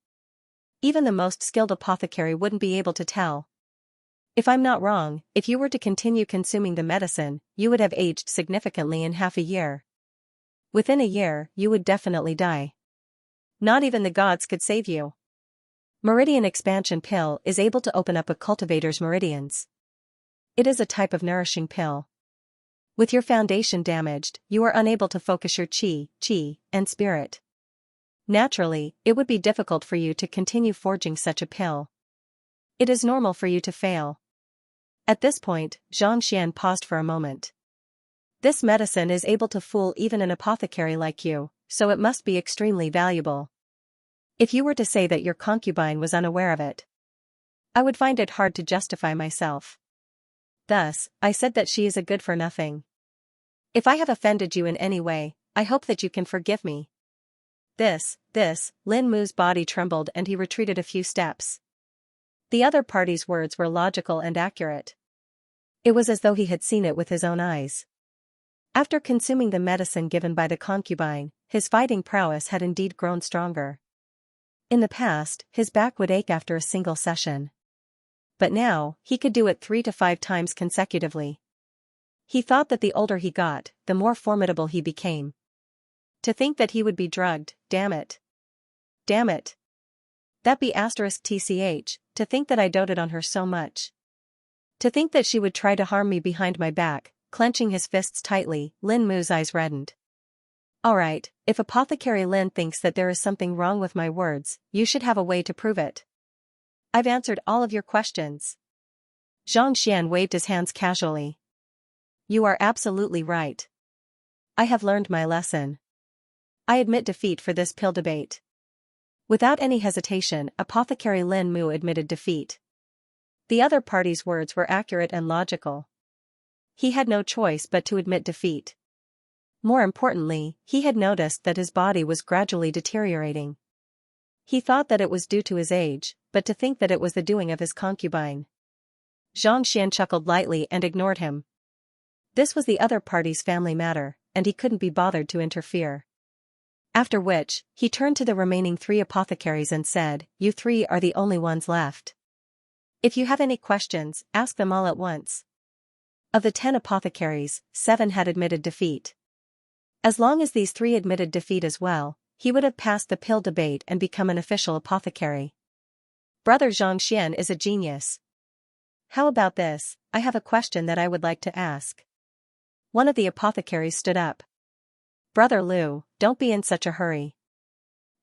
Even the most skilled apothecary wouldn't be able to tell. If I'm not wrong, if you were to continue consuming the medicine, you would have aged significantly in half a year. Within a year, you would definitely die. Not even the gods could save you. Meridian Expansion Pill is able to open up a cultivator's meridians. It is a type of nourishing pill. With your foundation damaged, you are unable to focus your qi, and spirit. Naturally, it would be difficult for you to continue forging such a pill. It is normal for you to fail. At this point, Xianxia paused for a moment. This medicine is able to fool even an apothecary like you, so it must be extremely valuable. If you were to say that your concubine was unaware of it, I would find it hard to justify myself. Thus, I said that she is a good-for-nothing. If I have offended you in any way, I hope that you can forgive me. Lin Mu's body trembled and he retreated a few steps. The other party's words were logical and accurate. It was as though he had seen it with his own eyes. After consuming the medicine given by the concubine, his fighting prowess had indeed grown stronger. In the past, his back would ache after a single session. But now, he could do it 3 to 5 times consecutively. He thought that the older he got, the more formidable he became. To think that he would be drugged, damn it. Damn it. That be *tch, to think that I doted on her so much. To think that she would try to harm me behind my back. Clenching his fists tightly, Lin Mu's eyes reddened. Alright, if Apothecary Lin thinks that there is something wrong with my words, you should have a way to prove it. I've answered all of your questions. Xianxia waved his hands casually. You are absolutely right. I have learned my lesson. I admit defeat for this pill debate. Without any hesitation, Apothecary Lin Mu admitted defeat. The other party's words were accurate and logical. He had no choice but to admit defeat. More importantly, he had noticed that his body was gradually deteriorating. He thought that it was due to his age, but to think that it was the doing of his concubine. Xianxia chuckled lightly and ignored him. This was the other party's family matter, and he couldn't be bothered to interfere. After which, he turned to the remaining 3 apothecaries and said, "You 3 are the only ones left. If you have any questions, ask them all at once." Of the 10 apothecaries, 7 had admitted defeat. As long as these 3 admitted defeat as well, he would have passed the pill debate and become an official apothecary. Brother Xianxia is a genius. How about this? I have a question that I would like to ask. One of the apothecaries stood up. Brother Liu, don't be in such a hurry.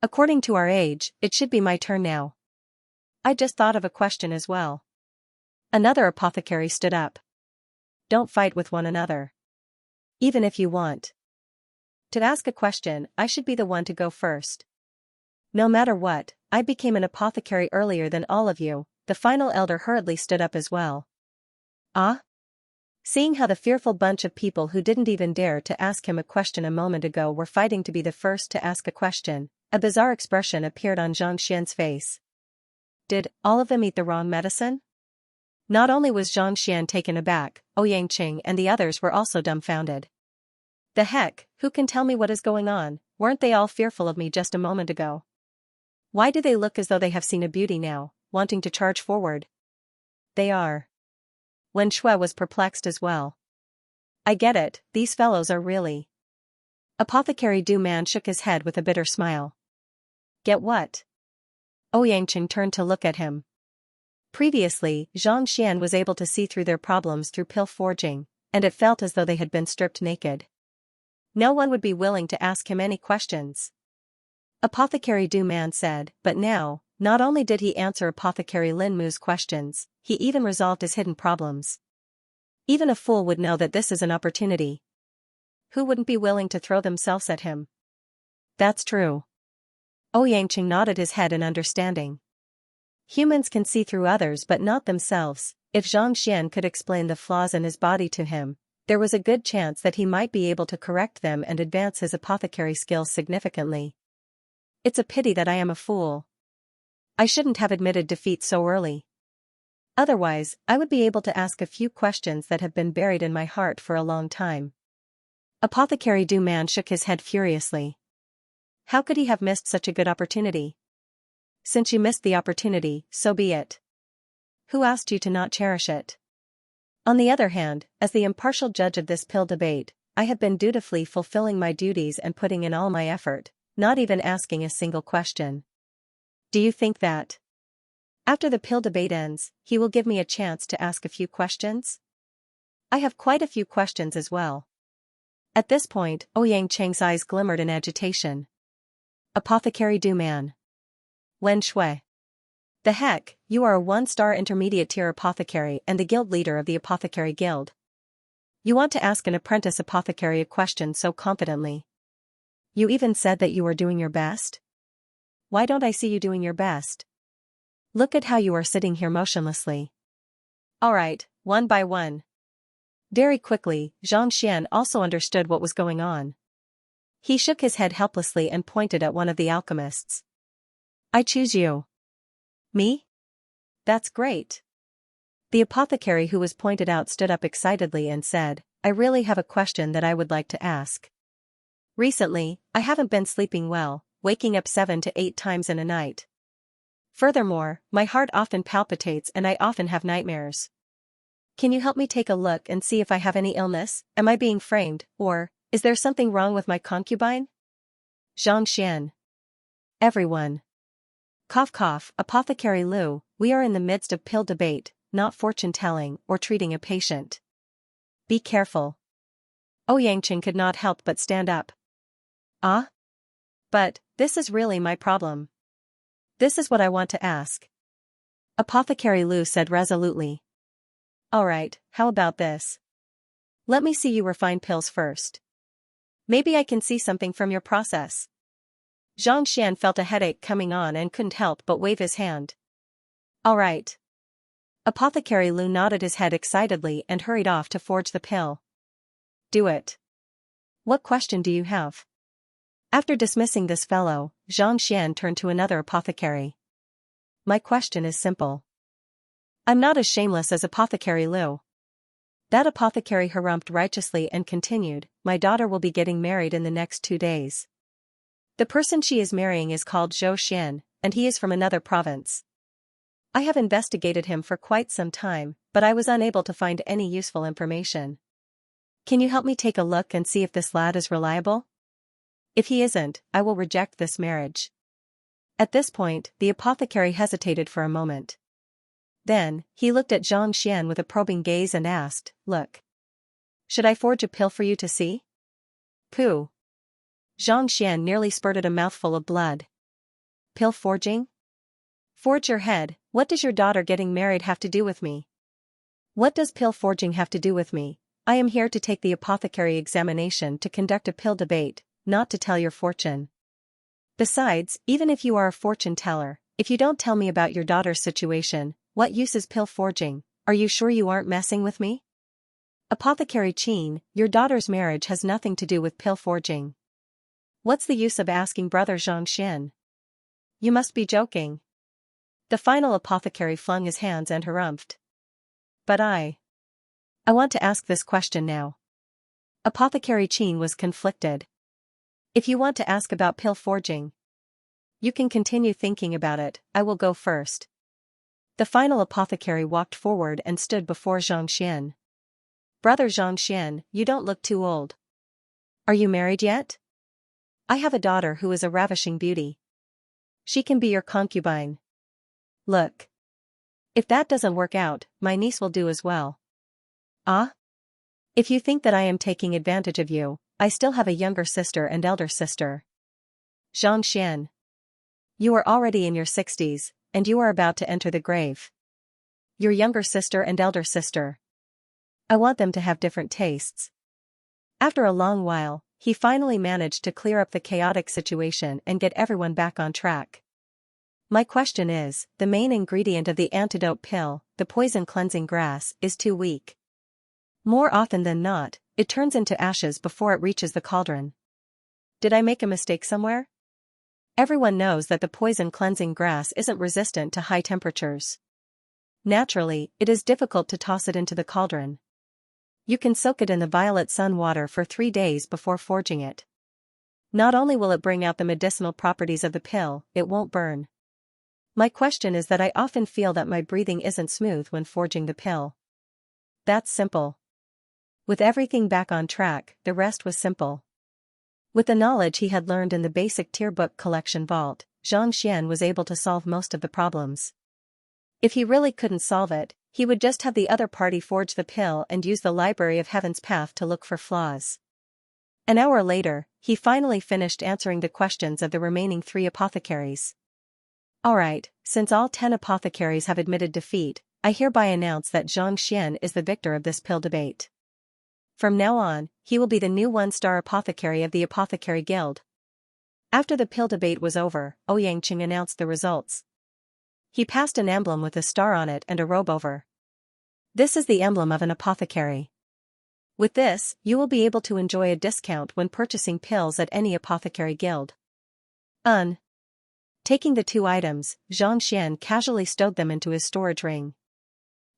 According to our age, it should be my turn now. I just thought of a question as well. Another apothecary stood up. Don't fight with one another. Even if you want to ask a question, I should be the one to go first. No matter what, I became an apothecary earlier than all of you. The final elder hurriedly stood up as well. Ah? Seeing how the fearful bunch of people who didn't even dare to ask him a question a moment ago were fighting to be the first to ask a question, a bizarre expression appeared on Xianxia's face. Did all of them eat the wrong medicine? Not only was Xianxia taken aback, Ouyangqing and the others were also dumbfounded. The heck, who can tell me what is going on? Weren't they all fearful of me just a moment ago? Why do they look as though they have seen a beauty now, wanting to charge forward? They are. Wen Shui was perplexed as well. I get it, these fellows are really. Apothecary Du Man shook his head with a bitter smile. Get what? Ouyangqing turned to look at him. Previously, Xianxia was able to see through their problems through pill forging, and it felt as though they had been stripped naked. No one would be willing to ask him any questions. Apothecary Du Man said, but now, not only did he answer Apothecary Lin Mu's questions, he even resolved his hidden problems. Even a fool would know that this is an opportunity. Who wouldn't be willing to throw themselves at him? That's true. Ouyangqing nodded his head in understanding. Humans can see through others but not themselves. If Xianxia could explain the flaws in his body to him, there was a good chance that he might be able to correct them and advance his apothecary skills significantly. It's a pity that I am a fool. I shouldn't have admitted defeat so early. Otherwise, I would be able to ask a few questions that have been buried in my heart for a long time. Apothecary Du Man shook his head furiously. How could he have missed such a good opportunity? Since you missed the opportunity, so be it. Who asked you to not cherish it? On the other hand, as the impartial judge of this pill debate, I have been dutifully fulfilling my duties and putting in all my effort, not even asking a single question. Do you think that, after the pill debate ends, he will give me a chance to ask a few questions? I have quite a few questions as well. At this point, Ouyangqing's eyes glimmered in agitation. Apothecary Du Man. Wen Shui. The heck, you are a one-star intermediate tier apothecary and the guild leader of the Apothecary Guild. You want to ask an apprentice apothecary a question so confidently. You even said that you were doing your best? Why don't I see you doing your best? Look at how you are sitting here motionlessly. Alright, one by one. Very quickly, Xianxia also understood what was going on. He shook his head helplessly and pointed at one of the alchemists. I choose you. Me? That's great. The apothecary who was pointed out stood up excitedly and said, I really have a question that I would like to ask. Recently, I haven't been sleeping well, waking up 7 to 8 times in a night. Furthermore, my heart often palpitates and I often have nightmares. Can you help me take a look and see if I have any illness? Am I being framed, or is there something wrong with my concubine? Xianxia. Everyone. Cough cough, Apothecary Lu, we are in the midst of pill debate, not fortune-telling or treating a patient. Be careful. Ouyangqing could not help but stand up. Ah? But, this is really my problem. This is what I want to ask. Apothecary Lu said resolutely. Alright, how about this? Let me see you refine pills first. Maybe I can see something from your process. Xianxia felt a headache coming on and couldn't help but wave his hand. Alright. Apothecary Lu nodded his head excitedly and hurried off to forge the pill. Do it. What question do you have? After dismissing this fellow, Xianxia turned to another apothecary. My question is simple. I'm not as shameless as Apothecary Lu. That apothecary harumphed righteously and continued, my daughter will be getting married in the next 2 days. The person she is marrying is called Zhou Xian, and he is from another province. I have investigated him for quite some time, but I was unable to find any useful information. Can you help me take a look and see if this lad is reliable? If he isn't, I will reject this marriage. At this point, the apothecary hesitated for a moment. Then, he looked at Xianxia with a probing gaze and asked, Look. Should I forge a pill for you to see? Pooh. Xianxia nearly spurted a mouthful of blood. Pill forging? Forge your head, what does your daughter getting married have to do with me? What does pill forging have to do with me? I am here to take the apothecary examination to conduct a pill debate, not to tell your fortune. Besides, even if you are a fortune teller, if you don't tell me about your daughter's situation, what use is pill forging? Are you sure you aren't messing with me? Apothecary Qin, your daughter's marriage has nothing to do with pill forging. What's the use of asking Brother Xianxia? You must be joking. The final apothecary flung his hands and harumphed. But I want to ask this question now. Apothecary Qin was conflicted. If you want to ask about pill forging, you can continue thinking about it, I will go first. The final apothecary walked forward and stood before Xianxia. Brother Xianxia, you don't look too old. Are you married yet? I have a daughter who is a ravishing beauty. She can be your concubine. Look. If that doesn't work out, my niece will do as well. Ah? If you think that I am taking advantage of you, I still have a younger sister and elder sister. Xianxia. You are already in your 60s, and you are about to enter the grave. Your younger sister and elder sister. I want them to have different tastes. After a long while, he finally managed to clear up the chaotic situation and get everyone back on track. My question is, the main ingredient of the antidote pill, the poison cleansing grass, is too weak. More often than not, it turns into ashes before it reaches the cauldron. Did I make a mistake somewhere? Everyone knows that the poison cleansing grass isn't resistant to high temperatures. Naturally, it is difficult to toss it into the cauldron. You can soak it in the violet sun water for 3 days before forging it. Not only will it bring out the medicinal properties of the pill, it won't burn. My question is that I often feel that my breathing isn't smooth when forging the pill. That's simple. With everything back on track, the rest was simple. With the knowledge he had learned in the basic tier book collection vault, Xianxia was able to solve most of the problems. If he really couldn't solve it, he would just have the other party forge the pill and use the Library of Heaven's path to look for flaws. An hour later, he finally finished answering the questions of the remaining 3 apothecaries. Alright, since all 10 apothecaries have admitted defeat, I hereby announce that Xianxia is the victor of this pill debate. From now on, he will be the new 1-star apothecary of the Apothecary Guild. After the pill debate was over, Xianxia announced the results. He passed an emblem with a star on it and a robe over. This is the emblem of an apothecary. With this, you will be able to enjoy a discount when purchasing pills at any apothecary guild. Taking the 2 items, Xianxia casually stowed them into his storage ring.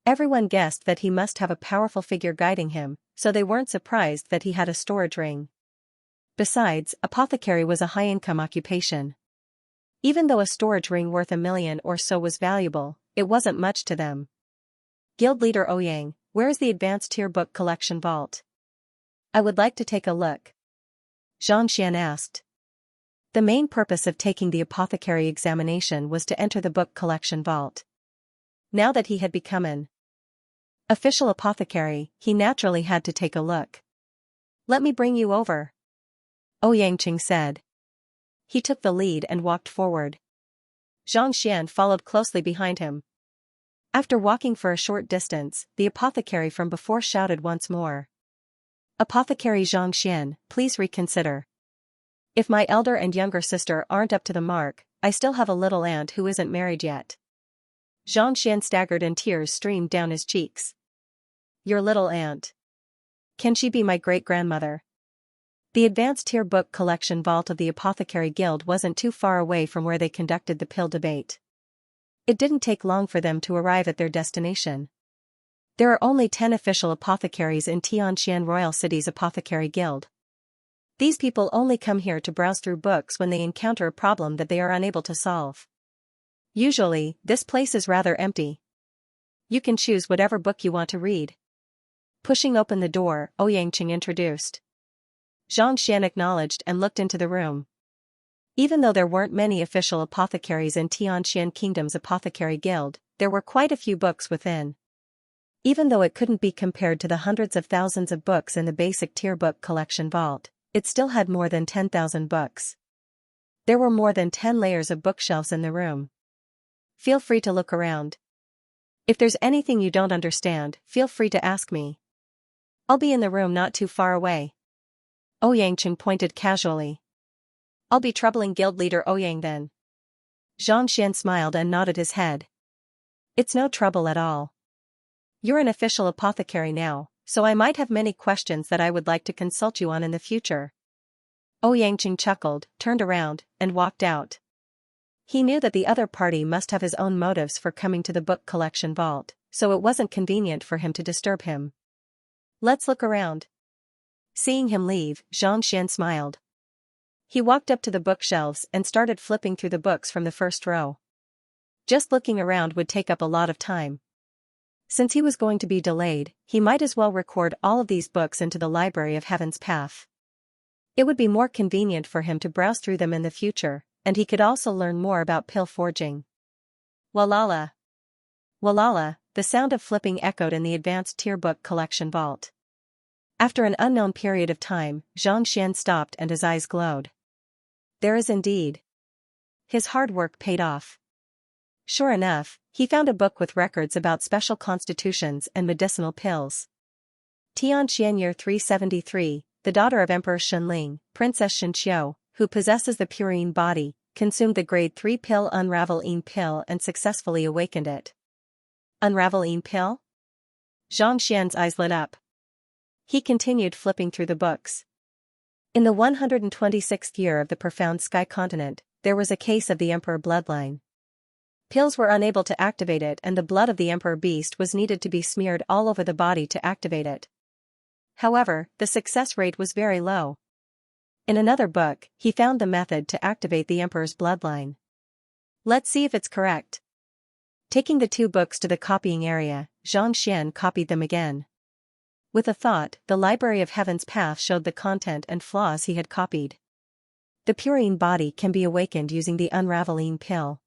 Everyone guessed that he must have a powerful figure guiding him, so they weren't surprised that he had a storage ring. Besides, apothecary was a high-income occupation. Even though a storage ring worth $1 million or so was valuable, it wasn't much to them. Guild leader Ouyang, where is the advanced tier book collection vault? I would like to take a look. Xianxia asked. The main purpose of taking the apothecary examination was to enter the book collection vault. Now that he had become an official apothecary, he naturally had to take a look. Let me bring you over. Xianxia said. He took the lead and walked forward. Xianxia followed closely behind him. After walking for a short distance, the apothecary from before shouted once more. Apothecary Xianxia, please reconsider. If my elder and younger sister aren't up to the mark, I still have a little aunt who isn't married yet. Xianxia staggered and tears streamed down his cheeks. Your little aunt. Can she be my great-grandmother? The advanced tier book collection vault of the Apothecary Guild wasn't too far away from where they conducted the pill debate. It didn't take long for them to arrive at their destination. There are only 10 official apothecaries in Tianqian Royal City's Apothecary Guild. These people only come here to browse through books when they encounter a problem that they are unable to solve. Usually, this place is rather empty. You can choose whatever book you want to read. Pushing open the door, Xianxia introduced. Xianxia acknowledged and looked into the room. Even though there weren't many official apothecaries in Tianqian Kingdom's Apothecary Guild, there were quite a few books within. Even though it couldn't be compared to the hundreds of thousands of books in the basic tier book collection vault, it still had more than 10,000 books. There were more than 10 layers of bookshelves in the room. Feel free to look around. If there's anything you don't understand, feel free to ask me. I'll be in the room not too far away. Xianxia pointed casually. I'll be troubling guild leader Ouyang then. Xianxia smiled and nodded his head. It's no trouble at all. You're an official apothecary now, so I might have many questions that I would like to consult you on in the future. Xianxia chuckled, turned around, and walked out. He knew that the other party must have his own motives for coming to the book collection vault, so it wasn't convenient for him to disturb him. Let's look around. Seeing him leave, Xianxia smiled. He walked up to the bookshelves and started flipping through the books from the first row. Just looking around would take up a lot of time. Since he was going to be delayed, he might as well record all of these books into the Library of Heaven's Path. It would be more convenient for him to browse through them in the future, and he could also learn more about pill forging. Walala. Walala, the sound of flipping echoed in the advanced tier book collection vault. After an unknown period of time, Xianxia stopped and his eyes glowed. There is indeed. His hard work paid off. Sure enough, he found a book with records about special constitutions and medicinal pills. Tian Xianxia 373, the daughter of Emperor Shenling, Princess Xianxia, who possesses the purine body, consumed the grade 3 pill Unravel-ine pill and successfully awakened it. Unravel-ine pill? Zhangxian's eyes lit up. He continued flipping through the books. In the 126th year of the profound sky continent, there was a case of the Emperor bloodline. Pills were unable to activate it and the blood of the Emperor beast was needed to be smeared all over the body to activate it. However, the success rate was very low. In another book, he found the method to activate the Emperor's bloodline. Let's see if it's correct. Taking the 2 books to the copying area, Zhangxian copied them again. With a thought, the Library of Heaven's Path showed the content and flaws he had copied. The purine body can be awakened using the Unravel-ine pill.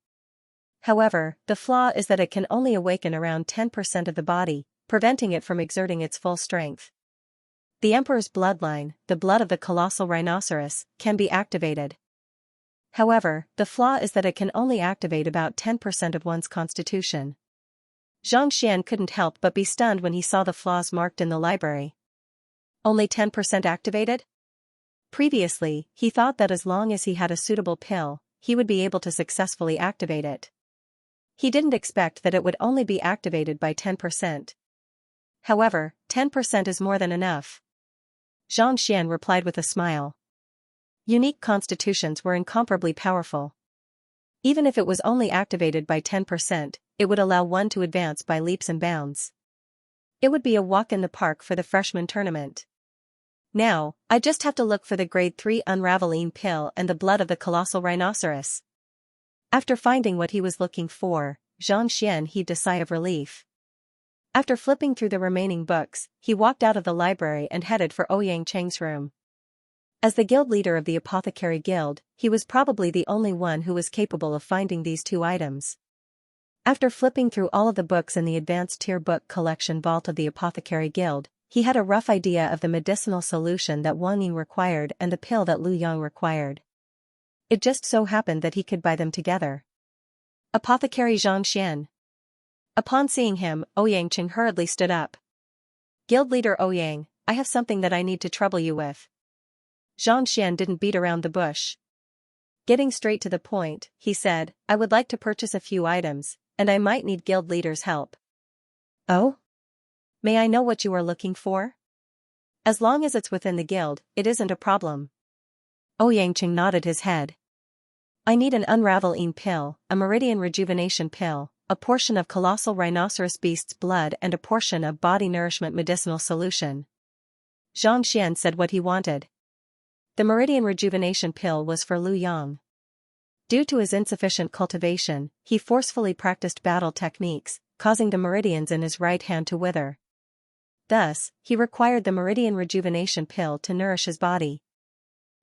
However, the flaw is that it can only awaken around 10% of the body, preventing it from exerting its full strength. The Emperor's bloodline, the blood of the colossal rhinoceros, can be activated. However, the flaw is that it can only activate about 10% of one's constitution. Zhangxian couldn't help but be stunned when he saw the flaws marked in the library. Only 10% activated? Previously, he thought that as long as he had a suitable pill, he would be able to successfully activate it. He didn't expect that it would only be activated by 10%. However, 10% is more than enough. Zhangxian replied with a smile. Unique constitutions were incomparably powerful. Even if it was only activated by 10%, it would allow one to advance by leaps and bounds. It would be a walk in the park for the freshman tournament. Now, I just have to look for the grade 3 Unravel-ine pill and the blood of the colossal rhinoceros. After finding what he was looking for, Zhangxian heaved a sigh of relief. After flipping through the remaining books, he walked out of the library and headed for Ouyang Cheng's room. As the guild leader of the Apothecary Guild, he was probably the only one who was capable of finding these 2 items. After flipping through all of the books in the advanced tier book collection vault of the Apothecary Guild, he had a rough idea of the medicinal solution that Wang Ying required and the pill that Lu Yang required. It just so happened that he could buy them together. Apothecary Zhangxian. Upon seeing him, Ouyang Cheng hurriedly stood up. Guild leader Ouyang, I have something that I need to trouble you with. Zhangxian didn't beat around the bush. Getting straight to the point, he said, I would like to purchase a few items, and I might need guild leader's help. Oh? May I know what you are looking for? As long as it's within the guild, it isn't a problem. Ouyang Cheng nodded his head. I need an Unravel-ine pill, a meridian rejuvenation pill, a portion of colossal rhinoceros beast's blood and a portion of body nourishment medicinal solution. Zhangxian said what he wanted. The meridian rejuvenation pill was for Lu Yang. Due to his insufficient cultivation, he forcefully practiced battle techniques, causing the meridians in his right hand to wither. Thus, he required the meridian rejuvenation pill to nourish his body.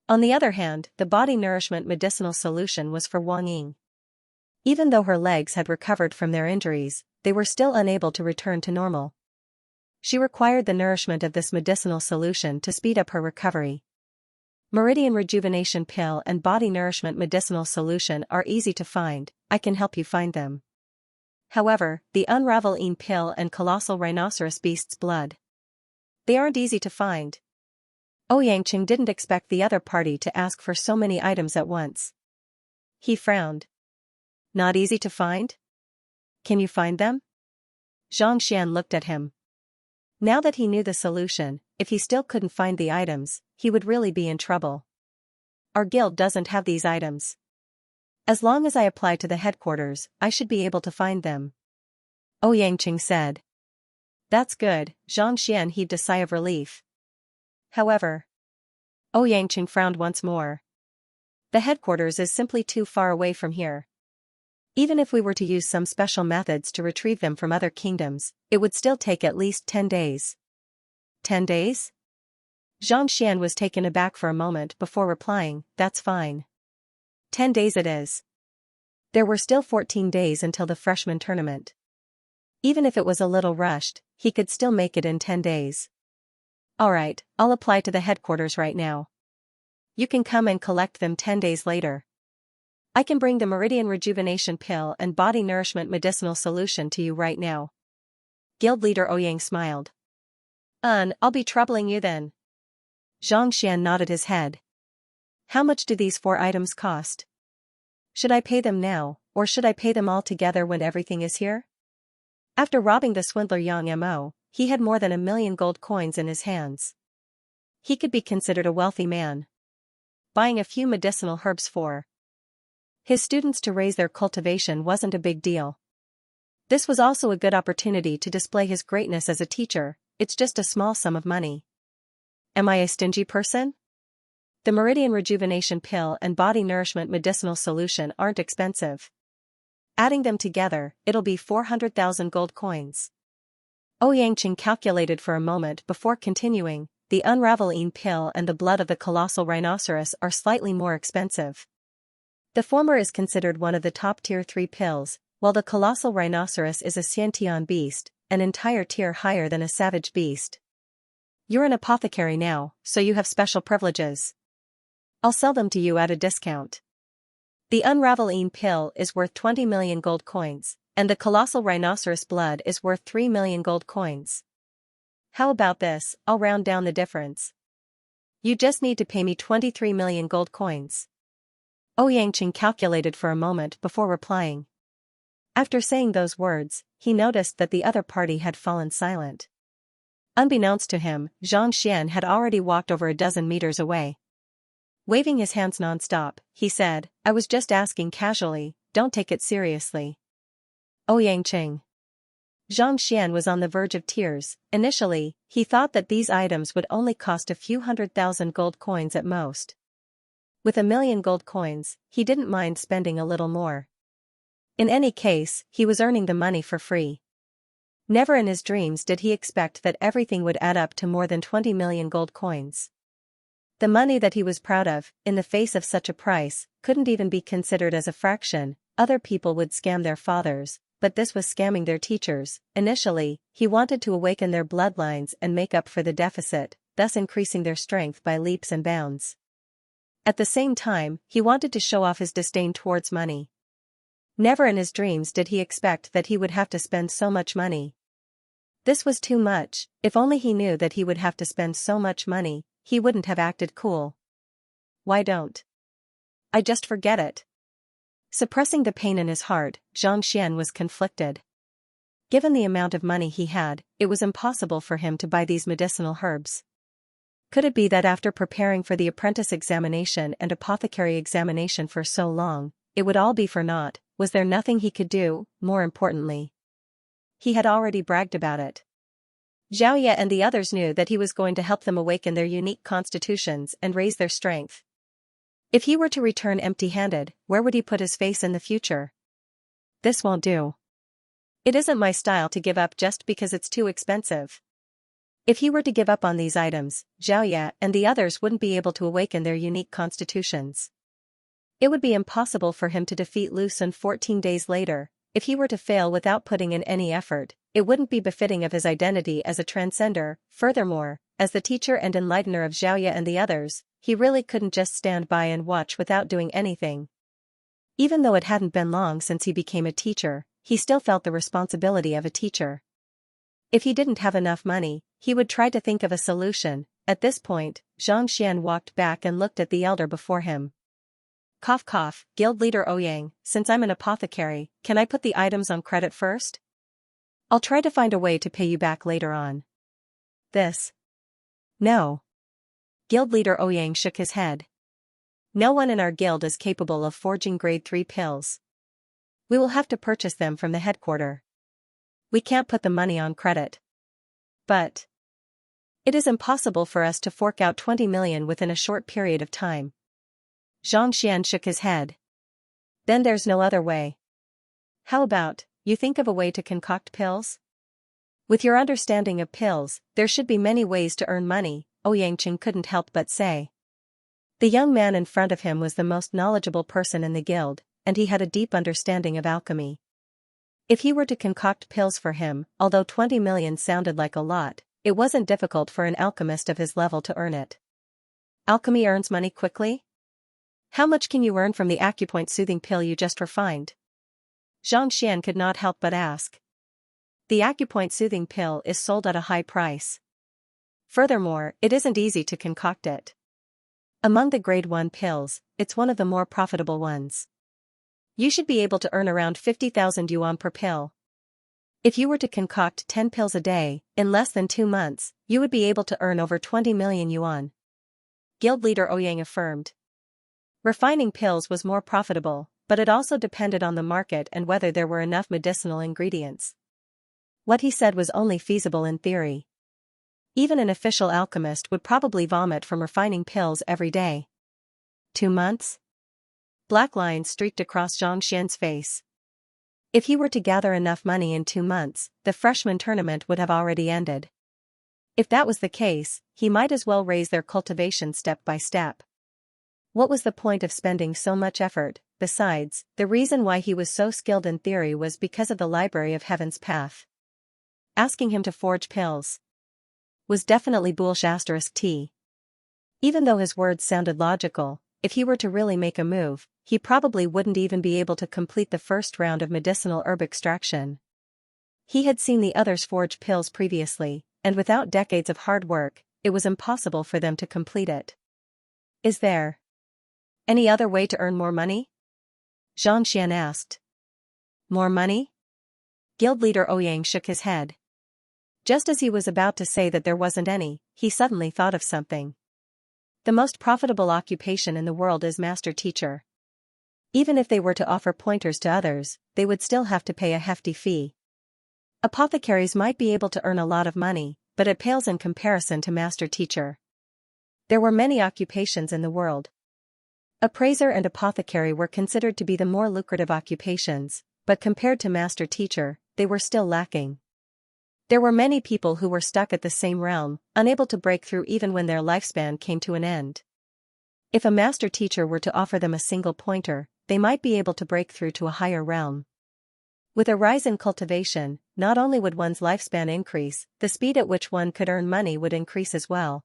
On the other hand, the body nourishment medicinal solution was for Wang Ying. Even though her legs had recovered from their injuries, they were still unable to return to normal. She required the nourishment of this medicinal solution to speed up her recovery. Meridian rejuvenation pill and body nourishment medicinal solution are easy to find, I can help you find them. However, the Unravel-ine pill and colossal rhinoceros beast's blood. They aren't easy to find. Ouyang Cheng didn't expect the other party to ask for so many items at once. He frowned. Not easy to find? Can you find them? Zhangxian looked at him. Now that he knew the solution, if he still couldn't find the items, he would really be in trouble. Our guild doesn't have these items. As long as I apply to the headquarters, I should be able to find them. Ouyang Cheng said. That's good, Zhangxian heaved a sigh of relief. However, Ouyang Cheng frowned once more. The headquarters is simply too far away from here. Even if we were to use some special methods to retrieve them from other kingdoms, it would still take at least 10 days. 10 days? Xianxia was taken aback for a moment before replying, "That's fine. 10 days it is." There were still 14 days until the freshman tournament. Even if it was a little rushed, he could still make it in 10 days. "Alright, I'll apply to the headquarters right now. You can come and collect them 10 days later. I can bring the Meridian Rejuvenation Pill and Body Nourishment Medicinal Solution to you right now." Guild leader Ouyang smiled. I'll be troubling you then." Xianxia nodded his head. "How much do these 4 items cost? Should I pay them now, or should I pay them all together when everything is here?" After robbing the swindler Yang Mo, he had more than 1,000,000 gold coins in his hands. He could be considered a wealthy man. Buying a few medicinal herbs for his students to raise their cultivation wasn't a big deal. This was also a good opportunity to display his greatness as a teacher. It's just a small sum of money. Am I a stingy person? The Meridian Rejuvenation Pill and Body Nourishment Medicinal Solution aren't expensive. Adding them together, it'll be 400,000 gold coins. Ouyang calculated for a moment before continuing. The Unraveling Pill and the Blood of the Colossal Rhinoceros are slightly more expensive. The former is considered one of the top tier 3 pills, while the Colossal Rhinoceros is a Xiantian beast, an entire tier higher than a savage beast. You're an apothecary now, so you have special privileges. I'll sell them to you at a discount. The Unraveling Pill is worth 20 million gold coins, and the Colossal Rhinoceros blood is worth 3 million gold coins. How about this? I'll round down the difference. You just need to pay me 23 million gold coins. Ouyang calculated for a moment before replying. After saying those words, he noticed that the other party had fallen silent. Unbeknownst to him, Xianxia had already walked over a dozen meters away. Waving his hands non-stop, he said, "I was just asking casually, don't take it seriously." Ouyang. Xianxia was on the verge of tears. Initially, he thought that these items would only cost a few 100,000 gold coins at most. With 1,000,000 gold coins, he didn't mind spending a little more. In any case, he was earning the money for free. Never in his dreams did he expect that everything would add up to more than 20 million gold coins. The money that he was proud of, in the face of such a price, couldn't even be considered as a fraction. Other people would scam their fathers, but this was scamming their teachers. Initially, he wanted to awaken their bloodlines and make up for the deficit, thus increasing their strength by leaps and bounds. At the same time, he wanted to show off his disdain towards money. Never in his dreams did he expect that he would have to spend so much money. This was too much. If only he knew that he would have to spend so much money, he wouldn't have acted cool. Why don't I just forget it? Suppressing the pain in his heart, Xianxia was conflicted. Given the amount of money he had, it was impossible for him to buy these medicinal herbs. Could it be that after preparing for the apprentice examination and apothecary examination for so long, it would all be for naught? Was there nothing he could do? More importantly, he had already bragged about it. Xiaoya and the others knew that he was going to help them awaken their unique constitutions and raise their strength. If he were to return empty-handed, where would he put his face in the future? This won't do. It isn't my style to give up just because it's too expensive. If he were to give up on these items, Xiaoya and the others wouldn't be able to awaken their unique constitutions. It would be impossible for him to defeat Lu Sun 14 days later. If he were to fail without putting in any effort, it wouldn't be befitting of his identity as a transcender. Furthermore, as the teacher and enlightener of Xiaoya and the others, he really couldn't just stand by and watch without doing anything. Even though it hadn't been long since he became a teacher, he still felt the responsibility of a teacher. If he didn't have enough money, he would try to think of a solution. At this point, Xianxia walked back and looked at the elder before him. Cough cough, Guild Leader Ouyang, since I'm an apothecary, can I put the items on credit first? I'll try to find a way to pay you back later on. This? No. Guild Leader Ouyang shook his head. No one in our guild is capable of forging grade 3 pills. We will have to purchase them from the headquarters. We can't put the money on credit. But it is impossible for us to fork out 20 million within a short period of time. Xianxia shook his head. Then there's no other way. How about, you think of a way to concoct pills? With your understanding of pills, there should be many ways to earn money, Xianxia couldn't help but say. The young man in front of him was the most knowledgeable person in the guild, and he had a deep understanding of alchemy. If he were to concoct pills for him, although 20 million sounded like a lot, it wasn't difficult for an alchemist of his level to earn it. Alchemy earns money quickly? How much can you earn from the acupoint soothing pill you just refined? Xianxia could not help but ask. The acupoint soothing pill is sold at a high price. Furthermore, it isn't easy to concoct it. Among the grade 1 pills, it's one of the more profitable ones. You should be able to earn around 50,000 yuan per pill. If you were to concoct 10 pills a day, in less than 2 months, you would be able to earn over 20 million yuan. Guild leader Ouyang affirmed. Refining pills was more profitable, but it also depended on the market and whether there were enough medicinal ingredients. What he said was only feasible in theory. Even an official alchemist would probably vomit from refining pills every day. 2 months? Black lines streaked across Xianxia's face. If he were to gather enough money in 2 months, the freshman tournament would have already ended. If that was the case, he might as well raise their cultivation step by step. What was the point of spending so much effort? Besides, the reason why he was so skilled in theory was because of the Library of Heaven's Path. Asking him to forge pills was definitely bullshit. Even though his words sounded logical, if he were to really make a move, he probably wouldn't even be able to complete the first round of medicinal herb extraction. He had seen the others forge pills previously, and without decades of hard work, it was impossible for them to complete it. Is there any other way to earn more money? Xianxia asked. More money? Guild leader Ouyang shook his head. Just as he was about to say that there wasn't any, he suddenly thought of something. The most profitable occupation in the world is master teacher. Even if they were to offer pointers to others, they would still have to pay a hefty fee. Apothecaries might be able to earn a lot of money, but it pales in comparison to master teacher. There were many occupations in the world. Appraiser and apothecary were considered to be the more lucrative occupations, but compared to master teacher, they were still lacking. There were many people who were stuck at the same realm, unable to break through even when their lifespan came to an end. If a master teacher were to offer them a single pointer, they might be able to break through to a higher realm. With a rise in cultivation, not only would one's lifespan increase, the speed at which one could earn money would increase as well.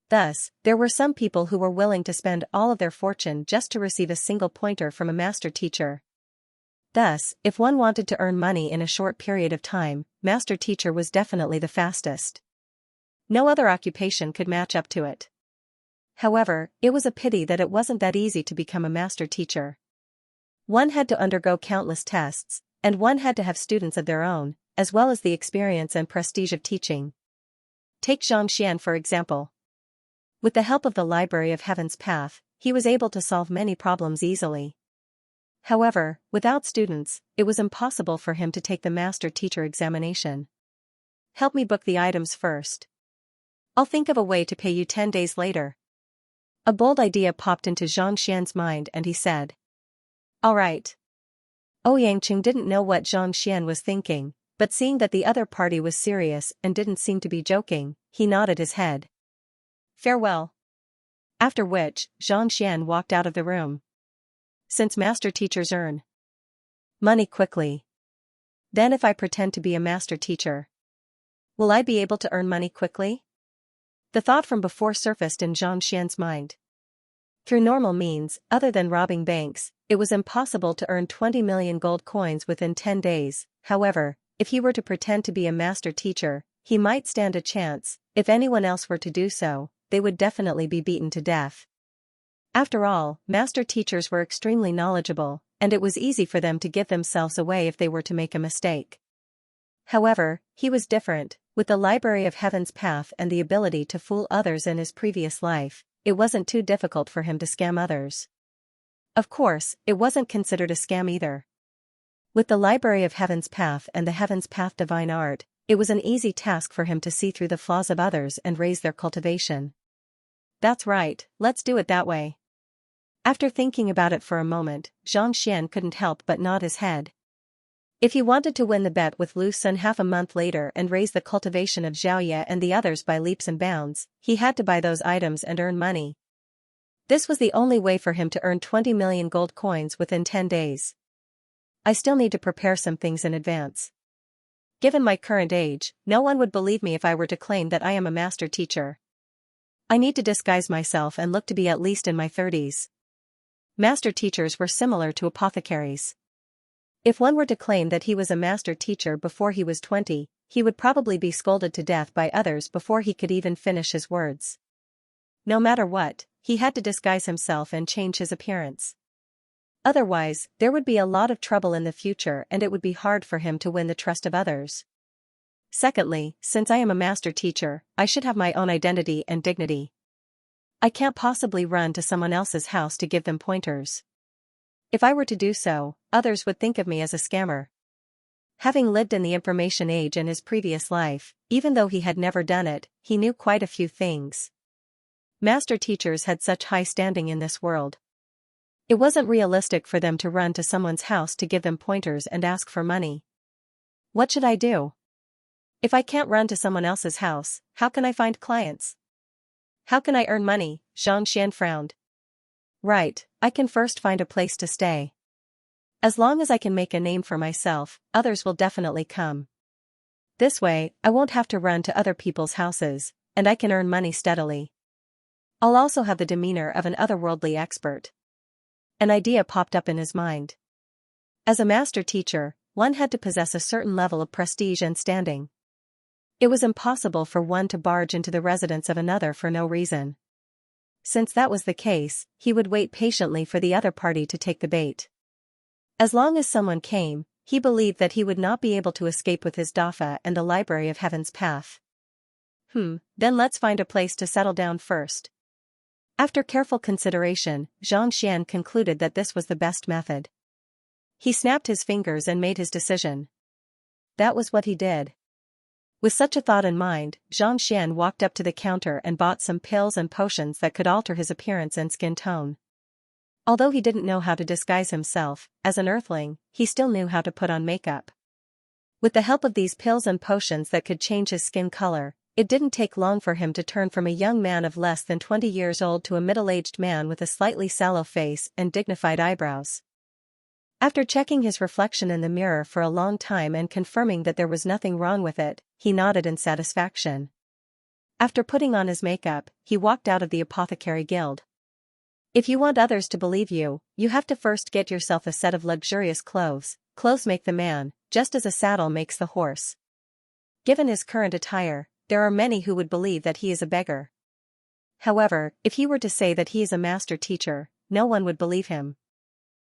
Thus, there were some people who were willing to spend all of their fortune just to receive a single pointer from a master teacher. Thus, if one wanted to earn money in a short period of time, master teacher was definitely the fastest. No other occupation could match up to it. However, it was a pity that it wasn't that easy to become a master teacher. One had to undergo countless tests, and one had to have students of their own, as well as the experience and prestige of teaching. Take Xianxia for example. With the help of the Library of Heaven's Path, he was able to solve many problems easily. However, without students, it was impossible for him to take the master teacher examination. Help me book the items first. I'll think of a way to pay you 10 days later. A bold idea popped into Xianxia's mind and he said. All right. Ouyang didn't know what Xianxia was thinking, but seeing that the other party was serious and didn't seem to be joking, he nodded his head. Farewell. After which, Xianxia walked out of the room. Since master teachers earn money quickly, then if I pretend to be a master teacher, will I be able to earn money quickly? The thought from before surfaced in Xianxia's mind. Through normal means, other than robbing banks, it was impossible to earn 20 million gold coins within 10 days, however, if he were to pretend to be a master teacher, he might stand a chance. If anyone else were to do so, they would definitely be beaten to death. After all, master teachers were extremely knowledgeable, and it was easy for them to give themselves away if they were to make a mistake. However, he was different. With the Library of Heaven's Path and the ability to fool others in his previous life, it wasn't too difficult for him to scam others. Of course, it wasn't considered a scam either. With the Library of Heaven's Path and the Heaven's Path divine art, it was an easy task for him to see through the flaws of others and raise their cultivation. That's right, let's do it that way. After thinking about it for a moment, Xianxia couldn't help but nod his head. If he wanted to win the bet with Lu Sun half a month later and raise the cultivation of Xiaoya and the others by leaps and bounds, he had to buy those items and earn money. This was the only way for him to earn 20 million gold coins within 10 days. I still need to prepare some things in advance. Given my current age, no one would believe me if I were to claim that I am a master teacher. I need to disguise myself and look to be at least in my 30s. Master teachers were similar to apothecaries. If one were to claim that he was a master teacher before he was 20, he would probably be scolded to death by others before he could even finish his words. No matter what, he had to disguise himself and change his appearance. Otherwise, there would be a lot of trouble in the future and it would be hard for him to win the trust of others. Secondly, since I am a master teacher, I should have my own identity and dignity. I can't possibly run to someone else's house to give them pointers. If I were to do so, others would think of me as a scammer. Having lived in the information age in his previous life, even though he had never done it, he knew quite a few things. Master teachers had such high standing in this world. It wasn't realistic for them to run to someone's house to give them pointers and ask for money. What should I do? If I can't run to someone else's house, how can I find clients? How can I earn money? Xianxia frowned. Right, I can first find a place to stay. As long as I can make a name for myself, others will definitely come. This way, I won't have to run to other people's houses, and I can earn money steadily. I'll also have the demeanor of an otherworldly expert. An idea popped up in his mind. As a master teacher, one had to possess a certain level of prestige and standing. It was impossible for one to barge into the residence of another for no reason. Since that was the case, he would wait patiently for the other party to take the bait. As long as someone came, he believed that he would not be able to escape with his dafa and the Library of Heaven's Path. Then let's find a place to settle down first. After careful consideration, Xianxia concluded that this was the best method. He snapped his fingers and made his decision. That was what he did. With such a thought in mind, Xianxia walked up to the counter and bought some pills and potions that could alter his appearance and skin tone. Although he didn't know how to disguise himself, as an earthling, he still knew how to put on makeup. With the help of these pills and potions that could change his skin color, it didn't take long for him to turn from a young man of less than 20 years old to a middle-aged man with a slightly sallow face and dignified eyebrows. After checking his reflection in the mirror for a long time and confirming that there was nothing wrong with it, he nodded in satisfaction. After putting on his makeup, he walked out of the apothecary guild. If you want others to believe you, you have to first get yourself a set of luxurious clothes. Clothes make the man, just as a saddle makes the horse. Given his current attire, there are many who would believe that he is a beggar. However, if he were to say that he is a master teacher, no one would believe him.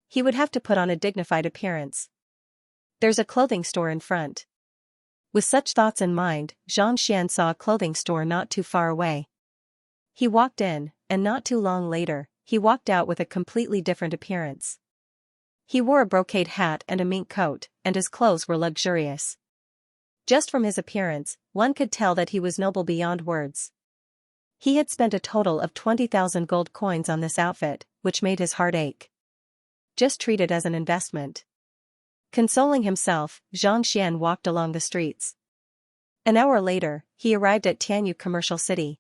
He would have to put on a dignified appearance. There's a clothing store in front. With such thoughts in mind, Xianxia saw a clothing store not too far away. He walked in, and not too long later, he walked out with a completely different appearance. He wore a brocade hat and a mink coat, and his clothes were luxurious. Just from his appearance, one could tell that he was noble beyond words. He had spent a total of 20,000 gold coins on this outfit, which made his heart ache. Just treat it as an investment. Consoling himself, Xianxia walked along the streets. An hour later, he arrived at Tianyu Commercial City.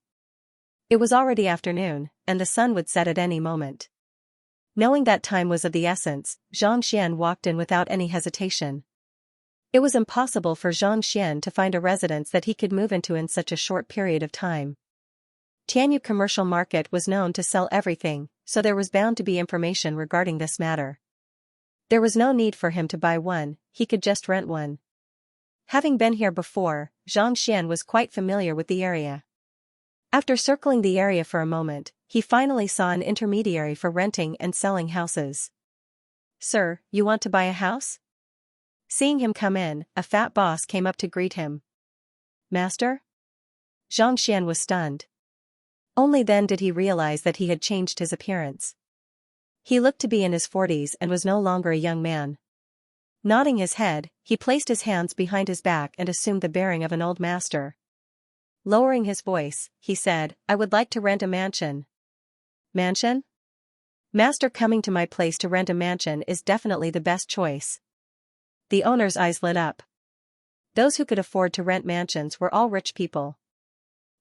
It was already afternoon, and the sun would set at any moment. Knowing that time was of the essence, Xianxia walked in without any hesitation. It was impossible for Xianxia to find a residence that he could move into in such a short period of time. Tianyu Commercial Market was known to sell everything, so there was bound to be information regarding this matter. There was no need for him to buy one, he could just rent one. Having been here before, Xianxia was quite familiar with the area. After circling the area for a moment, he finally saw an intermediary for renting and selling houses. "Sir, you want to buy a house?" Seeing him come in, a fat boss came up to greet him. "Master?" Xianxia was stunned. Only then did he realize that he had changed his appearance. He looked to be in his 40s and was no longer a young man. Nodding his head, he placed his hands behind his back and assumed the bearing of an old master. Lowering his voice, he said, "I would like to rent a mansion." "Mansion?" "Master, coming to my place to rent a mansion is definitely the best choice." The owner's eyes lit up. Those who could afford to rent mansions were all rich people.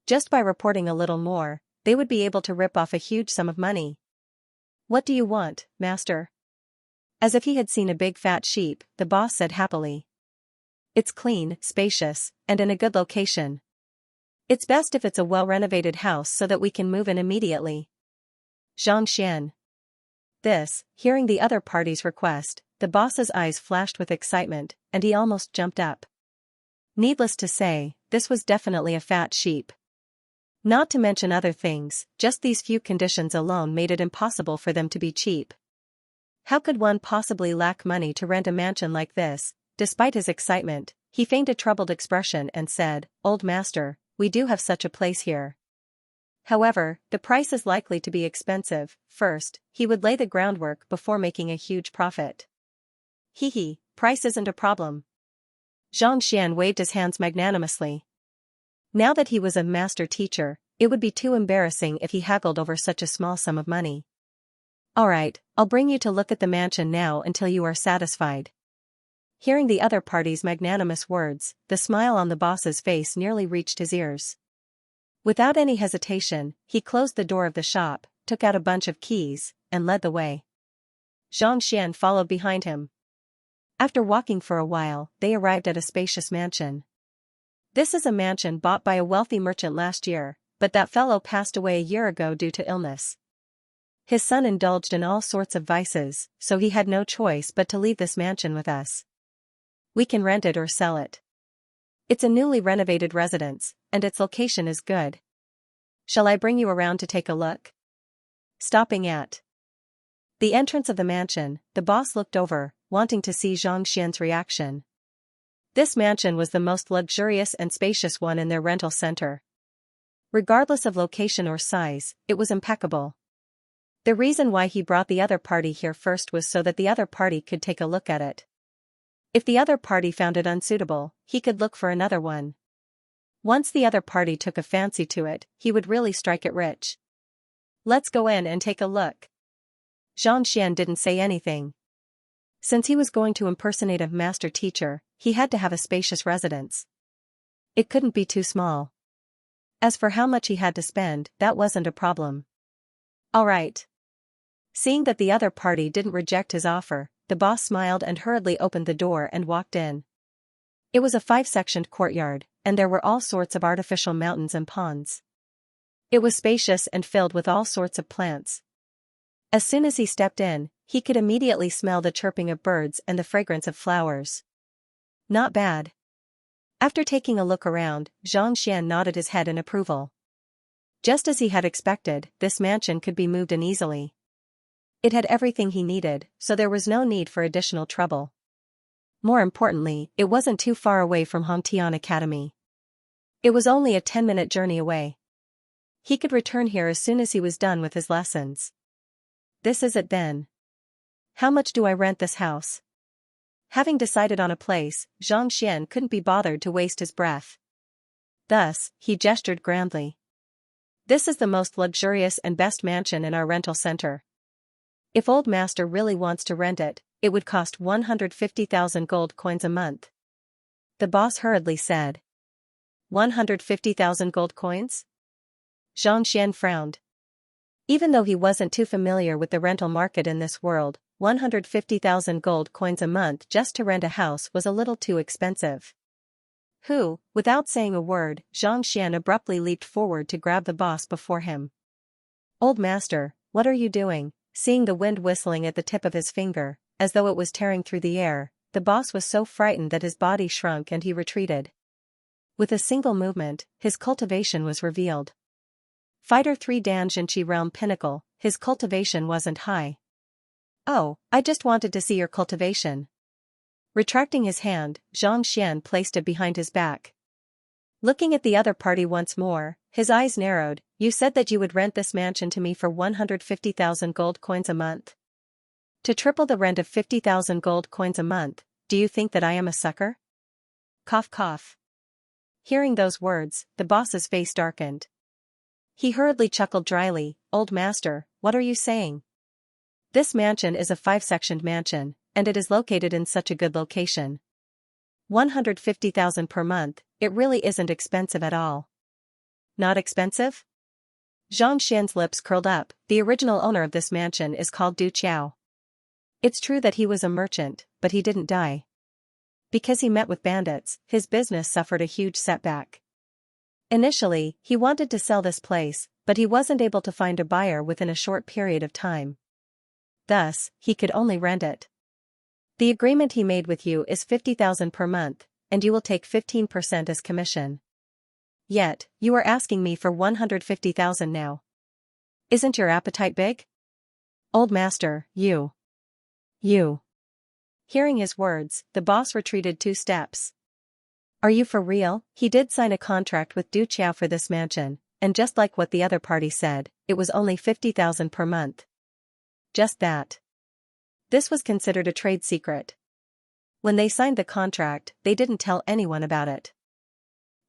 Just by reporting a little more, they would be able to rip off a huge sum of money. "What do you want, master?" As if he had seen a big fat sheep, the boss said happily. "It's clean, spacious, and in a good location. It's best if it's a well-renovated house so that we can move in immediately." Xianxia. Hearing the other party's request, the boss's eyes flashed with excitement, and he almost jumped up. Needless to say, this was definitely a fat sheep. Not to mention other things, just these few conditions alone made it impossible for them to be cheap. How could one possibly lack money to rent a mansion like this? Despite his excitement, he feigned a troubled expression and said, "Old master, we do have such a place here. However, the price is likely to be expensive. First, he would lay the groundwork before making a huge profit." "Hee, price isn't a problem." Xianxia waved his hands magnanimously. Now that he was a master teacher, it would be too embarrassing if he haggled over such a small sum of money. "Alright, I'll bring you to look at the mansion now until you are satisfied." Hearing the other party's magnanimous words, the smile on the boss's face nearly reached his ears. Without any hesitation, he closed the door of the shop, took out a bunch of keys, and led the way. Xianxia followed behind him. After walking for a while, they arrived at a spacious mansion. "This is a mansion bought by a wealthy merchant last year, but that fellow passed away a year ago due to illness. His son indulged in all sorts of vices, so he had no choice but to leave this mansion with us. We can rent it or sell it. It's a newly renovated residence, and its location is good. Shall I bring you around to take a look?" Stopping at the entrance of the mansion, the boss looked over, wanting to see Xianxia's reaction. This mansion was the most luxurious and spacious one in their rental center. Regardless of location or size, it was impeccable. The reason why he brought the other party here first was so that the other party could take a look at it. If the other party found it unsuitable, he could look for another one. Once the other party took a fancy to it, he would really strike it rich. "Let's go in and take a look." Xianxia didn't say anything. Since he was going to impersonate a master teacher, he had to have a spacious residence. It couldn't be too small. As for how much he had to spend, that wasn't a problem. "Alright." Seeing that the other party didn't reject his offer, the boss smiled and hurriedly opened the door and walked in. It was a 5-sectioned courtyard, and there were all sorts of artificial mountains and ponds. It was spacious and filled with all sorts of plants. As soon as he stepped in, he could immediately smell the chirping of birds and the fragrance of flowers. Not bad. After taking a look around, Xianxia nodded his head in approval. Just as he had expected, this mansion could be moved in easily. It had everything he needed, so there was no need for additional trouble. More importantly, it wasn't too far away from Hongtian Academy. It was only a 10-minute journey away. He could return here as soon as he was done with his lessons. This is it then. How much do I rent this house? Having decided on a place, Xianxia couldn't be bothered to waste his breath. Thus, he gestured grandly. "This is the most luxurious and best mansion in our rental center. If old master really wants to rent it, it would cost 150,000 gold coins a month." The boss hurriedly said. 150,000 gold coins? Xianxia frowned. Even though he wasn't too familiar with the rental market in this world, 150,000 gold coins a month just to rent a house was a little too expensive. Without saying a word, Xianxia abruptly leaped forward to grab the boss before him. "Old master, what are you doing?" Seeing the wind whistling at the tip of his finger, as though it was tearing through the air, the boss was so frightened that his body shrunk and he retreated. With a single movement, his cultivation was revealed. Fighter 3 Xianxia realm pinnacle, his cultivation wasn't high. "Oh, I just wanted to see your cultivation." Retracting his hand, Xianxia placed it behind his back. Looking at the other party once more, his eyes narrowed. "You said that you would rent this mansion to me for 150,000 gold coins a month. To triple the rent of 50,000 gold coins a month, do you think that I am a sucker?" Cough cough. Hearing those words, the boss's face darkened. He hurriedly chuckled dryly. "Old master, what are you saying? This mansion is a 5-sectioned mansion, and it is located in such a good location. 150,000 per month, it really isn't expensive at all. Not expensive? Xianxia's lips curled up. The original owner of this mansion is called Du Qiao. It's true that he was a merchant, but he didn't die. Because he met with bandits, his business suffered a huge setback. Initially, he wanted to sell this place, but he wasn't able to find a buyer within a short period of time. Thus, he could only rent it. The agreement he made with you is 50,000 per month, and you will take 15% as commission. Yet, you are asking me for 150,000 now. Isn't your appetite big? Old master, you. Hearing his words, the boss retreated 2 steps. Are you for real? He did sign a contract with Du Qiao for this mansion, and just like what the other party said, it was only 50,000 per month. Just that. This was considered a trade secret. When they signed the contract, they didn't tell anyone about it.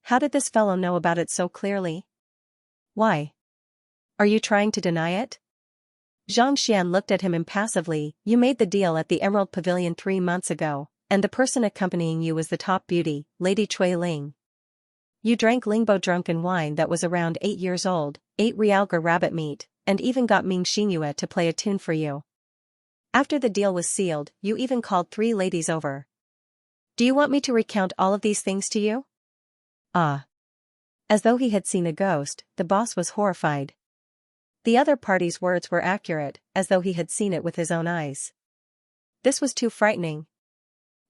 How did this fellow know about it so clearly? Why? Are you trying to deny it? Xianxia looked at him impassively. You made the deal at the Emerald Pavilion 3 months ago, and the person accompanying you was the top beauty, Lady Cui Ling. You drank Lingbo drunken wine that was around 8 years old, ate Realgar rabbit meat, and even got Ming Xianxia to play a tune for you. After the deal was sealed, you even called 3 ladies over. Do you want me to recount all of these things to you? Ah. As though he had seen a ghost, the boss was horrified. The other party's words were accurate, as though he had seen it with his own eyes. This was too frightening.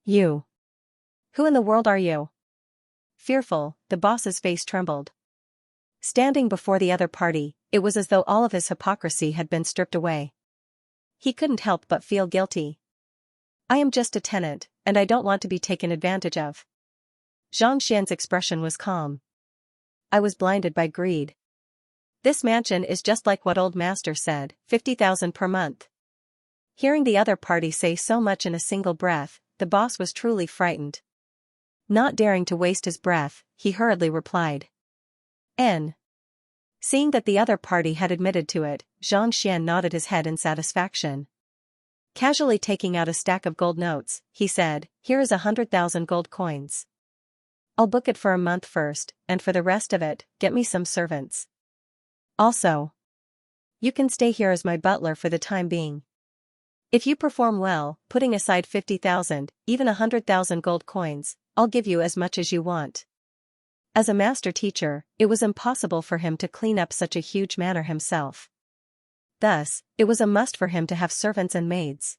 You. Who in the world are you? Fearful, the boss's face trembled. Standing before the other party, it was as though all of his hypocrisy had been stripped away. He couldn't help but feel guilty. I am just a tenant, and I don't want to be taken advantage of. Xianxia's expression was calm. I was blinded by greed. This mansion is just like what old master said, 50,000 per month. Hearing the other party say so much in a single breath, the boss was truly frightened. Not daring to waste his breath, he hurriedly replied. N. Seeing that the other party had admitted to it, Xianxia nodded his head in satisfaction. Casually taking out a stack of gold notes, he said, Here is 100,000 gold coins. I'll book it for a month first, and for the rest of it, get me some servants. Also, you can stay here as my butler for the time being. If you perform well, putting aside 50,000, even 100,000 gold coins, I'll give you as much as you want. As a master teacher, it was impossible for him to clean up such a huge manor himself. Thus, it was a must for him to have servants and maids.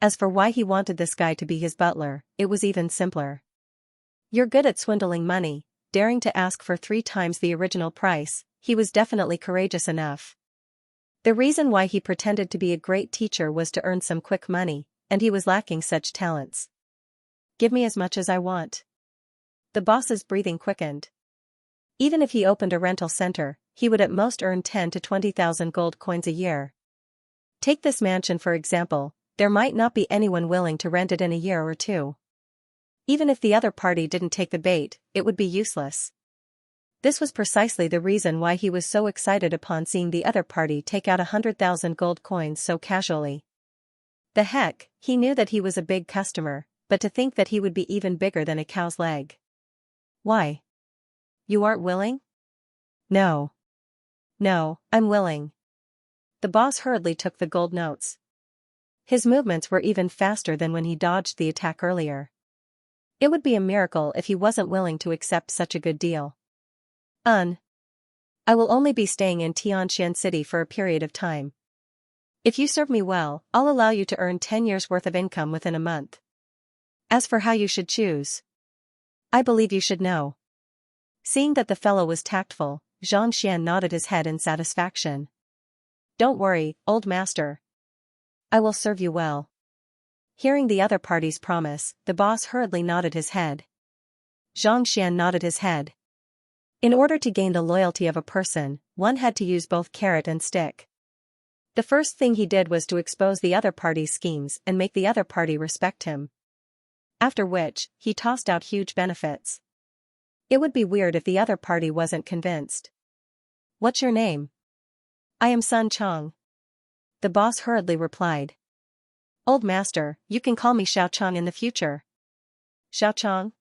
As for why he wanted this guy to be his butler, it was even simpler. You're good at swindling money, daring to ask for 3 times the original price. He was definitely courageous enough. The reason why he pretended to be a great teacher was to earn some quick money, and he was lacking such talents. Give me as much as I want. The boss's breathing quickened. Even if he opened a rental center, he would at most earn 10 to 20,000 gold coins a year. Take this mansion for example, there might not be anyone willing to rent it in a year or 2. Even if the other party didn't take the bait, it would be useless. This was precisely the reason why he was so excited upon seeing the other party take out 100,000 gold coins so casually. The heck, he knew that he was a big customer, but to think that he would be even bigger than a cow's leg. Why? You aren't willing? No. No, I'm willing. The boss hurriedly took the gold notes. His movements were even faster than when he dodged the attack earlier. It would be a miracle if he wasn't willing to accept such a good deal. I will only be staying in Tianxian City for a period of time. If you serve me well, I'll allow you to earn 10 years' worth of income within a month. As for how you should choose, I believe you should know. Seeing that the fellow was tactful, Xianxia nodded his head in satisfaction. Don't worry, old master. I will serve you well. Hearing the other party's promise, the boss hurriedly nodded his head. Xianxia nodded his head. In order to gain the loyalty of a person, one had to use both carrot and stick. The first thing he did was to expose the other party's schemes and make the other party respect him. After which, he tossed out huge benefits. It would be weird if the other party wasn't convinced. What's your name? I am Sun Chong. The boss hurriedly replied. Old master, you can call me Xiaochang in the future. Xiaochang?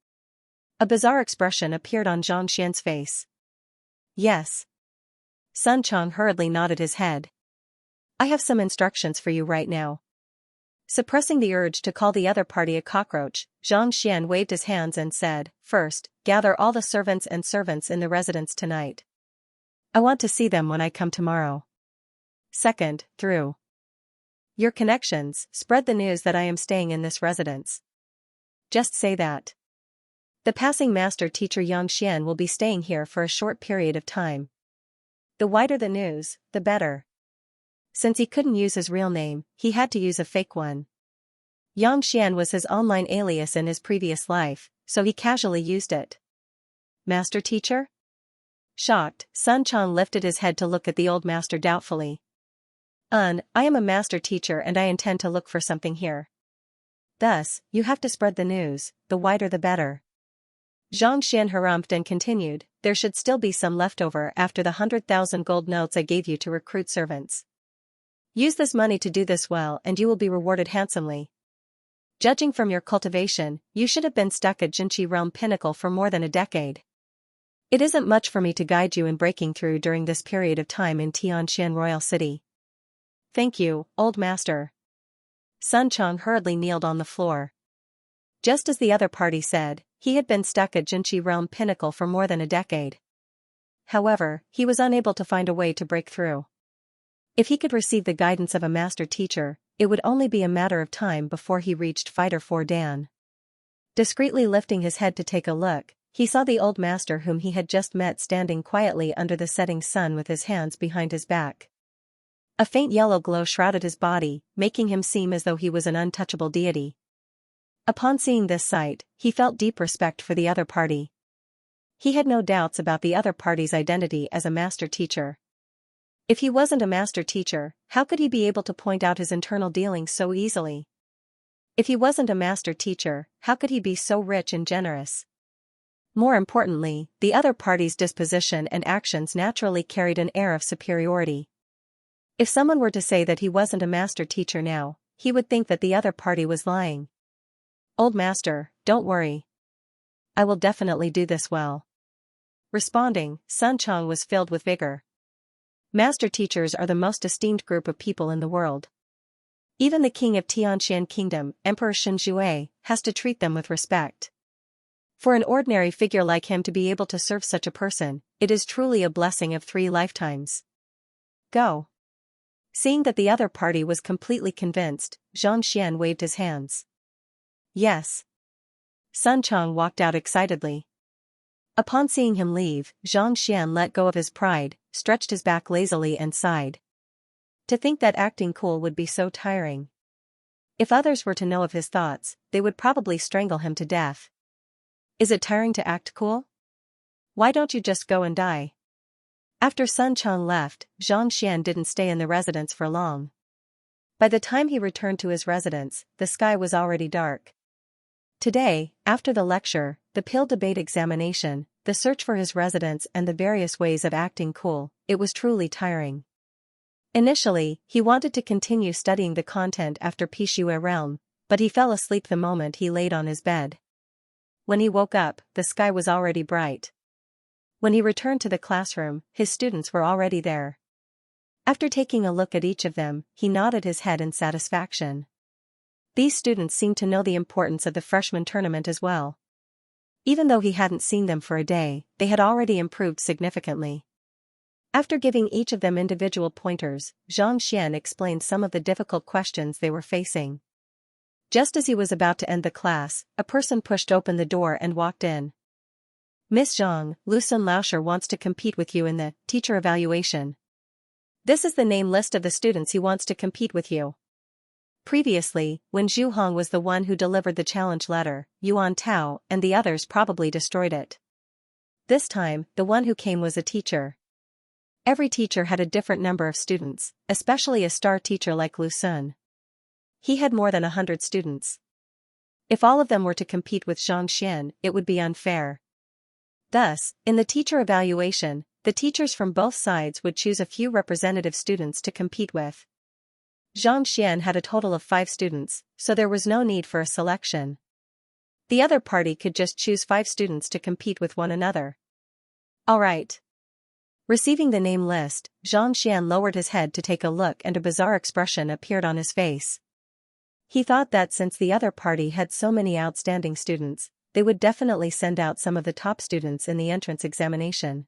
A bizarre expression appeared on Xianxia's face. Yes. Sun Chang hurriedly nodded his head. I have some instructions for you right now. Suppressing the urge to call the other party a cockroach, Zhang Xian waved his hands and said, First, gather all the servants in the residence tonight. I want to see them when I come tomorrow. Second, through your connections, spread the news that I am staying in this residence. Just say that. The passing master teacher Yang Xian will be staying here for a short period of time. The wider the news, the better. Since he couldn't use his real name, he had to use a fake one. Yang Xian was his online alias in his previous life, so he casually used it. Master teacher? Shocked, Sun Chang lifted his head to look at the old master doubtfully. I am a master teacher and I intend to look for something here. Thus, you have to spread the news, the wider the better. Zhang Xian harumphed and continued, there should still be some left over after the 100,000 gold notes I gave you to recruit servants. Use this money to do this well and you will be rewarded handsomely. Judging from your cultivation, you should have been stuck at Jinqi Realm Pinnacle for more than a decade. It isn't much for me to guide you in breaking through during this period of time in Tianqian Royal City. Thank you, old master. Sun Chang hurriedly kneeled on the floor. Just as the other party said, he had been stuck at Jinqi Realm Pinnacle for more than a decade. However, he was unable to find a way to break through. If he could receive the guidance of a master teacher, it would only be a matter of time before he reached Fighter 4 Dan. Discreetly lifting his head to take a look, he saw the old master whom he had just met standing quietly under the setting sun with his hands behind his back. A faint yellow glow shrouded his body, making him seem as though he was an untouchable deity. Upon seeing this sight, he felt deep respect for the other party. He had no doubts about the other party's identity as a master teacher. If he wasn't a master teacher, how could he be able to point out his internal dealings so easily? If he wasn't a master teacher, how could he be so rich and generous? More importantly, the other party's disposition and actions naturally carried an air of superiority. If someone were to say that he wasn't a master teacher now, he would think that the other party was lying. Old master, don't worry. I will definitely do this well. Responding, Sun Chang was filled with vigor. Master teachers are the most esteemed group of people in the world. Even the king of Tianqian Kingdom, Emperor Shenjue, has to treat them with respect. For an ordinary figure like him to be able to serve such a person, it is truly a blessing of 3 lifetimes. Go. Seeing that the other party was completely convinced, Zhang Xian waved his hands. Yes. Sun Chang walked out excitedly. Upon seeing him leave, Zhang Xian let go of his pride, stretched his back lazily and sighed. To think that acting cool would be so tiring. If others were to know of his thoughts, they would probably strangle him to death. Is it tiring to act cool? Why don't you just go and die? After Sun Chang left, Zhang Xian didn't stay in the residence for long. By the time he returned to his residence, the sky was already dark. Today, after the lecture, the pill debate examination, the search for his residence and the various ways of acting cool, it was truly tiring. Initially, he wanted to continue studying the content after Pishue Realm, but he fell asleep the moment he laid on his bed. When he woke up, the sky was already bright. When he returned to the classroom, his students were already there. After taking a look at each of them, he nodded his head in satisfaction. These students seemed to know the importance of the freshman tournament as well. Even though he hadn't seen them for a day, they had already improved significantly. After giving each of them individual pointers, Zhang Xian explained some of the difficult questions they were facing. Just as he was about to end the class, a person pushed open the door and walked in. Miss Zhang, Lucen Lauscher wants to compete with you in the teacher evaluation. This is the name list of the students he wants to compete with you. Previously, when Zhu Hong was the one who delivered the challenge letter, Yuan Tao and the others probably destroyed it. This time, the one who came was a teacher. Every teacher had a different number of students, especially a star teacher like Lu Sun. He had more than 100 students. If all of them were to compete with Zhang Xian, it would be unfair. Thus, in the teacher evaluation, the teachers from both sides would choose a few representative students to compete with. Xianxia had a total of 5 students, so there was no need for a selection. The other party could just choose 5 students to compete with one another. Alright. Receiving the name list, Xianxia lowered his head to take a look and a bizarre expression appeared on his face. He thought that since the other party had so many outstanding students, they would definitely send out some of the top students in the entrance examination.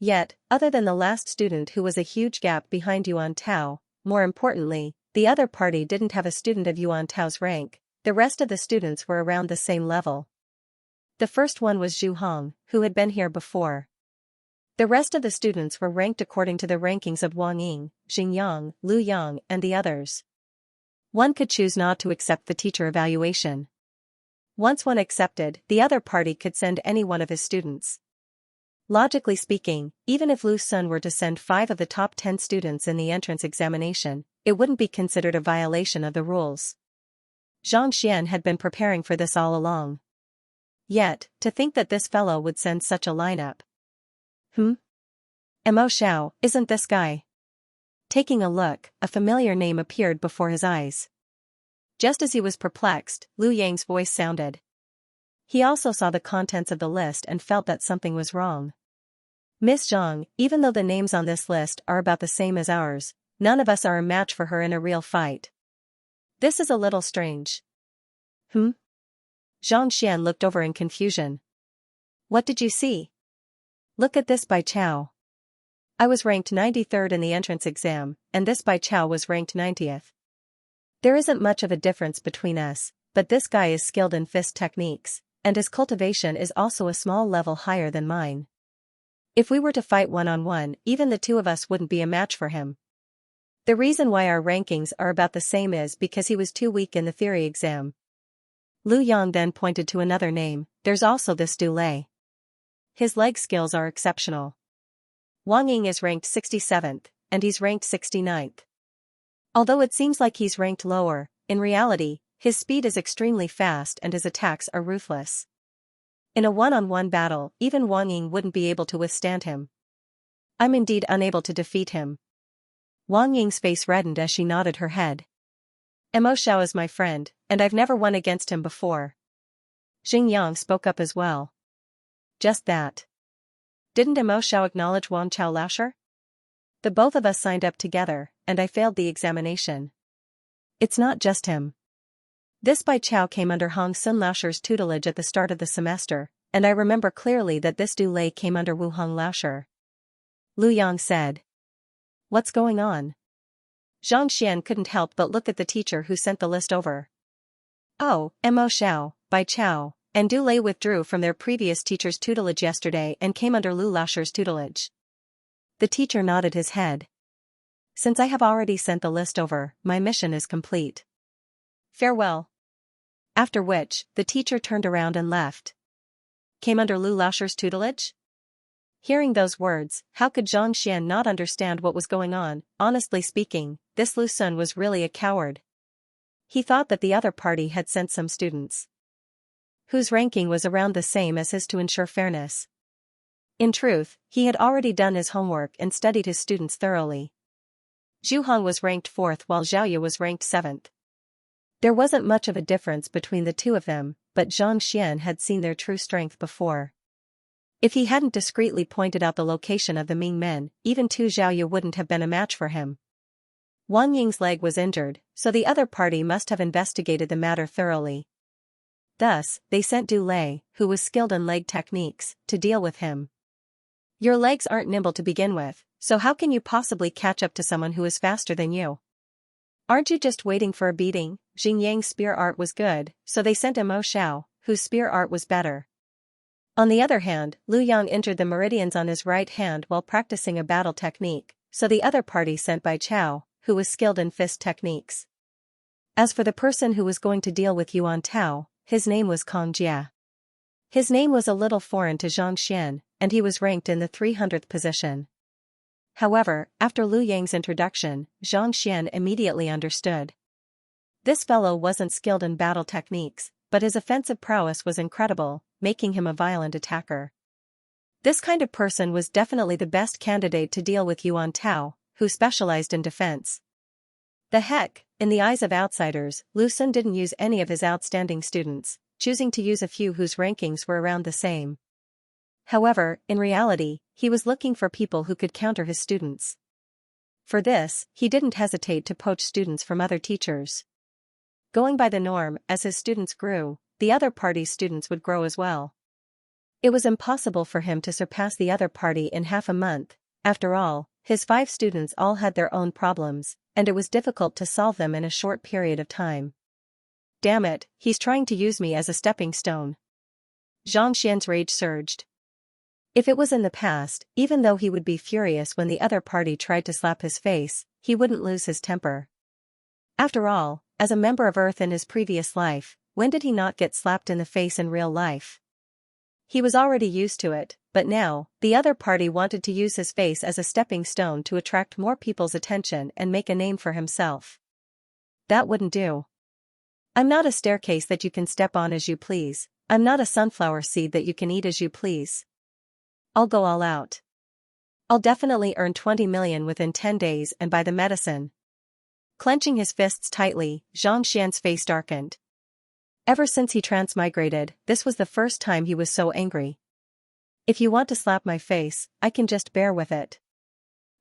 Yet, other than the last student who was a huge gap behind Yuan Tao, more importantly, the other party didn't have a student of Yuan Tao's rank. The rest of the students were around the same level. The first one was Zhu Hong, who had been here before. The rest of the students were ranked according to the rankings of Wang Ying, Xingyang, Lu Yang, and the others. One could choose not to accept the teacher evaluation. Once one accepted, the other party could send any one of his students. Logically speaking, even if Lu Sun were to send 5 of the top 10 students in the entrance examination, it wouldn't be considered a violation of the rules. Xianxia had been preparing for this all along. Yet, to think that this fellow would send such a lineup. Mo Xiao, isn't this guy? Taking a look, a familiar name appeared before his eyes. Just as he was perplexed, Lu Yang's voice sounded. He also saw the contents of the list and felt that something was wrong. Miss Zhang, even though the names on this list are about the same as ours, none of us are a match for her in a real fight. This is a little strange. Xianxia looked over in confusion. What did you see? Look at this Bai Chao. I was ranked 93rd in the entrance exam, and this Bai Chao was ranked 90th. There isn't much of a difference between us, but this guy is skilled in fist techniques, and his cultivation is also a small level higher than mine. If we were to fight one-on-one, even the two of us wouldn't be a match for him. The reason why our rankings are about the same is because he was too weak in the theory exam. Lu Yang then pointed to another name. There's also this Du Lei. His leg skills are exceptional. Wang Ying is ranked 67th, and he's ranked 69th. Although it seems like he's ranked lower, in reality, his speed is extremely fast and his attacks are ruthless. In a one-on-one battle, even Wang Ying wouldn't be able to withstand him. I'm indeed unable to defeat him. Wang Ying's face reddened as she nodded her head. Mo Xiao is my friend, and I've never won against him before. Xingyang spoke up as well. Just that. Didn't Mo Xiao acknowledge Wang Chao Lasher? The both of us signed up together, and I failed the examination. It's not just him. This Bai Chao came under Hong Sun Lasher's tutelage at the start of the semester, and I remember clearly that this Du Lei came under Wu Hong Lasher. Lu Yang said. What's going on? Xianxia couldn't help but look at the teacher who sent the list over. Oh, Mo Xiao, Bai Chao, and Du Lei withdrew from their previous teacher's tutelage yesterday and came under Lu Lasher's tutelage. The teacher nodded his head. Since I have already sent the list over, my mission is complete. Farewell. After which, the teacher turned around and left. Came under Lu Lasher's tutelage? Hearing those words, how could Xianxia not understand what was going on? Honestly speaking, this Lu Sun was really a coward. He thought that the other party had sent some students whose ranking was around the same as his to ensure fairness. In truth, he had already done his homework and studied his students thoroughly. Zhu Hong was ranked 4th while Xiaoya was ranked 7th. There wasn't much of a difference between the two of them, but Xianxia had seen their true strength before. If he hadn't discreetly pointed out the location of the Ming men, even Tu Xiaoya wouldn't have been a match for him. Wang Ying's leg was injured, so the other party must have investigated the matter thoroughly. Thus, they sent Du Lei, who was skilled in leg techniques, to deal with him. Your legs aren't nimble to begin with, so how can you possibly catch up to someone who is faster than you? Aren't you just waiting for a beating? Xingyang's spear art was good, so they sent Mo Xiao, whose spear art was better. On the other hand, Lu Yang injured the meridians on his right hand while practicing a battle technique, so the other party sent Bai Chao, who was skilled in fist techniques. As for the person who was going to deal with Yuan Tao, his name was Kong Jia. His name was a little foreign to Xianxia, and he was ranked in the 300th position. However, after Lu Yang's introduction, Xianxia immediately understood. This fellow wasn't skilled in battle techniques, but his offensive prowess was incredible, making him a violent attacker. This kind of person was definitely the best candidate to deal with Yuan Tao, who specialized in defense. The heck, in the eyes of outsiders, Lu Xun didn't use any of his outstanding students, choosing to use a few whose rankings were around the same. However, in reality, he was looking for people who could counter his students. For this, he didn't hesitate to poach students from other teachers. Going by the norm, as his students grew, the other party's students would grow as well. It was impossible for him to surpass the other party in half a month. After all, his 5 students all had their own problems, and it was difficult to solve them in a short period of time. Damn it, he's trying to use me as a stepping stone. Xianxia's rage surged. If it was in the past, even though he would be furious when the other party tried to slap his face, he wouldn't lose his temper. After all, as a member of Earth in his previous life, when did he not get slapped in the face in real life? He was already used to it, but now, the other party wanted to use his face as a stepping stone to attract more people's attention and make a name for himself. That wouldn't do. I'm not a staircase that you can step on as you please. I'm not a sunflower seed that you can eat as you please. I'll go all out. I'll definitely earn 20 million within 10 days and buy the medicine. Clenching his fists tightly, Xianxia's face darkened. Ever since he transmigrated, this was the first time he was so angry. If you want to slap my face, I can just bear with it.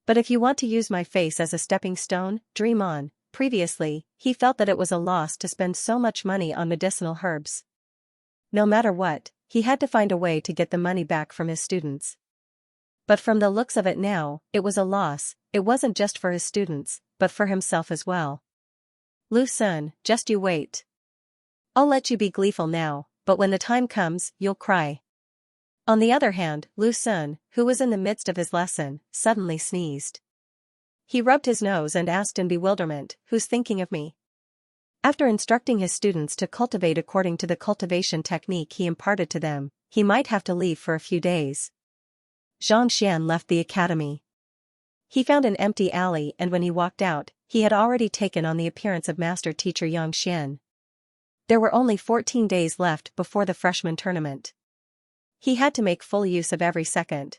But if you want to use my face as a stepping stone, dream on. Previously, he felt that it was a loss to spend so much money on medicinal herbs. No matter what, he had to find a way to get the money back from his students. But from the looks of it now, it was a loss. It wasn't just for his students, but for himself as well. Lu Xun, just you wait. I'll let you be gleeful now, but when the time comes, you'll cry. On the other hand, Lu Xun, who was in the midst of his lesson, suddenly sneezed. He rubbed his nose and asked in bewilderment, "Who's thinking of me?" After instructing his students to cultivate according to the cultivation technique he imparted to them, he might have to leave for a few days. Xianxia left the academy. He found an empty alley, and when he walked out, he had already taken on the appearance of master teacher Xianxia. There were only 14 days left before the freshman tournament. He had to make full use of every second.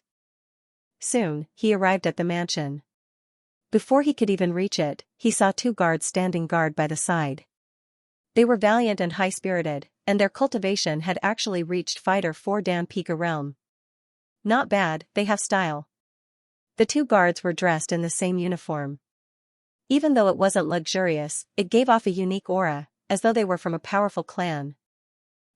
Soon, he arrived at the mansion. Before he could even reach it, he saw 2 guards standing guard by the side. They were valiant and high-spirited, and their cultivation had actually reached Fighter 4 Dan Pika realm. Not bad, they have style. The 2 guards were dressed in the same uniform. Even though it wasn't luxurious, it gave off a unique aura, as though they were from a powerful clan.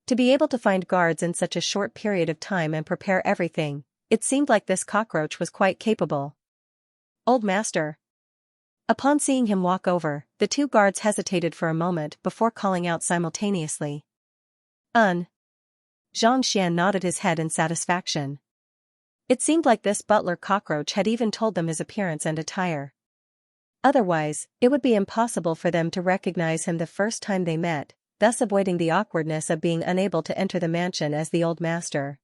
To be able to find guards in such a short period of time and prepare everything, it seemed like this cockroach was quite capable. Old master. Upon seeing him walk over, the 2 guards hesitated for a moment before calling out simultaneously. Xianxia nodded his head in satisfaction. It seemed like this butler cockroach had even told them his appearance and attire. Otherwise, it would be impossible for them to recognize him the first time they met, thus avoiding the awkwardness of being unable to enter the mansion as the old master.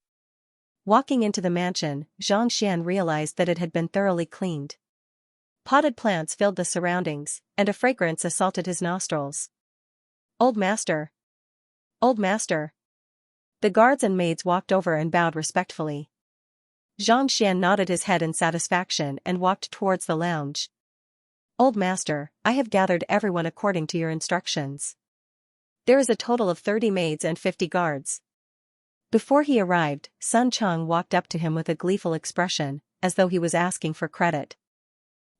Walking into the mansion, Xianxia realized that it had been thoroughly cleaned. Potted plants filled the surroundings, and a fragrance assaulted his nostrils. Old master! Old master! The guards and maids walked over and bowed respectfully. Xianxia nodded his head in satisfaction and walked towards the lounge. Old master, I have gathered everyone according to your instructions. There is a total of 30 maids and 50 guards. Before he arrived, Sun Chang walked up to him with a gleeful expression, as though he was asking for credit.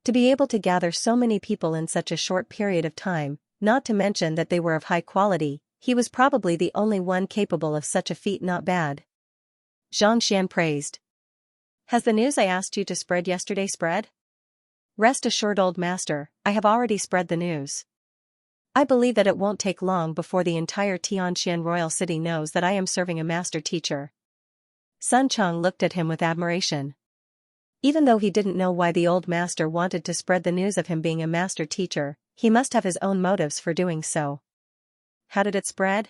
To be able to gather so many people in such a short period of time, not to mention that they were of high quality, he was probably the only one capable of such a feat. Not bad. Xianxia praised. Has the news I asked you to spread yesterday spread? Rest assured, old master, I have already spread the news. I believe that it won't take long before the entire Tianqian royal city knows that I am serving a master teacher. Sun Chang looked at him with admiration. Even though he didn't know why the old master wanted to spread the news of him being a master teacher, he must have his own motives for doing so. How did it spread?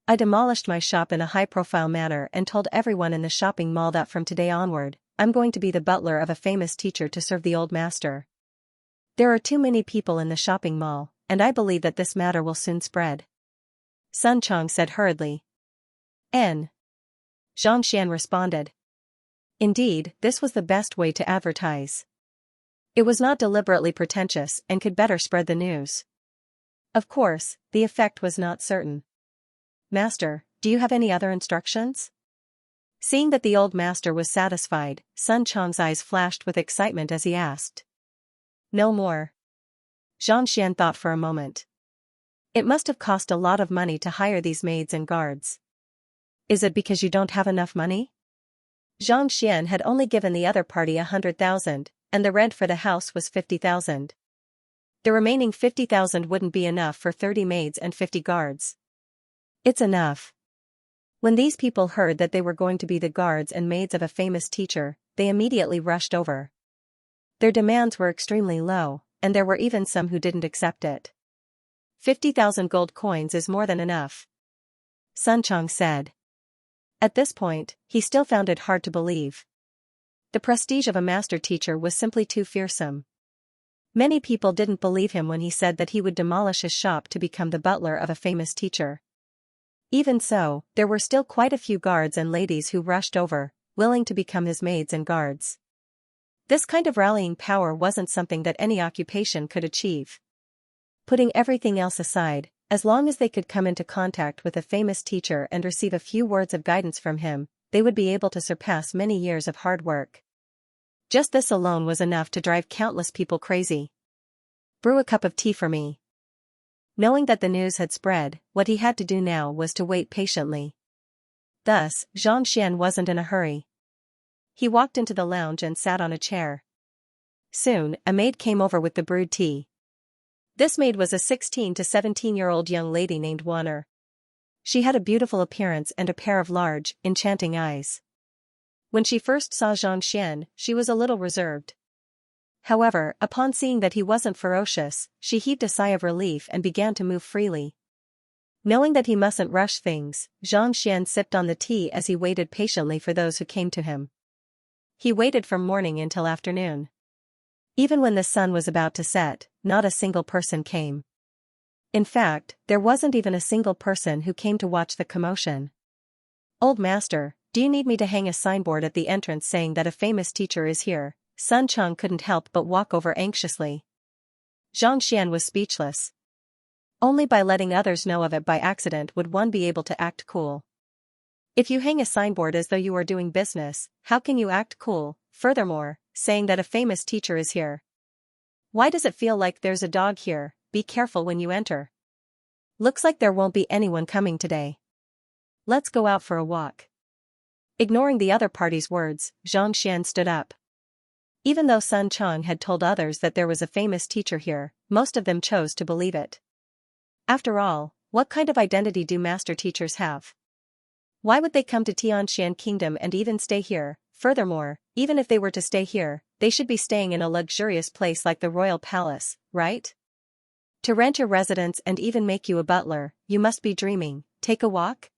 I demolished my shop in a high-profile manner and told everyone in the shopping mall that from today onward, I'm going to be the butler of a famous teacher to serve the old master. There are too many people in the shopping mall, and I believe that this matter will soon spread. Sun Chang said hurriedly. Xianxian responded. Indeed, this was the best way to advertise. It was not deliberately pretentious and could better spread the news. Of course, the effect was not certain. "Master, do you have any other instructions?" Seeing that the old master was satisfied, Sun Chong's eyes flashed with excitement as he asked. "No more." Xianxia thought for a moment. It must have cost a lot of money to hire these maids and guards. "Is it because you don't have enough money?" Xianxia had only given the other party 100,000, and the rent for the house was 50,000. The remaining 50,000 wouldn't be enough for 30 maids and 50 guards. "It's enough." When these people heard that they were going to be the guards and maids of a famous teacher, they immediately rushed over. Their demands were extremely low, and there were even some who didn't accept it. 50,000 gold coins is more than enough," Sun Chong said. At this point, he still found it hard to believe. The prestige of a master teacher was simply too fearsome. Many people didn't believe him when he said that he would demolish his shop to become the butler of a famous teacher. Even so, there were still quite a few guards and ladies who rushed over, willing to become his maids and guards. This kind of rallying power wasn't something that any occupation could achieve. Putting everything else aside, as long as they could come into contact with a famous teacher and receive a few words of guidance from him, they would be able to surpass many years of hard work. Just this alone was enough to drive countless people crazy. "Brew a cup of tea for me." Knowing that the news had spread, what he had to do now was to wait patiently. Thus, Xianxia wasn't in a hurry. He walked into the lounge and sat on a chair. Soon, a maid came over with the brewed tea. This maid was a 16 to 17-year-old young lady named Wanner. She had a beautiful appearance and a pair of large, enchanting eyes. When she first saw Xianxia, she was a little reserved. However, upon seeing that he wasn't ferocious, she heaved a sigh of relief and began to move freely. Knowing that he mustn't rush things, Xianxia sipped on the tea as he waited patiently for those who came to him. He waited from morning until afternoon. Even when the sun was about to set, not a single person came. In fact, there wasn't even a single person who came to watch the commotion. "Old master, do you need me to hang a signboard at the entrance saying that a famous teacher is here?" Sun Chong couldn't help but walk over anxiously. Xianxia was speechless. Only by letting others know of it by accident would one be able to act cool. If you hang a signboard as though you are doing business, how can you act cool, furthermore, saying that a famous teacher is here? "Why does it feel like there's a dog here? Be careful when you enter. Looks like there won't be anyone coming today. Let's go out for a walk." Ignoring the other party's words, Xianxia stood up. Even though Sun Chong had told others that there was a famous teacher here, most of them chose to believe it. After all, what kind of identity do master teachers have? Why would they come to Tianxian Kingdom and even stay here? Furthermore, even if they were to stay here, they should be staying in a luxurious place like the royal palace, right? To rent your residence and even make you a butler, you must be dreaming. Take a walk?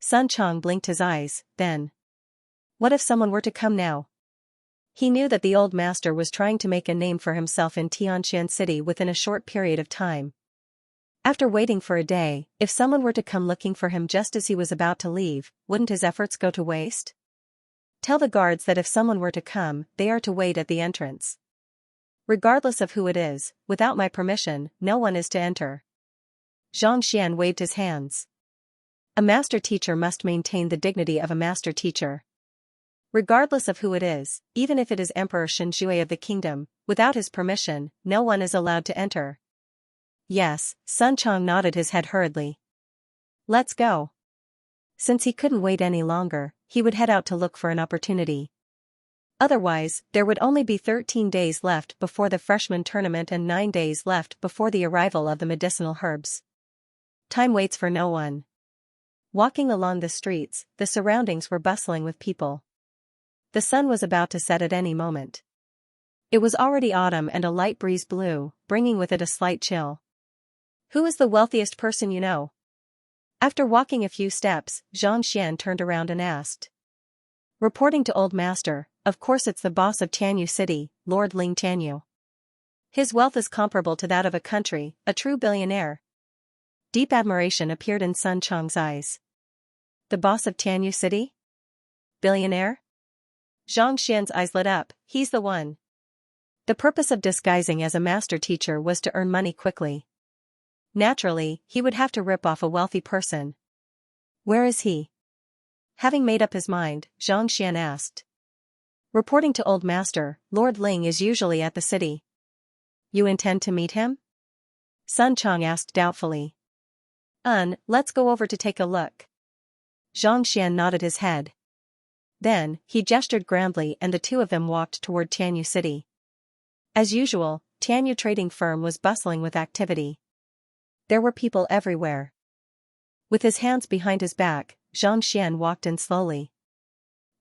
Sun Chong blinked his eyes, then. What if someone were to come now? He knew that the old master was trying to make a name for himself in Tianxian City within a short period of time. After waiting for a day, if someone were to come looking for him just as he was about to leave, wouldn't his efforts go to waste? Tell the guards that if someone were to come, they are to wait at the entrance. Regardless of who it is, without my permission, no one is to enter. Xianxia waved his hands. A master teacher must maintain the dignity of a master teacher. Regardless of who it is, even if it is Emperor Xianxia of the kingdom, without his permission, no one is allowed to enter. Yes, Sun Chong nodded his head hurriedly. Let's go. Since he couldn't wait any longer, he would head out to look for an opportunity. Otherwise, there would only be 13 days left before the freshman tournament and 9 days left before the arrival of the medicinal herbs. Time waits for no one. Walking along the streets, the surroundings were bustling with people. The sun was about to set at any moment. It was already autumn and a light breeze blew, bringing with it a slight chill. Who is the wealthiest person you know? After walking a few steps, Xianxia turned around and asked. Reporting to Old Master, of course it's the boss of Tianyu City, Lord Ling Tianyu. His wealth is comparable to that of a country, a true billionaire. Deep admiration appeared in Sun Chong's eyes. The boss of Tianyu City? Billionaire? Xianxia's eyes lit up. He's the one. The purpose of disguising as a master teacher was to earn money quickly. Naturally, he would have to rip off a wealthy person. Where is he? Having made up his mind, Xianxia asked. Reporting to Old Master, Lord Ling is usually at the city. You intend to meet him? Sun Chang asked doubtfully. Let's go over to take a look. Xianxia nodded his head. Then, he gestured grandly and the two of them walked toward Tianyu City. As usual, Tianyu trading firm was bustling with activity. There were people everywhere. With his hands behind his back, Xianxia walked in slowly.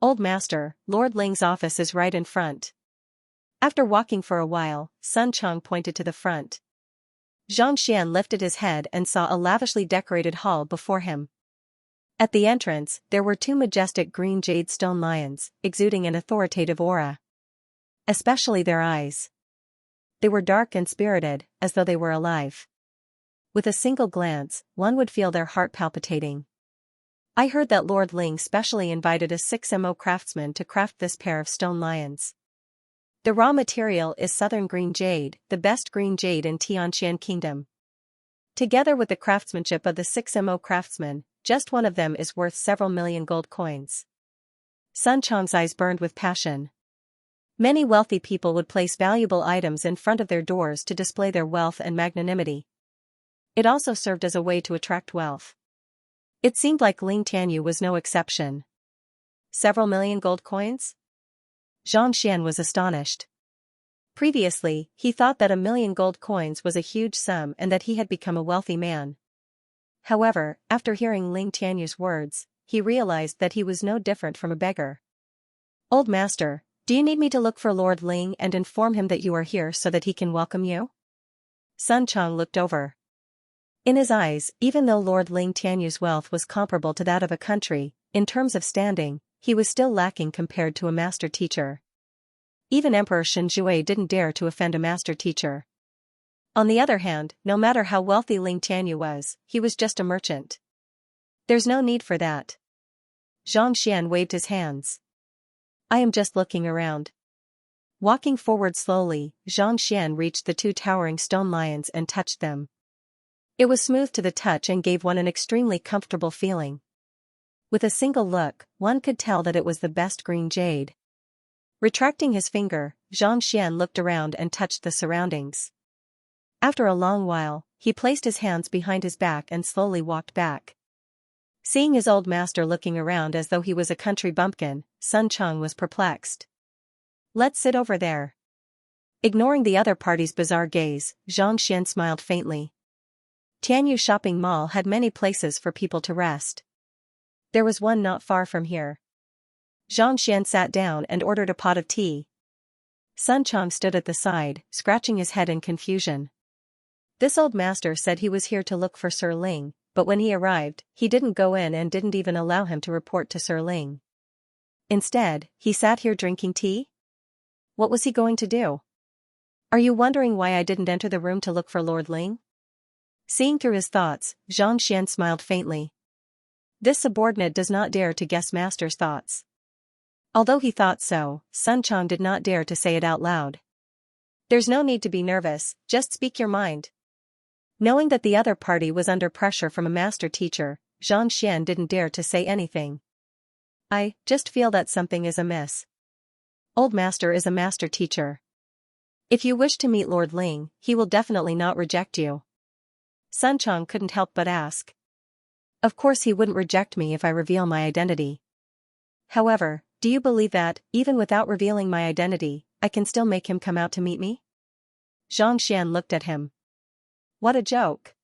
Old Master, Lord Ling's office is right in front. After walking for a while, Sun Chang pointed to the front. Xianxia lifted his head and saw a lavishly decorated hall before him. At the entrance, there were two majestic green jade stone lions, exuding an authoritative aura. Especially their eyes. They were dark and spirited, as though they were alive. With a single glance, one would feel their heart palpitating. I heard that Lord Ling specially invited a 6mo craftsman to craft this pair of stone lions. The raw material is southern green jade, the best green jade in Tianqian Kingdom. Together with the craftsmanship of the 6mo craftsman, just one of them is worth several million gold coins. Sun Chang's eyes burned with passion. Many wealthy people would place valuable items in front of their doors to display their wealth and magnanimity. It also served as a way to attract wealth. It seemed like Ling Tianyu was no exception. Several million gold coins? Xianxia was astonished. Previously, he thought that 1,000,000 gold coins was a huge sum and that he had become a wealthy man. However, after hearing Ling Tianyu's words, he realized that he was no different from a beggar. Old Master, do you need me to look for Lord Ling and inform him that you are here so that he can welcome you? Sun Chang looked over. In his eyes, even though Lord Ling Tianyu's wealth was comparable to that of a country, in terms of standing, he was still lacking compared to a master teacher. Even Emperor Shenjue didn't dare to offend a master teacher. On the other hand, no matter how wealthy Ling Tianyu was, he was just a merchant. There's no need for that. Xianxia waved his hands. I am just looking around. Walking forward slowly, Xianxia reached the two towering stone lions and touched them. It was smooth to the touch and gave one an extremely comfortable feeling. With a single look, one could tell that it was the best green jade. Retracting his finger, Xianxia looked around and touched the surroundings. After a long while, he placed his hands behind his back and slowly walked back. Seeing his old master looking around as though he was a country bumpkin, Sun Chang was perplexed. Let's sit over there. Ignoring the other party's bizarre gaze, Xianxia smiled faintly. Tianyu Shopping Mall had many places for people to rest. There was one not far from here. Xianxia sat down and ordered a pot of tea. Sun Chang stood at the side, scratching his head in confusion. This old master said he was here to look for Sir Ling, but when he arrived, he didn't go in and didn't even allow him to report to Sir Ling. Instead, he sat here drinking tea? What was he going to do? Are you wondering why I didn't enter the room to look for Lord Ling? Seeing through his thoughts, Xianxia smiled faintly. This subordinate does not dare to guess master's thoughts. Although he thought so, Sun Chang did not dare to say it out loud. There's no need to be nervous, just speak your mind. Knowing that the other party was under pressure from a master teacher, Xianxia didn't dare to say anything. I just feel that something is amiss. Old master is a master teacher. If you wish to meet Lord Ling, he will definitely not reject you. Sun Chang couldn't help but ask. Of course he wouldn't reject me if I reveal my identity. However, do you believe that, even without revealing my identity, I can still make him come out to meet me? Xianxia looked at him. What a joke.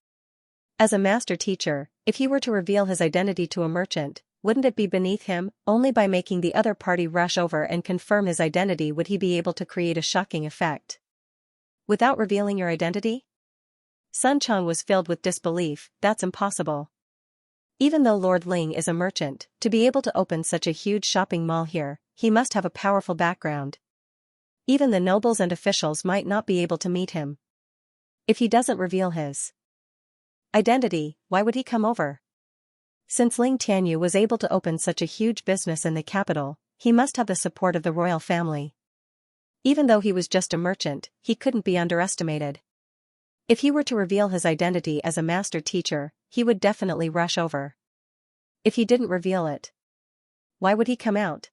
As a master teacher, if he were to reveal his identity to a merchant, wouldn't it be beneath him? Only by making the other party rush over and confirm his identity would he be able to create a shocking effect. Without revealing your identity? Sun Chang was filled with disbelief. That's impossible. Even though Lord Ling is a merchant, to be able to open such a huge shopping mall here, he must have a powerful background. Even the nobles and officials might not be able to meet him. If he doesn't reveal his identity, why would he come over? Since Ling Tianyu was able to open such a huge business in the capital, he must have the support of the royal family. Even though he was just a merchant, he couldn't be underestimated. If he were to reveal his identity as a master teacher, he would definitely rush over. If he didn't reveal it, why would he come out?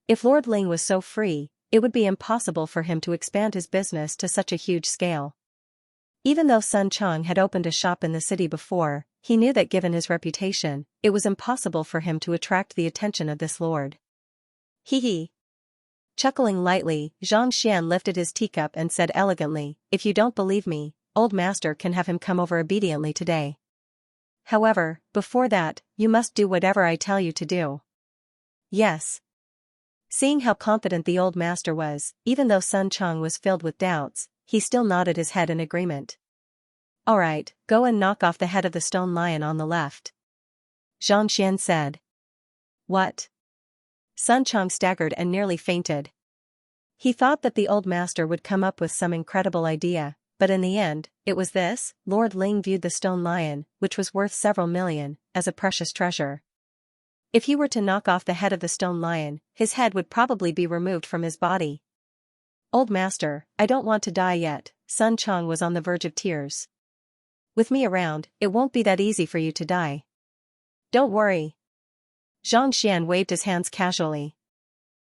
If Lord Ling was so free, it would be impossible for him to expand his business to such a huge scale. Even though Sun Chang had opened a shop in the city before, he knew that given his reputation, it was impossible for him to attract the attention of this lord. Hee hee. Chuckling lightly, Xianxia lifted his teacup and said elegantly, "If you don't believe me, old master can have him come over obediently today. However, before that, you must do whatever I tell you to do." Yes. Seeing how confident the old master was, even though Sun Chang was filled with doubts, he still nodded his head in agreement. "Alright, go and knock off the head of the stone lion on the left," Xianxian said. "What?" Sun Chang staggered and nearly fainted. He thought that the old master would come up with some incredible idea, but in the end, it was this: Lord Ling viewed the stone lion, which was worth several million, as a precious treasure. If he were to knock off the head of the stone lion, his head would probably be removed from his body. "Old master, I don't want to die yet." Sun Chang was on the verge of tears. "With me around, it won't be that easy for you to die. Don't worry." Zhang Xian waved his hands casually.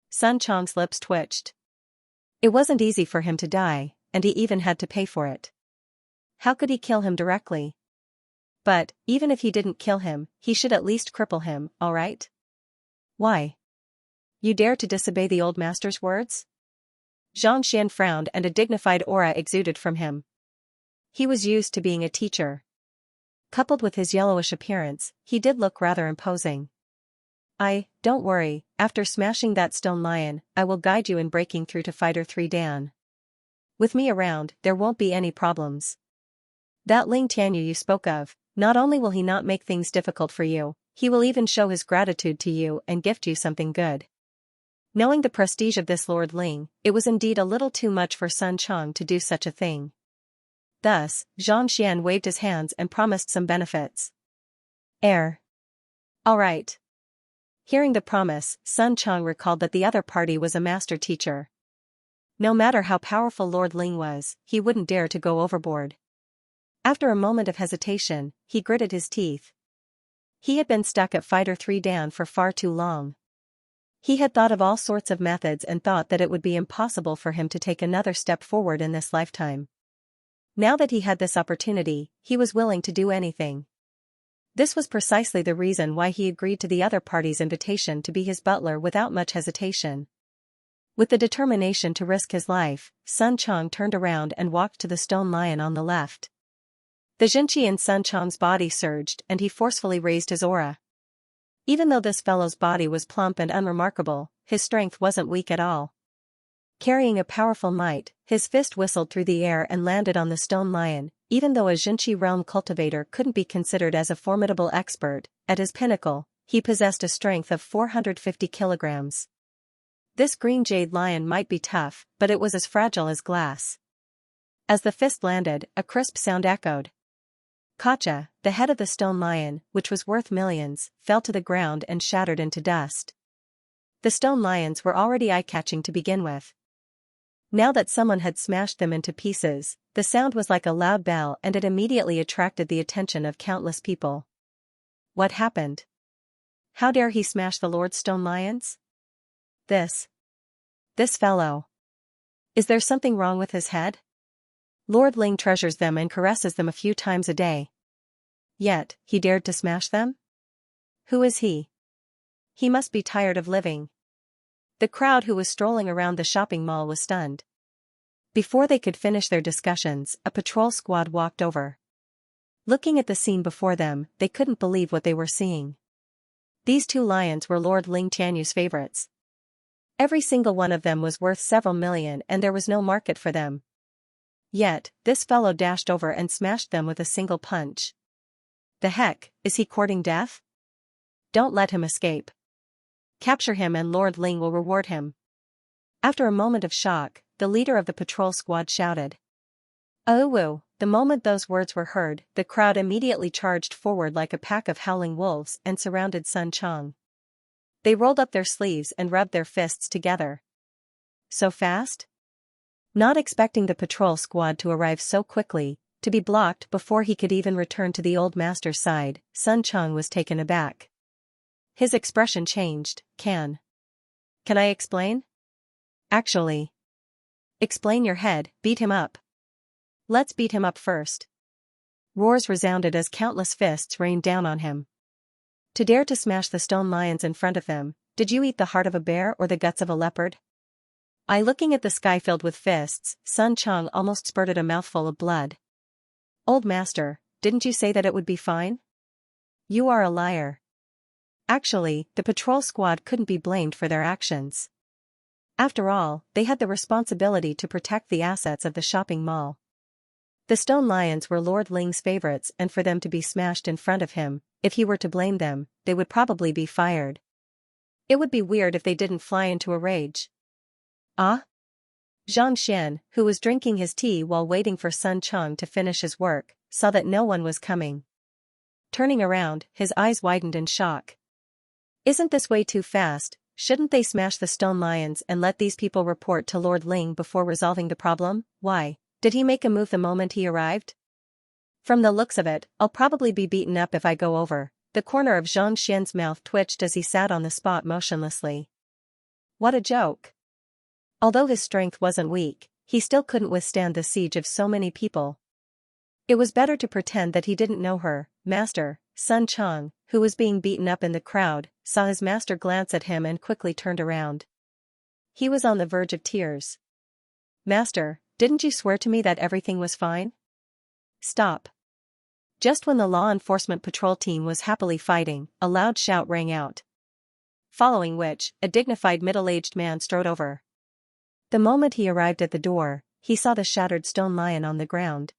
Sun Chang's lips twitched. It wasn't easy for him to die, and he even had to pay for it. How could he kill him directly? But, even if he didn't kill him, he should at least cripple him, alright? "Why? You dare to disobey the old master's words?" Zhang Xian frowned and a dignified aura exuded from him. He was used to being a teacher. Coupled with his yellowish appearance, he did look rather imposing. Don't worry, after smashing that stone lion, I will guide you in breaking through to Fighter 3 Dan. With me around, there won't be any problems. That Ling Tianyu you spoke of, not only will he not make things difficult for you, he will even show his gratitude to you and gift you something good." Knowing the prestige of this Lord Ling, it was indeed a little too much for Sun Chang to do such a thing. Thus, Zhang Xian waved his hands and promised some benefits. Alright. Hearing the promise, Sun Chang recalled that the other party was a master teacher. No matter how powerful Lord Ling was, he wouldn't dare to go overboard. After a moment of hesitation, he gritted his teeth. He had been stuck at Fighter 3 Dan for far too long. He had thought of all sorts of methods and thought that it would be impossible for him to take another step forward in this lifetime. Now that he had this opportunity, he was willing to do anything. This was precisely the reason why he agreed to the other party's invitation to be his butler without much hesitation. With the determination to risk his life, Sun Chang turned around and walked to the stone lion on the left. The Jinqi in Sun Chang's body surged and he forcefully raised his aura. Even though this fellow's body was plump and unremarkable, his strength wasn't weak at all. Carrying a powerful might, his fist whistled through the air and landed on the stone lion. Even though a Jinqi realm cultivator couldn't be considered as a formidable expert, at his pinnacle, he possessed a strength of 450 kilograms. This green jade lion might be tough, but it was as fragile as glass. As the fist landed, a crisp sound echoed. Kacha, the head of the stone lion, which was worth millions, fell to the ground and shattered into dust. The stone lions were already eye-catching to begin with. Now that someone had smashed them into pieces, the sound was like a loud bell and it immediately attracted the attention of countless people. What happened? How dare he smash the Lord's stone lions? This fellow. Is there something wrong with his head? Lord Ling treasures them and caresses them a few times a day. Yet, he dared to smash them? Who is he? He must be tired of living. The crowd who was strolling around the shopping mall was stunned. Before they could finish their discussions, a patrol squad walked over. Looking at the scene before them, they couldn't believe what they were seeing. These two lions were Lord Ling Tianyu's favorites. Every single one of them was worth several million and there was no market for them. Yet, this fellow dashed over and smashed them with a single punch. The heck, is he courting death? Don't let him escape. Capture him and Lord Ling will reward him. After a moment of shock, the leader of the patrol squad shouted. "Oh!" The moment those words were heard, the crowd immediately charged forward like a pack of howling wolves and surrounded Sun Chang. They rolled up their sleeves and rubbed their fists together. So fast? Not expecting the patrol squad to arrive so quickly, to be blocked before he could even return to the old master's side, Sun Chang was taken aback. His expression changed. Can I explain? Actually. Explain your head, beat him up. Let's beat him up first. Roars resounded as countless fists rained down on him. To dare to smash the stone lions in front of him, did you eat the heart of a bear or the guts of a leopard? Looking at the sky filled with fists, Sun Chang almost spurted a mouthful of blood. Old master, didn't you say that it would be fine? You are a liar. Actually, the patrol squad couldn't be blamed for their actions. After all, they had the responsibility to protect the assets of the shopping mall. The stone lions were Lord Ling's favorites, and for them to be smashed in front of him, if he were to blame them, they would probably be fired. It would be weird if they didn't fly into a rage. Ah? Xianxia, who was drinking his tea while waiting for Sun Chang to finish his work, saw that no one was coming. Turning around, his eyes widened in shock. Isn't this way too fast? Shouldn't they smash the stone lions and let these people report to Lord Ling before resolving the problem? Why? Did he make a move the moment he arrived? From the looks of it, I'll probably be beaten up if I go over. The corner of Xianxia's mouth twitched as he sat on the spot motionlessly. What a joke. Although his strength wasn't weak, he still couldn't withstand the siege of so many people. It was better to pretend that he didn't know her. Master, Sun Chang, who was being beaten up in the crowd, saw his master glance at him and quickly turned around. He was on the verge of tears. Master, didn't you swear to me that everything was fine? Stop. Just when the law enforcement patrol team was happily fighting, a loud shout rang out. Following which, a dignified middle-aged man strode over. The moment he arrived at the door, he saw the shattered stone lion on the ground.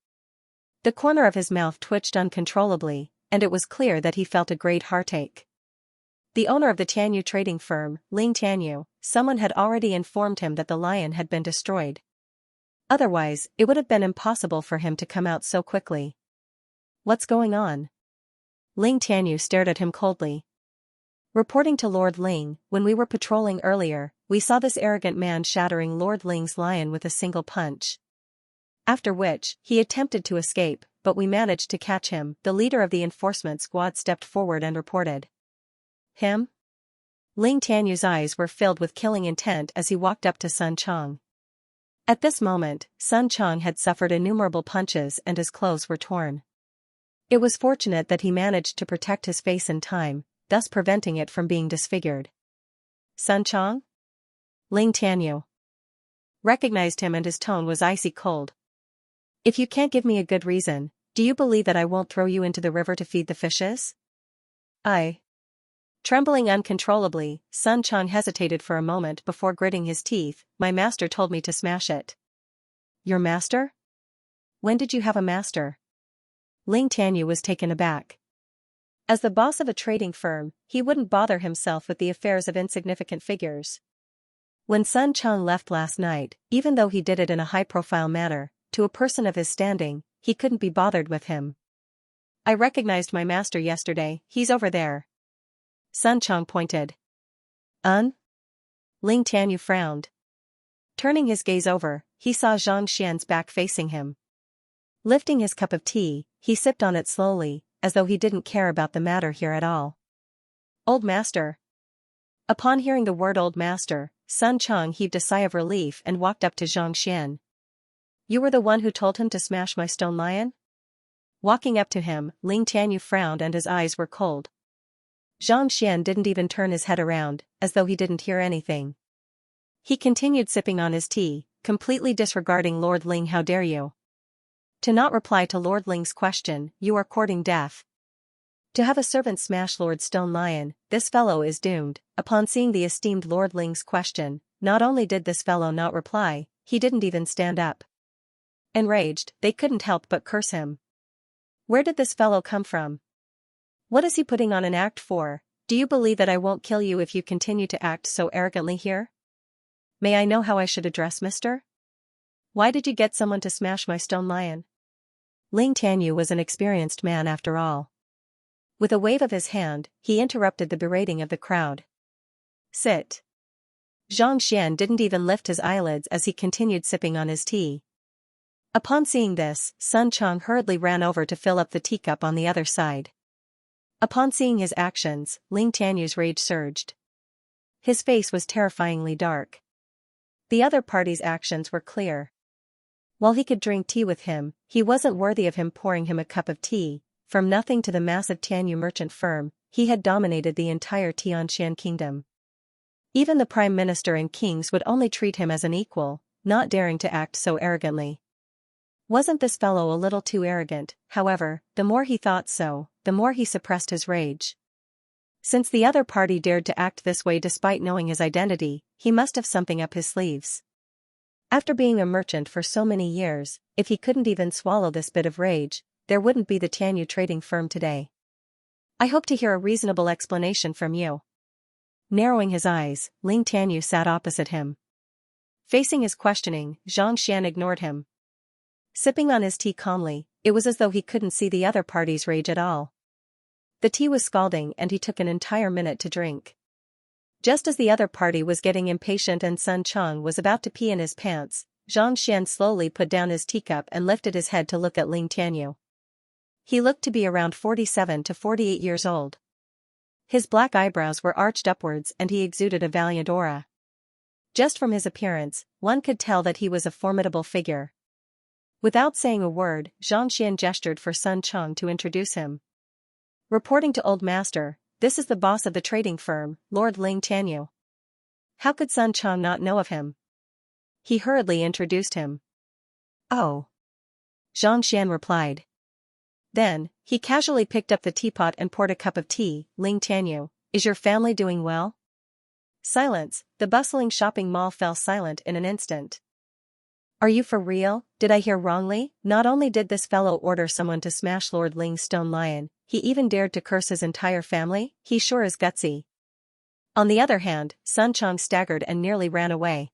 The corner of his mouth twitched uncontrollably, and it was clear that he felt a great heartache. The owner of the Tianyu trading firm, Ling Tianyu, someone had already informed him that the lion had been destroyed. Otherwise, it would have been impossible for him to come out so quickly. What's going on? Ling Tianyu stared at him coldly. Reporting to Lord Ling, when we were patrolling earlier, we saw this arrogant man shattering Lord Ling's lion with a single punch. After which, he attempted to escape, but we managed to catch him. The leader of the enforcement squad stepped forward and reported. Him? Ling Tianyu's eyes were filled with killing intent as he walked up to Sun Chang. At this moment, Sun Chang had suffered innumerable punches and his clothes were torn. It was fortunate that he managed to protect his face in time, thus preventing it from being disfigured. Sun Chang? Ling Tianyu recognized him and his tone was icy cold. If you can't give me a good reason, do you believe that I won't throw you into the river to feed the fishes? Trembling uncontrollably, Sun Chang hesitated for a moment before gritting his teeth. My master told me to smash it. Your master? When did you have a master? Ling Tianyu was taken aback. As the boss of a trading firm, he wouldn't bother himself with the affairs of insignificant figures. When Sun Chang left last night, even though he did it in a high-profile manner, to a person of his standing, he couldn't be bothered with him. I recognized my master yesterday, he's over there. Sun Chang pointed. Ling Tianyu frowned. Turning his gaze over, he saw Xianxia's back facing him. Lifting his cup of tea, he sipped on it slowly, as though he didn't care about the matter here at all. Old master. Upon hearing the word old master, Sun Chang heaved a sigh of relief and walked up to Xianxia. You were the one who told him to smash my stone lion? Walking up to him, Ling Tianyu frowned and his eyes were cold. Xianxia didn't even turn his head around, as though he didn't hear anything. He continued sipping on his tea, completely disregarding Lord Ling. How dare you? To not reply to Lord Ling's question, you are courting death. To have a servant smash Lord Stone Lion, this fellow is doomed. Upon seeing the esteemed Lord Ling's question, not only did this fellow not reply, he didn't even stand up. Enraged, they couldn't help but curse him. Where did this fellow come from? What is he putting on an act for? Do you believe that I won't kill you if you continue to act so arrogantly here? May I know how I should address Mr.? Why did you get someone to smash my stone lion? Ling Tianyu was an experienced man after all. With a wave of his hand, he interrupted the berating of the crowd. Sit. Xianxia didn't even lift his eyelids as he continued sipping on his tea. Upon seeing this, Sun Chang hurriedly ran over to fill up the teacup on the other side. Upon seeing his actions, Ling Tianyu's rage surged. His face was terrifyingly dark. The other party's actions were clear. While he could drink tea with him, he wasn't worthy of him pouring him a cup of tea. From nothing to the massive Tianyu merchant firm, he had dominated the entire Tianxian kingdom. Even the prime minister and kings would only treat him as an equal, not daring to act so arrogantly. Wasn't this fellow a little too arrogant? However, the more he thought so, the more he suppressed his rage. Since the other party dared to act this way despite knowing his identity, he must have something up his sleeves. After being a merchant for so many years, if he couldn't even swallow this bit of rage, there wouldn't be the Tianyu trading firm today. I hope to hear a reasonable explanation from you. Narrowing his eyes, Ling Tianyu sat opposite him. Facing his questioning, Xianxia ignored him. Sipping on his tea calmly, it was as though he couldn't see the other party's rage at all. The tea was scalding and he took an entire minute to drink. Just as the other party was getting impatient and Sun Chang was about to pee in his pants, Xianxia slowly put down his teacup and lifted his head to look at Ling Tianyu. He looked to be around 47 to 48 years old. His black eyebrows were arched upwards and he exuded a valiant aura. Just from his appearance, one could tell that he was a formidable figure. Without saying a word, Xianxia gestured for Sun Chang to introduce him. Reporting to Old Master, this is the boss of the trading firm, Lord Ling Tianyu. How could Sun Chang not know of him? He hurriedly introduced him. Oh. Xianxia replied. Then, he casually picked up the teapot and poured a cup of tea. Ling Tianyu, is your family doing well? Silence, the bustling shopping mall fell silent in an instant. Are you for real? Did I hear wrongly? Not only did this fellow order someone to smash Lord Ling's stone lion, he even dared to curse his entire family? He sure is gutsy. On the other hand, Sun Chang staggered and nearly ran away.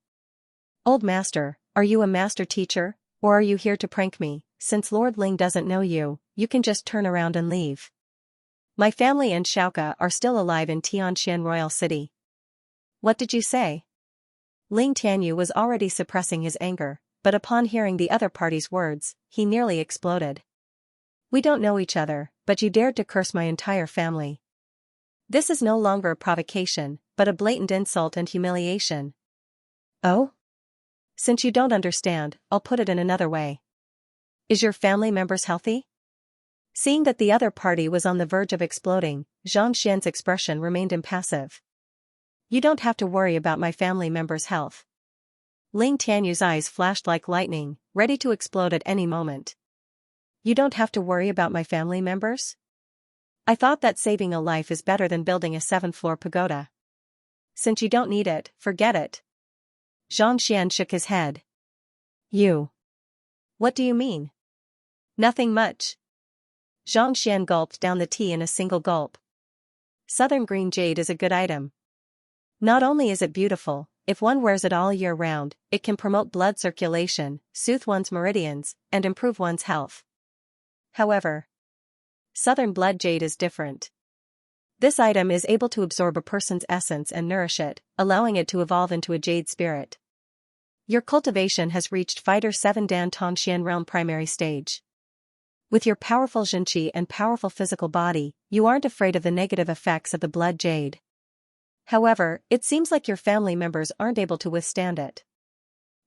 Old Master, are you a master teacher, or are you here to prank me? Since Lord Ling doesn't know you, you can just turn around and leave. My family and Xiaoka are still alive in Tianxian Royal City. What did you say? Ling Tianyu was already suppressing his anger, but upon hearing the other party's words, he nearly exploded. We don't know each other, but you dared to curse my entire family. This is no longer a provocation, but a blatant insult and humiliation. Oh? Since you don't understand, I'll put it in another way. Is your family members healthy? Seeing that the other party was on the verge of exploding, Xianxia's expression remained impassive. You don't have to worry about my family members' health. Ling Tianyu's eyes flashed like lightning, ready to explode at any moment. You don't have to worry about my family members? I thought that saving a life is better than building a 7-floor pagoda. Since you don't need it, forget it. Xianxia shook his head. You. What do you mean? Nothing much. Xianxia gulped down the tea in a single gulp. Southern green jade is a good item. Not only is it beautiful, if one wears it all year round, it can promote blood circulation, soothe one's meridians, and improve one's health. However, southern blood jade is different. This item is able to absorb a person's essence and nourish it, allowing it to evolve into a jade spirit. Your cultivation has reached Fighter 7 Dan Tongxian Realm Primary Stage. With your powerful Zhenqi and powerful physical body, you aren't afraid of the negative effects of the blood jade. However, it seems like your family members aren't able to withstand it.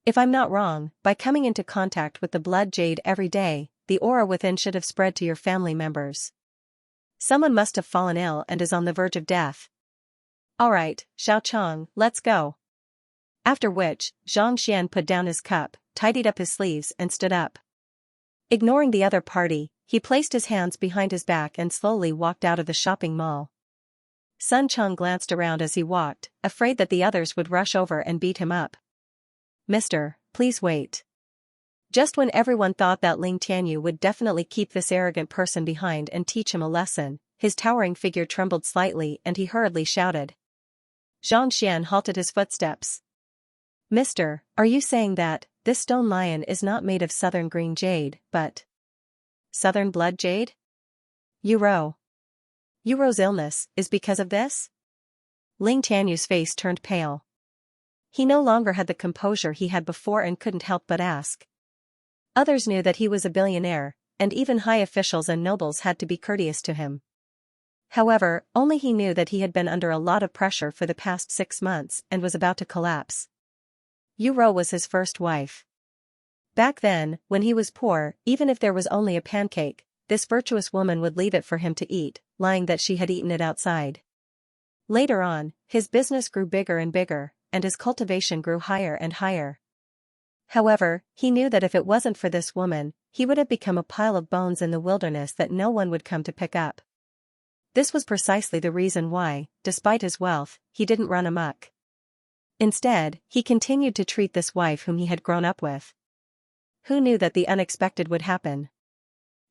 If I'm not wrong, by coming into contact with the blood jade every day, the aura within should have spread to your family members. Someone must have fallen ill and is on the verge of death. Alright, Xiao Chang, let's go. After which, Xianxia put down his cup, tidied up his sleeves and stood up. Ignoring the other party, he placed his hands behind his back and slowly walked out of the shopping mall. Sun Chang glanced around as he walked, afraid that the others would rush over and beat him up. Mister, please wait. Just when everyone thought that Ling Tianyu would definitely keep this arrogant person behind and teach him a lesson, his towering figure trembled slightly and he hurriedly shouted. Xianxia halted his footsteps. Mister, are you saying that this stone lion is not made of southern green jade, but southern blood jade? Yuro's illness is because of this? Ling Tianyu's face turned pale. He no longer had the composure he had before and couldn't help but ask. Others knew that he was a billionaire, and even high officials and nobles had to be courteous to him. However, only he knew that he had been under a lot of pressure for the past 6 months and was about to collapse. Yu Rou was his first wife. Back then, when he was poor, even if there was only a pancake, this virtuous woman would leave it for him to eat, lying that she had eaten it outside. Later on, his business grew bigger and bigger, and his cultivation grew higher and higher. However, he knew that if it wasn't for this woman, he would have become a pile of bones in the wilderness that no one would come to pick up. This was precisely the reason why, despite his wealth, he didn't run amok. Instead, he continued to treat this wife whom he had grown up with. Who knew that the unexpected would happen?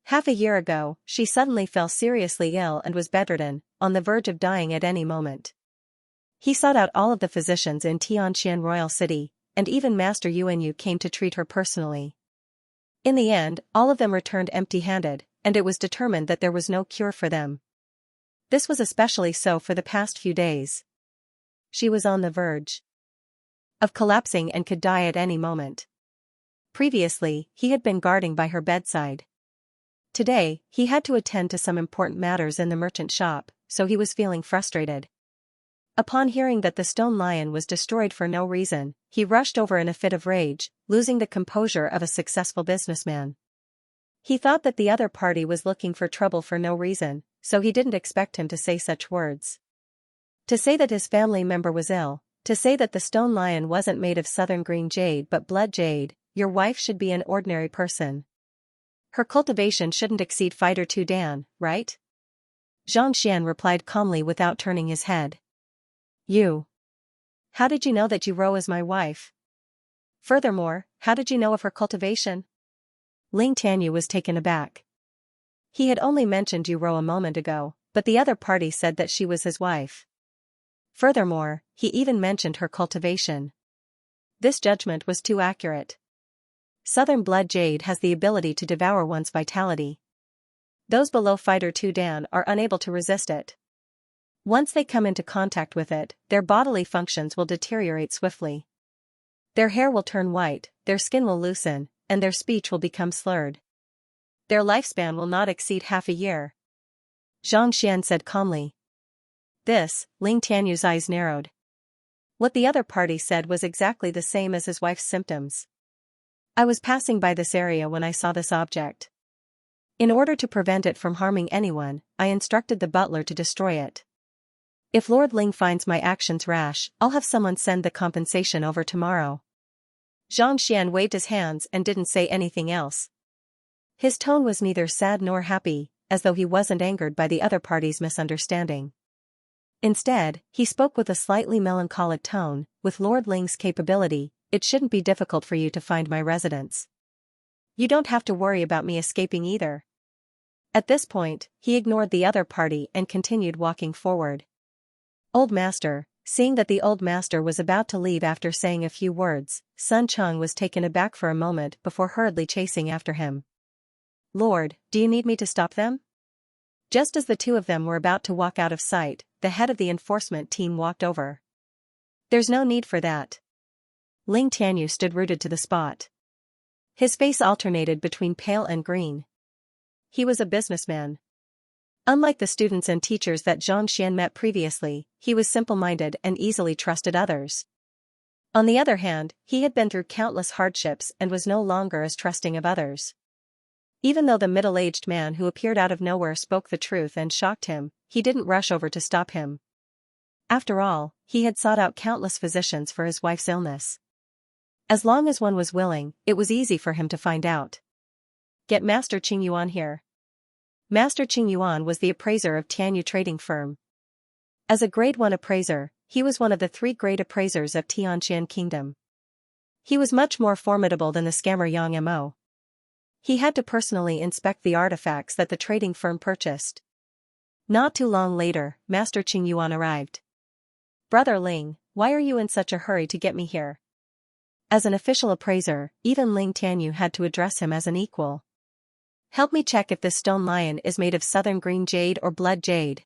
Half a year ago, she suddenly fell seriously ill and was bedridden, on the verge of dying at any moment. He sought out all of the physicians in Tianqian Royal City, and even Master Yuanyu came to treat her personally. In the end, all of them returned empty-handed, and it was determined that there was no cure for them. This was especially so for the past few days. She was on the verge of collapsing and could die at any moment. Previously, he had been guarding by her bedside. Today, he had to attend to some important matters in the merchant shop, so he was feeling frustrated. Upon hearing that the stone lion was destroyed for no reason, he rushed over in a fit of rage, losing the composure of a successful businessman. He thought that the other party was looking for trouble for no reason, so he didn't expect him to say such words. To say that his family member was ill, to say that the stone lion wasn't made of southern green jade but blood jade, your wife should be an ordinary person. Her cultivation shouldn't exceed Fighter 2 Dan, right? Xianxia replied calmly without turning his head. You. How did you know that Yu Rou is my wife? Furthermore, how did you know of her cultivation? Ling Tianyu was taken aback. He had only mentioned Yu Rou a moment ago, but the other party said that she was his wife. Furthermore, he even mentioned her cultivation. This judgment was too accurate. Southern blood jade has the ability to devour one's vitality. Those below Fighter 2 Dan are unable to resist it. Once they come into contact with it, their bodily functions will deteriorate swiftly. Their hair will turn white, their skin will loosen, and their speech will become slurred. Their lifespan will not exceed half a year. Zhang Xian said calmly. This, Ling Tianyu's eyes narrowed. What the other party said was exactly the same as his wife's symptoms. I was passing by this area when I saw this object. In order to prevent it from harming anyone, I instructed the butler to destroy it. If Lord Ling finds my actions rash, I'll have someone send the compensation over tomorrow. Zhang Xian waved his hands and didn't say anything else. His tone was neither sad nor happy, as though he wasn't angered by the other party's misunderstanding. Instead, he spoke with a slightly melancholic tone. With Lord Ling's capability, it shouldn't be difficult for you to find my residence. You don't have to worry about me escaping either. At this point, he ignored the other party and continued walking forward. Old Master. Seeing that the old master was about to leave after saying a few words, Sun Cheng was taken aback for a moment before hurriedly chasing after him. Lord, do you need me to stop them? Just as the two of them were about to walk out of sight, the head of the enforcement team walked over. There's no need for that. Ling Tianyu stood rooted to the spot. His face alternated between pale and green. He was a businessman. Unlike the students and teachers that Zhang Xian met previously, he was simple-minded and easily trusted others. On the other hand, he had been through countless hardships and was no longer as trusting of others. Even though the middle-aged man who appeared out of nowhere spoke the truth and shocked him, he didn't rush over to stop him. After all, he had sought out countless physicians for his wife's illness. As long as one was willing, it was easy for him to find out. Get Master Qing Yuan here. Master Qing Yuan was the appraiser of Tianyu trading firm. As a grade 1 appraiser, he was one of the 3 great appraisers of Tianqian Kingdom. He was much more formidable than the scammer Yang Mo. He had to personally inspect the artifacts that the trading firm purchased. Not too long later, Master Qing Yuan arrived. Brother Ling, why are you in such a hurry to get me here? As an official appraiser, even Ling Tianyu had to address him as an equal. Help me check if this stone lion is made of southern green jade or blood jade.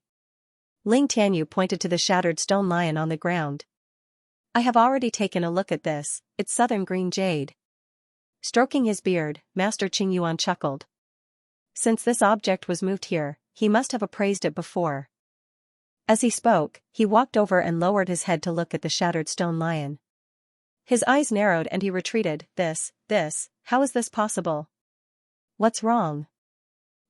Ling Tianyu pointed to the shattered stone lion on the ground. I have already taken a look at this, it's southern green jade. Stroking his beard, Master Qingyuan chuckled. Since this object was moved here, he must have appraised it before. As he spoke, he walked over and lowered his head to look at the shattered stone lion. His eyes narrowed and he retreated. How is this possible? What's wrong?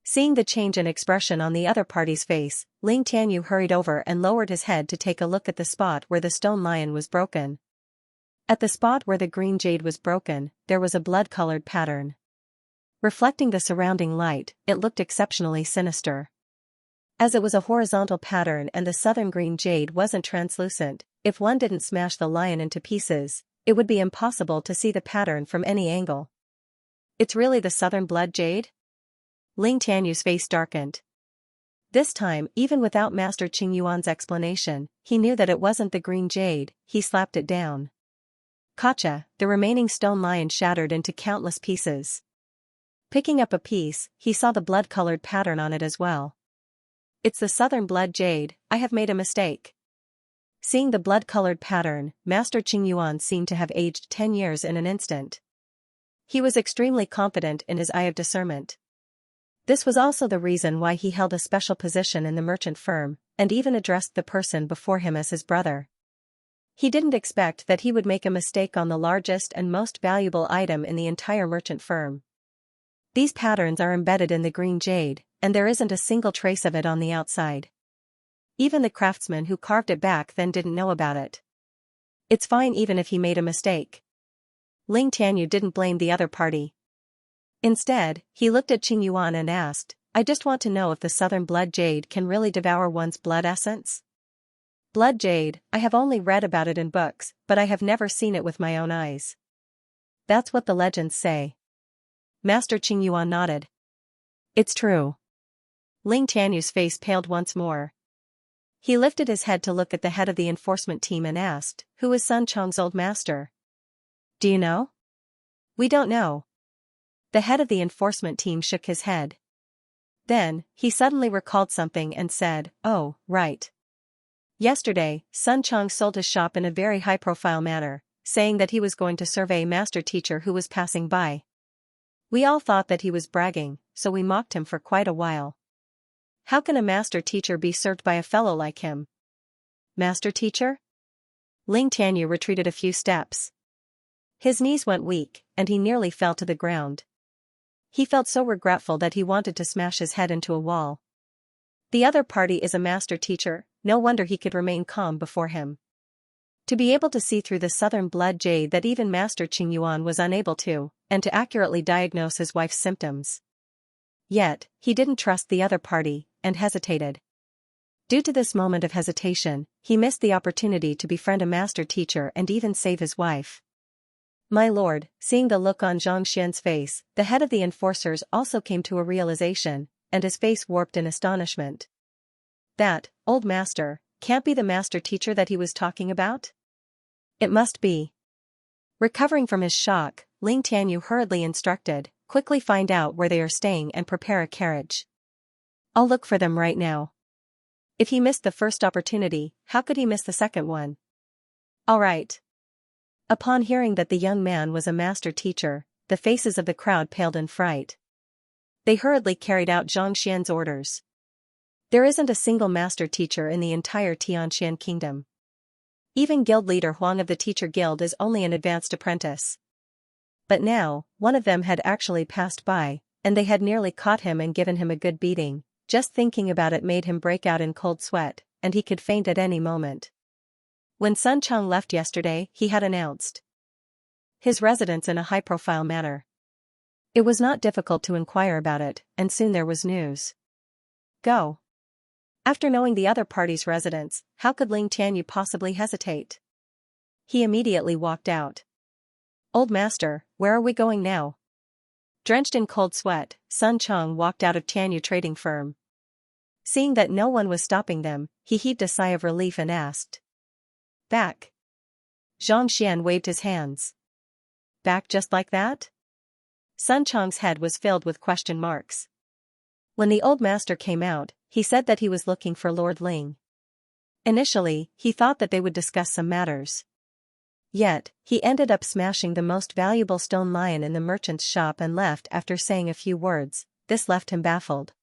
Seeing the change in expression on the other party's face, Ling Tianyu hurried over and lowered his head to take a look at the spot where the stone lion was broken. At the spot where the green jade was broken, there was a blood-colored pattern. Reflecting the surrounding light, it looked exceptionally sinister. As it was a horizontal pattern and the southern green jade wasn't translucent, if one didn't smash the lion into pieces, it would be impossible to see the pattern from any angle. It's really the southern blood jade? Ling Tianyu's face darkened. This time, even without Master Qingyuan's explanation, he knew that it wasn't the green jade. He slapped it down. Gotcha! The remaining stone lion shattered into countless pieces. Picking up a piece, he saw the blood-colored pattern on it as well. It's the southern blood jade. I have made a mistake. Seeing the blood-colored pattern, Master Qingyuan seemed to have aged 10 years in an instant. He was extremely confident in his eye of discernment. This was also the reason why he held a special position in the merchant firm, and even addressed the person before him as his brother. He didn't expect that he would make a mistake on the largest and most valuable item in the entire merchant firm. These patterns are embedded in the green jade, and there isn't a single trace of it on the outside. Even the craftsman who carved it back then didn't know about it. It's fine even if he made a mistake. Ling Tianyu didn't blame the other party. Instead, he looked at Qingyuan and asked, I just want to know if the southern blood jade can really devour one's blood essence? Blood jade, I have only read about it in books, but I have never seen it with my own eyes. That's what the legends say. Master Qingyuan nodded. It's true. Ling Tianyu's face paled once more. He lifted his head to look at the head of the enforcement team and asked, who is Sun Chong's old master? Do you know? We don't know. The head of the enforcement team shook his head. Then, he suddenly recalled something and said, oh, right. Yesterday, Sun Chong sold his shop in a very high-profile manner, saying that he was going to serve a master teacher who was passing by. We all thought that he was bragging, so we mocked him for quite a while. How can a master teacher be served by a fellow like him? Master teacher? Ling Tianyu retreated a few steps. His knees went weak, and he nearly fell to the ground. He felt so regretful that he wanted to smash his head into a wall. The other party is a master teacher, no wonder he could remain calm before him. To be able to see through the southern blood jade that even Master Qingyuan was unable to, and to accurately diagnose his wife's symptoms. Yet, he didn't trust the other party, and hesitated. Due to this moment of hesitation, he missed the opportunity to befriend a master teacher and even save his wife. My lord, seeing the look on Xianxia's face, the head of the enforcers also came to a realization, and his face warped in astonishment. That, old master, can't be the master teacher that he was talking about? It must be. Recovering from his shock, Ling Tianyu hurriedly instructed, quickly find out where they are staying and prepare a carriage. I'll look for them right now. If he missed the first opportunity, how could he miss the second one? All right. Upon hearing that the young man was a master teacher, the faces of the crowd paled in fright. They hurriedly carried out Zhang Xian's orders. There isn't a single master teacher in the entire Tianxian kingdom. Even guild leader Huang of the teacher guild is only an advanced apprentice. But now, one of them had actually passed by, and they had nearly caught him and given him a good beating. Just thinking about it made him break out in cold sweat, and he could faint at any moment. When Sun Chong left yesterday, he had announced his residence in a high-profile manner. It was not difficult to inquire about it, and soon there was news. Go. After knowing the other party's residence, how could Ling Tianyu possibly hesitate? He immediately walked out. Old master, where are we going now? Drenched in cold sweat, Sun Chong walked out of Tianyu trading firm. Seeing that no one was stopping them, he heaved a sigh of relief and asked. Back. Zhang Xian waved his hands. Back just like that? Sun Chong's head was filled with question marks. When the old master came out, he said that he was looking for Lord Ling. Initially, he thought that they would discuss some matters. Yet, he ended up smashing the most valuable stone lion in the merchant's shop and left after saying a few words. This left him baffled.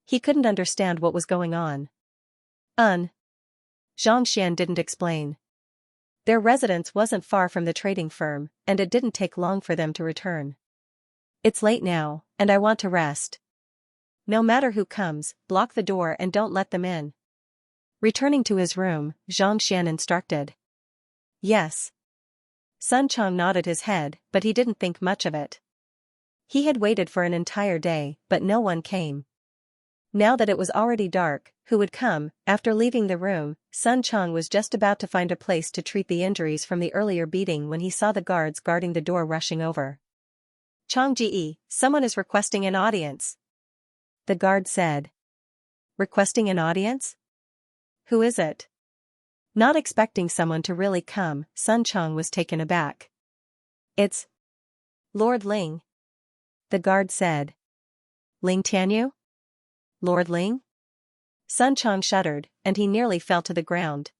He couldn't understand what was going on. Xianxia didn't explain. Their residence wasn't far from the trading firm, and it didn't take long for them to return. It's late now, and I want to rest. No matter who comes, block the door and don't let them in. Returning to his room, Xianxia instructed. Yes. Sun Chang nodded his head, but he didn't think much of it. He had waited for an entire day, but no one came. Now that it was already dark, who would come? After leaving the room, Sun Chang was just about to find a place to treat the injuries from the earlier beating when he saw the guards guarding the door rushing over. Chang Ji, someone is requesting an audience. The guard said. Requesting an audience? Who is it? Not expecting someone to really come, Sun Chang was taken aback. It's Lord Ling. The guard said. Ling Tianyu? Lord Ling? Sun Chang shuddered, and he nearly fell to the ground.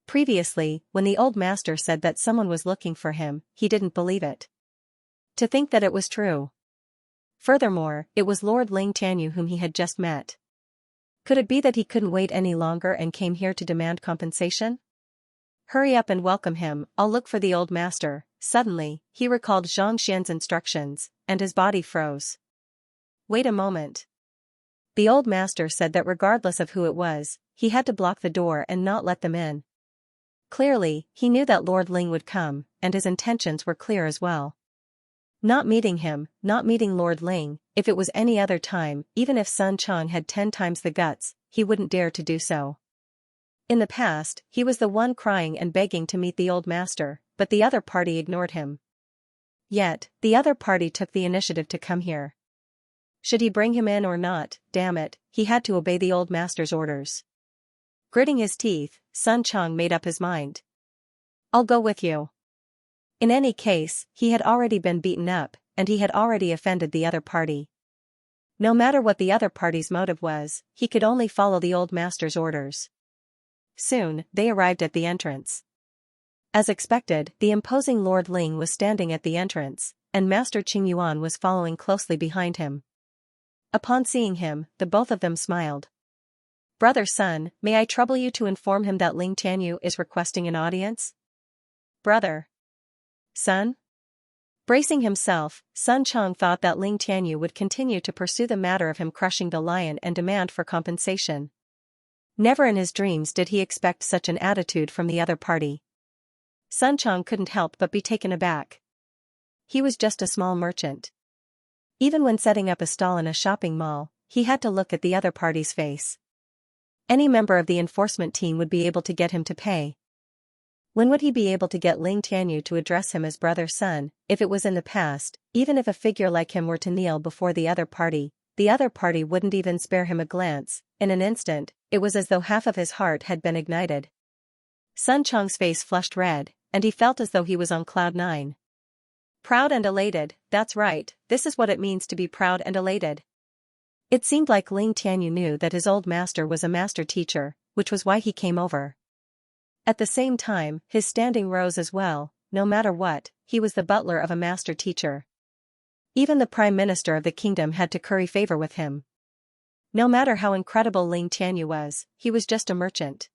Previously, when the old master said that someone was looking for him, he didn't believe it. To think that it was true. Furthermore, it was Lord Ling Tianyu whom he had just met. Could it be that he couldn't wait any longer and came here to demand compensation? Hurry up and welcome him, I'll look for the old master. Suddenly, he recalled Xianxia's instructions, and his body froze. Wait a moment. The old master said that regardless of who it was, he had to block the door and not let them in. Clearly, he knew that Lord Ling would come, and his intentions were clear as well. Not meeting him, not meeting Lord Ling, if it was any other time, even if Sun Chang had 10 times the guts, he wouldn't dare to do so. In the past, he was the one crying and begging to meet the old master, but the other party ignored him. Yet, the other party took the initiative to come here. Should he bring him in or not? Damn it, he had to obey the old master's orders. Gritting his teeth, Sun Chang made up his mind. I'll go with you. In any case, he had already been beaten up, and he had already offended the other party. No matter what the other party's motive was, he could only follow the old master's orders. Soon, they arrived at the entrance. As expected, the imposing Lord Ling was standing at the entrance, and Master Qingyuan was following closely behind him. Upon seeing him, the both of them smiled. Brother Sun, may I trouble you to inform him that Ling Tianyu is requesting an audience? Brother Sun? Bracing himself, Sun Chang thought that Ling Tianyu would continue to pursue the matter of him crushing the lion and demand for compensation. Never in his dreams did he expect such an attitude from the other party. Sun Chang couldn't help but be taken aback. He was just a small merchant. Even when setting up a stall in a shopping mall, he had to look at the other party's face. Any member of the enforcement team would be able to get him to pay. When would he be able to get Ling Tianyu to address him as brother Sun? If it was in the past, even if a figure like him were to kneel before the other party wouldn't even spare him a glance. In an instant, it was as though half of his heart had been ignited. Sun Chang's face flushed red, and he felt as though he was on cloud 9. Proud and elated, that's right, this is what it means to be proud and elated. It seemed like Ling Tianyu knew that his old master was a master teacher, which was why he came over. At the same time, his standing rose as well. No matter what, he was the butler of a master teacher. Even the prime minister of the kingdom had to curry favor with him. No matter how incredible Ling Tianyu was, he was just a merchant.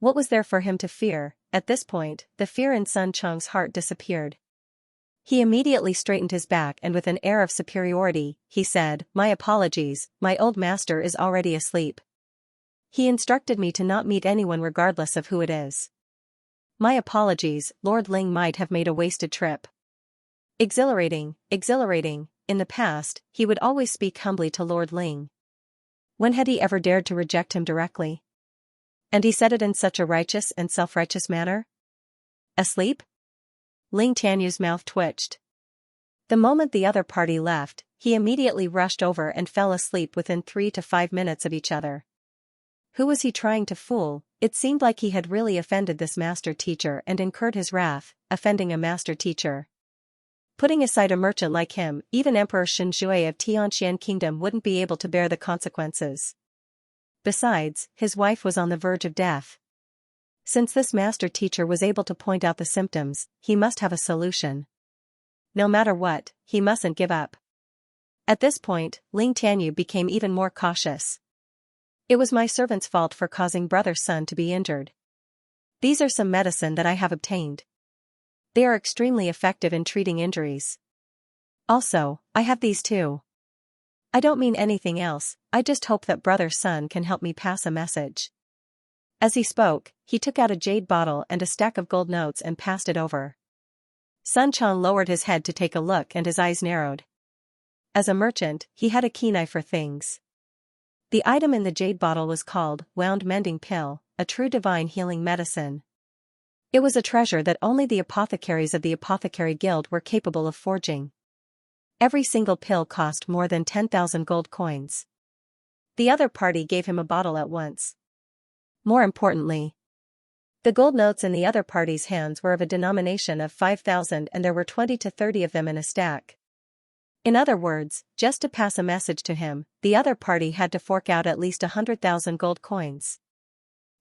What was there for him to fear? At this point, the fear in Sun Chang's heart disappeared. He immediately straightened his back and with an air of superiority, he said, My apologies, my old master is already asleep. He instructed me to not meet anyone regardless of who it is. My apologies, Lord Ling might have made a wasted trip. Exhilarating, exhilarating, in the past, he would always speak humbly to Lord Ling. When had he ever dared to reject him directly? And he said it in such a righteous and self-righteous manner? Asleep? Ling Tianyu's mouth twitched. The moment the other party left, he immediately rushed over and fell asleep within 3 to 5 minutes of each other. Who was he trying to fool? It seemed like he had really offended this master teacher and incurred his wrath, offending a master teacher. Putting aside a merchant like him, even Emperor Xianxia of Tianxian Kingdom wouldn't be able to bear the consequences. Besides, his wife was on the verge of death. Since this master teacher was able to point out the symptoms, he must have a solution. No matter what, he mustn't give up. At this point, Ling Tianyu became even more cautious. It was my servant's fault for causing brother Sun to be injured. These are some medicine that I have obtained. They are extremely effective in treating injuries. Also, I have these too. I don't mean anything else, I just hope that brother Sun can help me pass a message. As he spoke, he took out a jade bottle and a stack of gold notes and passed it over. Sun Chang lowered his head to take a look and his eyes narrowed. As a merchant, he had a keen eye for things. The item in the jade bottle was called Wound Mending Pill, a true divine healing medicine. It was a treasure that only the apothecaries of the Apothecary Guild were capable of forging. Every single pill cost more than 10,000 gold coins. The other party gave him a bottle at once. More importantly, the gold notes in the other party's hands were of a denomination of 5,000 and there were 20 to 30 of them in a stack. In other words, just to pass a message to him, the other party had to fork out at least 100,000 gold coins.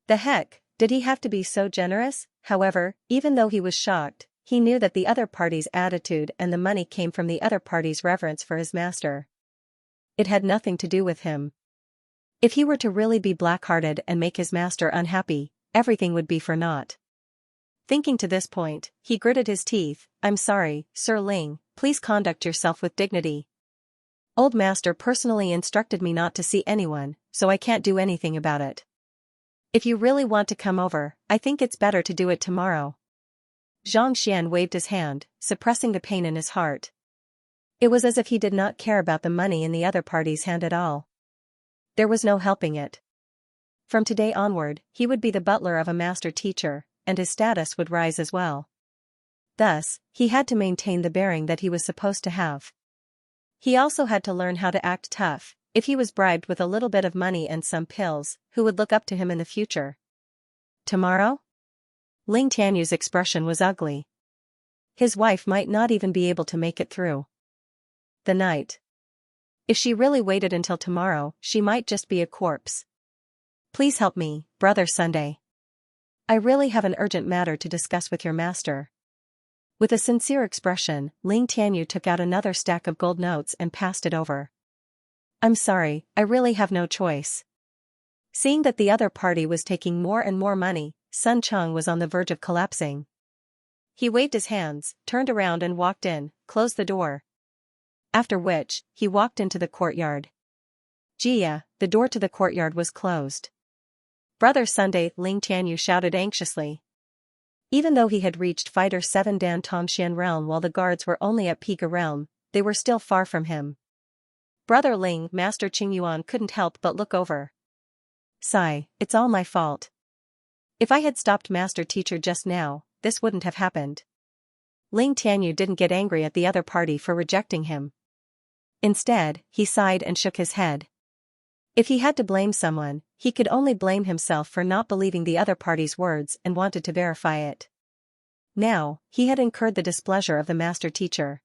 The heck, did he have to be so generous? However, even though he was shocked, he knew that the other party's attitude and the money came from the other party's reverence for his master. It had nothing to do with him. If he were to really be black-hearted and make his master unhappy, everything would be for naught. Thinking to this point, he gritted his teeth. I'm sorry, Sir Ling, please conduct yourself with dignity. Old master personally instructed me not to see anyone, so I can't do anything about it. If you really want to come over, I think it's better to do it tomorrow. Xianxia waved his hand, suppressing the pain in his heart. It was as if he did not care about the money in the other party's hand at all. There was no helping it. From today onward, he would be the butler of a master teacher, and his status would rise as well. Thus, he had to maintain the bearing that he was supposed to have. He also had to learn how to act tough. If he was bribed with a little bit of money and some pills, who would look up to him in the future? Tomorrow? Ling Tianyu's expression was ugly. His wife might not even be able to make it through the night. If she really waited until tomorrow, she might just be a corpse. Please help me, Brother Sunday. I really have an urgent matter to discuss with your master. With a sincere expression, Ling Tianyu took out another stack of gold notes and passed it over. I'm sorry, I really have no choice. Seeing that the other party was taking more and more money, Sun Chang was on the verge of collapsing. He waved his hands, turned around and walked in, closed the door. After which, he walked into the courtyard. Jia, the door to the courtyard was closed. Brother Sunday, Ling Tianyu shouted anxiously. Even though he had reached Fighter 7 Dan Tongxian realm while the guards were only at Piga realm, they were still far from him. Brother Ling, Master Qingyuan couldn't help but look over. Sigh, it's all my fault. If I had stopped Master Teacher just now, this wouldn't have happened. Ling Tianyu didn't get angry at the other party for rejecting him. Instead, he sighed and shook his head. If he had to blame someone, he could only blame himself for not believing the other party's words and wanted to verify it. Now, he had incurred the displeasure of the Master Teacher.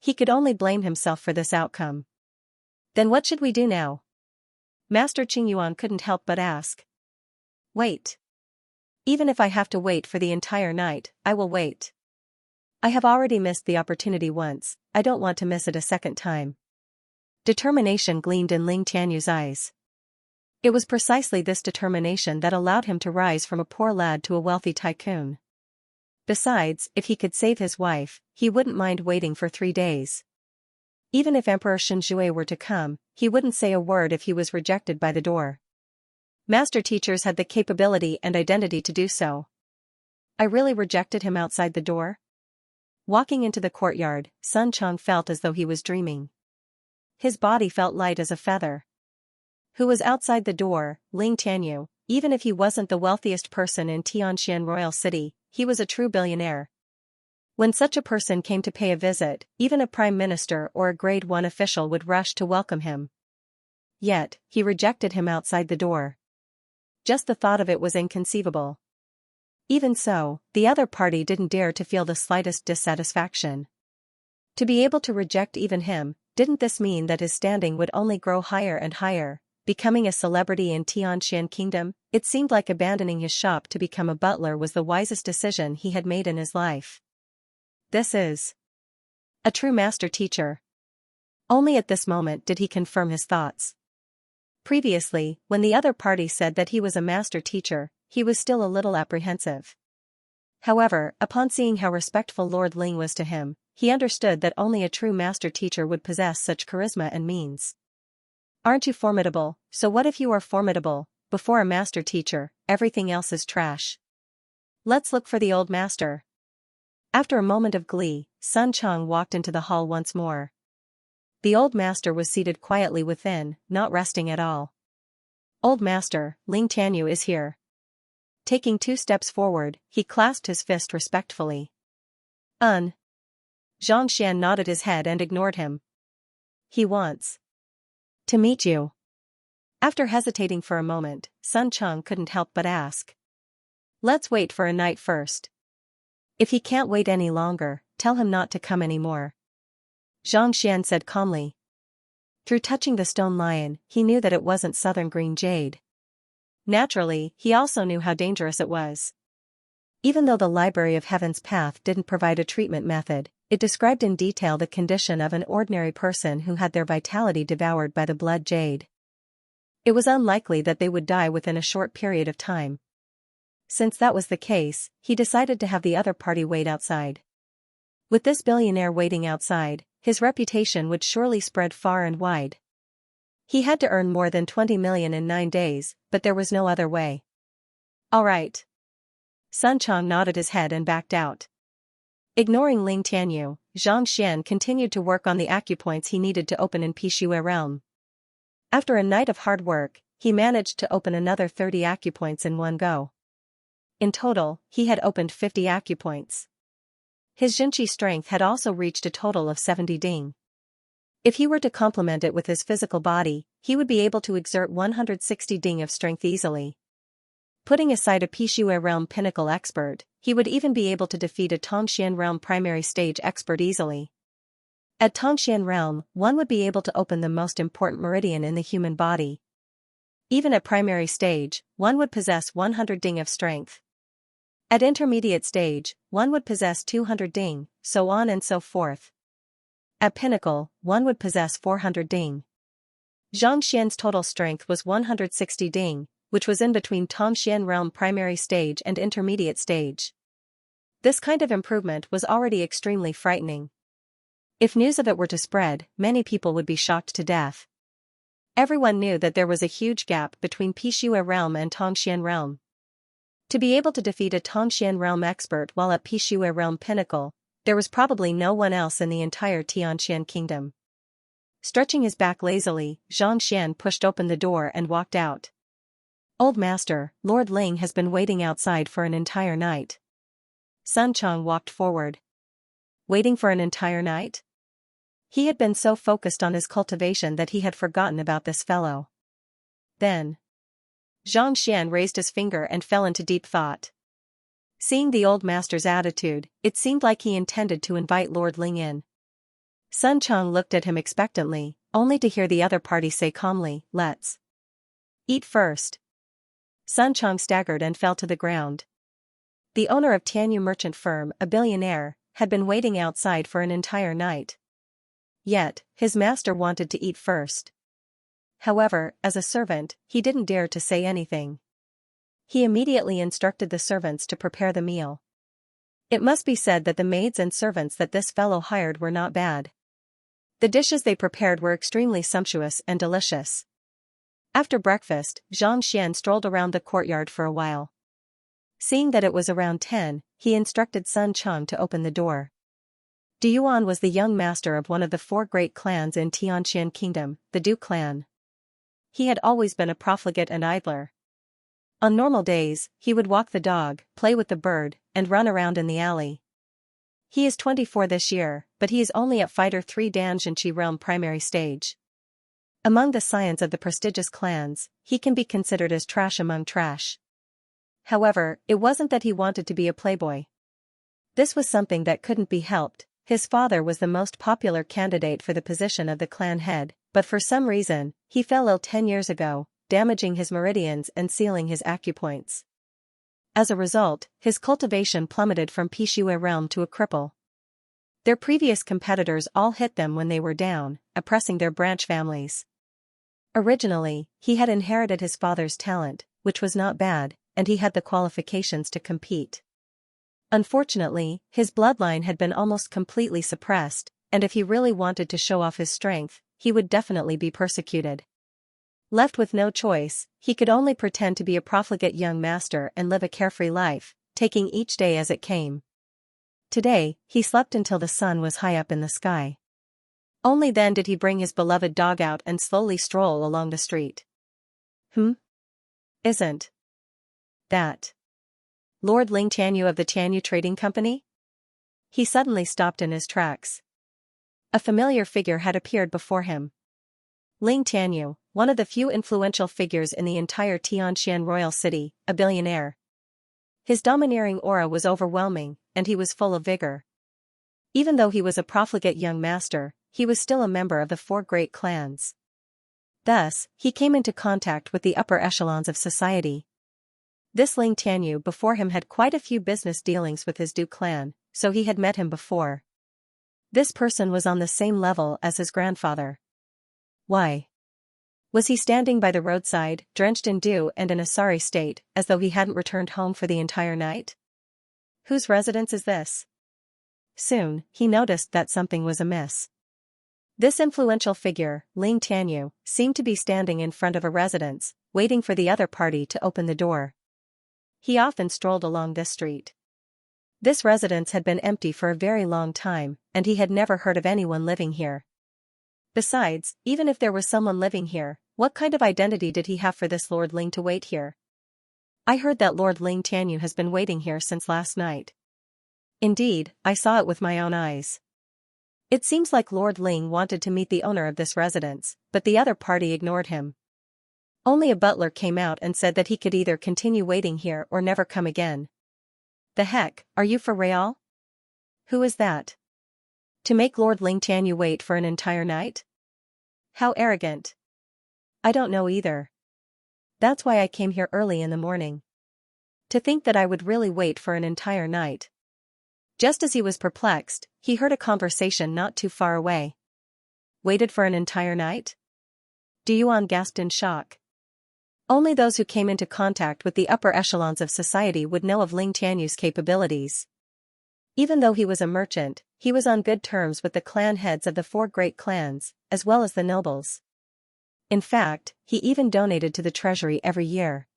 He could only blame himself for this outcome. Then what should we do now? Master Qingyuan couldn't help but ask. Wait. Even if I have to wait for the entire night, I will wait. I have already missed the opportunity once, I don't want to miss it a second time. Determination gleamed in Ling Tianyu's eyes. It was precisely this determination that allowed him to rise from a poor lad to a wealthy tycoon. Besides, if he could save his wife, he wouldn't mind waiting for 3 days. Even if Emperor Shenjue were to come, he wouldn't say a word if he was rejected by the door. Master teachers had the capability and identity to do so. I really rejected him outside the door? Walking into the courtyard, Sun Chang felt as though he was dreaming. His body felt light as a feather. Who was outside the door? Ling Tianyu. Even if he wasn't the wealthiest person in Tianxian Royal City, he was a true billionaire. When such a person came to pay a visit, even a prime minister or a grade 1 official would rush to welcome him. Yet, he rejected him outside the door. Just the thought of it was inconceivable. Even so, the other party didn't dare to feel the slightest dissatisfaction. To be able to reject even him, didn't this mean that his standing would only grow higher and higher? becoming a celebrity in Xianxia Kingdom, it seemed like abandoning his shop to become a butler was the wisest decision he had made in his life. This is a true master teacher. Only at this moment did he confirm his thoughts. Previously, when the other party said that he was a master teacher, he was still a little apprehensive. However, upon seeing how respectful Lord Ling was to him, he understood that only a true master teacher would possess such charisma and means. Aren't you formidable? So what if you are formidable? Before a master teacher, everything else is trash. Let's look for the old master. After a moment of glee, Sun Chang walked into the hall once more. The old master was seated quietly within, not resting at all. Old master, Ling Tianyu is here. Taking 2 steps forward, he clasped his fist respectfully. Xianxia nodded his head and ignored him. He wants to meet you. After hesitating for a moment, Sun Chang couldn't help but ask. Let's wait for a night first. If he can't wait any longer, tell him not to come anymore. Xianxia said calmly. Through touching the stone lion, he knew that it wasn't southern green jade. Naturally, he also knew how dangerous it was. Even though the Library of Heaven's Path didn't provide a treatment method, it described in detail the condition of an ordinary person who had their vitality devoured by the blood jade. It was unlikely that they would die within a short period of time. Since that was the case, he decided to have the other party wait outside. With this billionaire waiting outside, his reputation would surely spread far and wide. He had to earn more than 20 million in 9 days, but there was no other way. All right. Sun Chang nodded his head and backed out. Ignoring Ling Tianyu, Xianxia continued to work on the acupoints he needed to open in Pishui realm. After a night of hard work, he managed to open another 30 acupoints in one go. In total, he had opened 50 acupoints. His Jinqi strength had also reached a total of 70 ding. If he were to complement it with his physical body, he would be able to exert 160 ding of strength easily. Putting aside a Pishui realm pinnacle expert, he would even be able to defeat a Tongxian realm primary stage expert easily. At Tongxian realm, one would be able to open the most important meridian in the human body. Even at primary stage, one would possess 100 ding of strength. At intermediate stage, one would possess 200 ding, so on and so forth. At pinnacle, one would possess 400 ding. Xianxia's total strength was 160 ding, which was in between Tongxian realm primary stage and intermediate stage. This kind of improvement was already extremely frightening. If news of it were to spread, many people would be shocked to death. Everyone knew that there was a huge gap between Pishui realm and Tongxian realm. To be able to defeat a Tongxian realm expert while at Pishui realm pinnacle, there was probably no one else in the entire Xianxia kingdom. Stretching his back lazily, Xianxia pushed open the door and walked out. Old master, Lord Ling has been waiting outside for an entire night. Sun Chang walked forward. Waiting for an entire night? He had been so focused on his cultivation that he had forgotten about this fellow. Then Xianxia raised his finger and fell into deep thought. Seeing the old master's attitude, it seemed like he intended to invite Lord Ling in. Sun Chang looked at him expectantly, only to hear the other party say calmly, "Let's eat first." Sun Chang staggered and fell to the ground. The owner of Tianyu Merchant Firm, a billionaire, had been waiting outside for an entire night. Yet, his master wanted to eat first. However, as a servant, he didn't dare to say anything. He immediately instructed the servants to prepare the meal. It must be said that the maids and servants that this fellow hired were not bad. The dishes they prepared were extremely sumptuous and delicious. After breakfast, Xianxia strolled around the courtyard for a while. Seeing that it was around 10, he instructed Sun Chang to open the door. Du Yuan was the young master of one of the 4 great clans in Xianxia Kingdom, the Du clan. He had always been a profligate and idler. On normal days, he would walk the dog, play with the bird, and run around in the alley. He is 24 this year, but he is only at Fighter 3 Danjinchi realm primary stage. Among the scions of the prestigious clans, he can be considered as trash among trash. However, it wasn't that he wanted to be a playboy. This was something that couldn't be helped. His father was the most popular candidate for the position of the clan head, but for some reason, he fell ill 10 years ago, damaging his meridians and sealing his acupoints. As a result, his cultivation plummeted from Pishue realm to a cripple. Their previous competitors all hit them when they were down, oppressing their branch families. Originally, he had inherited his father's talent, which was not bad, and he had the qualifications to compete. Unfortunately, his bloodline had been almost completely suppressed, and if he really wanted to show off his strength, he would definitely be persecuted. Left with no choice, he could only pretend to be a profligate young master and live a carefree life, taking each day as it came. Today, he slept until the sun was high up in the sky. Only then did he bring his beloved dog out and slowly stroll along the street. Isn't that Lord Ling Tianyu of the Tianyu Trading Company? He suddenly stopped in his tracks. A familiar figure had appeared before him. Ling Tianyu, one of the few influential figures in the entire Tianxian royal city, a billionaire. His domineering aura was overwhelming, and he was full of vigor. Even though he was a profligate young master, he was still a member of the four great clans. Thus, he came into contact with the upper echelons of society. This Ling Tianyu before him had quite a few business dealings with his Du clan, so he had met him before. This person was on the same level as his grandfather. Why? Was he standing by the roadside, drenched in dew and in a sorry state, as though he hadn't returned home for the entire night? Whose residence is this? Soon, he noticed that something was amiss. This influential figure, Ling Tianyu, seemed to be standing in front of a residence, waiting for the other party to open the door. He often strolled along this street. This residence had been empty for a very long time, and he had never heard of anyone living here. Besides, even if there was someone living here, what kind of identity did he have for this Lord Ling to wait here? I heard that Lord Ling Tianyu has been waiting here since last night. Indeed, I saw it with my own eyes. It seems like Lord Ling wanted to meet the owner of this residence, but the other party ignored him. Only a butler came out and said that he could either continue waiting here or never come again. The heck, are you for real? Who is that? To make Lord Ling Tianyu wait for an entire night? How arrogant. I don't know either. That's why I came here early in the morning. To think that I would really wait for an entire night. Just as he was perplexed, he heard a conversation not too far away. Waited for an entire night? Duyuan gasped in shock. Only those who came into contact with the upper echelons of society would know of Ling Tianyu's capabilities. Even though he was a merchant, he was on good terms with the clan heads of the four great clans, as well as the nobles. In fact, he even donated to the treasury every year.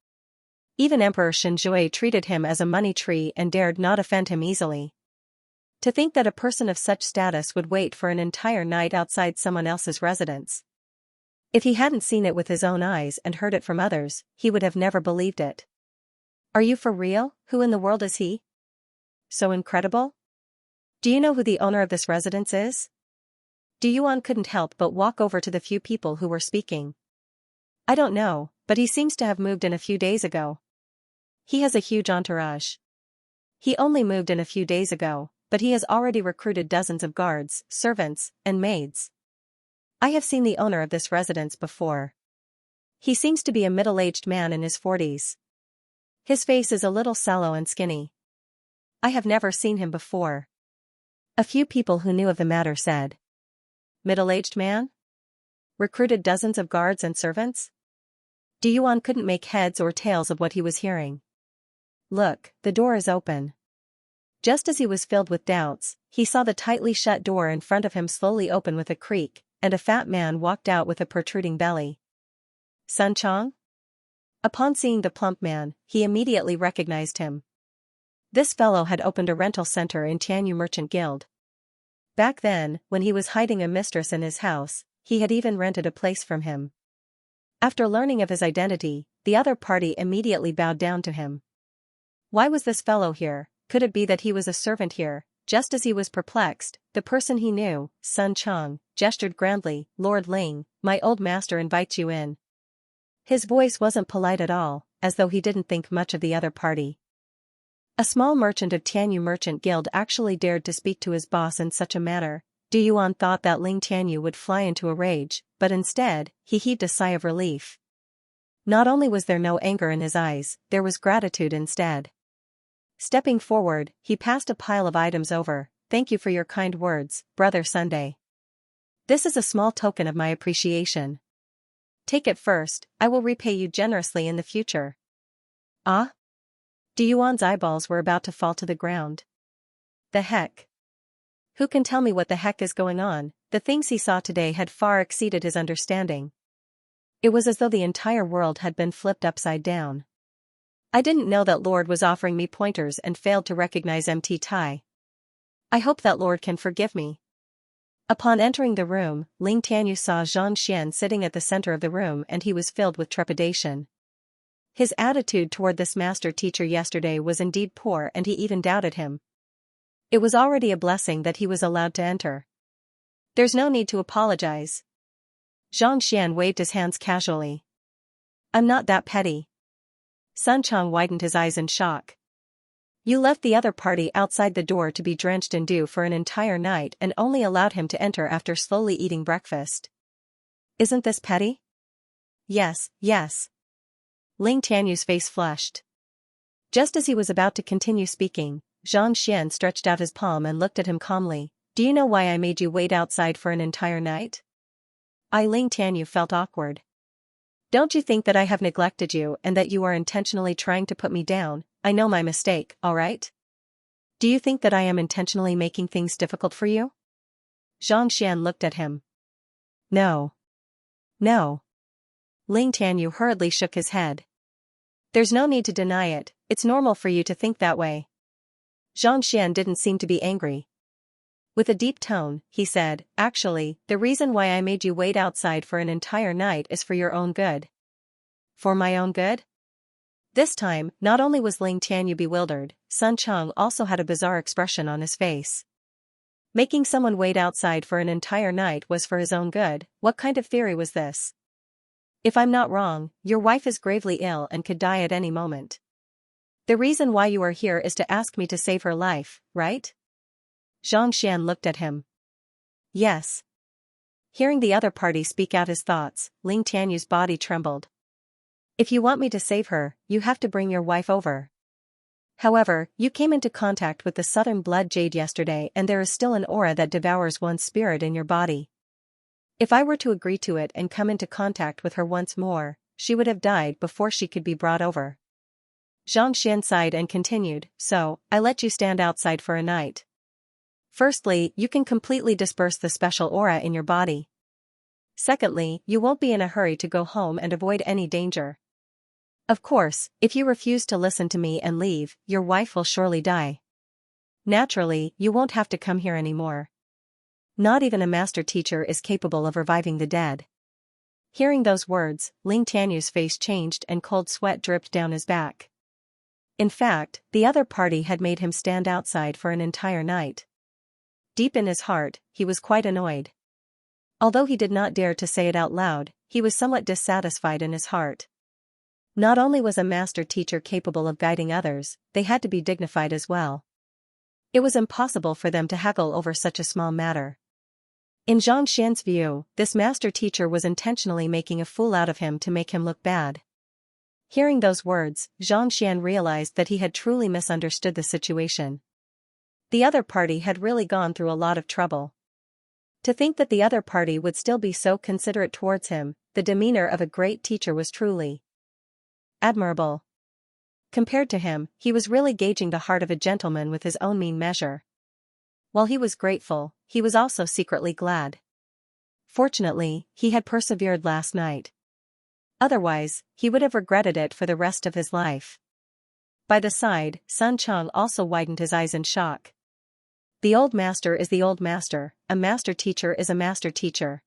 Even Emperor Xianxia treated him as a money tree and dared not offend him easily. To think that a person of such status would wait for an entire night outside someone else's residence. If he hadn't seen it with his own eyes and heard it from others, he would have never believed it. Are you for real? Who in the world is he? So incredible? Do you know who the owner of this residence is? Duyuan couldn't help but walk over to the few people who were speaking. I don't know, but he seems to have moved in a few days ago. He has a huge entourage. He only moved in a few days ago, but he has already recruited dozens of guards, servants, and maids. I have seen the owner of this residence before. He seems to be a middle-aged man in his 40s. His face is a little sallow and skinny. I have never seen him before. A few people who knew of the matter said. Middle-aged man? Recruited dozens of guards and servants? Duyuan couldn't make heads or tails of what he was hearing. Look, the door is open. Just as he was filled with doubts, he saw the tightly shut door in front of him slowly open with a creak, and a fat man walked out with a protruding belly. Sun Chong? Upon seeing the plump man, he immediately recognized him. This fellow had opened a rental center in Tianyu Merchant Guild. Back then, when he was hiding a mistress in his house, he had even rented a place from him. After learning of his identity, the other party immediately bowed down to him. Why was this fellow here? Could it be that he was a servant here? Just as he was perplexed, the person he knew, Sun Chong, gestured grandly. Lord Ling, my old master invites you in. His voice wasn't polite at all, as though he didn't think much of the other party. A small merchant of Tianyu Merchant Guild actually dared to speak to his boss in such a manner. Duyuan thought that Ling Tianyu would fly into a rage, but instead, he heaved a sigh of relief. Not only was there no anger in his eyes, there was gratitude instead. Stepping forward, he passed a pile of items over. "Thank you for your kind words, Brother Sunday. This is a small token of my appreciation. Take it first, I will repay you generously in the future." Ah? Yuan's eyeballs were about to fall to the ground. The heck? Who can tell me what the heck is going on? The things he saw today had far exceeded his understanding. It was as though the entire world had been flipped upside down. I didn't know that Lord was offering me pointers and failed to recognize MT Tai. I hope that Lord can forgive me. Upon entering the room, Ling Tianyu saw Xianxia sitting at the center of the room and he was filled with trepidation. His attitude toward this master teacher yesterday was indeed poor and he even doubted him. It was already a blessing that he was allowed to enter. "There's no need to apologize." Xianxia waved his hands casually. "I'm not that petty." Sun Chang widened his eyes in shock. "You left the other party outside the door to be drenched in dew for an entire night and only allowed him to enter after slowly eating breakfast. Isn't this petty?" "Yes, yes." Ling Tianyu's face flushed. Just as he was about to continue speaking, Zhang Xian stretched out his palm and looked at him calmly. "Do you know why I made you wait outside for an entire night?" Ling Tianyu felt awkward. "Don't you think that I have neglected you and that you are intentionally trying to put me down? I know my mistake, alright? Do you think that I am intentionally making things difficult for you?" Zhang Xian looked at him. "No. No." Ling Tianyu hurriedly shook his head. "There's no need to deny it, it's normal for you to think that way." Zhang Xian didn't seem to be angry. With a deep tone, he said, "Actually, the reason why I made you wait outside for an entire night is for your own good." "For my own good?" This time, not only was Ling Tianyu bewildered, Sun Chang also had a bizarre expression on his face. Making someone wait outside for an entire night was for his own good. What kind of theory was this? "If I'm not wrong, your wife is gravely ill and could die at any moment. The reason why you are here is to ask me to save her life, right?" Zhang Xian looked at him. "Yes." Hearing the other party speak out his thoughts, Ling Tianyu's body trembled. "If you want me to save her, you have to bring your wife over. However, you came into contact with the southern blood jade yesterday and there is still an aura that devours one's spirit in your body. If I were to agree to it and come into contact with her once more, she would have died before she could be brought over." Zhang Xian sighed and continued, "So, I let you stand outside for a night. Firstly, you can completely disperse the special aura in your body. Secondly, you won't be in a hurry to go home and avoid any danger. Of course, if you refuse to listen to me and leave, your wife will surely die. Naturally, you won't have to come here anymore. Not even a master teacher is capable of reviving the dead." Hearing those words, Ling Tianyu's face changed and cold sweat dripped down his back. In fact, the other party had made him stand outside for an entire night. Deep in his heart, he was quite annoyed. Although he did not dare to say it out loud, he was somewhat dissatisfied in his heart. Not only was a master teacher capable of guiding others, they had to be dignified as well. It was impossible for them to haggle over such a small matter. In Zhang Xian's view, this master teacher was intentionally making a fool out of him to make him look bad. Hearing those words, Zhang Xian realized that he had truly misunderstood the situation. The other party had really gone through a lot of trouble. To think that the other party would still be so considerate towards him, the demeanor of a great teacher was truly admirable. Compared to him, he was really gauging the heart of a gentleman with his own mean measure. While he was grateful, he was also secretly glad. Fortunately, he had persevered last night. Otherwise, he would have regretted it for the rest of his life. By the side, Sun Chang also widened his eyes in shock. The old master is the old master, a master teacher is a master teacher.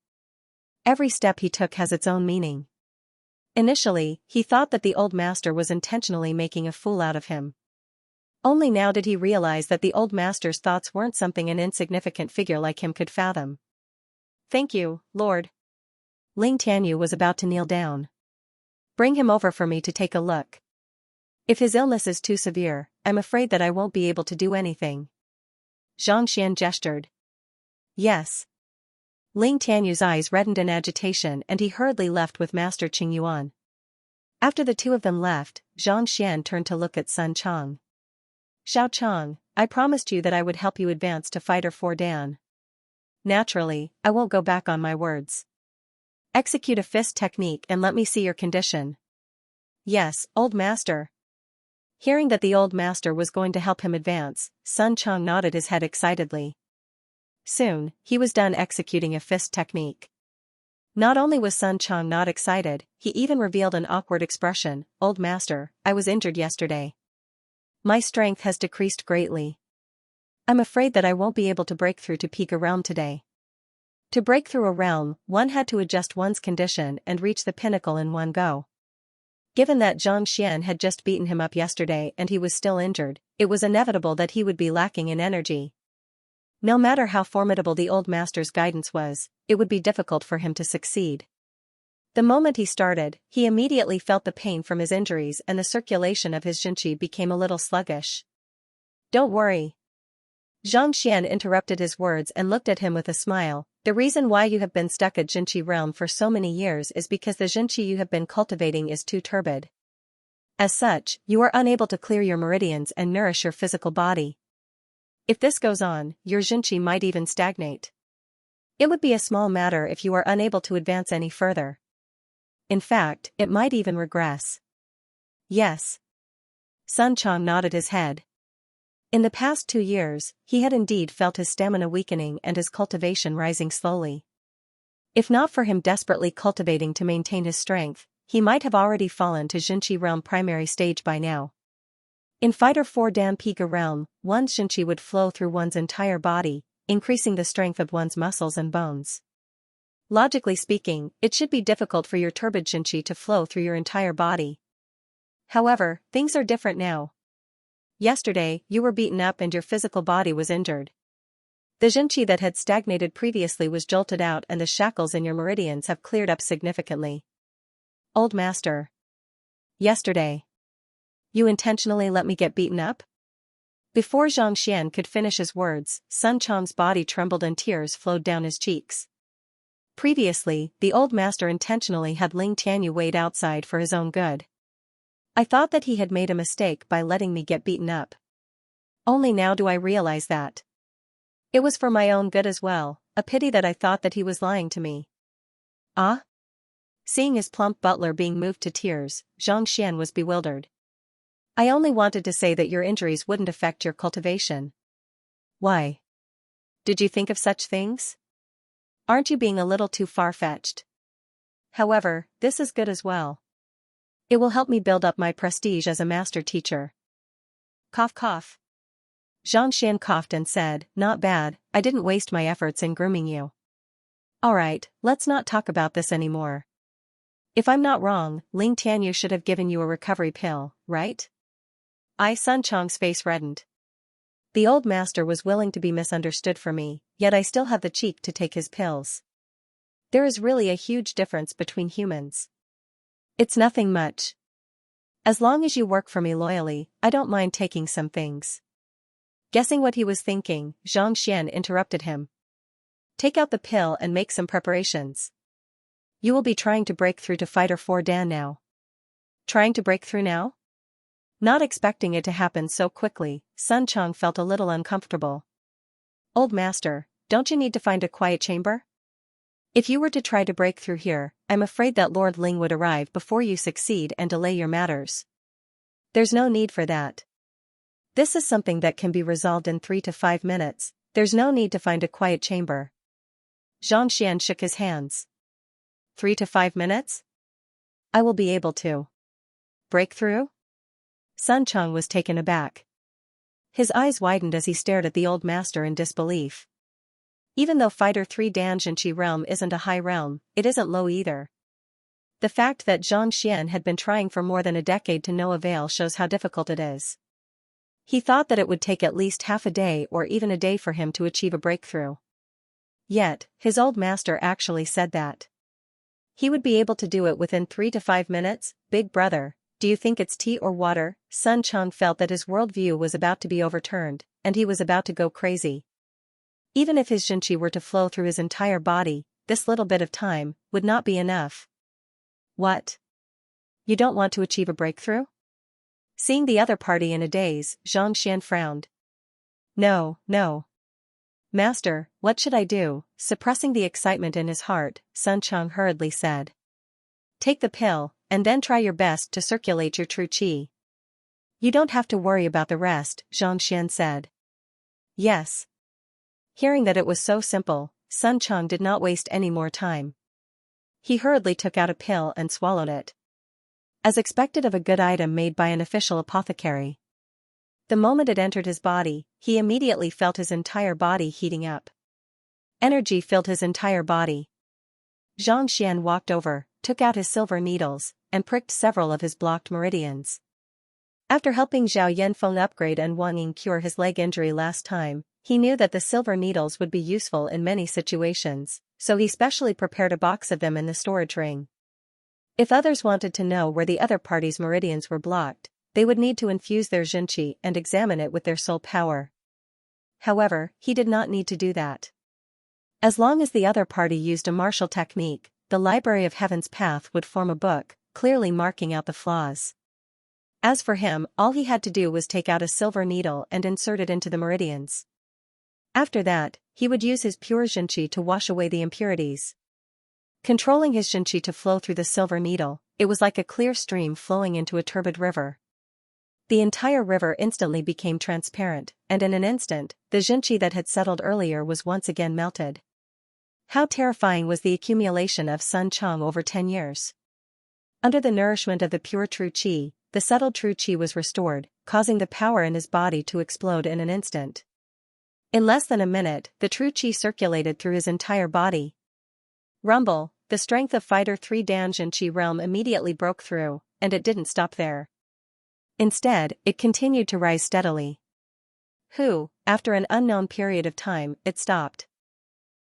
Every step he took has its own meaning. Initially, he thought that the old master was intentionally making a fool out of him. Only now did he realize that the old master's thoughts weren't something an insignificant figure like him could fathom. "Thank you, Lord." Ling Tianyu was about to kneel down. "Bring him over for me to take a look. If his illness is too severe, I'm afraid that I won't be able to do anything." Zhang Xian gestured. "Yes." Ling Tianyu's eyes reddened in agitation and he hurriedly left with Master Qing Yuan. After the two of them left, Xianxia turned to look at Sun Chang. Xiao Chang, I promised you that I would help you advance to Fighter 4 Dan. Naturally, I won't go back on my words. Execute a fist technique and let me see your condition. Yes, old master. Hearing that the old master was going to help him advance, Sun Chang nodded his head excitedly. Soon, he was done executing a fist technique. Not only was Sun Chang not excited, he even revealed an awkward expression. Old master, I was injured yesterday. My strength has decreased greatly. I'm afraid that I won't be able to break through to peak a realm today. To break through a realm, one had to adjust one's condition and reach the pinnacle in one go. Given that Zhang Xian had just beaten him up yesterday and he was still injured, it was inevitable that he would be lacking in energy. No matter how formidable the old master's guidance was, it would be difficult for him to succeed. The moment he started, he immediately felt the pain from his injuries and the circulation of his Jinqi became a little sluggish. Don't worry. Zhang Xian interrupted his words and looked at him with a smile. The reason why you have been stuck at Jinqi realm for so many years is because the Jinqi you have been cultivating is too turbid. As such, you are unable to clear your meridians and nourish your physical body. If this goes on, your Jinqi might even stagnate. It would be a small matter if you are unable to advance any further. In fact, it might even regress. Yes. Sun Chang nodded his head. In the past 2 years, he had indeed felt his stamina weakening and his cultivation rising slowly. If not for him desperately cultivating to maintain his strength, he might have already fallen to Jinqi realm primary stage by now. In Fighter 4 Dan Pika realm, one's Jinqi would flow through one's entire body, increasing the strength of one's muscles and bones. Logically speaking, it should be difficult for your turbid Jinqi to flow through your entire body. However, things are different now. Yesterday, you were beaten up and your physical body was injured. The Jinqi that had stagnated previously was jolted out and the shackles in your meridians have cleared up significantly. Old master. Yesterday. You intentionally let me get beaten up? Before Zhang Xian could finish his words, Sun Chang's body trembled and tears flowed down his cheeks. Previously, the old master intentionally had Ling Tianyu wait outside for his own good. I thought that he had made a mistake by letting me get beaten up. Only now do I realize that. It was for my own good as well, a pity that I thought that he was lying to me. Ah? Seeing his plump butler being moved to tears, Zhang Xian was bewildered. I only wanted to say that your injuries wouldn't affect your cultivation. Why? Did you think of such things? Aren't you being a little too far-fetched? However, this is good as well. It will help me build up my prestige as a master teacher. Cough cough. Zhang Xian coughed and said, not bad, I didn't waste my efforts in grooming you. Alright, let's not talk about this anymore. If I'm not wrong, Ling Tianyu should have given you a recovery pill, right? Sun Chang's face reddened. The old master was willing to be misunderstood for me, yet I still have the cheek to take his pills. There is really a huge difference between humans. It's nothing much. As long as you work for me loyally, I don't mind taking some things. Guessing what he was thinking, Zhang Xian interrupted him. Take out the pill and make some preparations. You will be trying to break through to Fighter 4 Dan now. Trying to break through now? Not expecting it to happen so quickly, Sun Chang felt a little uncomfortable. Old master, don't you need to find a quiet chamber? If you were to try to break through here, I'm afraid that Lord Ling would arrive before you succeed and delay your matters. There's no need for that. This is something that can be resolved in 3 to 5 minutes, there's no need to find a quiet chamber. Zhang Xian shook his hands. 3 to 5 minutes? I will be able to break through? Sun Chang was taken aback. His eyes widened as he stared at the old master in disbelief. Even though Fighter 3 Dan Jinqi realm isn't a high realm, it isn't low either. The fact that Zhang Xian had been trying for more than a decade to no avail shows how difficult it is. He thought that it would take at least half a day or even a day for him to achieve a breakthrough. Yet, his old master actually said that he would be able to do it within 3 to 5 minutes. Big brother, do you think it's tea or water? Sun Chang felt that his worldview was about to be overturned, and he was about to go crazy. Even if his Xianxia were to flow through his entire body, this little bit of time would not be enough. What? You don't want to achieve a breakthrough? Seeing the other party in a daze, Xianxia frowned. No, no. Master, what should I do? Suppressing the excitement in his heart, Sun Chang hurriedly said. Take the pill, and then try your best to circulate your true qi. You don't have to worry about the rest, Xianxia said. Yes. Hearing that it was so simple, Sun Chang did not waste any more time. He hurriedly took out a pill and swallowed it. As expected of a good item made by an official apothecary. The moment it entered his body, he immediately felt his entire body heating up. Energy filled his entire body. Xianxia walked over, took out his silver needles, and pricked several of his blocked meridians. After helping Zhao Yanfeng upgrade and Wang Ying cure his leg injury last time, he knew that the silver needles would be useful in many situations, so he specially prepared a box of them in the storage ring. If others wanted to know where the other party's meridians were blocked, they would need to infuse their Xianxia and examine it with their soul power. However, he did not need to do that. As long as the other party used a martial technique, the Library of Heaven's Path would form a book, clearly marking out the flaws. As for him, all he had to do was take out a silver needle and insert it into the meridians. After that, he would use his pure Xianxia to wash away the impurities. Controlling his Xianxia to flow through the silver needle, it was like a clear stream flowing into a turbid river. The entire river instantly became transparent, and in an instant, the Xianxia that had settled earlier was once again melted. How terrifying was the accumulation of Sun Chang over 10 years. Under the nourishment of the pure true qi, the settled true qi was restored, causing the power in his body to explode in an instant. In less than a minute, the true qi circulated through his entire body. Rumble, the strength of Fighter 3 Dan Xianxia realm immediately broke through, and it didn't stop there. Instead, it continued to rise steadily. After an unknown period of time, it stopped.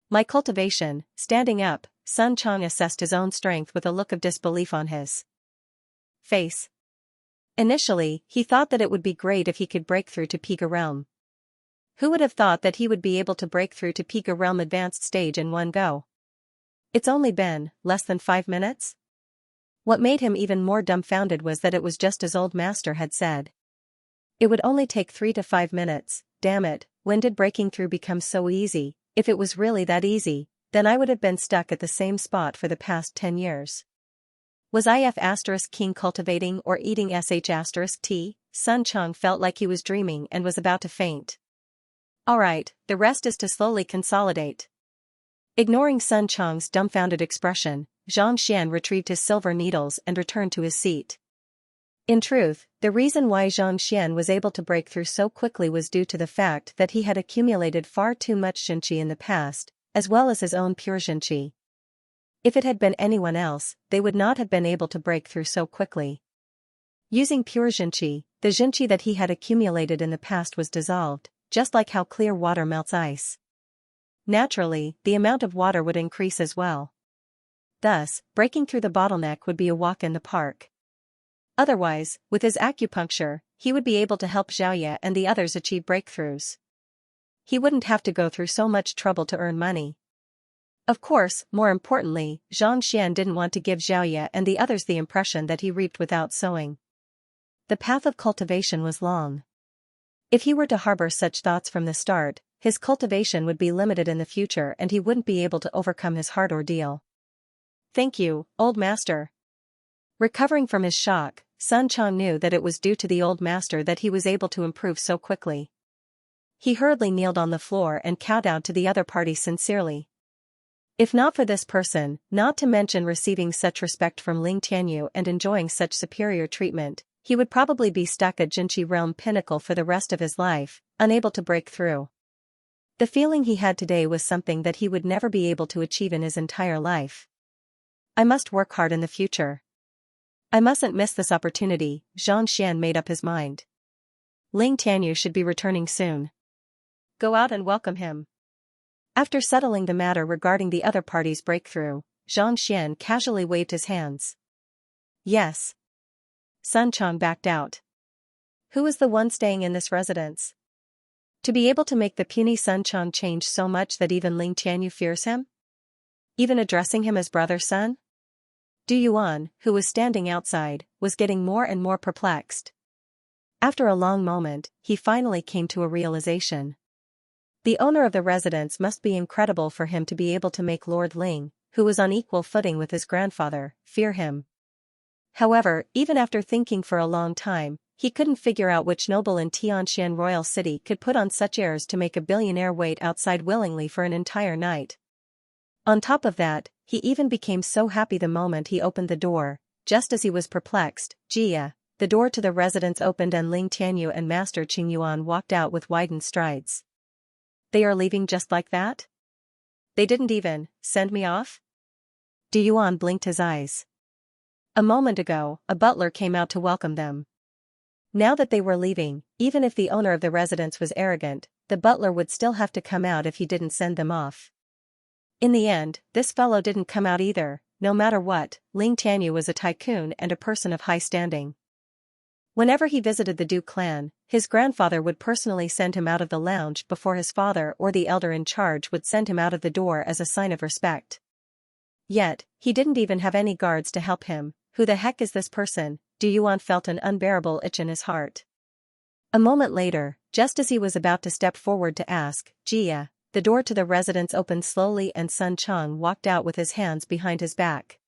My cultivation, standing up, Sun Chang assessed his own strength with a look of disbelief on his face. Initially, he thought that it would be great if he could break through to Pika Realm. Who would have thought that he would be able to break through to Pika Realm advanced stage in one go? It's only been less than 5 minutes? What made him even more dumbfounded was that it was just as Old Master had said. It would only take 3 to 5 minutes. Damn it, when did breaking through become so easy? If it was really that easy, then I would have been stuck at the same spot for the past 10 years. Was IF *King cultivating or eating *T? Sun Chang felt like he was dreaming and was about to faint. Alright, the rest is to slowly consolidate. Ignoring Sun Chang's dumbfounded expression, Xianxia retrieved his silver needles and returned to his seat. In truth, the reason why Xianxia was able to break through so quickly was due to the fact that he had accumulated far too much Xianxia in the past, as well as his own pure Xianxia. If it had been anyone else, they would not have been able to break through so quickly. Using pure Xianxia, the Xianxia that he had accumulated in the past was dissolved, just like how clear water melts ice. Naturally, the amount of water would increase as well. Thus, breaking through the bottleneck would be a walk in the park. Otherwise, with his acupuncture, he would be able to help Xiaoya and the others achieve breakthroughs. He wouldn't have to go through so much trouble to earn money. Of course, more importantly, Xianxia didn't want to give Xiaoya and the others the impression that he reaped without sowing. The path of cultivation was long. If he were to harbor such thoughts from the start, his cultivation would be limited in the future and he wouldn't be able to overcome his hard ordeal. Thank you, Old Master. Recovering from his shock, Sun Chang knew that it was due to the Old Master that he was able to improve so quickly. He hurriedly kneeled on the floor and kowtowed to the other party sincerely. If not for this person, not to mention receiving such respect from Ling Tianyu and enjoying such superior treatment, he would probably be stuck at Jinchi Realm pinnacle for the rest of his life, unable to break through. The feeling he had today was something that he would never be able to achieve in his entire life. I must work hard in the future. I mustn't miss this opportunity, Xianxia made up his mind. Ling Tianyu should be returning soon. Go out and welcome him. After settling the matter regarding the other party's breakthrough, Xianxia casually waved his hands. Yes. Sun Chang backed out. Who is the one staying in this residence? To be able to make the puny Sun Chang change so much that even Ling Tianyu fears him? Even addressing him as brother Sun? Du Yuan, who was standing outside, was getting more and more perplexed. After a long moment, he finally came to a realization. The owner of the residence must be incredible for him to be able to make Lord Ling, who was on equal footing with his grandfather, fear him. However, even after thinking for a long time, he couldn't figure out which noble in Tianxian royal city could put on such airs to make a billionaire wait outside willingly for an entire night. On top of that, he even became so happy the moment he opened the door. Just as he was perplexed, Jia, the door to the residence opened and Ling Tianyu and Master Qingyuan walked out with widened strides. They are leaving just like that? They didn't even send me off? Du Yuan blinked his eyes. A moment ago, a butler came out to welcome them. Now that they were leaving, even if the owner of the residence was arrogant, the butler would still have to come out if he didn't send them off. In the end, this fellow didn't come out either. No matter what, Ling Tianyu was a tycoon and a person of high standing. Whenever he visited the Du clan, his grandfather would personally send him out of the lounge before his father or the elder in charge would send him out of the door as a sign of respect. Yet, he didn't even have any guards to help him. Who the heck is this person? Du Yuan felt an unbearable itch in his heart. A moment later, just as he was about to step forward to ask, Jia, the door to the residence opened slowly and Sun Chang walked out with his hands behind his back.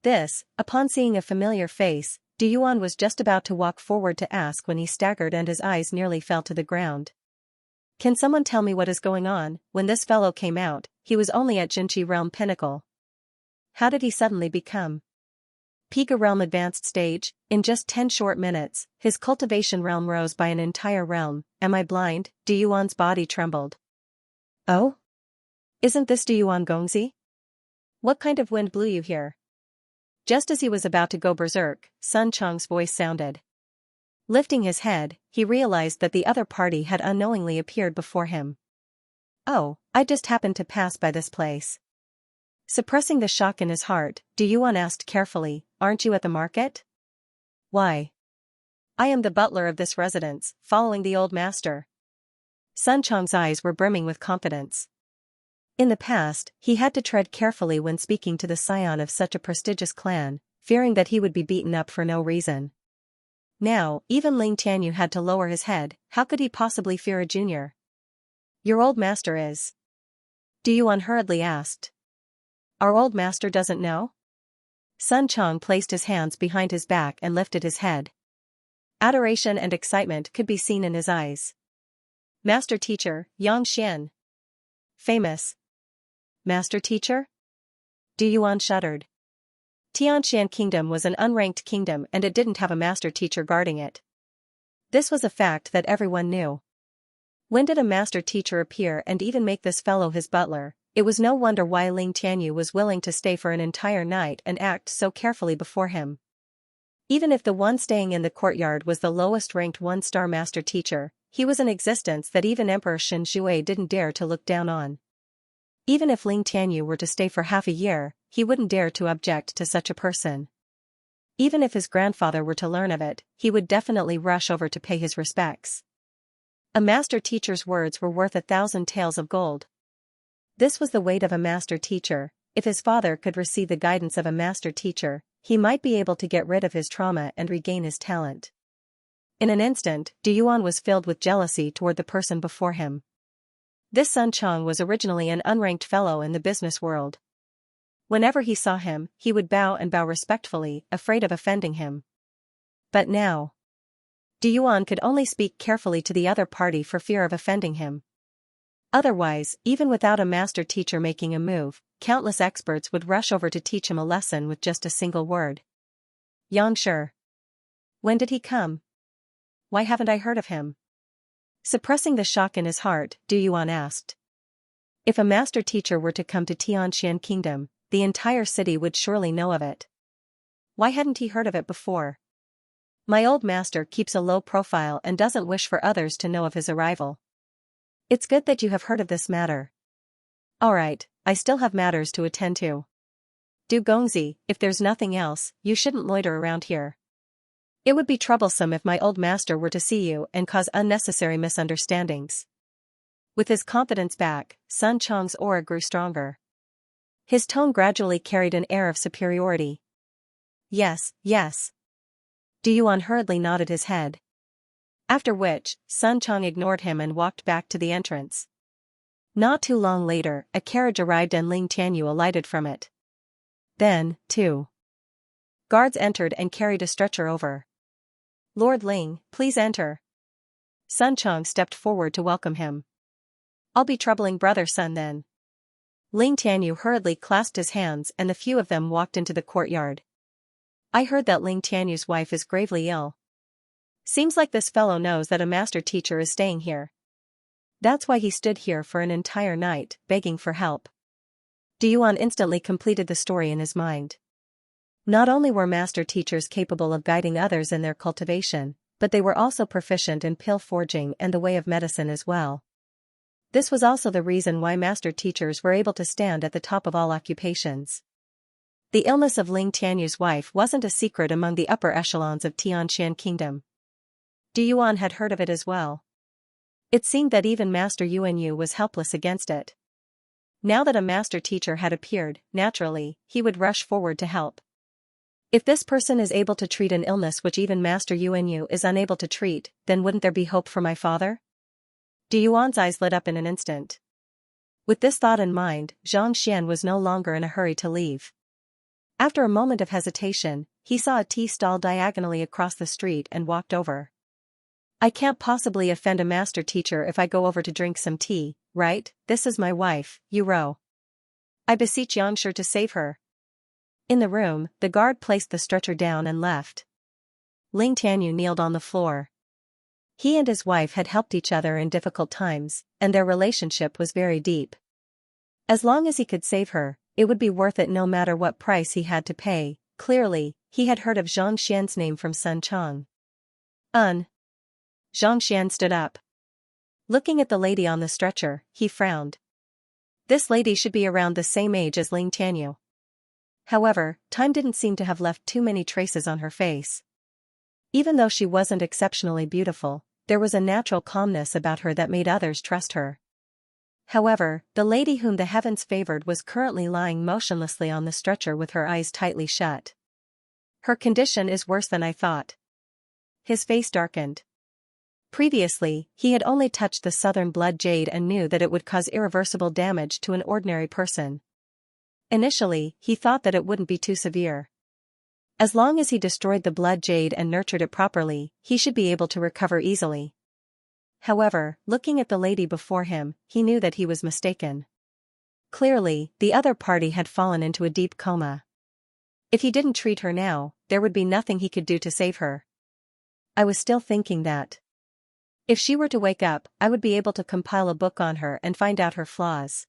This, upon seeing a familiar face, Du Yuan was just about to walk forward to ask when he staggered and his eyes nearly fell to the ground. Can someone tell me what is going on? When this fellow came out, he was only at Jinqi Realm Pinnacle. How did he suddenly become Pika Realm Advanced Stage? In just 10 short minutes, his cultivation realm rose by an entire realm. Am I blind? Du Yuan's body trembled. Oh? Isn't this Du Yuan Gongzi? What kind of wind blew you here? Just as he was about to go berserk, Sun Chang's voice sounded. Lifting his head, he realized that the other party had unknowingly appeared before him. Oh, I just happened to pass by this place. Suppressing the shock in his heart, Du Yuan asked carefully, aren't you at the market? Why? I am the butler of this residence, following the old master. Sun Chang's eyes were brimming with confidence. In the past, he had to tread carefully when speaking to the scion of such a prestigious clan, fearing that he would be beaten up for no reason. Now, even Ling Tianyu had to lower his head. How could he possibly fear a junior? Your old master is? Du Yuan hurriedly asked. Our old master doesn't know? Sun Chang placed his hands behind his back and lifted his head. Adoration and excitement could be seen in his eyes. Master teacher, Xianxia. Famous. Master teacher? Du Yuan shuddered. Tianxian Kingdom was an unranked kingdom and it didn't have a master teacher guarding it. This was a fact that everyone knew. When did a master teacher appear and even make this fellow his butler? It was no wonder why Ling Tianyu was willing to stay for an entire night and act so carefully before him. Even if the one staying in the courtyard was the lowest-ranked one-star master teacher, he was an existence that even Emperor Shen Shui didn't dare to look down on. Even if Ling Tianyu were to stay for half a year, he wouldn't dare to object to such a person. Even if his grandfather were to learn of it, he would definitely rush over to pay his respects. A master teacher's words were worth 1,000 taels of gold. This was the weight of a master teacher. If his father could receive the guidance of a master teacher, he might be able to get rid of his trauma and regain his talent. In an instant, Du Yuan was filled with jealousy toward the person before him. This Sun Chang was originally an unranked fellow in the business world. Whenever he saw him, he would bow and bow respectfully, afraid of offending him. But now, Du Yuan could only speak carefully to the other party for fear of offending him. Otherwise, even without a master teacher making a move, countless experts would rush over to teach him a lesson with just a single word. Xianxia. When did he come? Why haven't I heard of him? Suppressing the shock in his heart, Du Yuan asked. If a master teacher were to come to Tianxian Kingdom, the entire city would surely know of it. Why hadn't he heard of it before? My old master keeps a low profile and doesn't wish for others to know of his arrival. It's good that you have heard of this matter. Alright, I still have matters to attend to. Du Gongzi, if there's nothing else, you shouldn't loiter around here. It would be troublesome if my old master were to see you and cause unnecessary misunderstandings. With his confidence back, Sun Chang's aura grew stronger. His tone gradually carried an air of superiority. Yes, yes. Du Yuan hurriedly nodded his head. After which, Sun Chang ignored him and walked back to the entrance. Not too long later, a carriage arrived and Ling Tianyu alighted from it. Then, two guards entered and carried a stretcher over. Lord Ling, please enter. Sun Chang stepped forward to welcome him. I'll be troubling brother Sun then. Ling Tianyu hurriedly clasped his hands and the few of them walked into the courtyard. I heard that Ling Tianyu's wife is gravely ill. Seems like this fellow knows that a master teacher is staying here. That's why he stood here for an entire night, begging for help. Du Yuan instantly completed the story in his mind. Not only were master teachers capable of guiding others in their cultivation, but they were also proficient in pill forging and the way of medicine as well. This was also the reason why master teachers were able to stand at the top of all occupations. The illness of Ling Tianyu's wife wasn't a secret among the upper echelons of Tianxian Kingdom. Du Yuan had heard of it as well. It seemed that even Master Yuanyu was helpless against it. Now that a master teacher had appeared, naturally, he would rush forward to help. If this person is able to treat an illness which even Master Yuanyu is unable to treat, then wouldn't there be hope for my father? Du Yuan's eyes lit up in an instant. With this thought in mind, Xianxia was no longer in a hurry to leave. After a moment of hesitation, he saw a tea stall diagonally across the street and walked over. I can't possibly offend a master teacher if I go over to drink some tea, right? This is my wife, Yu Rou. I beseech Xianxia to save her. In the room, the guard placed the stretcher down and left. Ling Tianyu kneeled on the floor. He and his wife had helped each other in difficult times, and their relationship was very deep. As long as he could save her, it would be worth it no matter what price he had to pay. Clearly, he had heard of Zhang Xian's name from Sun Chang. Zhang Xian stood up. Looking at the lady on the stretcher, he frowned. This lady should be around the same age as Ling Tianyu. However, time didn't seem to have left too many traces on her face. Even though she wasn't exceptionally beautiful, there was a natural calmness about her that made others trust her. However, the lady whom the heavens favored was currently lying motionlessly on the stretcher with her eyes tightly shut. Her condition is worse than I thought. His face darkened. Previously, he had only touched the southern blood jade and knew that it would cause irreversible damage to an ordinary person. Initially, he thought that it wouldn't be too severe. As long as he destroyed the blood jade and nurtured it properly, he should be able to recover easily. However, looking at the lady before him, he knew that he was mistaken. Clearly, the other party had fallen into a deep coma. If he didn't treat her now, there would be nothing he could do to save her. I was still thinking that if she were to wake up, I would be able to compile a book on her and find out her flaws.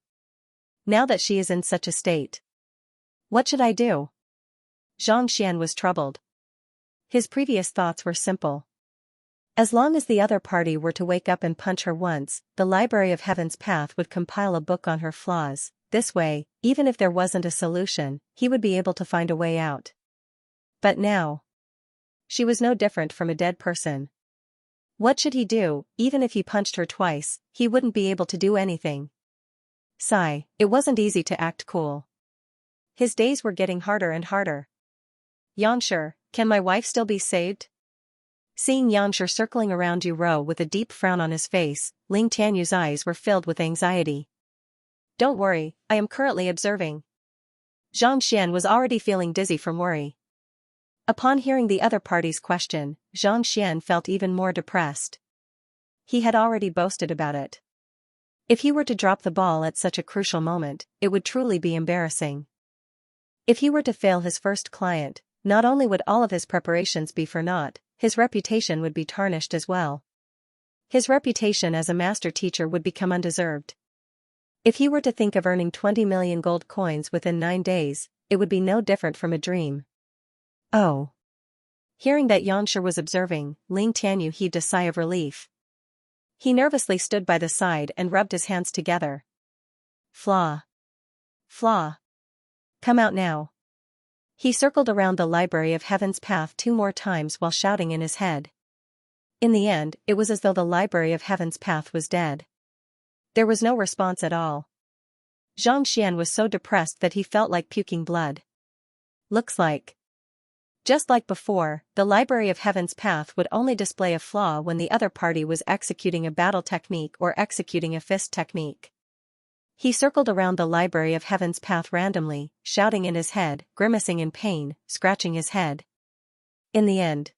Now that she is in such a state, what should I do? Xianxia was troubled. His previous thoughts were simple. As long as the other party were to wake up and punch her once, the Library of Heaven's Path would compile a book on her flaws. This way, even if there wasn't a solution, he would be able to find a way out. But now, she was no different from a dead person. What should he do? Even if he punched her twice, he wouldn't be able to do anything. Sigh, it wasn't easy to act cool. His days were getting harder and harder. Xianxia, can my wife still be saved? Seeing Xianxia circling around Yu Rou with a deep frown on his face, Ling Tianyu's eyes were filled with anxiety. Don't worry, I am currently observing. Xianxia was already feeling dizzy from worry. Upon hearing the other party's question, Xianxia felt even more depressed. He had already boasted about it. If he were to drop the ball at such a crucial moment, it would truly be embarrassing. If he were to fail his first client, not only would all of his preparations be for naught, his reputation would be tarnished as well. His reputation as a master teacher would become undeserved. If he were to think of earning 20 million gold coins within 9 days, it would be no different from a dream. Oh. Hearing that Xianxia was observing, Ling Tianyu heaved a sigh of relief. He nervously stood by the side and rubbed his hands together. Flaw. Flaw. Come out now. He circled around the Library of Heaven's Path 2 more times while shouting in his head. In the end, it was as though the Library of Heaven's Path was dead. There was no response at all. Xianxia was so depressed that he felt like puking blood. Looks like. Just like before, the Library of Heaven's path would only display a flaw when the other party was executing a battle technique or executing a fist technique. He circled around the Library of Heaven's path randomly, shouting in his head, grimacing in pain, scratching his head. In the end,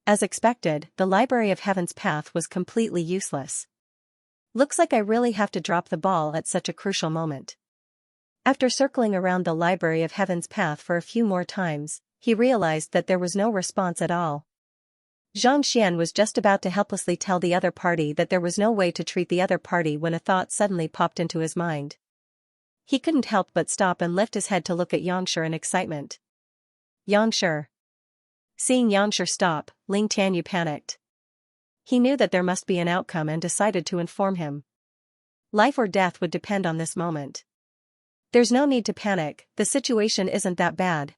as expected, the Library of Heaven's path was completely useless. Looks like I really have to drop the ball at such a crucial moment. After circling around the Library of Heaven's path for a few more times, he realized that there was no response at all. Xianxia was just about to helplessly tell the other party that there was no way to treat the other party when a thought suddenly popped into his mind. He couldn't help but stop and lift his head to look at Xianxia in excitement. Xianxia. Seeing Xianxia stop, Ling Tianyu panicked. He knew that there must be an outcome and decided to inform him. Life or death would depend on this moment. There's no need to panic, the situation isn't that bad.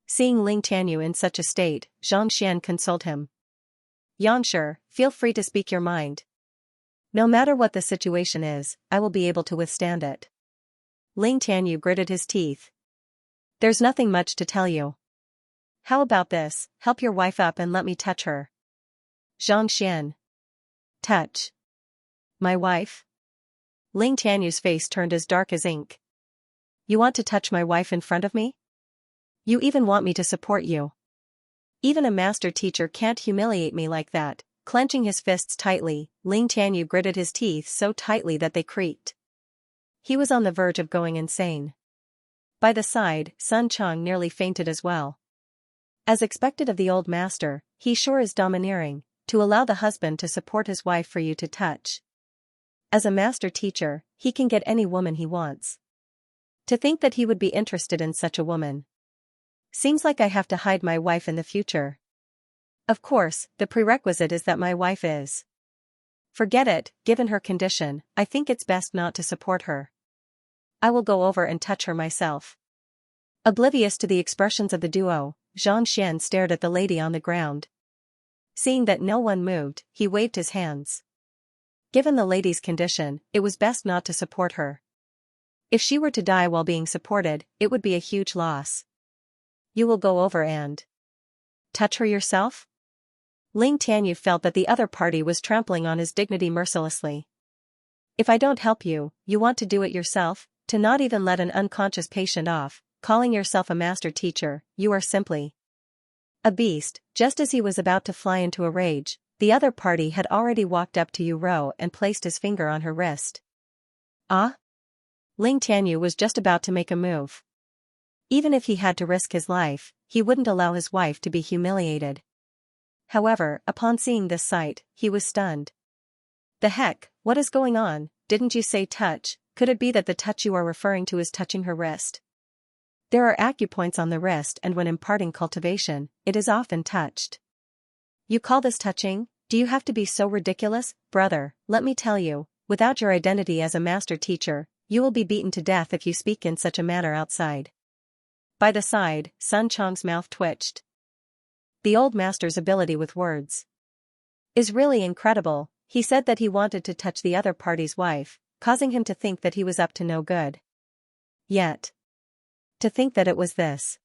Seeing Ling Tianyu in such a state, Xianxia consoled him. Xianxia, feel free to speak your mind. No matter what the situation is, I will be able to withstand it. Ling Tianyu gritted his teeth. There's nothing much to tell you. How about this, help your wife up and let me touch her. Xianxia. Touch. My wife? Ling Tianyu's face turned as dark as ink. You want to touch my wife in front of me? You even want me to support you. Even a master teacher can't humiliate me like that. Clenching his fists tightly, Ling Tianyu gritted his teeth so tightly that they creaked. He was on the verge of going insane. By the side, Sun Chang nearly fainted as well. As expected of the old master, he sure is domineering, to allow the husband to support his wife for you to touch. As a master teacher, he can get any woman he wants. To think that he would be interested in such a woman. Seems like I have to hide my wife in the future. Of course, the prerequisite is that my wife is. Forget it, given her condition, I think it's best not to support her. I will go over and touch her myself. Oblivious to the expressions of the duo, Xianxia stared at the lady on the ground. Seeing that no one moved, he waved his hands. Given the lady's condition, it was best not to support her. If she were to die while being supported, it would be a huge loss. You will go over and touch her yourself? Ling Tianyu felt that the other party was trampling on his dignity mercilessly. If I don't help you, you want to do it yourself, to not even let an unconscious patient off, calling yourself a master teacher, you are simply a beast. Just as he was about to fly into a rage, the other party had already walked up to Yu Rou and placed his finger on her wrist. Ah? Ling Tianyu was just about to make a move. Even if he had to risk his life, he wouldn't allow his wife to be humiliated. However, upon seeing this sight, he was stunned. The heck, what is going on? Didn't you say touch? Could it be that the touch you are referring to is touching her wrist? There are acupoints on the wrist, and when imparting cultivation, it is often touched. You call this touching? Do you have to be so ridiculous? Brother, let me tell you, without your identity as a master teacher, you will be beaten to death if you speak in such a manner outside. By the side, Sun Chang's mouth twitched. The old master's ability with words is really incredible. He said that he wanted to touch the other party's wife, causing him to think that he was up to no good. Yet, to think that it was this.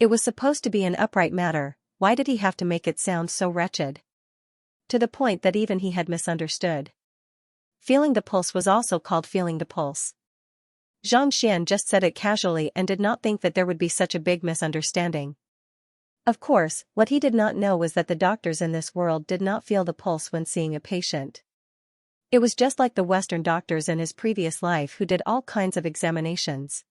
It was supposed to be an upright matter, why did he have to make it sound so wretched? To the point that even he had misunderstood. Feeling the pulse was also called feeling the pulse. Xianxia just said it casually and did not think that there would be such a big misunderstanding. Of course, what he did not know was that the doctors in this world did not feel the pulse when seeing a patient. It was just like the Western doctors in his previous life who did all kinds of examinations.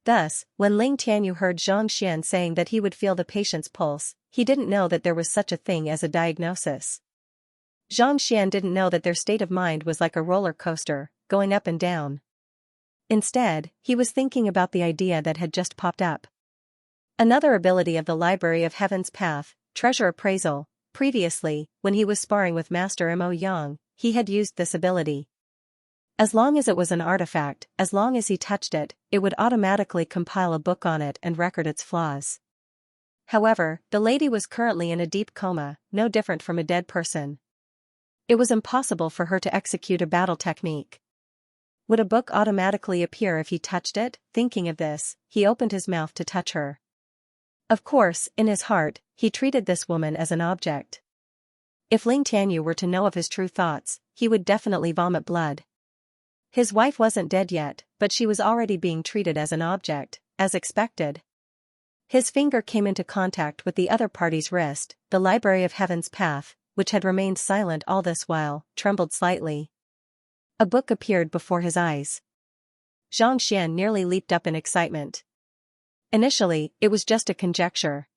Thus, when Ling Tianyu heard Xianxia saying that he would feel the patient's pulse, he didn't know that there was such a thing as a diagnosis. Xianxia didn't know that their state of mind was like a roller coaster, going up and down. Instead, he was thinking about the idea that had just popped up. Another ability of the Library of Heaven's Path, treasure appraisal. Previously, when he was sparring with Master Mo Yang, he had used this ability. As long as it was an artifact, as long as he touched it, it would automatically compile a book on it and record its flaws. However, the lady was currently in a deep coma, no different from a dead person. It was impossible for her to execute a battle technique. Would a book automatically appear if he touched it? Thinking of this, he opened his mouth to touch her. Of course, in his heart, he treated this woman as an object. If Ling Tianyu were to know of his true thoughts, he would definitely vomit blood. His wife wasn't dead yet, but she was already being treated as an object, as expected. His finger came into contact with the other party's wrist. The Library of Heaven's Path, which had remained silent all this while, trembled slightly. A book appeared before his eyes. Xianxia nearly leaped up in excitement. Initially, it was just a conjecture.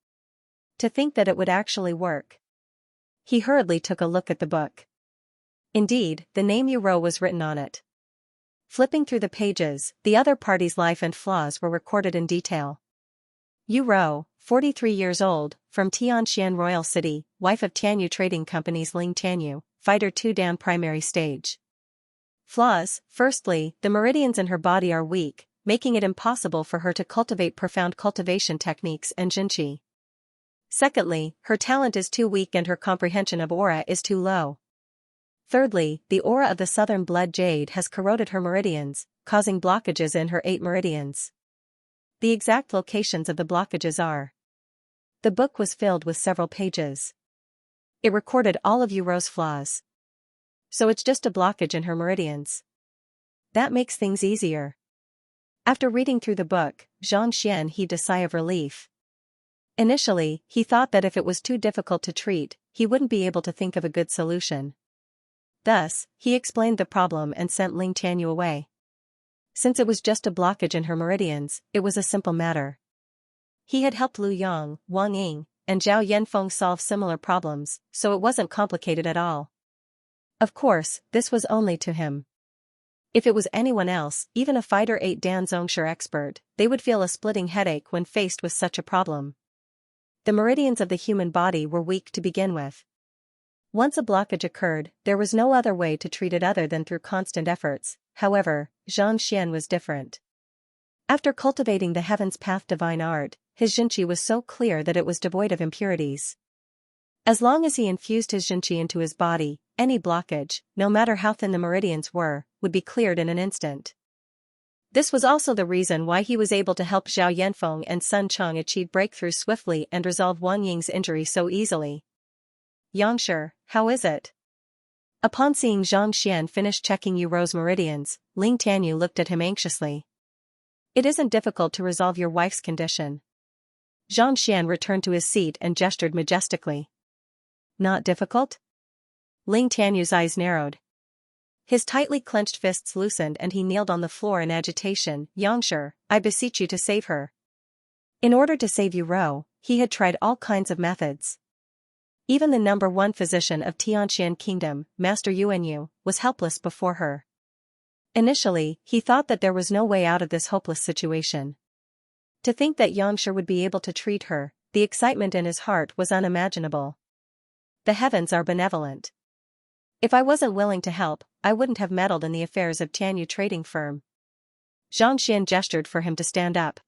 To think that it would actually work. He hurriedly took a look at the book. Indeed, the name Yu Rou was written on it. Flipping through the pages, the other party's life and flaws were recorded in detail. Yu Rou, 43 years old, from Tianxian Royal City, wife of Tianyu Trading Company's Ling Tianyu, fighter 2 down primary stage. Flaws: firstly, the meridians in her body are weak, making it impossible for her to cultivate profound cultivation techniques and Jinqi. Secondly, her talent is too weak and her comprehension of aura is too low. Thirdly, the aura of the southern blood jade has corroded her meridians, causing blockages in her 8 meridians. The exact locations of the blockages are. The book was filled with several pages. It recorded all of Yu Rou's flaws. So it's just a blockage in her meridians. That makes things easier. After reading through the book, Xianxia heaved a sigh of relief. Initially, he thought that if it was too difficult to treat, he wouldn't be able to think of a good solution. Thus, he explained the problem and sent Ling Tianyu away. Since it was just a blockage in her meridians, it was a simple matter. He had helped Lu Yang, Wang Ying, and Zhao Yanfeng solve similar problems, so it wasn't complicated at all. Of course, this was only to him. If it was anyone else, even a fighter 8 Dan Zhongsher expert, they would feel a splitting headache when faced with such a problem. The meridians of the human body were weak to begin with. Once a blockage occurred, there was no other way to treat it other than through constant efforts. However, Xianxia was different. After cultivating the Heaven's Path divine art, his Jinqi was so clear that it was devoid of impurities. As long as he infused his Jinqi into his body, any blockage, no matter how thin the meridians were, would be cleared in an instant. This was also the reason why he was able to help Zhao Yanfeng and Sun Cheng achieve breakthroughs swiftly and resolve Wang Ying's injury so easily. Yangshi, how is it? Upon seeing Xianxia finish checking Yu Rou's meridians, Ling Tianyu looked at him anxiously. It isn't difficult to resolve your wife's condition. Xianxia returned to his seat and gestured majestically. Not difficult? Ling Tianyu's eyes narrowed. His tightly clenched fists loosened and he kneeled on the floor in agitation. Yangshi, I beseech you to save her. In order to save Yu Rou, he had tried all kinds of methods. Even the number 1 physician of Tianxian Kingdom, Master Yuanyu, was helpless before her. Initially, he thought that there was no way out of this hopeless situation. To think that Yangshi would be able to treat her, the excitement in his heart was unimaginable. The heavens are benevolent. If I wasn't willing to help, I wouldn't have meddled in the affairs of Tianyu trading firm. Xianxia gestured for him to stand up.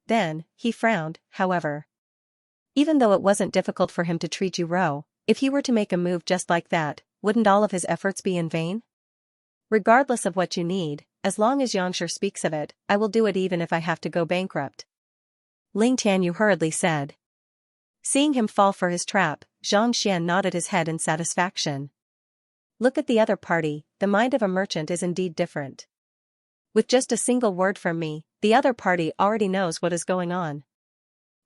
Then, he frowned, however. Even though it wasn't difficult for him to treat Yu Rou, if he were to make a move just like that, wouldn't all of his efforts be in vain? Regardless of what you need, as long as Yangshi speaks of it, I will do it even if I have to go bankrupt. Ling Tianyu hurriedly said. Seeing him fall for his trap, Xianxia nodded his head in satisfaction. Look at the other party, the mind of a merchant is indeed different. With just a single word from me, the other party already knows what is going on.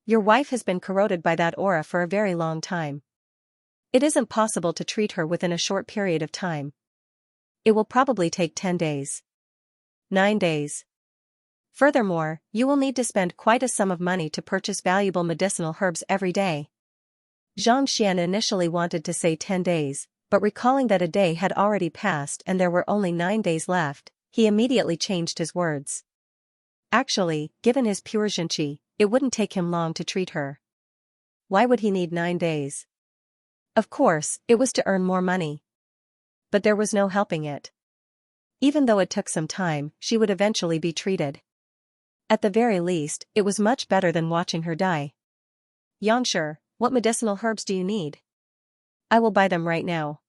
Your wife has been corroded by that aura for a very long time. It isn't possible to treat her within a short period of time. It will probably take 10 days. 9 days. Furthermore, you will need to spend quite a sum of money to purchase valuable medicinal herbs every day. Xianxia initially wanted to say 10 days, but recalling that a day had already passed and there were only 9 days left, he immediately changed his words. Actually, given his pure Jinqi, it wouldn't take him long to treat her. Why would he need 9 days? Of course, it was to earn more money. But there was no helping it. Even though it took some time, she would eventually be treated. At the very least, it was much better than watching her die. Yangshi, what medicinal herbs do you need? I will buy them right now.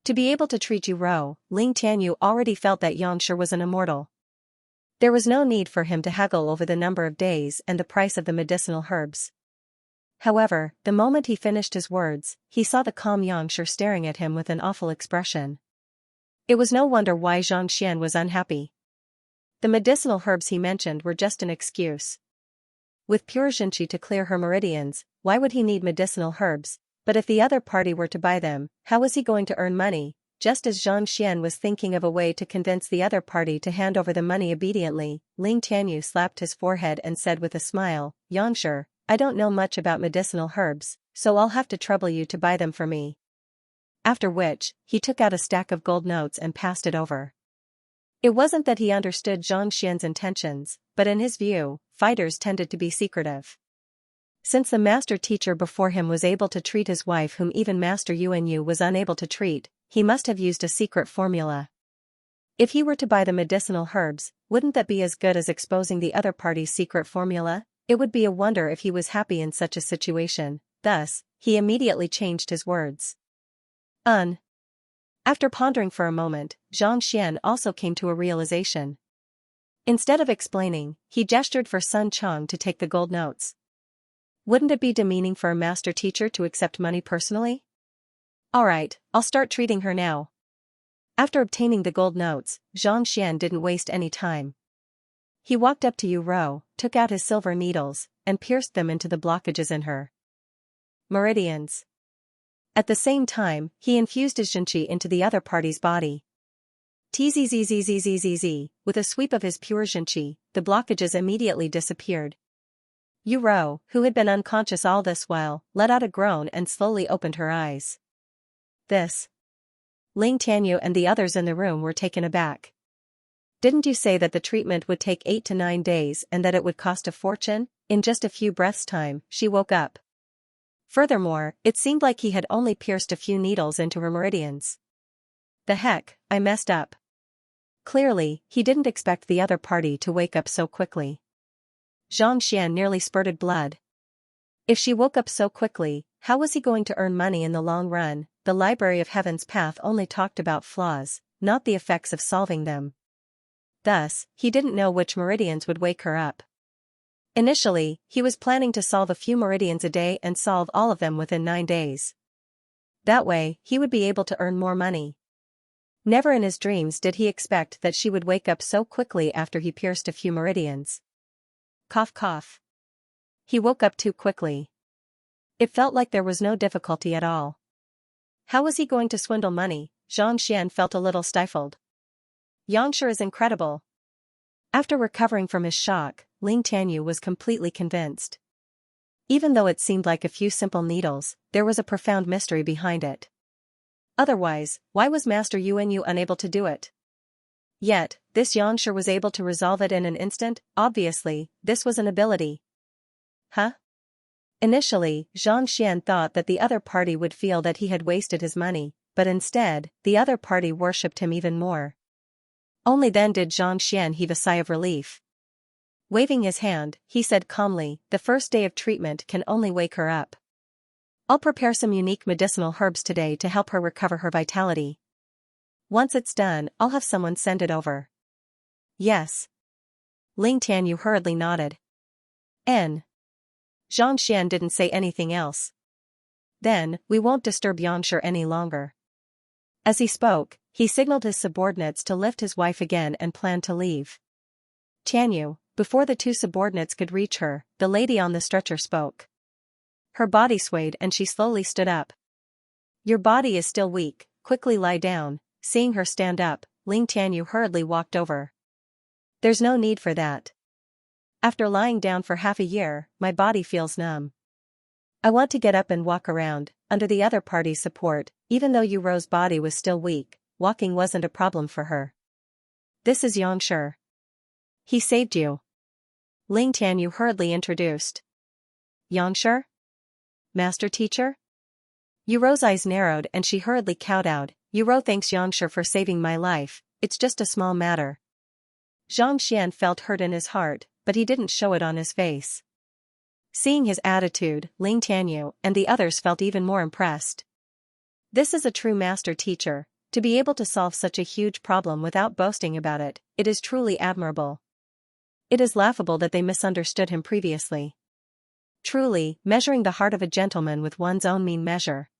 To be able to treat Yu Rou, Ling Tianyu already felt that Xianxia was an immortal. There was no need for him to haggle over the number of days and the price of the medicinal herbs. However, the moment he finished his words, he saw the calm Xianxia staring at him with an awful expression. It was no wonder why Zhang Xian was unhappy. The medicinal herbs he mentioned were just an excuse. With pure Xianxia to clear her meridians, why would he need medicinal herbs? But if the other party were to buy them, how was he going to earn money? Just as Zhang Xian was thinking of a way to convince the other party to hand over the money obediently, Ling Tianyu slapped his forehead and said with a smile, "Xianxia, I don't know much about medicinal herbs, so I'll have to trouble you to buy them for me." After which, he took out a stack of gold notes and passed it over. It wasn't that he understood Zhang Xian's intentions, but in his view, fighters tended to be secretive. Since the master teacher before him was able to treat his wife whom even Master Yuanyu was unable to treat, he must have used a secret formula. If he were to buy the medicinal herbs, wouldn't that be as good as exposing the other party's secret formula? It would be a wonder if he was happy in such a situation. Thus, he immediately changed his words. After pondering for a moment, Zhang Xian also came to a realization. Instead of explaining, he gestured for Sun Chang to take the gold notes. Wouldn't it be demeaning for a master teacher to accept money personally? Alright, I'll start treating her now. After obtaining the gold notes, Zhang Xian didn't waste any time. He walked up to Yu Rou, took out his silver needles, and pierced them into the blockages in her meridians. At the same time, he infused his Xianxia into the other party's body. Tzzzzzzzzzz, with a sweep of his pure Xianxia, the blockages immediately disappeared. Yu Rou, who had been unconscious all this while, let out a groan and slowly opened her eyes. This. Ling Tianyu and the others in the room were taken aback. Didn't you say that the treatment would take 8 to 9 days and that it would cost a fortune? In just a few breaths' time, she woke up. Furthermore, it seemed like he had only pierced a few needles into her meridians. The heck, I messed up. Clearly, he didn't expect the other party to wake up so quickly. Zhang Xian nearly spurted blood. If she woke up so quickly, how was he going to earn money in the long run? The Library of Heaven's Path only talked about flaws, not the effects of solving them. Thus, he didn't know which meridians would wake her up. Initially, he was planning to solve a few meridians a day and solve all of them within 9 days. That way, he would be able to earn more money. Never in his dreams did he expect that she would wake up so quickly after he pierced a few meridians. Cough cough. He woke up too quickly. It felt like there was no difficulty at all. How was he going to swindle money? Zhang Xian felt a little stifled. Xianxia is incredible. After recovering from his shock, Ling Tianyu was completely convinced. Even though it seemed like a few simple needles, there was a profound mystery behind it. Otherwise, why was Master Yuanyu unable to do it? Yet, this Xianxia was able to resolve it in an instant. Obviously, this was an ability. Huh? Initially, Zhang Xian thought that the other party would feel that he had wasted his money, but instead, the other party worshipped him even more. Only then did Zhang Xian heave a sigh of relief. Waving his hand, he said calmly, "The first day of treatment can only wake her up. I'll prepare some unique medicinal herbs today to help her recover her vitality. Once it's done, I'll have someone send it over." Yes. Ling Tianyu hurriedly nodded. Zhang Xian didn't say anything else. Then, we won't disturb Xianxia any longer. As he spoke, he signaled his subordinates to lift his wife again and planned to leave. Tianyu, before the two subordinates could reach her, the lady on the stretcher spoke. Her body swayed and she slowly stood up. "Your body is still weak, quickly lie down." Seeing her stand up, Ling Tianyu hurriedly walked over. "There's no need for that. After lying down for half a year, my body feels numb. I want to get up and walk around." Under the other party's support, even though Yu Rou's body was still weak, walking wasn't a problem for her. "This is Xianxia. He saved you." Ling Tianyu hurriedly introduced. "Xianxia? Master teacher?" Yu Rou's eyes narrowed and she hurriedly kowtowed. "Yu Rou thanks Xianxia for saving my life, it's just a small matter." Zhang Xian felt hurt in his heart, but he didn't show it on his face. Seeing his attitude, Ling Tianyu and the others felt even more impressed. This is a true master teacher, To be able to solve such a huge problem without boasting about it, it is truly admirable. It is laughable that they misunderstood him previously. Truly, measuring the heart of a gentleman with one's own mean measure.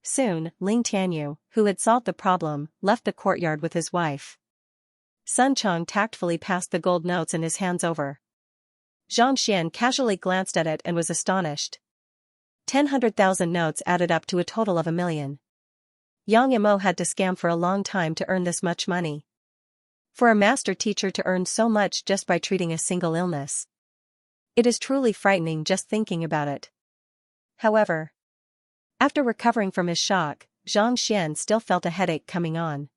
Soon, Ling Tianyu, who had solved the problem, left the courtyard with his wife. Sun Chong tactfully passed the gold notes in his hands over. Xianxia casually glanced at it and was astonished. 100,000 notes added up to a total of 1,000,000. Yang Yamo had to scam for a long time to earn this much money. For a master teacher to earn so much just by treating a single illness. It is truly frightening just thinking about it. However, after recovering from his shock, Zhang Xian still felt a headache coming on.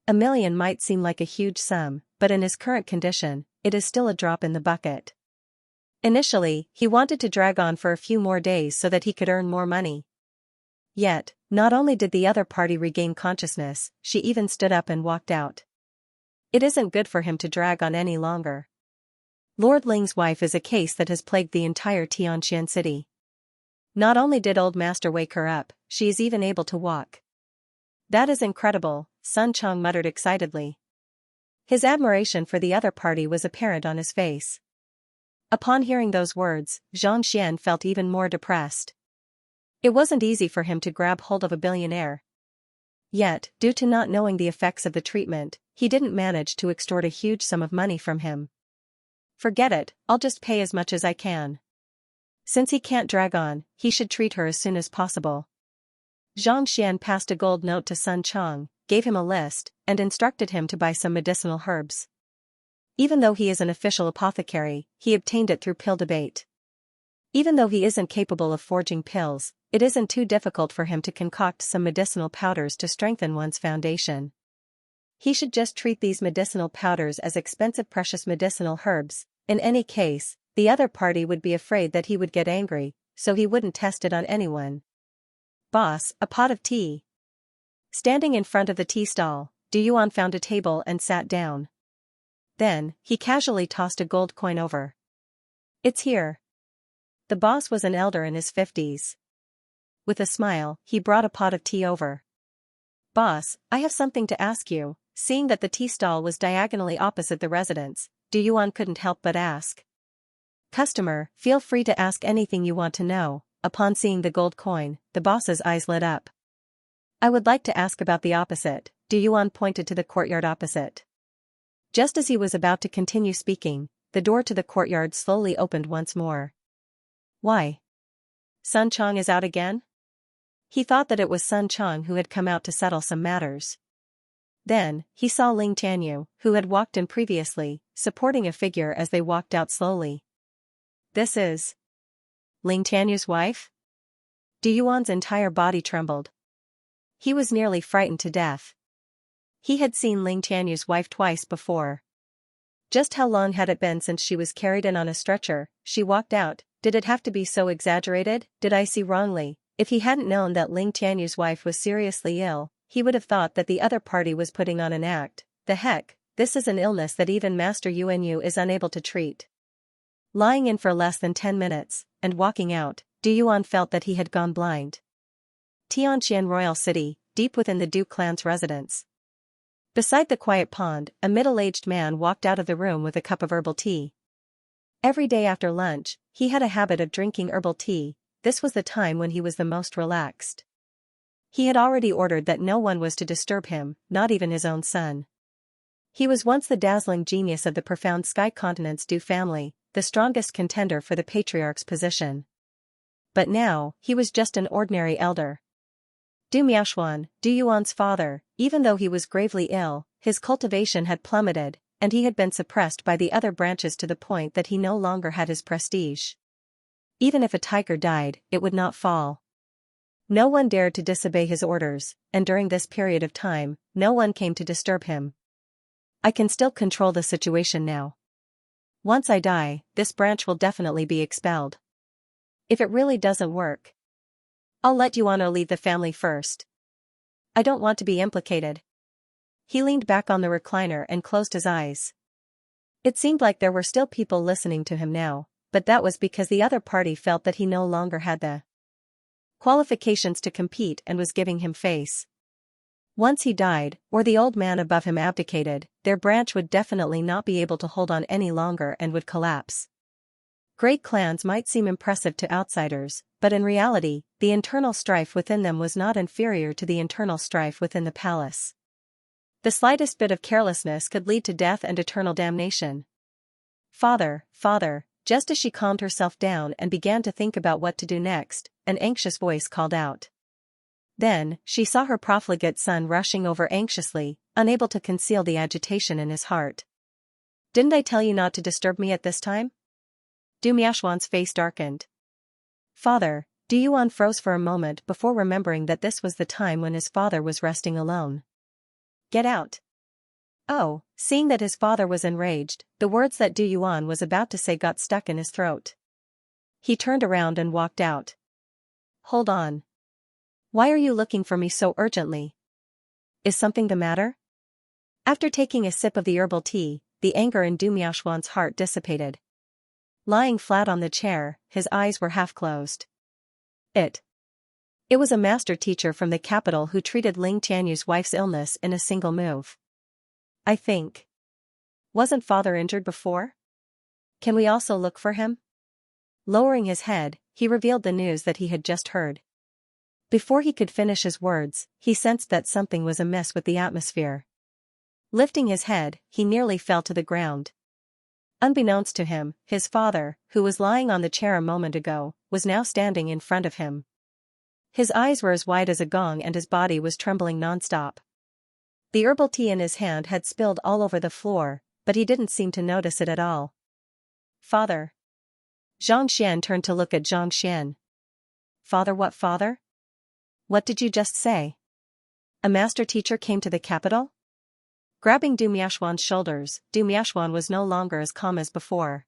1,000,000 might seem like a huge sum, but in his current condition, it is still a drop in the bucket. Initially, he wanted to drag on for a few more days so that he could earn more money. Yet, not only did the other party regain consciousness, she even stood up and walked out. It isn't good for him to drag on any longer. Lord Ling's wife is a case that has plagued the entire Tianqian city. Not only did old master wake her up, she is even able to walk. That is incredible, Sun Chong muttered excitedly. His admiration for the other party was apparent on his face. Upon hearing those words, Zhang Xian felt even more depressed. It wasn't easy for him to grab hold of a billionaire. Yet, due to not knowing the effects of the treatment, he didn't manage to extort a huge sum of money from him. Forget it, I'll just pay as much as I can. Since he can't drag on, he should treat her as soon as possible. Zhang Xian passed a gold note to Sun Chong, gave him a list, and instructed him to buy some medicinal herbs. Even though he is an official apothecary, he obtained it through pill debate. Even though he isn't capable of forging pills, it isn't too difficult for him to concoct some medicinal powders to strengthen one's foundation. He should just treat these medicinal powders as expensive precious medicinal herbs. In any case, the other party would be afraid that he would get angry, so he wouldn't test it on anyone. Boss, a pot of tea. Standing in front of the tea stall, Du Yuan found a table and sat down. Then, he casually tossed a gold coin over. It's here. The boss was an elder in his 50s. With a smile, he brought a pot of tea over. Boss, I have something to ask you. Seeing that the tea stall was diagonally opposite the residence, Du Yuan couldn't help but ask. Customer, feel free to ask anything you want to know. Upon seeing the gold coin, the boss's eyes lit up. I would like to ask about the opposite. Du Yuan pointed to the courtyard opposite. Just as he was about to continue speaking, the door to the courtyard slowly opened once more. Why? Sun Chong is out again? He thought that it was Sun Chong who had come out to settle some matters. Then, he saw Ling Tianyu, who had walked in previously, supporting a figure as they walked out slowly. This is Ling Tianyu's wife? Du Yuan's entire body trembled. He was nearly frightened to death. He had seen Ling Tianyu's wife twice before. Just how long had it been since she was carried in on a stretcher? She walked out. Did it have to be so exaggerated? Did I see wrongly? If he hadn't known that Ling Tianyu's wife was seriously ill, he would have thought that the other party was putting on an act. The heck, this is an illness that even Master Yuanyu is unable to treat. Lying in for less than 10 minutes, and walking out, Du Yuan felt that he had gone blind. Tianqian Royal City, deep within the Du clan's residence. Beside the quiet pond, a middle-aged man walked out of the room with a cup of herbal tea. Every day after lunch, he had a habit of drinking herbal tea. This was the time when he was the most relaxed. He had already ordered that no one was to disturb him, not even his own son. He was once the dazzling genius of the profound Sky Continent's Du family, the strongest contender for the patriarch's position. But now, he was just an ordinary elder. Du Miaoshuan, Du Yuan's father, even though he was gravely ill, his cultivation had plummeted, and he had been suppressed by the other branches to the point that he no longer had his prestige. Even if a tiger died, it would not fall. No one dared to disobey his orders, and during this period of time, no one came to disturb him. I can still control the situation now. Once I die, this branch will definitely be expelled. If it really doesn't work, I'll let Yuano leave the family first. I don't want to be implicated. He leaned back on the recliner and closed his eyes. It seemed like there were still people listening to him now, but that was because the other party felt that he no longer had the qualifications to compete and was giving him face. Once he died, or the old man above him abdicated, their branch would definitely not be able to hold on any longer and would collapse. Great clans might seem impressive to outsiders, but in reality, the internal strife within them was not inferior to the internal strife within the palace. The slightest bit of carelessness could lead to death and eternal damnation. Father, father, just as she calmed herself down and began to think about what to do next, an anxious voice called out. Then, she saw her profligate son rushing over anxiously, unable to conceal the agitation in his heart. "Didn't I tell you not to disturb me at this time?" Du Miaoxuan's face darkened. "Father," Du Yuan froze for a moment before remembering that this was the time when his father was resting alone. "Get out." Oh, seeing that his father was enraged, the words that Du Yuan was about to say got stuck in his throat. He turned around and walked out. "Hold on. Why are you looking for me so urgently? Is something the matter?" After taking a sip of the herbal tea, the anger in Du Miaoxuan's heart dissipated. Lying flat on the chair, his eyes were half closed. It was a master teacher from the capital who treated Ling Tianyu's wife's illness in a single move. "I think. Wasn't father injured before? Can we also look for him?" Lowering his head, he revealed the news that he had just heard. Before he could finish his words, he sensed that something was amiss with the atmosphere. Lifting his head, he nearly fell to the ground. Unbeknownst to him, his father, who was lying on the chair a moment ago, was now standing in front of him. His eyes were as wide as a gong and his body was trembling nonstop. The herbal tea in his hand had spilled all over the floor, but he didn't seem to notice it at all. "Father." Zhang Xian turned to look at Zhang Xian. "Father, what father? What did you just say? A master teacher came to the capital?" Grabbing Du Miaoxuan's shoulders, Du Miaoxuan was no longer as calm as before.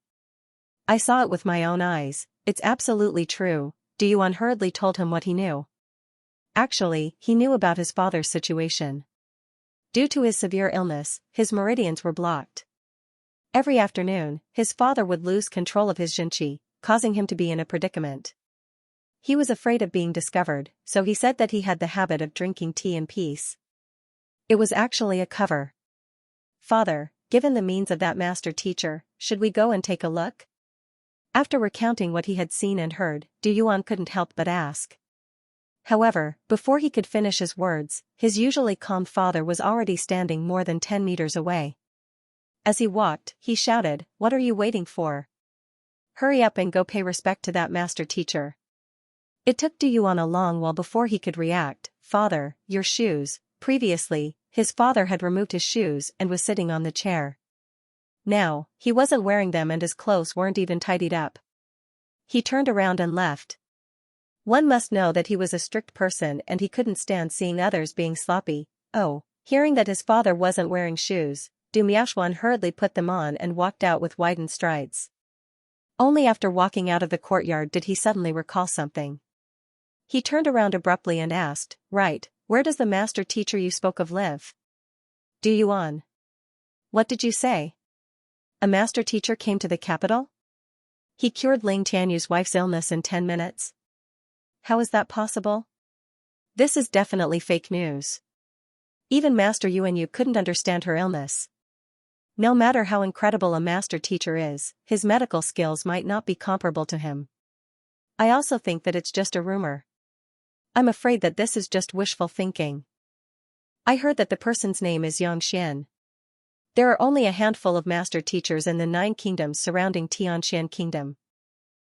"I saw it with my own eyes, it's absolutely true," Du Yuan hurriedly told him what he knew. Actually, he knew about his father's situation. Due to his severe illness, his meridians were blocked. Every afternoon, his father would lose control of his Xianxia, causing him to be in a predicament. He was afraid of being discovered, so he said that he had the habit of drinking tea in peace. It was actually a cover. "Father, given the means of that master teacher, should we go and take a look?" After recounting what he had seen and heard, Du Yuan couldn't help but ask. However, before he could finish his words, his usually calm father was already standing more than 10 meters away. As he walked, he shouted, "What are you waiting for? Hurry up and go pay respect to that master teacher." It took Du Yuan a long while before he could react. "Father, your shoes." Previously, his father had removed his shoes and was sitting on the chair. Now, he wasn't wearing them and his clothes weren't even tidied up. He turned around and left. One must know that he was a strict person and he couldn't stand seeing others being sloppy. Oh, hearing that his father wasn't wearing shoes, Du Miaoxuan hurriedly put them on and walked out with widened strides. Only after walking out of the courtyard did he suddenly recall something. He turned around abruptly and asked, "Right, where does the master teacher you spoke of live?" "Du Yuan. What did you say? A master teacher came to the capital? He cured Ling Tianyu's wife's illness in 10 minutes? How is that possible? This is definitely fake news. Even Master Yuanyu couldn't understand her illness. No matter how incredible a master teacher is, his medical skills might not be comparable to him. I also think that it's just a rumor. I'm afraid that this is just wishful thinking. I heard that the person's name is Xianxia. There are only a handful of master teachers in the 9 kingdoms surrounding Tianxian Kingdom.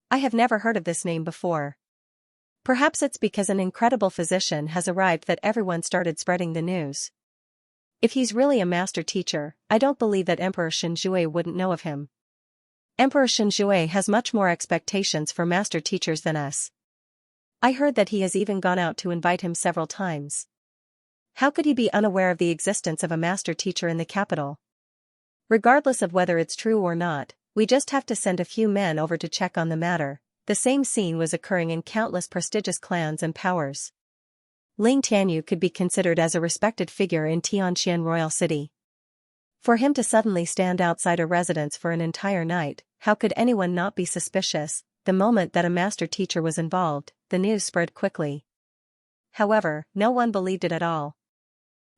I have never heard of this name before. Perhaps it's because an incredible physician has arrived that everyone started spreading the news. If he's really a master teacher, I don't believe that Emperor Shenjue wouldn't know of him. Emperor Shenjue has much more expectations for master teachers than us. I heard that he has even gone out to invite him several times. How could he be unaware of the existence of a master teacher in the capital? Regardless of whether it's true or not, we just have to send a few men over to check on the matter. The same scene was occurring in countless prestigious clans and powers. Ling Tianyu could be considered as a respected figure in Tianxian royal city. For him to suddenly stand outside a residence for an entire night, how could anyone not be suspicious? The moment that a master teacher was involved, the news spread quickly. However, no one believed it at all.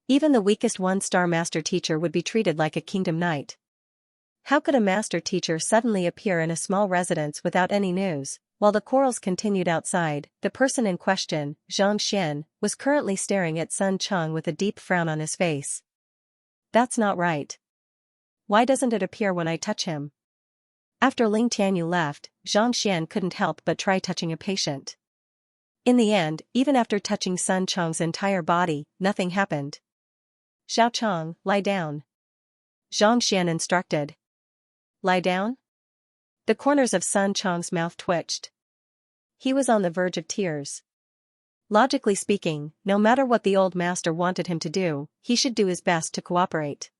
Even the weakest one-star master teacher would be treated like a kingdom knight. How could a master teacher suddenly appear in a small residence without any news? While the quarrels continued outside, the person in question, Xianxia, was currently staring at Sun Chang with a deep frown on his face. That's not right. Why doesn't it appear when I touch him? After Ling Tianyu left, Xianxia couldn't help but try touching a patient. In the end, even after touching Sun Chang's entire body, nothing happened. Xiao Chang, lie down. Xianxia instructed. Lie down? The corners of Sun Chang's mouth twitched. He was on the verge of tears. Logically speaking, no matter what the old master wanted him to do, he should do his best to cooperate.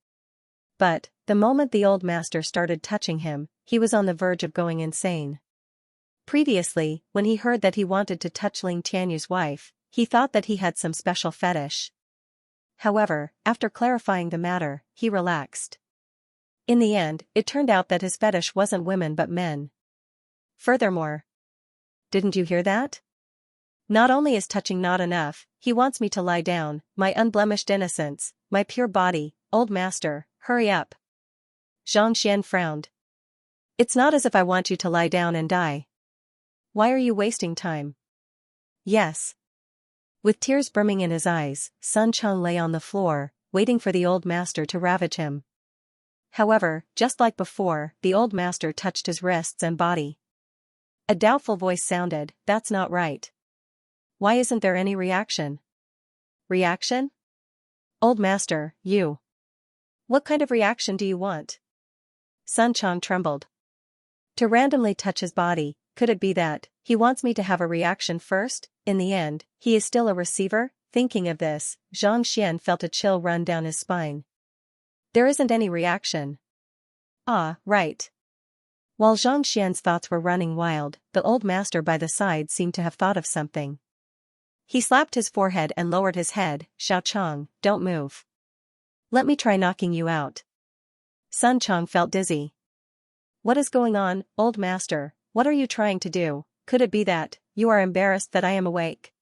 But, the moment the old master started touching him, he was on the verge of going insane. Previously, when he heard that he wanted to touch Ling Tianyu's wife, he thought that he had some special fetish. However, after clarifying the matter, he relaxed. In the end, it turned out that his fetish wasn't women but men. Furthermore, didn't you hear that? Not only is touching not enough, he wants me to lie down, my unblemished innocence, my pure body, old master, hurry up. Xianxia frowned. It's not as if I want you to lie down and die. Why are you wasting time? Yes. With tears brimming in his eyes, Sun Chang lay on the floor, waiting for the old master to ravage him. However, just like before, the old master touched his wrists and body. A doubtful voice sounded, that's not right. Why isn't there any reaction? Reaction? Old master, you. What kind of reaction do you want? Sun Chang trembled. To randomly touch his body, could it be that he wants me to have a reaction first? In the end, he is still a receiver? Thinking of this, Xianxia felt a chill run down his spine. There isn't any reaction. Ah, right. While Xianxia's thoughts were running wild, the old master by the side seemed to have thought of something. He slapped his forehead and lowered his head. Xiao Chang, don't move. Let me try knocking you out. Sun Chang felt dizzy. What is going on, old master? What are you trying to do? Could it be that you are embarrassed that I am awake?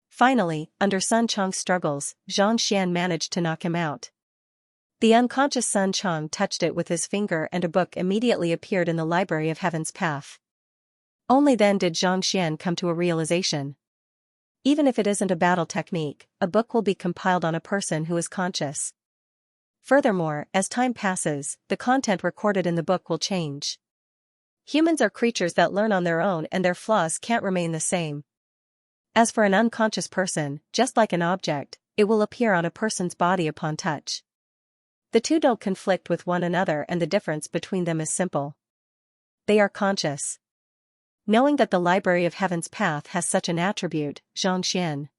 Finally, under Sun Chang's struggles, Xianxia managed to knock him out. The unconscious Sun Chang touched it with his finger and a book immediately appeared in the library of Heaven's Path. Only then did Xianxia come to a realization. Even if it isn't a battle technique, a book will be compiled on a person who is conscious. Furthermore, as time passes, the content recorded in the book will change. Humans are creatures that learn on their own and their flaws can't remain the same. As for an unconscious person, just like an object, it will appear on a person's body upon touch. The two don't conflict with one another and the difference between them is simple. They are conscious. Knowing that the Library of Heaven's Path has such an attribute, Xianxia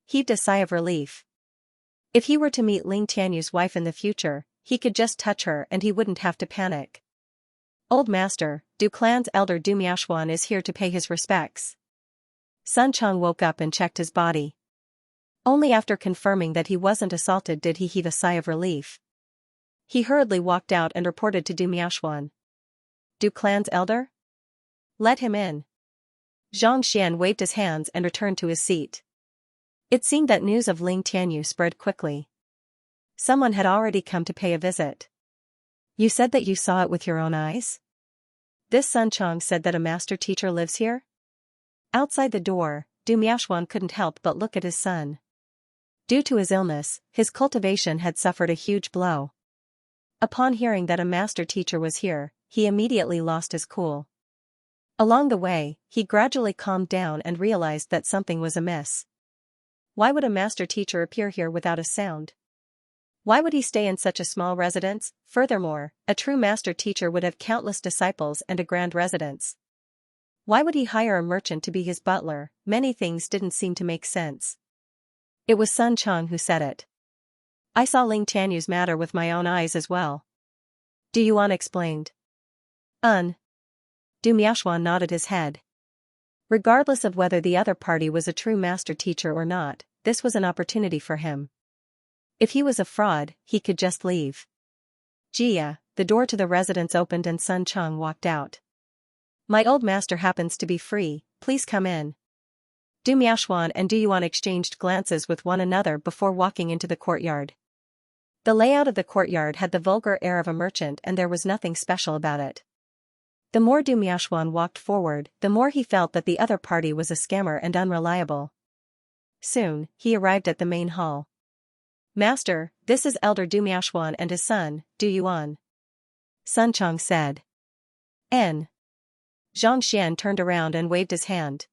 heaved a sigh of relief. If he were to meet Ling Tianyu's wife in the future, he could just touch her and he wouldn't have to panic. Old master, Du clan's elder Du Miaoshuan is here to pay his respects. Sun Chang woke up and checked his body. Only after confirming that he wasn't assaulted did he heave a sigh of relief. He hurriedly walked out and reported to Du Miaoshuan. Du clan's elder? Let him in. Xianxia waved his hands and returned to his seat. It seemed that news of Ling Tianyu spread quickly. Someone had already come to pay a visit. You said that you saw it with your own eyes? This Sun Chang said that a master teacher lives here? Outside the door, Du Miaoshuan couldn't help but look at his son. Due to his illness, his cultivation had suffered a huge blow. Upon hearing that a master teacher was here, he immediately lost his cool. Along the way, he gradually calmed down and realized that something was amiss. Why would a master teacher appear here without a sound? Why would he stay in such a small residence? Furthermore, a true master teacher would have countless disciples and a grand residence. Why would he hire a merchant to be his butler? Many things didn't seem to make sense. It was Sun Chang who said it. I saw Ling Tianyu's matter with my own eyes as well. Du Yuan explained. Du Miaoshuan nodded his head. Regardless of whether the other party was a true master teacher or not, this was an opportunity for him. If he was a fraud, he could just leave. Jia, the door to the residence opened and Sun Chang walked out. My old master happens to be free, please come in. Du Miaoshuan and Du Yuan exchanged glances with one another before walking into the courtyard. The layout of the courtyard had the vulgar air of a merchant and there was nothing special about it. The more Du Miaoshuan walked forward, the more he felt that the other party was a scammer and unreliable. Soon, he arrived at the main hall. "Master, this is Elder Du Miaoshuan and his son, Du Yuan," Sun Chong said. "N." Xianxia turned around and waved his hand.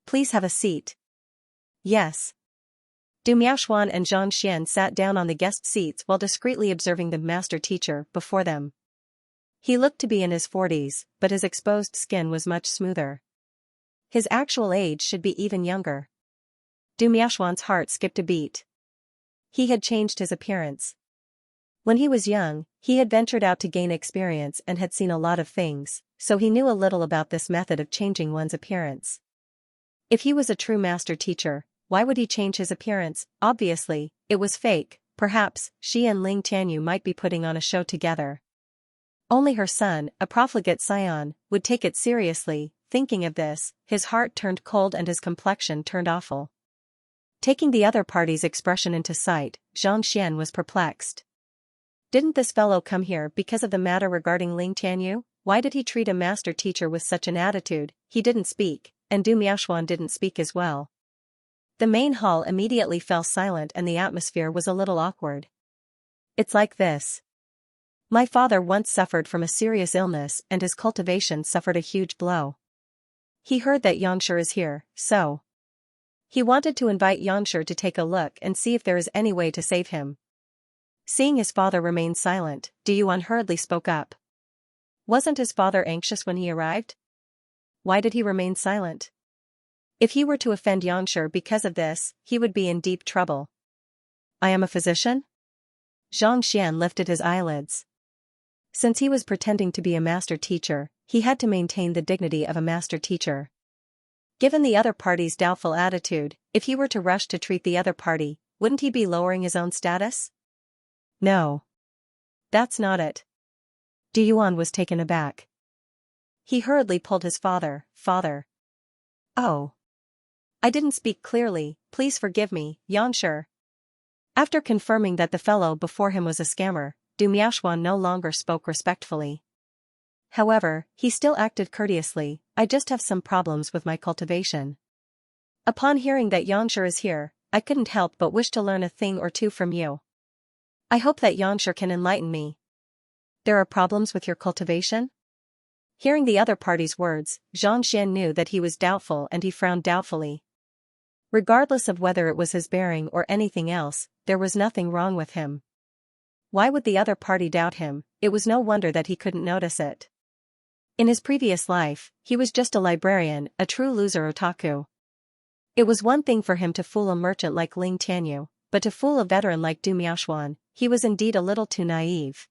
"Please have a seat." "Yes." Du Miaoshuan and Xianxia sat down on the guest seats while discreetly observing the master teacher before them. He looked to be in his 40s, but his exposed skin was much smoother. His actual age should be even younger. Du Miaoshuan's heart skipped a beat. He had changed his appearance. When he was young, he had ventured out to gain experience and had seen a lot of things, so he knew a little about this method of changing one's appearance. If he was a true master teacher, why would he change his appearance? Obviously, it was fake. Perhaps she and Ling Tianyu might be putting on a show together. Only her son, a profligate scion, would take it seriously. Thinking of this, his heart turned cold and his complexion turned awful. Taking the other party's expression into sight, Xianxia was perplexed. Didn't this fellow come here because of the matter regarding Ling Tianyu? Why did he treat a master teacher with such an attitude? He didn't speak, and Du Miaoshuan didn't speak as well. The main hall immediately fell silent and the atmosphere was a little awkward. "It's like this. My father once suffered from a serious illness and his cultivation suffered a huge blow. He heard that Xianxia is here, so he wanted to invite Xianxia to take a look and see if there is any way to save him." Seeing his father remain silent, Du Yuan hurriedly spoke up. Wasn't his father anxious when he arrived? Why did he remain silent? If he were to offend Xianxia because of this, he would be in deep trouble. "I am a physician?" Xianxia lifted his eyelids. Since he was pretending to be a master teacher, he had to maintain the dignity of a master teacher. Given the other party's doubtful attitude, if he were to rush to treat the other party, wouldn't he be lowering his own status? "No. That's not it." Du Yuan was taken aback. He hurriedly pulled his father. "Father. Oh. I didn't speak clearly, please forgive me, Xianxia." After confirming that the fellow before him was a scammer, Du Miaoshuan no longer spoke respectfully. However, he still acted courteously. "I just have some problems with my cultivation. Upon hearing that Xianxia is here, I couldn't help but wish to learn a thing or two from you. I hope that Xianxia can enlighten me." "There are problems with your cultivation?" Hearing the other party's words, Xianxia knew that he was doubtful and he frowned doubtfully. Regardless of whether it was his bearing or anything else, there was nothing wrong with him. Why would the other party doubt him? It was no wonder that he couldn't notice it. In his previous life, he was just a librarian, a true loser otaku. It was one thing for him to fool a merchant like Ling Tianyu, but to fool a veteran like Du Miaoshuan, he was indeed a little too naive.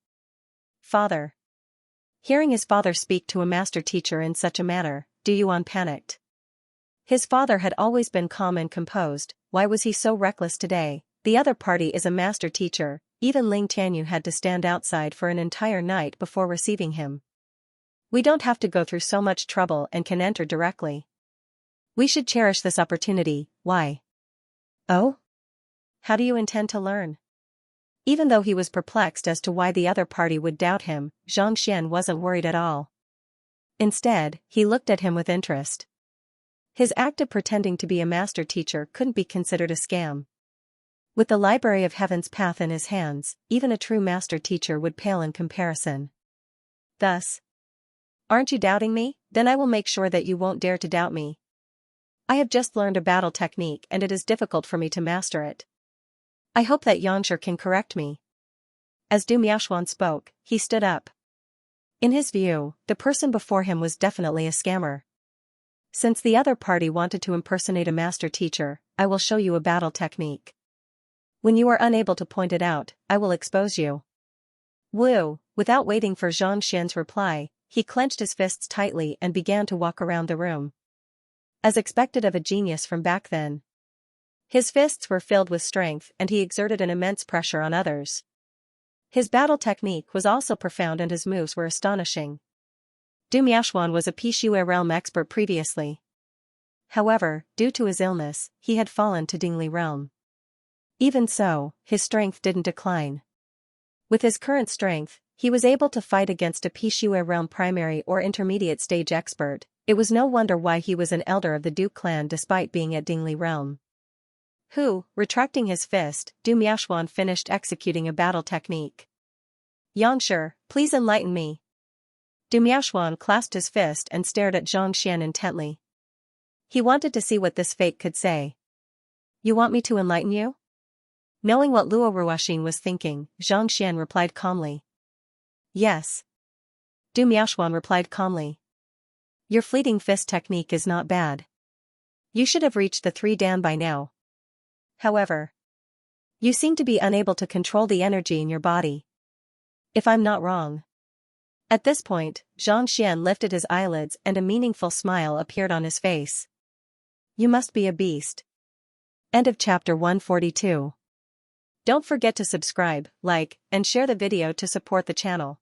"Father." Hearing his father speak to a master teacher in such a manner, Du Yuan panicked. His father had always been calm and composed. Why was he so reckless today? The other party is a master teacher. Even Ling Tianyu had to stand outside for an entire night before receiving him. "We don't have to go through so much trouble and can enter directly. We should cherish this opportunity." "Why?" "Oh? How do you intend to learn?" Even though he was perplexed as to why the other party would doubt him, Xianxia wasn't worried at all. Instead, he looked at him with interest. His act of pretending to be a master teacher couldn't be considered a scam. With the Library of Heaven's path in his hands, even a true master teacher would pale in comparison. Thus, "Aren't you doubting me? Then I will make sure that you won't dare to doubt me. I have just learned a battle technique and it is difficult for me to master it. I hope that Xianxia can correct me." As Du Miaoshuan spoke, he stood up. In his view, the person before him was definitely a scammer. "Since the other party wanted to impersonate a master teacher, I will show you a battle technique. When you are unable to point it out, I will expose you." Woo! Without waiting for Xianxia's reply, he clenched his fists tightly and began to walk around the room. As expected of a genius from back then. His fists were filled with strength and he exerted an immense pressure on others. His battle technique was also profound and his moves were astonishing. Du Miaoshuan was a Pishue realm expert previously. However, due to his illness, he had fallen to Dingli realm. Even so, his strength didn't decline. With his current strength, he was able to fight against a Pishue realm primary or intermediate stage expert. It was no wonder why he was an elder of the Duke clan despite being at Dingli realm. Retracting his fist, Du Miaoshuan finished executing a battle technique. Xianxia, please enlighten me. Du Miaoshuan clasped his fist and stared at Zhang Xian intently. He wanted to see what this fake could say. You want me to enlighten you? Knowing what Luo Ruoxin was thinking, Zhang Xian replied calmly. Yes. Du Miaoshuan replied calmly. Your fleeting fist technique is not bad. You should have reached the 3 Dan by now. However, you seem to be unable to control the energy in your body. If I'm not wrong. At this point, Zhang Xian lifted his eyelids and a meaningful smile appeared on his face. You must be a beast. End of chapter 142. Don't forget to subscribe, like, and share the video to support the channel.